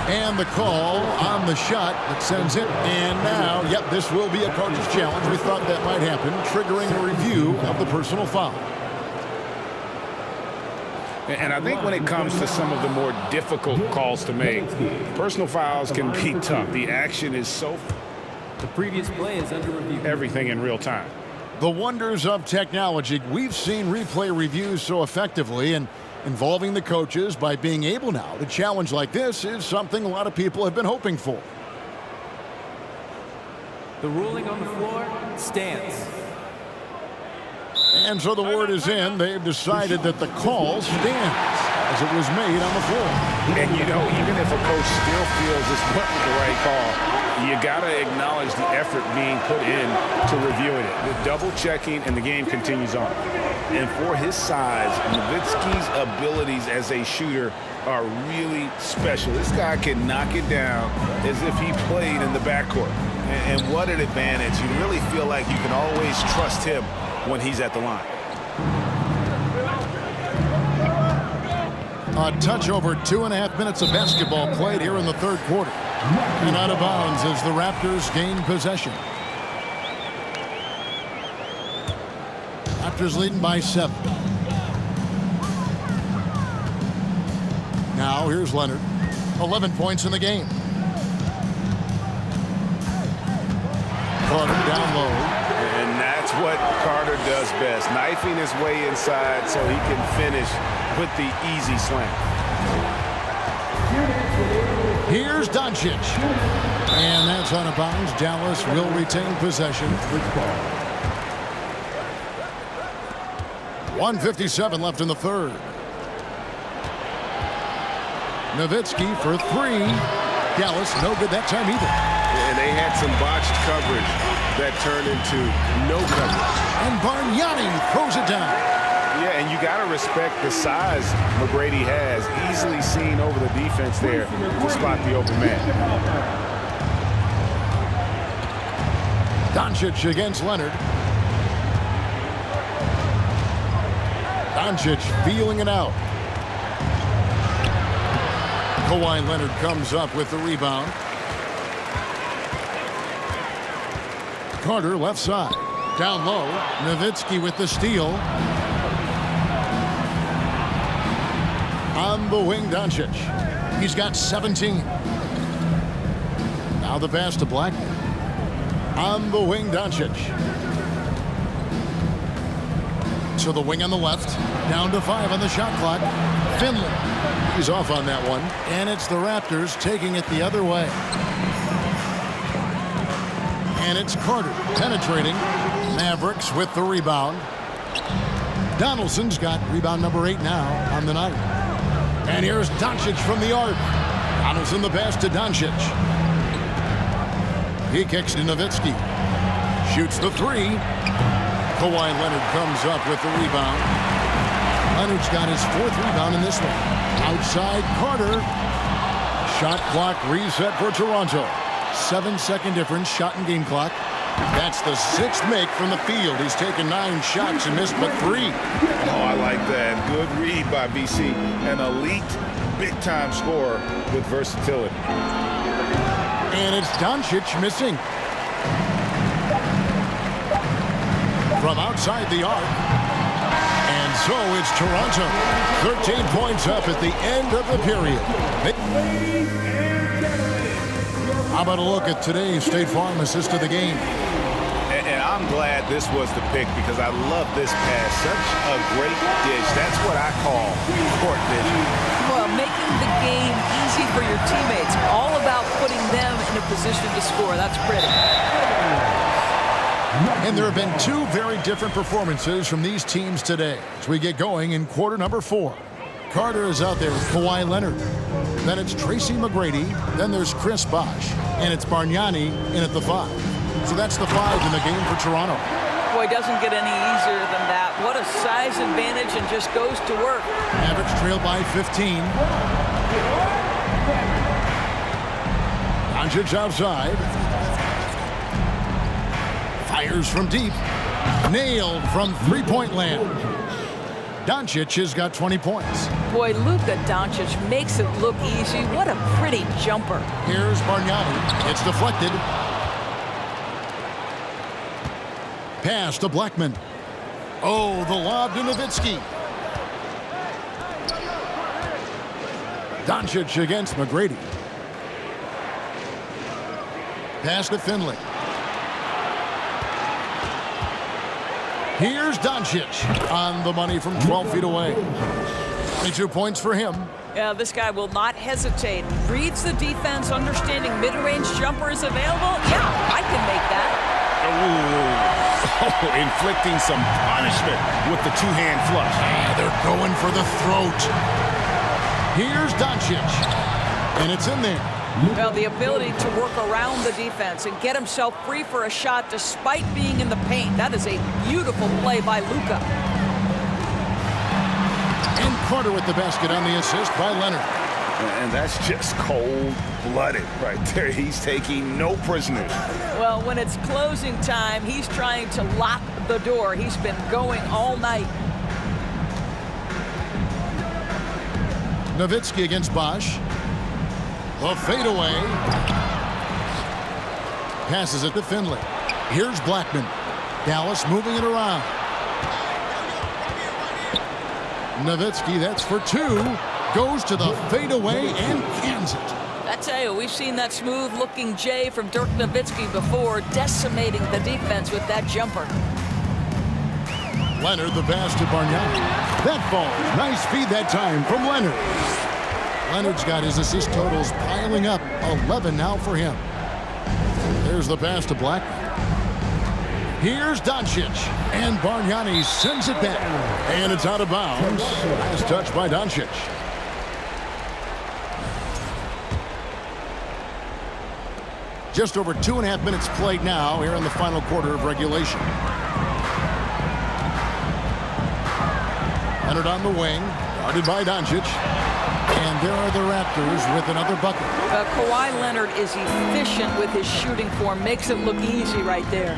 And the call on the shot that sends it. And now, yep, this will be a coach's challenge. We thought that might happen, triggering a review of the personal foul. And I think when it comes to some of the more difficult calls to make, personal fouls can be tough. The action is so... The previous play is under review. Everything in real time. The wonders of technology. We've seen replay reviews so effectively, and involving the coaches by being able now to challenge like this is something a lot of people have been hoping for. The ruling on the floor stands. And so the word is in. They've decided that the call stands as it was made on the floor. And, you know, even if a coach still feels this wasn't the right call, you got to acknowledge the effort being put in to reviewing it. The double checking, and the game continues on. And for his size, Nowitzki's abilities as a shooter are really special. This guy can knock it down as if he played in the backcourt. And what an advantage. You really feel like you can always trust him when he's at the line. A touch over 2.5 minutes of basketball played here in the third quarter. And out of bounds as the Raptors gain possession. Raptors leading by 7. Now here's Leonard. 11 points in the game. Carter down low. And that's what Carter does best, knifing his way inside so he can finish with the easy slam. Here's Doncic. And that's out of bounds. Dallas will retain possession. 1:57 left in the third. Nowitzki for 3. Dallas no good that time either. And they had some botched coverage that turned into no coverage. And Bargnani throws it down. Yeah, and you got to respect the size McGrady has. Easily seen over the defense there to spot the open man. Doncic against Leonard. Doncic feeling it out. Kawhi Leonard comes up with the rebound. Carter left side. Down low. Nowitzki with the steal. On the wing, Doncic. He's got 17. Now the pass to Blackman. On the wing, Doncic. To the wing on the left. Down to 5 on the shot clock. Finley. He's off on that one. And it's the Raptors taking it the other way. And it's Carter penetrating. Mavericks with the rebound. Donaldson's got rebound number 8 now on the night. And here's Doncic from the arc. Donaldson the pass to Doncic. He kicks to Nowitzki. Shoots the 3. Kawhi Leonard comes up with the rebound. Leonard's got his 4th rebound in this one. Outside Carter. Shot clock reset for Toronto. 7-second difference, shot and game clock. That's the 6th make from the field. He's taken 9 shots and missed but 3. Oh, I like that. Good read by VC. An elite, big-time scorer with versatility. And it's Doncic missing. From outside the arc. And so it's Toronto. 13 points up at the end of the period. How about a look at today's State Farm assist of the game? And I'm glad this was the pick because I love this pass. Such a great dish. That's what I call court vision. Well, making the game easy for your teammates. All about putting them in a position to score. That's pretty. And there have been 2 very different performances from these teams today as we get going in quarter number 4. Carter is out there with Kawhi Leonard. Then it's Tracy McGrady. Then there's Chris Bosh. And it's Bargnani in at the 5. So that's the 5 in the game for Toronto. Boy, it doesn't get any easier than that. What a size advantage, and just goes to work. Mavericks trail by 15. Doncic outside. Fires from deep. Nailed from three-point land. Doncic has got 20 points. Boy, Luka Doncic makes it look easy. What a pretty jumper. Here's Bargnani. It's deflected. Pass to Blackman. Oh, the lob to Nowitzki. Doncic against McGrady. Pass to Finley. Here's Doncic on the money from 12 feet away. 22 points for him. Yeah, this guy will not hesitate. Reads the defense, understanding mid-range jumper is available. Yeah, I can make that. Inflicting some punishment with the two-hand flush. Yeah, they're going for the throat. Here's Doncic, and it's in there. Well, the ability to work around the defense and get himself free for a shot despite being in the paint. That is a beautiful play by Luka. And Carter with the basket on the assist by Leonard. And that's just cold-blooded right there. He's taking no prisoners. Well, when it's closing time, he's trying to lock the door. He's been going all night. Nowitzki against Bosch. The fadeaway. Passes it to Finley. Here's Blackman. Dallas moving it around. Nowitzki, that's for two. Goes to the fadeaway and cans it. I tell you, we've seen that smooth-looking J from Dirk Nowitzki before, decimating the defense with that jumper. Leonard, the pass to Bargnani. That falls. Nice feed that time from Leonard. Leonard's got his assist totals piling up. 11 now for him. There's the pass to Blackman. Here's Doncic. And Bargnani sends it back. And it's out of bounds. Last touch by Doncic. Just over 2.5 minutes played now here in the final quarter of regulation. Leonard on the wing, guarded by Doncic. And there are the Raptors with another bucket. Kawhi Leonard is efficient with his shooting form. Makes it look easy right there.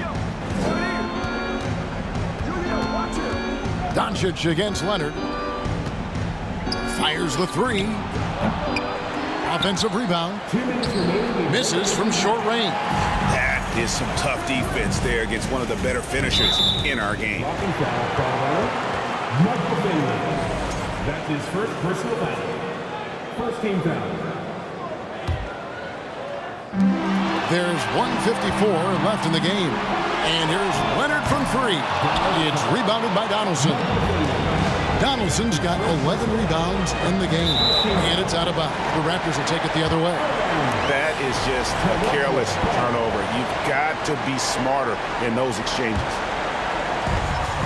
Doncic against Leonard. Fires the three. Offensive rebound. Misses from short range. That is some tough defense there against one of the better finishers in our game. That's his first personal foul. First team foul. There's 1:54 left in the game. And here's Leonard from three. It's rebounded by Donaldson. Donaldson's got 11 rebounds in the game. And it's out of bounds. The Raptors will take it the other way. That is just a careless turnover. You've got to be smarter in those exchanges.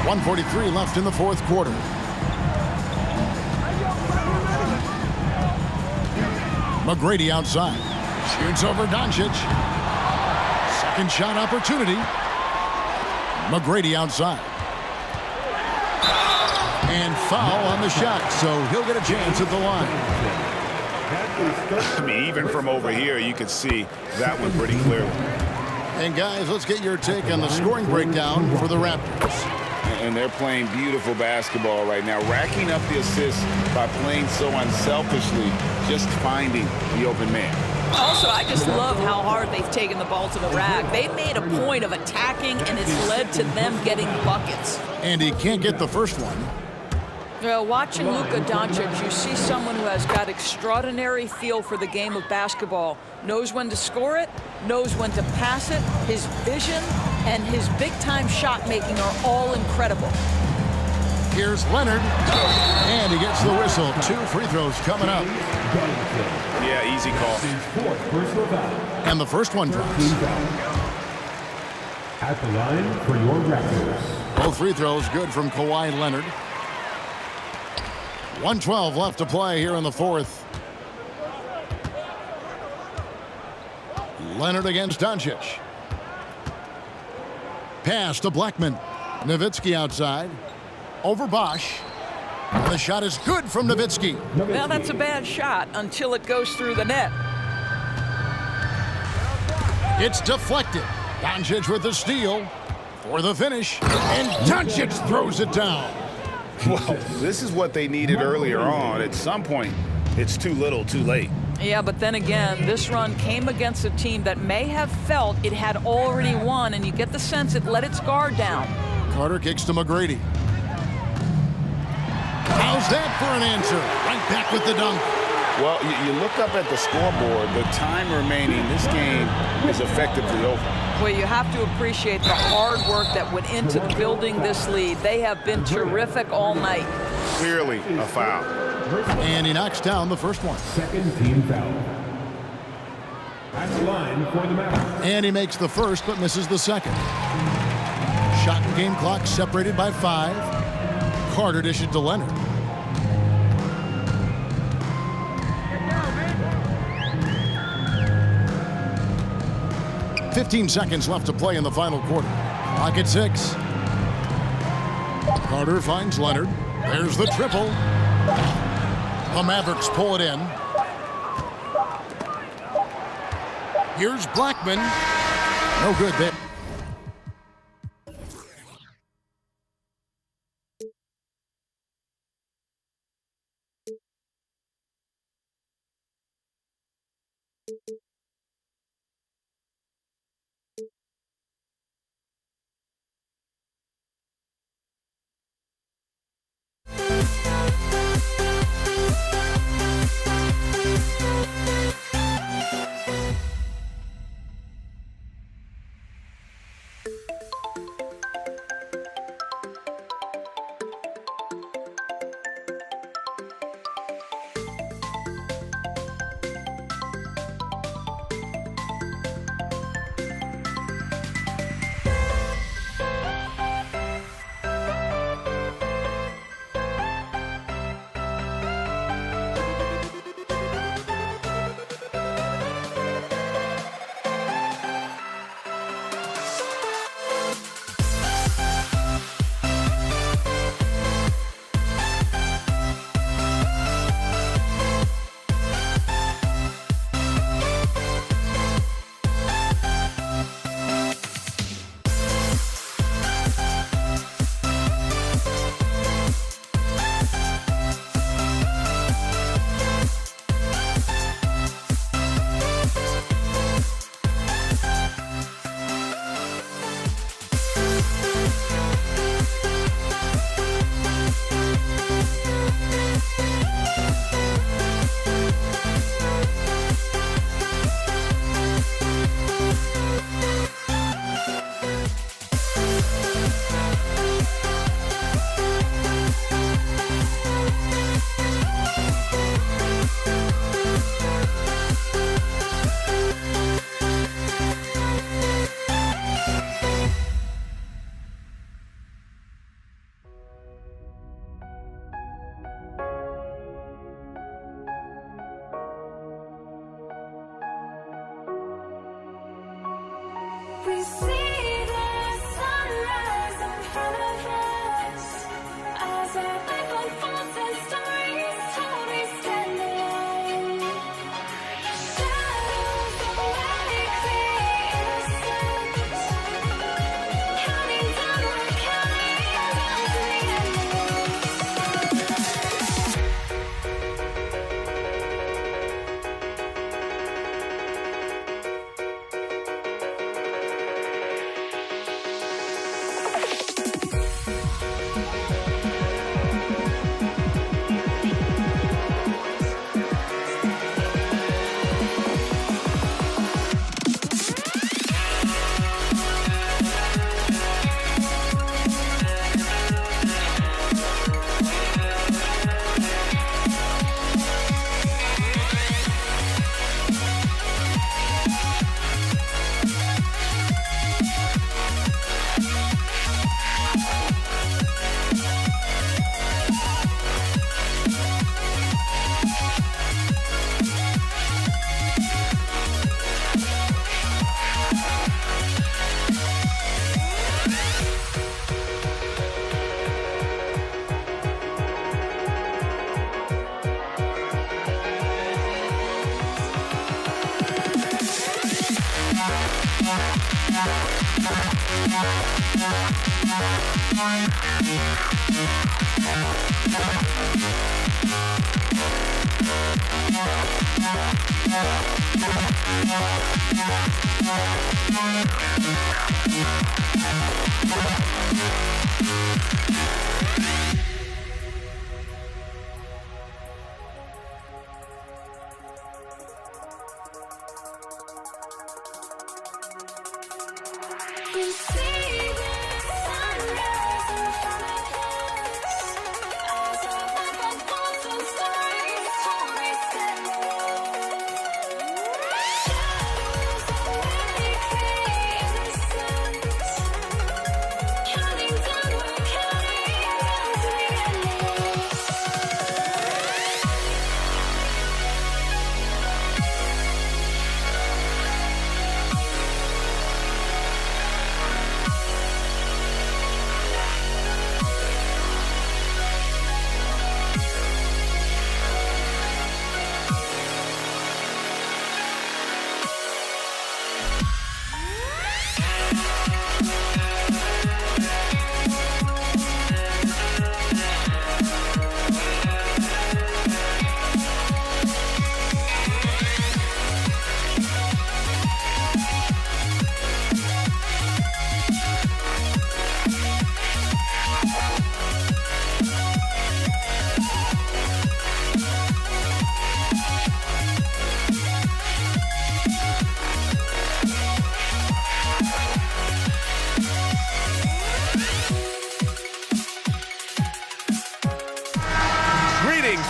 1:43 left in the fourth quarter. McGrady outside. Shoots over Doncic. Second shot opportunity. McGrady outside. And foul on the shot, so he'll get a chance at the line. I mean, even from over here, you could see that one pretty clearly. And guys, let's get your take on the scoring breakdown for the Raptors. And they're playing beautiful basketball right now, racking up the assists by playing so unselfishly, just finding the open man. Also, I just love how hard they've taken the ball to the rack. They've made a point of attacking, and it's led to them getting buckets. And he can't get the first one. Watching Luka Doncic, you see someone who has got extraordinary feel for the game of basketball. Knows when to score it, knows when to pass it. His vision and his big-time shot making are all incredible. Here's Leonard, and he gets the whistle. 2 free throws coming up. Yeah, easy call. And the first one drops. At the line for your Raptors. Both free throws good from Kawhi Leonard. 1:12 left to play here in the fourth. Leonard against Doncic. Pass to Blackman. Nowitzki outside. Over Bosch. The shot is good from Nowitzki. Well, that's a bad shot until it goes through the net. It's deflected. Doncic with the steal for the finish. And Doncic throws it down. Well, this is what they needed earlier on. At some point, it's too little, too late. Yeah, but then again, this run came against a team that may have felt it had already won, and you get the sense it let its guard down. Carter kicks to McGrady. How's that for an answer? Right back with the dunk. Well, you look up at the scoreboard, the time remaining, this game is effectively over. Well, you have to appreciate the hard work that went into building this lead. They have been terrific all night. Clearly a foul. And he knocks down the first one. Second team foul. At the line for the Mavericks. And he makes the first, but misses the second. Shot and game clock separated by 5. Carter dishes to Leonard. "15 seconds left to play in the final quarter. Clock at 6. Carter finds Leonard. There's the triple. The Mavericks pull it in. Here's Blackman. No good there.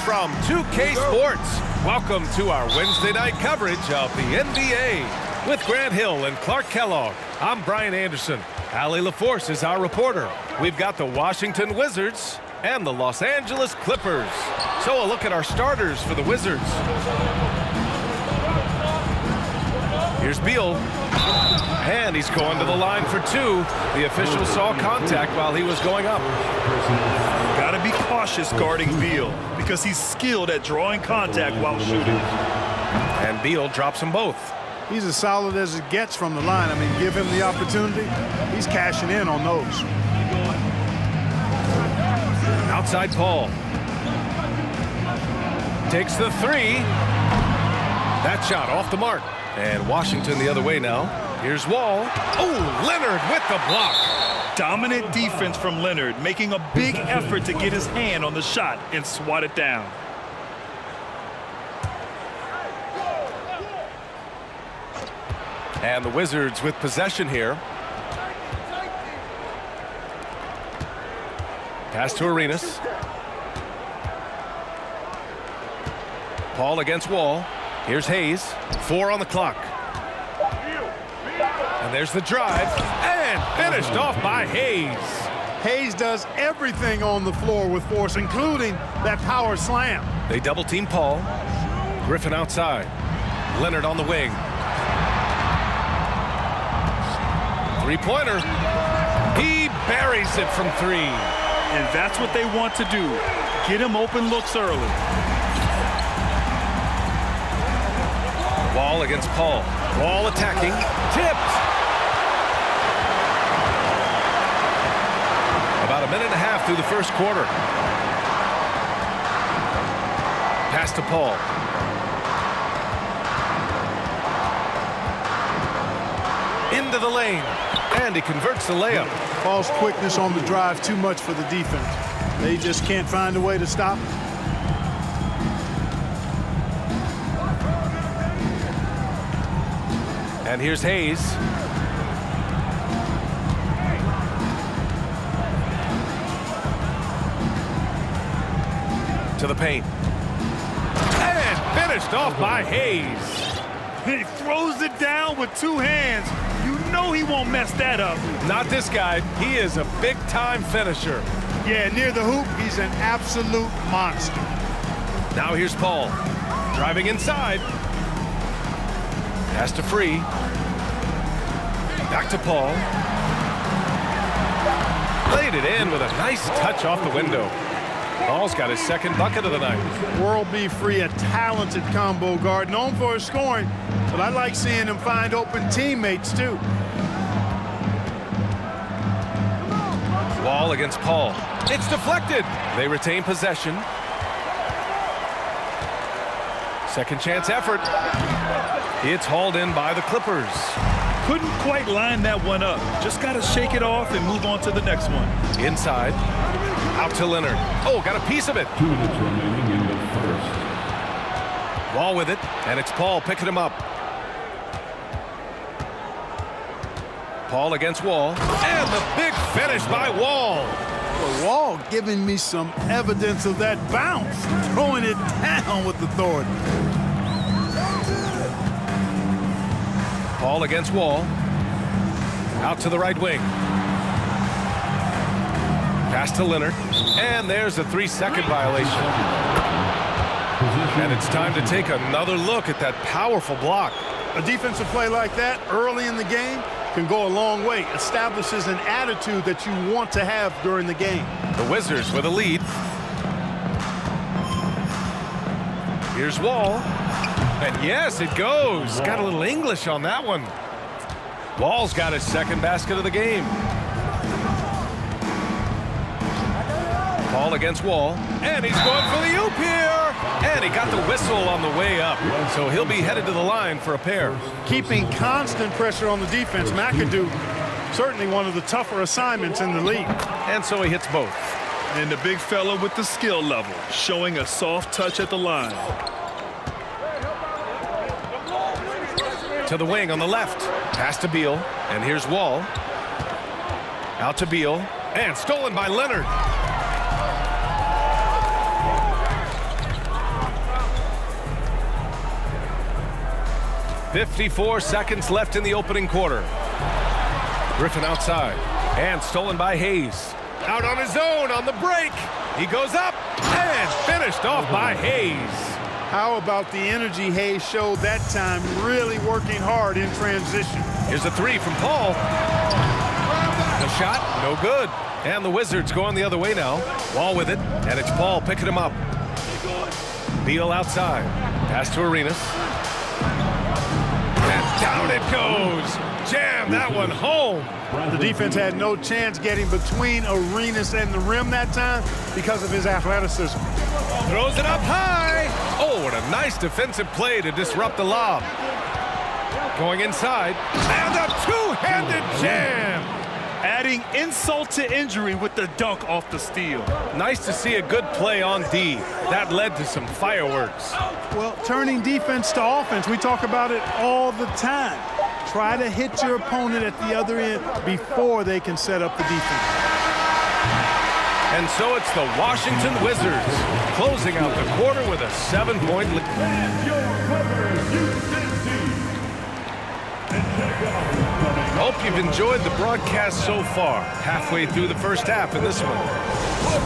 From 2K Sports, welcome to our Wednesday night coverage of the NBA. With Grant Hill and Clark Kellogg, I'm Brian Anderson. Allie LaForce is our reporter. We've got the Washington Wizards and the Los Angeles Clippers. So a look at our starters for the Wizards. Here's Beal, and he's going to the line for two. The official saw contact while he was going up. Got to be cautious guarding Beal because he's skilled at drawing contact while shooting. And Beal drops them both. He's as solid as it gets from the line. I mean, give him the opportunity. He's cashing in on those. Outside Paul. Takes the three. That shot off the mark. And Washington the other way now. Here's Wall. Oh, Leonard with the block. Dominant defense from Leonard, making a big effort to get his hand on the shot and swat it down. And the Wizards with possession here. Pass to Arenas. Paul against Wall. Here's Hayes. 4 on the clock. And there's the drive. And finished off by Hayes. Hayes does everything on the floor with force, including that power slam. They double team Paul. Griffin outside. Leonard on the wing. Three-pointer. He buries it from three. And that's what they want to do. Get him open looks early. Wall against Paul. Wall attacking. Tipped. About a minute and a half through the first quarter. Pass to Paul. Into the lane. And he converts the layup. Paul's quickness on the drive too much for the defense. They just can't find a way to stop him. And here's Hayes. To the paint. And finished off by Hayes. He throws it down with two hands. You know he won't mess that up. Not this guy. He is a big-time finisher. Yeah, near the hoop, he's an absolute monster. Now here's Paul. Driving inside. Pass to Free. Back to Paul. Laid it in with a nice touch off the window. Paul's got his second bucket of the night. World B. Free, a talented combo guard, known for his scoring, but I like seeing him find open teammates, too. Wall against Paul. It's deflected. They retain possession. Second chance effort. It's hauled in by the Clippers. Couldn't quite line that one up. Just got to shake it off and move on to the next one. Inside. Out to Leonard. Oh, got a piece of it. 2 minutes remaining in the first. Wall with it, and it's Paul picking him up. Paul against Wall, and the big finish by Wall. Well, Wall giving me some evidence of that bounce, throwing it down with authority. Paul against Wall. Out to the right wing. Pass to Leonard, and there's a 3-second violation. And it's time to take another look at that powerful block. A defensive play like that early in the game can go a long way. Establishes an attitude that you want to have during the game. The Wizards with a lead. Here's Wall. And yes, it goes. Got a little English on that one. Wall's got his second basket of the game. Paul against Wall. And he's going for the oop here. And he got the whistle on the way up. So he'll be headed to the line for a pair. Keeping constant pressure on the defense. McAdoo, certainly one of the tougher assignments in the league. And so he hits both. And the big fella with the skill level, showing a soft touch at the line. To the wing on the left. Pass to Beal. And here's Wall. Out to Beal. And stolen by Leonard. .54 seconds left in the opening quarter. Griffin outside. And stolen by Hayes. Out on his own on the break. He goes up and finished off by Hayes. How about the energy Hayes showed that time, really working hard in transition. Here's a 3 from Paul. The shot, no good. And the Wizards going the other way now. Wall with it, and it's Paul picking him up. Beal outside. Pass to Arenas. And down it goes. Jam that one home. The defense had no chance getting between Arenas and the rim that time because of his athleticism. Throws it up high. Oh, what a nice defensive play to disrupt the lob. Going inside. And a two-handed jam. Adding insult to injury with the dunk off the steal. Nice to see a good play on D. That led to some fireworks. Well, turning defense to offense, we talk about it all the time. Try to hit your opponent at the other end before they can set up the defense. And so it's the Washington Wizards closing out the quarter with a 7-point lead. Hope you've enjoyed the broadcast so far. Halfway through the first half in this one.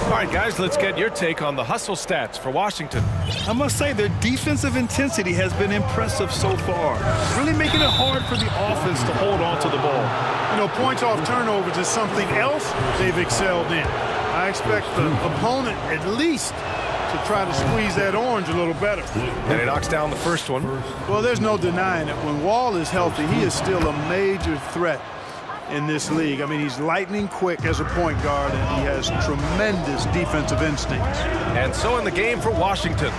All right, guys, let's get your take on the hustle stats for Washington. I must say their defensive intensity has been impressive so far. Really making it hard for the offense to hold on to the ball. You know, points off turnovers is something else they've excelled in. I expect the opponent at least to try to squeeze that orange a little better. And he knocks down the first one. Well, there's no denying it. When Wall is healthy, he is still a major threat in this league. I mean, he's lightning quick as a point guard, and he has tremendous defensive instincts. And so in the game for Washington.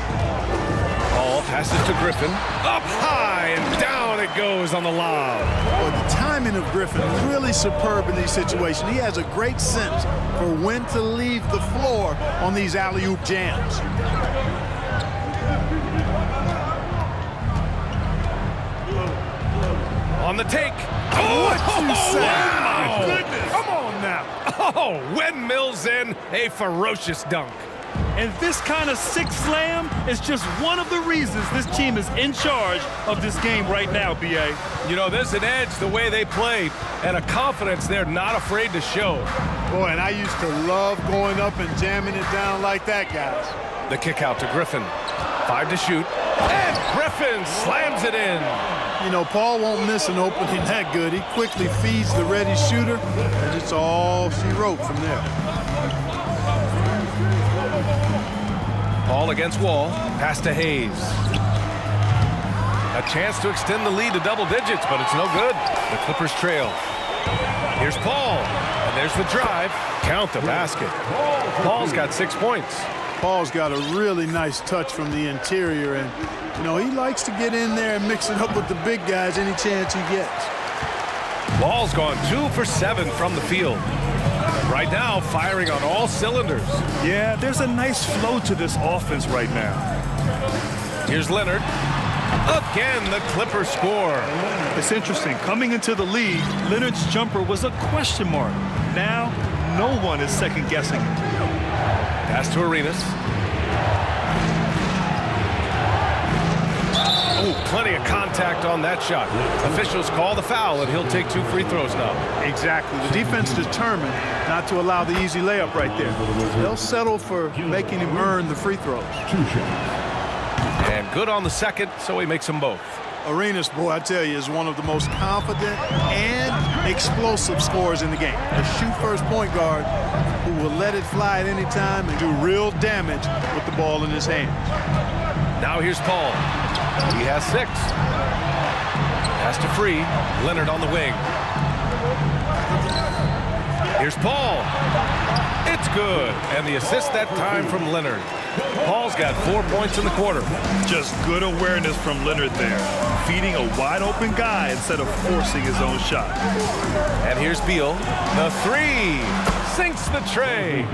Ball passes to Griffin. Up high and down it goes on the lob. Well, the timing of Griffin is really superb in these situations. He has a great sense for when to leave the floor on these alley-oop jams. On the take. What you say? Oh, my goodness. Come on now. Oh, windmills in a ferocious dunk. And this kind of sick slam is just one of the reasons this team is in charge of this game right now, B.A. You know, there's an edge the way they play and a confidence they're not afraid to show. Boy, and I used to love going up and jamming it down like that, guys. The kick out to Griffin. 5 to shoot. And Griffin slams it in. You know, Paul won't miss an opening that good. He quickly feeds the ready shooter, and it's all she wrote from there. Paul against Wall. Pass to Hayes. A chance to extend the lead to double digits, but it's no good. The Clippers trail. Here's Paul. And And there's the drive. Count the basket. Paul's got 6 points. Paul's got a really nice touch from the interior, and, you know, he likes to get in there and mix it up with the big guys any chance he gets. Ball's gone 2 for 7 from the field. Right now, firing on all cylinders. Yeah, there's a nice flow to this offense right now. Here's Leonard. Again, the Clippers score. It's interesting. Coming into the league, Leonard's jumper was a question mark. Now, no one is second-guessing it. Pass to Arenas. Oh, plenty of contact on that shot. Officials call the foul, and he'll take 2 free throws now. Exactly. The defense determined not to allow the easy layup right there. They'll settle for making him earn the free throws. And good on the second, so he makes them both. Arenas, boy, I tell you, is one of the most confident and explosive scorers in the game. A shoot-first point guard who will let it fly at any time and do real damage with the ball in his hand. Now here's Paul. He has 6. Pass to Free. Leonard on the wing. Here's Paul. It's good. And the assist that time from Leonard. Paul's got 4 points in the quarter. Just good awareness from Leonard there. Feeding a wide-open guy instead of forcing his own shot. And here's Beal. The 3. Sinks the tray.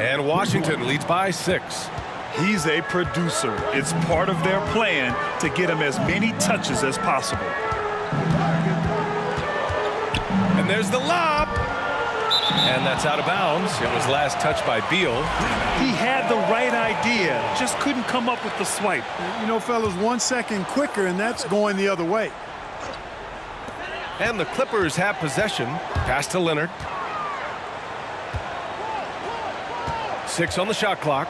And Washington leads by 6. He's a producer. It's part of their plan to get him as many touches as possible. And there's the lob. And that's out of bounds. It was last touched by Beal. He had the right idea, just couldn't come up with the swipe. You know, fellas, 1 second quicker, and that's going the other way. And the Clippers have possession. Pass to Leonard. 6 on the shot clock.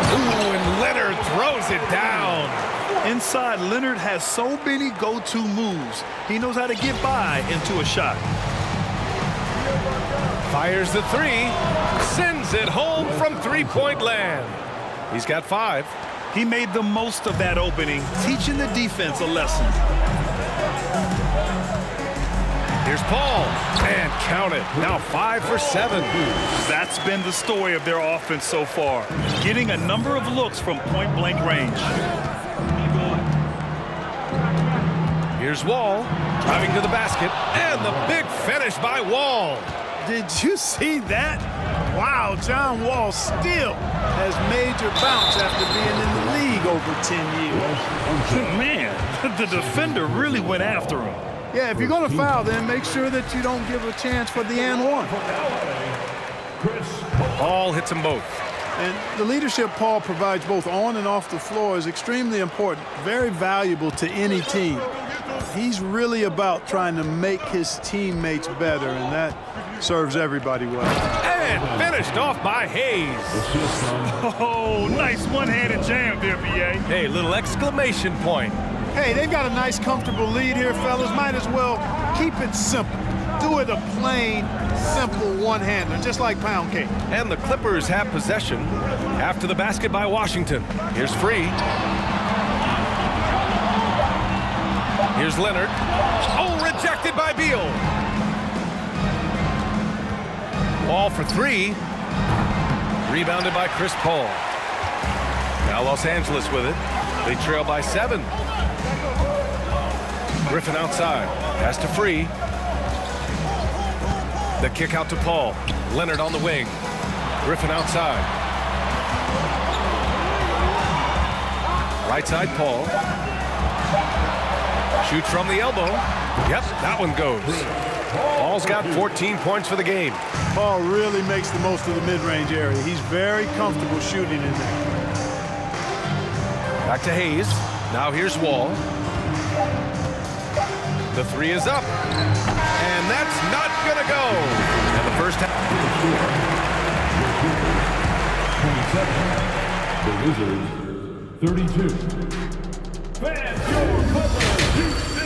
Ooh, and Leonard throws it down. Inside, Leonard has so many go-to moves. He knows how to get by into a shot. Fires the 3. Sends it home from three-point land. He's got 5. He made the most of that opening, teaching the defense a lesson. Here's Paul. And count it. Now 5 for 7. That's been the story of their offense so far. Getting a number of looks from point-blank range. Here's Wall. Driving to the basket. And the big finish by Wall. Did you see that? Wow, John Wall still has major bounce after being in the league over 10 years. Man, the defender really went after him. Yeah, if you're going to foul, then make sure that you don't give a chance for the and one. Paul hits them both. And the leadership Paul provides both on and off the floor is extremely important, very valuable to any team. He's really about trying to make his teammates better, and that serves everybody well. And finished off by Hayes. Oh, nice one-handed jam there, B.A. Hey, little exclamation point. Hey, they've got a nice, comfortable lead here, fellas. Might as well keep it simple. Do it a plain, simple one-hander, just like pound cake. And the Clippers have possession after the basket by Washington. Here's Free. Here's Leonard. Oh, rejected by Beal. Ball for 3. Rebounded by Chris Paul. Now Los Angeles with it. They trail by 7. Griffin outside. Pass to Free. The kick out to Paul. Leonard on the wing. Griffin outside. Right side, Paul. Shoots from the elbow. Yep, that one goes. Paul's got 14 points for the game. Paul really makes the most of the mid-range area. He's very comfortable shooting in there. Back to Hayes. Now here's Wall. The 3 is up. And that's not going to go. And the first half. The Wizards, 32. Fans, your Clippers, 250.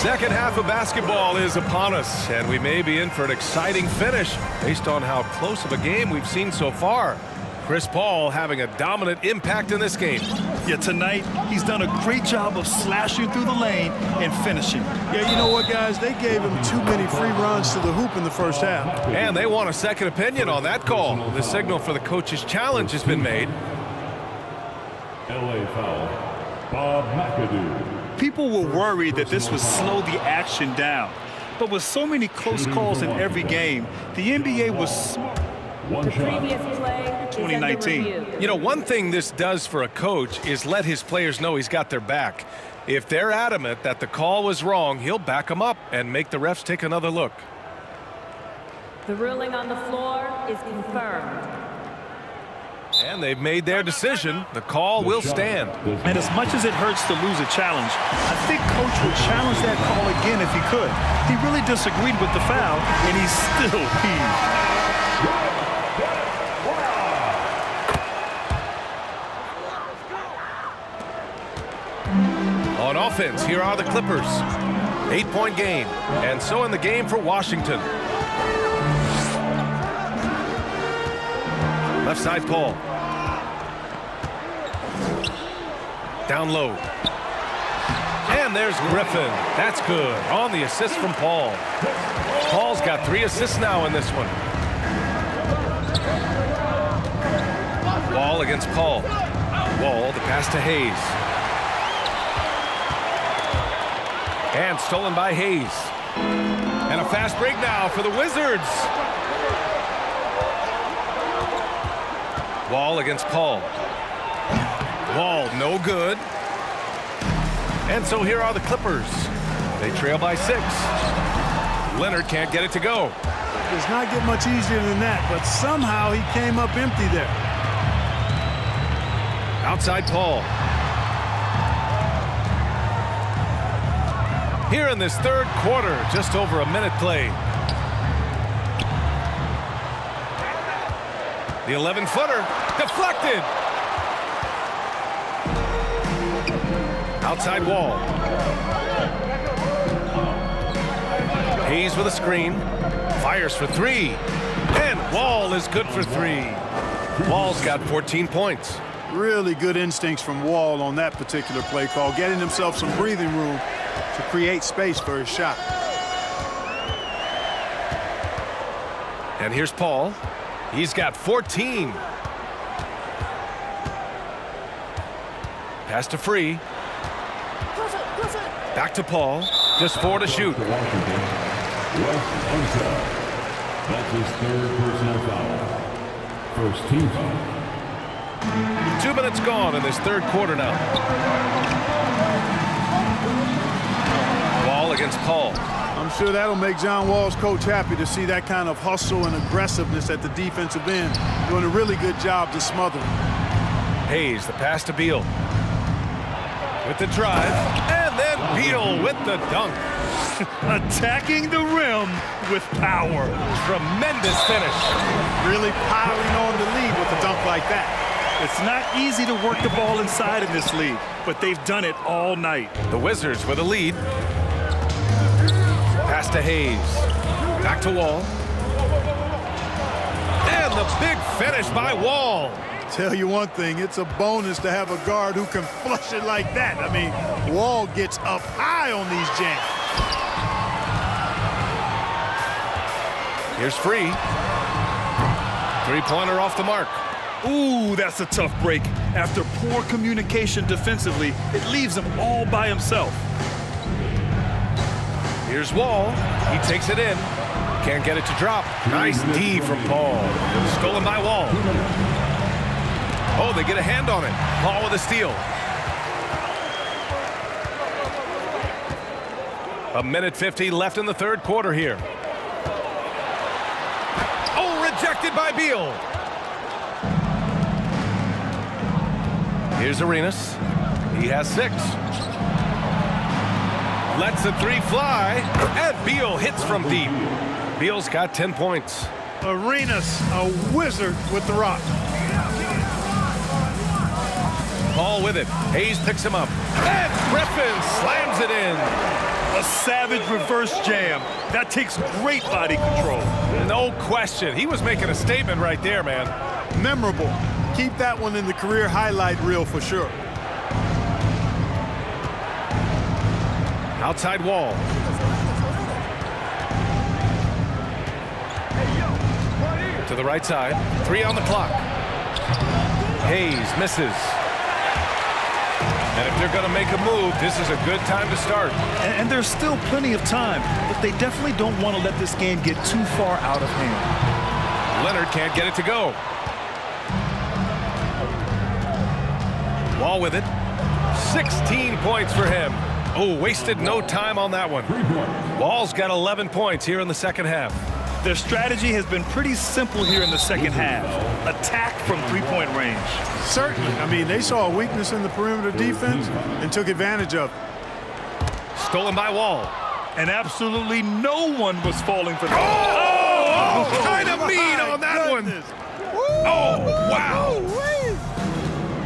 Second half of basketball is upon us, and we may be in for an exciting finish based on how close of a game we've seen so far. Chris Paul having a dominant impact in this game. Yeah, tonight he's done a great job of slashing through the lane and finishing. Yeah, you know what, guys? They gave him too many free runs to the hoop in the first half. And they want a second opinion on that call. The signal for the coach's challenge has been made. LA foul, Bob McAdoo. People were worried that this would slow the action down. But with so many close calls in every game, the NBA was smart. One shot. 2019. You know, one thing this does for a coach is let his players know he's got their back. If they're adamant that the call was wrong, he'll back them up and make the refs take another look. The ruling on the floor is confirmed. And they've made their decision. The call will stand. And as much as it hurts to lose a challenge, I think Coach would challenge that call again if he could. He really disagreed with the foul, and he's still peeved. On offense, here are the Clippers. 8-point game, and so in the game for Washington. Left side, Paul. Down low. And there's Griffin. That's good. On the assist from Paul. Paul's got 3 assists now in this one. Wall against Paul. Wall, the pass to Hayes. And stolen by Hayes. And a fast break now for the Wizards. Wall against Paul. Wall, no good. And so here are the Clippers. They trail by 6. Leonard can't get it to go. It does not get much easier than that, but somehow he came up empty there. Outside Paul. Here in this third quarter, just over a minute played. The 11-footer deflected. Outside Wall. Hayes with a screen. Fires for 3. And Wall is good for 3. Wall's got 14 points. Really good instincts from Wall on that particular play call, getting himself some breathing room to create space for his shot. And here's Paul. He's got 14. Pass to Free. Back to Paul. Just 4 to shoot. That's his 3rd personal foul. First team foul. 2 minutes gone in this third quarter now. Wall against Paul. I'm sure that'll make John Wall's coach happy to see that kind of hustle and aggressiveness at the defensive end. Doing a really good job to smother him. Hayes, the pass to Beal. With the drive, and then Beal with the dunk. Attacking the rim with power. Tremendous finish. Really piling on the lead with a dunk like that. It's not easy to work the ball inside in this league, but they've done it all night. The Wizards with a lead. Pass to Hayes. Back to Wall. And the big finish by Wall. Tell you one thing, it's a bonus to have a guard who can flush it like that. I mean, Wall gets up high on these jams. Here's Free. 3-pointer off the mark. Ooh, that's a tough break. After poor communication defensively, it leaves him all by himself. Here's Wall. He takes it in. Can't get it to drop. Nice D from Paul. Stolen by Wall. Oh, they get a hand on it. Paul with a steal. A minute 50 left in the third quarter here. Oh, rejected by Beal. Here's Arenas. He has 6. Lets the 3 fly, and Beal hits from deep. Beal's got 10 points. Arenas, a wizard with the rock. Paul with it. Hayes picks him up. And Griffin slams it in. A savage reverse jam. That takes great body control. No question. He was making a statement right there, man. Memorable. keep that one in the career highlight reel for sure. Outside Wall. To the right side. 3 on the clock. Hayes misses. And if they're going to make a move, this is a good time to start. And there's still plenty of time, but they definitely don't want to let this game get too far out of hand. Leonard can't get it to go. Wall with it. 16 points for him. Oh, wasted no time on that one. Wall's got 11 points here in the second half. Their strategy has been pretty simple here in the second half. Attack from three-point range. Certainly. I mean, they saw a weakness in the perimeter defense and took advantage of it. Stolen by Wall. And absolutely no one was falling for that. Oh, kind of mean on that one. Oh, wow.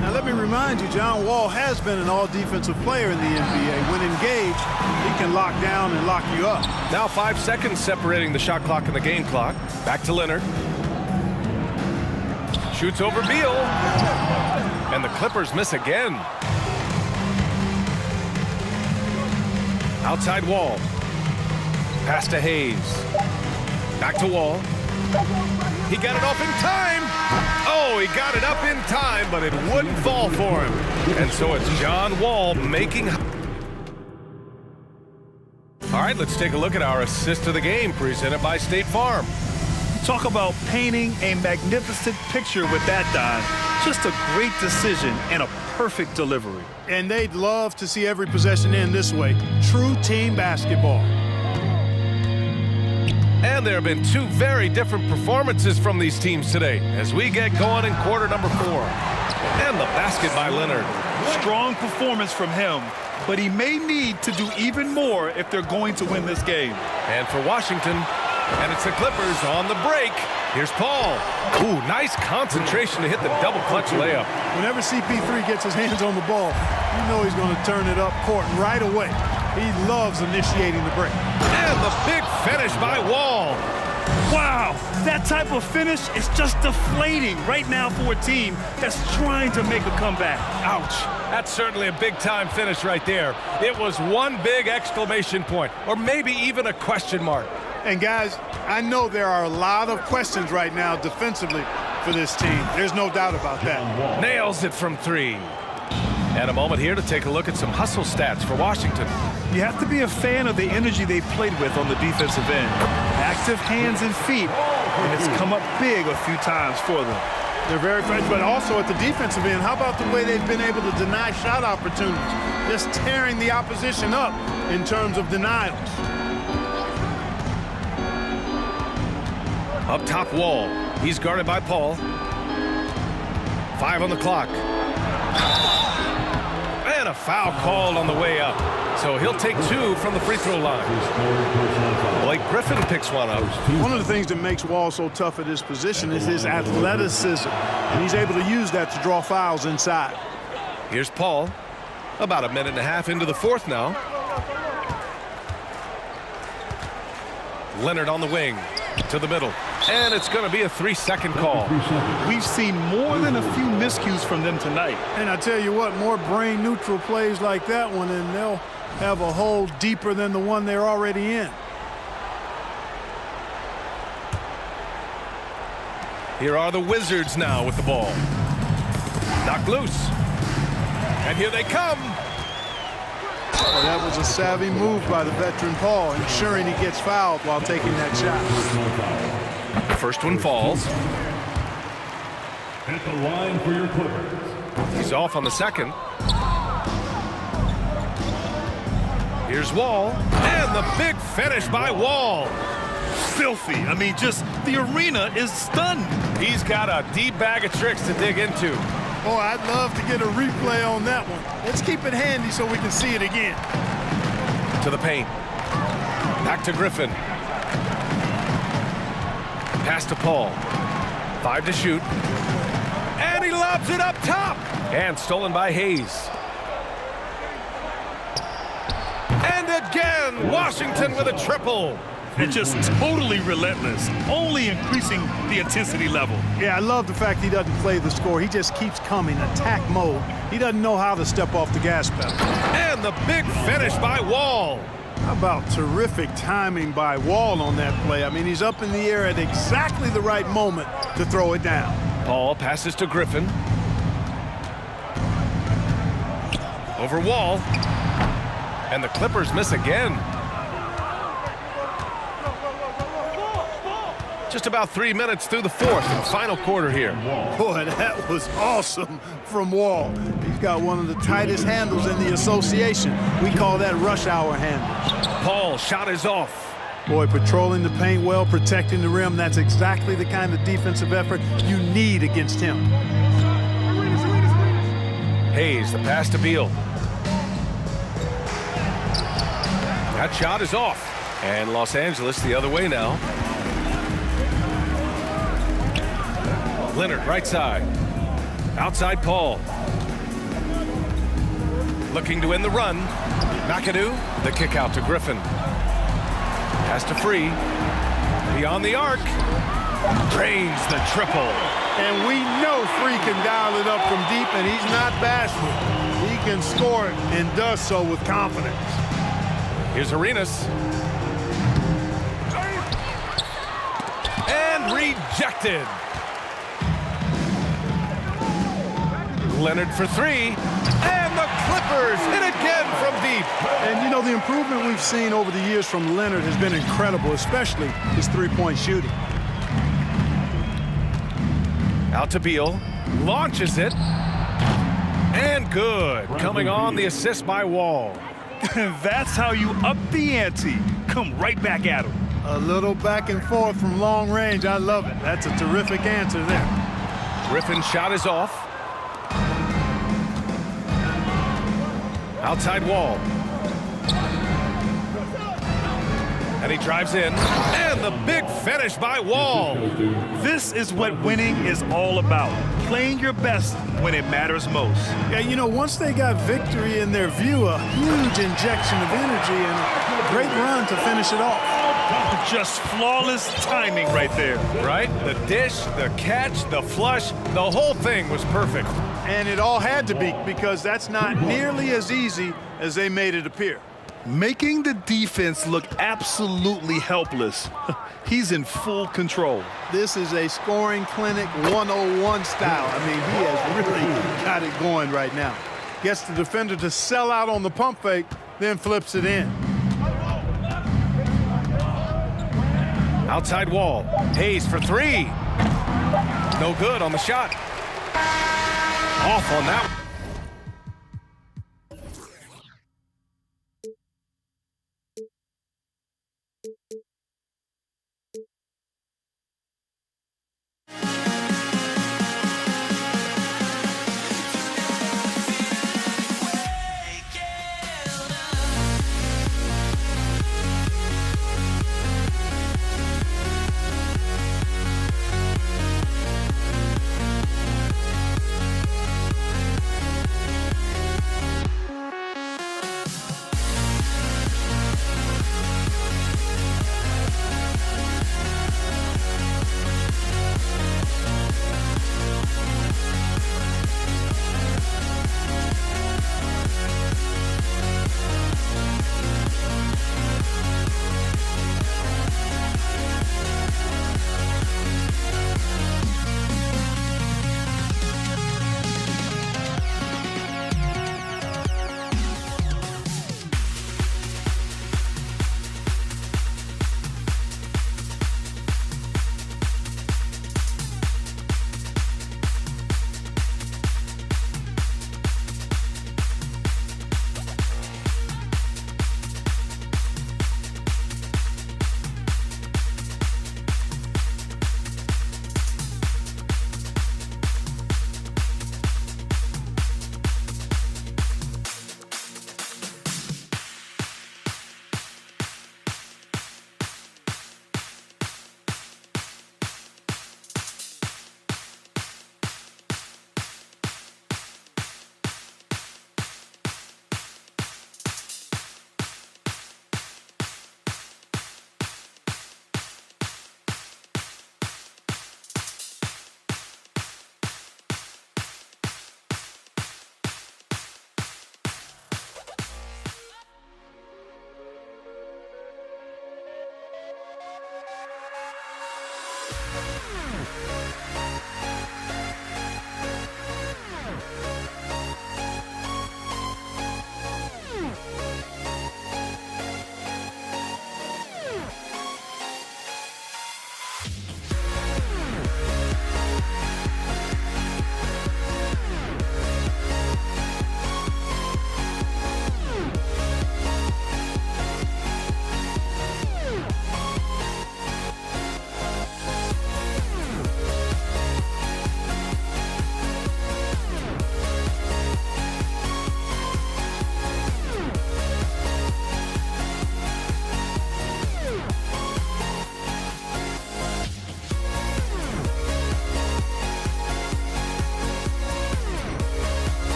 Now, let me remind you, John Wall has been an all-defensive player in the NBA. When engaged, he can lock down and lock you up. Now 5 seconds separating the shot clock and the game clock. Back to Leonard. Shoots over Beal. And the Clippers miss again. Outside Wall. Pass to Hayes. Back to Wall. He got it off in time. Oh, he got it up in time, but it wouldn't fall for him. And so it's John Wall making... All right, let's take a look at our assist of the game presented by State Farm. Talk about painting a magnificent picture with that, Don. Just a great decision and a perfect delivery. And they'd love to see every possession end this way. True team basketball. And there have been 2 very different performances from these teams today as we get going in quarter number 4. And the basket by Leonard. Strong performance from him, but he may need to do even more if they're going to win this game. And for Washington, and it's the Clippers on the break. Here's Paul. Ooh, nice concentration to hit the double clutch layup. Whenever CP3 gets his hands on the ball, you know he's going to turn it up court right away. He loves initiating the break. And the big finish by Wall. Wow, that type of finish is just deflating right now for a team that's trying to make a comeback. Ouch. That's certainly a big-time finish right there. It was one big exclamation point, or maybe even a question mark. And guys, I know there are a lot of questions right now defensively for this team. There's no doubt about that. Nails it from 3. And a moment here to take a look at some hustle stats for Washington. You have to be a fan of the energy they played with on the defensive end. Active hands and feet, and it's come up big a few times for them. They're very fresh, but also at the defensive end, how about the way they've been able to deny shot opportunities? Just tearing the opposition up in terms of denials. Up top Wall. He's guarded by Paul. 5 on the clock. And a foul called on the way up. So he'll take 2 from the free throw line. Blake Griffin picks one up. One of the things that makes Wall so tough at his position is his athleticism. And he's able to use that to draw fouls inside. Here's Paul. About a minute and a half into the 4th now. Leonard on the wing. To the middle. And it's going to be a 3-second call. We've seen more than a few miscues from them tonight. And I tell you what, more brain-neutral plays like that one, and they'll have a hole deeper than the one they're already in. Here are the Wizards now with the ball. Knocked loose. And here they come. Well, that was a savvy move by the veteran Paul, ensuring he gets fouled while taking that shot. First one falls. At the line for your Clippers. He's off on the second. Here's Wall. And the big finish by Wall. Filthy. I mean, just the arena is stunned. He's got a deep bag of tricks to dig into. Boy, I'd love to get a replay on that one. Let's keep it handy so we can see it again. To the paint. Back to Griffin. Pass to Paul. 5 to shoot. And he lobs it up top. And stolen by Hayes. And again, Washington with a triple. and just totally relentless, only increasing the intensity level. Yeah, I love the fact he doesn't play the score. He just keeps coming, attack mode. He doesn't know how to step off the gas pedal. And the big finish by Wall. How about terrific timing by Wall on that play? I mean, he's up in the air at exactly the right moment to throw it down. Paul passes to Griffin. Over Wall. And the Clippers miss again. Just about 3 minutes through the fourth and final quarter here. Boy, that was awesome from Wall. He's got one of the tightest handles in the association. We call that rush hour handle. Paul shot is off. Boy, patrolling the paint well, protecting the rim. That's exactly the kind of defensive effort you need against him. Hayes, the pass to Beal. That shot is off. And Los Angeles the other way now. Leonard, right side. Outside Paul. Looking to win the run. McAdoo, the kick out to Griffin. Pass to Free. Beyond the arc. Drains the triple. And we know Free can dial it up from deep, and he's not bashful. He can score it and does so with confidence. Here's Arenas. And rejected. Leonard for three. And the Clippers hit again from deep. And, you know, the improvement we've seen over the years from Leonard has been incredible, especially his three-point shooting. Out to Beal. Launches it. And good. Coming on the assist by Wall. That's how you up the ante. Come right back at him. A little back and forth from long range. I love it. That's a terrific answer there. Griffin's shot is off. Outside Wall. And he drives in. And the big finish by Wall. This is what winning is all about. Playing your best when it matters most. Yeah, you know, once they got victory in their view, a huge injection of energy and a great run to finish it off. Just flawless timing right there. Right? The dish, the catch, the flush, the whole thing was perfect. And it all had to be, because that's not nearly as easy as they made it appear. Making the defense look absolutely helpless. He's in full control. This is a scoring clinic 101 style. I mean, he has really got it going right now. Gets the defender to sell out on the pump fake, then flips it in. Outside Wall. Hayes for three. No good on the shot. Off on that one.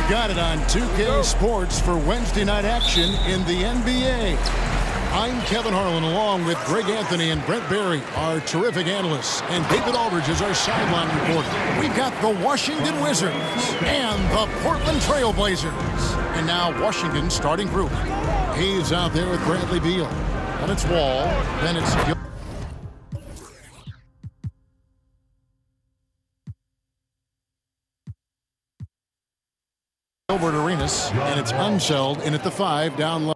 Got it on 2K Sports for Wednesday night action in the NBA. I'm Kevin Harlan along with Greg Anthony and Brent Barry, our terrific analysts, and David Aldridge is our sideline reporter. We've got the Washington Wizards and the Portland Trail Blazers. And now Washington's starting group. He's out there with Bradley Beal. And it's Wall. Then it's Gilbert Arenas, and it's Unseld in at the 5 down low.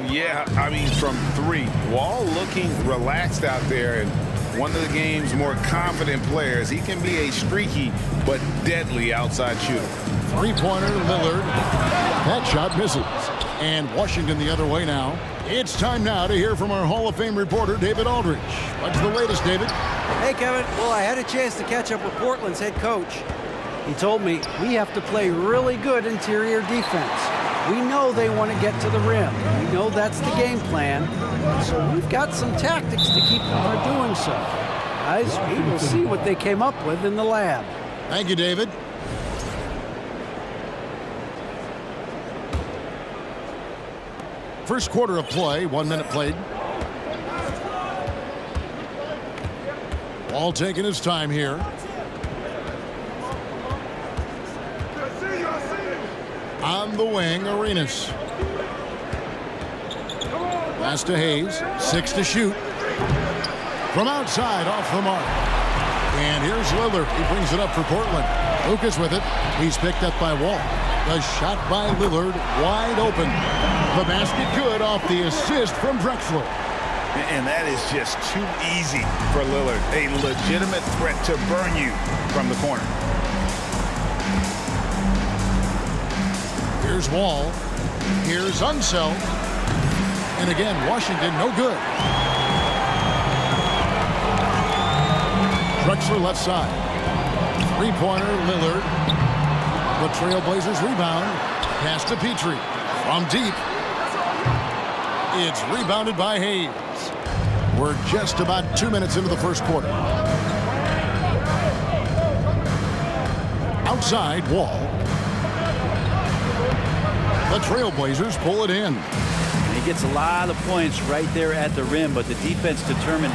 Yeah, I mean, from 3. Wall looking relaxed out there, and one of the game's more confident players. He can be a streaky but deadly outside shooter. Three-pointer, Lillard. That shot misses. And Washington the other way now. It's time now to hear from our Hall of Fame reporter, David Aldridge. What's the latest, David? Hey, Kevin. Well, I had a chance to catch up with Portland's head coach. He told me we have to play really good interior defense. We know they want to get to the rim. We know that's the game plan. So we've got some tactics to keep them from doing so. Guys, we will see what they came up with in the lab. Thank you, David. First quarter of play, 1 minute played. Wall taking his time here. On the wing, Arenas. Pass to Hayes, 6 to shoot. From outside, off the mark. And here's Lillard. He brings it up for Portland. Lucas with it. He's picked up by Wall. The shot by Lillard, wide open. The basket good off the assist from Drexler. And that is just too easy for Lillard. A legitimate threat to burn you from the corner. Here's Wall. Here's Unseld. And again, Washington, no good. Drexler left side. Three-pointer, Lillard. The Trailblazers rebound. Pass to Petrie. From deep. It's rebounded by Hayes. We're just about 2 minutes into the first quarter. Outside, Wall. The Trailblazers pull it in. And he gets a lot of points right there at the rim, but the defense determined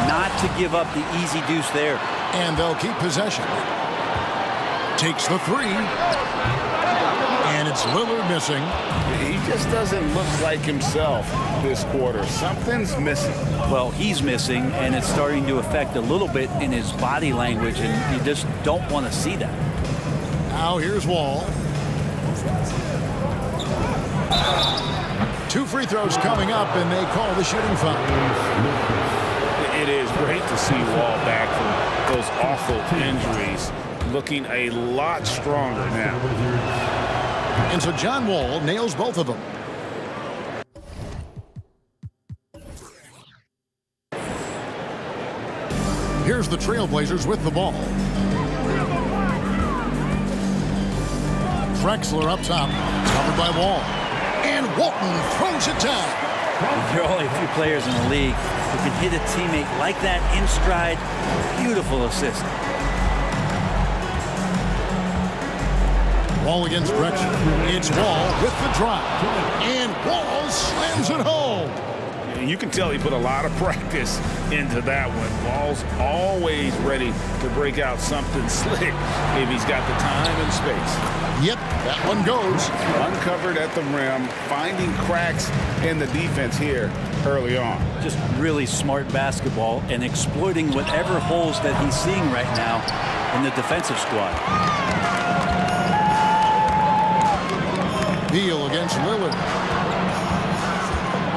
not to give up the easy deuce there. And they'll keep possession. Takes the three. And it's Lillard missing. He just doesn't look like himself this quarter. Something's missing. Well, he's missing, and it's starting to affect a little bit in his body language, and you just don't want to see that. Now here's Wall. 2 free throws coming up, and they call the shooting foul. It is great to see Wall back from those awful injuries, looking a lot stronger now. And so John Wall nails both of them. Here's the Trailblazers with the ball. Drexler up top, covered by Wall. And Walton throws it down. There are only a few players in the league who can hit a teammate like that in stride. Beautiful assist. Wall against Drexler. It's Wall with the drive. And Wall slams it home. And you can tell he put a lot of practice into that one. Wall's always ready to break out something slick if he's got the time and space. Yep, that one goes. Uncovered at the rim, finding cracks in the defense here early on. Just really smart basketball and exploiting whatever holes that he's seeing right now in the defensive squad. Beal against Lillard.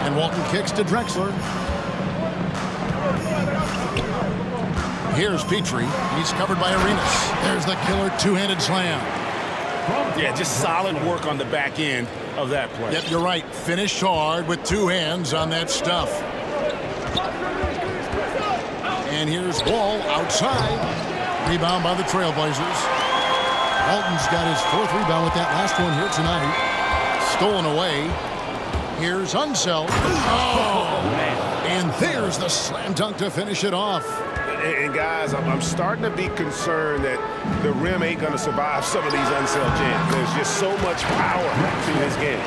And Walton kicks to Drexler. Here's Petrie. He's covered by Arenas. There's the killer two-handed slam. Yeah, just solid work on the back end of that play. Yep, you're right. Finished hard with 2 hands on that stuff. And here's Wall outside. Rebound by the Trailblazers. Walton's got his 4th rebound with that last one here tonight. Stolen away. Here's Unseld. Oh, man. And there's the slam dunk to finish it off. And guys, I'm starting to be concerned that the rim ain't going to survive some of these Unseld jams. There's just so much power to his game.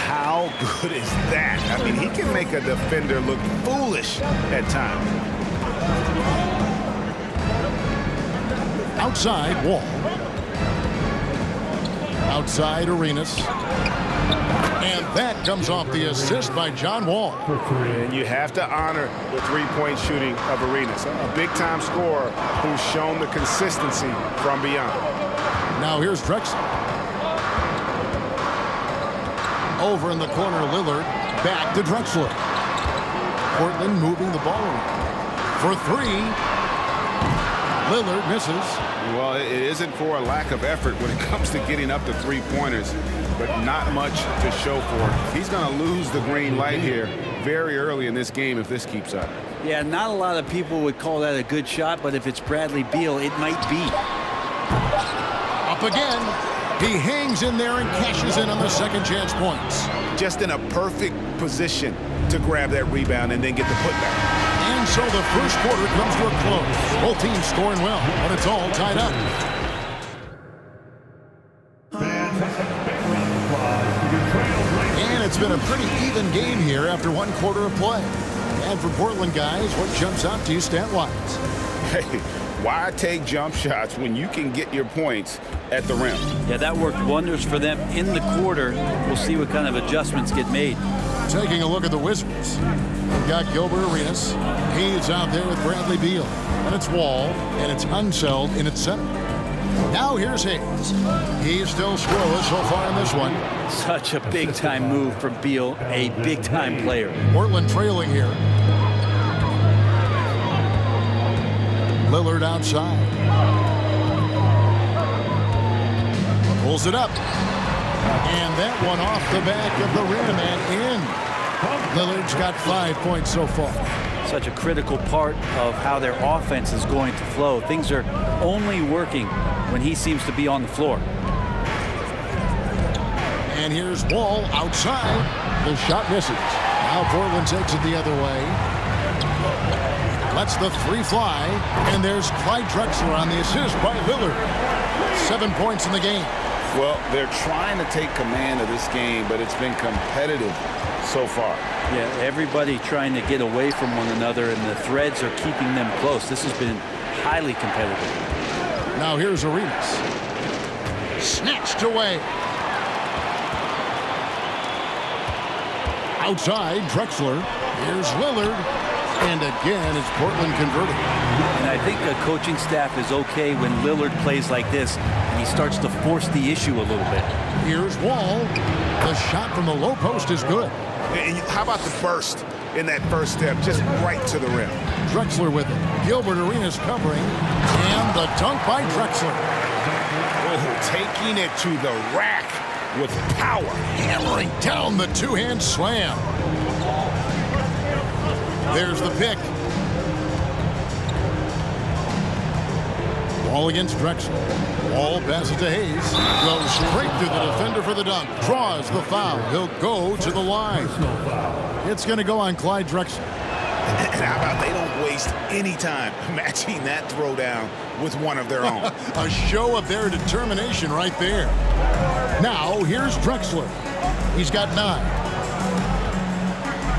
How good is that? I mean, he can make a defender look foolish at times. Outside, Wall. Outside, Arenas. And that comes off the assist by John Wall. And you have to honor the three-point shooting of Arenas, a big-time scorer who's shown the consistency from beyond. Now here's Drexler. Over in the corner, Lillard. Back to Drexler. Portland moving the ball around. For 3. Lillard misses. Well, it isn't for a lack of effort when it comes to getting up to three-pointers, but not much to show for it. He's going to lose the green light here very early in this game if this keeps up. Yeah, not a lot of people would call that a good shot, but if it's Bradley Beal, it might be. Up again. He hangs in there and cashes in on the second chance points. Just in a perfect position to grab that rebound and then get the putback. And so the first quarter comes to a close. Both teams scoring well, but it's all tied up. And it's been a pretty even game here after one quarter of play. And for Portland guys, what jumps out to you stat-wise? Hey, why take jump shots when you can get your points at the rim? Yeah, that worked wonders for them in the quarter. We'll see what kind of adjustments get made. Taking a look at the Wizards. We've got Gilbert Arenas. He's out there with Bradley Beal. And it's Wall, and it's Unseld in its center. Now here's Hayes. He's still scoreless so far in this one. Such a big-time move from Beal, a big-time player. Portland trailing here. Lillard outside. Pulls it up. And that one off the back of the rim and in. Lillard's got 5 points so far. Such a critical part of how their offense is going to flow. Things are only working when he seems to be on the floor. And here's Wall outside. The shot misses. Now Portland takes it the other way. Lets the three fly. And there's Clyde Drexler on the assist by Lillard. 7 points in the game. Well, they're trying to take command of this game, but it's been competitive so far. Yeah, everybody trying to get away from one another, and the threads are keeping them close. This has been highly competitive. Now here's Arenas. Snatched away. Outside, Drexler. Here's Lillard. And again, it's Portland converting. And I think the coaching staff is okay when Lillard plays like this and he starts to force the issue a little bit. Here's Wall. The shot from the low post is good. And how about the burst in that first step, just right to the rim? Drexler with it. Gilbert Arenas covering. And the dunk by Drexler. Oh, taking it to the rack with power. Hammering down the two-hand slam. There's the pick. Wall against Drexler. Wall passes to Hayes. Goes straight through the defender for the dunk. Draws the foul. He'll go to the line. It's going to go on Clyde Drexler. And how about they don't waste any time matching that throwdown with one of their own. A show of their determination right there. Now, here's Drexler. He's got 9.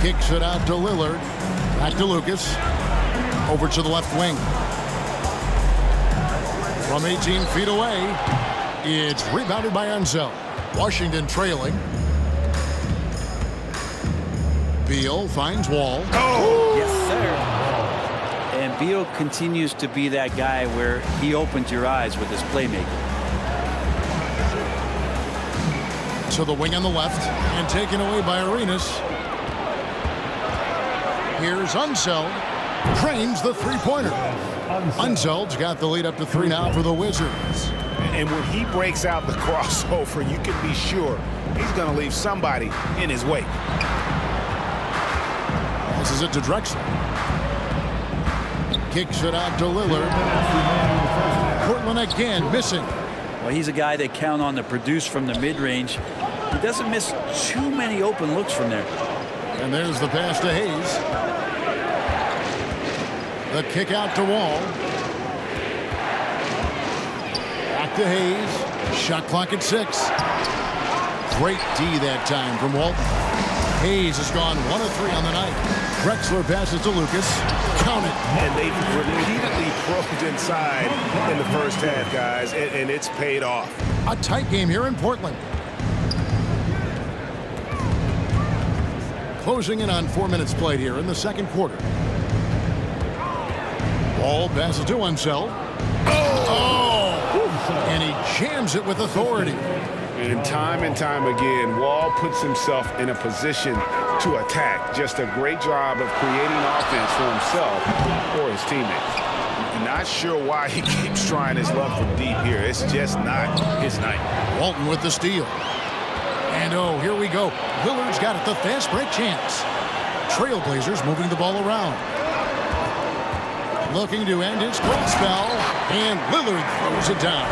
Kicks it out to Lillard. Back to Lucas. Over to the left wing. From 18 feet away, it's rebounded by Unseld. Washington trailing. Beal finds Wall. Oh! Yes, sir. And Beal continues to be that guy where he opens your eyes with his playmaking. To the wing on the left, and taken away by Arenas. Here's Unseld. Trains the three-pointer. Unseld's got the lead up to 3 now for the Wizards. And when he breaks out the crossover, you can be sure he's going to leave somebody in his wake. Passes it to Drexler. Kicks it out to Lillard. Portland again missing. Well, he's a guy they count on to produce from the mid-range. He doesn't miss too many open looks from there. And there's the pass to Hayes. The kick out to Wall. Back to Hayes. Shot clock at 6. Great D that time from Walton. Hayes has gone 1 of 3 on the night. Drexler passes to Lucas. Count it. And they've repeatedly probed inside in the first half, guys, and it's paid off. A tight game here in Portland. Closing in on 4 minutes played here in the second quarter. Ball passes to Unseld. Oh! And he jams it with authority. And time again, Wall puts himself in a position to attack. Just a great job of creating offense for himself or his teammates. Not sure why he keeps trying his luck from deep here. It's just not his night. Walton with the steal. And oh, here we go. Lillard's got it, the fast break chance. Trailblazers moving the ball around. Looking to end his cold spell, and Lillard throws it down.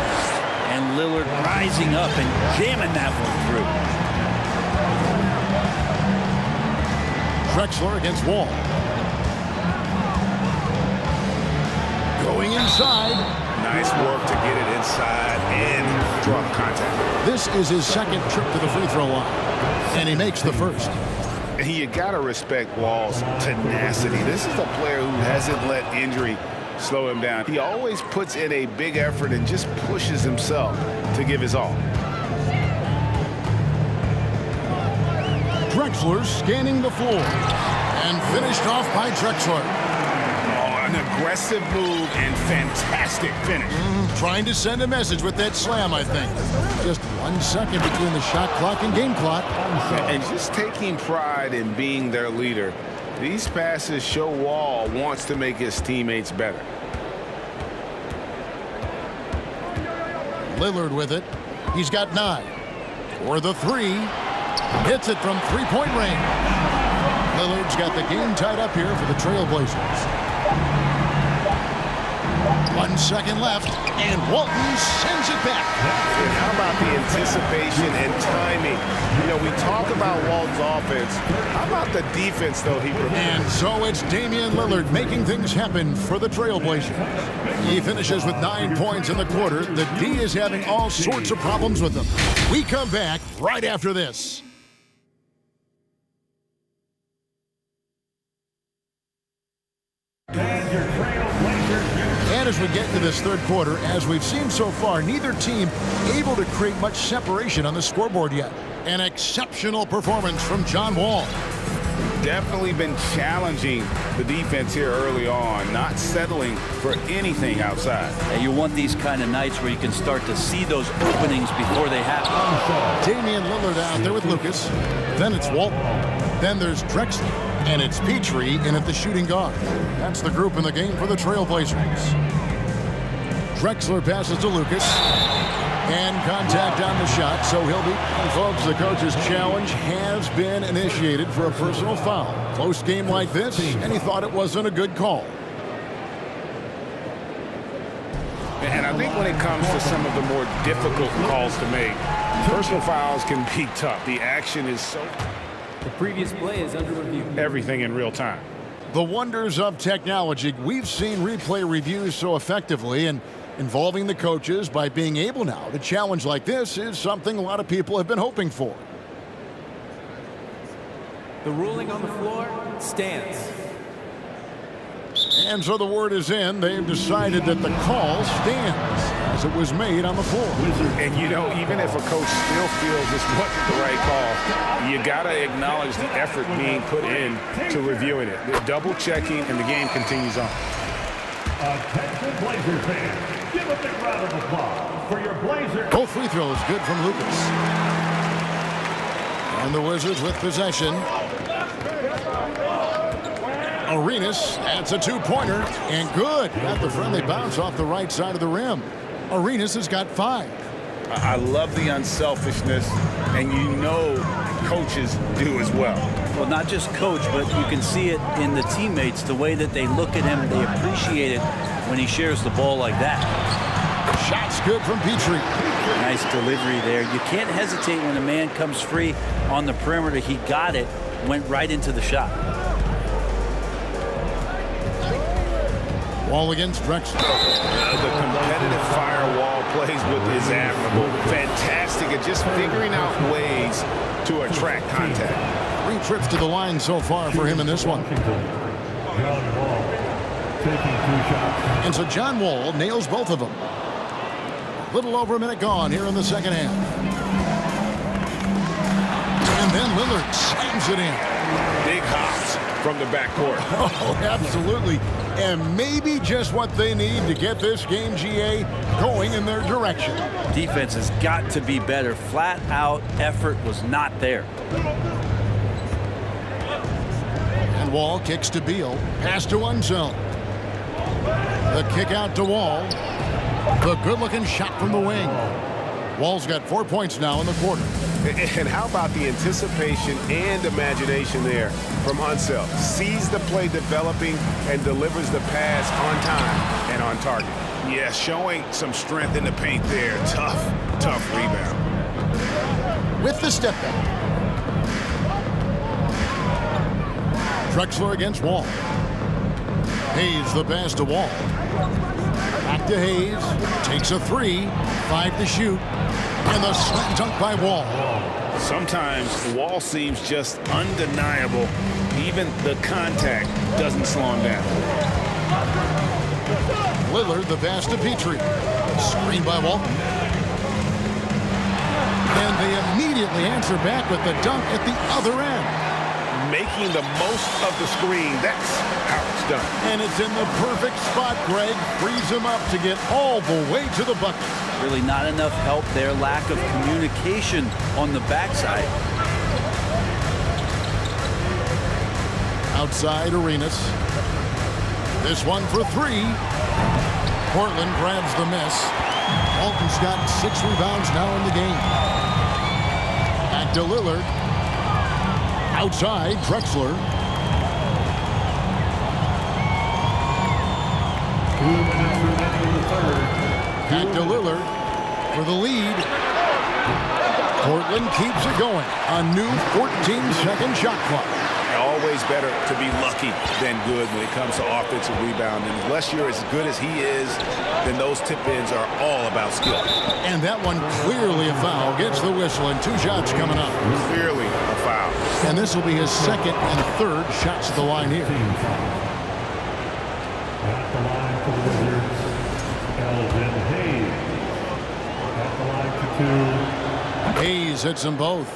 And Lillard rising up and jamming that one through. Drexler against Wall. Going inside. Nice work to get it inside and draw contact. This is his second trip to the free throw line, and he makes the first. You got to respect Wall's tenacity. This is a player who hasn't let injury slow him down. He always puts in a big effort and just pushes himself to give his all. Drexler scanning the floor, and finished off by Drexler. An aggressive move and fantastic finish. Trying to send a message with that slam, I think. Just 1 second between the shot clock and game clock. And just taking pride in being their leader. These passes show Wall wants to make his teammates better. Lillard with it. He's got 9. For the 3. Hits it from three-point range. Lillard's got the game tied up here for the Trailblazers. 1 second left, and Walton sends it back. And how about the anticipation and timing? You know, we talk about Walton's offense. How about the defense, though, he provides? And so it's Damian Lillard making things happen for the Trailblazers. He finishes with 9 points in the quarter. The D is having all sorts of problems with them. We come back right after this. And as we get into this third quarter, as we've seen so far, neither team able to create much separation on the scoreboard yet. An exceptional performance from John Wall. Definitely been challenging the defense here early on, not settling for anything outside. And you want these kind of nights where you can start to see those openings before they happen. Damian Lillard out there with Lucas. Then it's Walton. Then there's Drexler. And it's Petrie in at the shooting guard. That's the group in the game for the Trailblazers. Drexler passes to Lucas. And contact on the shot, so he'll be. And folks, the coach's challenge has been initiated for a personal foul. Close game like this, and he thought it wasn't a good call. And I think when it comes to some of the more difficult calls to make, personal fouls can be tough. The action is so... The previous play is under review. Everything in real time. The wonders of technology. We've seen replay reviews so effectively, and involving the coaches by being able now to challenge like this is something a lot of people have been hoping for. The ruling on the floor stands. And so the word is in. They've decided that the call stands as it was made on the floor. And you know, even if a coach still feels this wasn't the right call, you got to acknowledge the effort being put in to reviewing it. They're double checking, and the game continues on. Attention Blazer fans, give a big round of applause for your Blazers. Both free throws good from Lucas. And the Wizards with possession. Arenas, that's a two-pointer, and good. Got the friendly bounce off the right side of the rim. Arenas has got 5. I love the unselfishness, and you know coaches do as well. Well, not just coach, but you can see it in the teammates, the way that they look at him. They appreciate it when he shares the ball like that. Shot's good from Petrie. Nice delivery there. You can't hesitate when a man comes free on the perimeter. He got it, went right into the shot. Wall against Drexler. The competitive firewall plays with his admirable. Fantastic at just figuring out ways to attract contact. 3 trips to the line so far for him in this one. John Wall taking 2 shots. And so John Wall nails both of them. A little over a minute gone here in the second half. And then Lillard slams it in. Big hops from the backcourt. Oh, absolutely. And maybe just what they need to get this game, GA, going in their direction. Defense has got to be better. Flat out effort was not there. And Wall kicks to Beal. Pass to Unzel. The kick out to Wall. The good-looking shot from the wing. Wall's got 4 points now in the quarter. And how about the anticipation and imagination there from Unseld? Sees the play developing and delivers the pass on time and on target. Yeah, showing some strength in the paint there. Tough rebound. With the step back. Drexler against Wall. Hayes the pass to Wall. Back to Hayes. Takes a three. 5 to shoot. And the slam dunk by Wall. Sometimes Wall seems just undeniable. Even the contact doesn't slow him down. Lillard the pass to Petrie. Screen by Walton. And they immediately answer back with the dunk at the other end. Making the most of the screen. That's how it's done. And it's in the perfect spot, Greg. Frees him up to get all the way to the bucket. Really not enough help there. Lack of communication on the backside. Outside Arenas. This one for 3. Portland grabs the miss. Walton's got 6 rebounds now in the game. Back to Lillard. Outside, Drexler. 2 minutes remaining in the third. Back to Lillard for the lead. Portland keeps it going. A new 14-second shot clock. Always better to be lucky than good when it comes to offensive rebounding. Unless you're as good as he is, then those tip-ins are all about skill. And that one clearly a foul. Gets the whistle and 2 shots coming up. Clearly a foul. And this will be his second and third shots at the line here. At the line for the Wizards, Elgin Hayes. At the line for 2. Hayes hits them both.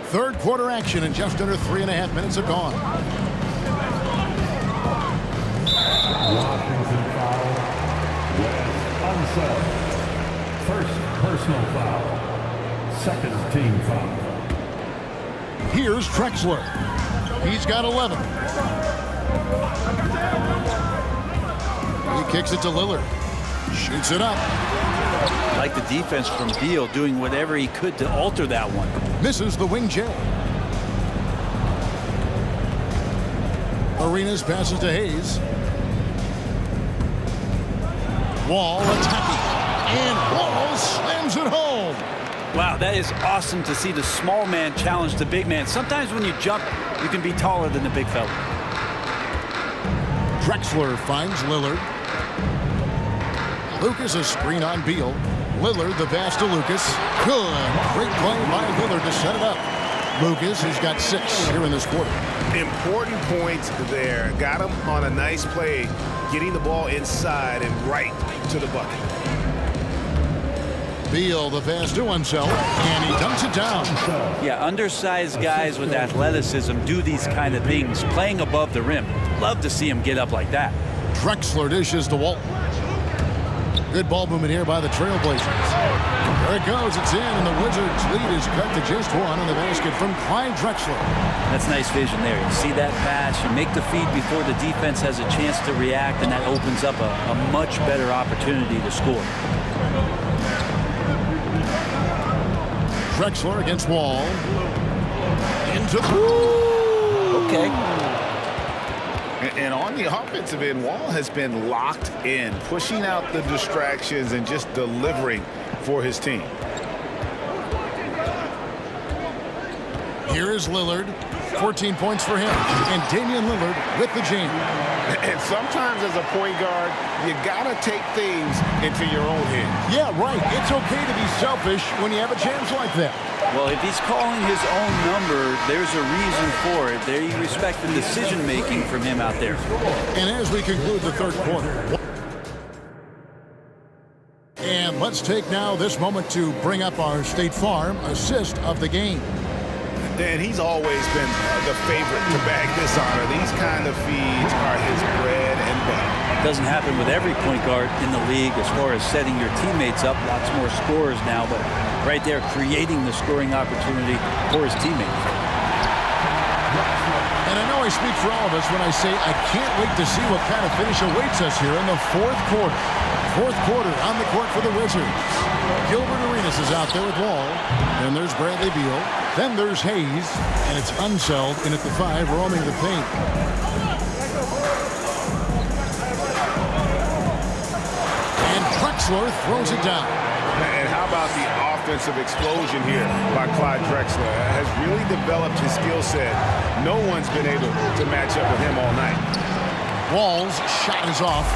Third quarter action and just under 3.5 minutes have gone. Washington foul. West Unseld. First personal foul. Second team foul. Here's Drexler. He's got 11. He kicks it to Lillard. Shoots it up. Like the defense from Beal, doing whatever he could to alter that one. Misses the wing J. Arenas passes to Hayes. Wall attacking. And Wall slams it home. Wow, that is awesome to see the small man challenge the big man. Sometimes when you jump, you can be taller than the big fella. Drexler finds Lillard. Lucas a screen on Beal. Lillard the pass to Lucas. Good. Great play by Lillard to set it up. Lucas has got 6 here in this quarter. Important points there. Got him on a nice play, getting the ball inside and right to the bucket. Beal the pass to himself, and he dunks it down. Yeah, undersized guys with athleticism do these kind of things, playing above the rim. Love to see him get up like that. Drexler dishes to Walton. Good ball movement here by the Trailblazers. There it goes. It's in, and the Wizards' lead is cut to just 1 on the basket from Clyde Drexler. That's nice vision there. You see that pass, you make the feed before the defense has a chance to react, and that opens up a much better opportunity to score. Drexler against Wall. Into the... Okay. And on the offensive end, Wall has been locked in, pushing out the distractions and just delivering for his team. Here is Lillard. 14 points for him. And Damian Lillard with the jam. And sometimes as a point guard, you got to take things into your own hands. Yeah, right. It's okay to be selfish when you have a chance like that. Well, if he's calling his own number, there's a reason for it. There you respect the decision-making from him out there. And as we conclude the third quarter. And let's take now this moment to bring up our State Farm assist of the game. And he's always been the favorite to bag this honor. These kind of feeds are his bread and butter. It doesn't happen with every point guard in the league as far as setting your teammates up. Lots more scorers now, but right there creating the scoring opportunity for his teammates. And I know I speak for all of us when I say I can't wait to see what kind of finish awaits us here in the fourth quarter. Fourth quarter on the court for the Wizards. Gilbert Arenas is out there with Wall. Then there's Bradley Beal. Then there's Hayes. And it's Unseld in at the 5, roaming the paint. Drexler throws it down. And how about the offensive explosion here by Clyde Drexler? Has really developed his skill set. No one's been able to match up with him all night. Wall's shot is off.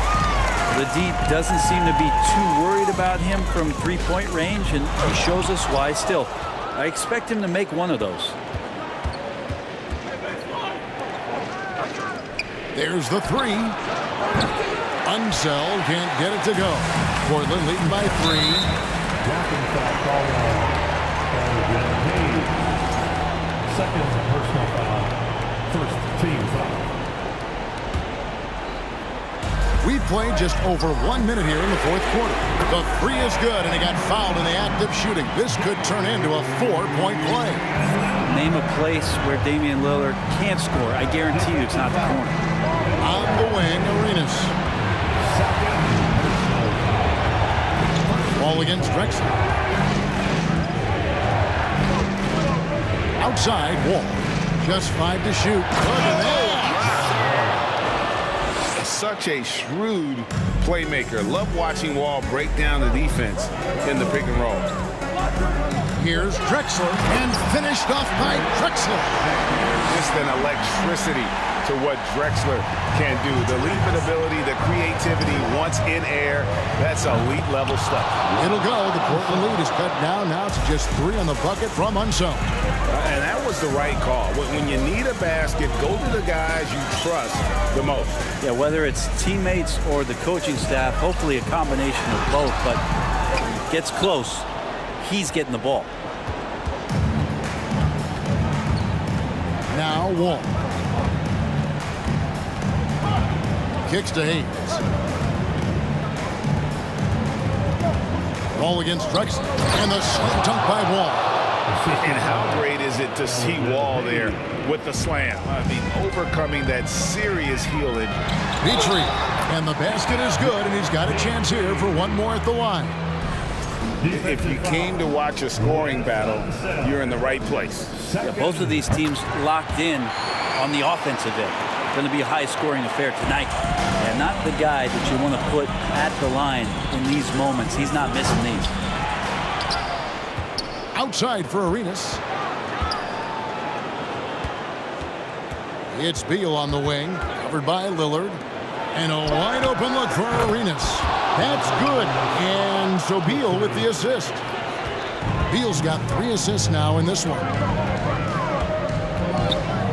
The D doesn't seem to be too worried about him from three-point range, and he shows us why still. I expect him to make one of those. There's the three. Unseld can't get it to go. Portland leading by 3. Second personal foul. First team foul. We've played just over 1 minute here in the fourth quarter. The three is good, and he got fouled in the act of shooting. This could turn into a 4-point play. Name a place where Damian Lillard can't score. I guarantee you it's not the corner. On the wing, Arenas. Ball against Drexler. Outside, Wall. Just 5 to shoot. Look at that. Such a shrewd playmaker. Love watching Wall break down the defense in the pick and roll. Here's Drexler, and finished off by Drexler. Just an electricity to what Drexler can do. The leaping ability, the creativity once in air, that's elite level stuff. It'll go. The Portland lead is cut down. Now it's just 3 on the bucket from Unseld. And that was the right call. When you need a basket, go to the guys you trust the most. Yeah, whether it's teammates or the coaching staff, hopefully a combination of both, but gets close, he's getting the ball. Now Wall. Kicks to Hayes. Ball against Drexler. And the slam dunk by Wall. And how great is it to see Wall there with the slam? I mean, overcoming that serious heel injury. Petrie. And the basket is good, and he's got a chance here for one more at the line. If you came to watch a scoring battle, you're in the right place. Yeah, both of these teams locked in on the offensive end. Going to be a high-scoring affair tonight. And not the guy that you want to put at the line in these moments. He's not missing these. Outside for Arenas. It's Beal on the wing, covered by Lillard. And a wide open look for Arenas. That's good. And so Beal with the assist. Beal's got 3 assists now in this one.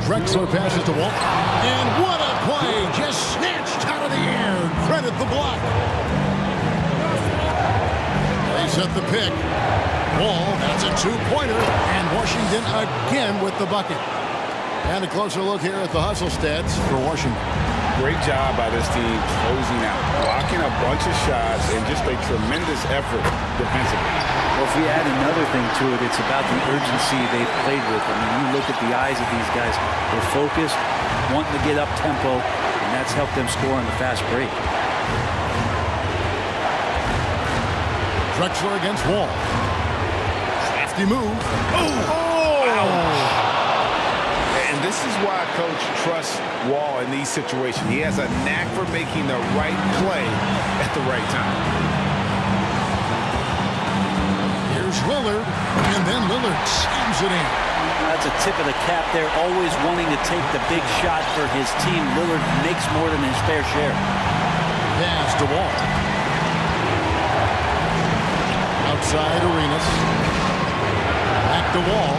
Drexler passes to Wall. And what a play! Just snatched out of the air. Credit the block. They set the pick. Wall, that's a 2-pointer. And Washington again with the bucket. And a closer look here at the hustle stats for Washington. Great job by this team closing out, blocking a bunch of shots, and just a tremendous effort defensively. Well, if we add another thing to it, it's about the urgency they played with. I mean, you look at the eyes of these guys. They're focused, wanting to get up tempo, and that's helped them score on the fast break. Drexler against Wall. Crafty move. And this is why Coach trusts Wall in these situations. He has a knack for making the right play at the right time. Here's Lillard, and then Lillard slams it in. That's a tip of the cap there, always wanting to take the big shot for his team. Lillard makes more than his fair share. Pass to Wall. Outside Arenas. Back to Wall.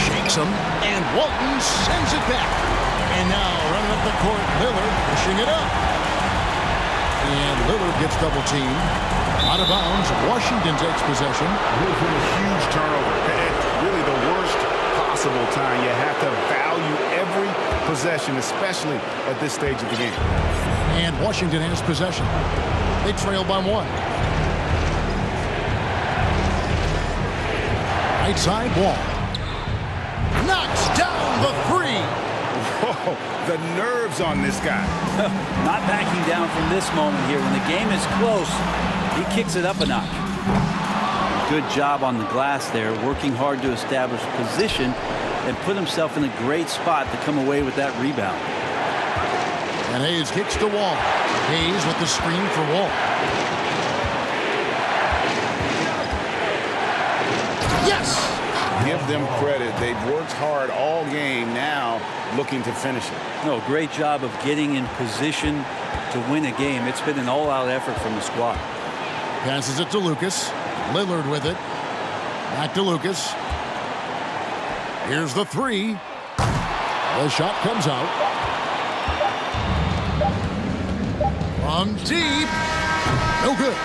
Shakes him, and Walton sends it back. And now running up the court, Lillard pushing it up. And Lillard gets double teamed. Out of bounds, Washington takes possession. Huge turnover. Really the worst possible time. You have to value every possession, especially at this stage of the game. And Washington has possession. They trail by 1. Right side, Wall. Knocks down the 3. Whoa, the nerves on this guy. Not backing down from this moment here. When the game is close, he kicks it up a notch. Good job on the glass there, working hard to establish position and put himself in a great spot to come away with that rebound. And Hayes kicks to Wall. Hayes with the screen for Wall. Yes! Give them credit. They've worked hard all game, now looking to finish it. No, great job of getting in position to win a game. It's been an all-out effort from the squad. Passes it to Lucas. Lillard with it. Back to Lucas. Here's the three. The shot comes out. From deep. No good.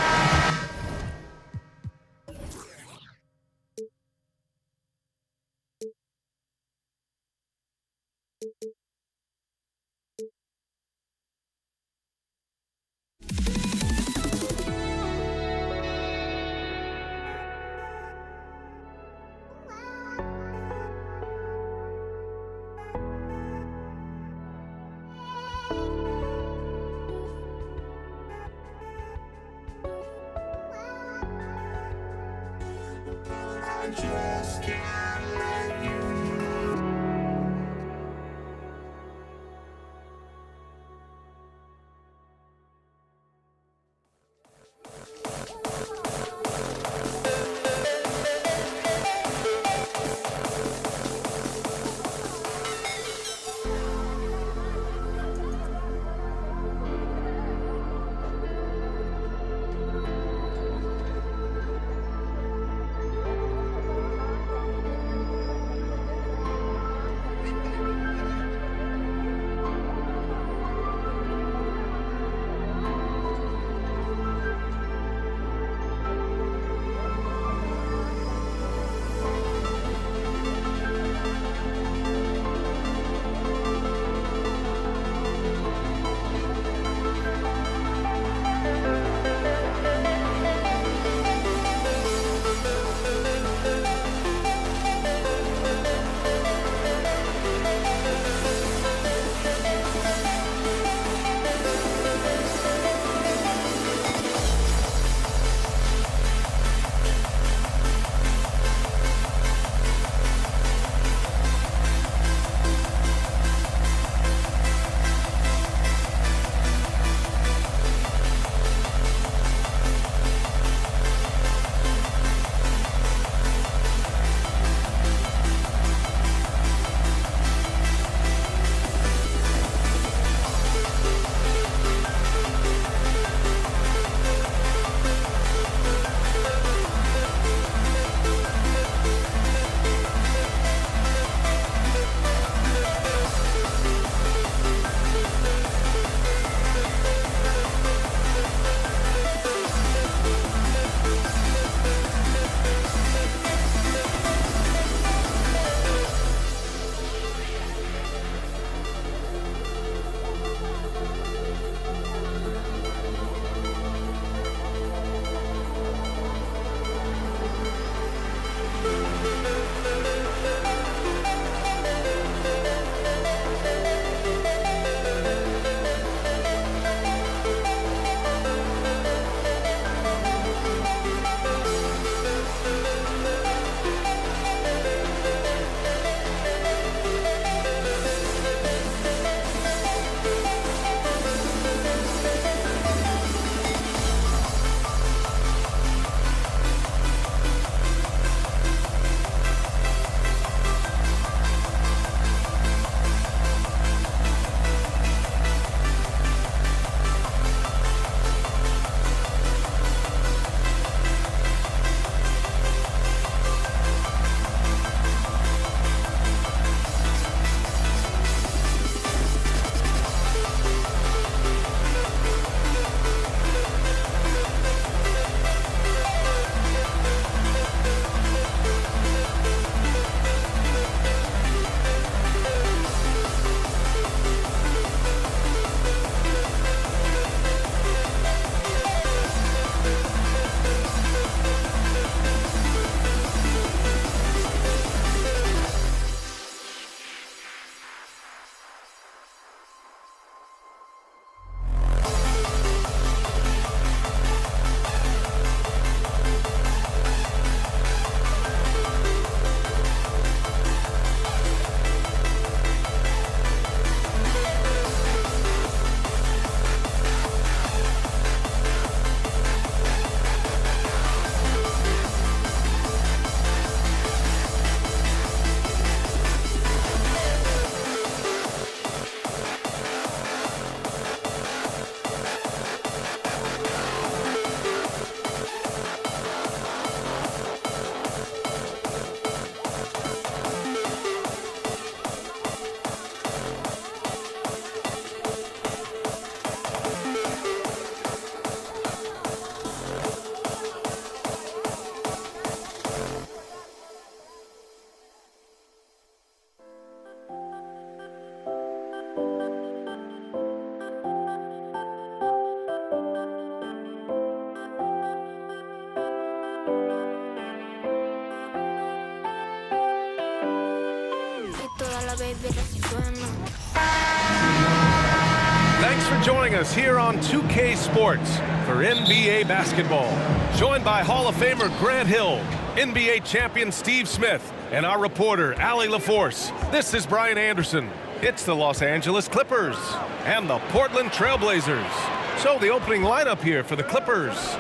Thanks for joining us here on 2K Sports for NBA basketball. Joined by Hall of Famer Grant Hill, NBA champion Steve Smith, and our reporter Allie LaForce. This is Brian Anderson. It's the Los Angeles Clippers and the Portland Trailblazers. So the opening lineup here for the Clippers.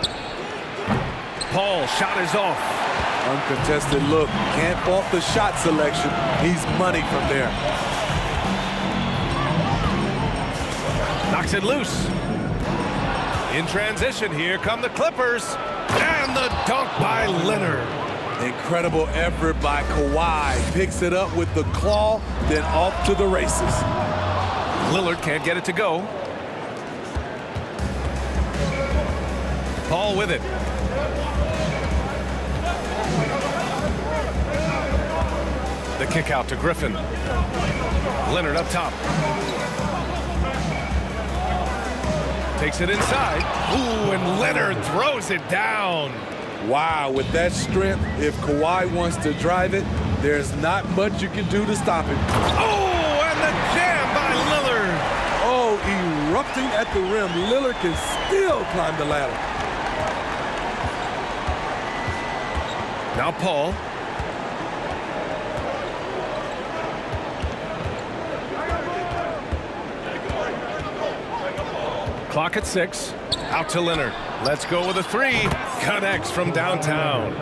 Paul, shot is off. Uncontested look. Can't fault the shot selection. He's money from there. Knocks it loose. In transition, here come the Clippers. And the dunk by Leonard. Incredible effort by Kawhi. Picks it up with the claw, then off to the races. Lillard can't get it to go. Paul with it. The kick out to Griffin. Leonard up top. Takes it inside. Ooh, and Leonard throws it down. Wow, with that strength, if Kawhi wants to drive it, there's not much you can do to stop it. Oh, and the jam by Lillard. Oh, erupting at the rim. Lillard can still climb the ladder. Now Paul. Clock at 6. Out to Leonard. Let's go with a 3. Connects from downtown.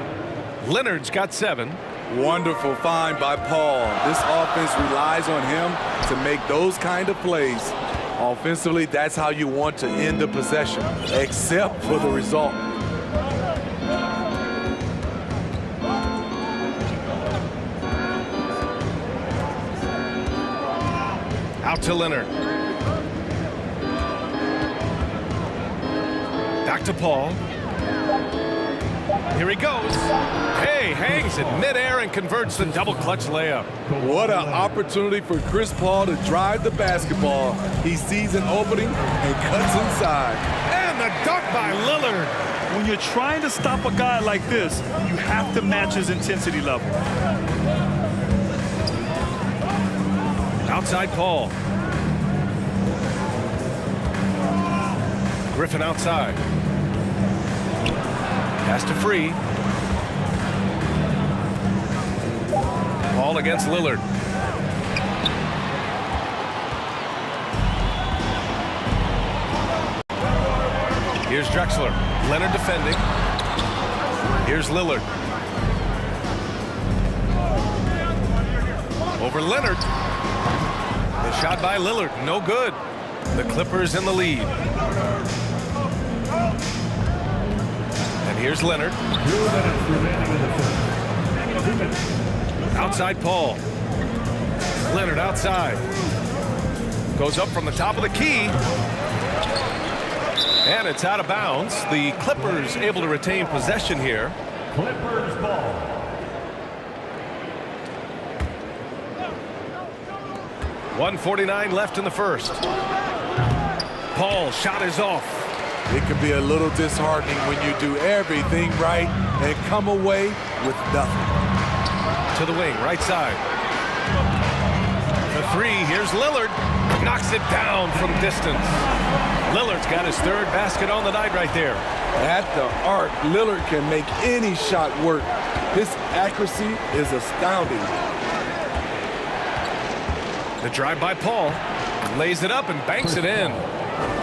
Leonard's got 7. Wonderful find by Paul. This offense relies on him to make those kind of plays. Offensively, that's how you want to end the possession, except for the result. Out to Leonard. Back to Paul. Here he goes. Hey, hangs in midair and converts the double clutch layup. What an opportunity for Chris Paul to drive the basketball. He sees an opening and cuts inside. And the dunk by Lillard. When you're trying to stop a guy like this, you have to match his intensity level. Outside Paul. Griffin outside. Pass to Free. Paul against Lillard. Here's Drexler. Leonard defending. Here's Lillard. Over Leonard. The shot by Lillard, no good. The Clippers in the lead. And here's Leonard. Outside Paul. Leonard outside. Goes up from the top of the key. And it's out of bounds. The Clippers able to retain possession here. Clippers ball. .149 left in the first. Paul, shot is off. It can be a little disheartening when you do everything right and come away with nothing. To the wing, right side. The 3, here's Lillard. Knocks it down from distance. Lillard's got his 3rd basket on the night right there. At the arc, Lillard can make any shot work. His accuracy is astounding. The drive by Paul. Lays it up and banks it in.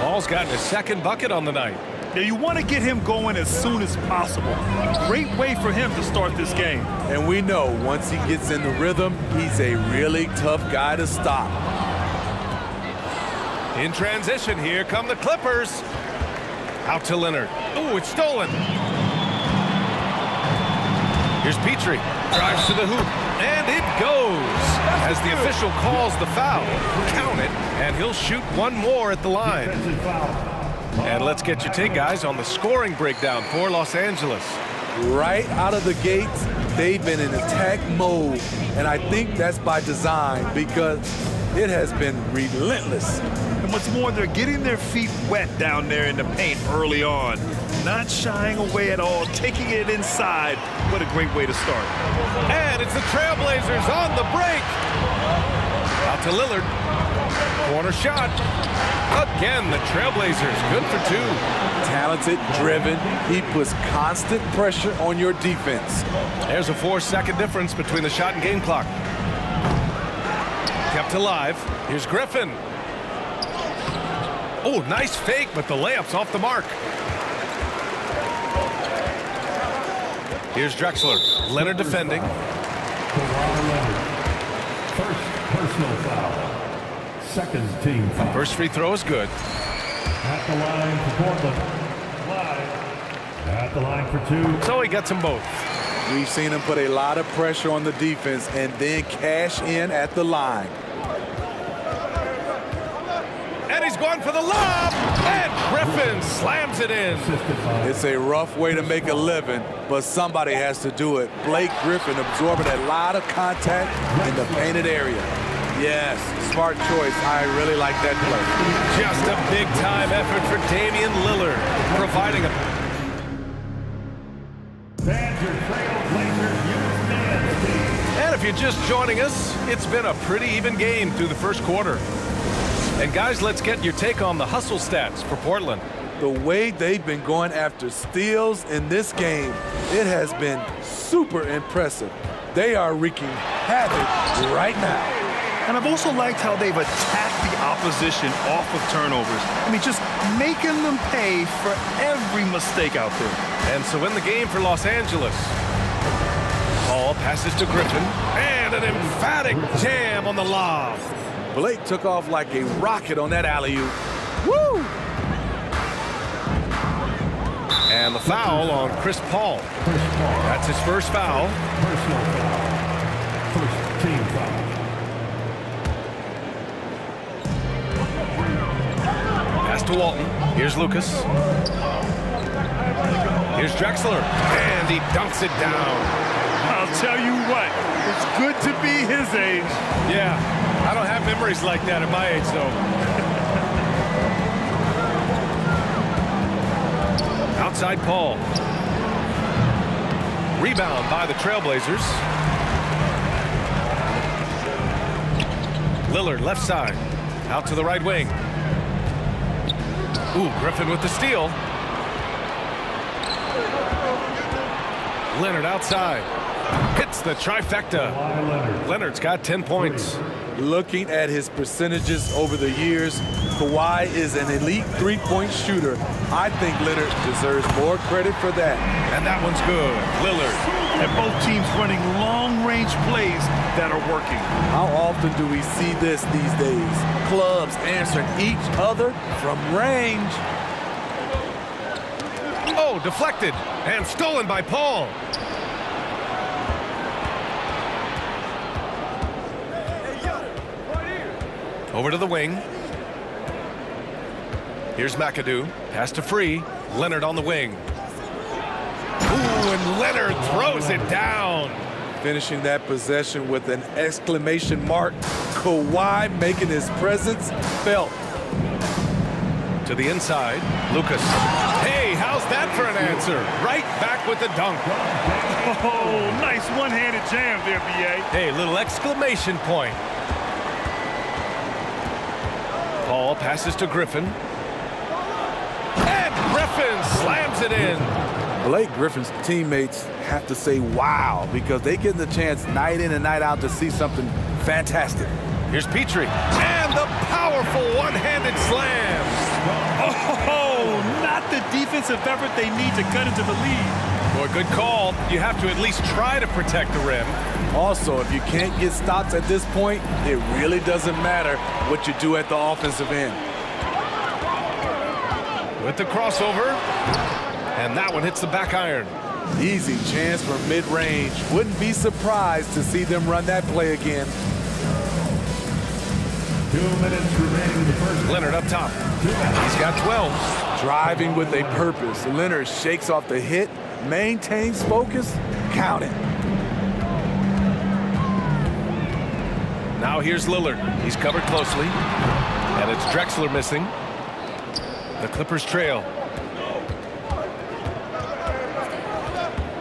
Paul's gotten his 2nd bucket on the night. Yeah, you want to get him going as soon as possible. Great way for him to start this game. And we know once he gets in the rhythm, he's a really tough guy to stop. In transition, here come the Clippers. Out to Leonard. Oh, it's stolen. Here's Petrie. Drives to the hoop. And it goes. As the official calls the foul. Count it. And he'll shoot one more at the line. And let's get your take, guys, on the scoring breakdown for Los Angeles. Right out of the gates, they've been in attack mode. And I think that's by design because it has been relentless. And what's more, they're getting their feet wet down there in the paint early on. Not shying away at all, taking it inside. What a great way to start. And it's the Trailblazers on the break. Out to Lillard. Corner shot. Again, the Trailblazers, good for two. Talented, driven. He puts constant pressure on your defense. There's a 4-second difference between the shot and game clock. Kept alive. Here's Griffin. Oh, nice fake, but the layup's off the mark. Here's Drexler. Leonard defending. First personal foul. Second team foul. First free throw is good. At the line for Portland. Live. At the line for two. So he gets them both. We've seen him put a lot of pressure on the defense and then cash in at the line. And he's going for the lob. And Griffin slams it in. It's a rough way to make a living, but somebody has to do it. Blake Griffin absorbing a lot of contact in the painted area. Yes, smart choice. I really like that play. Just a big-time effort for Damian Lillard, providing a... And if you're just joining us, it's been a pretty even game through the first quarter. And guys, let's get your take on the hustle stats for Portland. The way they've been going after steals in this game, it has been super impressive. They are wreaking havoc right now. And I've also liked how they've attacked the opposition off of turnovers. I mean, just making them pay for every mistake out there. And so in the game for Los Angeles, ball passes to Griffin, and an emphatic jam on the lob. Blake took off like a rocket on that alley-oop. Woo! And the foul on Chris Paul. That's his first foul. Personal foul. First team foul. Pass to Walton. Here's Lucas. Here's Drexler. And he dunks it down. I'll tell you what, it's good to be his age. Yeah, I don't have memories like that at my age, though. Outside Paul. Rebound by the Trailblazers. Lillard left side. Out to the right wing. Ooh, Griffin with the steal. Leonard outside. Hits the trifecta. Leonard's got 10 points. Looking at his percentages over the years, Kawhi is an elite three-point shooter. I think Leonard deserves more credit for that. And that one's good. Lillard. And both teams running long-range plays that are working. How often do we see this these days? Clubs answering each other from range. Oh, deflected and stolen by Paul. Over to the wing. Here's McAdoo. Pass to Free. Leonard on the wing. Ooh, and Leonard throws it down. Finishing that possession with an exclamation mark. Kawhi making his presence felt. To the inside, Lucas. Hey, how's that for an answer? Right back with the dunk. Oh, nice one-handed jam there, B.A. Hey, little exclamation point. Paul passes to Griffin. And Griffin slams it in. Blake Griffin's teammates have to say wow because they get the chance night in and night out to see something fantastic. Here's Petrie. And the powerful one-handed slam. Oh, not the defensive effort they need to cut into the lead. Well, good call. You have to at least try to protect the rim. Also, if you can't get stops at this point, it really doesn't matter what you do at the offensive end. With the crossover, and that one hits the back iron. Easy chance for mid-range. Wouldn't be surprised to see them run that play again. 2 minutes remaining in the first. Leonard up top. He's got 12. Driving with a purpose. Leonard shakes off the hit, maintains focus, count it. Now here's Lillard. He's covered closely. And it's Drexler missing. The Clippers trail.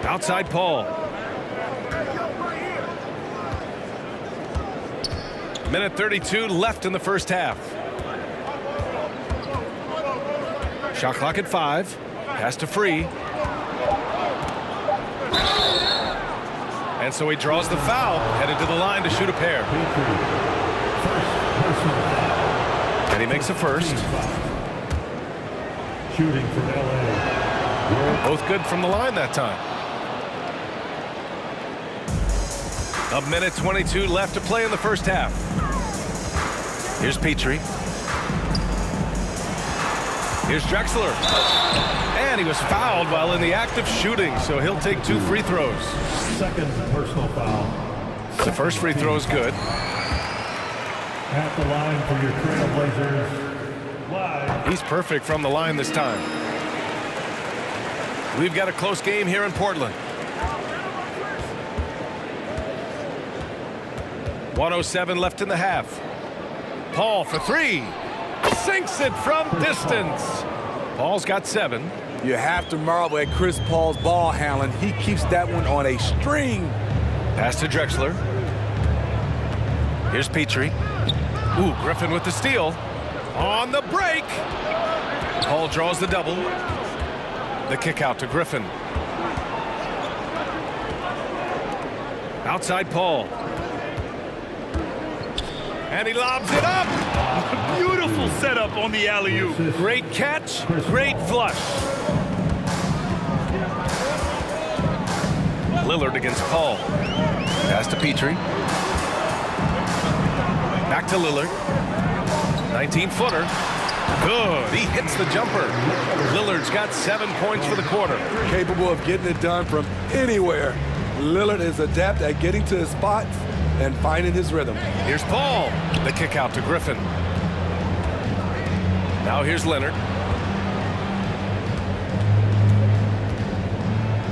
Outside Paul. Minute 32 left in the first half. Shot clock at 5. Pass to Free. And so he draws the foul, headed to the line to shoot a pair. And he makes a first. Shooting from LA. Both good from the line that time. A minute 22 left to play in the first half. Here's Petrie. Here's Drexler. And he was fouled while in the act of shooting, so he'll take 2 free throws. Second personal foul. The first free throw is good. At the line for your Trailblazers. Live. He's perfect from the line this time. We've got a close game here in Portland. 1:07 left in the half. Paul for 3. Sinks it from distance. Paul's got 7. You have to marvel at Chris Paul's ball handling. He keeps that one on a string. Pass to Drexler. Here's Petrie. Ooh, Griffin with the steal. On the break. Paul draws the double. The kick out to Griffin. Outside Paul. And he lobs it up. Beautiful setup on the alley-oop. Great catch, great flush. Lillard against Paul. Pass to Petrie. Back to Lillard. 19-footer. Good. He hits the jumper. Lillard's got 7 points for the quarter. Capable of getting it done from anywhere. Lillard is adept at getting to his spots and finding his rhythm. Here's Paul. The kick out to Griffin. Now here's Leonard.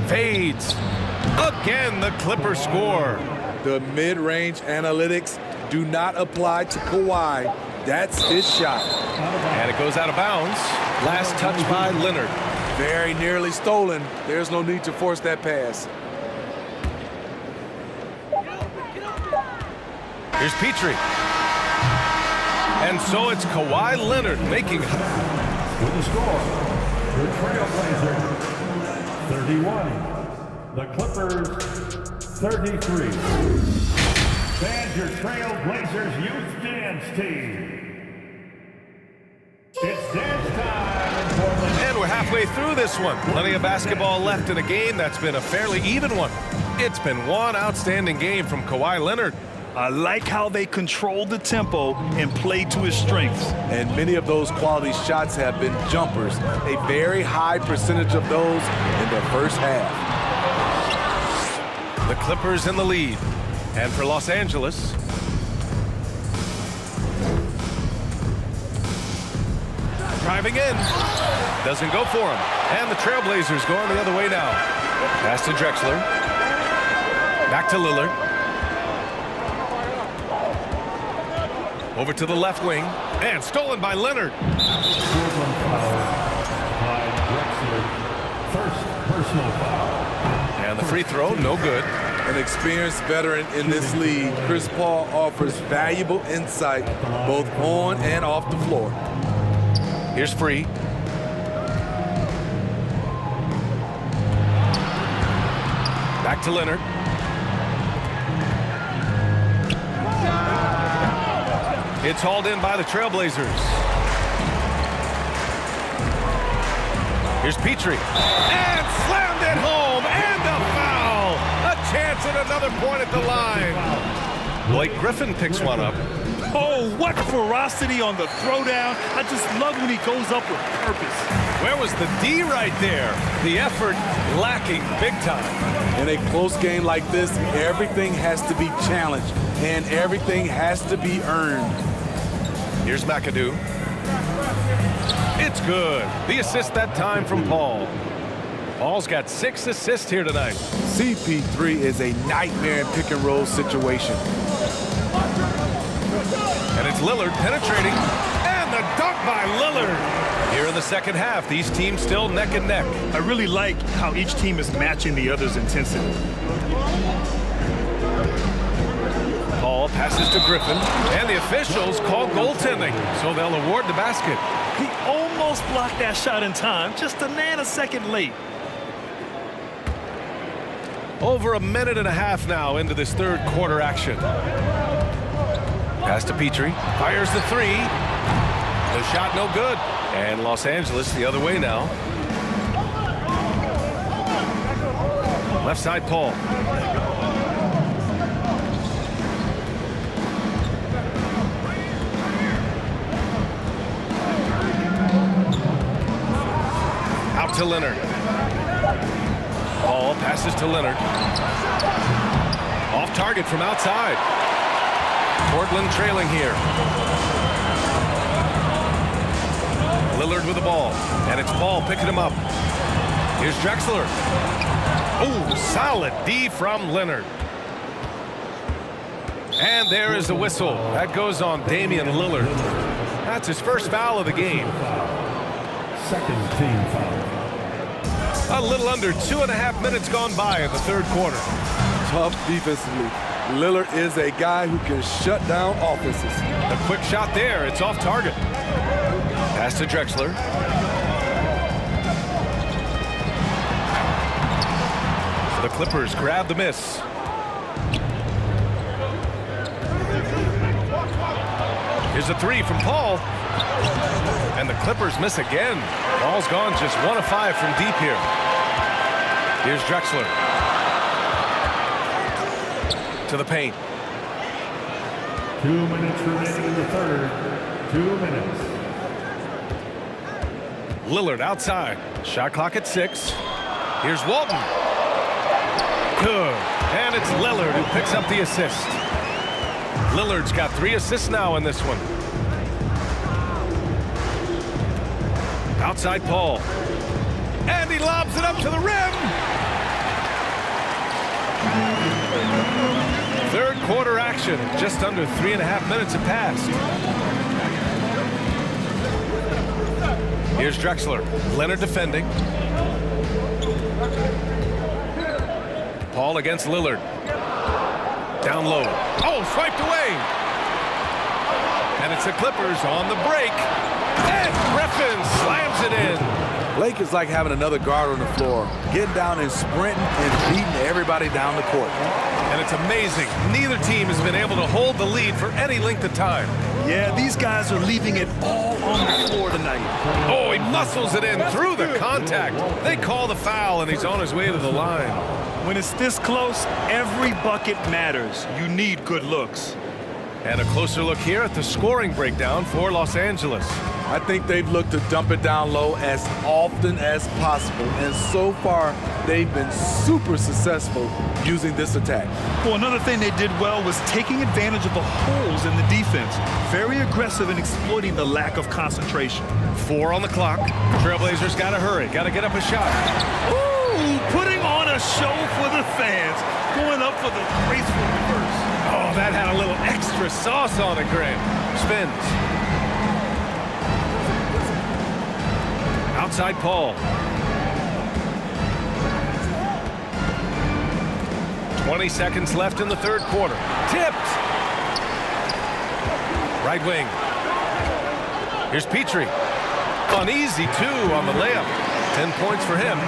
Fades. Again, the Clippers score. The mid-range analytics do not apply to Kawhi. That's his shot. And it goes out of bounds. Last touch by Leonard. Very nearly stolen. There's no need to force that pass. Here's Petrie. And so it's Kawhi Leonard making with the score. The Trailblazers 31. The Clippers 33. And your Trailblazers youth dance team. It's dance time in Portland. And we're halfway through this one. Plenty of basketball left in a game that's been a fairly even one. It's been one outstanding game from Kawhi Leonard. I like how they controlled the tempo and played to his strengths. And many of those quality shots have been jumpers. A very high percentage of those in the first half. The Clippers in the lead. And for Los Angeles, driving in. Doesn't go for him. And the Trailblazers going the other way now. Pass to Drexler. Back to Lillard. Over to the left wing. And stolen by Leonard. First personal foul. And the free throw, no good. An experienced veteran in this league, Chris Paul offers valuable insight both on and off the floor. Here's Free. Back to Leonard. It's hauled in by the Trailblazers. Here's Petrie. And slammed it home. And a foul. A chance at another point at the line. Blake Griffin picks one up. Oh, what ferocity on the throwdown. I just love when he goes up with purpose. Where was the D right there? The effort lacking big time. In a close game like this, everything has to be challenged and everything has to be earned. Here's McAdoo. It's good. The assist that time from Paul. Paul's got 6 assists here tonight. CP3 is a nightmare in pick and roll situation. And it's Lillard penetrating. And the dunk by Lillard. Here in the second half, these teams still neck and neck. I really like how each team is matching the other's intensity. Paul passes to Griffin, and the officials call goaltending, so they'll award the basket. He almost blocked that shot in time, just a nanosecond late. Over a minute and a half now into this third quarter action. Pass to Petrie, fires the three. The shot no good. And Los Angeles the other way now. Left side, Paul. Out to Leonard. Paul passes to Leonard. Off target from outside. Portland trailing here. Lillard with the ball, and it's Paul picking him up. Here's Drexler. Oh, solid D from Leonard. And there is the whistle. That goes on Damian Lillard. That's his first foul of the game. Second team foul. A little under 2.5 minutes gone by in the third quarter. Tough defensively. Lillard is a guy who can shut down offenses. A quick shot there. It's off target. Pass to Drexler. The Clippers grab the miss. Here's a three from Paul. And the Clippers miss again. Ball's gone just 1 of 5 from deep here. Here's Drexler. To the paint. 2 minutes remaining in the third. 2 minutes. Lillard outside. Shot clock at 6. Here's Walton. Good. And it's Lillard who picks up the assist. Lillard's got 3 assists now in this one. Outside Paul. And he lobs it up to the rim. Third quarter action. Just under 3.5 minutes have passed. Here's Drexler. Leonard defending. Paul against Lillard. Down low. Oh, swiped away. And it's the Clippers on the break. And Griffin slams it in. Blake is like having another guard on the floor, getting down and sprinting and beating everybody down the court. And it's amazing. Neither team has been able to hold the lead for any length of time. Yeah, these guys are leaving it all on the floor tonight. Oh, he muscles it in through the contact. They call the foul, and he's on his way to the line. When it's this close, every bucket matters. You need good looks. And a closer look here at the scoring breakdown for Los Angeles. I think they've looked to dump it down low as often as possible, and so far they've been super successful using this attack. Well, another thing they did well was taking advantage of the holes in the defense. Very aggressive in exploiting the lack of concentration. 4 on the clock. Trailblazers got to hurry. Got to get up a shot. Ooh, putting on a show for the fans. Going up for the graceful reverse. Oh, that had a little extra sauce on it, Graham. Spins. Outside Paul. 20 seconds left in the third quarter. Tipped. Right wing. Here's Petrie. Uneasy, too, on the layup. 10 points for him.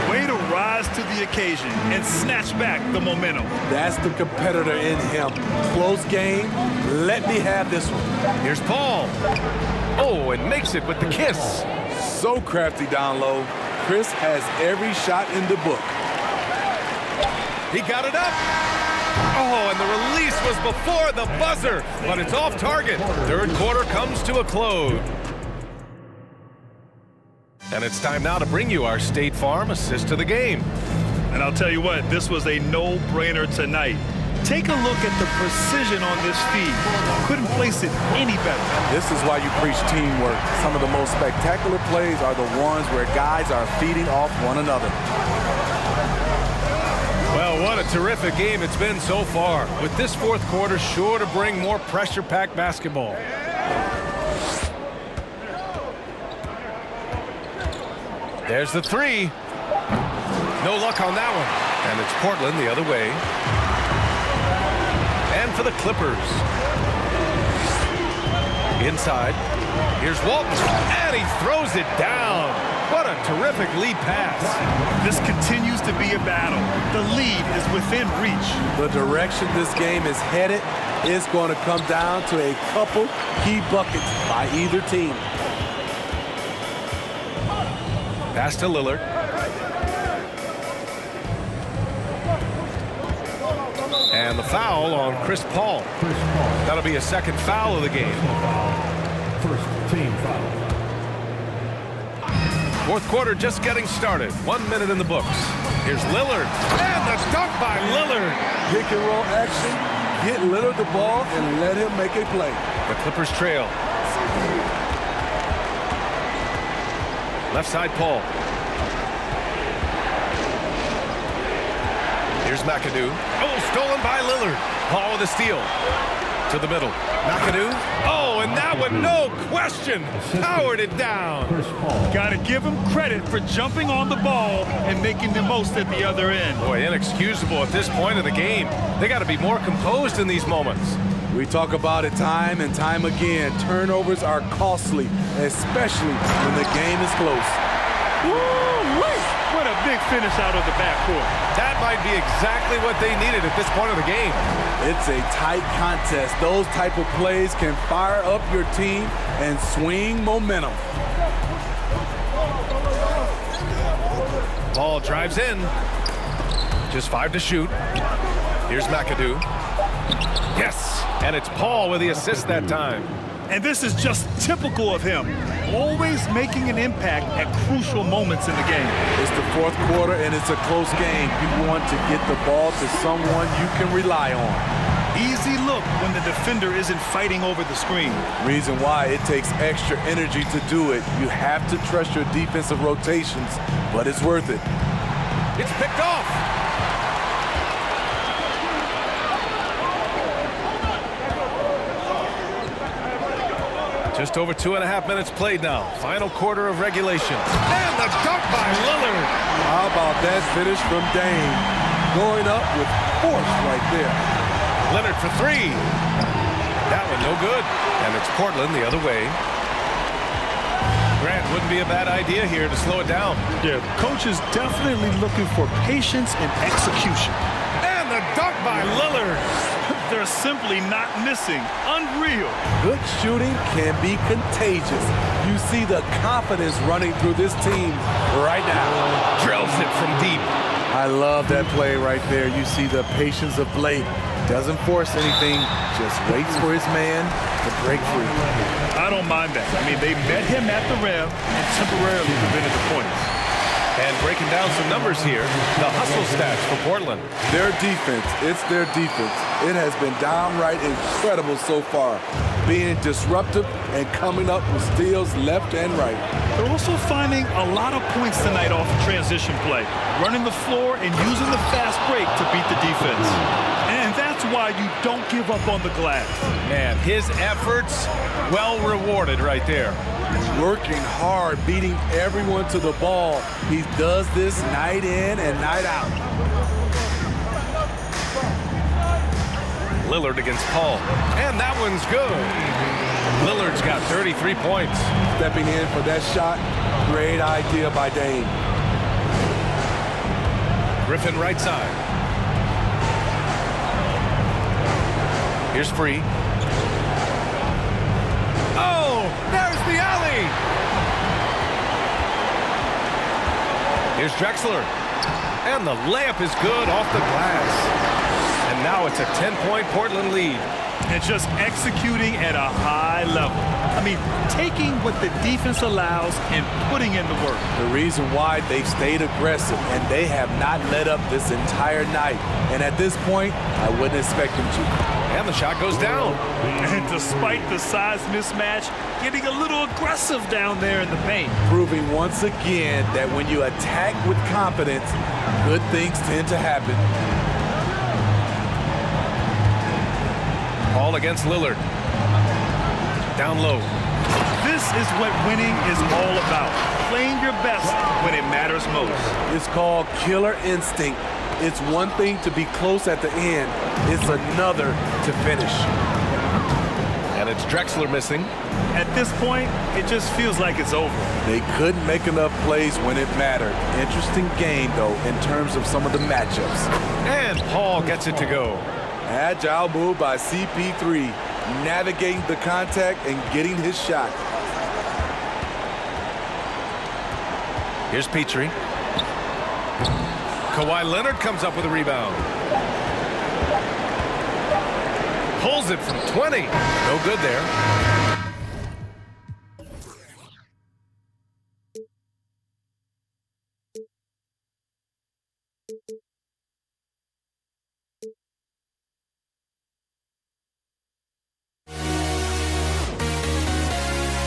Way to rise to the occasion and snatch back the momentum. That's the competitor in him. Close game. Let me have this one. Here's Paul. Oh, and makes it with the kiss. So crafty down low. Chris has every shot in the book. He got it up. Oh, and the release was before the buzzer, but it's off target. Third quarter comes to a close. And it's time now to bring you our State Farm assist to the game. And I'll tell you what, this was a no-brainer tonight. Take a look at the precision on this feed. Couldn't place it any better. This is why you preach teamwork. Some of the most spectacular plays are the ones where guys are feeding off one another. Well, what a terrific game it's been so far, with this fourth quarter sure to bring more pressure-packed basketball. There's the three. No luck on that one. And it's Portland the other way. And for the Clippers. Inside. Here's Walton, and he throws it down. What a terrific lead pass. This continues to be a battle. The lead is within reach. The direction this game is headed is going to come down to a couple key buckets by either team. Pass to Lillard. And the foul on Chris Paul. That'll be a second foul of the game. First team foul. Fourth quarter just getting started. 1 minute in the books. Here's Lillard. And the dunk by Lillard. Pick and roll action. Get Lillard the ball and let him make a play. The Clippers trail. Left side, Paul. Here's McAdoo. Oh, stolen by Lillard. Paul with a steal. To the middle. McAdoo. Oh, and that one, no question, powered it down. Got to give him credit for jumping on the ball and making the most at the other end. Boy, inexcusable at this point of the game. They got to be more composed in these moments. We talk about it time and time again. Turnovers are costly, especially when the game is close. Woo-wee! What a big finish out of the backcourt. That might be exactly what they needed at this point of the game. It's a tight contest. Those type of plays can fire up your team and swing momentum. Ball drives in. Just 5 to shoot. Here's McAdoo. Yes, and it's Paul with the assist that time. And this is just typical of him. Always making an impact at crucial moments in the game. It's the fourth quarter and it's a close game. You want to get the ball to someone you can rely on. Easy look when the defender isn't fighting over the screen. Reason why it takes extra energy to do it. You have to trust your defensive rotations, but it's worth it. It's picked off. Just over 2.5 minutes played now. Final quarter of regulation. And the dunk by Lillard. How about that finish from Dame? Going up with force right there. Leonard for 3. That one no good. And it's Portland the other way. Grant, wouldn't be a bad idea here to slow it down. Yeah, coach is definitely looking for patience and execution. And the dunk by Lillard. They're simply not missing. Unreal. Good shooting can be contagious. You see the confidence running through this team right now. Drills it from deep. I love that play right there. You see the patience of Blake. Doesn't force anything, just waits for his man to break free. I don't mind that. I mean, they met him at the rim and temporarily prevented the points. And breaking down some numbers here, the hustle stats for Portland. Their defense, it's their defense. It has been downright incredible so far, being disruptive and coming up with steals left and right. They're also finding a lot of points tonight off of transition play, running the floor and using the fast break to beat the defense. And that's why you don't give up on the glass. Man, his efforts well rewarded right there. Working hard, beating everyone to the ball. He does this night in and night out. Lillard against Paul. And that one's good. Lillard's got 33 points. Stepping in for that shot. Great idea by Dame. Griffin right side. Here's Free. Oh, there's the alley. Here's Drexler. And the layup is good off the glass. And now it's a 10-point Portland lead. And just executing at a high level. I mean, taking what the defense allows and putting in the work. The reason why they've stayed aggressive and they have not let up this entire night. And at this point, I wouldn't expect them to. And the shot goes down. And despite the size mismatch, getting a little aggressive down there in the paint. Proving once again that when you attack with confidence, good things tend to happen. Paul against Lillard. Down low. This is what winning is all about. Playing your best when it matters most. It's called killer instinct. It's one thing to be close at the end. It's another to finish. And it's Drexler missing. At this point, it just feels like it's over. They couldn't make enough plays when it mattered. Interesting game, though, in terms of some of the matchups. And Paul gets it to go. Agile move by CP3, navigating the contact and getting his shot. Here's Petrie. Kawhi Leonard comes up with a rebound. Pulls it from 20. No good there.